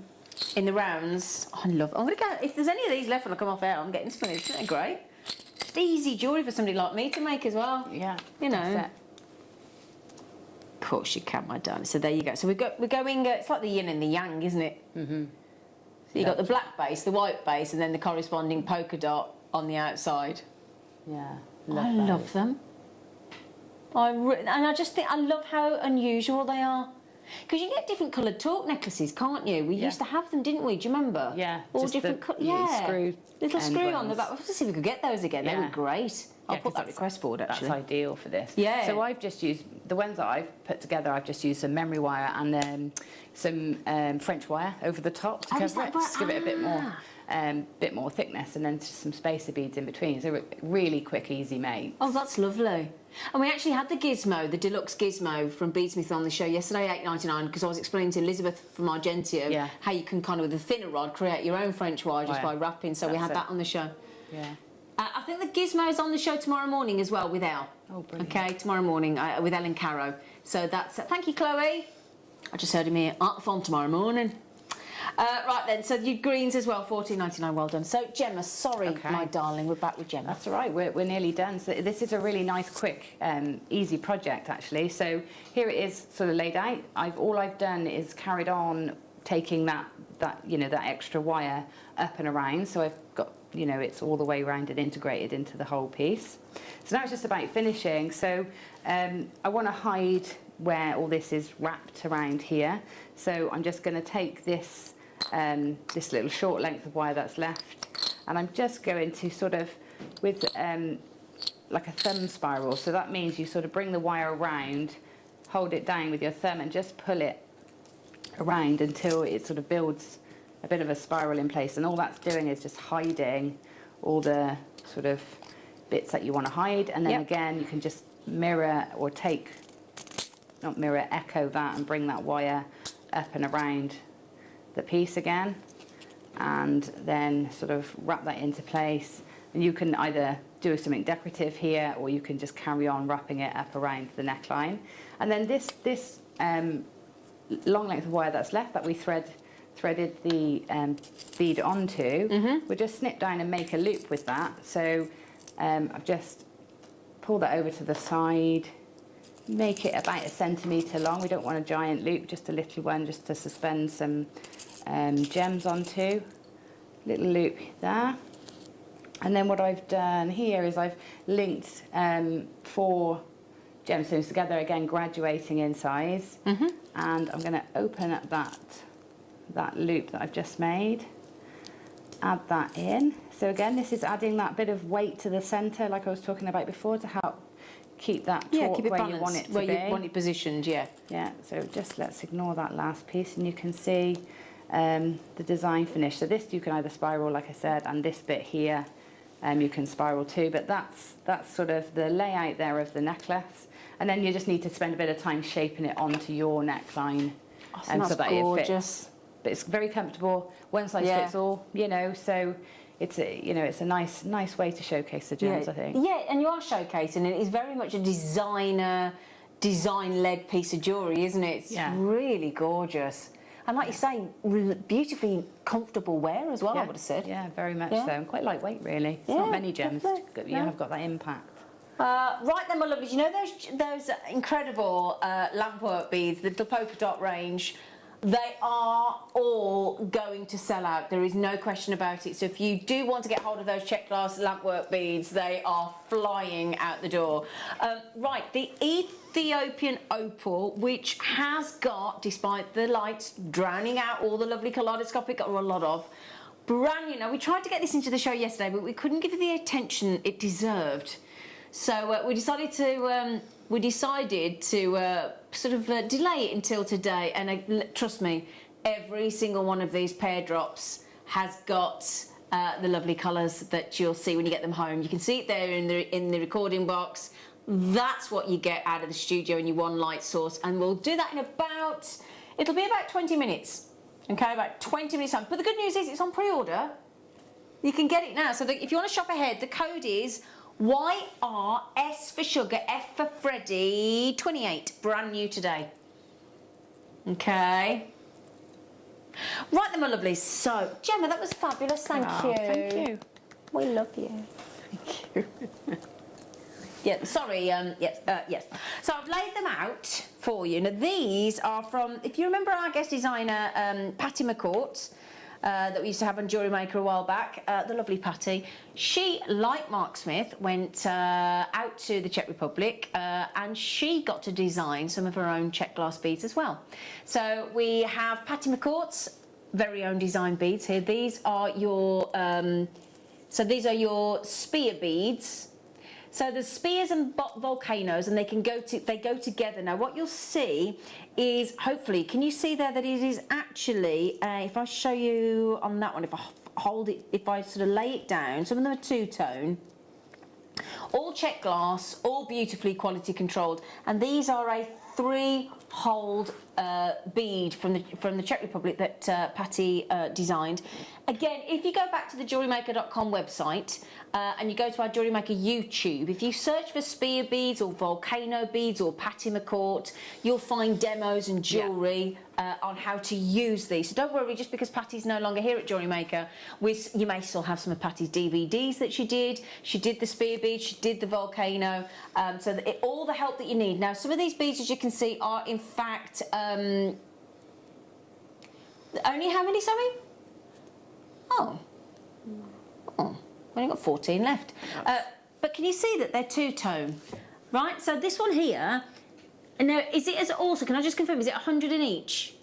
in the rounds, I'm gonna go. If there's any of these left when I come off air, I'm getting some. Isn't that great? Just easy jewellery for somebody like me to make as well. Yeah. Of course you can, my darling. So there you go. So we're going. It's like the yin and the yang, isn't it? Mm-hmm. So you've got the black base, the white base, and then the corresponding polka dot on the outside. Yeah. I love them. And I just think I love how unusual they are. Because you can get different coloured torque necklaces, can't you? We used to have them, didn't we? Do you remember? Yeah. All different screw little screw on the ones. back. Let's see if we could get those again. They were great. I'll put that 'cause request forward, actually. That's ideal for this. Yeah. So I've just used, the ones that I've put together, I've just used some memory wire and some French wire over the top to cover it, just give it a bit more thickness, and then just some spacer beads in between. So really quick, easy made. Oh, that's lovely. And we actually had the gizmo, the deluxe gizmo from Beadsmith on the show yesterday, $8.99, because I was explaining to Elizabeth from Argentium how you can kind of, with a thinner rod, create your own French wire just by wrapping. So we had that on the show. Yeah. I think the gizmo is on the show tomorrow morning as well with Elle. Oh, brilliant. Okay, tomorrow morning with Elle and Caro. So that's thank you, Chloe. I just heard him here at the farm tomorrow morning. Right then, so your greens as well, $14.99. Well done. So Gemma, sorry, my darling, we're back with Gemma. That's all right. We're nearly done. So this is a really nice, quick, easy project actually. So here it is, sort of laid out. All I've done is carried on taking that extra wire up and around. So I've got, it's all the way around and integrated into the whole piece. So now it's just about finishing. So I want to hide where all this is wrapped around here. So I'm just going to take this this little short length of wire that's left, and I'm just going to sort of, with like a thumb spiral. So that means you sort of bring the wire around, hold it down with your thumb, and just pull it around until it sort of builds a bit of a spiral in place. And all that's doing is just hiding all the sort of bits that you want to hide. And then again, you can just mirror or echo that and bring that wire up and around the piece again, and then sort of wrap that into place. And you can either do something decorative here, or you can just carry on wrapping it up around the neckline. And then this long length of wire that's left that we threaded the bead onto, we'll just snip down and make a loop with that. So I've just pulled that over to the side, make it about 1 centimetre long. We don't want a giant loop, just a little one, just to suspend some gems onto. Little loop there. And then what I've done here is I've linked 4 gemstones together, again graduating in size. And I'm going to open up that loop that I've just made, add that in. So again, this is adding that bit of weight to the centre, like I was talking about before, to help keep that torque keep it where balanced, you want it to where be. you want it positioned, Yeah, so just let's ignore that last piece, and you can see the design finish. So this you can either spiral, like I said, and this bit here you can spiral too, but that's sort of the layout there of the necklace. And then you just need to spend a bit of time shaping it onto your neckline, so that it fits. But it's very comfortable, one size fits all, so it's a nice way to showcase the gems, I think. Yeah, and you are showcasing it. It's very much a design-led piece of jewellery, isn't it? It's really gorgeous. And like you say, beautifully comfortable wear as well, I would have said. Yeah, very much so. And quite lightweight, really. It's not many gems. You have got that impact. Right then, my lovelies, you know those incredible lampwork beads, the polka dot range? They are all going to sell out. There is no question about it. So if you do want to get hold of those check glass lampwork beads, they are flying out the door. Right, the Ethiopian opal, which has got, despite the lights drowning out all the lovely kaleidoscopic, or a lot of, brand new. Now, we tried to get this into the show yesterday, but we couldn't give it the attention it deserved. So we decided to sort of delay it until today. And trust me, every single one of these pear drops has got the lovely colours that you'll see when you get them home. You can see it there in the recording box. That's what you get out of the studio in your one light source. And we'll do that in it'll be about 20 minutes. Okay, about 20 minutes time. But the good news is it's on pre-order. You can get it now. So if you want to shop ahead, the code is YRS for sugar, F for Freddy, 28, brand new today. Okay. Right then, my lovelies. So, Gemma, that was fabulous. Thank you. Thank you. We love you. Thank you. Yeah, sorry, yes. So I've laid them out for you. Now, these are from, if you remember our guest designer, Patty McCourt, that we used to have on Jewellery Maker a while back, the lovely Patty. She, like Mark Smith, went out to the Czech Republic and she got to design some of her own Czech glass beads as well. So we have Patty McCourt's very own design beads here. These are your these are your spear beads. So there's spears and volcanoes, and they go together. Now what you'll see is, hopefully, can you see there that it is actually, if I show you on that one, if I hold it, if I sort of lay it down, some of them are two-tone, all Czech glass, all beautifully quality controlled, and these are a 3-hold bead from the Czech Republic that Patty designed. Again, if you go back to the JewelleryMaker.com website and you go to our Jewellery Maker YouTube, if you search for spear beads or volcano beads or Patty McCourt, you'll find demos and jewellery on how to use these. So don't worry, just because Patty's no longer here at Jewellery Maker, you may still have some of Patty's DVDs that she did. She did the spear bead, she did the volcano, so that all the help that you need. Now, some of these beads, as you can see, are in fact only how many, sorry? Oh, only got 14 left. But can you see that they're two-tone, right? So this one here, now is it as also? Can I just confirm? Is it 100 in each?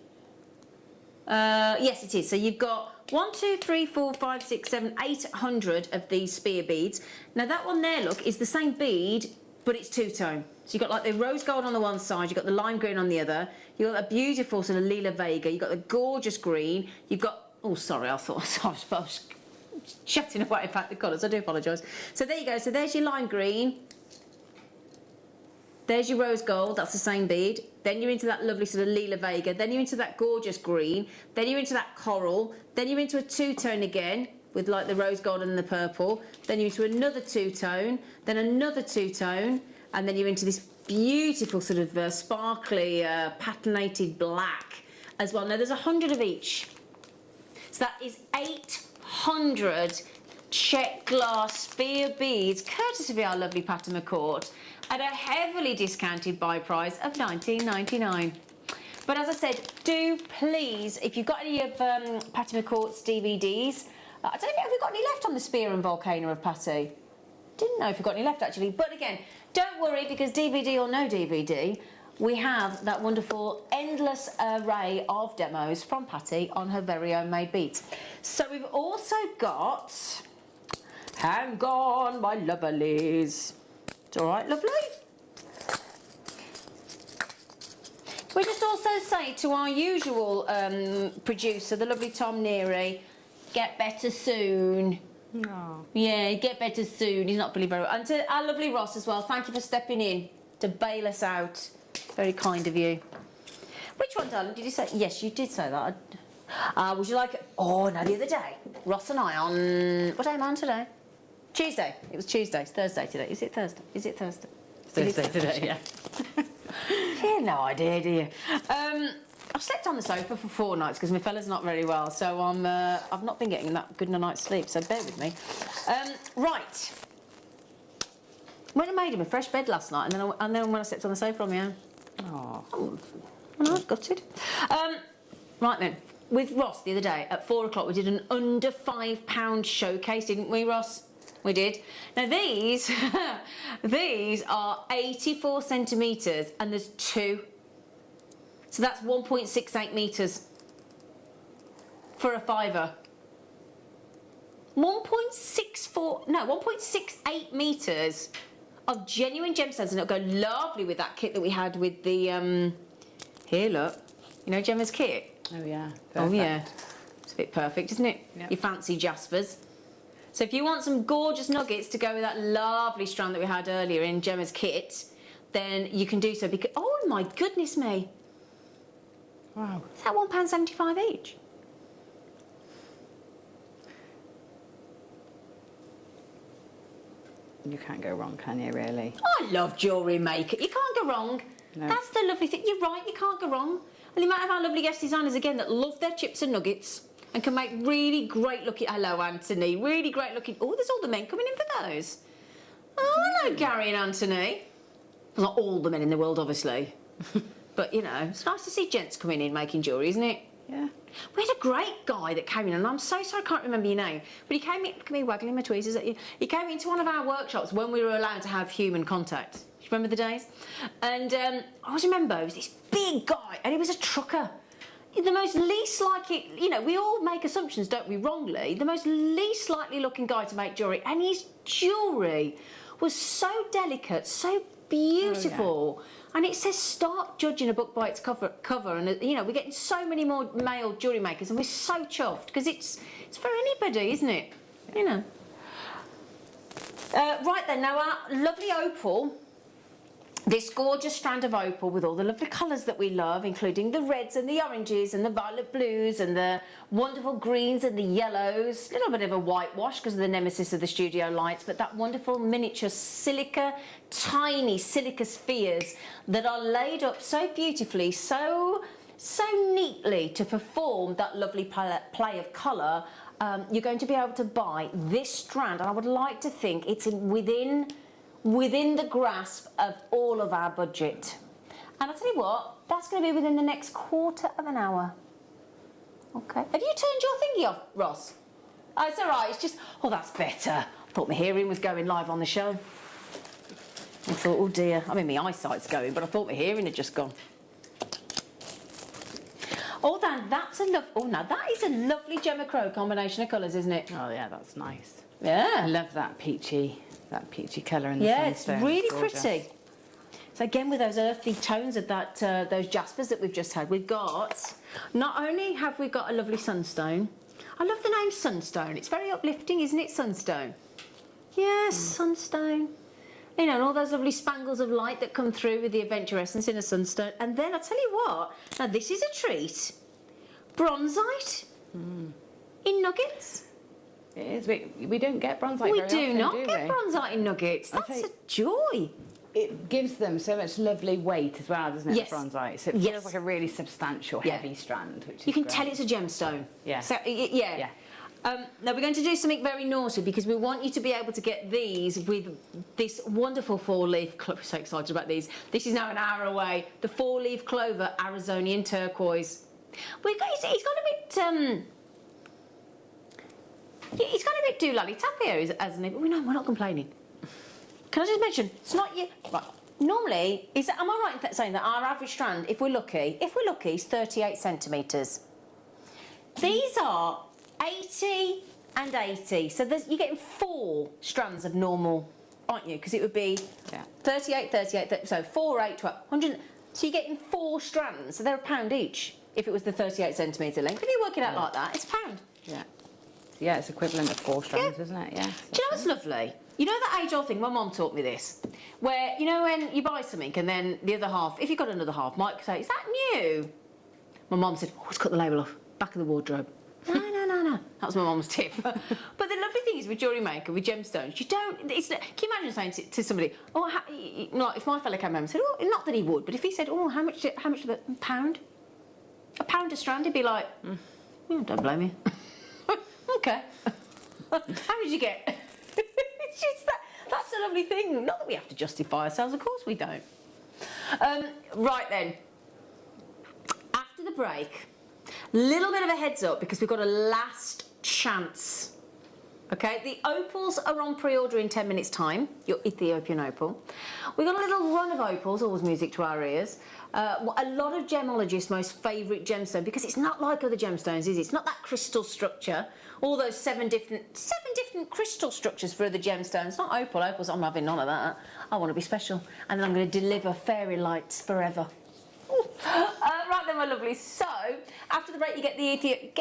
Yes, it is. So you've got 1, 2, 3, 4, 5, 6, 7, 800 of these spear beads. Now that one there, look, is the same bead, but it's two-tone. So you've got like the rose gold on the one side, you've got the lime green on the other, you've got a beautiful sort of lila vega, you've got the gorgeous green, you've got, oh sorry, I thought I was chatting away about the colours, I do apologise. So there you go, so there's your lime green, there's your rose gold, that's the same bead, then you're into that lovely sort of lila vega, then you're into that gorgeous green, then you're into that coral, then you're into a two-tone again, with like the rose gold and the purple, then you're into another two-tone, then another two-tone, and then you're into this beautiful sort of sparkly patinated black as well. Now there's 100 of each. So that is 800 Czech glass spear beads, courtesy of our lovely Patty McCourt, at a heavily discounted buy price of $19.99. But as I said, do please, if you've got any of Patty McCourt's DVDs, I don't know if we've got any left on the spear and volcano of Patty. Didn't know if we've got any left actually, but again, don't worry, because DVD or no DVD, we have that wonderful endless array of demos from Patty on her very own made beads. So we've also got Hang On, my lovelies. It's all right, lovely. We just also say to our usual producer, the lovely Tom Neary, get better soon. No. Yeah, get better soon. He's not feeling very well. And to our lovely Ross as well, thank you for stepping in to bail us out. Very kind of you. Which one, darling, did you say? Yes, you did say that. Would you like it? Oh, no, the other day, Ross and I on... What day am I on today? Tuesday. It was Tuesday. It's Thursday today. Is it Thursday? Is it Thursday? Thursday today, yeah. You have no idea, do you? I've slept on the sofa for 4 nights because my fella's not very well, so I've not been getting that good a night's sleep, so bear with me. Right. Went and made him a fresh bed last night, and then when I slept on the sofa on my own. Oh, I know, I've got it. Right then, with Ross the other day at 4 o'clock, we did an under £5 showcase, didn't we, Ross? We did. Now these, these are 84 centimetres, and there's 2. So that's 1.68 metres for a £5. 1.68 metres of genuine gemstones, and it'll go lovely with that kit that we had with the, here look, you know Gemma's kit? Oh yeah, perfect. Oh yeah, it's a bit perfect, isn't it? Yep. Your fancy jaspers. So if you want some gorgeous nuggets to go with that lovely strand that we had earlier in Gemma's kit, then you can do so, because, oh my goodness me. Wow. Is that £1.75 each? You can't go wrong, can you, really? I love Jewellery Maker. You can't go wrong. No. That's the lovely thing. You're right, you can't go wrong. And the amount of our lovely guest designers, again, that love their chips and nuggets and can make really great looking... Hello, Anthony. Really great looking... Oh, there's all the men coming in for those. Oh, hello, Gary and Anthony. Well, not all the men in the world, obviously. But, you know, it's nice to see gents coming in making jewellery, isn't it? Yeah. We had a great guy that came in, and I'm so sorry I can't remember your name, but he came in, look at me waggling my tweezers at you. He came into one of our workshops when we were allowed to have human contact. Do you remember the days? And I always remember, it was this big guy, and he was a trucker. The most least like it, you know, we all make assumptions, don't we, wrongly? The most least likely looking guy to make jewellery, and his jewellery was so delicate, so beautiful. And it says start judging a book by its cover, and you know, we're getting so many more male jewellery makers, and we're so chuffed because it's for anybody, isn't it? You know. Right then, now our lovely opal, this gorgeous strand of opal with all the lovely colours that we love, including the reds and the oranges and the violet blues and the wonderful greens and the yellows. A little bit of a whitewash because of the nemesis of the studio lights, but that wonderful miniature silica, tiny silica spheres that are laid up so beautifully, so neatly to perform that lovely play of colour. You're going to be able to buy this strand, and I would like to think it's within the grasp of all of our budget. And I'll tell you what, that's going to be within the next quarter of an hour. Okay. Have you turned your thingy off, Ross? Oh, it's all right. It's just, oh, that's better. I thought my hearing was going live on the show. I thought, oh dear. I mean, my eyesight's going, but I thought my hearing had just gone. Oh, that's a oh, now that is a lovely Gemma Crow combination of colours, isn't it? Oh yeah, that's nice. Yeah. I love that peachy colour in the yeah, it's sunstone. really gorgeous. pretty. So again, with those earthy tones of that, those jaspers that we've just had, we've got, not only have we got a lovely sunstone, I love the name Sunstone. It's very uplifting, isn't it, Sunstone? Yes, Sunstone. You know, and all those lovely spangles of light that come through with the adventure essence in a sunstone. And then, I'll tell you what, now this is a treat. Bronzite in nuggets. It is. We don't get bronzite We very do often, not do get we? bronzite in nuggets. That's a joy. It gives them so much lovely weight as well, doesn't it, Yes. the bronzite? So it feels like a really substantial, heavy strand, which is You can great. tell it's a gemstone. Yeah. So, yeah. Now we're going to do something very naughty because we want you to be able to get these with this wonderful four-leaf clover. I'm so excited about these. This is now an hour away. The four-leaf clover Arizonian turquoise. He's got a bit he's got a bit doolally-tap here, hasn't he? But we're not complaining. Can I just mention, it's not you. Right. Normally, am I right in saying that our average strand, if we're lucky, is 38 centimetres. These are 80 and 80. So you're getting 4 strands of normal, aren't you? Because it would be 38, 38, so 4, 8, 12, 100. So you're getting 4 strands. So they're £1 each if it was the 38 centimetre length. If you work it out like that, it's £1. Yeah. Yeah, it's equivalent of 4 strands, isn't it? Yeah. Do you know what's lovely? You know that age-old thing, my mum taught me this, where, you know, when you buy something and then the other half, if you've got another half, might say, is that new? My mum said, oh, let's cut the label off, back of the wardrobe. No. That was my mum's tip. But the lovely thing is with Jewellery Maker, with gemstones, you don't, can you imagine saying to somebody, oh, like if my fella came home and said, oh, not that he would, but if he said, oh, how much for the £1? £1 a strand, he'd be like, don't blame you. Okay. How did you get? It's just that's the lovely thing. Not that we have to justify ourselves, of course we don't. Right then. After the break, little bit of a heads up because we've got a last chance. Okay, the opals are on pre-order in 10 minutes' time, your Ethiopian opal. We've got a little run of opals, always music to our ears. A lot of gemologists' most favourite gemstone, because it's not like other gemstones, is it? It's not that crystal structure, all those seven different crystal structures for other gemstones. Not opal. Opals, I'm having none of that. I want to be special. And then I'm going to deliver fairy lights forever. Right then, my lovely. So, after the break, you get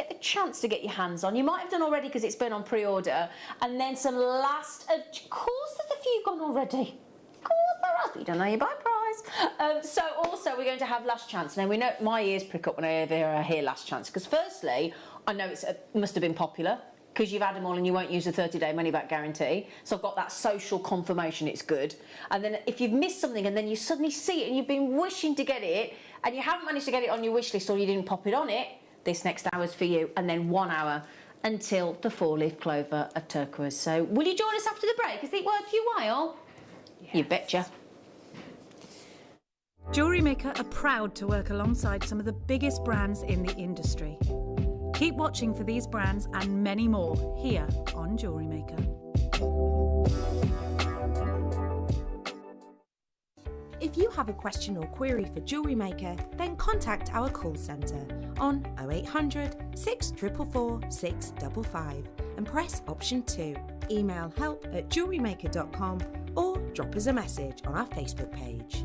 the chance to get your hands on. You might have done already because it's been on pre-order. And then some last... Of course, there's a few gone already. Of course there are, but you don't know you buy prize. So, also, we're going to have last chance. Now, we know my ears prick up when I hear last chance. Because, firstly, I know it must have been popular. Because you've had them all and you won't use the 30-day money-back guarantee. So I've got that social confirmation it's good. And then if you've missed something and then you suddenly see it and you've been wishing to get it and you haven't managed to get it on your wish list or you didn't pop it on it, this next hour's for you. And then 1 hour until the 4-leaf clover of turquoise. So will you join us after the break? Is it worth your while? Yes. You betcha. Jewellery Maker are proud to work alongside some of the biggest brands in the industry. Keep watching for these brands and many more here on Jewellery Maker. If you have a question or query for Jewellery Maker, then contact our call centre on 0800 644 655 and press option 2. Email help@jewellerymaker.com or drop us a message on our Facebook page.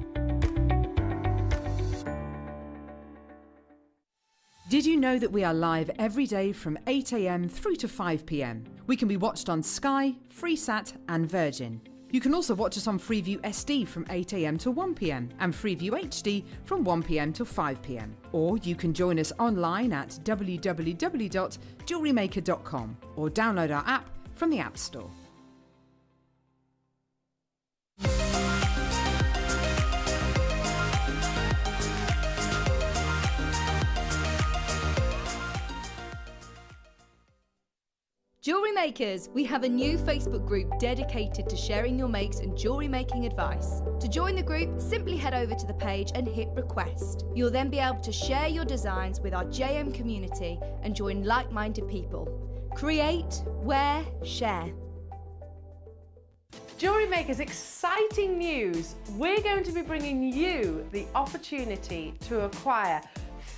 Did you know that we are live every day from 8 a.m. through to 5 p.m? We can be watched on Sky, Freesat and Virgin. You can also watch us on Freeview SD from 8 a.m. to 1 p.m. and Freeview HD from 1 p.m. to 5 p.m. Or you can join us online at www.jewellerymaker.com or download our app from the App Store. Jewellery Makers, we have a new Facebook group dedicated to sharing your makes and jewellery making advice. To join the group, simply head over to the page and hit request. You'll then be able to share your designs with our JM community and join like-minded people. Create, wear, share. Jewellery Maker's exciting news. We're going to be bringing you the opportunity to acquire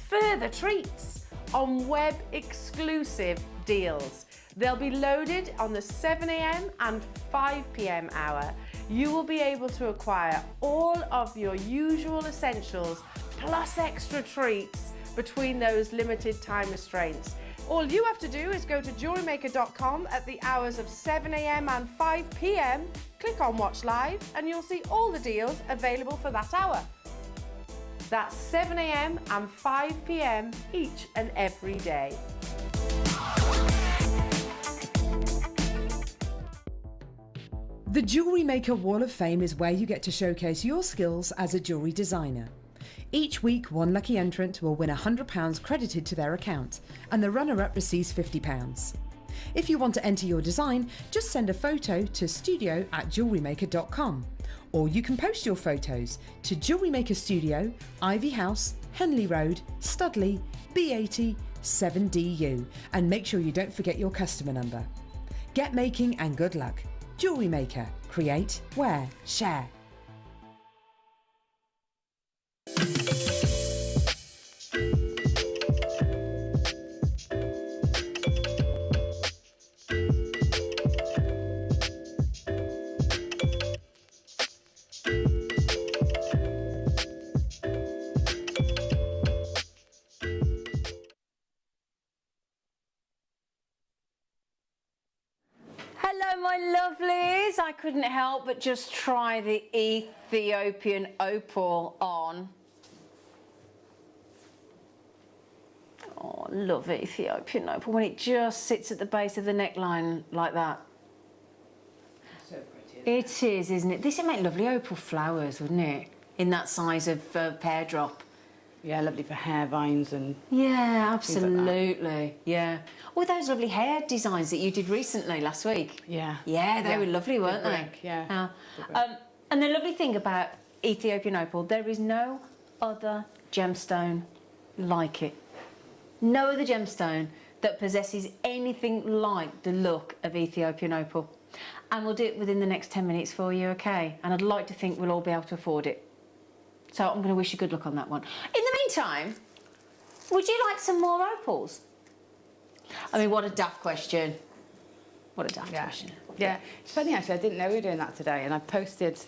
further treats on web exclusive deals. They'll be loaded on the 7 a.m. and 5 p.m. hour. You will be able to acquire all of your usual essentials plus extra treats between those limited time restraints. All you have to do is go to JewelleryMaker.com at the hours of 7 a.m. and 5 p.m. Click on Watch Live and you'll see all the deals available for that hour. That's 7 a.m. and 5 p.m. each and every day. The Jewellery Maker Wall of Fame is where you get to showcase your skills as a jewellery designer. Each week, one lucky entrant will win £100 credited to their account, and the runner-up receives £50. If you want to enter your design, just send a photo to studio@jewellerymaker.com, or you can post your photos to Jewellery Maker Studio, Ivy House, Henley Road, Studley, B80 7DU, and make sure you don't forget your customer number. Get making and good luck. Jewellery Maker. Create, wear, share. Hello, my lovelies. I couldn't help but just try the Ethiopian opal on. Oh, I love Ethiopian opal when it just sits at the base of the neckline like that. So pretty. It is, isn't it? This would make lovely opal flowers, wouldn't it? In that size of pear drop. Yeah, lovely for hair vines and... Yeah, things like absolutely. Yeah. All those lovely hair designs that you did recently last week. Yeah. Yeah, they were lovely, weren't they? Brick, yeah. And the lovely thing about Ethiopian opal, there is no other gemstone like it. No other gemstone that possesses anything like the look of Ethiopian opal. And we'll do it within the next 10 minutes for you, okay? And I'd like to think we'll all be able to afford it. So I'm going to wish you good luck on that one. In the meantime, would you like some more opals? I mean, what a daft question. What a daft question. Yeah, it's funny actually, I didn't know we were doing that today, and I posted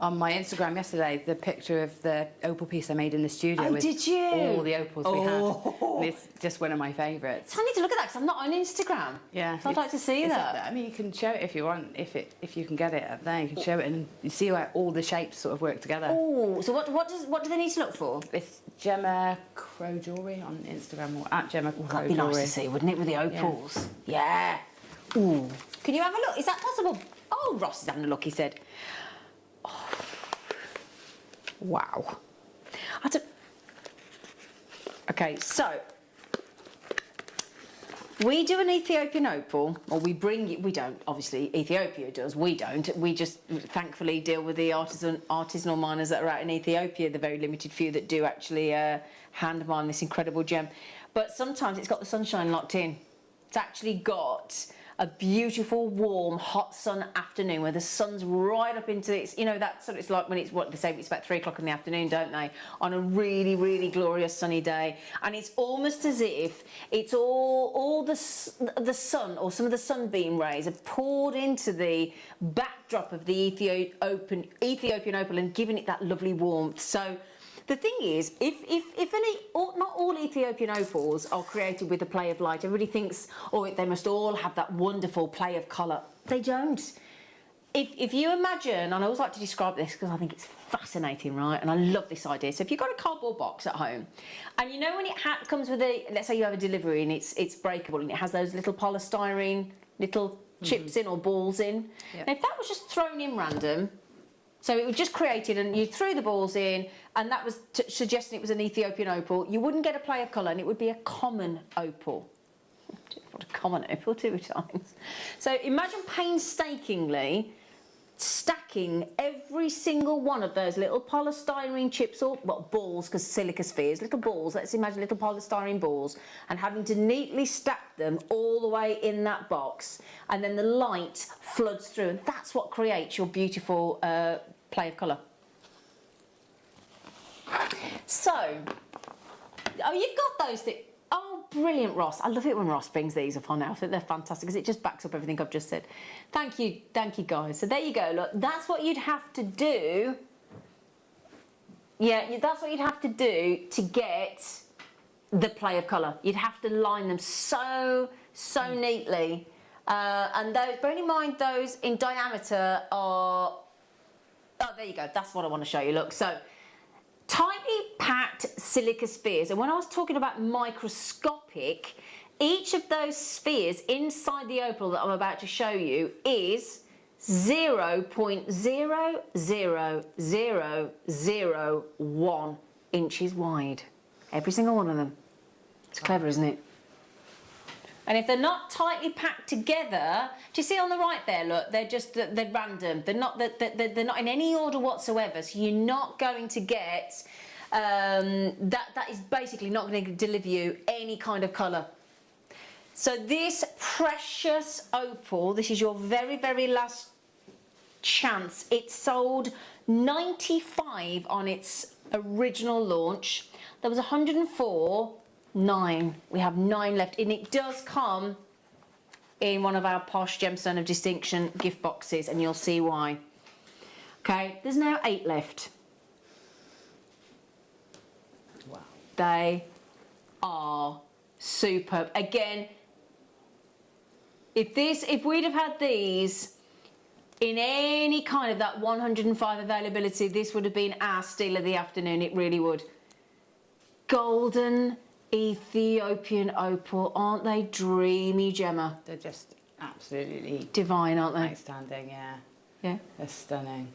on my Instagram yesterday the picture of the opal piece I made in the studio. Oh, with did you? all the opals we had. And it's just one of my favourites. I need to look at that because I'm not on Instagram. Yeah. So I'd like to see that. I mean, you can show it if you want, if you can get it up there, you can show it and you see how all the shapes sort of work together. Oh, so what do they need to look for? It's Gemma Crow Jewellery on Instagram or at Gemma Crow That'd be Jewellery. nice to see, wouldn't it, with the opals? Yeah. Ooh. Can you have a look? Is that possible? Oh, Ross is having a look, he said. Oh. Wow. Okay, so We do an Ethiopian opal, or we bring it, we don't, obviously Ethiopia does, we don't. We just thankfully deal with the artisanal miners that are out in Ethiopia, the very limited few that do actually hand mine this incredible gem. But sometimes it's got the sunshine locked in. It's actually got a beautiful, warm, hot sun afternoon where the sun's right up into it. You know, that's what it's like when it's, what they say, it's about 3 o'clock in the afternoon, don't they? On a really, really glorious sunny day. And it's almost as if it's all the sun, or some of the sunbeam rays are poured into the backdrop of the Ethiopian opal and giving it that lovely warmth. So the thing is, not all Ethiopian opals are created with a play of light. Everybody thinks, oh, they must all have that wonderful play of colour. They don't. If you imagine, and I always like to describe this because I think it's fascinating, right? And I love this idea. So if you've got a cardboard box at home, and you know when it comes with let's say you have a delivery and it's breakable and it has those little polystyrene little chips in or balls in. Yep. Now, if that was just thrown in random, so it was just created and you threw the balls in and that was suggesting it was an Ethiopian opal, you wouldn't get a play of colour and it would be a common opal. What a common opal 2 times. So imagine painstakingly stacking every single one of those little polystyrene chips, or balls, because silica spheres, little balls, let's imagine little polystyrene balls, and having to neatly stack them all the way in that box, and then the light floods through, and that's what creates your beautiful play of colour. So, oh, you've got those things. Oh, brilliant, Ross. I love it when Ross brings these up on now. I think they're fantastic because it just backs up everything I've just said. Thank you, guys. So there you go. Look, that's what you'd have to do. Yeah, that's what you'd have to do to get the play of colour. You'd have to line them so neatly. And those, bearing in mind, those in diameter are... Oh, there you go. That's what I want to show you. Look, so... tightly packed silica spheres, and when I was talking about microscopic, each of those spheres inside the opal that I'm about to show you is 0.00001 inches wide. Every single one of them. It's clever, isn't it? And if they're not tightly packed together, do you see on the right there, look, they're random. They're not in any order whatsoever, so you're not going to get, that is basically not going to deliver you any kind of colour. So this precious opal, this is your very, very last chance. It sold 95 on its original launch. There was 104. 9. We have 9 left, and it does come in one of our posh Gemstone of Distinction gift boxes, and you'll see why. Okay, there's now 8 left. Wow. They are superb. Again, if we'd have had these in any kind of that 105 availability, this would have been our steal of the afternoon. It really would. Golden Ethiopian opal, aren't they dreamy, Gemma? They're just absolutely divine, aren't they? Outstanding, yeah. Yeah. They're stunning.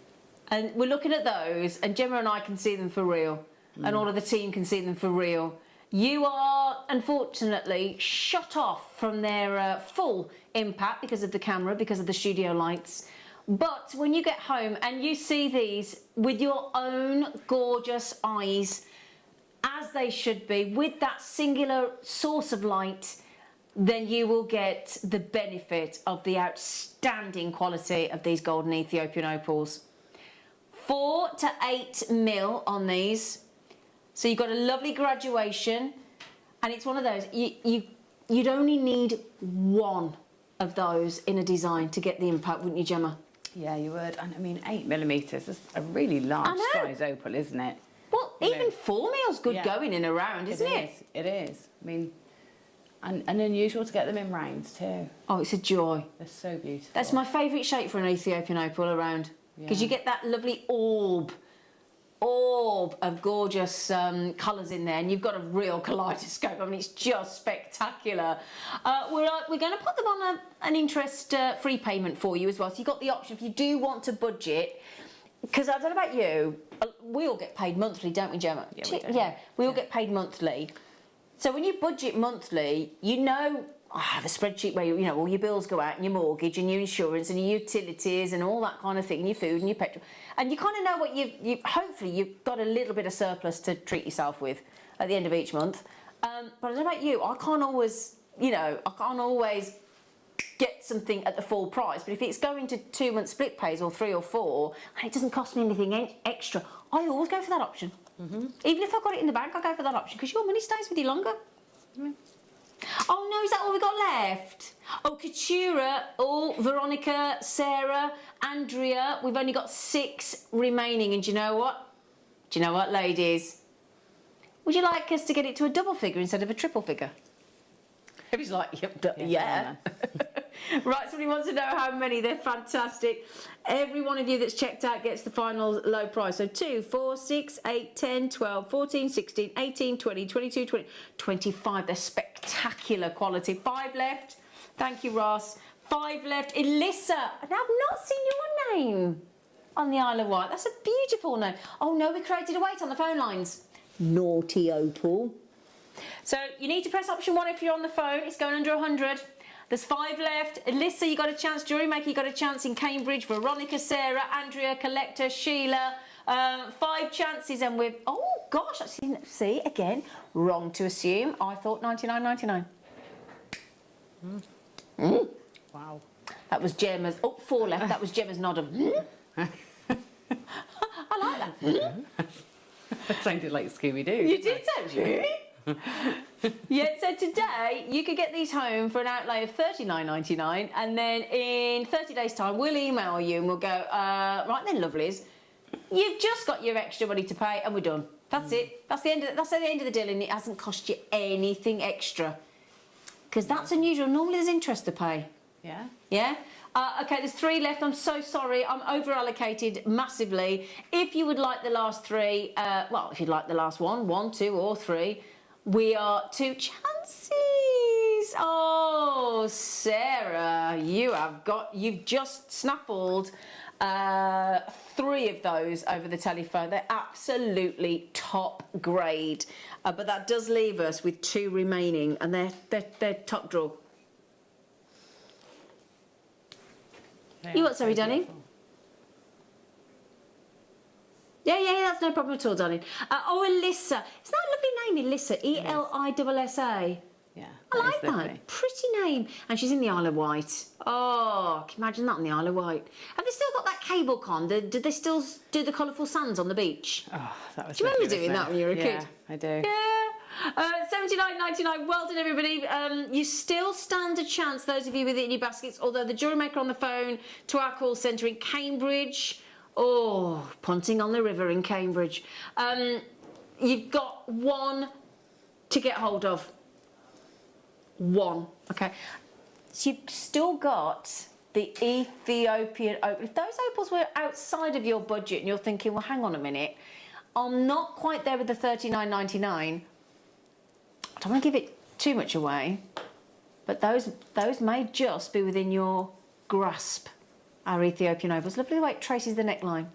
And we're looking at those, and Gemma and I can see them for real, and all of the team can see them for real. You are, unfortunately, shut off from their full impact because of the camera, because of the studio lights. But when you get home and you see these with your own gorgeous eyes, as they should be, with that singular source of light, then you will get the benefit of the outstanding quality of these golden Ethiopian opals. 4 to 8 mil on these. So you've got a lovely graduation, and it's one of those, you'd only need one of those in a design to get the impact, wouldn't you, Gemma? Yeah, you would. And I mean, 8mm is a really large size opal, isn't it? Well, even 4 mil's good going in a round, isn't it? It is. I mean, and unusual to get them in rounds too. Oh, it's a joy. They're so beautiful. That's my favourite shape for an Ethiopian opal around, because you get that lovely orb of gorgeous colours in there, and you've got a real kaleidoscope. I mean, it's just spectacular. We're going to put them on an interest-free payment for you as well, so you've got the option if you do want to budget. Because I don't know about you, we all get paid monthly, don't we, Gemma? Yeah, we do. Yeah, we all get paid monthly. So when you budget monthly, you know I have a spreadsheet where, you know, all your bills go out and your mortgage and your insurance and your utilities and all that kind of thing, and your food and your petrol. And you kind of know what you hopefully you've got a little bit of surplus to treat yourself with at the end of each month. But I don't know about you, I can't always, you know, get something at the full price. But if it's going to 2-month split pays or 3 or 4, and it doesn't cost me anything extra, I always go for that option. Even if I've got it in the bank, I go for that option because your money stays with you longer. Oh no, is that all we got left? Oh, Katura, Veronica, Sarah, Andrea. We've only got 6 remaining, and do you know what? Do you know what, ladies? Would you like us to get it to a double figure instead of a triple figure? Everybody's like, yep, yeah. Right, somebody wants to know how many. They're fantastic. Every one of you that's checked out gets the final low price. So 2, 4, 6, 8, 10, 12, 14, 16, 18, 20, 22, 20, 25. They're spectacular quality. 5 left. Thank you, Ross. 5 left. Elissa. And I've not seen your name on the Isle of Wight. That's a beautiful name. Oh, no, we created a wait on the phone lines. Naughty Opal. So you need to press option 1 if you're on the phone. It's going under 100. There's 5 left. Alyssa, you got a chance. Jewellery Maker, you got a chance in Cambridge. Veronica, Sarah, Andrea, Collector, Sheila. 5 chances, and we've... Oh, gosh, see, again, wrong to assume. I thought 99.99. Wow. That was Gemma's... Oh, 4 left. That was Gemma's nod of... I like that. That sounded like Scooby-Doo. You did sound... Yeah, so today you could get these home for an outlay of $39.99, and then in 30 days' time we'll email you and we'll go, right then, lovelies, you've just got your extra money to pay, and we're done. That's it. That's the end of the deal, and it hasn't cost you anything extra, because that's unusual. Normally there's interest to pay. Yeah. Yeah. Okay, there's 3 left. I'm so sorry. I'm over-allocated massively. If you would like the last 3, well, if you'd like the last 1, 2 or 3, we are 2 chances. Oh, Sarah, you've just snaffled 3 of those over the telephone. They're absolutely top grade. But that does leave us with 2 remaining, and they're top draw. You what, sorry, Danny? Yeah, that's no problem at all, darling. Oh, Elissa. Is that a lovely name, Elissa? Elissa. Yeah. I like that. Pretty name. And she's in the Isle of Wight. Oh, can you imagine that in the Isle of Wight? Have they still got that cable con? Did they still do the colourful sands on the beach? Oh, that was... Do you remember doing that when you were a kid? Yeah, I do. Yeah. $79.99. Well done, everybody. You still stand a chance, those of you with it in your baskets, although the Jewellery Maker on the phone to our call centre in Cambridge. Oh, punting on the river in Cambridge. You've got 1 to get hold of. 1. Okay. So you've still got the Ethiopian opal. If those opals were outside of your budget and you're thinking, well, hang on a minute, I'm not quite there with the $39.99. I don't want to give it too much away, but those may just be within your grasp. Our Ethiopian opals. Lovely the way it traces the neckline.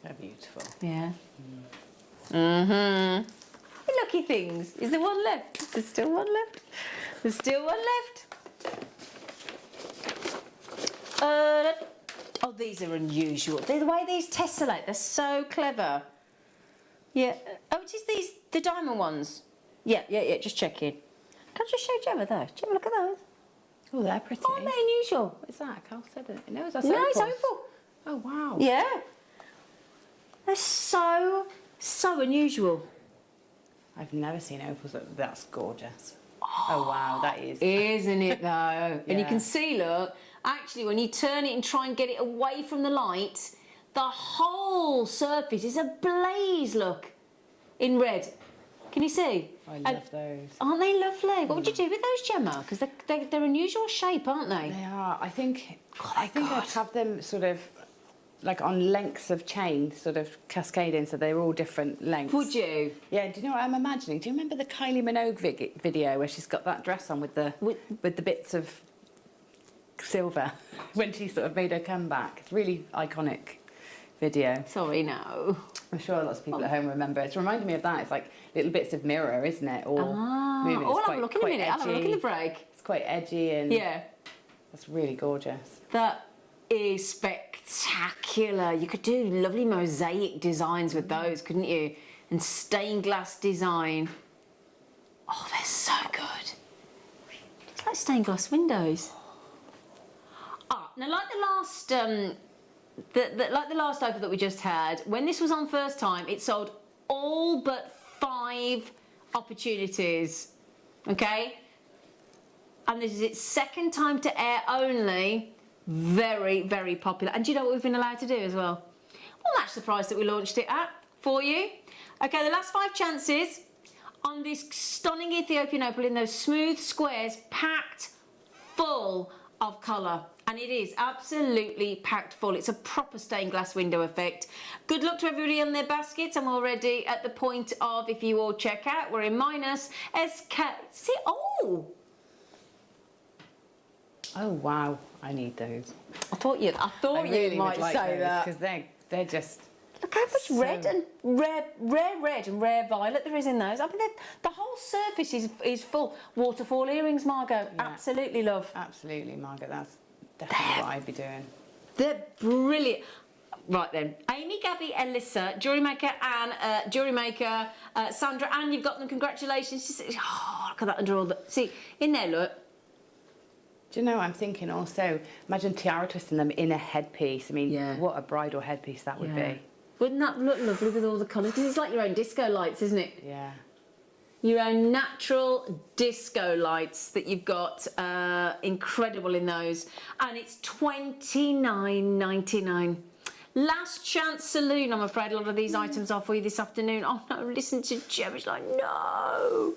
They're beautiful. Yeah. Mm-hmm. Lucky things. Is there 1 left? There's still 1 left. There's still 1 left. Oh, these are unusual. The way these tessellate, they're so clever. Yeah. Oh, it is the diamond ones. Yeah, just checking. Can I just show Gemma those? Gemma, look at those. Oh, they're pretty. Aren't they unusual? What is that? Carl said it. No, it's opal. Oh, wow. Yeah. They're so unusual. I've never seen opals that's gorgeous. Oh, wow, that is. Isn't it, though? And you can see, look, actually, when you turn it and try and get it away from the light, the whole surface is ablaze, look, in red. Can you see? I love those. Aren't they lovely? What would you do with those, Gemma? Because they're unusual shape, aren't they? They are. I think I'd have them sort of like on lengths of chain, sort of cascading, so they're all different lengths. Would you? Yeah. Do you know what I'm imagining? Do you remember the Kylie Minogue video where she's got that dress on with the bits of silver when she sort of made her comeback? It's really iconic video. Sorry, no. I'm sure lots of people at home remember. It's reminding me of that. It's like little bits of mirror, isn't it? All moving. I'll have a look in a minute. I'll have a look in the break. It's quite edgy and that's really gorgeous. That is spectacular. You could do lovely mosaic designs with those, couldn't you? And stained glass design. Oh, they're so good. It's like stained glass windows. Now, like the last, like the last opal that we just had, when this was on first time, it sold all but 5 opportunities. Okay, and this is its second time to air only. Very, very popular. And do you know what we've been allowed to do as well? We'll match the price that we launched it at for you. Okay, the last 5 chances on this stunning Ethiopian opal in those smooth squares, packed full of colour. And it is absolutely packed full. It's a proper stained glass window effect. Good luck to everybody on their baskets. I'm already at the point of, if you all check out, we're in minus SK. See, oh wow, I need those. I thought you might like say that, because they're just. Look how much red and rare red and rare violet there is in those. I mean, the whole surface is full. Waterfall earrings, Margot. Yeah. Absolutely, love. Absolutely, Margot. That's definitely what I'd be doing. They're brilliant. Right then, Amy, Gabby, Alyssa, Jewellery Maker, Anne, Jewellery Maker, Sandra, Anne, you've got them. Congratulations. Just, oh, look at that under all the. See in there, look. Do you know, I'm thinking also, imagine tiara twisting them in a headpiece. I mean, what a bridal headpiece that would be. Wouldn't that look lovely with all the colours? Because it's like your own disco lights, isn't it? Yeah. Your own natural disco lights that you've got. Incredible in those. And it's $29.99. Last chance saloon. I'm afraid a lot of these items are for you this afternoon. Oh no, listen to Jem. It's like, no.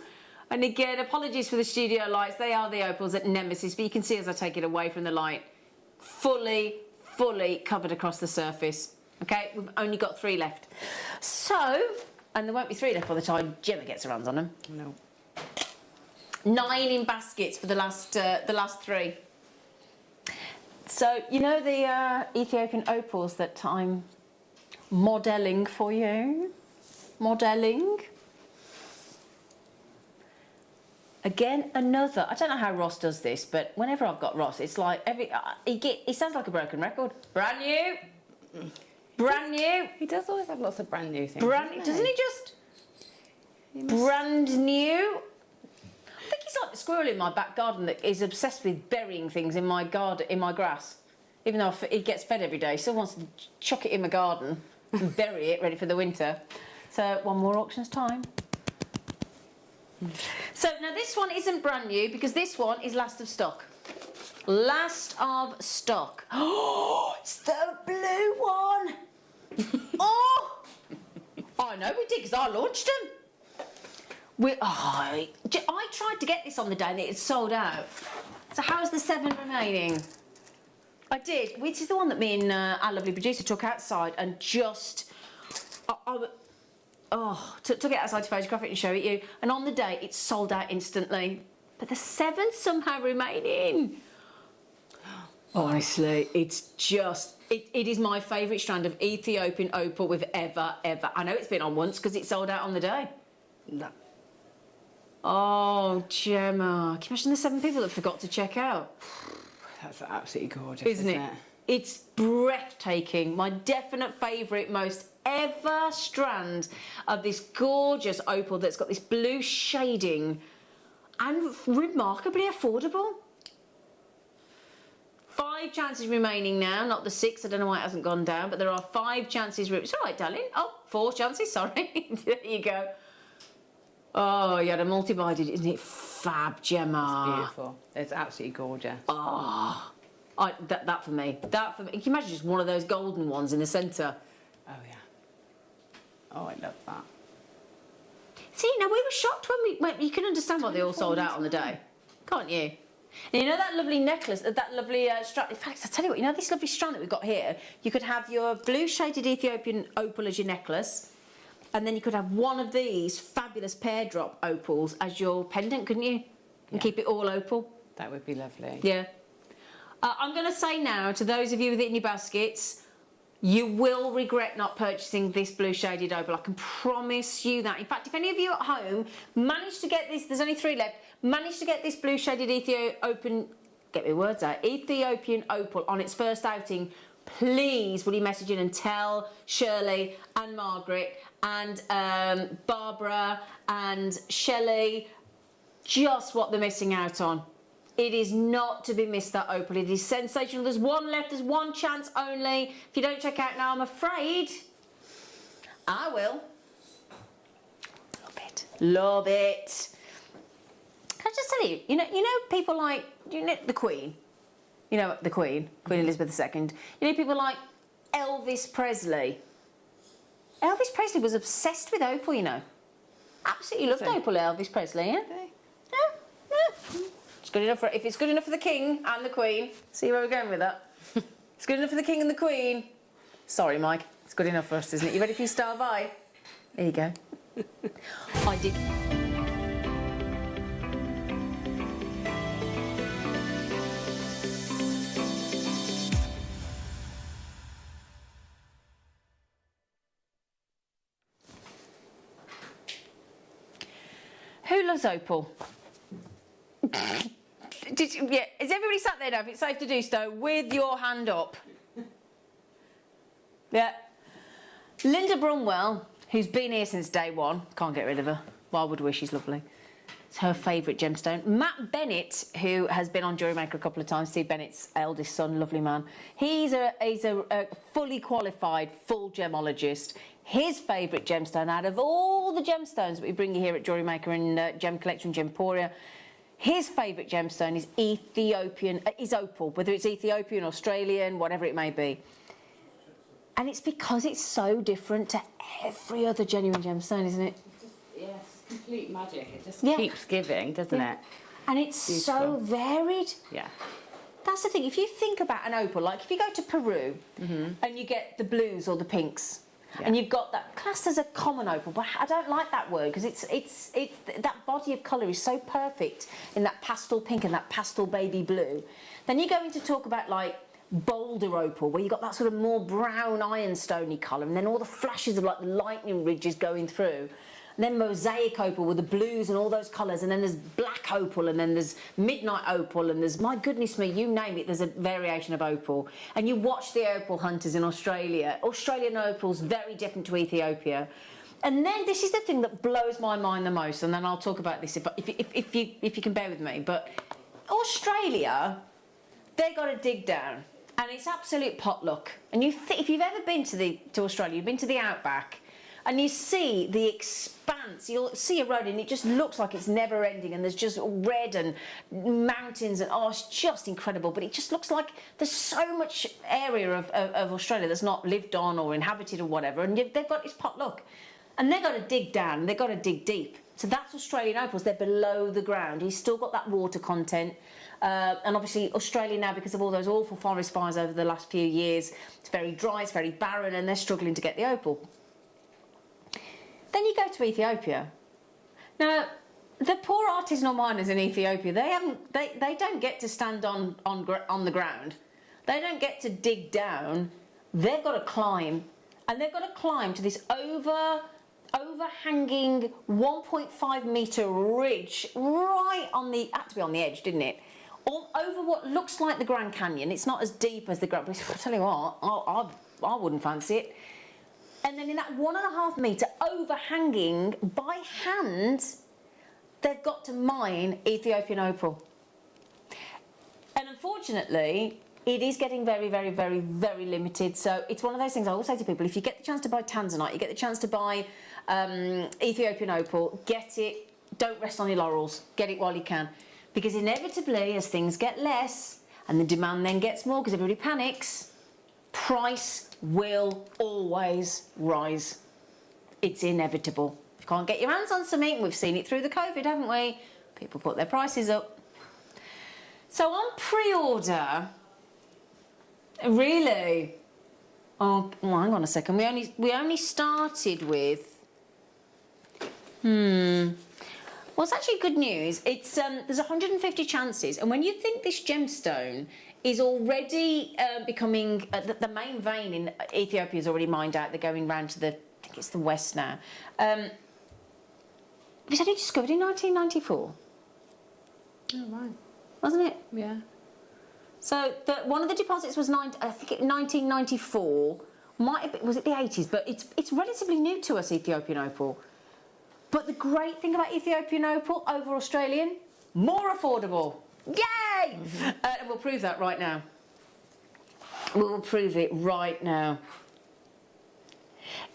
And again, apologies for the studio lights. They are the opals at Nemesis, but you can see as I take it away from the light, fully covered across the surface. Okay, we've only got 3 left. So, and there won't be 3 left by the time Gemma gets her hands on them. No. 9 in baskets for the last 3. So, you know the Ethiopian opals that I'm modelling for you? Modelling. Again, another. I don't know how Ross does this, but whenever I've got Ross, it's like he sounds like a broken record. Brand new. Brand new. He does always have lots of brand new things. Doesn't he just? Brand new. I think he's like the squirrel in my back garden that is obsessed with burying things in my garden, in my grass. Even though he gets fed every day, he still wants to chuck it in my garden and bury it, ready for the winter. So 1 more auction's time. So now this one isn't brand new because this one is last of stock. Last of stock. Oh, it's the blue one. Oh, I know we did because I launched them. I tried to get this on the day that it sold out. So how's the 7 remaining? I did, which is the one that me and our lovely producer took outside and just... took it outside to photograph it and show it you. And on the day, it sold out instantly. But the 7 somehow remaining. Honestly, it's just... It is my favourite strand of Ethiopian opal we've ever... I know it's been on once because it sold out on the day. No. Oh, Gemma. Can you imagine the 7 people that forgot to check out? That's absolutely gorgeous, isn't it? It's breathtaking. My definite favourite, most ever strand of this gorgeous opal that's got this blue shading and remarkably affordable. 5 chances remaining now, not the 6. I don't know why it hasn't gone down, but there are 5 chances. It's all right, darling. Oh, 4 chances, sorry. There you go. Oh, you had a multi-bided, isn't it fab, Gemma? It's beautiful. It's absolutely gorgeous. Oh, that for me. That for me. Can you imagine just one of those golden ones in the centre? Oh, yeah. Oh, I love that. See, now we were shocked when you can understand why they all sold out on the day, can't you? And you know that lovely necklace, that lovely strand. In fact, I tell you what, you know this lovely strand that we've got here. You could have your blue shaded Ethiopian opal as your necklace, and then you could have one of these fabulous pear drop opals as your pendant, couldn't you? And keep it all opal. That would be lovely. Yeah. I'm going to say now to those of you with it in your baskets, You will regret not purchasing this blue shaded opal. I can promise you that. In fact, if any of you at home manage to get this, there's only 3 left, manage to get this blue shaded Ethiopian opal on its first outing, please will you message in and tell Shirley and Margaret and Barbara and Shelley just what they're missing out on. It is not to be missed, that opal. It is sensational. There's one left. There's one chance only. If you don't check out now, I'm afraid I will. Love it. Love it. Can I just tell you, you know people like, the Queen? You know the Queen Elizabeth II. You know people like Elvis Presley. Elvis Presley was obsessed with opal, you know. Absolutely loved opal, Elvis Presley, yeah? Yeah. It's good enough if it's good enough for the King and the Queen. See where we're going with that? It's good enough for the King and the Queen. Sorry, Mike. It's good enough for us, isn't it? You ready for your star by? There you go. I did. Who loves opal? Is everybody sat there now, if it's safe to do so, with your hand up? Yeah. Linda Brunwell, who's been here since day one, can't get rid of her. Why would we? She's lovely. It's her favourite gemstone. Matt Bennett, who has been on Jewellery Maker a couple of times, Steve Bennett's eldest son, lovely man. He's a fully qualified, full gemologist. His favourite gemstone out of all the gemstones that we bring you here at Jewellery Maker and Gem Collection, Gemporia, his favourite gemstone is is opal, whether it's Ethiopian, Australian, whatever it may be. And it's because it's so different to every other genuine gemstone, isn't it? Yes, complete magic. It just keeps giving, doesn't it? And it's so varied. Yeah. That's the thing. If you think about an opal, like if you go to Peru and you get the blues or the pinks, and you've got that classed as a common opal, but I don't like that word because it's that body of colour is so perfect in that pastel pink and that pastel baby blue. Then you go into talk about like bolder opal, where you've got that sort of more brown ironstone-y colour, and then all the flashes of like the lightning ridges going through. And then mosaic opal with the blues and all those colours, and then there's black opal, and then there's midnight opal, and there's, my goodness me, you name it, there's a variation of opal. And you watch the opal hunters in Australia. Australian opal's very different to Ethiopia. And then this is the thing that blows my mind the most, and then I'll talk about this if you can bear with me. But Australia, they got to dig down, and it's absolute potluck. And if you've ever been to Australia, you've been to the outback, and you see the expanse, you'll see a road and it just looks like it's never ending, and there's just red and mountains, and it's just incredible. But it just looks like there's so much area of Australia that's not lived on or inhabited or whatever, and they've got this potluck. And they've got to dig down, and they've got to dig deep. So that's Australian opals, they're below the ground. He's still got that water content. And obviously Australia now, because of all those awful forest fires over the last few years, it's very dry, it's very barren, and they're struggling to get the opal. Then you go to Ethiopia. Now, the poor artisanal miners in Ethiopia, they don't get to stand on the ground. They don't get to dig down. They've got to climb, and they've got to climb to this overhanging 1.5 metre ridge right on the, had to be on the edge, didn't it? Over what looks like the Grand Canyon. It's not as deep as the Grand, but I'll tell you what, I wouldn't fancy it. And then in that 1.5 metre overhanging, by hand, they've got to mine Ethiopian opal. And unfortunately, it is getting very, very, very, very limited. So it's one of those things I always say to people, if you get the chance to buy Tanzanite, you get the chance to buy Ethiopian opal, get it, don't rest on your laurels, get it while you can. Because inevitably, as things get less, and the demand then gets more because everybody panics, price will always rise. It's inevitable. If you can't get your hands on something, we've seen it through the COVID, haven't we? People put their prices up. So on pre-order, really? Oh, hang on a second. We only started with. Well, it's actually good news. It's there's 150 chances, and when you think this gemstone is already becoming, the main vein in Ethiopia is already mined out. They're going round to the, I think it's the west now. It was only discovered in 1994. Oh, right. Wasn't it? Yeah. So one of the deposits was, I think, 1994. Might have been, was it the 80s? But it's relatively new to us, Ethiopian opal. But the great thing about Ethiopian opal over Australian, more affordable. Yay! And we'll prove that right now. We'll prove it right now.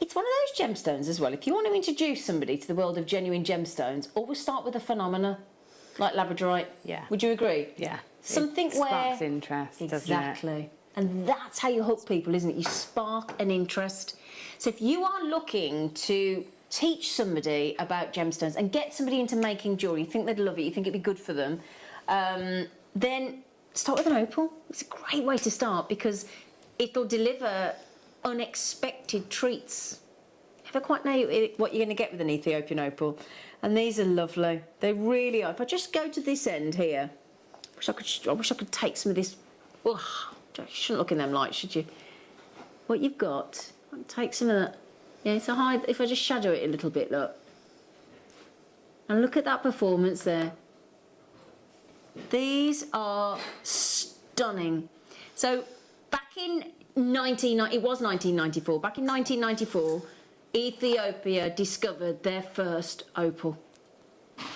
It's one of those gemstones as well. If you want to introduce somebody to the world of genuine gemstones, always start with a phenomena like labradorite. Yeah. Would you agree? Yeah. Something it sparks where interest, doesn't it? Exactly. And that's how you hook people, isn't it? You spark an interest. So if you are looking to teach somebody about gemstones and get somebody into making jewellery, you think they'd love it, you think it'd be good for them, then start with an opal. It's a great way to start because it'll deliver unexpected treats. Never quite know what you're going to get with an Ethiopian opal. And these are lovely. They really are. If I just go to this end here, I wish I could take some of this. Ugh, you shouldn't look in them lights, should you? What you've got, I'll take some of that. Yeah, it's a high. If I just shadow it a little bit, look. And look at that performance there. These are stunning. So back in it was 1994. Back in 1994, Ethiopia discovered their first opal.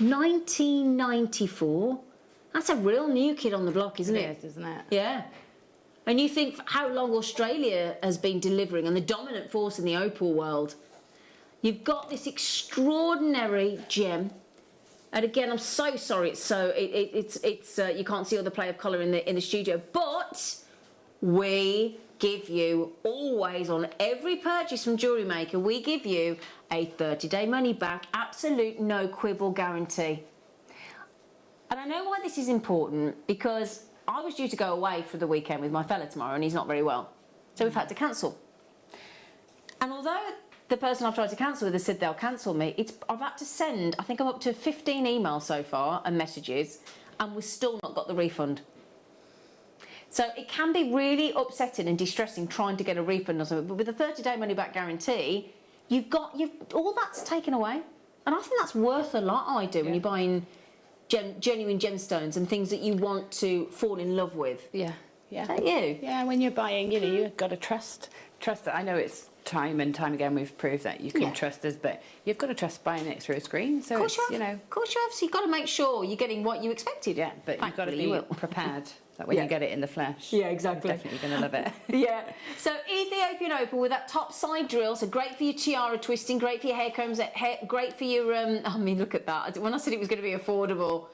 1994. That's a real new kid on the block, isn't it? It is, isn't it? Yeah. And you think how long Australia has been delivering and the dominant force in the opal world. You've got this extraordinary gem. And again, I'm so sorry it's you can't see all the play of colour in the studio, but we give you always on every purchase from Jewellery Maker, we give you a 30-day money back, absolute no quibble guarantee. And I know why this is important because I was due to go away for the weekend with my fella tomorrow and he's not very well. So we've had to cancel. And although the person I've tried to cancel with has said they'll cancel me, I've had to send, I think I'm up to 15 emails so far and messages and we've still not got the refund. So it can be really upsetting and distressing trying to get a refund or something, but with a 30-day money back guarantee, all that's taken away. And I think that's worth a lot, when you're buying genuine gemstones and things that you want to fall in love with. Yeah, yeah. Don't you? Yeah, when you're buying, you've got to trust that. I know it's time and time again we've proved that you can trust us, but you've got to trust buying it through a screen. So of course you have. Of course you have. So you've got to make sure you're getting what you expected. Yeah, but you've got to be prepared that when you get it in the flesh, yeah, exactly, you're definitely going to love it. Yeah. So Ethiopian opal with that top side drill, so great for your tiara twisting, great for your hair combs, great for your. I mean, look at that. When I said it was going to be affordable.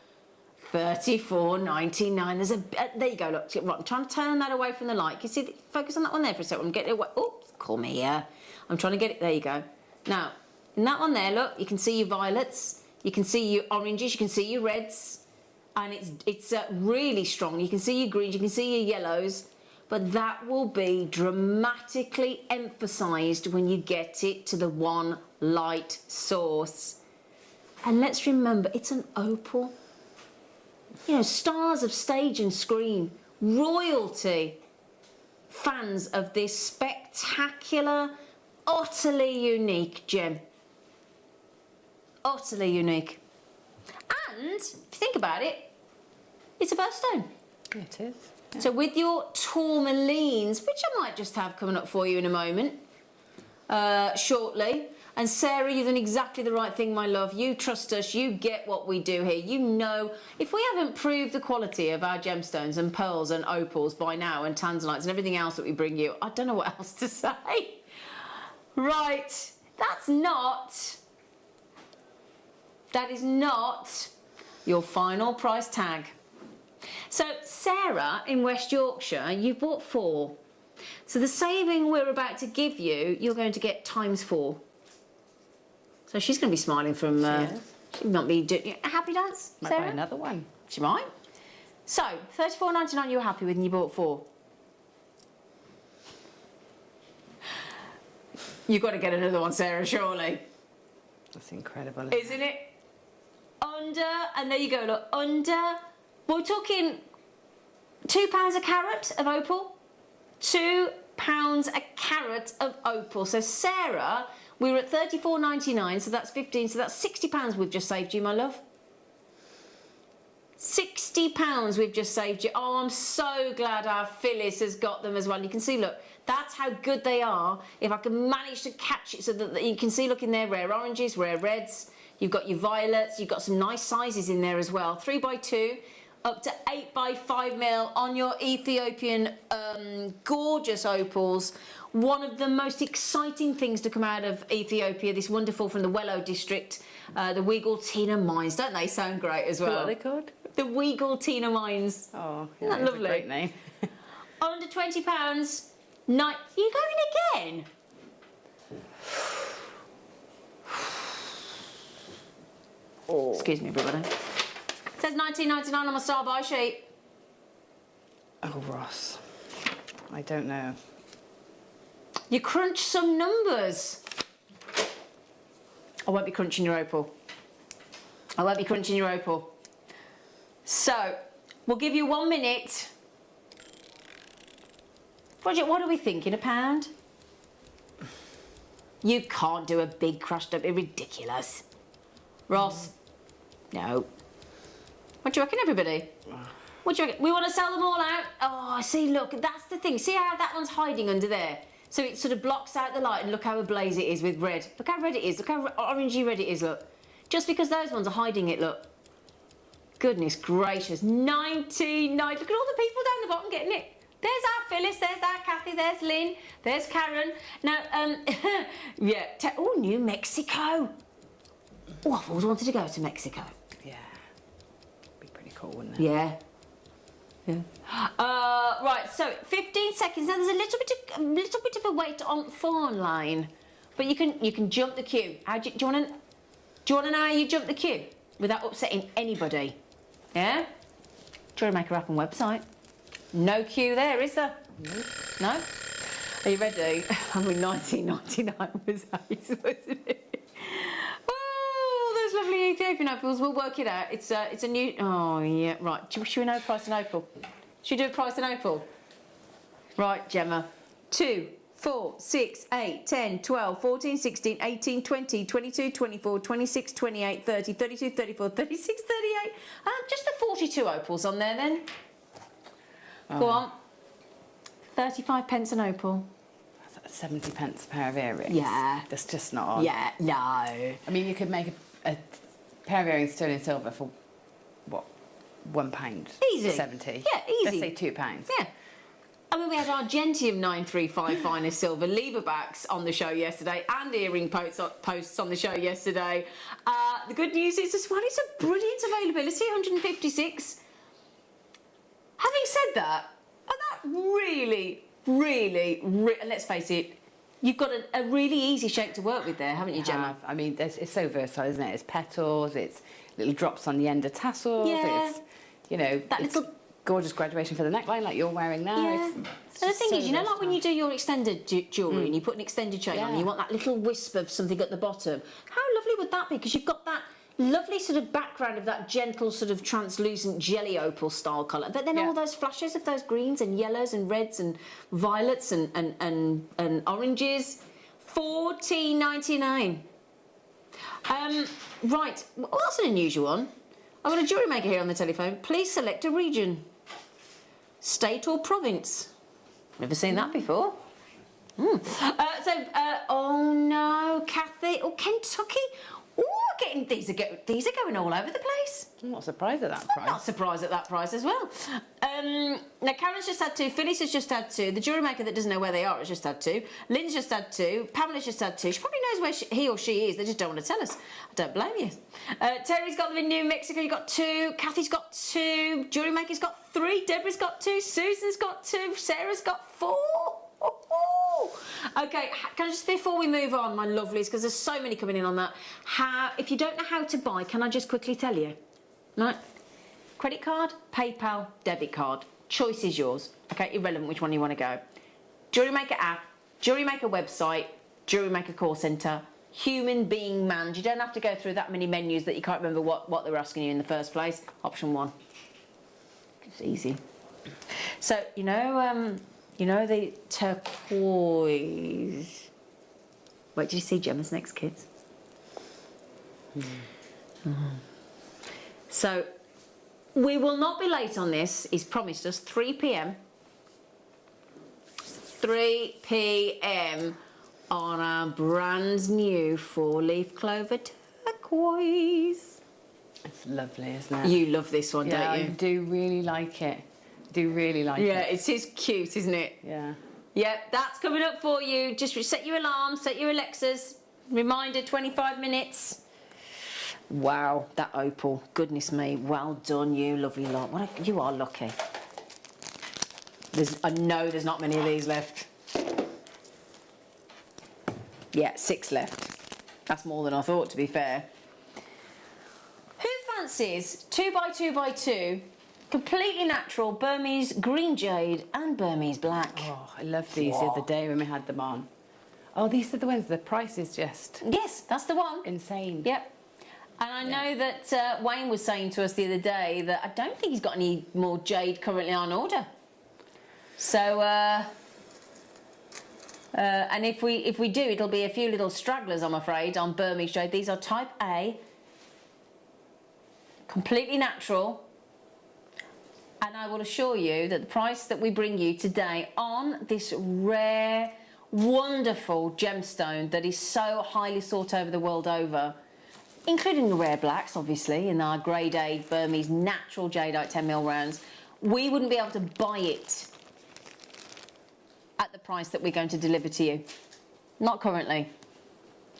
$34.99. There's there you go. Look, right, I'm trying to turn that away from the light. You see, focus on that one there for a second. I'm getting it away. Oh, call me here. I'm trying to get it. There you go. Now, in that one there, look, you can see your violets, you can see your oranges, you can see your reds, and it's really strong. You can see your greens, you can see your yellows, but that will be dramatically emphasised when you get it to the one light source. And let's remember, it's an opal. Stars of stage and screen, royalty, fans of this spectacular, utterly unique gem. Utterly unique. And, if you think about it, it's a birthstone. It is. Yeah. So with your tourmalines, which I might just have coming up for you in a moment, shortly. And Sarah, you've done exactly the right thing, my love. You trust us. You get what we do here. You know, if we haven't proved the quality of our gemstones and pearls and opals by now and tanzanites and everything else that we bring you, I don't know what else to say. Right. That is not your final price tag. So, Sarah, in West Yorkshire, you've bought 4. So the saving we're about to give you, you're going to get ×4. So she's going to be smiling from. She might be doing a happy dance. Might Sarah? buy another one. She might. So $34.99 you were happy with, and you bought 4. You've got to get another one, Sarah. Surely. That's incredible, isn't it? And there you go. Look, we're talking £2 a carat of opal. £2 a carat of opal. So Sarah, we were at $34.99, so that's 15, so that's £60 we've just saved you, my love. £60 we've just saved you. Oh, I'm so glad our Phyllis has got them as well. You can see, look, that's how good they are. If I can manage to catch it so that you can see, look, in there, rare oranges, rare reds. You've got your violets. You've got some nice sizes in there as well. 3x2, up to 8x5mm on your Ethiopian gorgeous opals. One of the most exciting things to come out of Ethiopia, this wonderful from the Wello district, the Wegaltina mines. Don't they sound great as well? What are they called? The Wegaltina mines. Oh, yeah, Isn't that lovely? A great name. Under £20. You going again? Oh. Excuse me, everybody. It says £19.99 on my star buy sheet. Oh, Ross. I don't know. You crunch some numbers. I won't be crunching your opal. I won't be crunching your opal. So, we'll give you 1 minute. Bridget, what are we thinking, £1? You can't do a big crushed up, it's ridiculous. Ross? No. What do you reckon, everybody? What do you reckon? We want to sell them all out? Oh, see, look, that's the thing. See how that one's hiding under there? So it sort of blocks out the light, and look how ablaze it is with red. Look how red it is. Look how orangey red it is, look. Just because those ones are hiding it, look. Goodness gracious. 19.90. Look at all the people down the bottom getting it. There's our Phyllis, there's our Kathy, there's Lynn, there's Karen. Now, yeah. Oh, New Mexico. Oh, I've always wanted to go to Mexico. Yeah. Be pretty cool, wouldn't it? Yeah. Yeah. Right, so 15 seconds. Now there's a little bit of a wait on phone line, but you can jump the queue. Do you want to know how you jump the queue without upsetting anybody? Yeah. Jewellery Maker app and website. No queue there, is there? No. Are you ready? I mean, 19.99 was ace, wasn't it? Oh, those lovely Ethiopian opals. We'll work it out. It's a new. Oh yeah, right. Should we know price and opal? Should we do a price and opal? Right, Gemma. 2, 4, 6, 8, 10, 12, 14, 16, 18, 20, 22, 24, 26, 28, 30, 32, 34, 36, 38. Just the 42 opals on there then. Go on. 35p an opal. 70p a pair of earrings. Yeah. That's just not on. Yeah, no. I mean, you could make a pair of earrings sterling silver for, what, £1? Easy. 70. Yeah, easy. Let's say £2. Yeah. I mean, we had Argentium 935 finest silver lever backs on the show yesterday and earring posts on the show yesterday. The good news is as well, it's a brilliant availability, 156. Having said that, really, let's face it, you've got a really easy shape to work with there, haven't you, Gemma? I mean, it's so versatile, isn't it? It's petals, it's little drops on the end of tassels, Yeah. it's, you know, That it's little gorgeous graduation for the neckline like you're wearing now. Yeah. It's And the thing is, you know, like when you do your extended jewellery and you put an extended chain on, Yeah. you want that little wisp of something at the bottom. How lovely would that be? Because you've got that lovely sort of background of that gentle sort of translucent jelly opal style colour. But then all those flashes of those greens and yellows and reds and violets and oranges. $14.99. Right, well, that's an unusual one. I've got a jewellery maker here on the telephone. Please select a region. State or province. Never seen that before. Oh no, Kathy. Oh, Kentucky. Oh, these are going all over the place. I'm not surprised at that price. I'm not surprised at that price as well. Now, Karen's just had 2. Phyllis has just had 2. The jewellery maker that doesn't know where they are has just had 2. Lynn's just had 2. Pamela's just had 2. She probably knows where he or she is. They just don't want to tell us. I don't blame you. Terry's got them in New Mexico. You've got 2. Kathy's got 2. Jewellery maker's got 3. Deborah's got 2. Susan's got 2. Sarah's got 4. Okay, can I just, before we move on, my lovelies, because there's so many coming in on that, if you don't know how to buy, can I just quickly tell you? Right? Credit card, PayPal, debit card. Choice is yours. Okay, irrelevant which one you want to go. Jewellery Maker app, Jewellery Maker website, Jewellery Maker call centre, human being manned. You don't have to go through that many menus that you can't remember what they were asking you in the first place. Option 1. It's easy. So, you know the turquoise. Wait, did you see Gemma's next, kids? So, we will not be late on this. He's promised us 3 p.m. 3 p.m. on our brand new 4-leaf clover turquoise. It's lovely, isn't it? You love this one, yeah, don't you? I do really like it. Do really like it. Yeah, it's just cute, isn't it? Yeah. Yep, that's coming up for you. Just set your alarm, set your Alexas. Reminder, 25 minutes. Wow, that opal. Goodness me. Well done, you lovely lot. You are lucky. I know there's not many of these left. Yeah, 6 left. That's more than I thought, to be fair. Who fancies 2x2x2, completely natural Burmese green jade and Burmese black? Oh, I loved these the other day when we had them on. Oh, these are the ones, the price is just... Yes, that's the one. Insane. Yep. And I know that Wayne was saying to us the other day that I don't think he's got any more jade currently on order. So, and if we do, it'll be a few little stragglers, I'm afraid, on Burmese jade. These are type A, completely natural. And I will assure you that the price that we bring you today on this rare, wonderful gemstone that is so highly sought over the world over, including the rare blacks, obviously, in our grade A Burmese natural jadeite 10mm rounds, we wouldn't be able to buy it at the price that we're going to deliver to you. Not currently.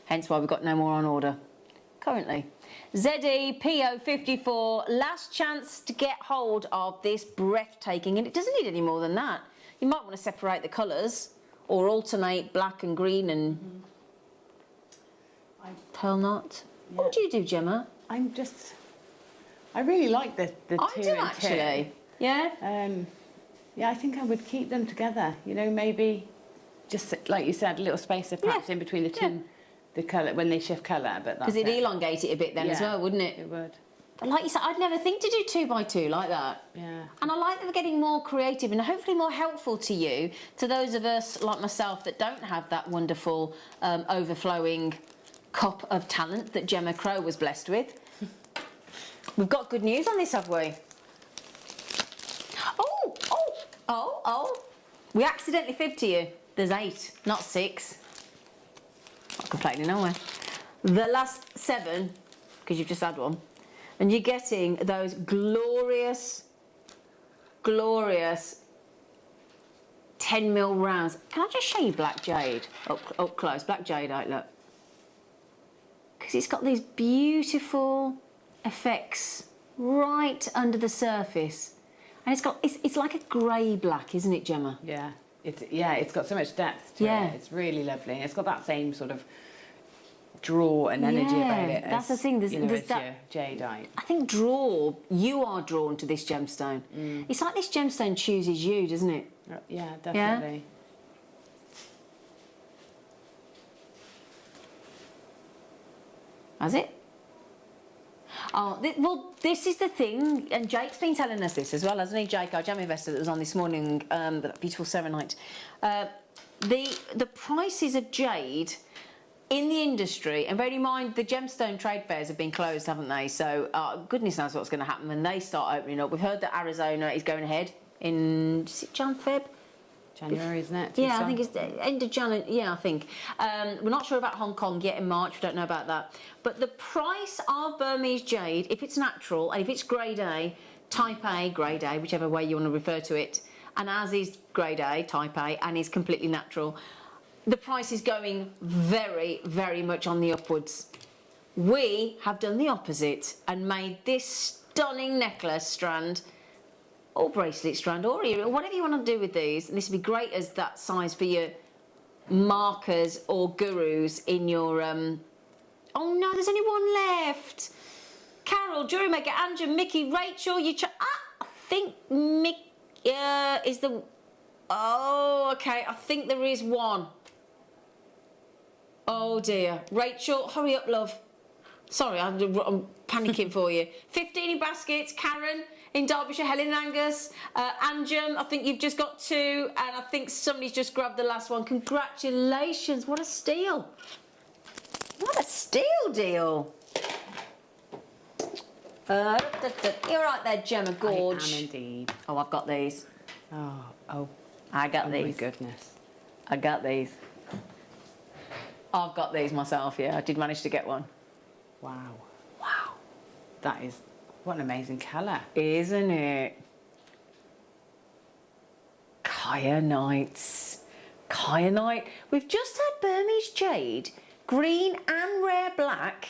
Hence why we've got no more on order. Currently. ZEPO54, last chance to get hold of this breathtaking, and it doesn't need any more than that. You might want to separate the colours or alternate black and green and pearl knot. Yeah. What do you do, Gemma? I really like the I two do and actually. two. Yeah? Yeah, I think I would keep them together. You know, maybe just, like you said, a little spacer perhaps in between the two, the colour, when they shift colour, but that's because it'd elongate it a bit then as well, wouldn't it? It would. But like you said, I'd never think to do 2x2 like that. Yeah. And I like that we're getting more creative and hopefully more helpful to you, to those of us like myself that don't have that wonderful overflowing cup of talent that Gemma Crow was blessed with. We've got good news on this, have we? Oh, we accidentally fibbed to you. There's 8, not 6. Not complaining, are we? The last 7, because you've just had one, and you're getting those glorious 10mm rounds. Can I just show you black jade up close? Black jade, look. Because it's got these beautiful effects right under the surface. And it's like a grey black, isn't it, Gemma? Yeah, it's got so much depth to it. It's really lovely. It's got that same sort of draw and energy about it. That's the thing. There's your that jadeite. I think you are drawn to this gemstone. It's like this gemstone chooses you, doesn't it? Yeah, definitely. Yeah? Has it? Oh, well, this is the thing, and Jake's been telling us this as well, hasn't he, Jake, our gem investor that was on this morning, that beautiful Serenite. The prices of jade in the industry, and bear in mind the gemstone trade fairs have been closed, haven't they? So goodness knows what's going to happen when they start opening up. We've heard that Arizona is going ahead in, is it January, isn't it? Yeah, I think it's the end of January. Yeah, I think. We're not sure about Hong Kong yet in March. We don't know about that. But the price of Burmese jade, if it's natural and if it's grade A, type A, grade A, whichever way you want to refer to it, and ours is grade A, type A, and is completely natural, the price is going very, very much on the upwards. We have done the opposite and made this stunning necklace strand, or bracelet strand, or whatever you want to do with these. And this would be great as that size for your markers or gurus in your... Oh no, there's only one left. Carol, Jewellery Maker, Andrew, Mickey, Rachel, I think Mick is the... Oh, okay, I think there is one. Oh dear. Rachel, hurry up, love. Sorry, I'm panicking for you. 15 in baskets. Karen, in Derbyshire, Helen and Angus. Anjum, I think you've just got 2, and I think somebody's just grabbed the last one. Congratulations, what a steal. What a steal deal. You're right there, Gemma Gorge. I am indeed. Oh, I've got these. Oh. I got these. Oh my goodness. I got these. I've got these myself, yeah. I did manage to get one. Wow. Wow. That is, what an amazing colour. Isn't it? Kyanites. Kyanite. We've just had Burmese jade, green and rare black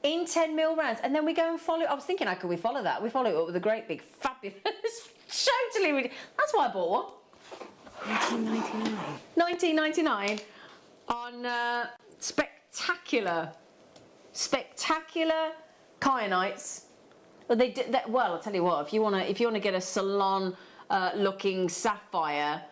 in 10mm rounds. And then we go and follow it. I was thinking, how can we follow that? We follow it up with a great big fabulous, totally ridiculous. That's why I bought one. 1999 on spectacular kyanites. Well, they did that. Well, I'll tell you what. If you wanna get a salon looking sapphire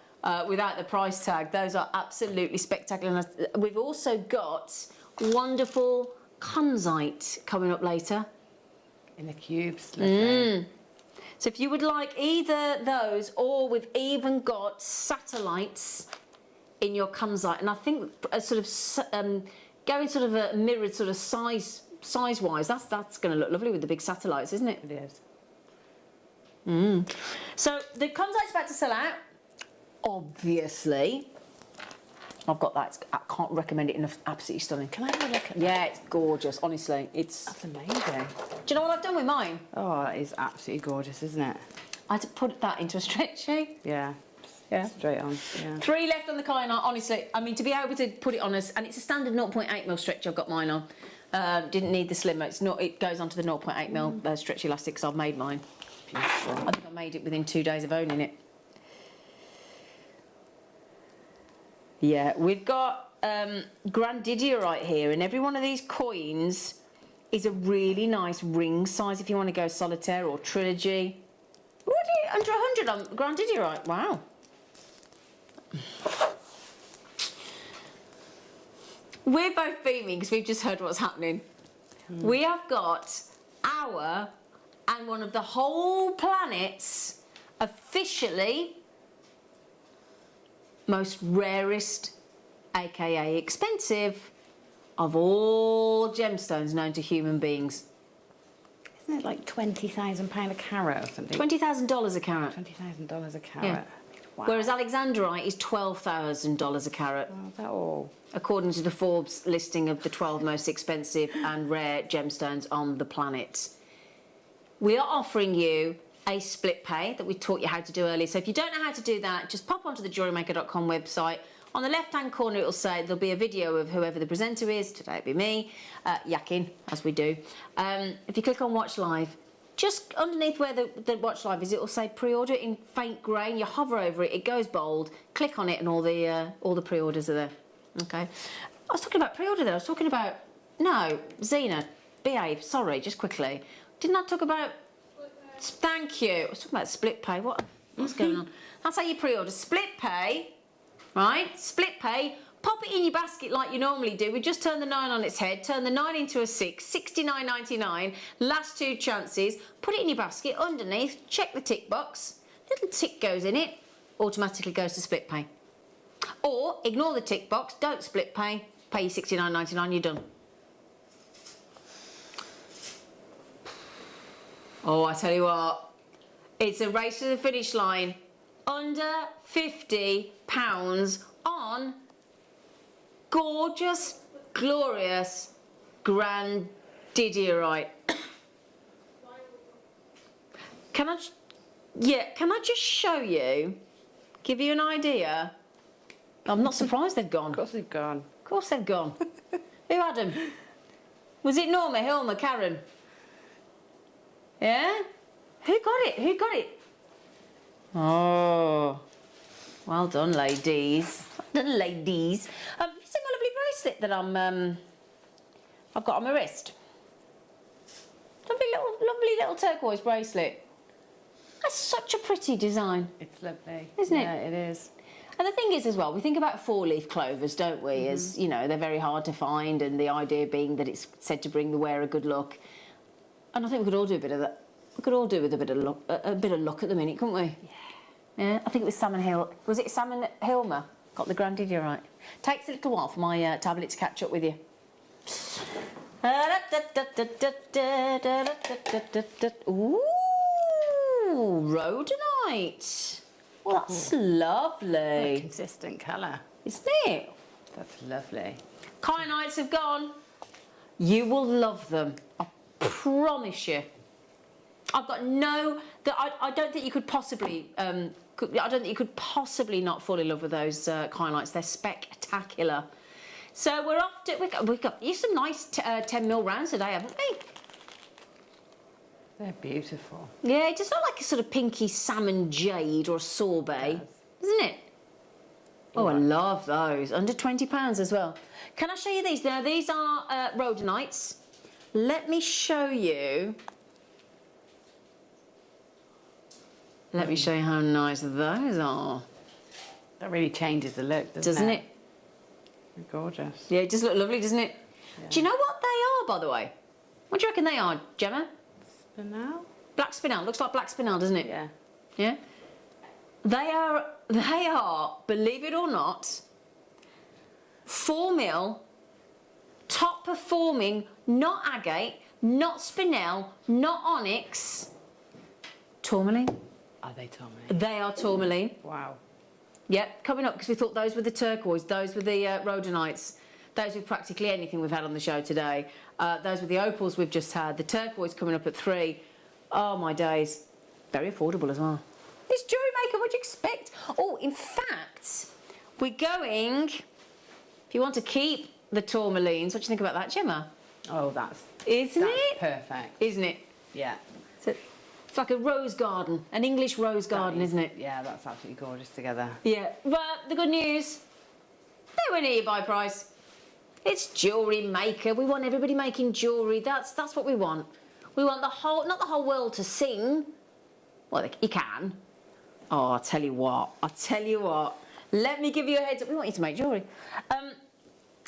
without the price tag, those are absolutely spectacular. And we've also got wonderful Tanzanite coming up later in the cubes. So if you would like either those, or we've even got satellites in your Tanzanite, and I think going sort of a mirrored sort of size-wise, that's going to look lovely with the big satellites, isn't it? It is. So the Tanzanite's about to sell out, obviously. I've got that. I can't recommend it enough. Absolutely stunning. Can I have a look at that? Yeah, it's gorgeous. Honestly, that's amazing. Do you know what I've done with mine? Oh, that is absolutely gorgeous, isn't it? I had to put that into a stretchy. Yeah. Yeah. Straight on. Yeah. 3 left on the kyanite. Honestly, I mean, to be able to put it on us, and it's a standard 0.8mm stretch I've got mine on. Didn't need the slimmer. It's not. It goes onto the 0.8mm stretch elastic because I've made mine. Beautiful. I think I made it within 2 days of owning it. Yeah, we've got Grandidierite here, and every one of these coins is a really nice ring size if you want to go solitaire or trilogy. Already under 100 on Grandidierite. Wow. We're both beaming because we've just heard what's happening. We have got our and one of the whole planet's officially most rarest, aka expensive, of all gemstones known to human beings. Isn't it like £20,000 a carat or something? $20,000 a carat. $20,000 a carat. Yeah. Wow. Whereas Alexandrite is $12,000 a carat. Oh, is that all? According to the Forbes listing of the 12 most expensive and rare gemstones on the planet. We are offering you a split pay that we taught you how to do earlier. So if you don't know how to do that, just pop onto the JewelleryMaker.com website. On the left-hand corner, it'll say there'll be a video of whoever the presenter is. Today it'll be me, yakking, as we do. If you click on Watch Live, just underneath where the Watch Live is, it'll say pre-order in faint grey, and you hover over it, it goes bold, click on it, and all the pre-orders are there. Okay. I was talking about pre-order there. I was talking about... No, Zena, behave. Sorry, just quickly. Didn't I talk about... Thank you. I was talking about split pay. What's going on? That's how you pre-order. Split pay, right? Split pay. Pop it in your basket like you normally do. We just turn the 9 on its head, turn the 9 into a 6, $69.99, last 2 chances. Put it in your basket underneath, check the tick box. Little tick goes in it, automatically goes to split pay. Or ignore the tick box, don't split pay, pay you $69.99, you're done. Oh, I tell you what, it's a race to the finish line. Under £50 on gorgeous, glorious Grandidierite. Can I just show you, give you an idea? I'm not surprised they've gone. Of course they've gone. Of course they've gone. Who had them? Was it Norma, Hilma, Karen? Yeah? Who got it? Who got it? Oh, well done, ladies. Well done, ladies. Have you seen my lovely bracelet that I've got on my wrist? Lovely little turquoise bracelet. That's such a pretty design. It's lovely. Isn't it? Yeah, it is. And the thing is as well, we think about 4-leaf clovers, don't we? As, you know, they're very hard to find, and the idea being that it's said to bring the wearer good luck. And I think we could all do a bit of that. We could all do with a bit of luck at the minute, couldn't we? Yeah. Yeah. I think it was Salmon Hill. Was it Salmon Hilmer? Got the grandid, you're right. Takes a little while for my tablet to catch up with you. Ooh, rhodonite. Well, that's lovely. Consistent colour. Isn't it? That's lovely. Kyanites have gone. You will love them. I promise you. I've got no... I don't think you could possibly... I don't think you could possibly not fall in love with those kyanites. They're spectacular. So we're off to... We've got you some nice 10mm rounds today, haven't we? They're beautiful. Yeah, it just look like a sort of pinky salmon jade or a sorbet, isn't it? Oh, I love those. Under £20 as well. Can I show you these? Now, these are rhodonites. Let me show you... Let me show you how nice those are. That really changes the look, doesn't it? They're gorgeous. Yeah, it does look lovely, doesn't it? Yeah. Do you know what they are, by the way? What do you reckon they are, Gemma? Spinel? Black spinel. Looks like black spinel, doesn't it? Yeah. Yeah? They are, believe it or not, 4mm, top performing, not agate, not spinel, not onyx, tourmaline. Are they tourmaline? They are tourmaline. Wow. Yep, coming up, because we thought those were the turquoise, those were the rhodonites, those were practically anything we've had on the show today. Those were the opals we've just had, the turquoise coming up at 3. Oh, my days. Very affordable as well. It's Jewellery Maker, what do you expect? Oh, in fact, we're going, if you want to keep the tourmalines, what do you think about that, Gemma? Oh, that's perfect. Isn't it? Yeah. It's like a rose garden, an English rose garden, isn't it? Yeah, that's absolutely gorgeous together. Yeah, but the good news, they were near buy price. It's Jewellery Maker. We want everybody making jewellery. That's what we want. We want the whole, not the whole world to sing. Well, you can. Oh, I'll tell you what. Let me give you a heads up. We want you to make jewellery. I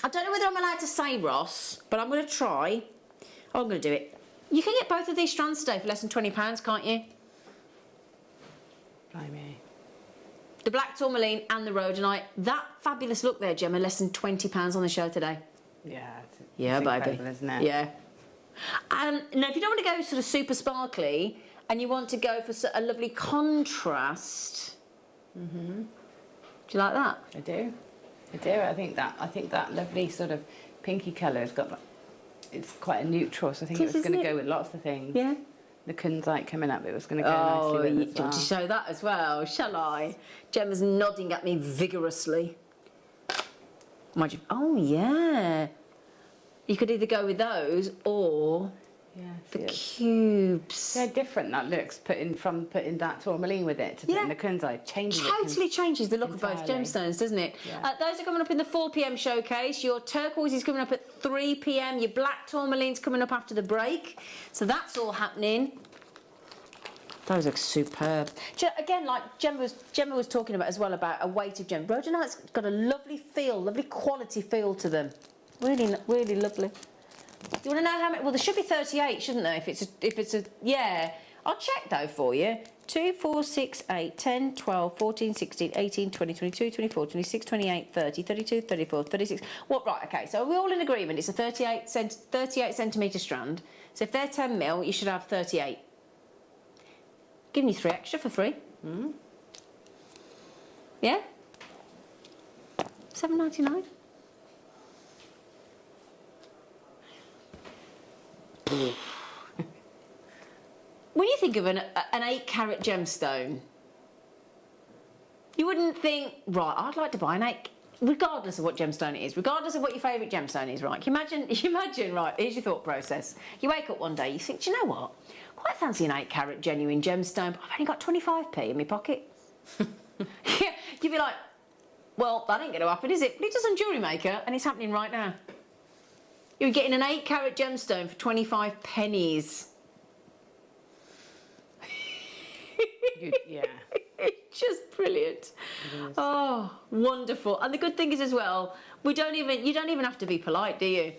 don't know whether I'm allowed to say, Ross, but I'm going to try. Oh, I'm going to do it. You can get both of these strands today for less than £20, can't you? Blimey. The black tourmaline and the rhodonite. That fabulous look there, Gemma, less than £20 on the show today. Yeah. Yeah, baby. Isn't it? Yeah. Now, if you don't want to go sort of super sparkly and you want to go for a lovely contrast, do you like that? I do. I think that lovely sort of pinky colour has got. It's quite a neutral, so I think it was going to go with lots of things. Yeah. The kunzite coming up, it was going to go nicely with it as well. To show that as well, shall I? Gemma's nodding at me vigorously. Oh, yeah. You could either go with those or the cubes. They're different, that looks, putting that tourmaline with it to putting the kunzite. Totally changes the look of both gemstones, doesn't it? Yeah. Those are coming up in the 4pm showcase. Your turquoise is coming up at 3pm. Your black tourmaline's coming up after the break. So that's all happening. Those look superb. Again, like Gemma was talking about as well, about a weight of gem. Rhodonite's got a lovely feel, lovely quality feel to them. Really, really lovely. You want to know how many? Well, there should be 38, shouldn't there? If it's a yeah. I'll check though for you. 2, 4, 6, 8, 10, 12, 14, 16, 18, 20, 22, 24, 26, 28, 30, 32, 34, 36. What? Right. Okay. So we're all in agreement. It's a 38 centimetre strand. So if they're 10mm, you should have 38. Giving you 3 extra for free. Yeah. $7.99. When you think of an 8-carat gemstone, you wouldn't think, right, I'd like to buy an 8, regardless of what gemstone it is, regardless of what your favourite gemstone is, right? Imagine, right, here's your thought process. You wake up one day, you think, do you know what? Quite fancy an 8-carat genuine gemstone, but I've only got 25p in my pocket. Yeah, you'd be like, well, that ain't going to happen, is it? But it does on Jewellery Maker, and it's happening right now. You're getting an 8-carat gemstone for 25 pennies. Yeah. It's just brilliant. Oh, wonderful. And the good thing is as well, you don't even have to be polite, do you?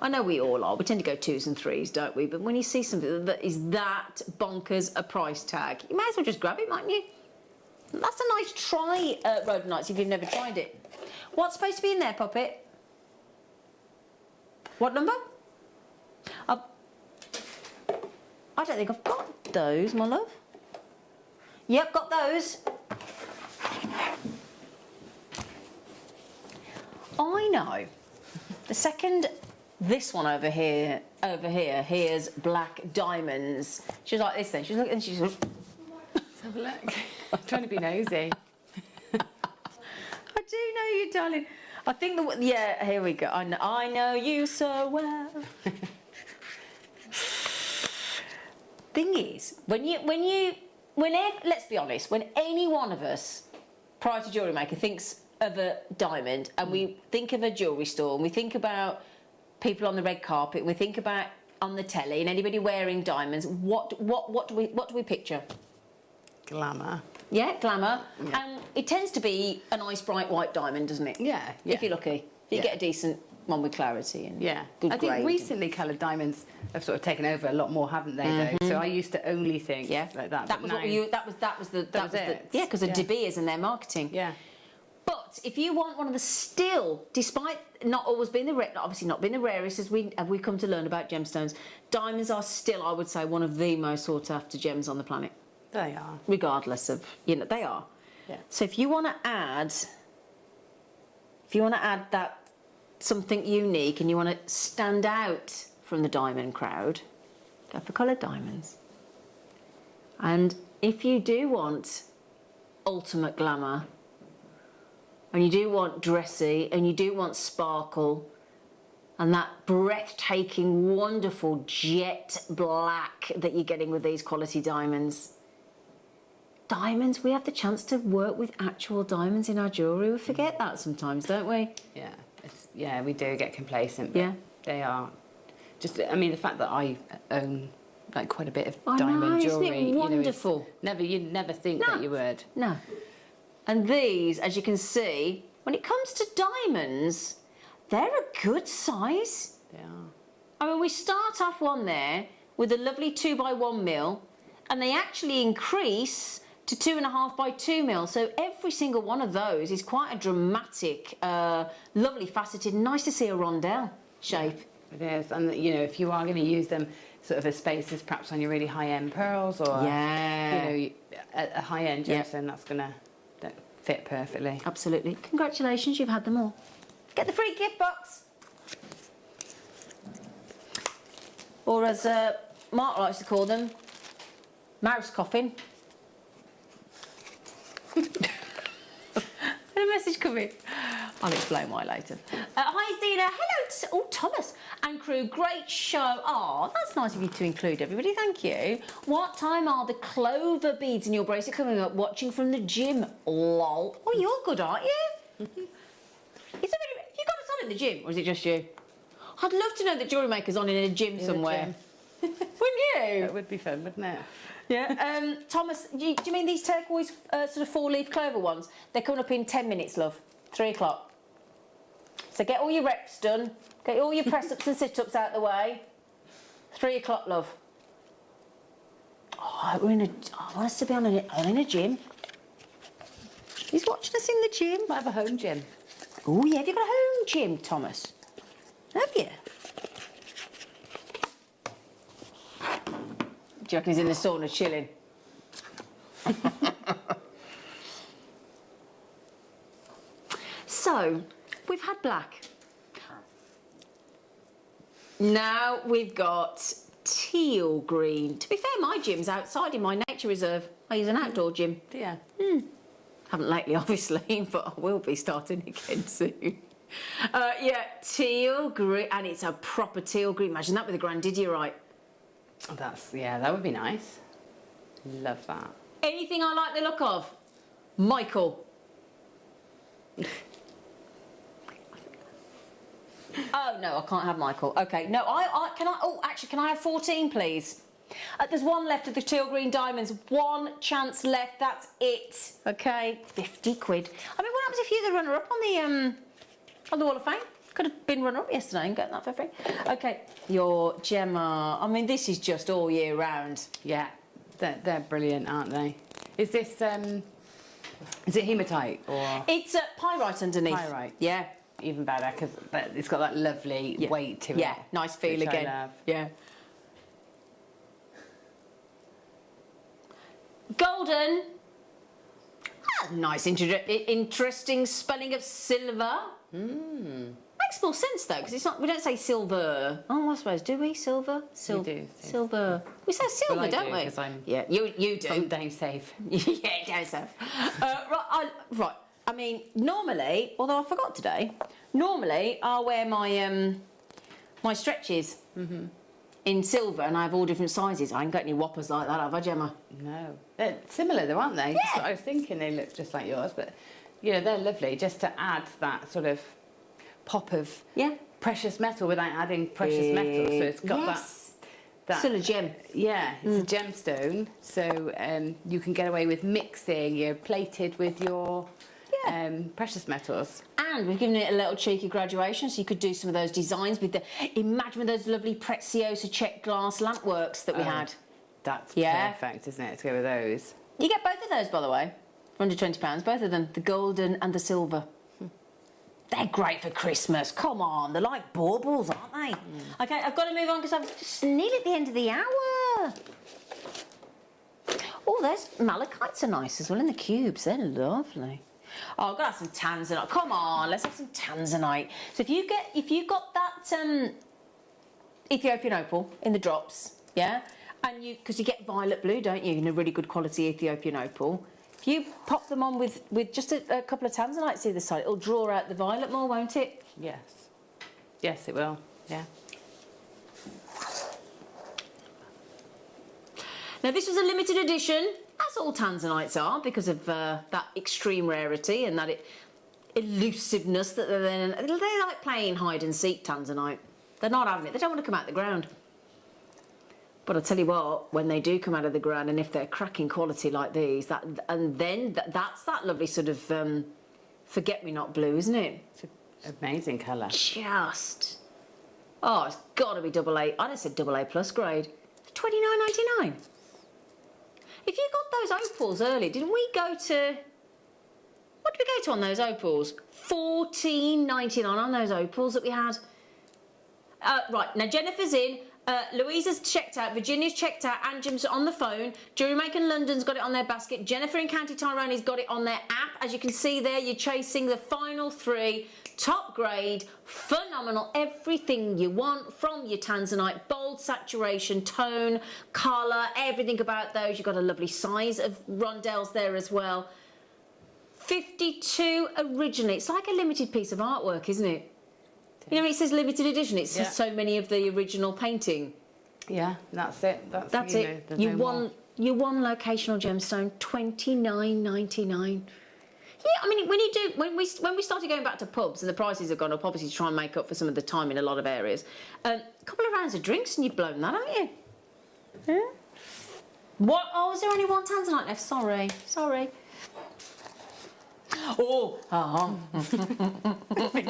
I know we all are. We tend to go 2s and 3s, don't we? But when you see something that is that bonkers a price tag, you might as well just grab it, mightn't you? That's a nice try, rhodonite, if you've never tried it. What's supposed to be in there, Puppet? What number? I don't think I've got those, my love. Yep, got those. I know. The second this one over here, here's black diamonds. She was like this then. She's looking and she's. Let's have a look. I'm trying to be nosy. I do know you, darling. I think yeah, here we go. I know you so well. Thing is, whenever, let's be honest, when any one of us, prior to Jewellery Maker, thinks of a diamond, and we think of a jewellery store, and we think about people on the red carpet, we think about on the telly, and anybody wearing diamonds, what do we picture? Glamour. Yeah, glamour. Yeah. And it tends to be a nice bright white diamond, doesn't it? Yeah. If you're lucky. You get a decent one with clarity and good I think grade. recently coloured diamonds have sort of taken over a lot more, haven't they? Though? So I used to only think like that. That was what you. That was the. Yeah, because of De Beers and their marketing. Yeah. But if you want one of the still, despite not always being obviously not being the rarest as we come to learn about gemstones, diamonds are still, I would say, one of the most sought after gems on the planet. They are. Regardless of, they are. Yeah. So if you want to add that something unique and you want to stand out from the diamond crowd, go for coloured diamonds. And if you do want ultimate glamour, and you do want dressy, and you do want sparkle, and that breathtaking, wonderful jet black that you're getting with these quality diamonds, we have the chance to work with actual diamonds in our jewellery. We forget that sometimes, don't we? Yeah, we do get complacent. But they are just. I mean, the fact that I own like quite a bit of diamond jewellery. Isn't it wonderful? You'd never think that you would. No. And these, as you can see, when it comes to diamonds, they're a good size. They are. I mean, we start off one there with a lovely 2x1 mil, and they actually increase to 2.5 by 2 mil. So every single one of those is quite a dramatic, lovely faceted, nice to see a rondelle shape. It is, and if you are going to use them sort of as spaces, perhaps on your really high-end pearls, or a high-end gemstone, that's going to fit perfectly. Absolutely. Congratulations, you've had them all. Get the free gift box. Or as Mark likes to call them, mouse coffin. A message coming. I'll explain why later. Hi, Zena. Hello, Thomas and crew. Great show. Oh, that's nice of you to include everybody. Thank you. What time are the clover beads in your bracelet coming up? Watching from the gym. Lol. Oh, you're good, aren't you? Have you got us on in the gym, or is it just you? I'd love to know that Jewellery Maker's on in a gym somewhere. Wouldn't you? That would be fun, wouldn't it? Yeah. Thomas, do you mean these turquoise sort of 4-leaf clover ones? They're coming up in 10 minutes, love. 3 o'clock. So get all your reps done. Get all your press-ups and sit-ups out the way. 3 o'clock, love. Oh, I want us to be on in a gym. He's watching us in the gym. Might have a home gym. Oh, yeah. Have you got a home gym, Thomas? Have you? Do you reckon he's in the sauna chilling? So, we've had black. Now we've got teal green. To be fair, my gym's outside in my nature reserve. I use an outdoor gym. Yeah. Haven't lately, obviously, but I will be starting again soon. Yeah, teal green, and it's a proper teal green. Imagine that with a grandidierite. That would be nice. Love that. Anything I like the look of? Michael. Oh, no, I can't have Michael. OK, no, can I... Oh, actually, can I have 14, please? There's one left of the teal green diamonds. One chance left, that's it. OK, 50 quid. I mean, what happens if you're the runner-up on the Wall of Fame? Could have been runner-up yesterday and gotten that for free. Okay, your Gemma. I mean, this is just all year round. Yeah, they're brilliant, aren't they? Is this, is it hematite or? It's pyrite underneath. Pyrite. Yeah. Even better, because it's got that lovely weight to it. Yeah, nice feel which again. I love. Yeah. Golden. Nice, interesting spelling of silver. Makes more sense though, because it's not. We don't say silver. Oh, I suppose do we? Silver. We do. Silver. We say silver, Well, I don't do, we? 'cause I'm yeah, you do. From down safe. Yeah, down south. Right. I mean, normally, although I forgot today, normally I'll wear my my stretches in silver, and I have all different sizes. I ain't got any whoppers like that, have I, Gemma? No, they're similar though, aren't they? Yeah. That's what I was thinking. They look just like yours, but you know they're lovely. Just to add that sort of pop of precious metal without adding precious metal, so it's got that still a gem. Yeah, it's a gemstone, so you can get away with mixing your plated with your precious metals. And we've given it a little cheeky graduation, so you could do some of those designs with the. Imagine with those lovely Preziosa check glass lamp works that we had. That's perfect, isn't it? To go with those. You get both of those, by the way, for under £20. Both of them, the golden and the silver. They're great for Christmas. Come on, they're like baubles, aren't they? Okay, I've got to move on because I'm just nearly at the end of the hour. Oh, those malachites are nice as well in the cubes. They're lovely. Oh, I've got to have some Tanzanite. Come on, let's have some Tanzanite. So if you got that Ethiopian opal in the drops, yeah, and because you get violet blue, don't you, in a really good quality Ethiopian opal. If you pop them on with just a couple of Tanzanites either side, it'll draw out the violet more, won't it? Yes. Yes, it will. Yeah. Now, this was a limited edition, as all Tanzanites are, because of that extreme rarity and that elusiveness that they like playing hide and seek, Tanzanite. They're not having it. They don't want to come out the ground. But I tell you what, when they do come out of the ground, and if they're cracking quality like these, that's that lovely sort of forget-me-not blue, isn't it? It's an amazing colour. Just. Oh, it's got to be AA. I'd have said AA plus grade. $29.99. If you got those opals early, didn't we go to... What did we go to on those opals? $14.99 on those opals that we had. Right, now Jennifer's in. Louisa's checked out, Virginia's checked out, Anjum's on the phone, Jewellery Maker London's got it on their basket, Jennifer in County Tyrone's got it on their app. As you can see there, you're chasing the final three, top grade, phenomenal, everything you want from your Tanzanite, bold saturation, tone, colour, everything about those. You've got a lovely size of rondelles there as well. 52 originally. It's like a limited piece of artwork, isn't it? You know, it says limited edition. It's just so many of the original painting. Yeah, that's it. That's it. You won locational gemstone, $29.99. Yeah, I mean, when we started going back to pubs and the prices have gone up, obviously to try and make up for some of the time in a lot of areas. A couple of rounds of drinks and you've blown that, haven't you? Yeah. What? Oh, is there only one Tanzanite left? Sorry. Oh,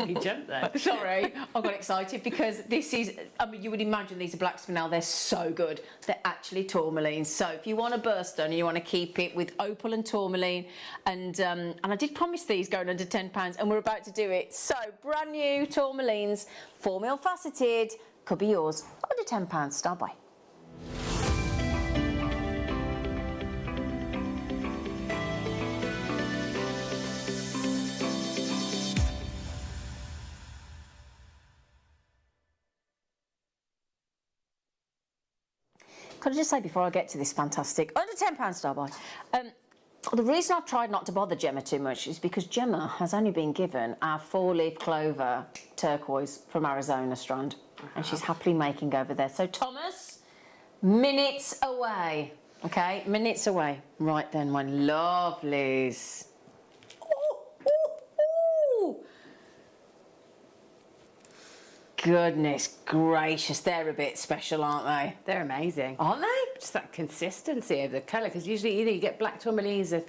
you jumped there. Sorry, I got excited because this is, I mean, you would imagine these are black spinel, they're so good. They're actually tourmaline. So if you want a birthstone and you want to keep it with opal and tourmaline, and I did promise these going under £10 and we're about to do it. So brand new tourmalines, 4mm faceted, could be yours, under £10, start by. Could I just say before I get to this fantastic, under £10 star buy, the reason I've tried not to bother Gemma too much is because Gemma has only been given our 4-leaf clover turquoise from Arizona strand, and she's happily making over there. So Thomas, minutes away, okay, minutes away. Right then, my lovelies. Goodness gracious, they're a bit special, aren't they? They're amazing. Aren't they? Just that consistency of the colour, because usually either you get black tourmalines that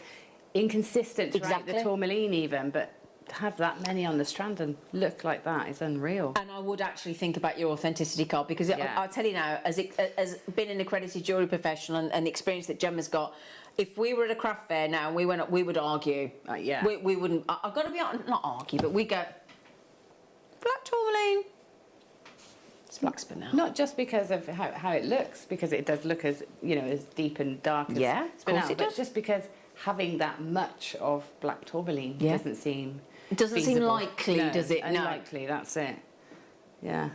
inconsistent throughout the tourmaline even, but have that many on the strand and look like that is unreal. And I would actually think about your authenticity card, because I'll tell you now, as being an accredited jewellery professional and the experience that Gemma's got, if we were at a craft fair now and we went up, we would argue. Yeah. We wouldn't. I've got to be honest, not argue, but we go, black tourmaline. It's black spinel. Not just because of how it looks, because it does look as, you know, as deep and dark as of course it but does. just because having that much of black tourmaline doesn't seem seem likely, no, does it? Unlikely, that's it. Yeah.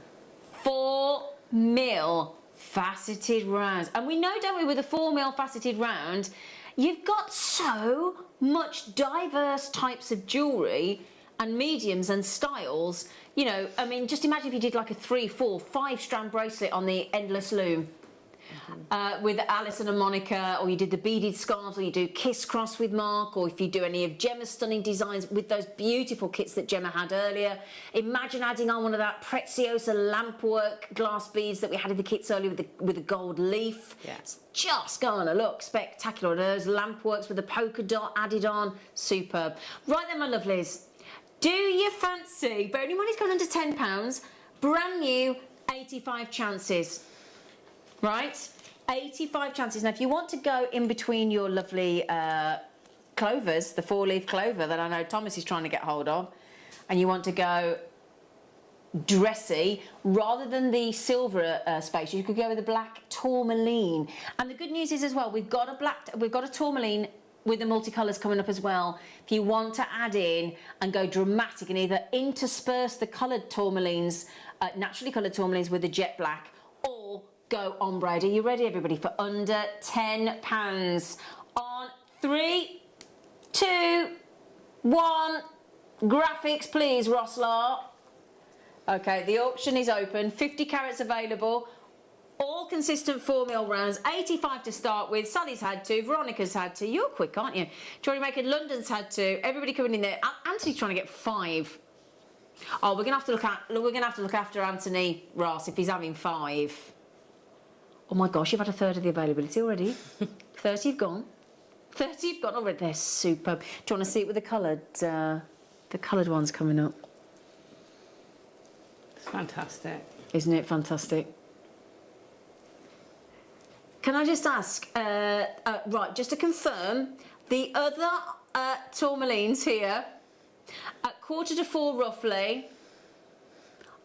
4mm faceted rounds. And we know, don't we, with a 4mm faceted round, you've got so much diverse types of jewellery and mediums and styles. You know, I mean, just imagine if you did like a 3, 4, 5 strand bracelet on the endless loom. With Alison and Monica, or you did the beaded scarves, or you do Kiss Cross with Mark, or if you do any of Gemma's stunning designs with those beautiful kits that Gemma had earlier. Imagine adding on one of that Preziosa lampwork glass beads that we had in the kits earlier with the gold leaf. Yeah. It's just going to look spectacular. And those lampworks with the polka dot added on, superb. Right then, my lovelies, do you fancy, bearing in mind it's going under £10, brand new 85 chances. Right? 85 chances. Now, if you want to go in between your lovely clovers, the 4-leaf clover that I know Thomas is trying to get hold of, and you want to go dressy, rather than the silver space, you could go with the black tourmaline. And the good news is as well, we've got a tourmaline with the multicolours coming up as well. If you want to add in and go dramatic and either intersperse the coloured tourmalines, naturally coloured tourmalines with the jet black, or go ombre. Are you ready, everybody, for under £10? On 3, 2, 1. Graphics, please, Roslar. Okay, the auction is open. 50 carats available. All consistent 4mm rounds. 85 to start with. Sally's had 2. Veronica's had 2. You're quick, aren't you? Jewellery Maker London's had 2. Everybody coming in there. Anthony's trying to get 5. Oh, we're gonna have to look after Anthony Ross if he's having 5. Oh my gosh, you've had a third of the availability already. 30 have gone. 30 have gone already. They're superb. Do you want to see it with the coloured ones coming up? It's fantastic. Isn't it fantastic? Can I just ask, right, just to confirm, the other tourmalines here, at 3:45 roughly,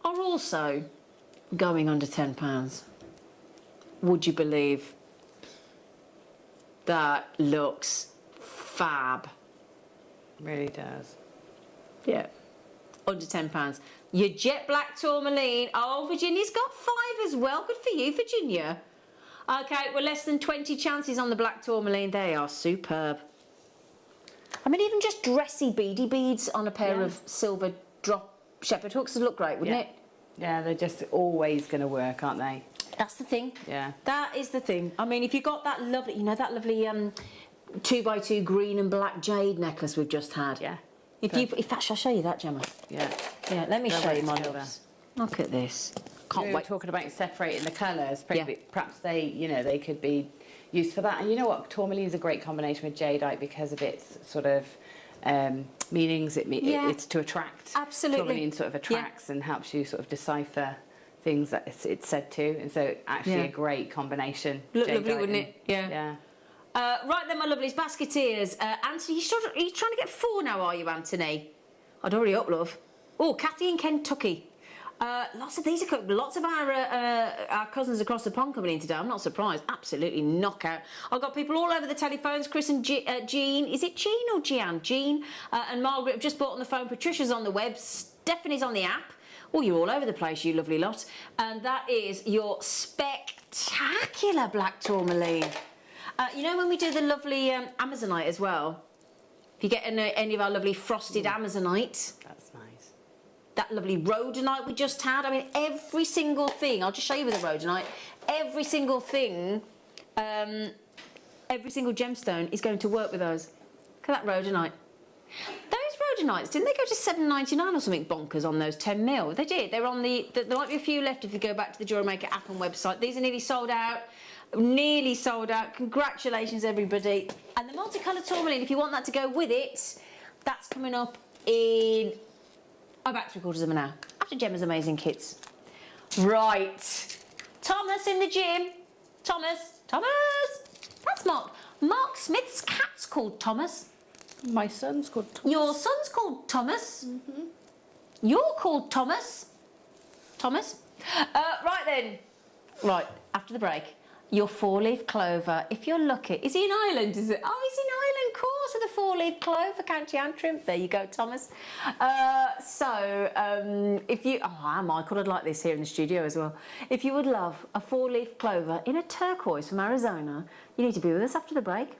are also going under £10. Would you believe? That looks fab. Really does. Yeah. Under £10. Your jet black tourmaline. Oh, Virginia's got 5 as well. Good for you, Virginia. Okay, we're less than 20 chances on the black tourmaline. They are superb. I mean, even just dressy beady beads on a pair of silver drop shepherd hooks would look great, wouldn't it? Yeah, they're just always going to work, aren't they? That's the thing. Yeah. That is the thing. I mean, if you got that lovely, you know, that lovely 2x2 green and black jade necklace we've just had. Yeah. In fact, shall I show you that, Gemma? Yeah. Yeah, let me show you my loves. Look at this. Can't We wait. were talking about separating the colours. Perhaps they, you know, they could be used for that. And you know what? Tourmaline is a great combination with jadeite because of its sort of meanings. It's to attract. Absolutely. Tourmaline sort of attracts and helps you sort of decipher things that it's said to, and so actually a great combination. Look lovely, wouldn't it? Yeah. Yeah. Right then, my lovelies, basketeers. Anthony, are you trying to get 4 now, are you, Anthony? I'd already up, love. Oh, Kathy in Kentucky. Lots of these lots of our cousins across the pond coming in today. I'm not surprised. Absolutely knockout. I've got people all over the telephones. Chris and Jean. Is it Jean or Jeanne? Jean and Margaret have just bought on the phone. Patricia's on the web. Stephanie's on the app. Oh, you're all over the place, you lovely lot. And that is your spectacular black tourmaline. You know when we do the lovely Amazonite as well? If you get any of our lovely frosted Amazonite. That's nice. That lovely rhodonite we just had. I mean, every single thing. I'll just show you with the rhodonite. Every single thing, every single gemstone is going to work with those. Look at that rhodonite. Those rhodonites, didn't they go to $7.99 or something bonkers on those 10mm? They did. They're on there might be a few left if you go back to the Jewellery Maker app and website. These are nearly sold out. Nearly sold out. Congratulations, everybody. And the multicoloured tourmaline, if you want that to go with it, that's coming up in about 3/4 of an hour after Gemma's amazing kits. Right, Thomas in the gym. Thomas, that's Mark Smith's cat's called Thomas. My son's called Thomas. Your son's called Thomas. Mm-hmm. You're called Thomas. Thomas. Right then. Right, after the break, your 4-leaf clover, if you're lucky. Is he in Ireland, is it? Oh, he's in Ireland, of course, with a 4-leaf clover, County Antrim. There you go, Thomas. If you... Oh, Michael would like this here in the studio as well. If you would love a 4-leaf clover in a turquoise from Arizona, you need to be with us after the break.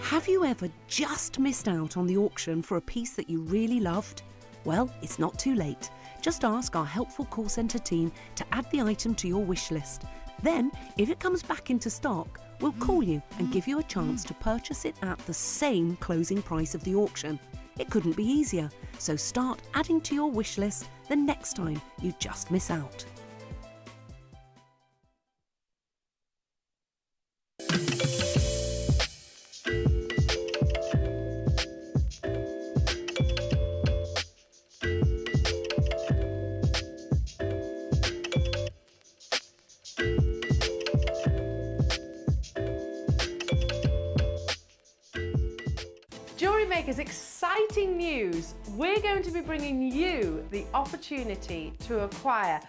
Have you ever just missed out on the auction for a piece that you really loved? Well, it's not too late. Just ask our helpful call centre team to add the item to your wish list. Then, if it comes back into stock, we'll call you and give you a chance to purchase it at the same closing price of the auction. It couldn't be easier, so start adding to your wish list the next time you just miss out. Jewellery Maker's exciting news. We're going to be bringing you the opportunity to acquire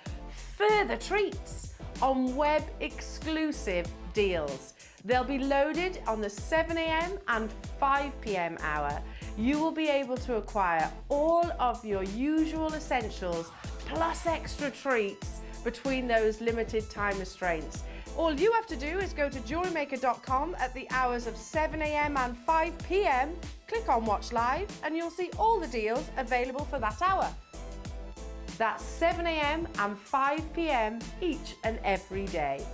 further treats on web exclusive deals. They'll be loaded on the 7 a.m. and 5 p.m. hour. You will be able to acquire all of your usual essentials plus extra treats between those limited time restraints. All you have to do is go to JewelleryMaker.com at the hours of 7 a.m. and 5 p.m, click on Watch Live, and you'll see all the deals available for that hour. That's 7 a.m. and 5 p.m. each and every day.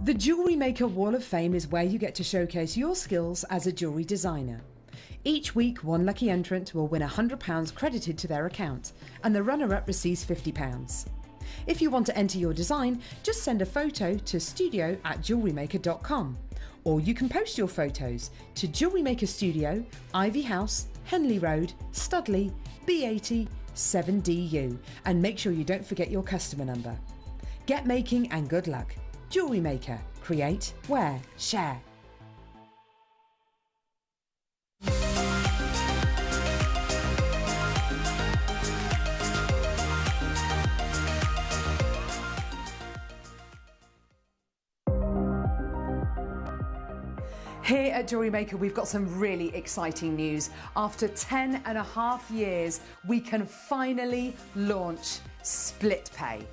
The Jewellery Maker Wall of Fame is where you get to showcase your skills as a jewellery designer. Each week, one lucky entrant will win £100 credited to their account, and the runner-up receives £50. If you want to enter your design, just send a photo to studio@jewellerymaker.com, or you can post your photos to Jewellery Maker Studio, Ivy House, Henley Road, Studley, B80 7DU, and make sure you don't forget your customer number. Get making and good luck. Jewellery Maker. Create, wear, share. Here at Jewellery Maker, we've got some really exciting news. After 10.5 years, we can finally launch split pay.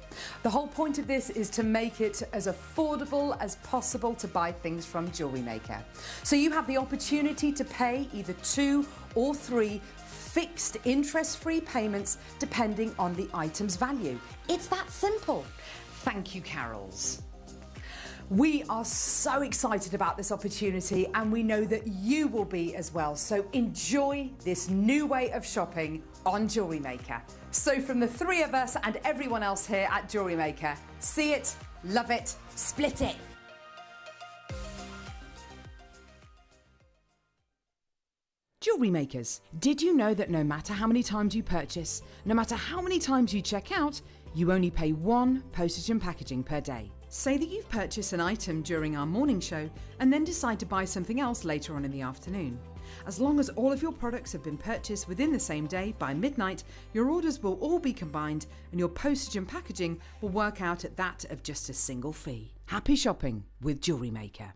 The whole point of this is to make it as affordable as possible to buy things from Jewellery Maker. So you have the opportunity to pay either 2 or 3 fixed interest-free payments depending on the item's value. It's that simple. Thank you, Carols. We are so excited about this opportunity, and we know that you will be as well. So enjoy this new way of shopping on Jewellery Maker. So from the 3 of us and everyone else here at Jewellery Maker, see it, love it, split it. Jewellery Makers, did you know that no matter how many times you purchase, no matter how many times you check out, you only pay 1 postage and packaging per day? Say that you've purchased an item during our morning show and then decide to buy something else later on in the afternoon. As long as all of your products have been purchased within the same day by midnight, your orders will all be combined and your postage and packaging will work out at that of just a single fee. Happy shopping with Jewellery Maker.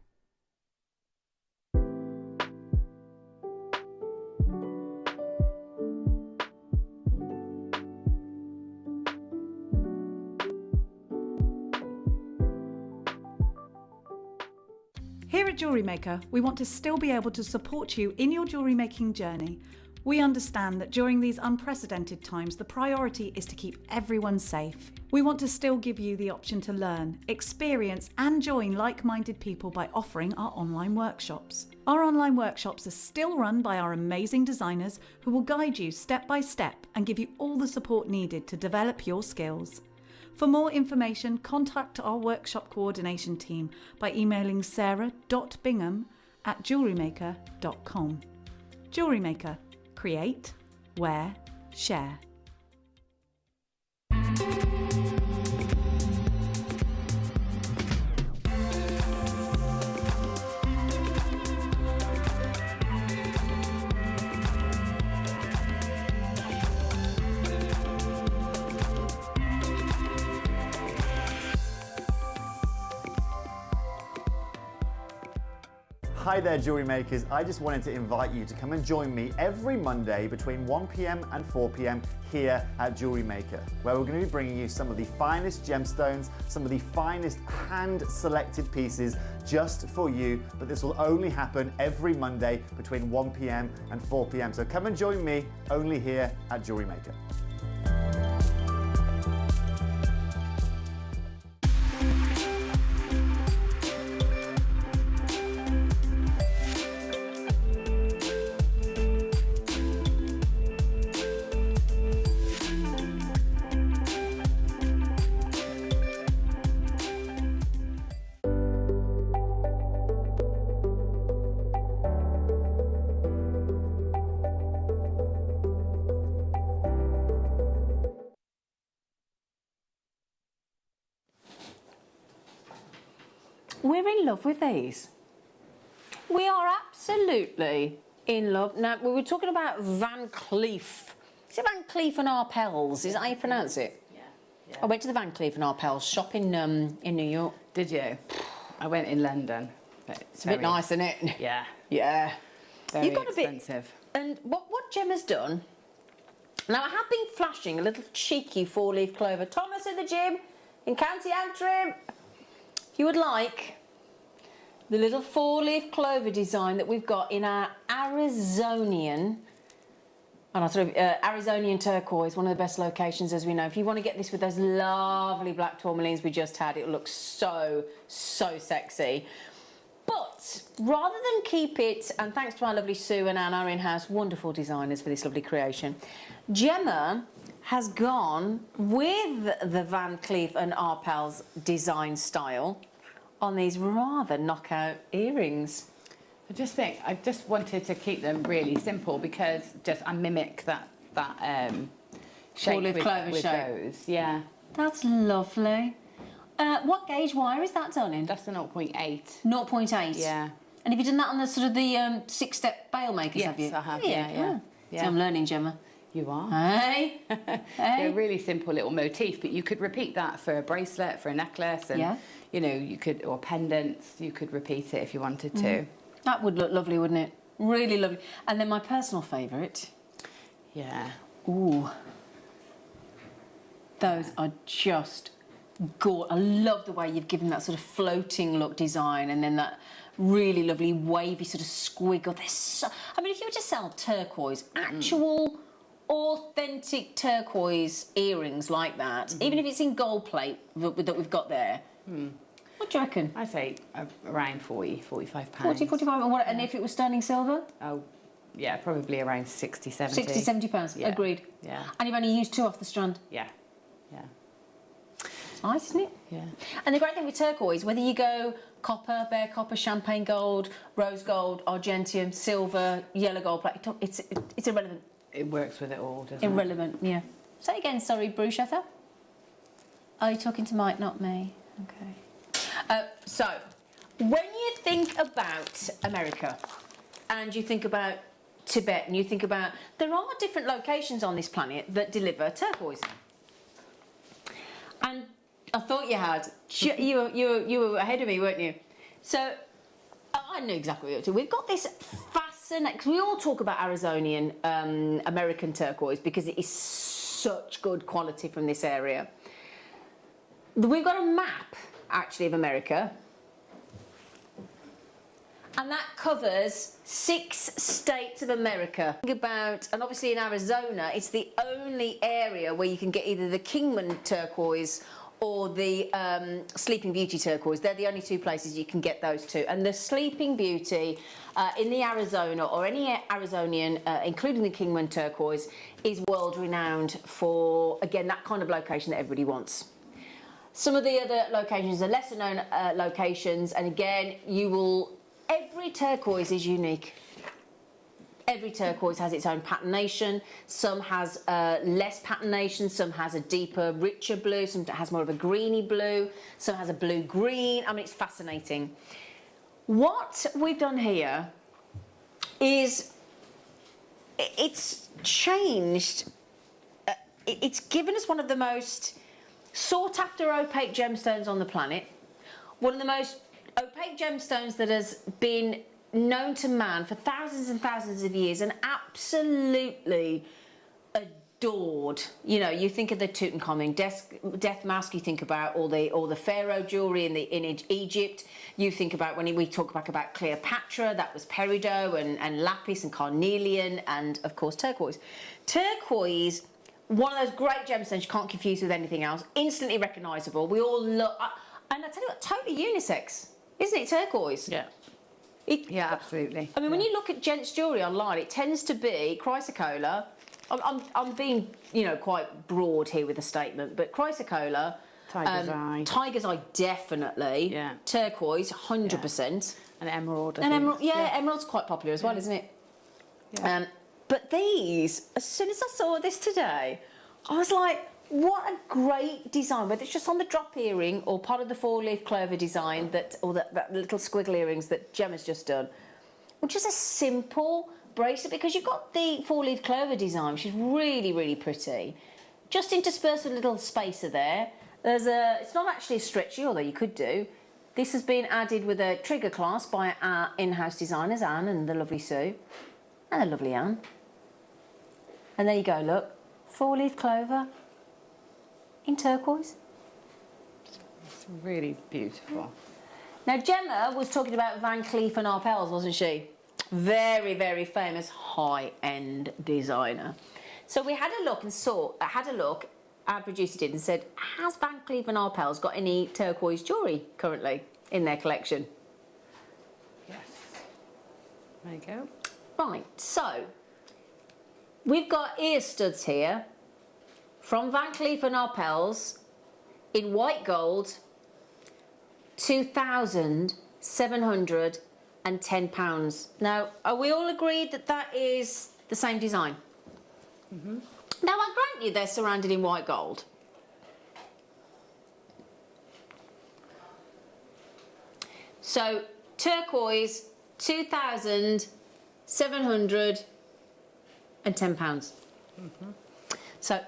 Here at Jewellery Maker, we want to still be able to support you in your jewellery making journey. We understand that during these unprecedented times, the priority is to keep everyone safe. We want to still give you the option to learn, experience, and join like-minded people by offering our online workshops. Our online workshops are still run by our amazing designers who will guide you step by step and give you all the support needed to develop your skills. For more information, contact our workshop coordination team by emailing sarah.bingham@jewellerymaker.com. Jewellery Maker. Create, wear, share. Hi there, jewellery makers. I just wanted to invite you to come and join me every Monday between 1 p.m. and 4 p.m. here at Jewellery Maker, where we're going to be bringing you some of the finest gemstones, some of the finest hand-selected pieces just for you. But this will only happen every Monday between 1 p.m. and 4 p.m. So come and join me only here at Jewellery Maker. We're in love with these. We are absolutely in love. Now, we were talking about Van Cleef. Is it Van Cleef and Arpels? Is that how you pronounce it? Yeah. I went to the Van Cleef and Arpels shop in New York. Did you? I went in London. It's a bit nice, isn't it? Yeah. Yeah. Very You've got expensive. A bit. And what Gemma's done. Now, I have been flashing a little cheeky 4-leaf clover. Thomas at the gym in County Antrim. You would like the little 4-leaf clover design that we've got in our Arizonian, Arizonian turquoise, one of the best locations as we know. If you want to get this with those lovely black tourmalines we just had, it looks so, so sexy. But rather than keep it, and thanks to our lovely Sue and Anne, our in-house wonderful designers for this lovely creation, Gemma has gone with the Van Cleef and Arpels design style on these rather knockout earrings. I just wanted to keep them really simple because I mimic that shape with those. Yeah. That's lovely. What gauge wire is that done in? That's the 0.8. 0.8? Yeah. And have you done that on the sort of the 6-step bail makers, have you? Yes, I have, yeah. So I'm learning, Gemma. You are. Hey? They're a really simple little motif, but you could repeat that for a bracelet, for a necklace, and you know, you could, or pendants, you could repeat it if you wanted to. That would look lovely, wouldn't it? Really lovely. And then my personal favourite. Yeah. Ooh. Those are just gorgeous. I love the way you've given that sort of floating look design and then that really lovely wavy sort of squiggle. They're so, I mean, if you were to sell turquoise, actual authentic turquoise earrings like that, even if it's in gold plate that we've got there, what do you reckon? I'd say around 40, 45 pounds. 40, 45, and, and if it was sterling silver? Oh, yeah, probably around 60, 70. 60, 70 pounds, yeah. Agreed. Yeah. And you've only used 2 off the strand? Yeah, yeah. It's nice, isn't it? Yeah. And the great thing with turquoise, whether you go copper, bare copper, champagne gold, rose gold, argentium, silver, yellow gold plate, it's irrelevant. It works with it all, doesn't it? Irrelevant, yeah. Say again, sorry, bruschetta. Are you talking to Mike, not me? Okay. So, when you think about America and you think about Tibet and you think about, there are different locations on this planet that deliver turquoise. And I thought you had. You were ahead of me, weren't you? So, I knew exactly what you were doing. We've got this fascinating, because we all talk about Arizonian American turquoise because it is such good quality from this area. We've got a map, actually, of America. And that covers 6 states of America. Think about, and obviously in Arizona, it's the only area where you can get either the Kingman turquoise or the Sleeping Beauty turquoise. They're the only 2 places you can get those 2. And the Sleeping Beauty in the Arizona, or any Arizonian, including the Kingman turquoise, is world renowned for, again, that kind of location that everybody wants. Some of the other locations are lesser known locations, and again, every turquoise is unique. Every turquoise has its own patination. Some has less patination, some has a deeper, richer blue, some has more of a greeny blue, some has a blue-green. I mean, it's fascinating. What we've done here is it's changed. It's given us one of the most sought after opaque gemstones on the planet, one of the most opaque gemstones that has been known to man for thousands and thousands of years and absolutely adored. You know, you think of the Tutankhamun death mask, you think about all the pharaoh jewellery in Egypt, you think about when we talk back about Cleopatra, that was peridot and lapis and carnelian and of course turquoise. Turquoise, one of those great gemstones you can't confuse with anything else, instantly recognisable. We all look, and I tell you what, totally unisex, isn't it, turquoise? Yeah. Yeah, absolutely. I mean, when you look at gents' jewellery online, it tends to be chrysocolla. I'm being, you know, quite broad here with the statement, but chrysocolla, tiger's eye definitely, turquoise 100%, and emerald. Emerald's quite popular as well, isn't it? Yeah. But these, as soon as I saw this today, I was like, what a great design, whether it's just on the drop earring or part of the four-leaf clover design or that little squiggle earrings that Gemma's just done. Or just a simple bracelet, because you've got the four-leaf clover design, which is really, really pretty. Just interspersed with a little spacer there. It's not actually a stretchy, although you could do. This has been added with a trigger clasp by our in-house designers, Anne and the lovely Sue. And the lovely Anne. And there you go, look. Four-leaf clover. In turquoise. It's really beautiful. Now, Gemma was talking about Van Cleef & Arpels, wasn't she? Very, very famous high-end designer. So we had a look, our producer did, and said, has Van Cleef & Arpels got any turquoise jewellery currently in their collection? Yes. There you go. Right, so we've got ear studs here from Van Cleef & Arpels in white gold, £2,710. Now, are we all agreed that that is the same design? Mm-hmm. Now, I grant you they're surrounded in white gold. So, turquoise, £2,710. Mm-hmm. So,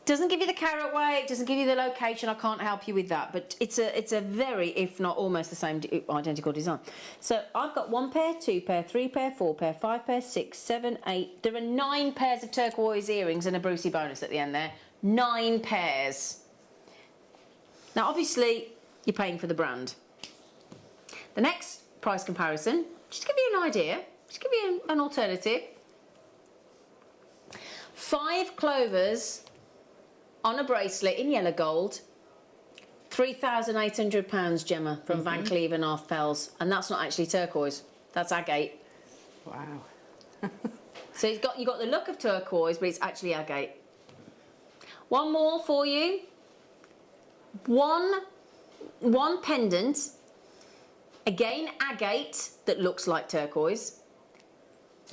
doesn't give you the carat weight, doesn't give you the location, I can't help you with that, but it's a very, if not almost the same identical design. So I've got 1 pair, 2 pair, 3 pair, 4 pair, 5 pair, 6, 7, 8. There are 9 pairs of turquoise earrings and a Brucey bonus at the end there. 9 pairs. Now obviously you're paying for the brand. The next price comparison, just to give you an idea, just to give you an alternative. 5 clovers on a bracelet in yellow gold, £3,800, Gemma, from Van Cleef & Arpels, and that's not actually turquoise, that's agate. Wow. So you got the look of turquoise, but it's actually agate. One more for you. One pendant, again agate, that looks like turquoise,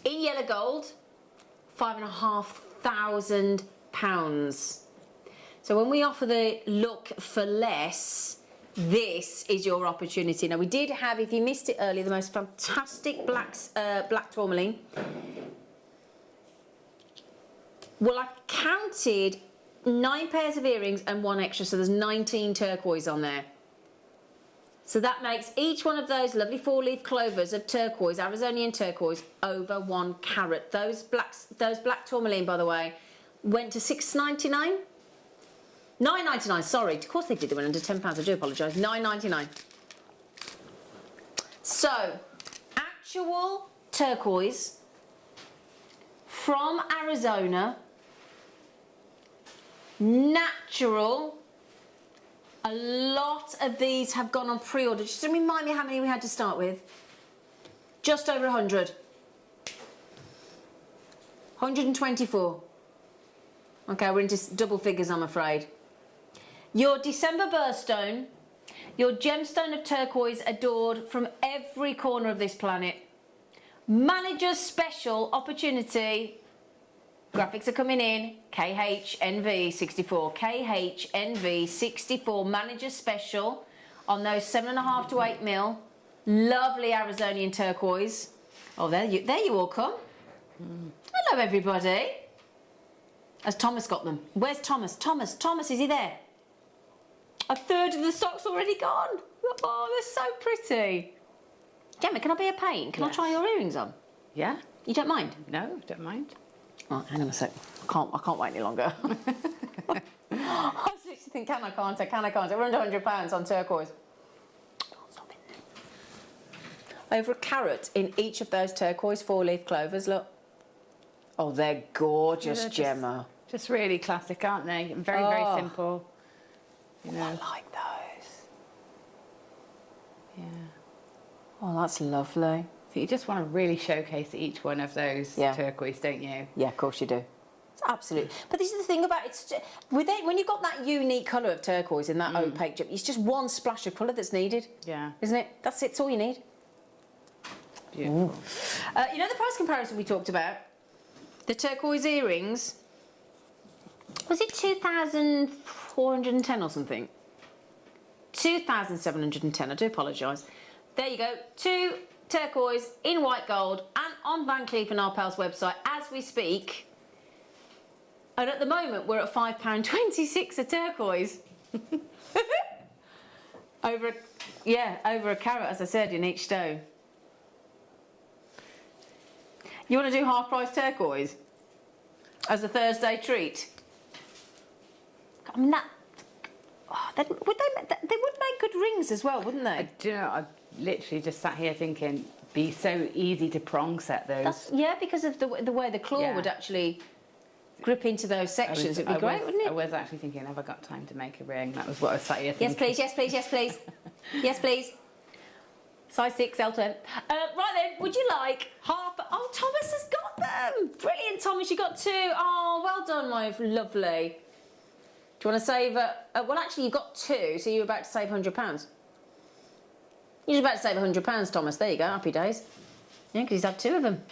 in yellow gold, £5,500. So when we offer the look for less, this is your opportunity. Now we did have, if you missed it earlier, the most fantastic black tourmaline. Well, I counted 9 pairs of earrings and 1 extra, so there's 19 turquoise on there. So that makes each one of those lovely 4-leaf clovers of turquoise, Arizonian turquoise, over 1 carat. Those black tourmaline, by the way, went to $6.99. $9.99, sorry. Of course they did. They went under £10. I do apologise. $9.99. So, actual turquoise from Arizona, natural. A lot of these have gone on pre-order. Just to remind me how many we had to start with. Just over 100. 124. Okay, we're into double figures, I'm afraid. Your December birthstone, your gemstone of turquoise adored from every corner of this planet. Manager's special opportunity. Graphics are coming in. KHNV64. KHNV64 manager special on those 7.5 to 8 mil. Lovely Arizonian turquoise. Oh, there you all come. Hello, everybody. Has Thomas got them? Where's Thomas? Thomas, is he there? A third of the stock's already gone. Oh, they're so pretty. Gemma, can I be a pain? Can I try your earrings on? Yeah. You don't mind? No, don't mind. Oh, hang on a sec. I can't wait any longer. I was literally thinking, can I, can't I? We're under £100 on turquoise. Oh, stop it. Over a carat in each of those turquoise 4-leaf clovers, look. Oh, they're gorgeous, Yeah, Gemma. Just really classic, aren't they? And very, very simple. You know. I like those. Yeah. Oh, that's lovely. So you just want to really showcase each one of those turquoise, don't you? Yeah, of course you do. Absolutely. But this is the thing about it. When you've got that unique colour of turquoise in that opaque gem, it's just one splash of colour that's needed. Yeah. Isn't it? That's it. It's all you need. Beautiful. You know the price comparison we talked about? The turquoise earrings. Was it 2,410 or something? 2,710. I do apologise. There you go. 2 turquoise in white gold and on Van Cleef & Arpels website as we speak. And at the moment we're at £5.26 a turquoise. over a carat, as I said, in each stone. You want to do half price turquoise as a Thursday treat? I mean they would make good rings as well, wouldn't they? Do you know, I literally just sat here thinking, be so easy to prong set those. Because of the way the claw would actually grip into those sections. It'd be great, wouldn't it? I was actually thinking, have I got time to make a ring? That was what I was sat here thinking. Yes, please, yes, please, yes, please. Yes, please. Size 6, L10. Right then, would you like half... Oh, Thomas has got them! Brilliant, Thomas, you got 2. Oh, well done, my lovely. Do you want to save... well, actually, you got 2, so you're about to save £100. You're about to save £100, Thomas. There you go, happy days. Yeah, because he's had 2 of them.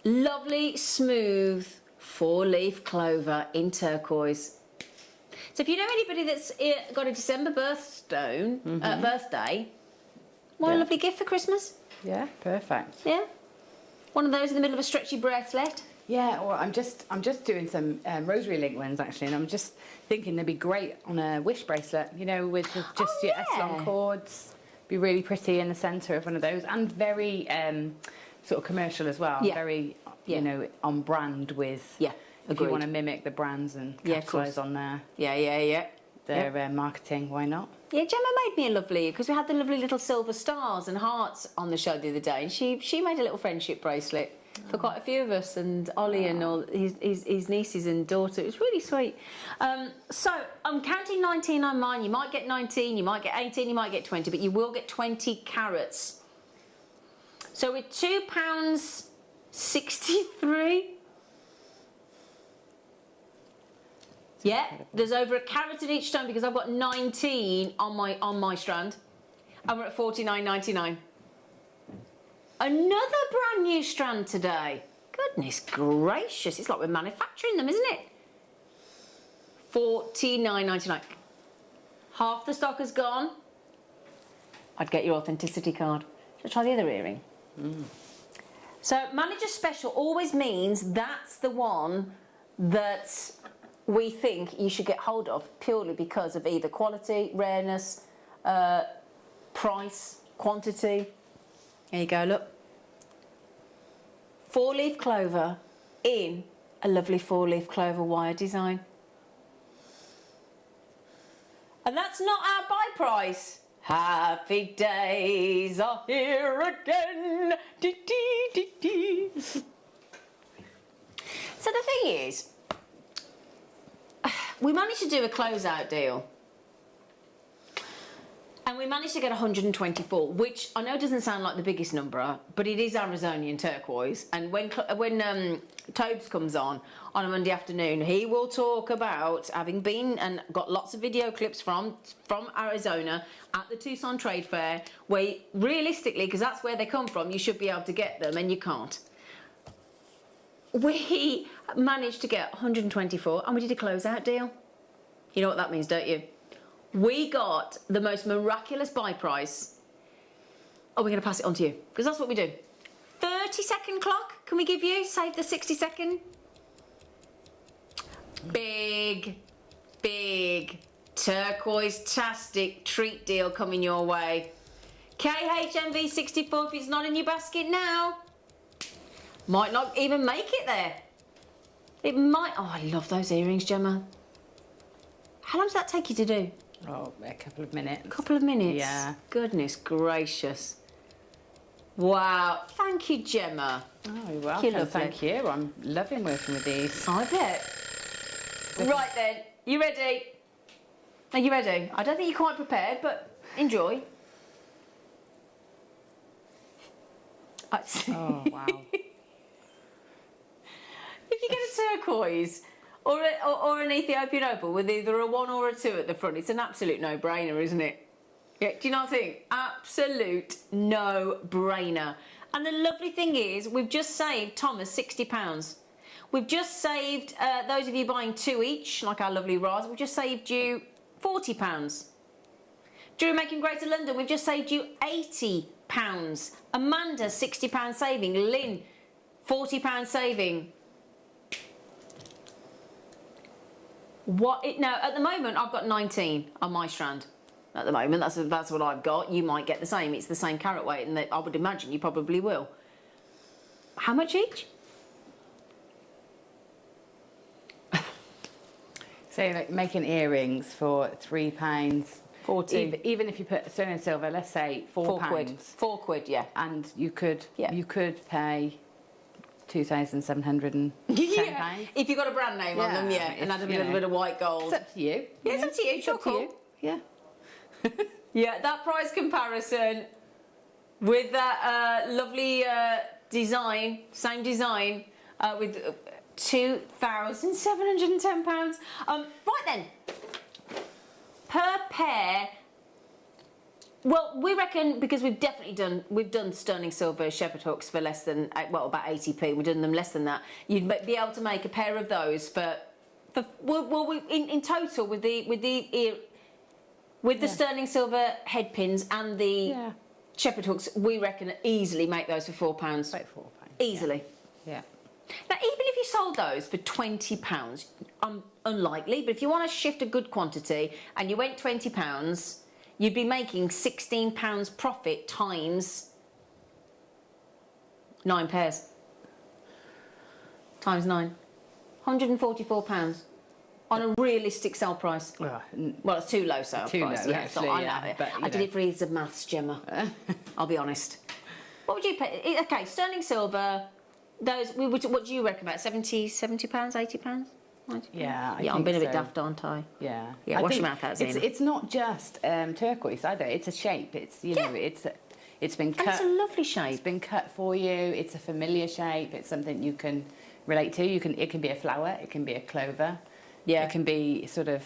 Lovely, smooth 4-leaf clover in turquoise. So if you know anybody that's got a December birthday... What a lovely gift for Christmas. Yeah, perfect. Yeah. One of those in the middle of a stretchy bracelet. Yeah, or I'm just doing some rosary link ones actually, and I'm just thinking they'd be great on a wish bracelet. You know, with just your S-long cords. Be really pretty in the centre of one of those, and very sort of commercial as well. Yeah. Very, you know, on brand with. Yeah. If you want to mimic the brands and capitalise on their. Their marketing, why not? Yeah, Gemma made me a lovely, because we had the lovely little silver stars and hearts on the show the other day, and she made a little friendship bracelet for quite a few of us, and Ollie and all his nieces and daughter. It was really sweet. So I'm counting 19 on mine. You might get 19, you might get 18, you might get 20, but you will get 20 carats. So with £2.63. Yeah, there's over a carat in each stone because I've got 19 on my strand, and we're at $49.99. Another brand new strand today. Goodness gracious, it's like we're manufacturing them, isn't it? $49.99. Half the stock has gone. I'd get your authenticity card. Let's try the other earring. So manager special always means that's the one that we think you should get hold of purely because of either quality, rareness, price, quantity. There you go, look. 4-leaf clover in a lovely 4-leaf clover wire design. And that's not our buy price. Happy days are here again. Dee, dee, dee, dee. So the thing is, we managed to do a closeout deal. And we managed to get 124, which I know doesn't sound like the biggest number, but it is Arizonian turquoise. And when Tobes comes on a Monday afternoon, he will talk about having been and got lots of video clips from Arizona at the Tucson Trade Fair, where realistically, because that's where they come from, you should be able to get them, and you can't. We managed to get 124, and we did a closeout deal. You know what that means, don't you? We got the most miraculous buy price. Oh, we're going to pass it on to you, because that's what we do. 30-second clock, can we give you? Save the 60-second. Big turquoise-tastic treat deal coming your way. KHMV64, if it's not in your basket now, might not even make it there. It might. Oh, I love those earrings, Gemma. How long does that take you to do? Oh, a couple of minutes. A couple of minutes? Yeah. Goodness gracious. Wow. Thank you, Gemma. Oh, you're welcome. Thank you. I'm loving working with these. I bet. Right then, you ready? Are you ready? I don't think you're quite prepared, but enjoy. Oh, wow. If you get a turquoise or an Ethiopian opal with either a 1 or a 2 at the front, it's an absolute no-brainer, isn't it? Yeah, do you not think? Absolute no-brainer. And the lovely thing is, we've just saved Thomas £60. We've just saved, those of you buying 2 each, like our lovely Roz, we've just saved you £40. Jewellery Making Greater London, we've just saved you £80. Amanda, £60 saving. Lynn, £40 saving. No, at the moment, I've got 19 on my strand. At the moment, that's what I've got. You might get the same. It's the same carat weight, and I would imagine you probably will. How much each? So, like making earrings for £3. 40. Even if you put sterling and silver, let's say £4. £4, yeah. And you could pay £2,710. Yeah. If you've got a brand name on them, yeah, and add a little bit of white gold. It's up to you. Yeah, it's up to you. It's up to you. Yeah. Yeah, that price comparison with that lovely design, same design, with £2,710. Right then, per pair. Well, we reckon, because we've done sterling silver shepherd hooks for less than, well, about 80p. We've done them less than that. You'd be able to make a pair of those for in total with the sterling silver head pins and the shepherd hooks, we reckon easily make those for £4. About £4. Easily. Yeah. Now, even if you sold those for £20, unlikely, but if you want to shift a good quantity and you went £20, you'd be making £16 profit times 9 pairs. Times 9. £144 on a realistic sell price. Well, it's too low sale price. Low, yeah, actually, I did it for ease of maths, Gemma. I'll be honest. What would you pay? Okay, sterling silver. Those. What do you reckon about £70, £80? Yeah, yeah, I'm being a bit daft, aren't I? Yeah. Yeah, wash your mouth out, Zena. It's not just turquoise either. It's a shape. It's know, it's been cut. And it's a lovely shape. It's been cut for you. It's a familiar shape. It's something you can relate to. It can be a flower. It can be a clover. Yeah. It can be sort of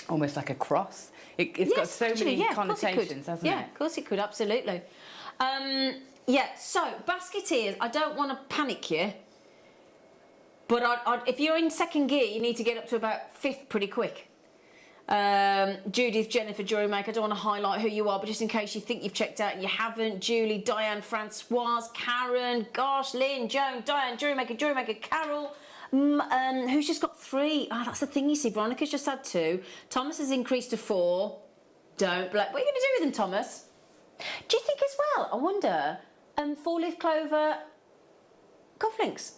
almost like a cross. It's got so many connotations, hasn't it? Yeah, of course it could. Absolutely. Yeah. So basketeers, I don't want to panic you. But if you're in second gear, you need to get up to about 5th pretty quick. Judith, Jennifer, Jewellery Maker, I don't want to highlight who you are, but just in case you think you've checked out and you haven't, Julie, Diane, Francoise, Karen, gosh, Lynn, Joan, Diane, Jewellery Maker, Carol, who's just got 3. Oh, that's the thing, you see, Veronica's just had 2. Thomas has increased to 4. Don't blame. What are you going to do with them, Thomas? Do you think as well, I wonder, 4-leaf clover cufflinks?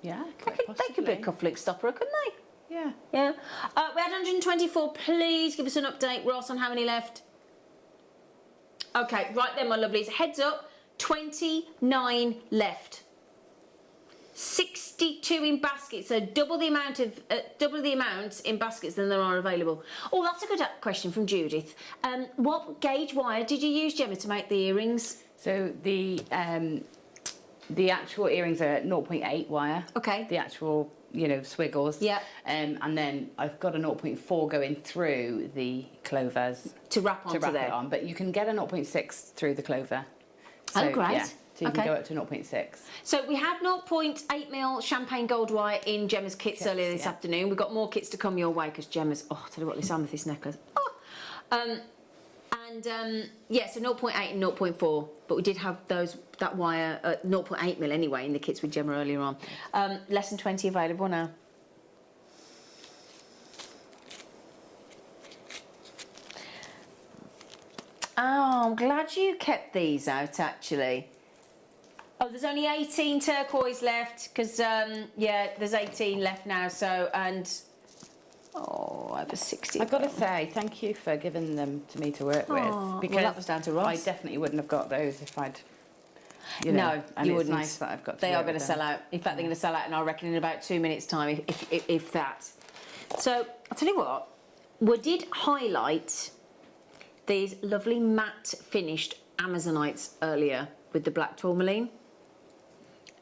Yeah, they could be a cufflink stopper, couldn't they? Yeah. Yeah. We had 124. Please give us an update, Ross, on how many left. Okay, right then, my lovelies. Heads up, 29 left. 62 in baskets, so double the amount in baskets than there are available. Oh, that's a good question from Judith. What gauge wire did you use, Gemma, to make the earrings? So the actual earrings are 0.8 wire. Okay. The actual, swiggles. Yeah. And then I've got a 0.4 going through the clovers to wrap onto it there. on, but you can get a 0.6 through the clover. So, Oh, great. Yeah, so you can go up to 0.6. So we had 0.8mm champagne gold wire in Gemma's kits earlier this afternoon. We've got more kits to come your way because Gemma's, I'll tell you what, this amethyst necklace. Yeah, so 0.8 and 0.4, but we did have that wire at 0.8mm anyway in the kits with Gemma earlier on. Less than 20 available now. Oh, I'm glad you kept these out actually. Oh, there's only 18 turquoise left because, yeah, there's 18 left now, so, and... Oh, over 60. I've got to say, thank you for giving them to me to work with. Because well, that was down to Ross. I definitely wouldn't have got those if I'd... No, you wouldn't. It's nice that I've got to They are work going to with sell them. out. In fact, they're going to sell out, and I reckon in about 2 minutes' time, if that. So, I'll tell you what, we did highlight these lovely matte finished Amazonites earlier with the black tourmaline.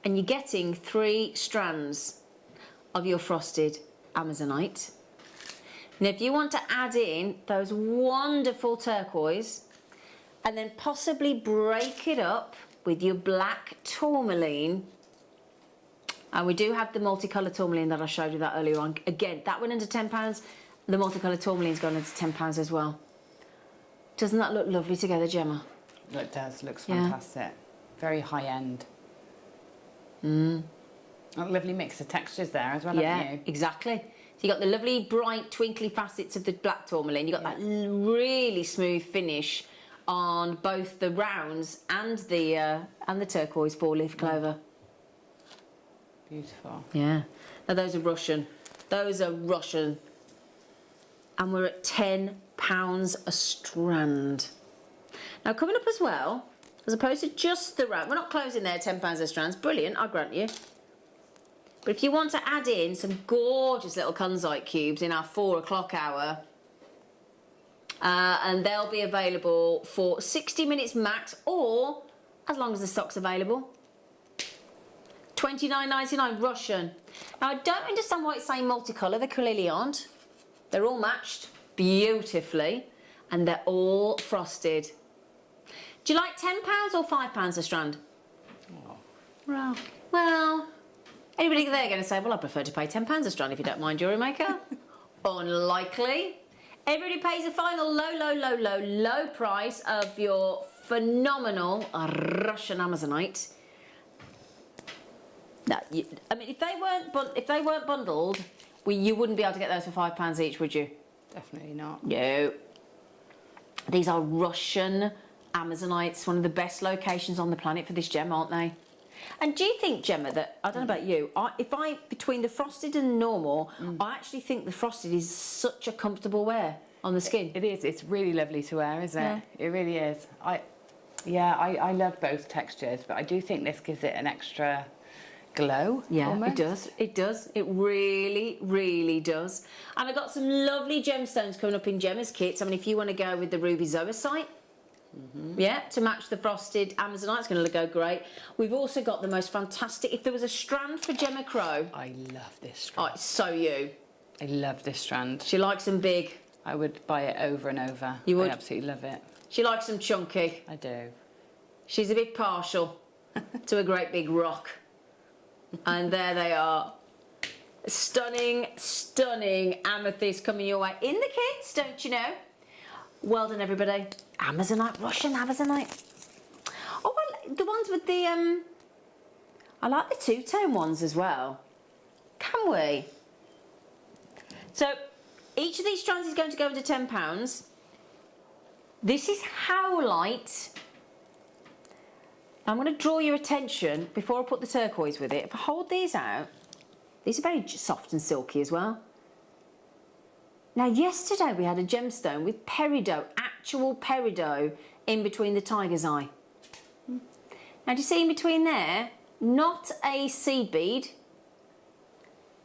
And you're getting 3 strands of your frosted Amazonite. Now, if you want to add in those wonderful turquoise and then possibly break it up with your black tourmaline, and we do have the multicolour tourmaline that I showed you that earlier on. Again, that went under £10. The multicolour tourmaline's gone under £10 as well. Doesn't that look lovely together, Gemma? It does, looks Yeah. fantastic. Very high end. Mm. A lovely mix of textures there as well, Yeah, haven't you? exactly. So you got the lovely bright twinkly facets of the black tourmaline. You got that really smooth finish on both the rounds and the turquoise 4-leaf clover. Beautiful. Yeah. Now those are Russian. Those are Russian. And we're at £10 a strand. Now coming up as well, as opposed to just the round, we're not closing there £10 a strand. Brilliant, I grant you. But if you want to add in some gorgeous little kunzite cubes in our 4 o'clock hour, and they'll be available for 60 minutes max, or as long as the stock's available. $29.99 Russian. Now I don't understand why it's saying multicolour. They clearly aren't. They're all matched beautifully, and they're all frosted. Do you like £10 or £5 a strand? Well, anybody there going to say, well, I prefer to pay £10 a strand if you don't mind, Jewellery Maker? Unlikely. Everybody pays the final low price of your phenomenal Russian Amazonite. No, I mean, if they weren't bundled, you wouldn't be able to get those for £5 each, would you? Definitely not. No. These are Russian Amazonites, one of the best locations on the planet for this gem, aren't they? And do you think, Gemma, that, I don't know about you, between the frosted and the normal, I actually think the frosted is such a comfortable wear on the skin. It is. It's really lovely to wear, isn't Yeah. it? It really is. I love both textures, but I do think this gives it an extra glow. Yeah, almost. it does. It does. It really, really does. And I've got some lovely gemstones coming up in Gemma's kits. I mean, if you want to go with the ruby zoisite, yeah, to match the frosted Amazonite, it's going to go great. We've also got the most fantastic, if there was a strand for Gemma Crow. I love this strand. Oh, it's so you. I love this strand. She likes them big. I would buy it over and over. You would? I absolutely love it. She likes them chunky. I do. She's a bit partial to a great big rock. And there they are. Stunning, stunning amethyst coming your way. In the kits, don't you know? Well done, everybody. Amazonite, Russian Amazonite. Oh, well, the ones with the, I like the two-tone ones as well. Can we? So, each of these strands is going to go into £10. This is how light. I'm going to draw your attention before I put the turquoise with it. If I hold these out, these are very soft and silky as well. Now, yesterday we had a gemstone with peridot, actual peridot, in between the tiger's eye. Now, do you see in between there? Not a seed bead.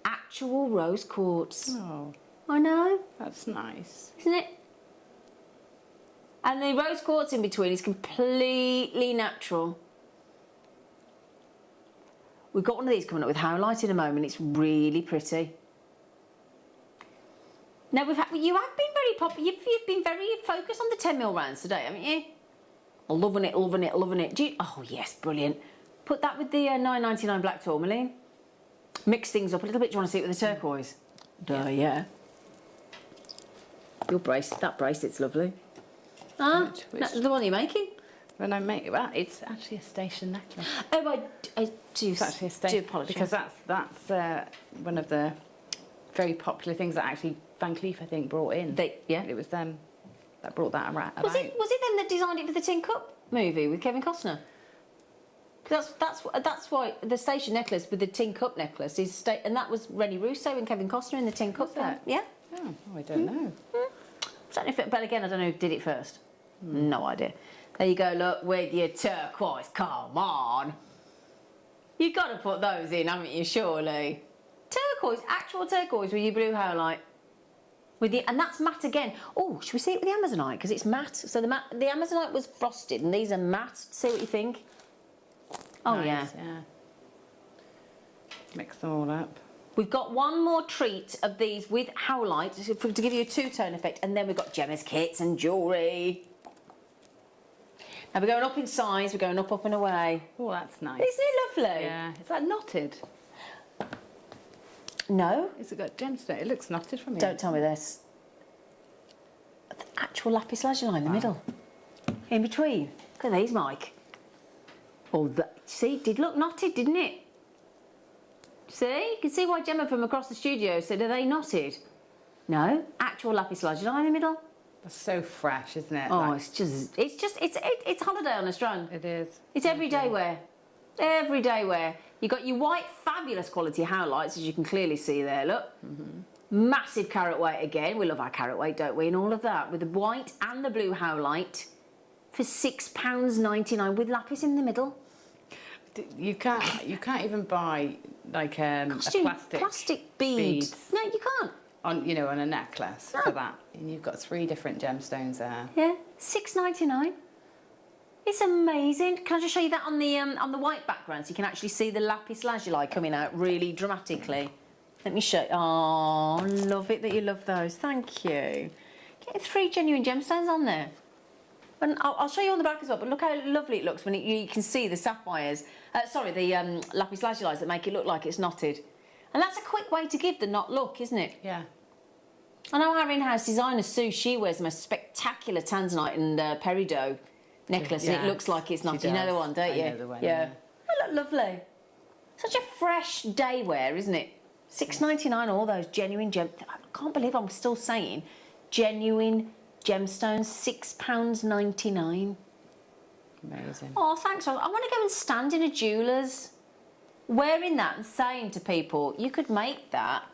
Actual rose quartz. Oh, I know. that's nice. Isn't it? And the rose quartz in between is completely natural. We've got one of these coming up with howlite in a moment. It's really pretty. Now you have been very popular. You've been very focused on the 10mm rounds today, haven't you? I'm loving it, loving it, loving it. Oh yes, brilliant. Put that with the $9.99 black tourmaline. Mix things up a little bit. Do you want to see it with the turquoise? Yeah. Your bracelet, that bracelet's lovely. Which? The one you're making? When I make it, well, it's actually a station necklace. Oh, I do. It's actually a station. Do apologise. Because that's one of the very popular things that actually Van Cleef, I think, brought in. It was them that brought that about. Was it them that designed it for the Tin Cup movie with Kevin Costner? That's why the station necklace with the Tin Cup necklace is and that was Rennie Russo and Kevin Costner in the Tin Cup. Yeah. Oh, I don't know. But again, I don't know who did it first. No idea. There you go. Look with your turquoise. Come on. You've got to put those in, haven't you? Surely. Turquoise, actual turquoise with your blue howlite. And that's matte again. Oh, should we see it with the Amazonite? Because it's matte. So the Amazonite was frosted and these are matte. See what you think? Oh, nice, yeah. Mix them all up. We've got one more treat of these with howlite to give you a two-tone effect, and then we've got Gemma's kits and jewellery. Now we're going up in size, we're going up and away. Oh, that's nice. Isn't it lovely? Yeah. Is that knotted? No. It's got gemstone. It looks knotted from here. Don't tell me this. The actual lapis lazuli in the middle. In between. Look at these, Mike. Oh, see, it did look knotted, didn't it? See? You can see why Gemma from across the studio said, are they knotted? No, actual lapis lazuli in the middle. That's so fresh, isn't it? Oh, like... it's holiday on a strand. It is. It's everyday wear. Everyday wear. You've got your white, fabulous quality howlites, as you can clearly see there, look. Massive carat weight again. We love our carat weight, don't we? And all of that with the white and the blue howlite for £6.99 with lapis in the middle. You can't even buy like a plastic beads. No, you can't. On a necklace for that. And you've got 3 different gemstones there. Yeah, £6.99. It's amazing. Can I just show you that on the white background so you can actually see the lapis lazuli coming out really dramatically? Let me show you. Oh, love it that you love those. Thank you. Getting 3 genuine gemstones on there. And I'll show you on the back as well, but look how lovely it looks when you can see the sapphires. The lapis lazuli that make it look like it's knotted. And that's a quick way to give the knot look, isn't it? Yeah. I know our in-house designer, Sue, she wears the most spectacular Tanzanite and Peridot necklace, and it looks like it's knotted. You know the one, don't you? I know the one, yeah. They look lovely. Such a fresh day wear, isn't it? £6.99, all those genuine I can't believe I'm still saying genuine gemstones, £6.99. Amazing. Oh, thanks. I want to go and stand in a jeweller's wearing that and saying to people, you could make that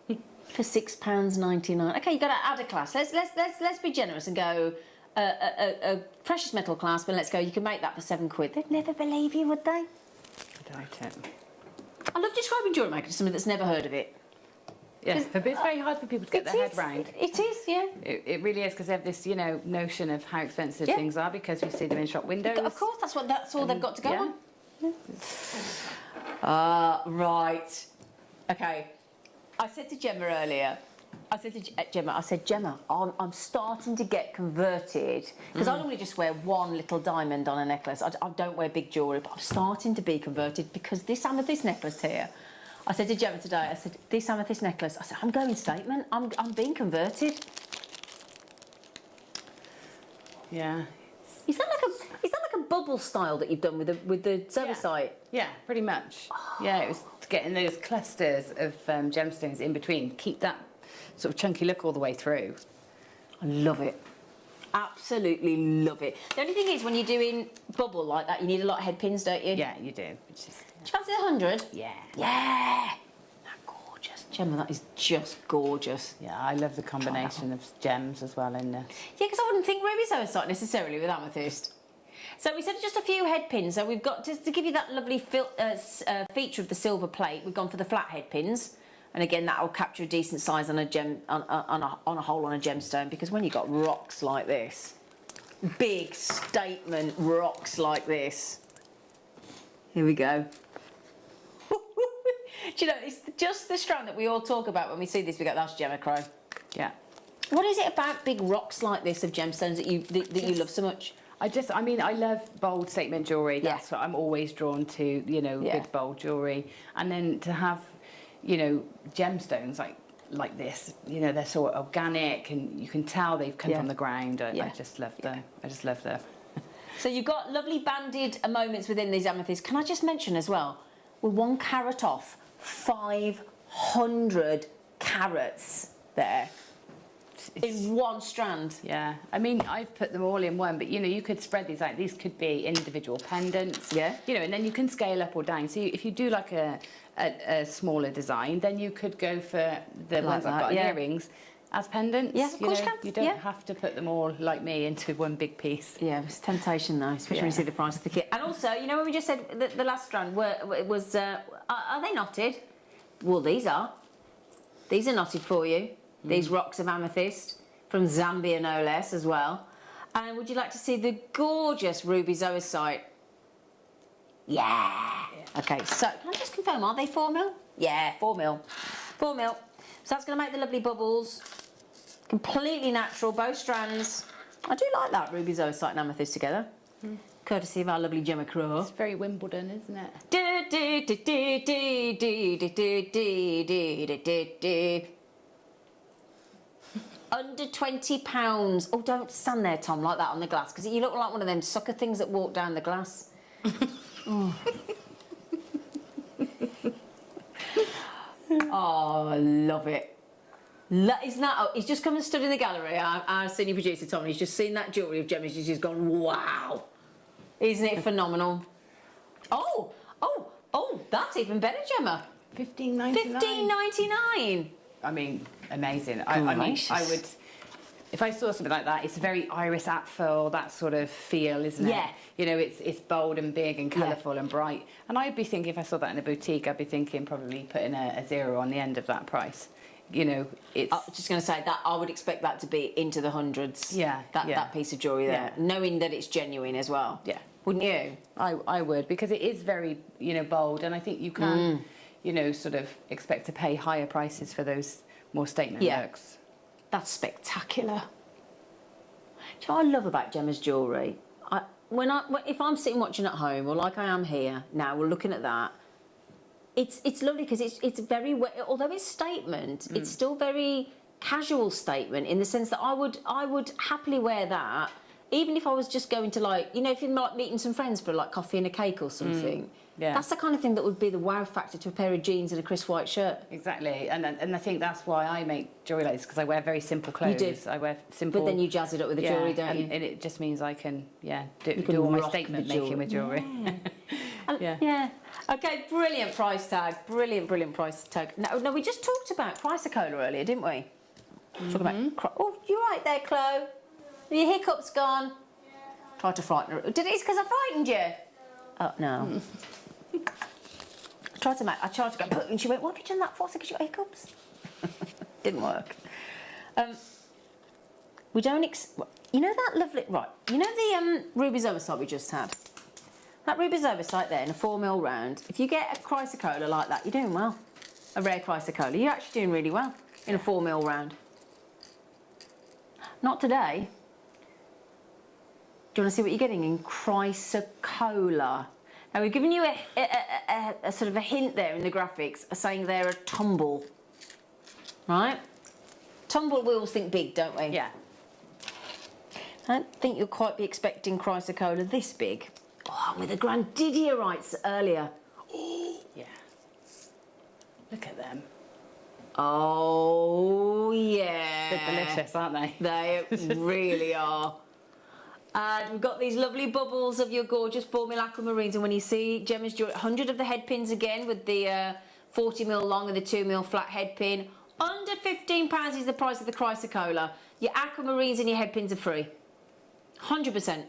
for £6.99. Okay, you've got to add a class. Let's be generous and go a precious metal clasp, and let's go. You can make that for £7. They'd never believe you, would they? I doubt it. I love describing Jewellery Maker to somebody that's never heard of it. Yes, but it's very hard for people to get their head round. It is, yeah. It really is, because they have this, notion of how expensive things are because we see them in shop windows. Of course, that's all they've got to go on. Yeah. Right. Okay. I said to Gemma earlier, Gemma, I'm starting to get converted. Because I normally just wear one little diamond on a necklace. I don't wear big jewellery, but I'm starting to be converted because this amethyst necklace here, I said to Gemma today, this amethyst necklace, I'm going statement. I'm being converted. Yeah. Is that like a bubble style that you've done with the Zerbicite? Yeah, pretty much. Yeah, it was getting those clusters of gemstones in between. Keep that sort of chunky look all the way through. I love it. Absolutely love it. The only thing is, when you're doing bubble like that, you need a lot of head pins, don't you? Yeah, you do. Do you fancy 100? Yeah. Yeah. That's gorgeous. Gemma, that is just gorgeous. Yeah, I love the combination of gems as well in this. Yeah, because I wouldn't think ruby Zerbicite necessarily with amethyst. So we said just a few head pins. So we've got, just to give you that lovely feature of the silver plate, we've gone for the flat head pins. And again, that will capture a decent size on a hole on a gemstone, because when you've got rocks like this, big statement rocks like this. Here we go. Do you know, it's just the strand that we all talk about when we see this. We go, that's gemochrome. Yeah. What is it about big rocks like this of gemstones that you love so much? I mean, I love bold statement jewellery. That's what I'm always drawn to, you know, big bold jewellery. And then to have, you know, gemstones like this, you know, they're so organic and you can tell they've come from the ground. I just love them. I just love them. So you've got lovely banded moments within these amethysts. Can I just mention as well, we're 1 carat off 500 carats there. In one strand. Yeah, I mean, I've put them all in one, but you know, you could spread these out. These could be individual pendants. Yeah. You know, and then you can scale up or down. So if you do like a smaller design, then you could go for the ones I've got earrings as pendants. Yeah, of course you can. You don't have to put them all, like me, into one big piece. Yeah, it's temptation though, especially when you see the price of the kit. And also, you know, when we just said the last strand was, are they knotted? Well, these are. These are knotted for you. These rocks of amethyst from Zambia, no less, as well. And would you like to see the gorgeous ruby zoisite? Yeah. Okay, so can I just confirm, are they 4 mil? Yeah, 4 mil. 4 mil. So that's going to make the lovely bubbles. Completely natural, both strands. I do like that ruby zoisite and amethyst together. Courtesy of our lovely Gemma Crow. It's very Wimbledon, isn't it? Under £20. Oh, don't stand there, Tom, like that on the glass, because you look like one of them sucker things that walk down the glass. Oh, I love it. Isn't that? Oh, he's just come and stood in the gallery. Our senior producer, Tom, and he's just seen that jewellery of Gemma's. He's just gone, wow. Isn't it phenomenal? Oh, that's even better, Gemma. $15.99. $15.99. I mean, amazing. I mean, I would, if I saw something like that, it's a very Iris Apfel, that sort of feel, isn't it? Yeah. You know, it's bold and big and colourful and bright. And I'd be thinking, if I saw that in a boutique, I'd be thinking probably putting a zero on the end of that price. You know, it's... I was just going to say that I would expect that to be into the hundreds. Yeah. That piece of jewellery there, knowing that it's genuine as well. Yeah. Wouldn't you? I would, because it is very, you know, bold, and I think you can... you know, sort of expect to pay higher prices for those more statement looks. That's spectacular. Do you know what I love about Gemma's jewellery? If I'm sitting watching at home, or like I am here now, we're looking at that, it's lovely because it's very, although it's statement, it's still very casual statement in the sense that I would happily wear that, even if I was just going to, like, you know, if you're like meeting some friends for like coffee and a cake or something. Yeah. That's the kind of thing that would be the wow factor to a pair of jeans and a crisp white shirt. Exactly, and I think that's why I make jewellery like this, because I wear very simple clothes. You do. I wear simple. But then you jazz it up with the jewellery, don't you? And it just means I can, do all my statement making with jewellery. Yeah. Okay, brilliant price tag. Brilliant price tag. No, we just talked about Chrysocolla earlier, didn't we? Talk about. Oh, you're right there, Chloe. Are your hiccups gone? Yeah. Tried to frighten her. Did it? Because I frightened you? Oh, no. I tried to go, and she went, what have you done that for? Because you got hiccups? Didn't work. We don't, you know that lovely, right, you know the ruby zoisite we just had? That ruby zoisite there in a 4 mil round, if you get a chrysocolla like that, you're doing well. A rare chrysocolla, you're actually doing really well in a 4 mil round. Not today. Do you want to see what you're getting in chrysocolla? Now, we've given you a sort of a hint there in the graphics, saying they're a tumble. Right? Tumble, we always think big, don't we? Yeah. I don't think you'll quite be expecting chrysocolla this big. Oh, with the grandidiorites earlier. Oh, yeah. Look at them. Oh, yeah. They're delicious, aren't they? They really are. And we've got these lovely bubbles of your gorgeous 4 mil aquamarines, and when you see Gemma's jewellery, 100 of the head pins again with the 40 mil long and the 2 mil flat head pin. Under £15 is the price of the chrysocolla. Your aquamarines and your head pins are free. 100%.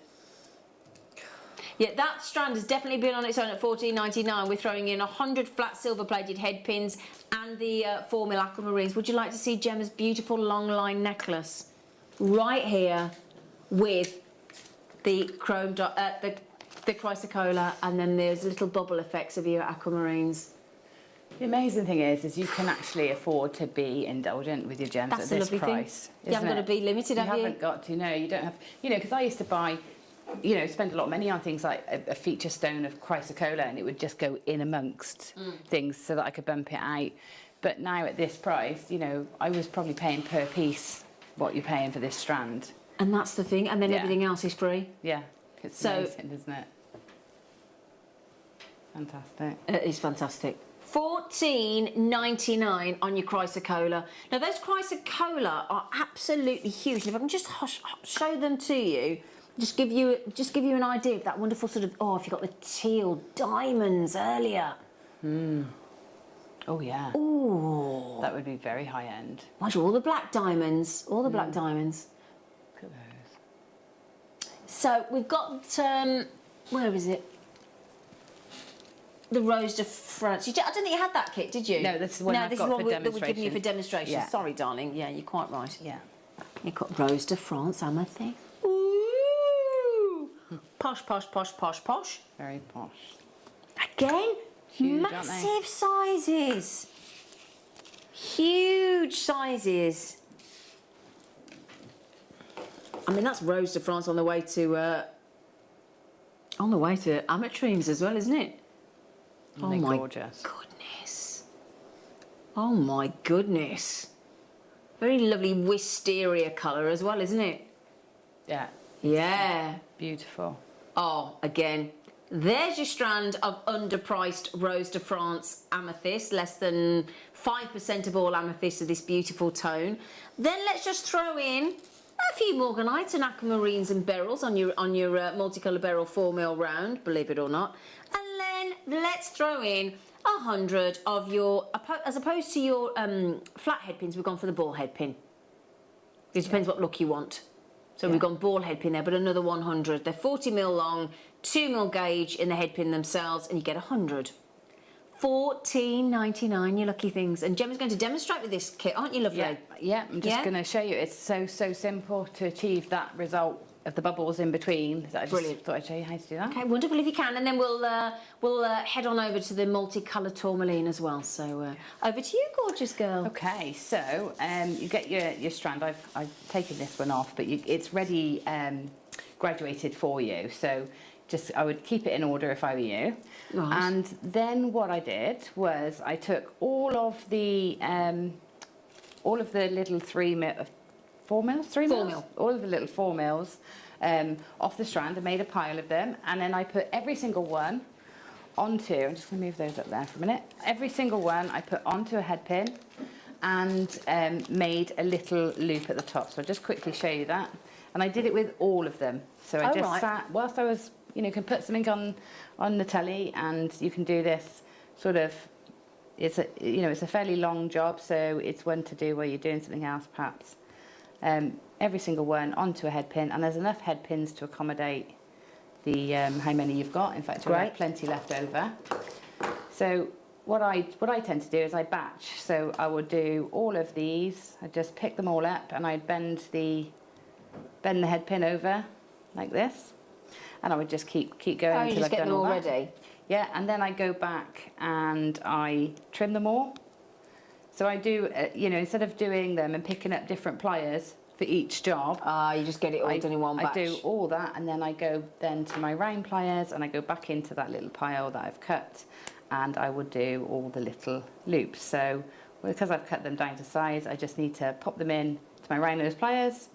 Yeah, that strand has definitely been on its own at $14.99. We're throwing in 100 flat silver-plated head pins and the 4mm aquamarines. Would you like to see Gemma's beautiful long line necklace right here with the chrome the chrysocolla, and then there's little bubble effects of your aquamarines? The amazing thing is you can actually afford to be indulgent with your gems That's at this the lovely price. thing. You haven't got to be limited, have you? You haven't got to, no, you don't have, you know, because I used to buy, you know, spend a lot of money on things like a feature stone of chrysocolla, and it would just go in amongst things so that I could bump it out. But now at this price, you know, I was probably paying per piece what you're paying for this strand. And that's the thing, and then everything else is free. Yeah, it's amazing, isn't it? Fantastic. It is fantastic. $14.99 on your chrysocolla. Now those chrysocolla are absolutely huge. If I can just show them to you, just give you an idea of that wonderful sort of, if you got the teal diamonds earlier. Oh yeah. Ooh. That would be very high end. Watch all the black diamonds. All the black diamonds. Look at those. So we've got where is it? The Rose de France. I don't think you had that kit, did you? No, this is one I've got for demonstration. That we're giving you for demonstration. Yeah. Sorry, darling. Yeah, you're quite right. Yeah. You've got Rose de France amethyst. Ooh! Posh, posh, posh, posh, posh. Very posh. Again, huge, massive sizes. Huge sizes. I mean, that's Rose de France on the way to ametrines as well, isn't it? Oh my gorgeous. Goodness. Oh my goodness. Very lovely wisteria colour as well, isn't it? Yeah. Yeah. Beautiful. Oh, again, there's your strand of underpriced Rose de France amethyst, less than 5% of all amethyst of this beautiful tone. Then let's just throw in a few morganites and aquamarines and beryls on your multicolour beryl 4mm round, believe it or not. And then let's throw in 100 of your, as opposed to your flat head pins, we've gone for the ball head pin. It depends what look you want. So we've gone ball head pin there, but another 100. They're 40mm long, 2mm gauge in the head pin themselves, and you get 100. $14.99, you lucky things. And Gemma's going to demonstrate with this kit, aren't you, lovely? Yeah, I'm just going to show you. It's so simple to achieve that result of the bubbles in between. I just thought I'd show you how to do that. Okay, wonderful if you can, and then we'll head on over to the multicolour tourmaline as well. So over to you, gorgeous girl. Okay, so you get your strand. I've taken this one off, but it's ready graduated for you. So I would keep it in order if I were you. Right. And then what I did was I took all of the little 4mm, all of the little 4mm off the strand and made a pile of them, and then I put every single one onto, I'm just going to move those up there for a minute, every single one I put onto a head pin and made a little loop at the top. So I'll just quickly show you that. And I did it with all of them. So I sat, whilst I was, you can put something on the telly, and you can do this sort of, it's a fairly long job, so it's one to do while you're doing something else perhaps. Every single one onto a head pin, and there's enough head pins to accommodate the how many you've got. In fact, I have plenty left over. So what I tend to do is I batch. So I would do all of these. I just pick them all up, and I'd bend the head pin over like this, and I would just keep going until I've done all that. Ready? Yeah, and then I go back and I trim them all. So I do, instead of doing them and picking up different pliers for each job, you just get it all done in one batch. I do all that, and then I go then to my round pliers, and I go back into that little pile that I've cut, and I would do all the little loops. So because I've cut them down to size, I just need to pop them in to my round nose pliers,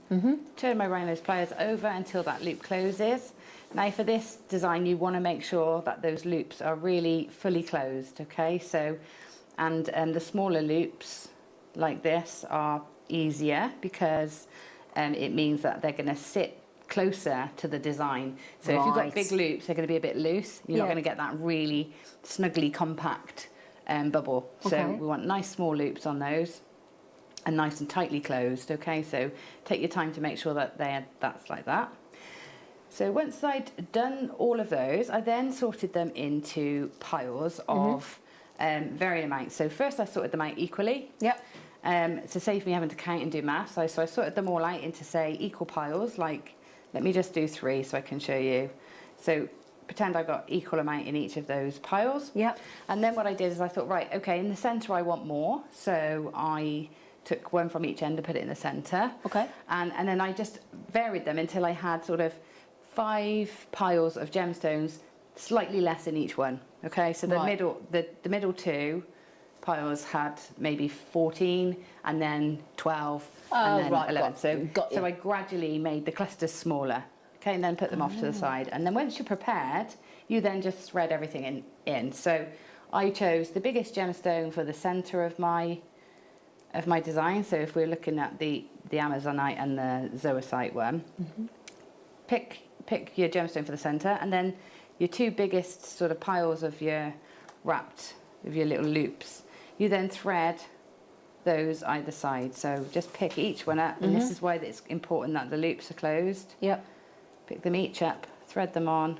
turn my round nose pliers over until that loop closes. Now for this design, you want to make sure that those loops are really fully closed, okay? So, and the smaller loops like this are easier because it means that they're going to sit closer to the design. So if you've got big loops, they're going to be a bit loose. You're not going to get that really snugly compact bubble. So we want nice small loops on those and nice and tightly closed, okay? So take your time to make sure that that's like that. So once I'd done all of those, I then sorted them into piles of varying amounts. So first I sorted them out equally. Yep. To save me having to count and do maths. So I sorted them all out into, say, equal piles. Like, let me just do 3 so I can show you. So pretend I got equal amount in each of those piles. Yep. And then what I did is I thought, right, okay, in the centre I want more. So I took one from each end and put it in the centre. Okay. And then I just varied them until I had sort of 5 piles of gemstones, slightly less in each one. Okay, so the middle 2 piles had maybe 14 and then 12 and then 11. So I gradually made the clusters smaller. Okay, and then put them off to the side. And then once you're prepared, you then just thread everything in. So I chose the biggest gemstone for the centre of my design. So if we're looking at the Amazonite and the zoisite one, pick your gemstone for the centre, and then your 2 biggest sort of piles of your little loops, you then thread those either side. So just pick each one up, and this is why it's important that the loops are closed. Yep. Pick them each up, thread them on.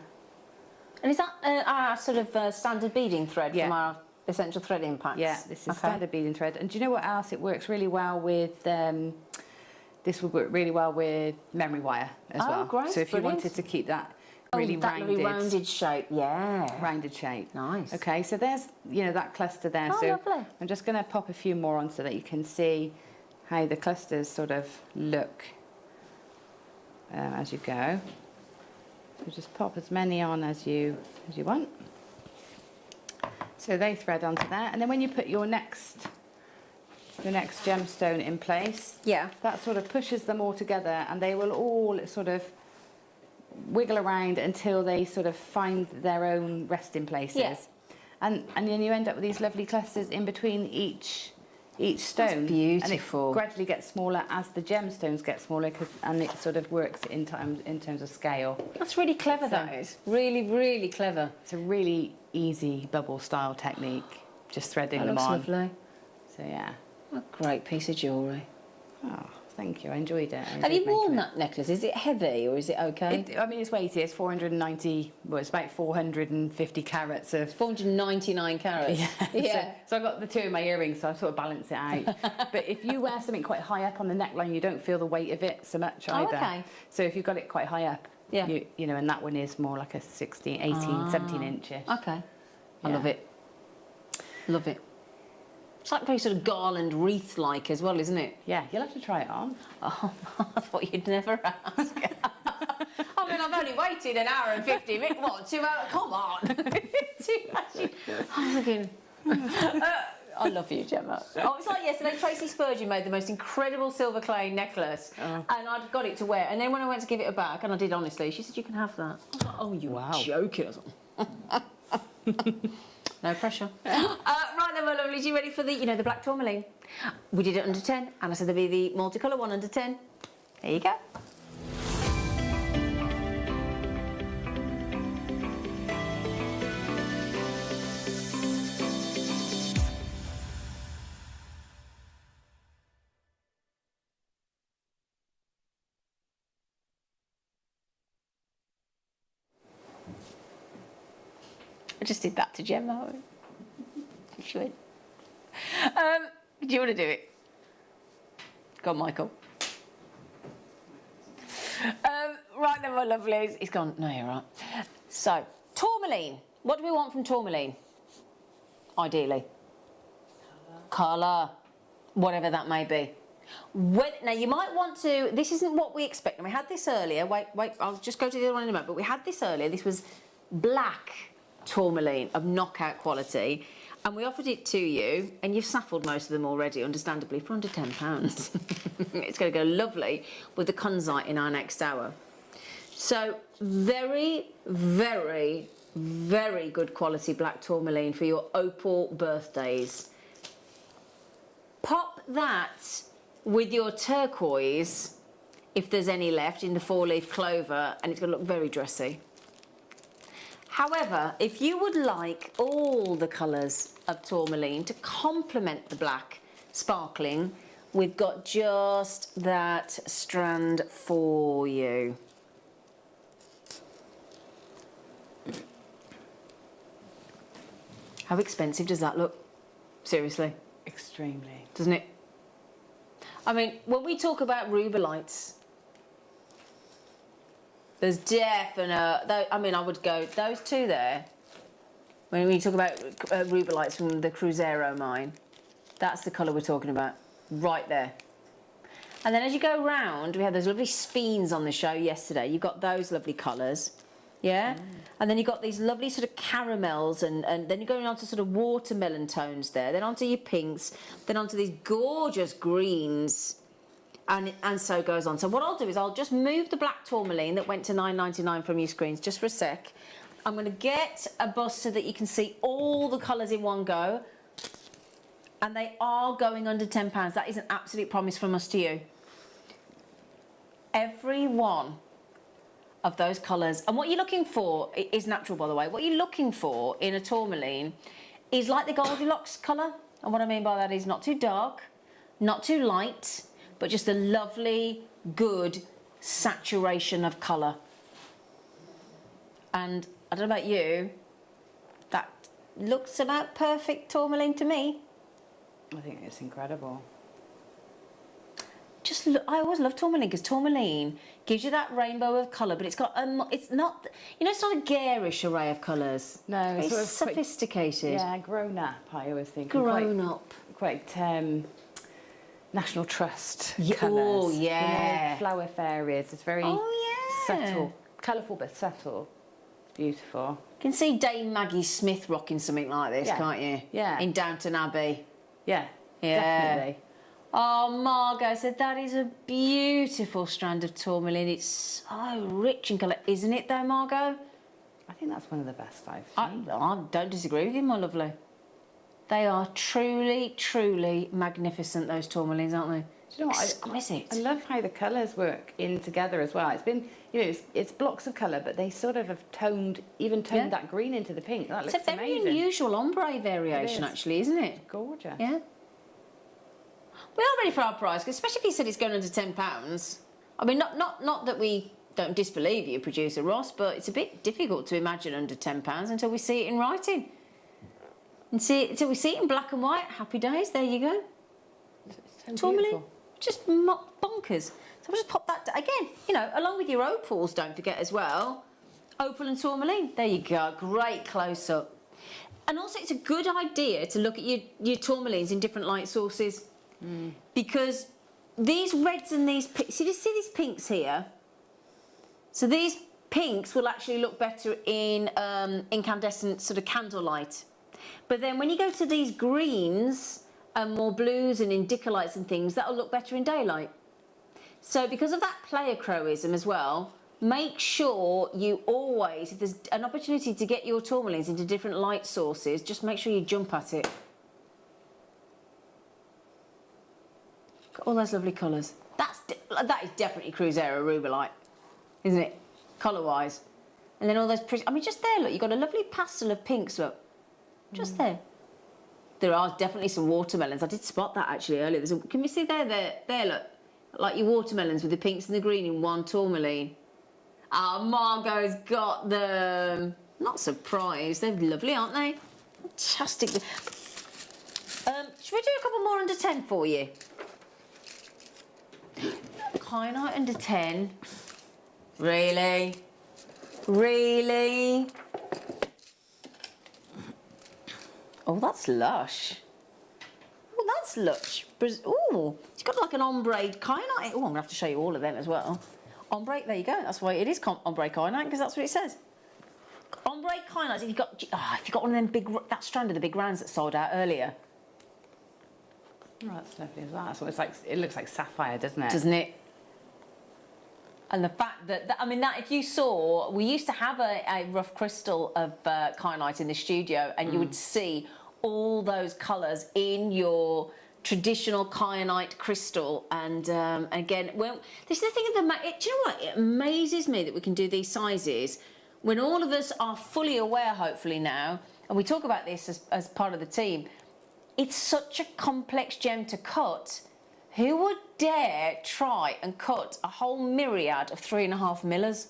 And is that our sort of standard beading thread from our essential threading packs? Yeah, this is standard beading thread. And do you know what else? It works really well with... this would work really well with memory wire as well. Great, so if you wanted to keep that really rounded shape, rounded shape. Nice. Okay, so there's that cluster there. Oh, so lovely. I'm just going to pop a few more on so that you can see how the clusters sort of look as you go. So just pop as many on as you want. So they thread onto there, and then when you put your next gemstone in place, that sort of pushes them all together, and they will all sort of wiggle around until they sort of find their own resting places. And then you end up with these lovely clusters in between each stone. That's beautiful. And it gradually gets smaller as the gemstones get smaller, and it sort of works in terms of scale. That's really clever, that is. Really, really clever. It's a really easy bubble style technique, just threading them on. That looks lovely. So yeah. A great piece of jewellery. Oh, thank you. I enjoyed it. Have you worn that necklace? Is it heavy or is it okay? I mean, it's weighty. It's 490. Well, it's about 450 carats of 499 carats. Yeah. So I got the 2 in my earrings, so I sort of balance it out. But if you wear something quite high up on the neckline, you don't feel the weight of it so much either. Okay. So if you've got it quite high up, you know, and that one is more like a 16, 18, 17 inches. Okay. I love it. Love it. It's like very sort of garland wreath-like as well, isn't it? Yeah, you'll have to try it on. Oh, I thought you'd never ask. I mean, I've only waited an hour and 50 minutes. What, 2 hours? Come on. I'm thinking... I love you, Gemma. Oh, it's like yesterday, Tracy Spurgeon made the most incredible silver clay necklace, and I'd got it to wear. And then when I went to give it back, and I did honestly, she said, "You can have that." I was like, "Oh, you're joking." I was like, no pressure. Right then, my lovelies, you ready for the black tourmaline? We did it under 10, and I said there'd be the multicolour one under 10. There you go. I just did that to Gemma. You should. Do you want to do it? Go on, Michael. Right then, my lovelies. He's gone. No, you're right. So, tourmaline. What do we want from tourmaline? Ideally. Colour. Whatever that may be. Now, you might want to... This isn't what we expect. And we had this earlier. Wait. I'll just go to the other one in a moment. But we had this earlier. This was black tourmaline of knockout quality, and we offered it to you, and you've saffled most of them already, understandably, for under £10. It's going to go lovely with the Tanzanite in our next hour. So very, very, very good quality black tourmaline for your opal birthdays. Pop that with your turquoise, if there's any left, in the 4-leaf clover, and it's going to look very dressy. However, if you would like all the colours of tourmaline to complement the black sparkling, we've got just that strand for you. How expensive does that look? Seriously. Extremely. Doesn't it? I mean, when we talk about rubelites, there's definite... I mean, I would go... Those two there, when we talk about rubelites from the Cruzeiro mine, that's the colour we're talking about. Right there. And then as you go round, we had those lovely Speens on the show yesterday. You've got those lovely colours. Yeah? And then you've got these lovely sort of caramels, and then you're going on to sort of watermelon tones there, then onto your pinks, then onto these gorgeous greens, and so goes on. So what I'll do is I'll just move the black tourmaline that went to $9.99 from your screens just for a sec. I'm going to get a bust so that you can see all the colours in one go, and they are going under £10. That is an absolute promise from us to you. Every one of those colours. And what you're looking for is natural, by the way. What you're looking for in a tourmaline is like the Goldilocks colour. And what I mean by that is not too dark, not too light, but just a lovely, good saturation of colour. And I don't know about you, that looks about perfect tourmaline to me. I think it's incredible. Just look, I always love tourmaline because tourmaline gives you that rainbow of colour, but it's got it's not, you know, it's not a garish array of colours. No, it's sort of sophisticated. Quite, yeah, grown up. I always think grown up, quite National Trust yeah, colours. Oh yeah, you know, flower fairies. It's very subtle, colourful but subtle. It's beautiful. You can see Dame Maggie Smith rocking something like this, can't you? Yeah. In Downton Abbey. Yeah. Definitely. Oh, Margot said that is a beautiful strand of tourmaline. It's so rich in colour, isn't it though, Margot? I think that's one of the best I've seen. I don't disagree with you, my lovely. They are truly, truly magnificent, those tourmalines, aren't they? Do you know what? Exquisite. I love how the colours work in together as well. It's been, you know, it's blocks of colour, but they sort of have toned that green into the pink. That looks amazing. It's a very unusual ombre variation, actually, isn't it? Gorgeous. Yeah. We are ready for our prize, especially if you said it's going under £10. I mean, not that we don't disbelieve you, producer Ross, but it's a bit difficult to imagine under £10 until we see it in writing. Until we see it in black and white. Happy days, there you go. It's so tourmaline, beautiful. just bonkers. So we'll just pop that, again, you know, along with your opals, don't forget as well. Opal and tourmaline, there you go, great close-up. And also it's a good idea to look at your tourmalines in different light sources. Because these reds and these pinks, see these pinks here? So these pinks will actually look better in incandescent sort of candlelight. But then when you go to these greens and more blues and indicolites and things, that'll look better in daylight. So because of that pleiochroism as well, make sure you always, if there's an opportunity to get your tourmalines into different light sources, just make sure you jump at it. All those lovely colours. That is definitely Cruzeiro Rubelite, isn't it? Colour-wise. And then all those pretty... I mean, just there, look, you've got a lovely pastel of pinks, look. Just there. There are definitely some watermelons. I did spot that, actually, earlier. Can we see there, look? Like your watermelons with the pinks and the green in one tourmaline. Ah, Margot's got them. Not surprised. They're lovely, aren't they? Fantastic. Should we do a couple more under 10 for you? Kyanite under 10. Really? Really? Oh, that's lush. Oh, that's lush. Oh, it's got like an ombre kyanite. Oh, I'm going to have to show you all of them as well. Ombre, there you go. That's why it is ombre kyanite, because that's what it says. Ombre kyanite. If you got one of them big, that strand of the big rounds that sold out earlier. Oh, that's lovely as well. That's what it's like. It looks like sapphire, doesn't it? Doesn't it? And the fact that I mean, that if you saw, we used to have a rough crystal of kyanite in the studio, and you would see all those colours in your traditional kyanite crystal. And again, well, this is the thing of do you know what? It amazes me that we can do these sizes when all of us are fully aware, hopefully now, and we talk about this as part of the team. It's such a complex gem to cut. Who would dare try and cut a whole myriad of 3.5 millers?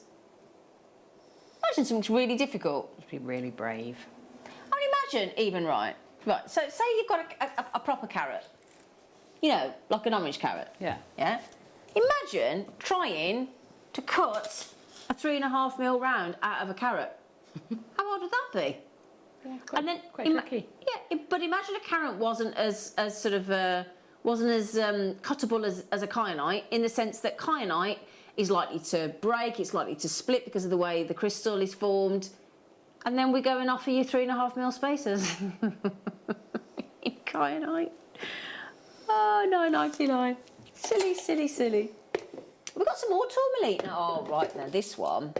Imagine something's really difficult. Must be really brave. I mean, imagine even, right, so say you've got a proper carrot, you know, like an orange carrot. Yeah. Yeah? Imagine trying to cut a 3.5mm round out of a carrot. How hard would that be? Yeah, And then quite tricky. Yeah, but imagine a carrot wasn't as sort of wasn't as cuttable as a kyanite, in the sense that kyanite is likely to break, it's likely to split because of the way the crystal is formed, and then we go and offer you 3.5mm spacers in kyanite. Oh, 9.99. Silly, silly, silly. We've got some more tourmaline. Oh, right now this one.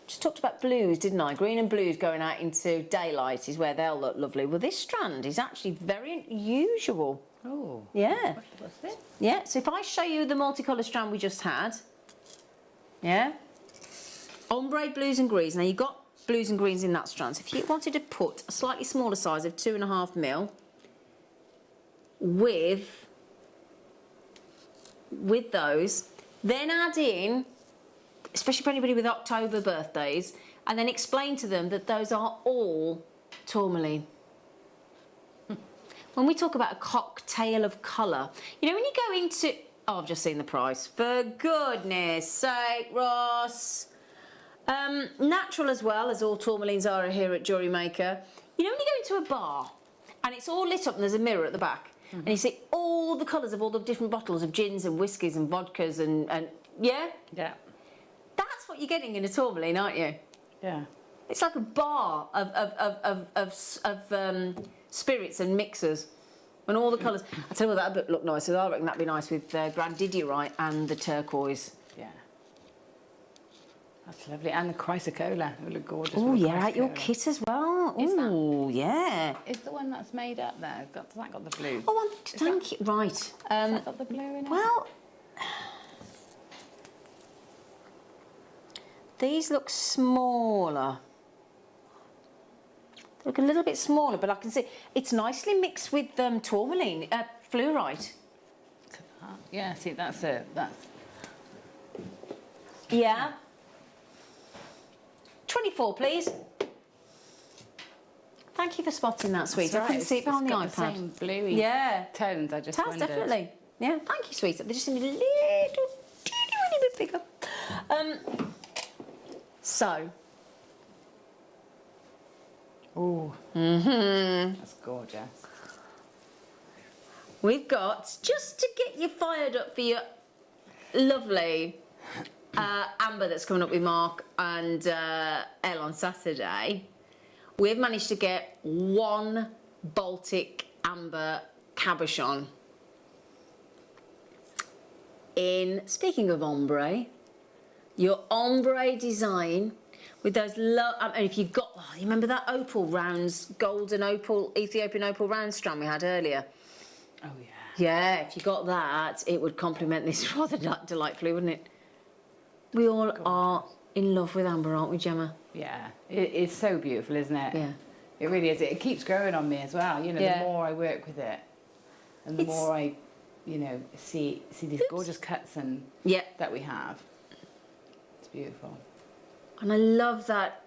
Just talked about blues, didn't I? Green and blues going out into daylight is where they'll look lovely. Well, this strand is actually very unusual. Oh. Yeah. What's this? Yeah, so if I show you the multicolour strand we just had, yeah, ombre blues and greens. Now, you've got blues and greens in that strand. So if you wanted to put a slightly smaller size of 2.5mm with those, then add in, especially for anybody with October birthdays, and then explain to them that those are all tourmaline. When we talk about a cocktail of colour, you know when you go into... Oh, I've just seen the price. For goodness sake, Ross. Natural as well, as all tourmalines are here at Jewellery Maker. You know when you go into a bar and it's all lit up and there's a mirror at the back, and you see all the colours of all the different bottles of gins and whiskies and vodkas and yeah? Yeah. That's what you're getting in a tourmaline, aren't you? Yeah. It's like a bar of spirits and mixers, and all the colours. I tell you what, that'd look nice. I reckon that'd be nice with Grandidierite and the turquoise. Yeah. That's lovely, and the chrysocolla. It would look gorgeous. Oh with the yeah, your chrysocolla. kit as well. Oh yeah. Is the one that's made up there? Has that got the blue? Oh, thank you. Right. Has that got the blue in it? Well, these look smaller. They look a little bit smaller, but I can see it's nicely mixed with tourmaline, fluorite. Yeah, see, that's. Yeah. 24, please. Thank you for spotting that, sweet. That's I couldn't right, see it on the got iPad. The same bluey tones. I just wondered. Definitely. Yeah, thank you, sweet. They just need a little teeny bit bigger. So. Ooh. Mm-hmm. That's gorgeous. We've got, just to get you fired up for your lovely amber that's coming up with Mark and Elle on Saturday, we've managed to get one Baltic amber cabochon in, speaking of ombre, your ombre design with those and if you've got, you remember that opal rounds, golden opal, Ethiopian opal round strand we had earlier? Oh yeah. Yeah, if you got that, it would complement this rather delightfully, wouldn't it? We all are in love with amber, aren't we, Gemma? Yeah, it's so beautiful, isn't it? Yeah. It really is. It keeps growing on me as well. You know, Yeah. the more I work with it, and the more I, you know, see these gorgeous cuts and that we have. It's beautiful. And I love that.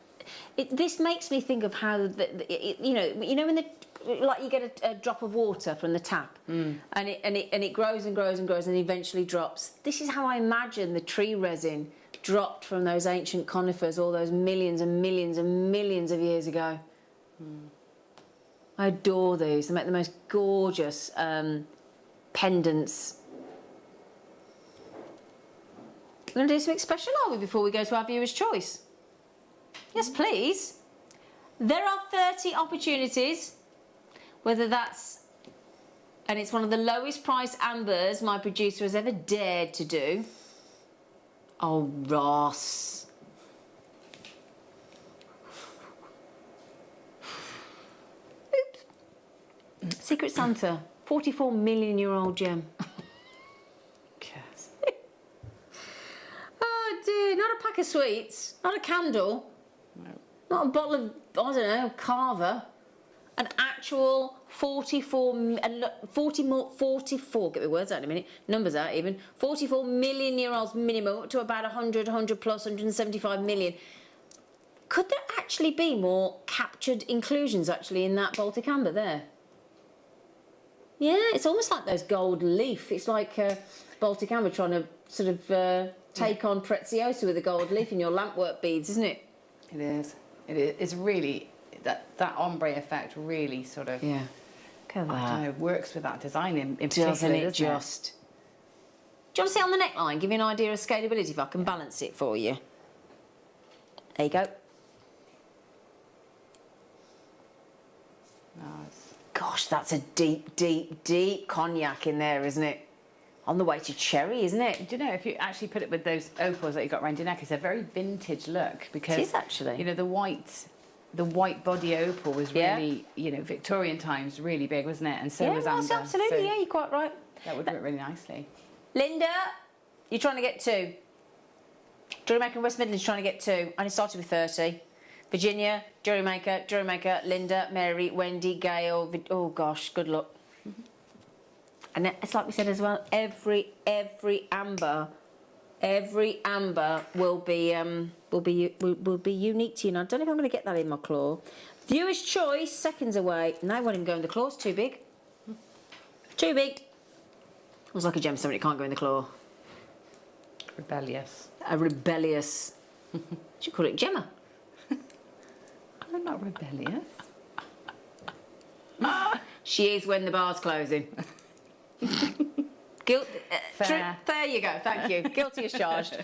This makes me think of how you know when like you get a drop of water from the tap, and it grows and grows and grows and eventually drops. This is how I imagine the tree resin dropped from those ancient conifers all those millions and millions and millions of years ago. I adore these. They make the most gorgeous pendants. We're going to do something special, are we, before we go to our viewer's choice? Yes, please. There are 30 opportunities, whether that's... And it's one of the lowest priced ambers my producer has ever dared to do. Oh, Ross. Oops. Secret Santa, 44 million-year-old gem. Yes. Oh dear, not a pack of sweets, not a candle, not a bottle of, I don't know, Carver. An actual 44, get my words out in a minute, numbers out even, 44 million-year-olds minimum, up to about 100 plus, 175 million. Could there actually be more captured inclusions actually in that Baltic amber there? Yeah, it's almost like those gold leaf. It's like Baltic amber trying to sort of take on Preziosa with a gold leaf in your lampwork beads, isn't it? It is. It is. It's really, that ombre effect really sort of, yeah. I don't know, works with that design in particular, Doesn't it doesn't just? Do you want to see on the neckline? Give you an idea of scalability if I can balance it for you. There you go. Nice. Gosh, that's a deep, deep, deep cognac in there, isn't it? On the way to cherry, isn't it? Do you know, if you actually put it with those opals that you got around your neck, it's a very vintage look because It is actually. You know, the white body opal was really, you know, Victorian times, really big, wasn't it? And so was amber. Yeah, absolutely. So Yeah, you're quite right. that would work really nicely. Linda, you're trying to get 2. Jewellery Maker in West Midlands trying to get 2. Only started with 30. Virginia, Jewellery Maker, Linda, Mary, Wendy, Gail. Oh gosh, good luck. And it's like we said as well. Every amber will be unique to you. And I don't know if I'm going to get that in my claw. Viewer's choice, seconds away. No, I won't even go in the claw. It's too big. Too big. It was like a gemstone. It can't go in the claw. Rebellious. A rebellious. What do you call it? Gemma. I'm not rebellious. She is when the bar's closing. Guilt. Fair. There you go. Thank you. Guilty as charged.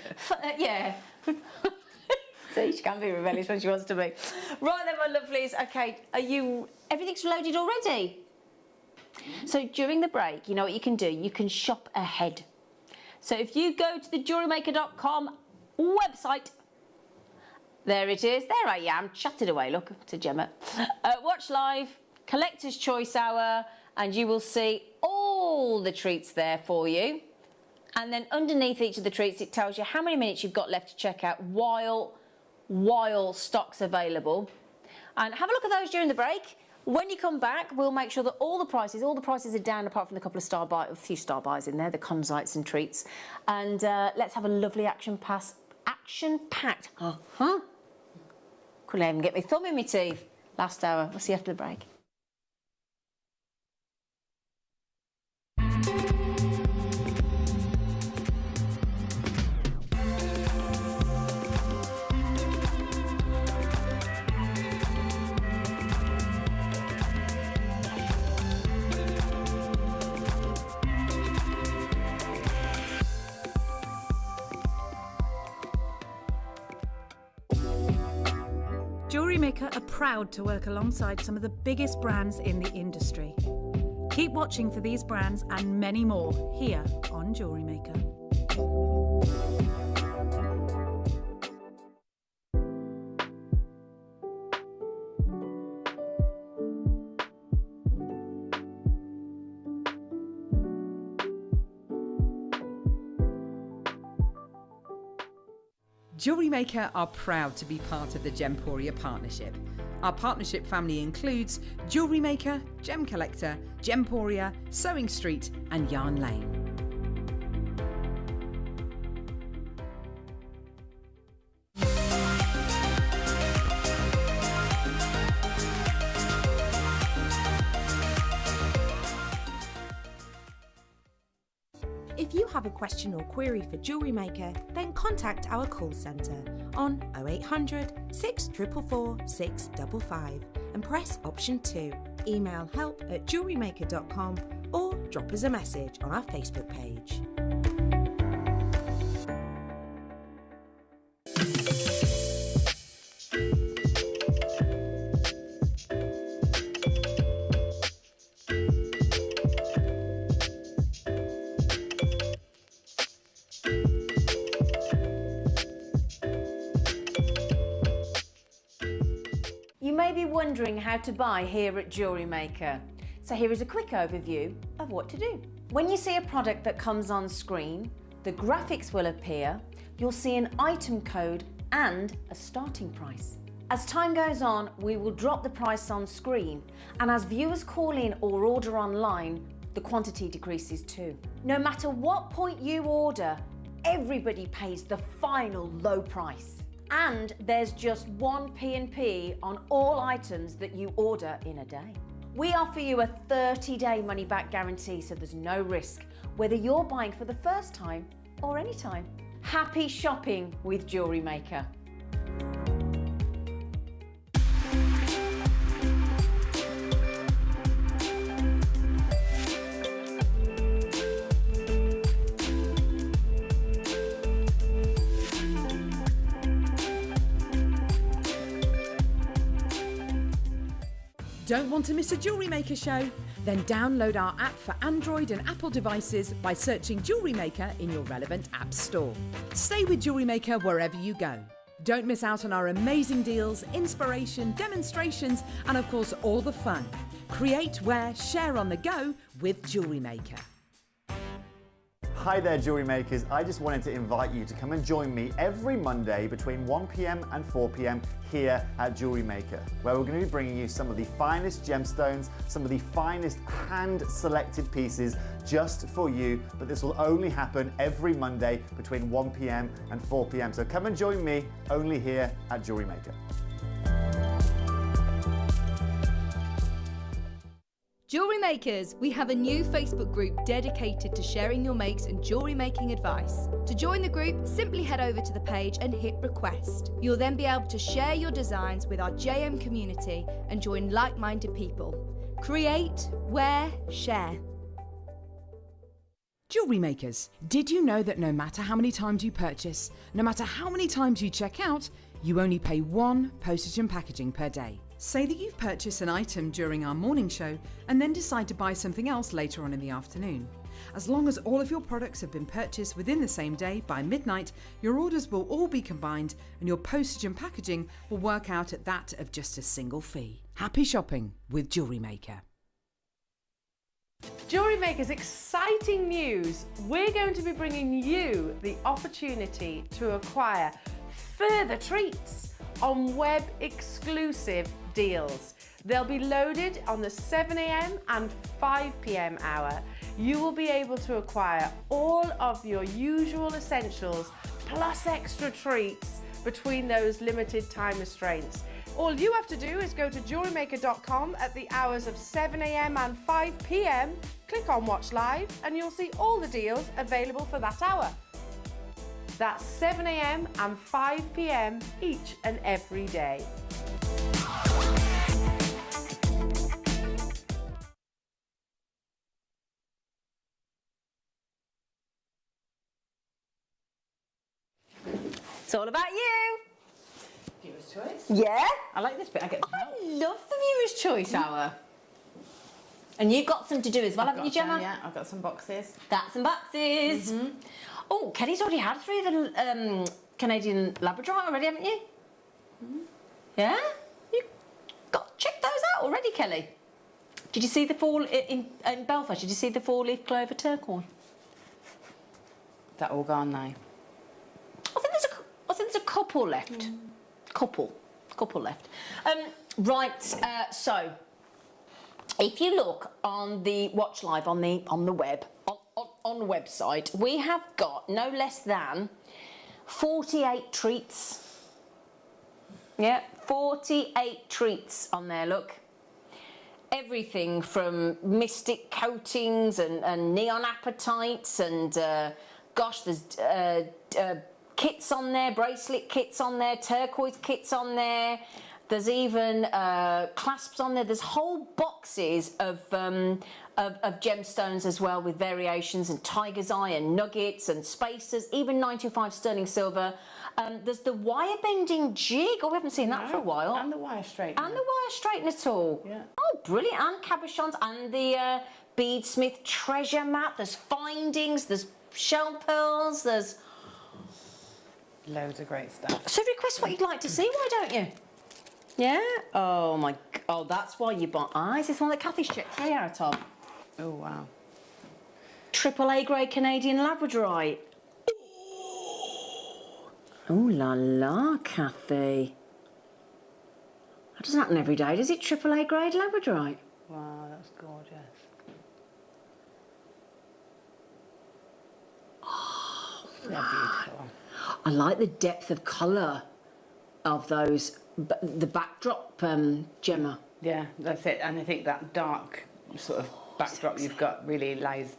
Yeah. See, she can be rebellious when she wants to be. Right then, my lovelies. Okay, everything's loaded already? So during the break, you know what you can do? You can shop ahead. So if you go to the JewelleryMaker.com website, there it is. There I am, chatted away. Look to Gemma. Watch live, Collector's Choice Hour, and you will see all the treats there for you. And then underneath each of the treats, it tells you how many minutes you've got left to check out while stock's available. And have a look at those during the break. When you come back, we'll make sure that all the prices are down apart from the couple of a few star buys in there, the Conzites and treats. And let's have a lovely action-packed. Couldn't even get my thumb in my teeth. Last hour. We'll see you after the break. Jewellery Maker are proud to work alongside some of the biggest brands in the industry. Keep watching for these brands and many more here on Jewellery Maker. Jewellery Maker are proud to be part of the Gemporia partnership. Our partnership family includes Jewellery Maker, Gem Collector, Gemporia, Sewing Street and Yarn Lane. If you have a question or query for Jewellery Maker, then contact our call centre on 0800 644 655 and press option 2. Email help@jewellerymaker.com or drop us a message on our Facebook page. You may be wondering how to buy here at Jewellery Maker. So here is a quick overview of what to do. When you see a product that comes on screen, the graphics will appear, you'll see an item code and a starting price. As time goes on, we will drop the price on screen, and as viewers call in or order online, the quantity decreases too. No matter what point you order, everybody pays the final low price. And there's just one P&P on all items that you order in a day. We offer you a 30-day money-back guarantee, so there's no risk, whether you're buying for the first time or any time. Happy shopping with Jewellery Maker. Don't want to miss a Jewellery Maker show? Then download our app for Android and Apple devices by searching Jewellery Maker in your relevant app store. Stay with Jewellery Maker wherever you go. Don't miss out on our amazing deals, inspiration, demonstrations, and of course all the fun. Create, wear, share on the go with Jewellery Maker. Hi there, Jewellery Makers. I just wanted to invite you to come and join me every Monday between 1 p.m. and 4 p.m. here at Jewellery Maker, where we're going to be bringing you some of the finest gemstones, some of the finest hand-selected pieces just for you. But this will only happen every Monday between 1 p.m. and 4 p.m. So come and join me only here at Jewellery Maker. Jewellery Makers, we have a new Facebook group dedicated to sharing your makes and jewellery making advice. To join the group, simply head over to the page and hit request. You'll then be able to share your designs with our JM community and join like-minded people. Create, wear, share. Jewellery Makers, did you know that no matter how many times you purchase, no matter how many times you check out, you only pay one postage and packaging per day? Say that you've purchased an item during our morning show and then decide to buy something else later on in the afternoon. As long as all of your products have been purchased within the same day by midnight, your orders will all be combined and your postage and packaging will work out at that of just a single fee. Happy shopping with Jewellery Maker. Jewellery Maker's exciting news. We're going to be bringing you the opportunity to acquire further treats on web exclusive deals. They'll be loaded on the 7 a.m. and 5 p.m. hour. You will be able to acquire all of your usual essentials plus extra treats between those limited time restraints. All you have to do is go to JewelleryMaker.com at the hours of 7 a.m. and 5 p.m. Click on Watch Live and you'll see all the deals available for that hour. That's 7 a.m. and 5 p.m. each and every day. It's all about you. Viewer's choice? Yeah? I like this bit. I get to help. I love the Viewer's Choice Hour. And you've got some to do as well, haven't you, Gemma? Yeah, I've got some boxes. Got some boxes. Oh, Kelly's already had 3 of the Canadian Labradorite already, haven't you? Yeah? You check those out already, Kelly. Did you see the fall in Belfast? Did you see the 4-leaf clover turquoise? That all gone now? I think there's a couple left. Couple left. Right. So, if you look on the Watch Live on the web on the website, we have got no less than 48 treats. Yeah, 48 treats on there. Look. Everything from mystic coatings and neon apatites and gosh, there's kits on there, bracelet kits on there, turquoise kits on there. There's even clasps on there. There's whole boxes of gemstones as well, with variations and tiger's eye and nuggets and spacers, even 925 sterling silver. There's the wire bending jig. Oh, we haven't seen that for a while. And the wire straightener. And the wire straightener tool. Yeah. Oh, brilliant. And cabochons and the beadsmith treasure map. There's findings. There's shell pearls. There's loads of great stuff. So request what you'd like to see, why don't you? Yeah? Oh my, oh, that's why you bought eyes. It's one that Kathy's checked 3 out of. Oh, wow. AAA grade Canadian Labradorite. Oh la la, Kathy. That doesn't happen every day, does it? AAA grade Labradorite. Wow, that's gorgeous. Oh, they're beautiful. I like the depth of colour. of those, the backdrop, Gemma. Yeah, that's it. And I think that dark sort of backdrop you've got really allows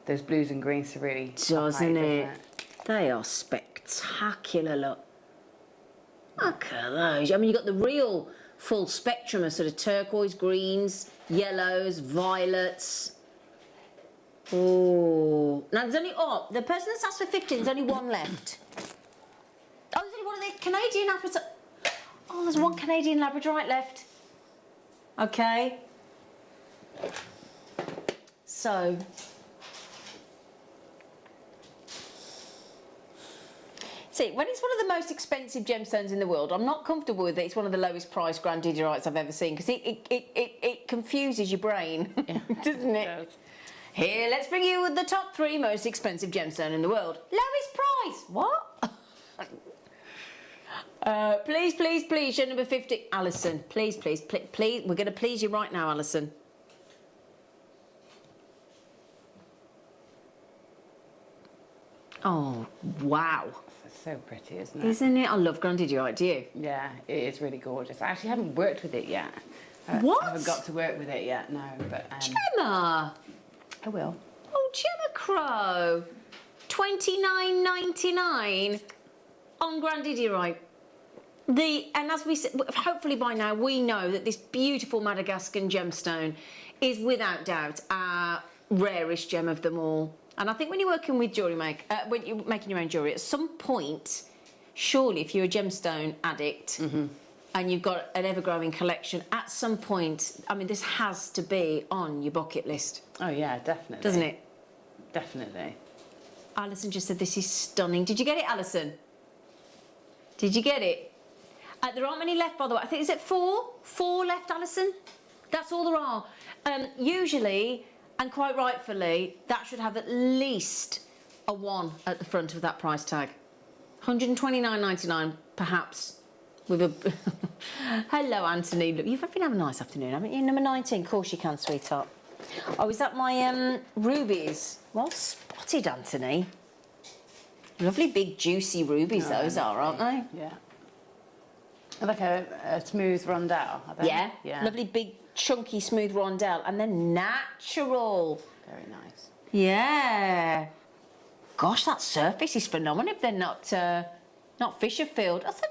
those blues and greens to really... Doesn't it? They are spectacular, look. Look at those. I mean, you've got the real full spectrum of sort of turquoise, greens, yellows, violets. Oh. Now, there's only... Oh, the person that's asked for 15, there's only one left. Oh, there's only one of the Canadian Apatite. Oh, there's one Canadian Labradorite left. Okay. So... See, when it's one of the most expensive gemstones in the world, I'm not comfortable with it. It's one of the lowest priced grandiderites I've ever seen because it confuses your brain, doesn't it? It does. Here, let's bring you the top 3 most expensive gemstone in the world. Lowest price. What? Please, please, please, show number 50. Alison, please, please, please. We're going to please you right now, Alison. Oh, wow. It's so pretty, isn't it? Isn't it? I love grandidierite, do you? Yeah, it is really gorgeous. I actually haven't worked with it yet. What? I haven't got to work with it yet, no. But Gemma! I will. Oh, Gemma Crow. $29.99 on grandidierite. And as we said, hopefully by now we know that this beautiful Madagascan gemstone is without doubt our rarest gem of them all. And I think when you're working with Jewellery Maker, when you're making your own jewellery, at some point, surely if you're a gemstone addict and you've got an ever-growing collection, at some point, I mean, this has to be on your bucket list. Oh, yeah, definitely. Doesn't it? Definitely. Alison just said this is stunning. Did you get it, Alison? Did you get it? There aren't many left, by the way. I think, is it 4? 4 left, Alison? That's all there are. Usually... And quite rightfully, that should have at least a 1 at the front of that price tag. $129.99, perhaps, with a... Hello, Anthony. Look, you've been having a nice afternoon, haven't you? Number 19. Of course you can, sweetheart. Oh, is that my rubies? Well spotted, Anthony. Lovely, big, juicy rubies, those are, aren't they? Yeah. Like a smooth rondelle, I think. Yeah. Yeah. Lovely, big... chunky smooth rondelle and then natural. Very nice. Yeah. Gosh, that surface is phenomenal if they're not Fisherfield. I said,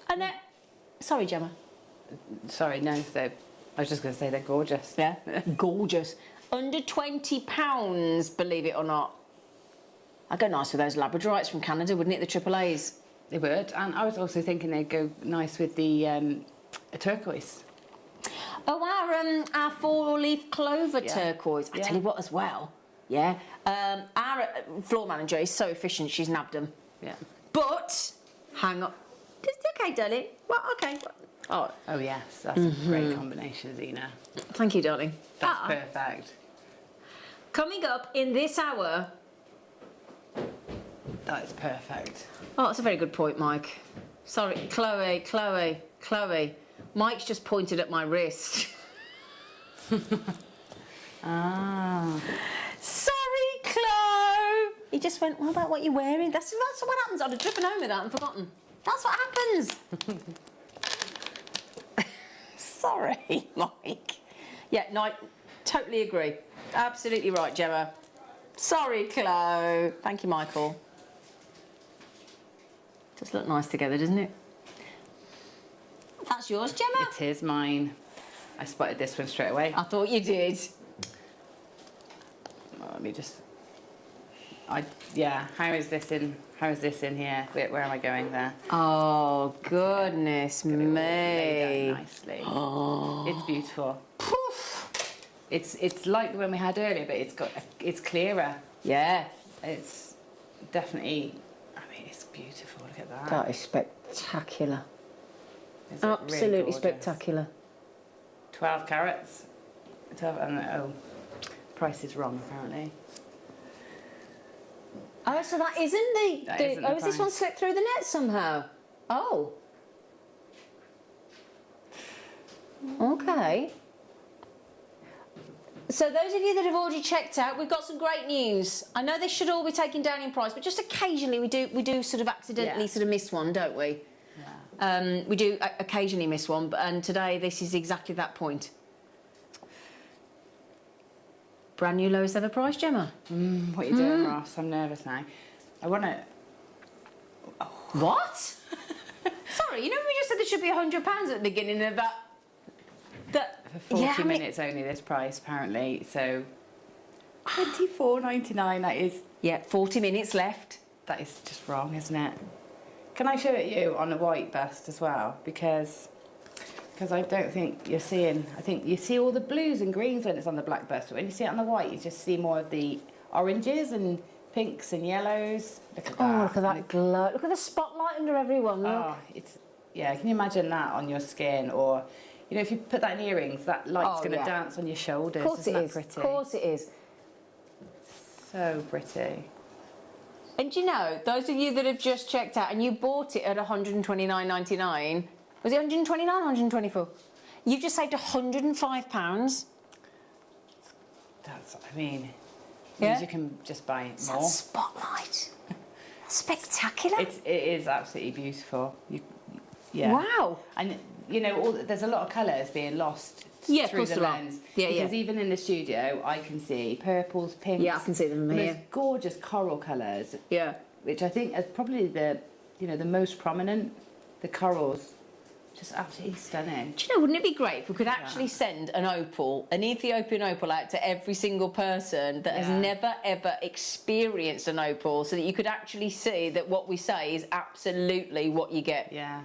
and sorry, Gemma. Sorry, no. I was just going to say they're gorgeous. Yeah, gorgeous. Under £20, believe it or not. I'd go nice with those Labradorites from Canada, wouldn't it? The AAAs. They would, and I was also thinking they'd go nice with the turquoise. Oh, our 4-leaf clover turquoise. I tell you what, as well. Yeah. Our floor manager is so efficient, she's nabbed them. Yeah. But, hang on. Okay, darling. Well, okay. Oh yes, that's a great combination, Zena. Thank you, darling. That's perfect. Coming up in this hour... That is perfect. Oh, that's a very good point, Mike. Sorry, Chloe. Mike's just pointed at my wrist. Sorry, Chloe. He just went, what about what you're wearing? That's what happens. I'd have driven home with that and forgotten. That's what happens. Sorry, Mike. Yeah, no, I totally agree. Absolutely right, Gemma. Sorry, Chloe. Thank you, Michael. Just look nice together, doesn't it? That's yours, Gemma? It is mine. I spotted this one straight away. I thought you did. Well, let me just... how is this in here? Where am I going there? Oh, goodness me. Lay down nicely. Oh. It's beautiful. Poof. It's like the one we had earlier, but it's clearer. Yeah. It's definitely... I mean, it's beautiful. Look at that. That is spectacular. Absolutely really spectacular. 12 carats. 12, price is wrong apparently. Oh, so that isn't the isn't this one slipped through the net somehow? Oh. Okay. So those of you that have already checked out, we've got some great news. I know they should all be taken down in price, but just occasionally we do sort of accidentally sort of miss one, don't we? We do occasionally miss one, and today this is exactly that point. Brand new lowest ever price, Gemma. What are you doing, Ross? I'm nervous now. I want to... What? Sorry, you know we just said there should be £100 at the beginning of that... For 40 minutes only, this price, apparently, so... £24.99, that is... Yeah, 40 minutes left. That is just wrong, isn't it? Can I show it you on a white bust as well? Because I don't think you're seeing... I think you see all the blues and greens when it's on the black bust, but when you see it on the white, you just see more of the oranges and pinks and yellows. Look at that. Oh, look at that glow. Look at the spotlight under everyone, look. Oh, it's... Yeah, can you imagine that on your skin? Or, you know, if you put that in earrings, that light's going to dance on your shoulders. Of course it is. Pretty? Of course it is. So pretty. And do you know, those of you that have just checked out and you bought it at £129.99, was it 129 or 124? You've just saved £105. That's, I mean, yeah? You can just buy more. That spotlight. Spectacular. It is absolutely beautiful. Yeah. Wow. And, you know, there's a lot of colours being lost through the lens. Because even in the studio, I can see purples, pinks. Yeah, I can see them here. Those gorgeous coral colours. Yeah. Which I think are probably the most prominent. The corals, just absolutely stunning. Do you know, wouldn't it be great if we could actually send an opal, an Ethiopian opal, out to every single person that has never, ever experienced an opal, so that you could actually see that what we say is absolutely what you get. Yeah.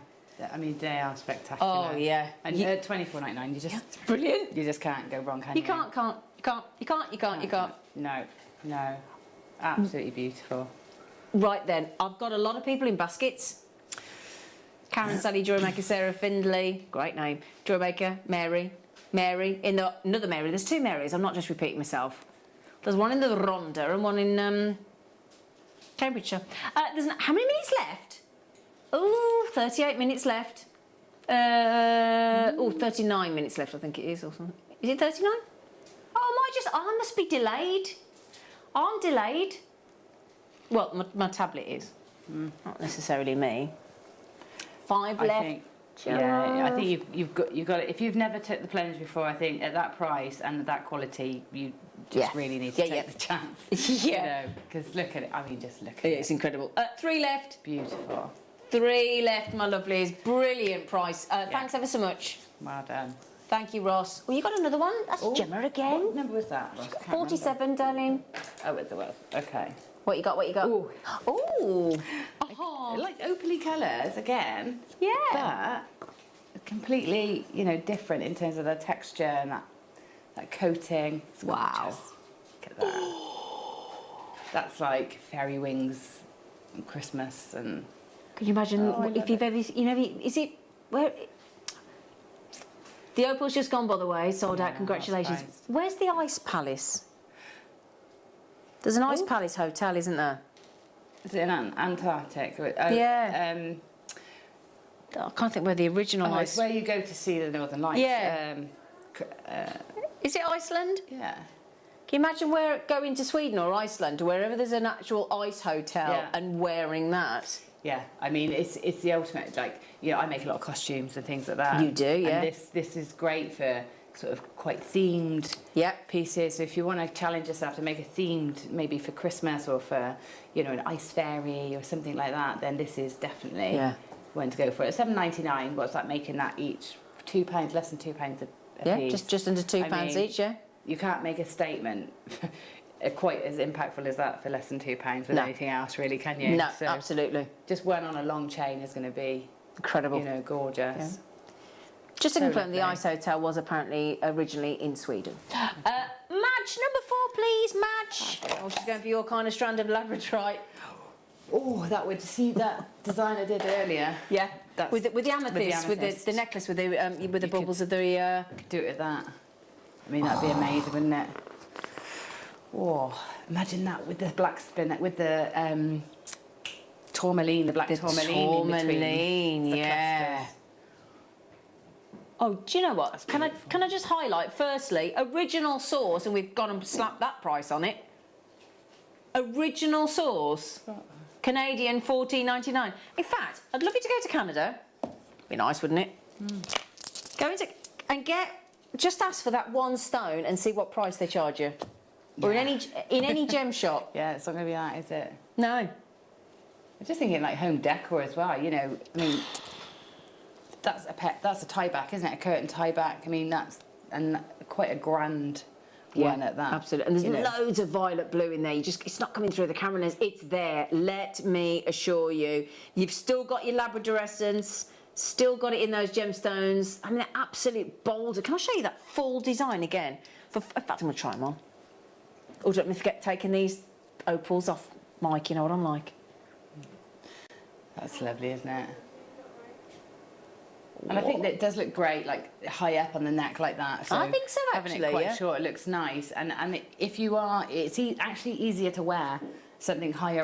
I mean, they are spectacular. Oh, yeah. And at £24.99, you just... It's brilliant. You just can't go wrong, can you? You can't. No. Absolutely beautiful. Right then, I've got a lot of people in baskets. Karen, Sally, Jewellery Maker, Sarah, Findlay, great name. Jewellery Maker, Mary, another Mary. There's two Marys, I'm not just repeating myself. There's one in the Rhondda and one in Cambridgeshire. How many minutes left? Oh, 38 minutes left. 39 minutes left, I think it is, or something. Is it 39? Oh, I must be delayed. I'm delayed. Well, my tablet is. Not necessarily me. 5 left. I think you've got it. If you've never took the plunge before, I think at that price and at that quality, you just really need to take the chance. Yeah. You know, because look at it. I mean, just look at it. It's incredible. 3 left. Beautiful. 3 left, my lovelies. Brilliant price. Thanks ever so much. Well done. Thank you, Ross. Well, you got another one. That's Gemma again. What number was that, Ross? 47, darling. Oh, it was. Okay. What you got? Ooh. Ooh. Like opaly colours again. Yeah. But completely, different in terms of the texture and that coating. It's gorgeous. Look at that. That's like fairy wings and Christmas and... Can you imagine if you've ever... is it... Where... The opal's just gone, by the way. Sold out. Congratulations. Where's the Ice Palace? There's an Ice Palace hotel, isn't there? Is it in Antarctic? Yeah. I can't think where the original ice... It's where you go to see the Northern Lights. Yeah. Is it Iceland? Yeah. Can you imagine going to Sweden or Iceland or wherever there's an actual ice hotel and wearing that? Yeah, I mean, it's the ultimate, I make a lot of costumes and things like that. You do, yeah. And this is great for sort of quite themed pieces. So if you want to challenge yourself to make a themed, maybe for Christmas or for, an ice fairy or something like that, then this is definitely one to go for. At £7.99, what's that making that each? £2, less than £2 a piece. just under £2 each, yeah. You can't make a statement quite as impactful as that for less than £2 with anything else, really, can you? No, absolutely. Just one on a long chain is going to be incredible. Gorgeous. Yeah. Just to confirm, the Ice Hotel was apparently originally in Sweden. Madge, number 4, please, Madge. Oh, she's going for your kind of strand of labradorite. Oh, that design I did earlier. Yeah, with the amethyst, with the necklace with the bubbles of the. Could do it with that. I mean, that'd be amazing, wouldn't it? Oh, imagine that with the black spin, with the tourmaline, the black tourmaline in between. Yeah. Oh, do you know what? Can I just highlight, firstly, original source, and we've gone and slapped that price on it. Original source, Canadian, $14.99. In fact, I'd love you to go to Canada Be nice, wouldn't it? Go into and just ask for that one stone and see what price they charge you. Or in any gem shop. Yeah, it's not going to be that, is it? No. I'm just thinking like home decor as well, you know. I mean, that's a tie back, isn't it? A curtain tie back. I mean, that's quite a grand one at that. Absolutely. And there's loads of violet blue in there. It's not coming through the camera lens. It's there. Let me assure you. You've still got your Labrador essence. Still got it in those gemstones. I mean, they're absolute bold. Can I show you that full design again? In fact, I'm going to try them on. Or don't forget taking these opals off, Mike. You know what I'm like. That's lovely, isn't it? And I think that it does look great, like high up on the neck like that. So I think so, actually. Having it quite short, it looks nice. And if you are, it's actually easier to wear something higher up.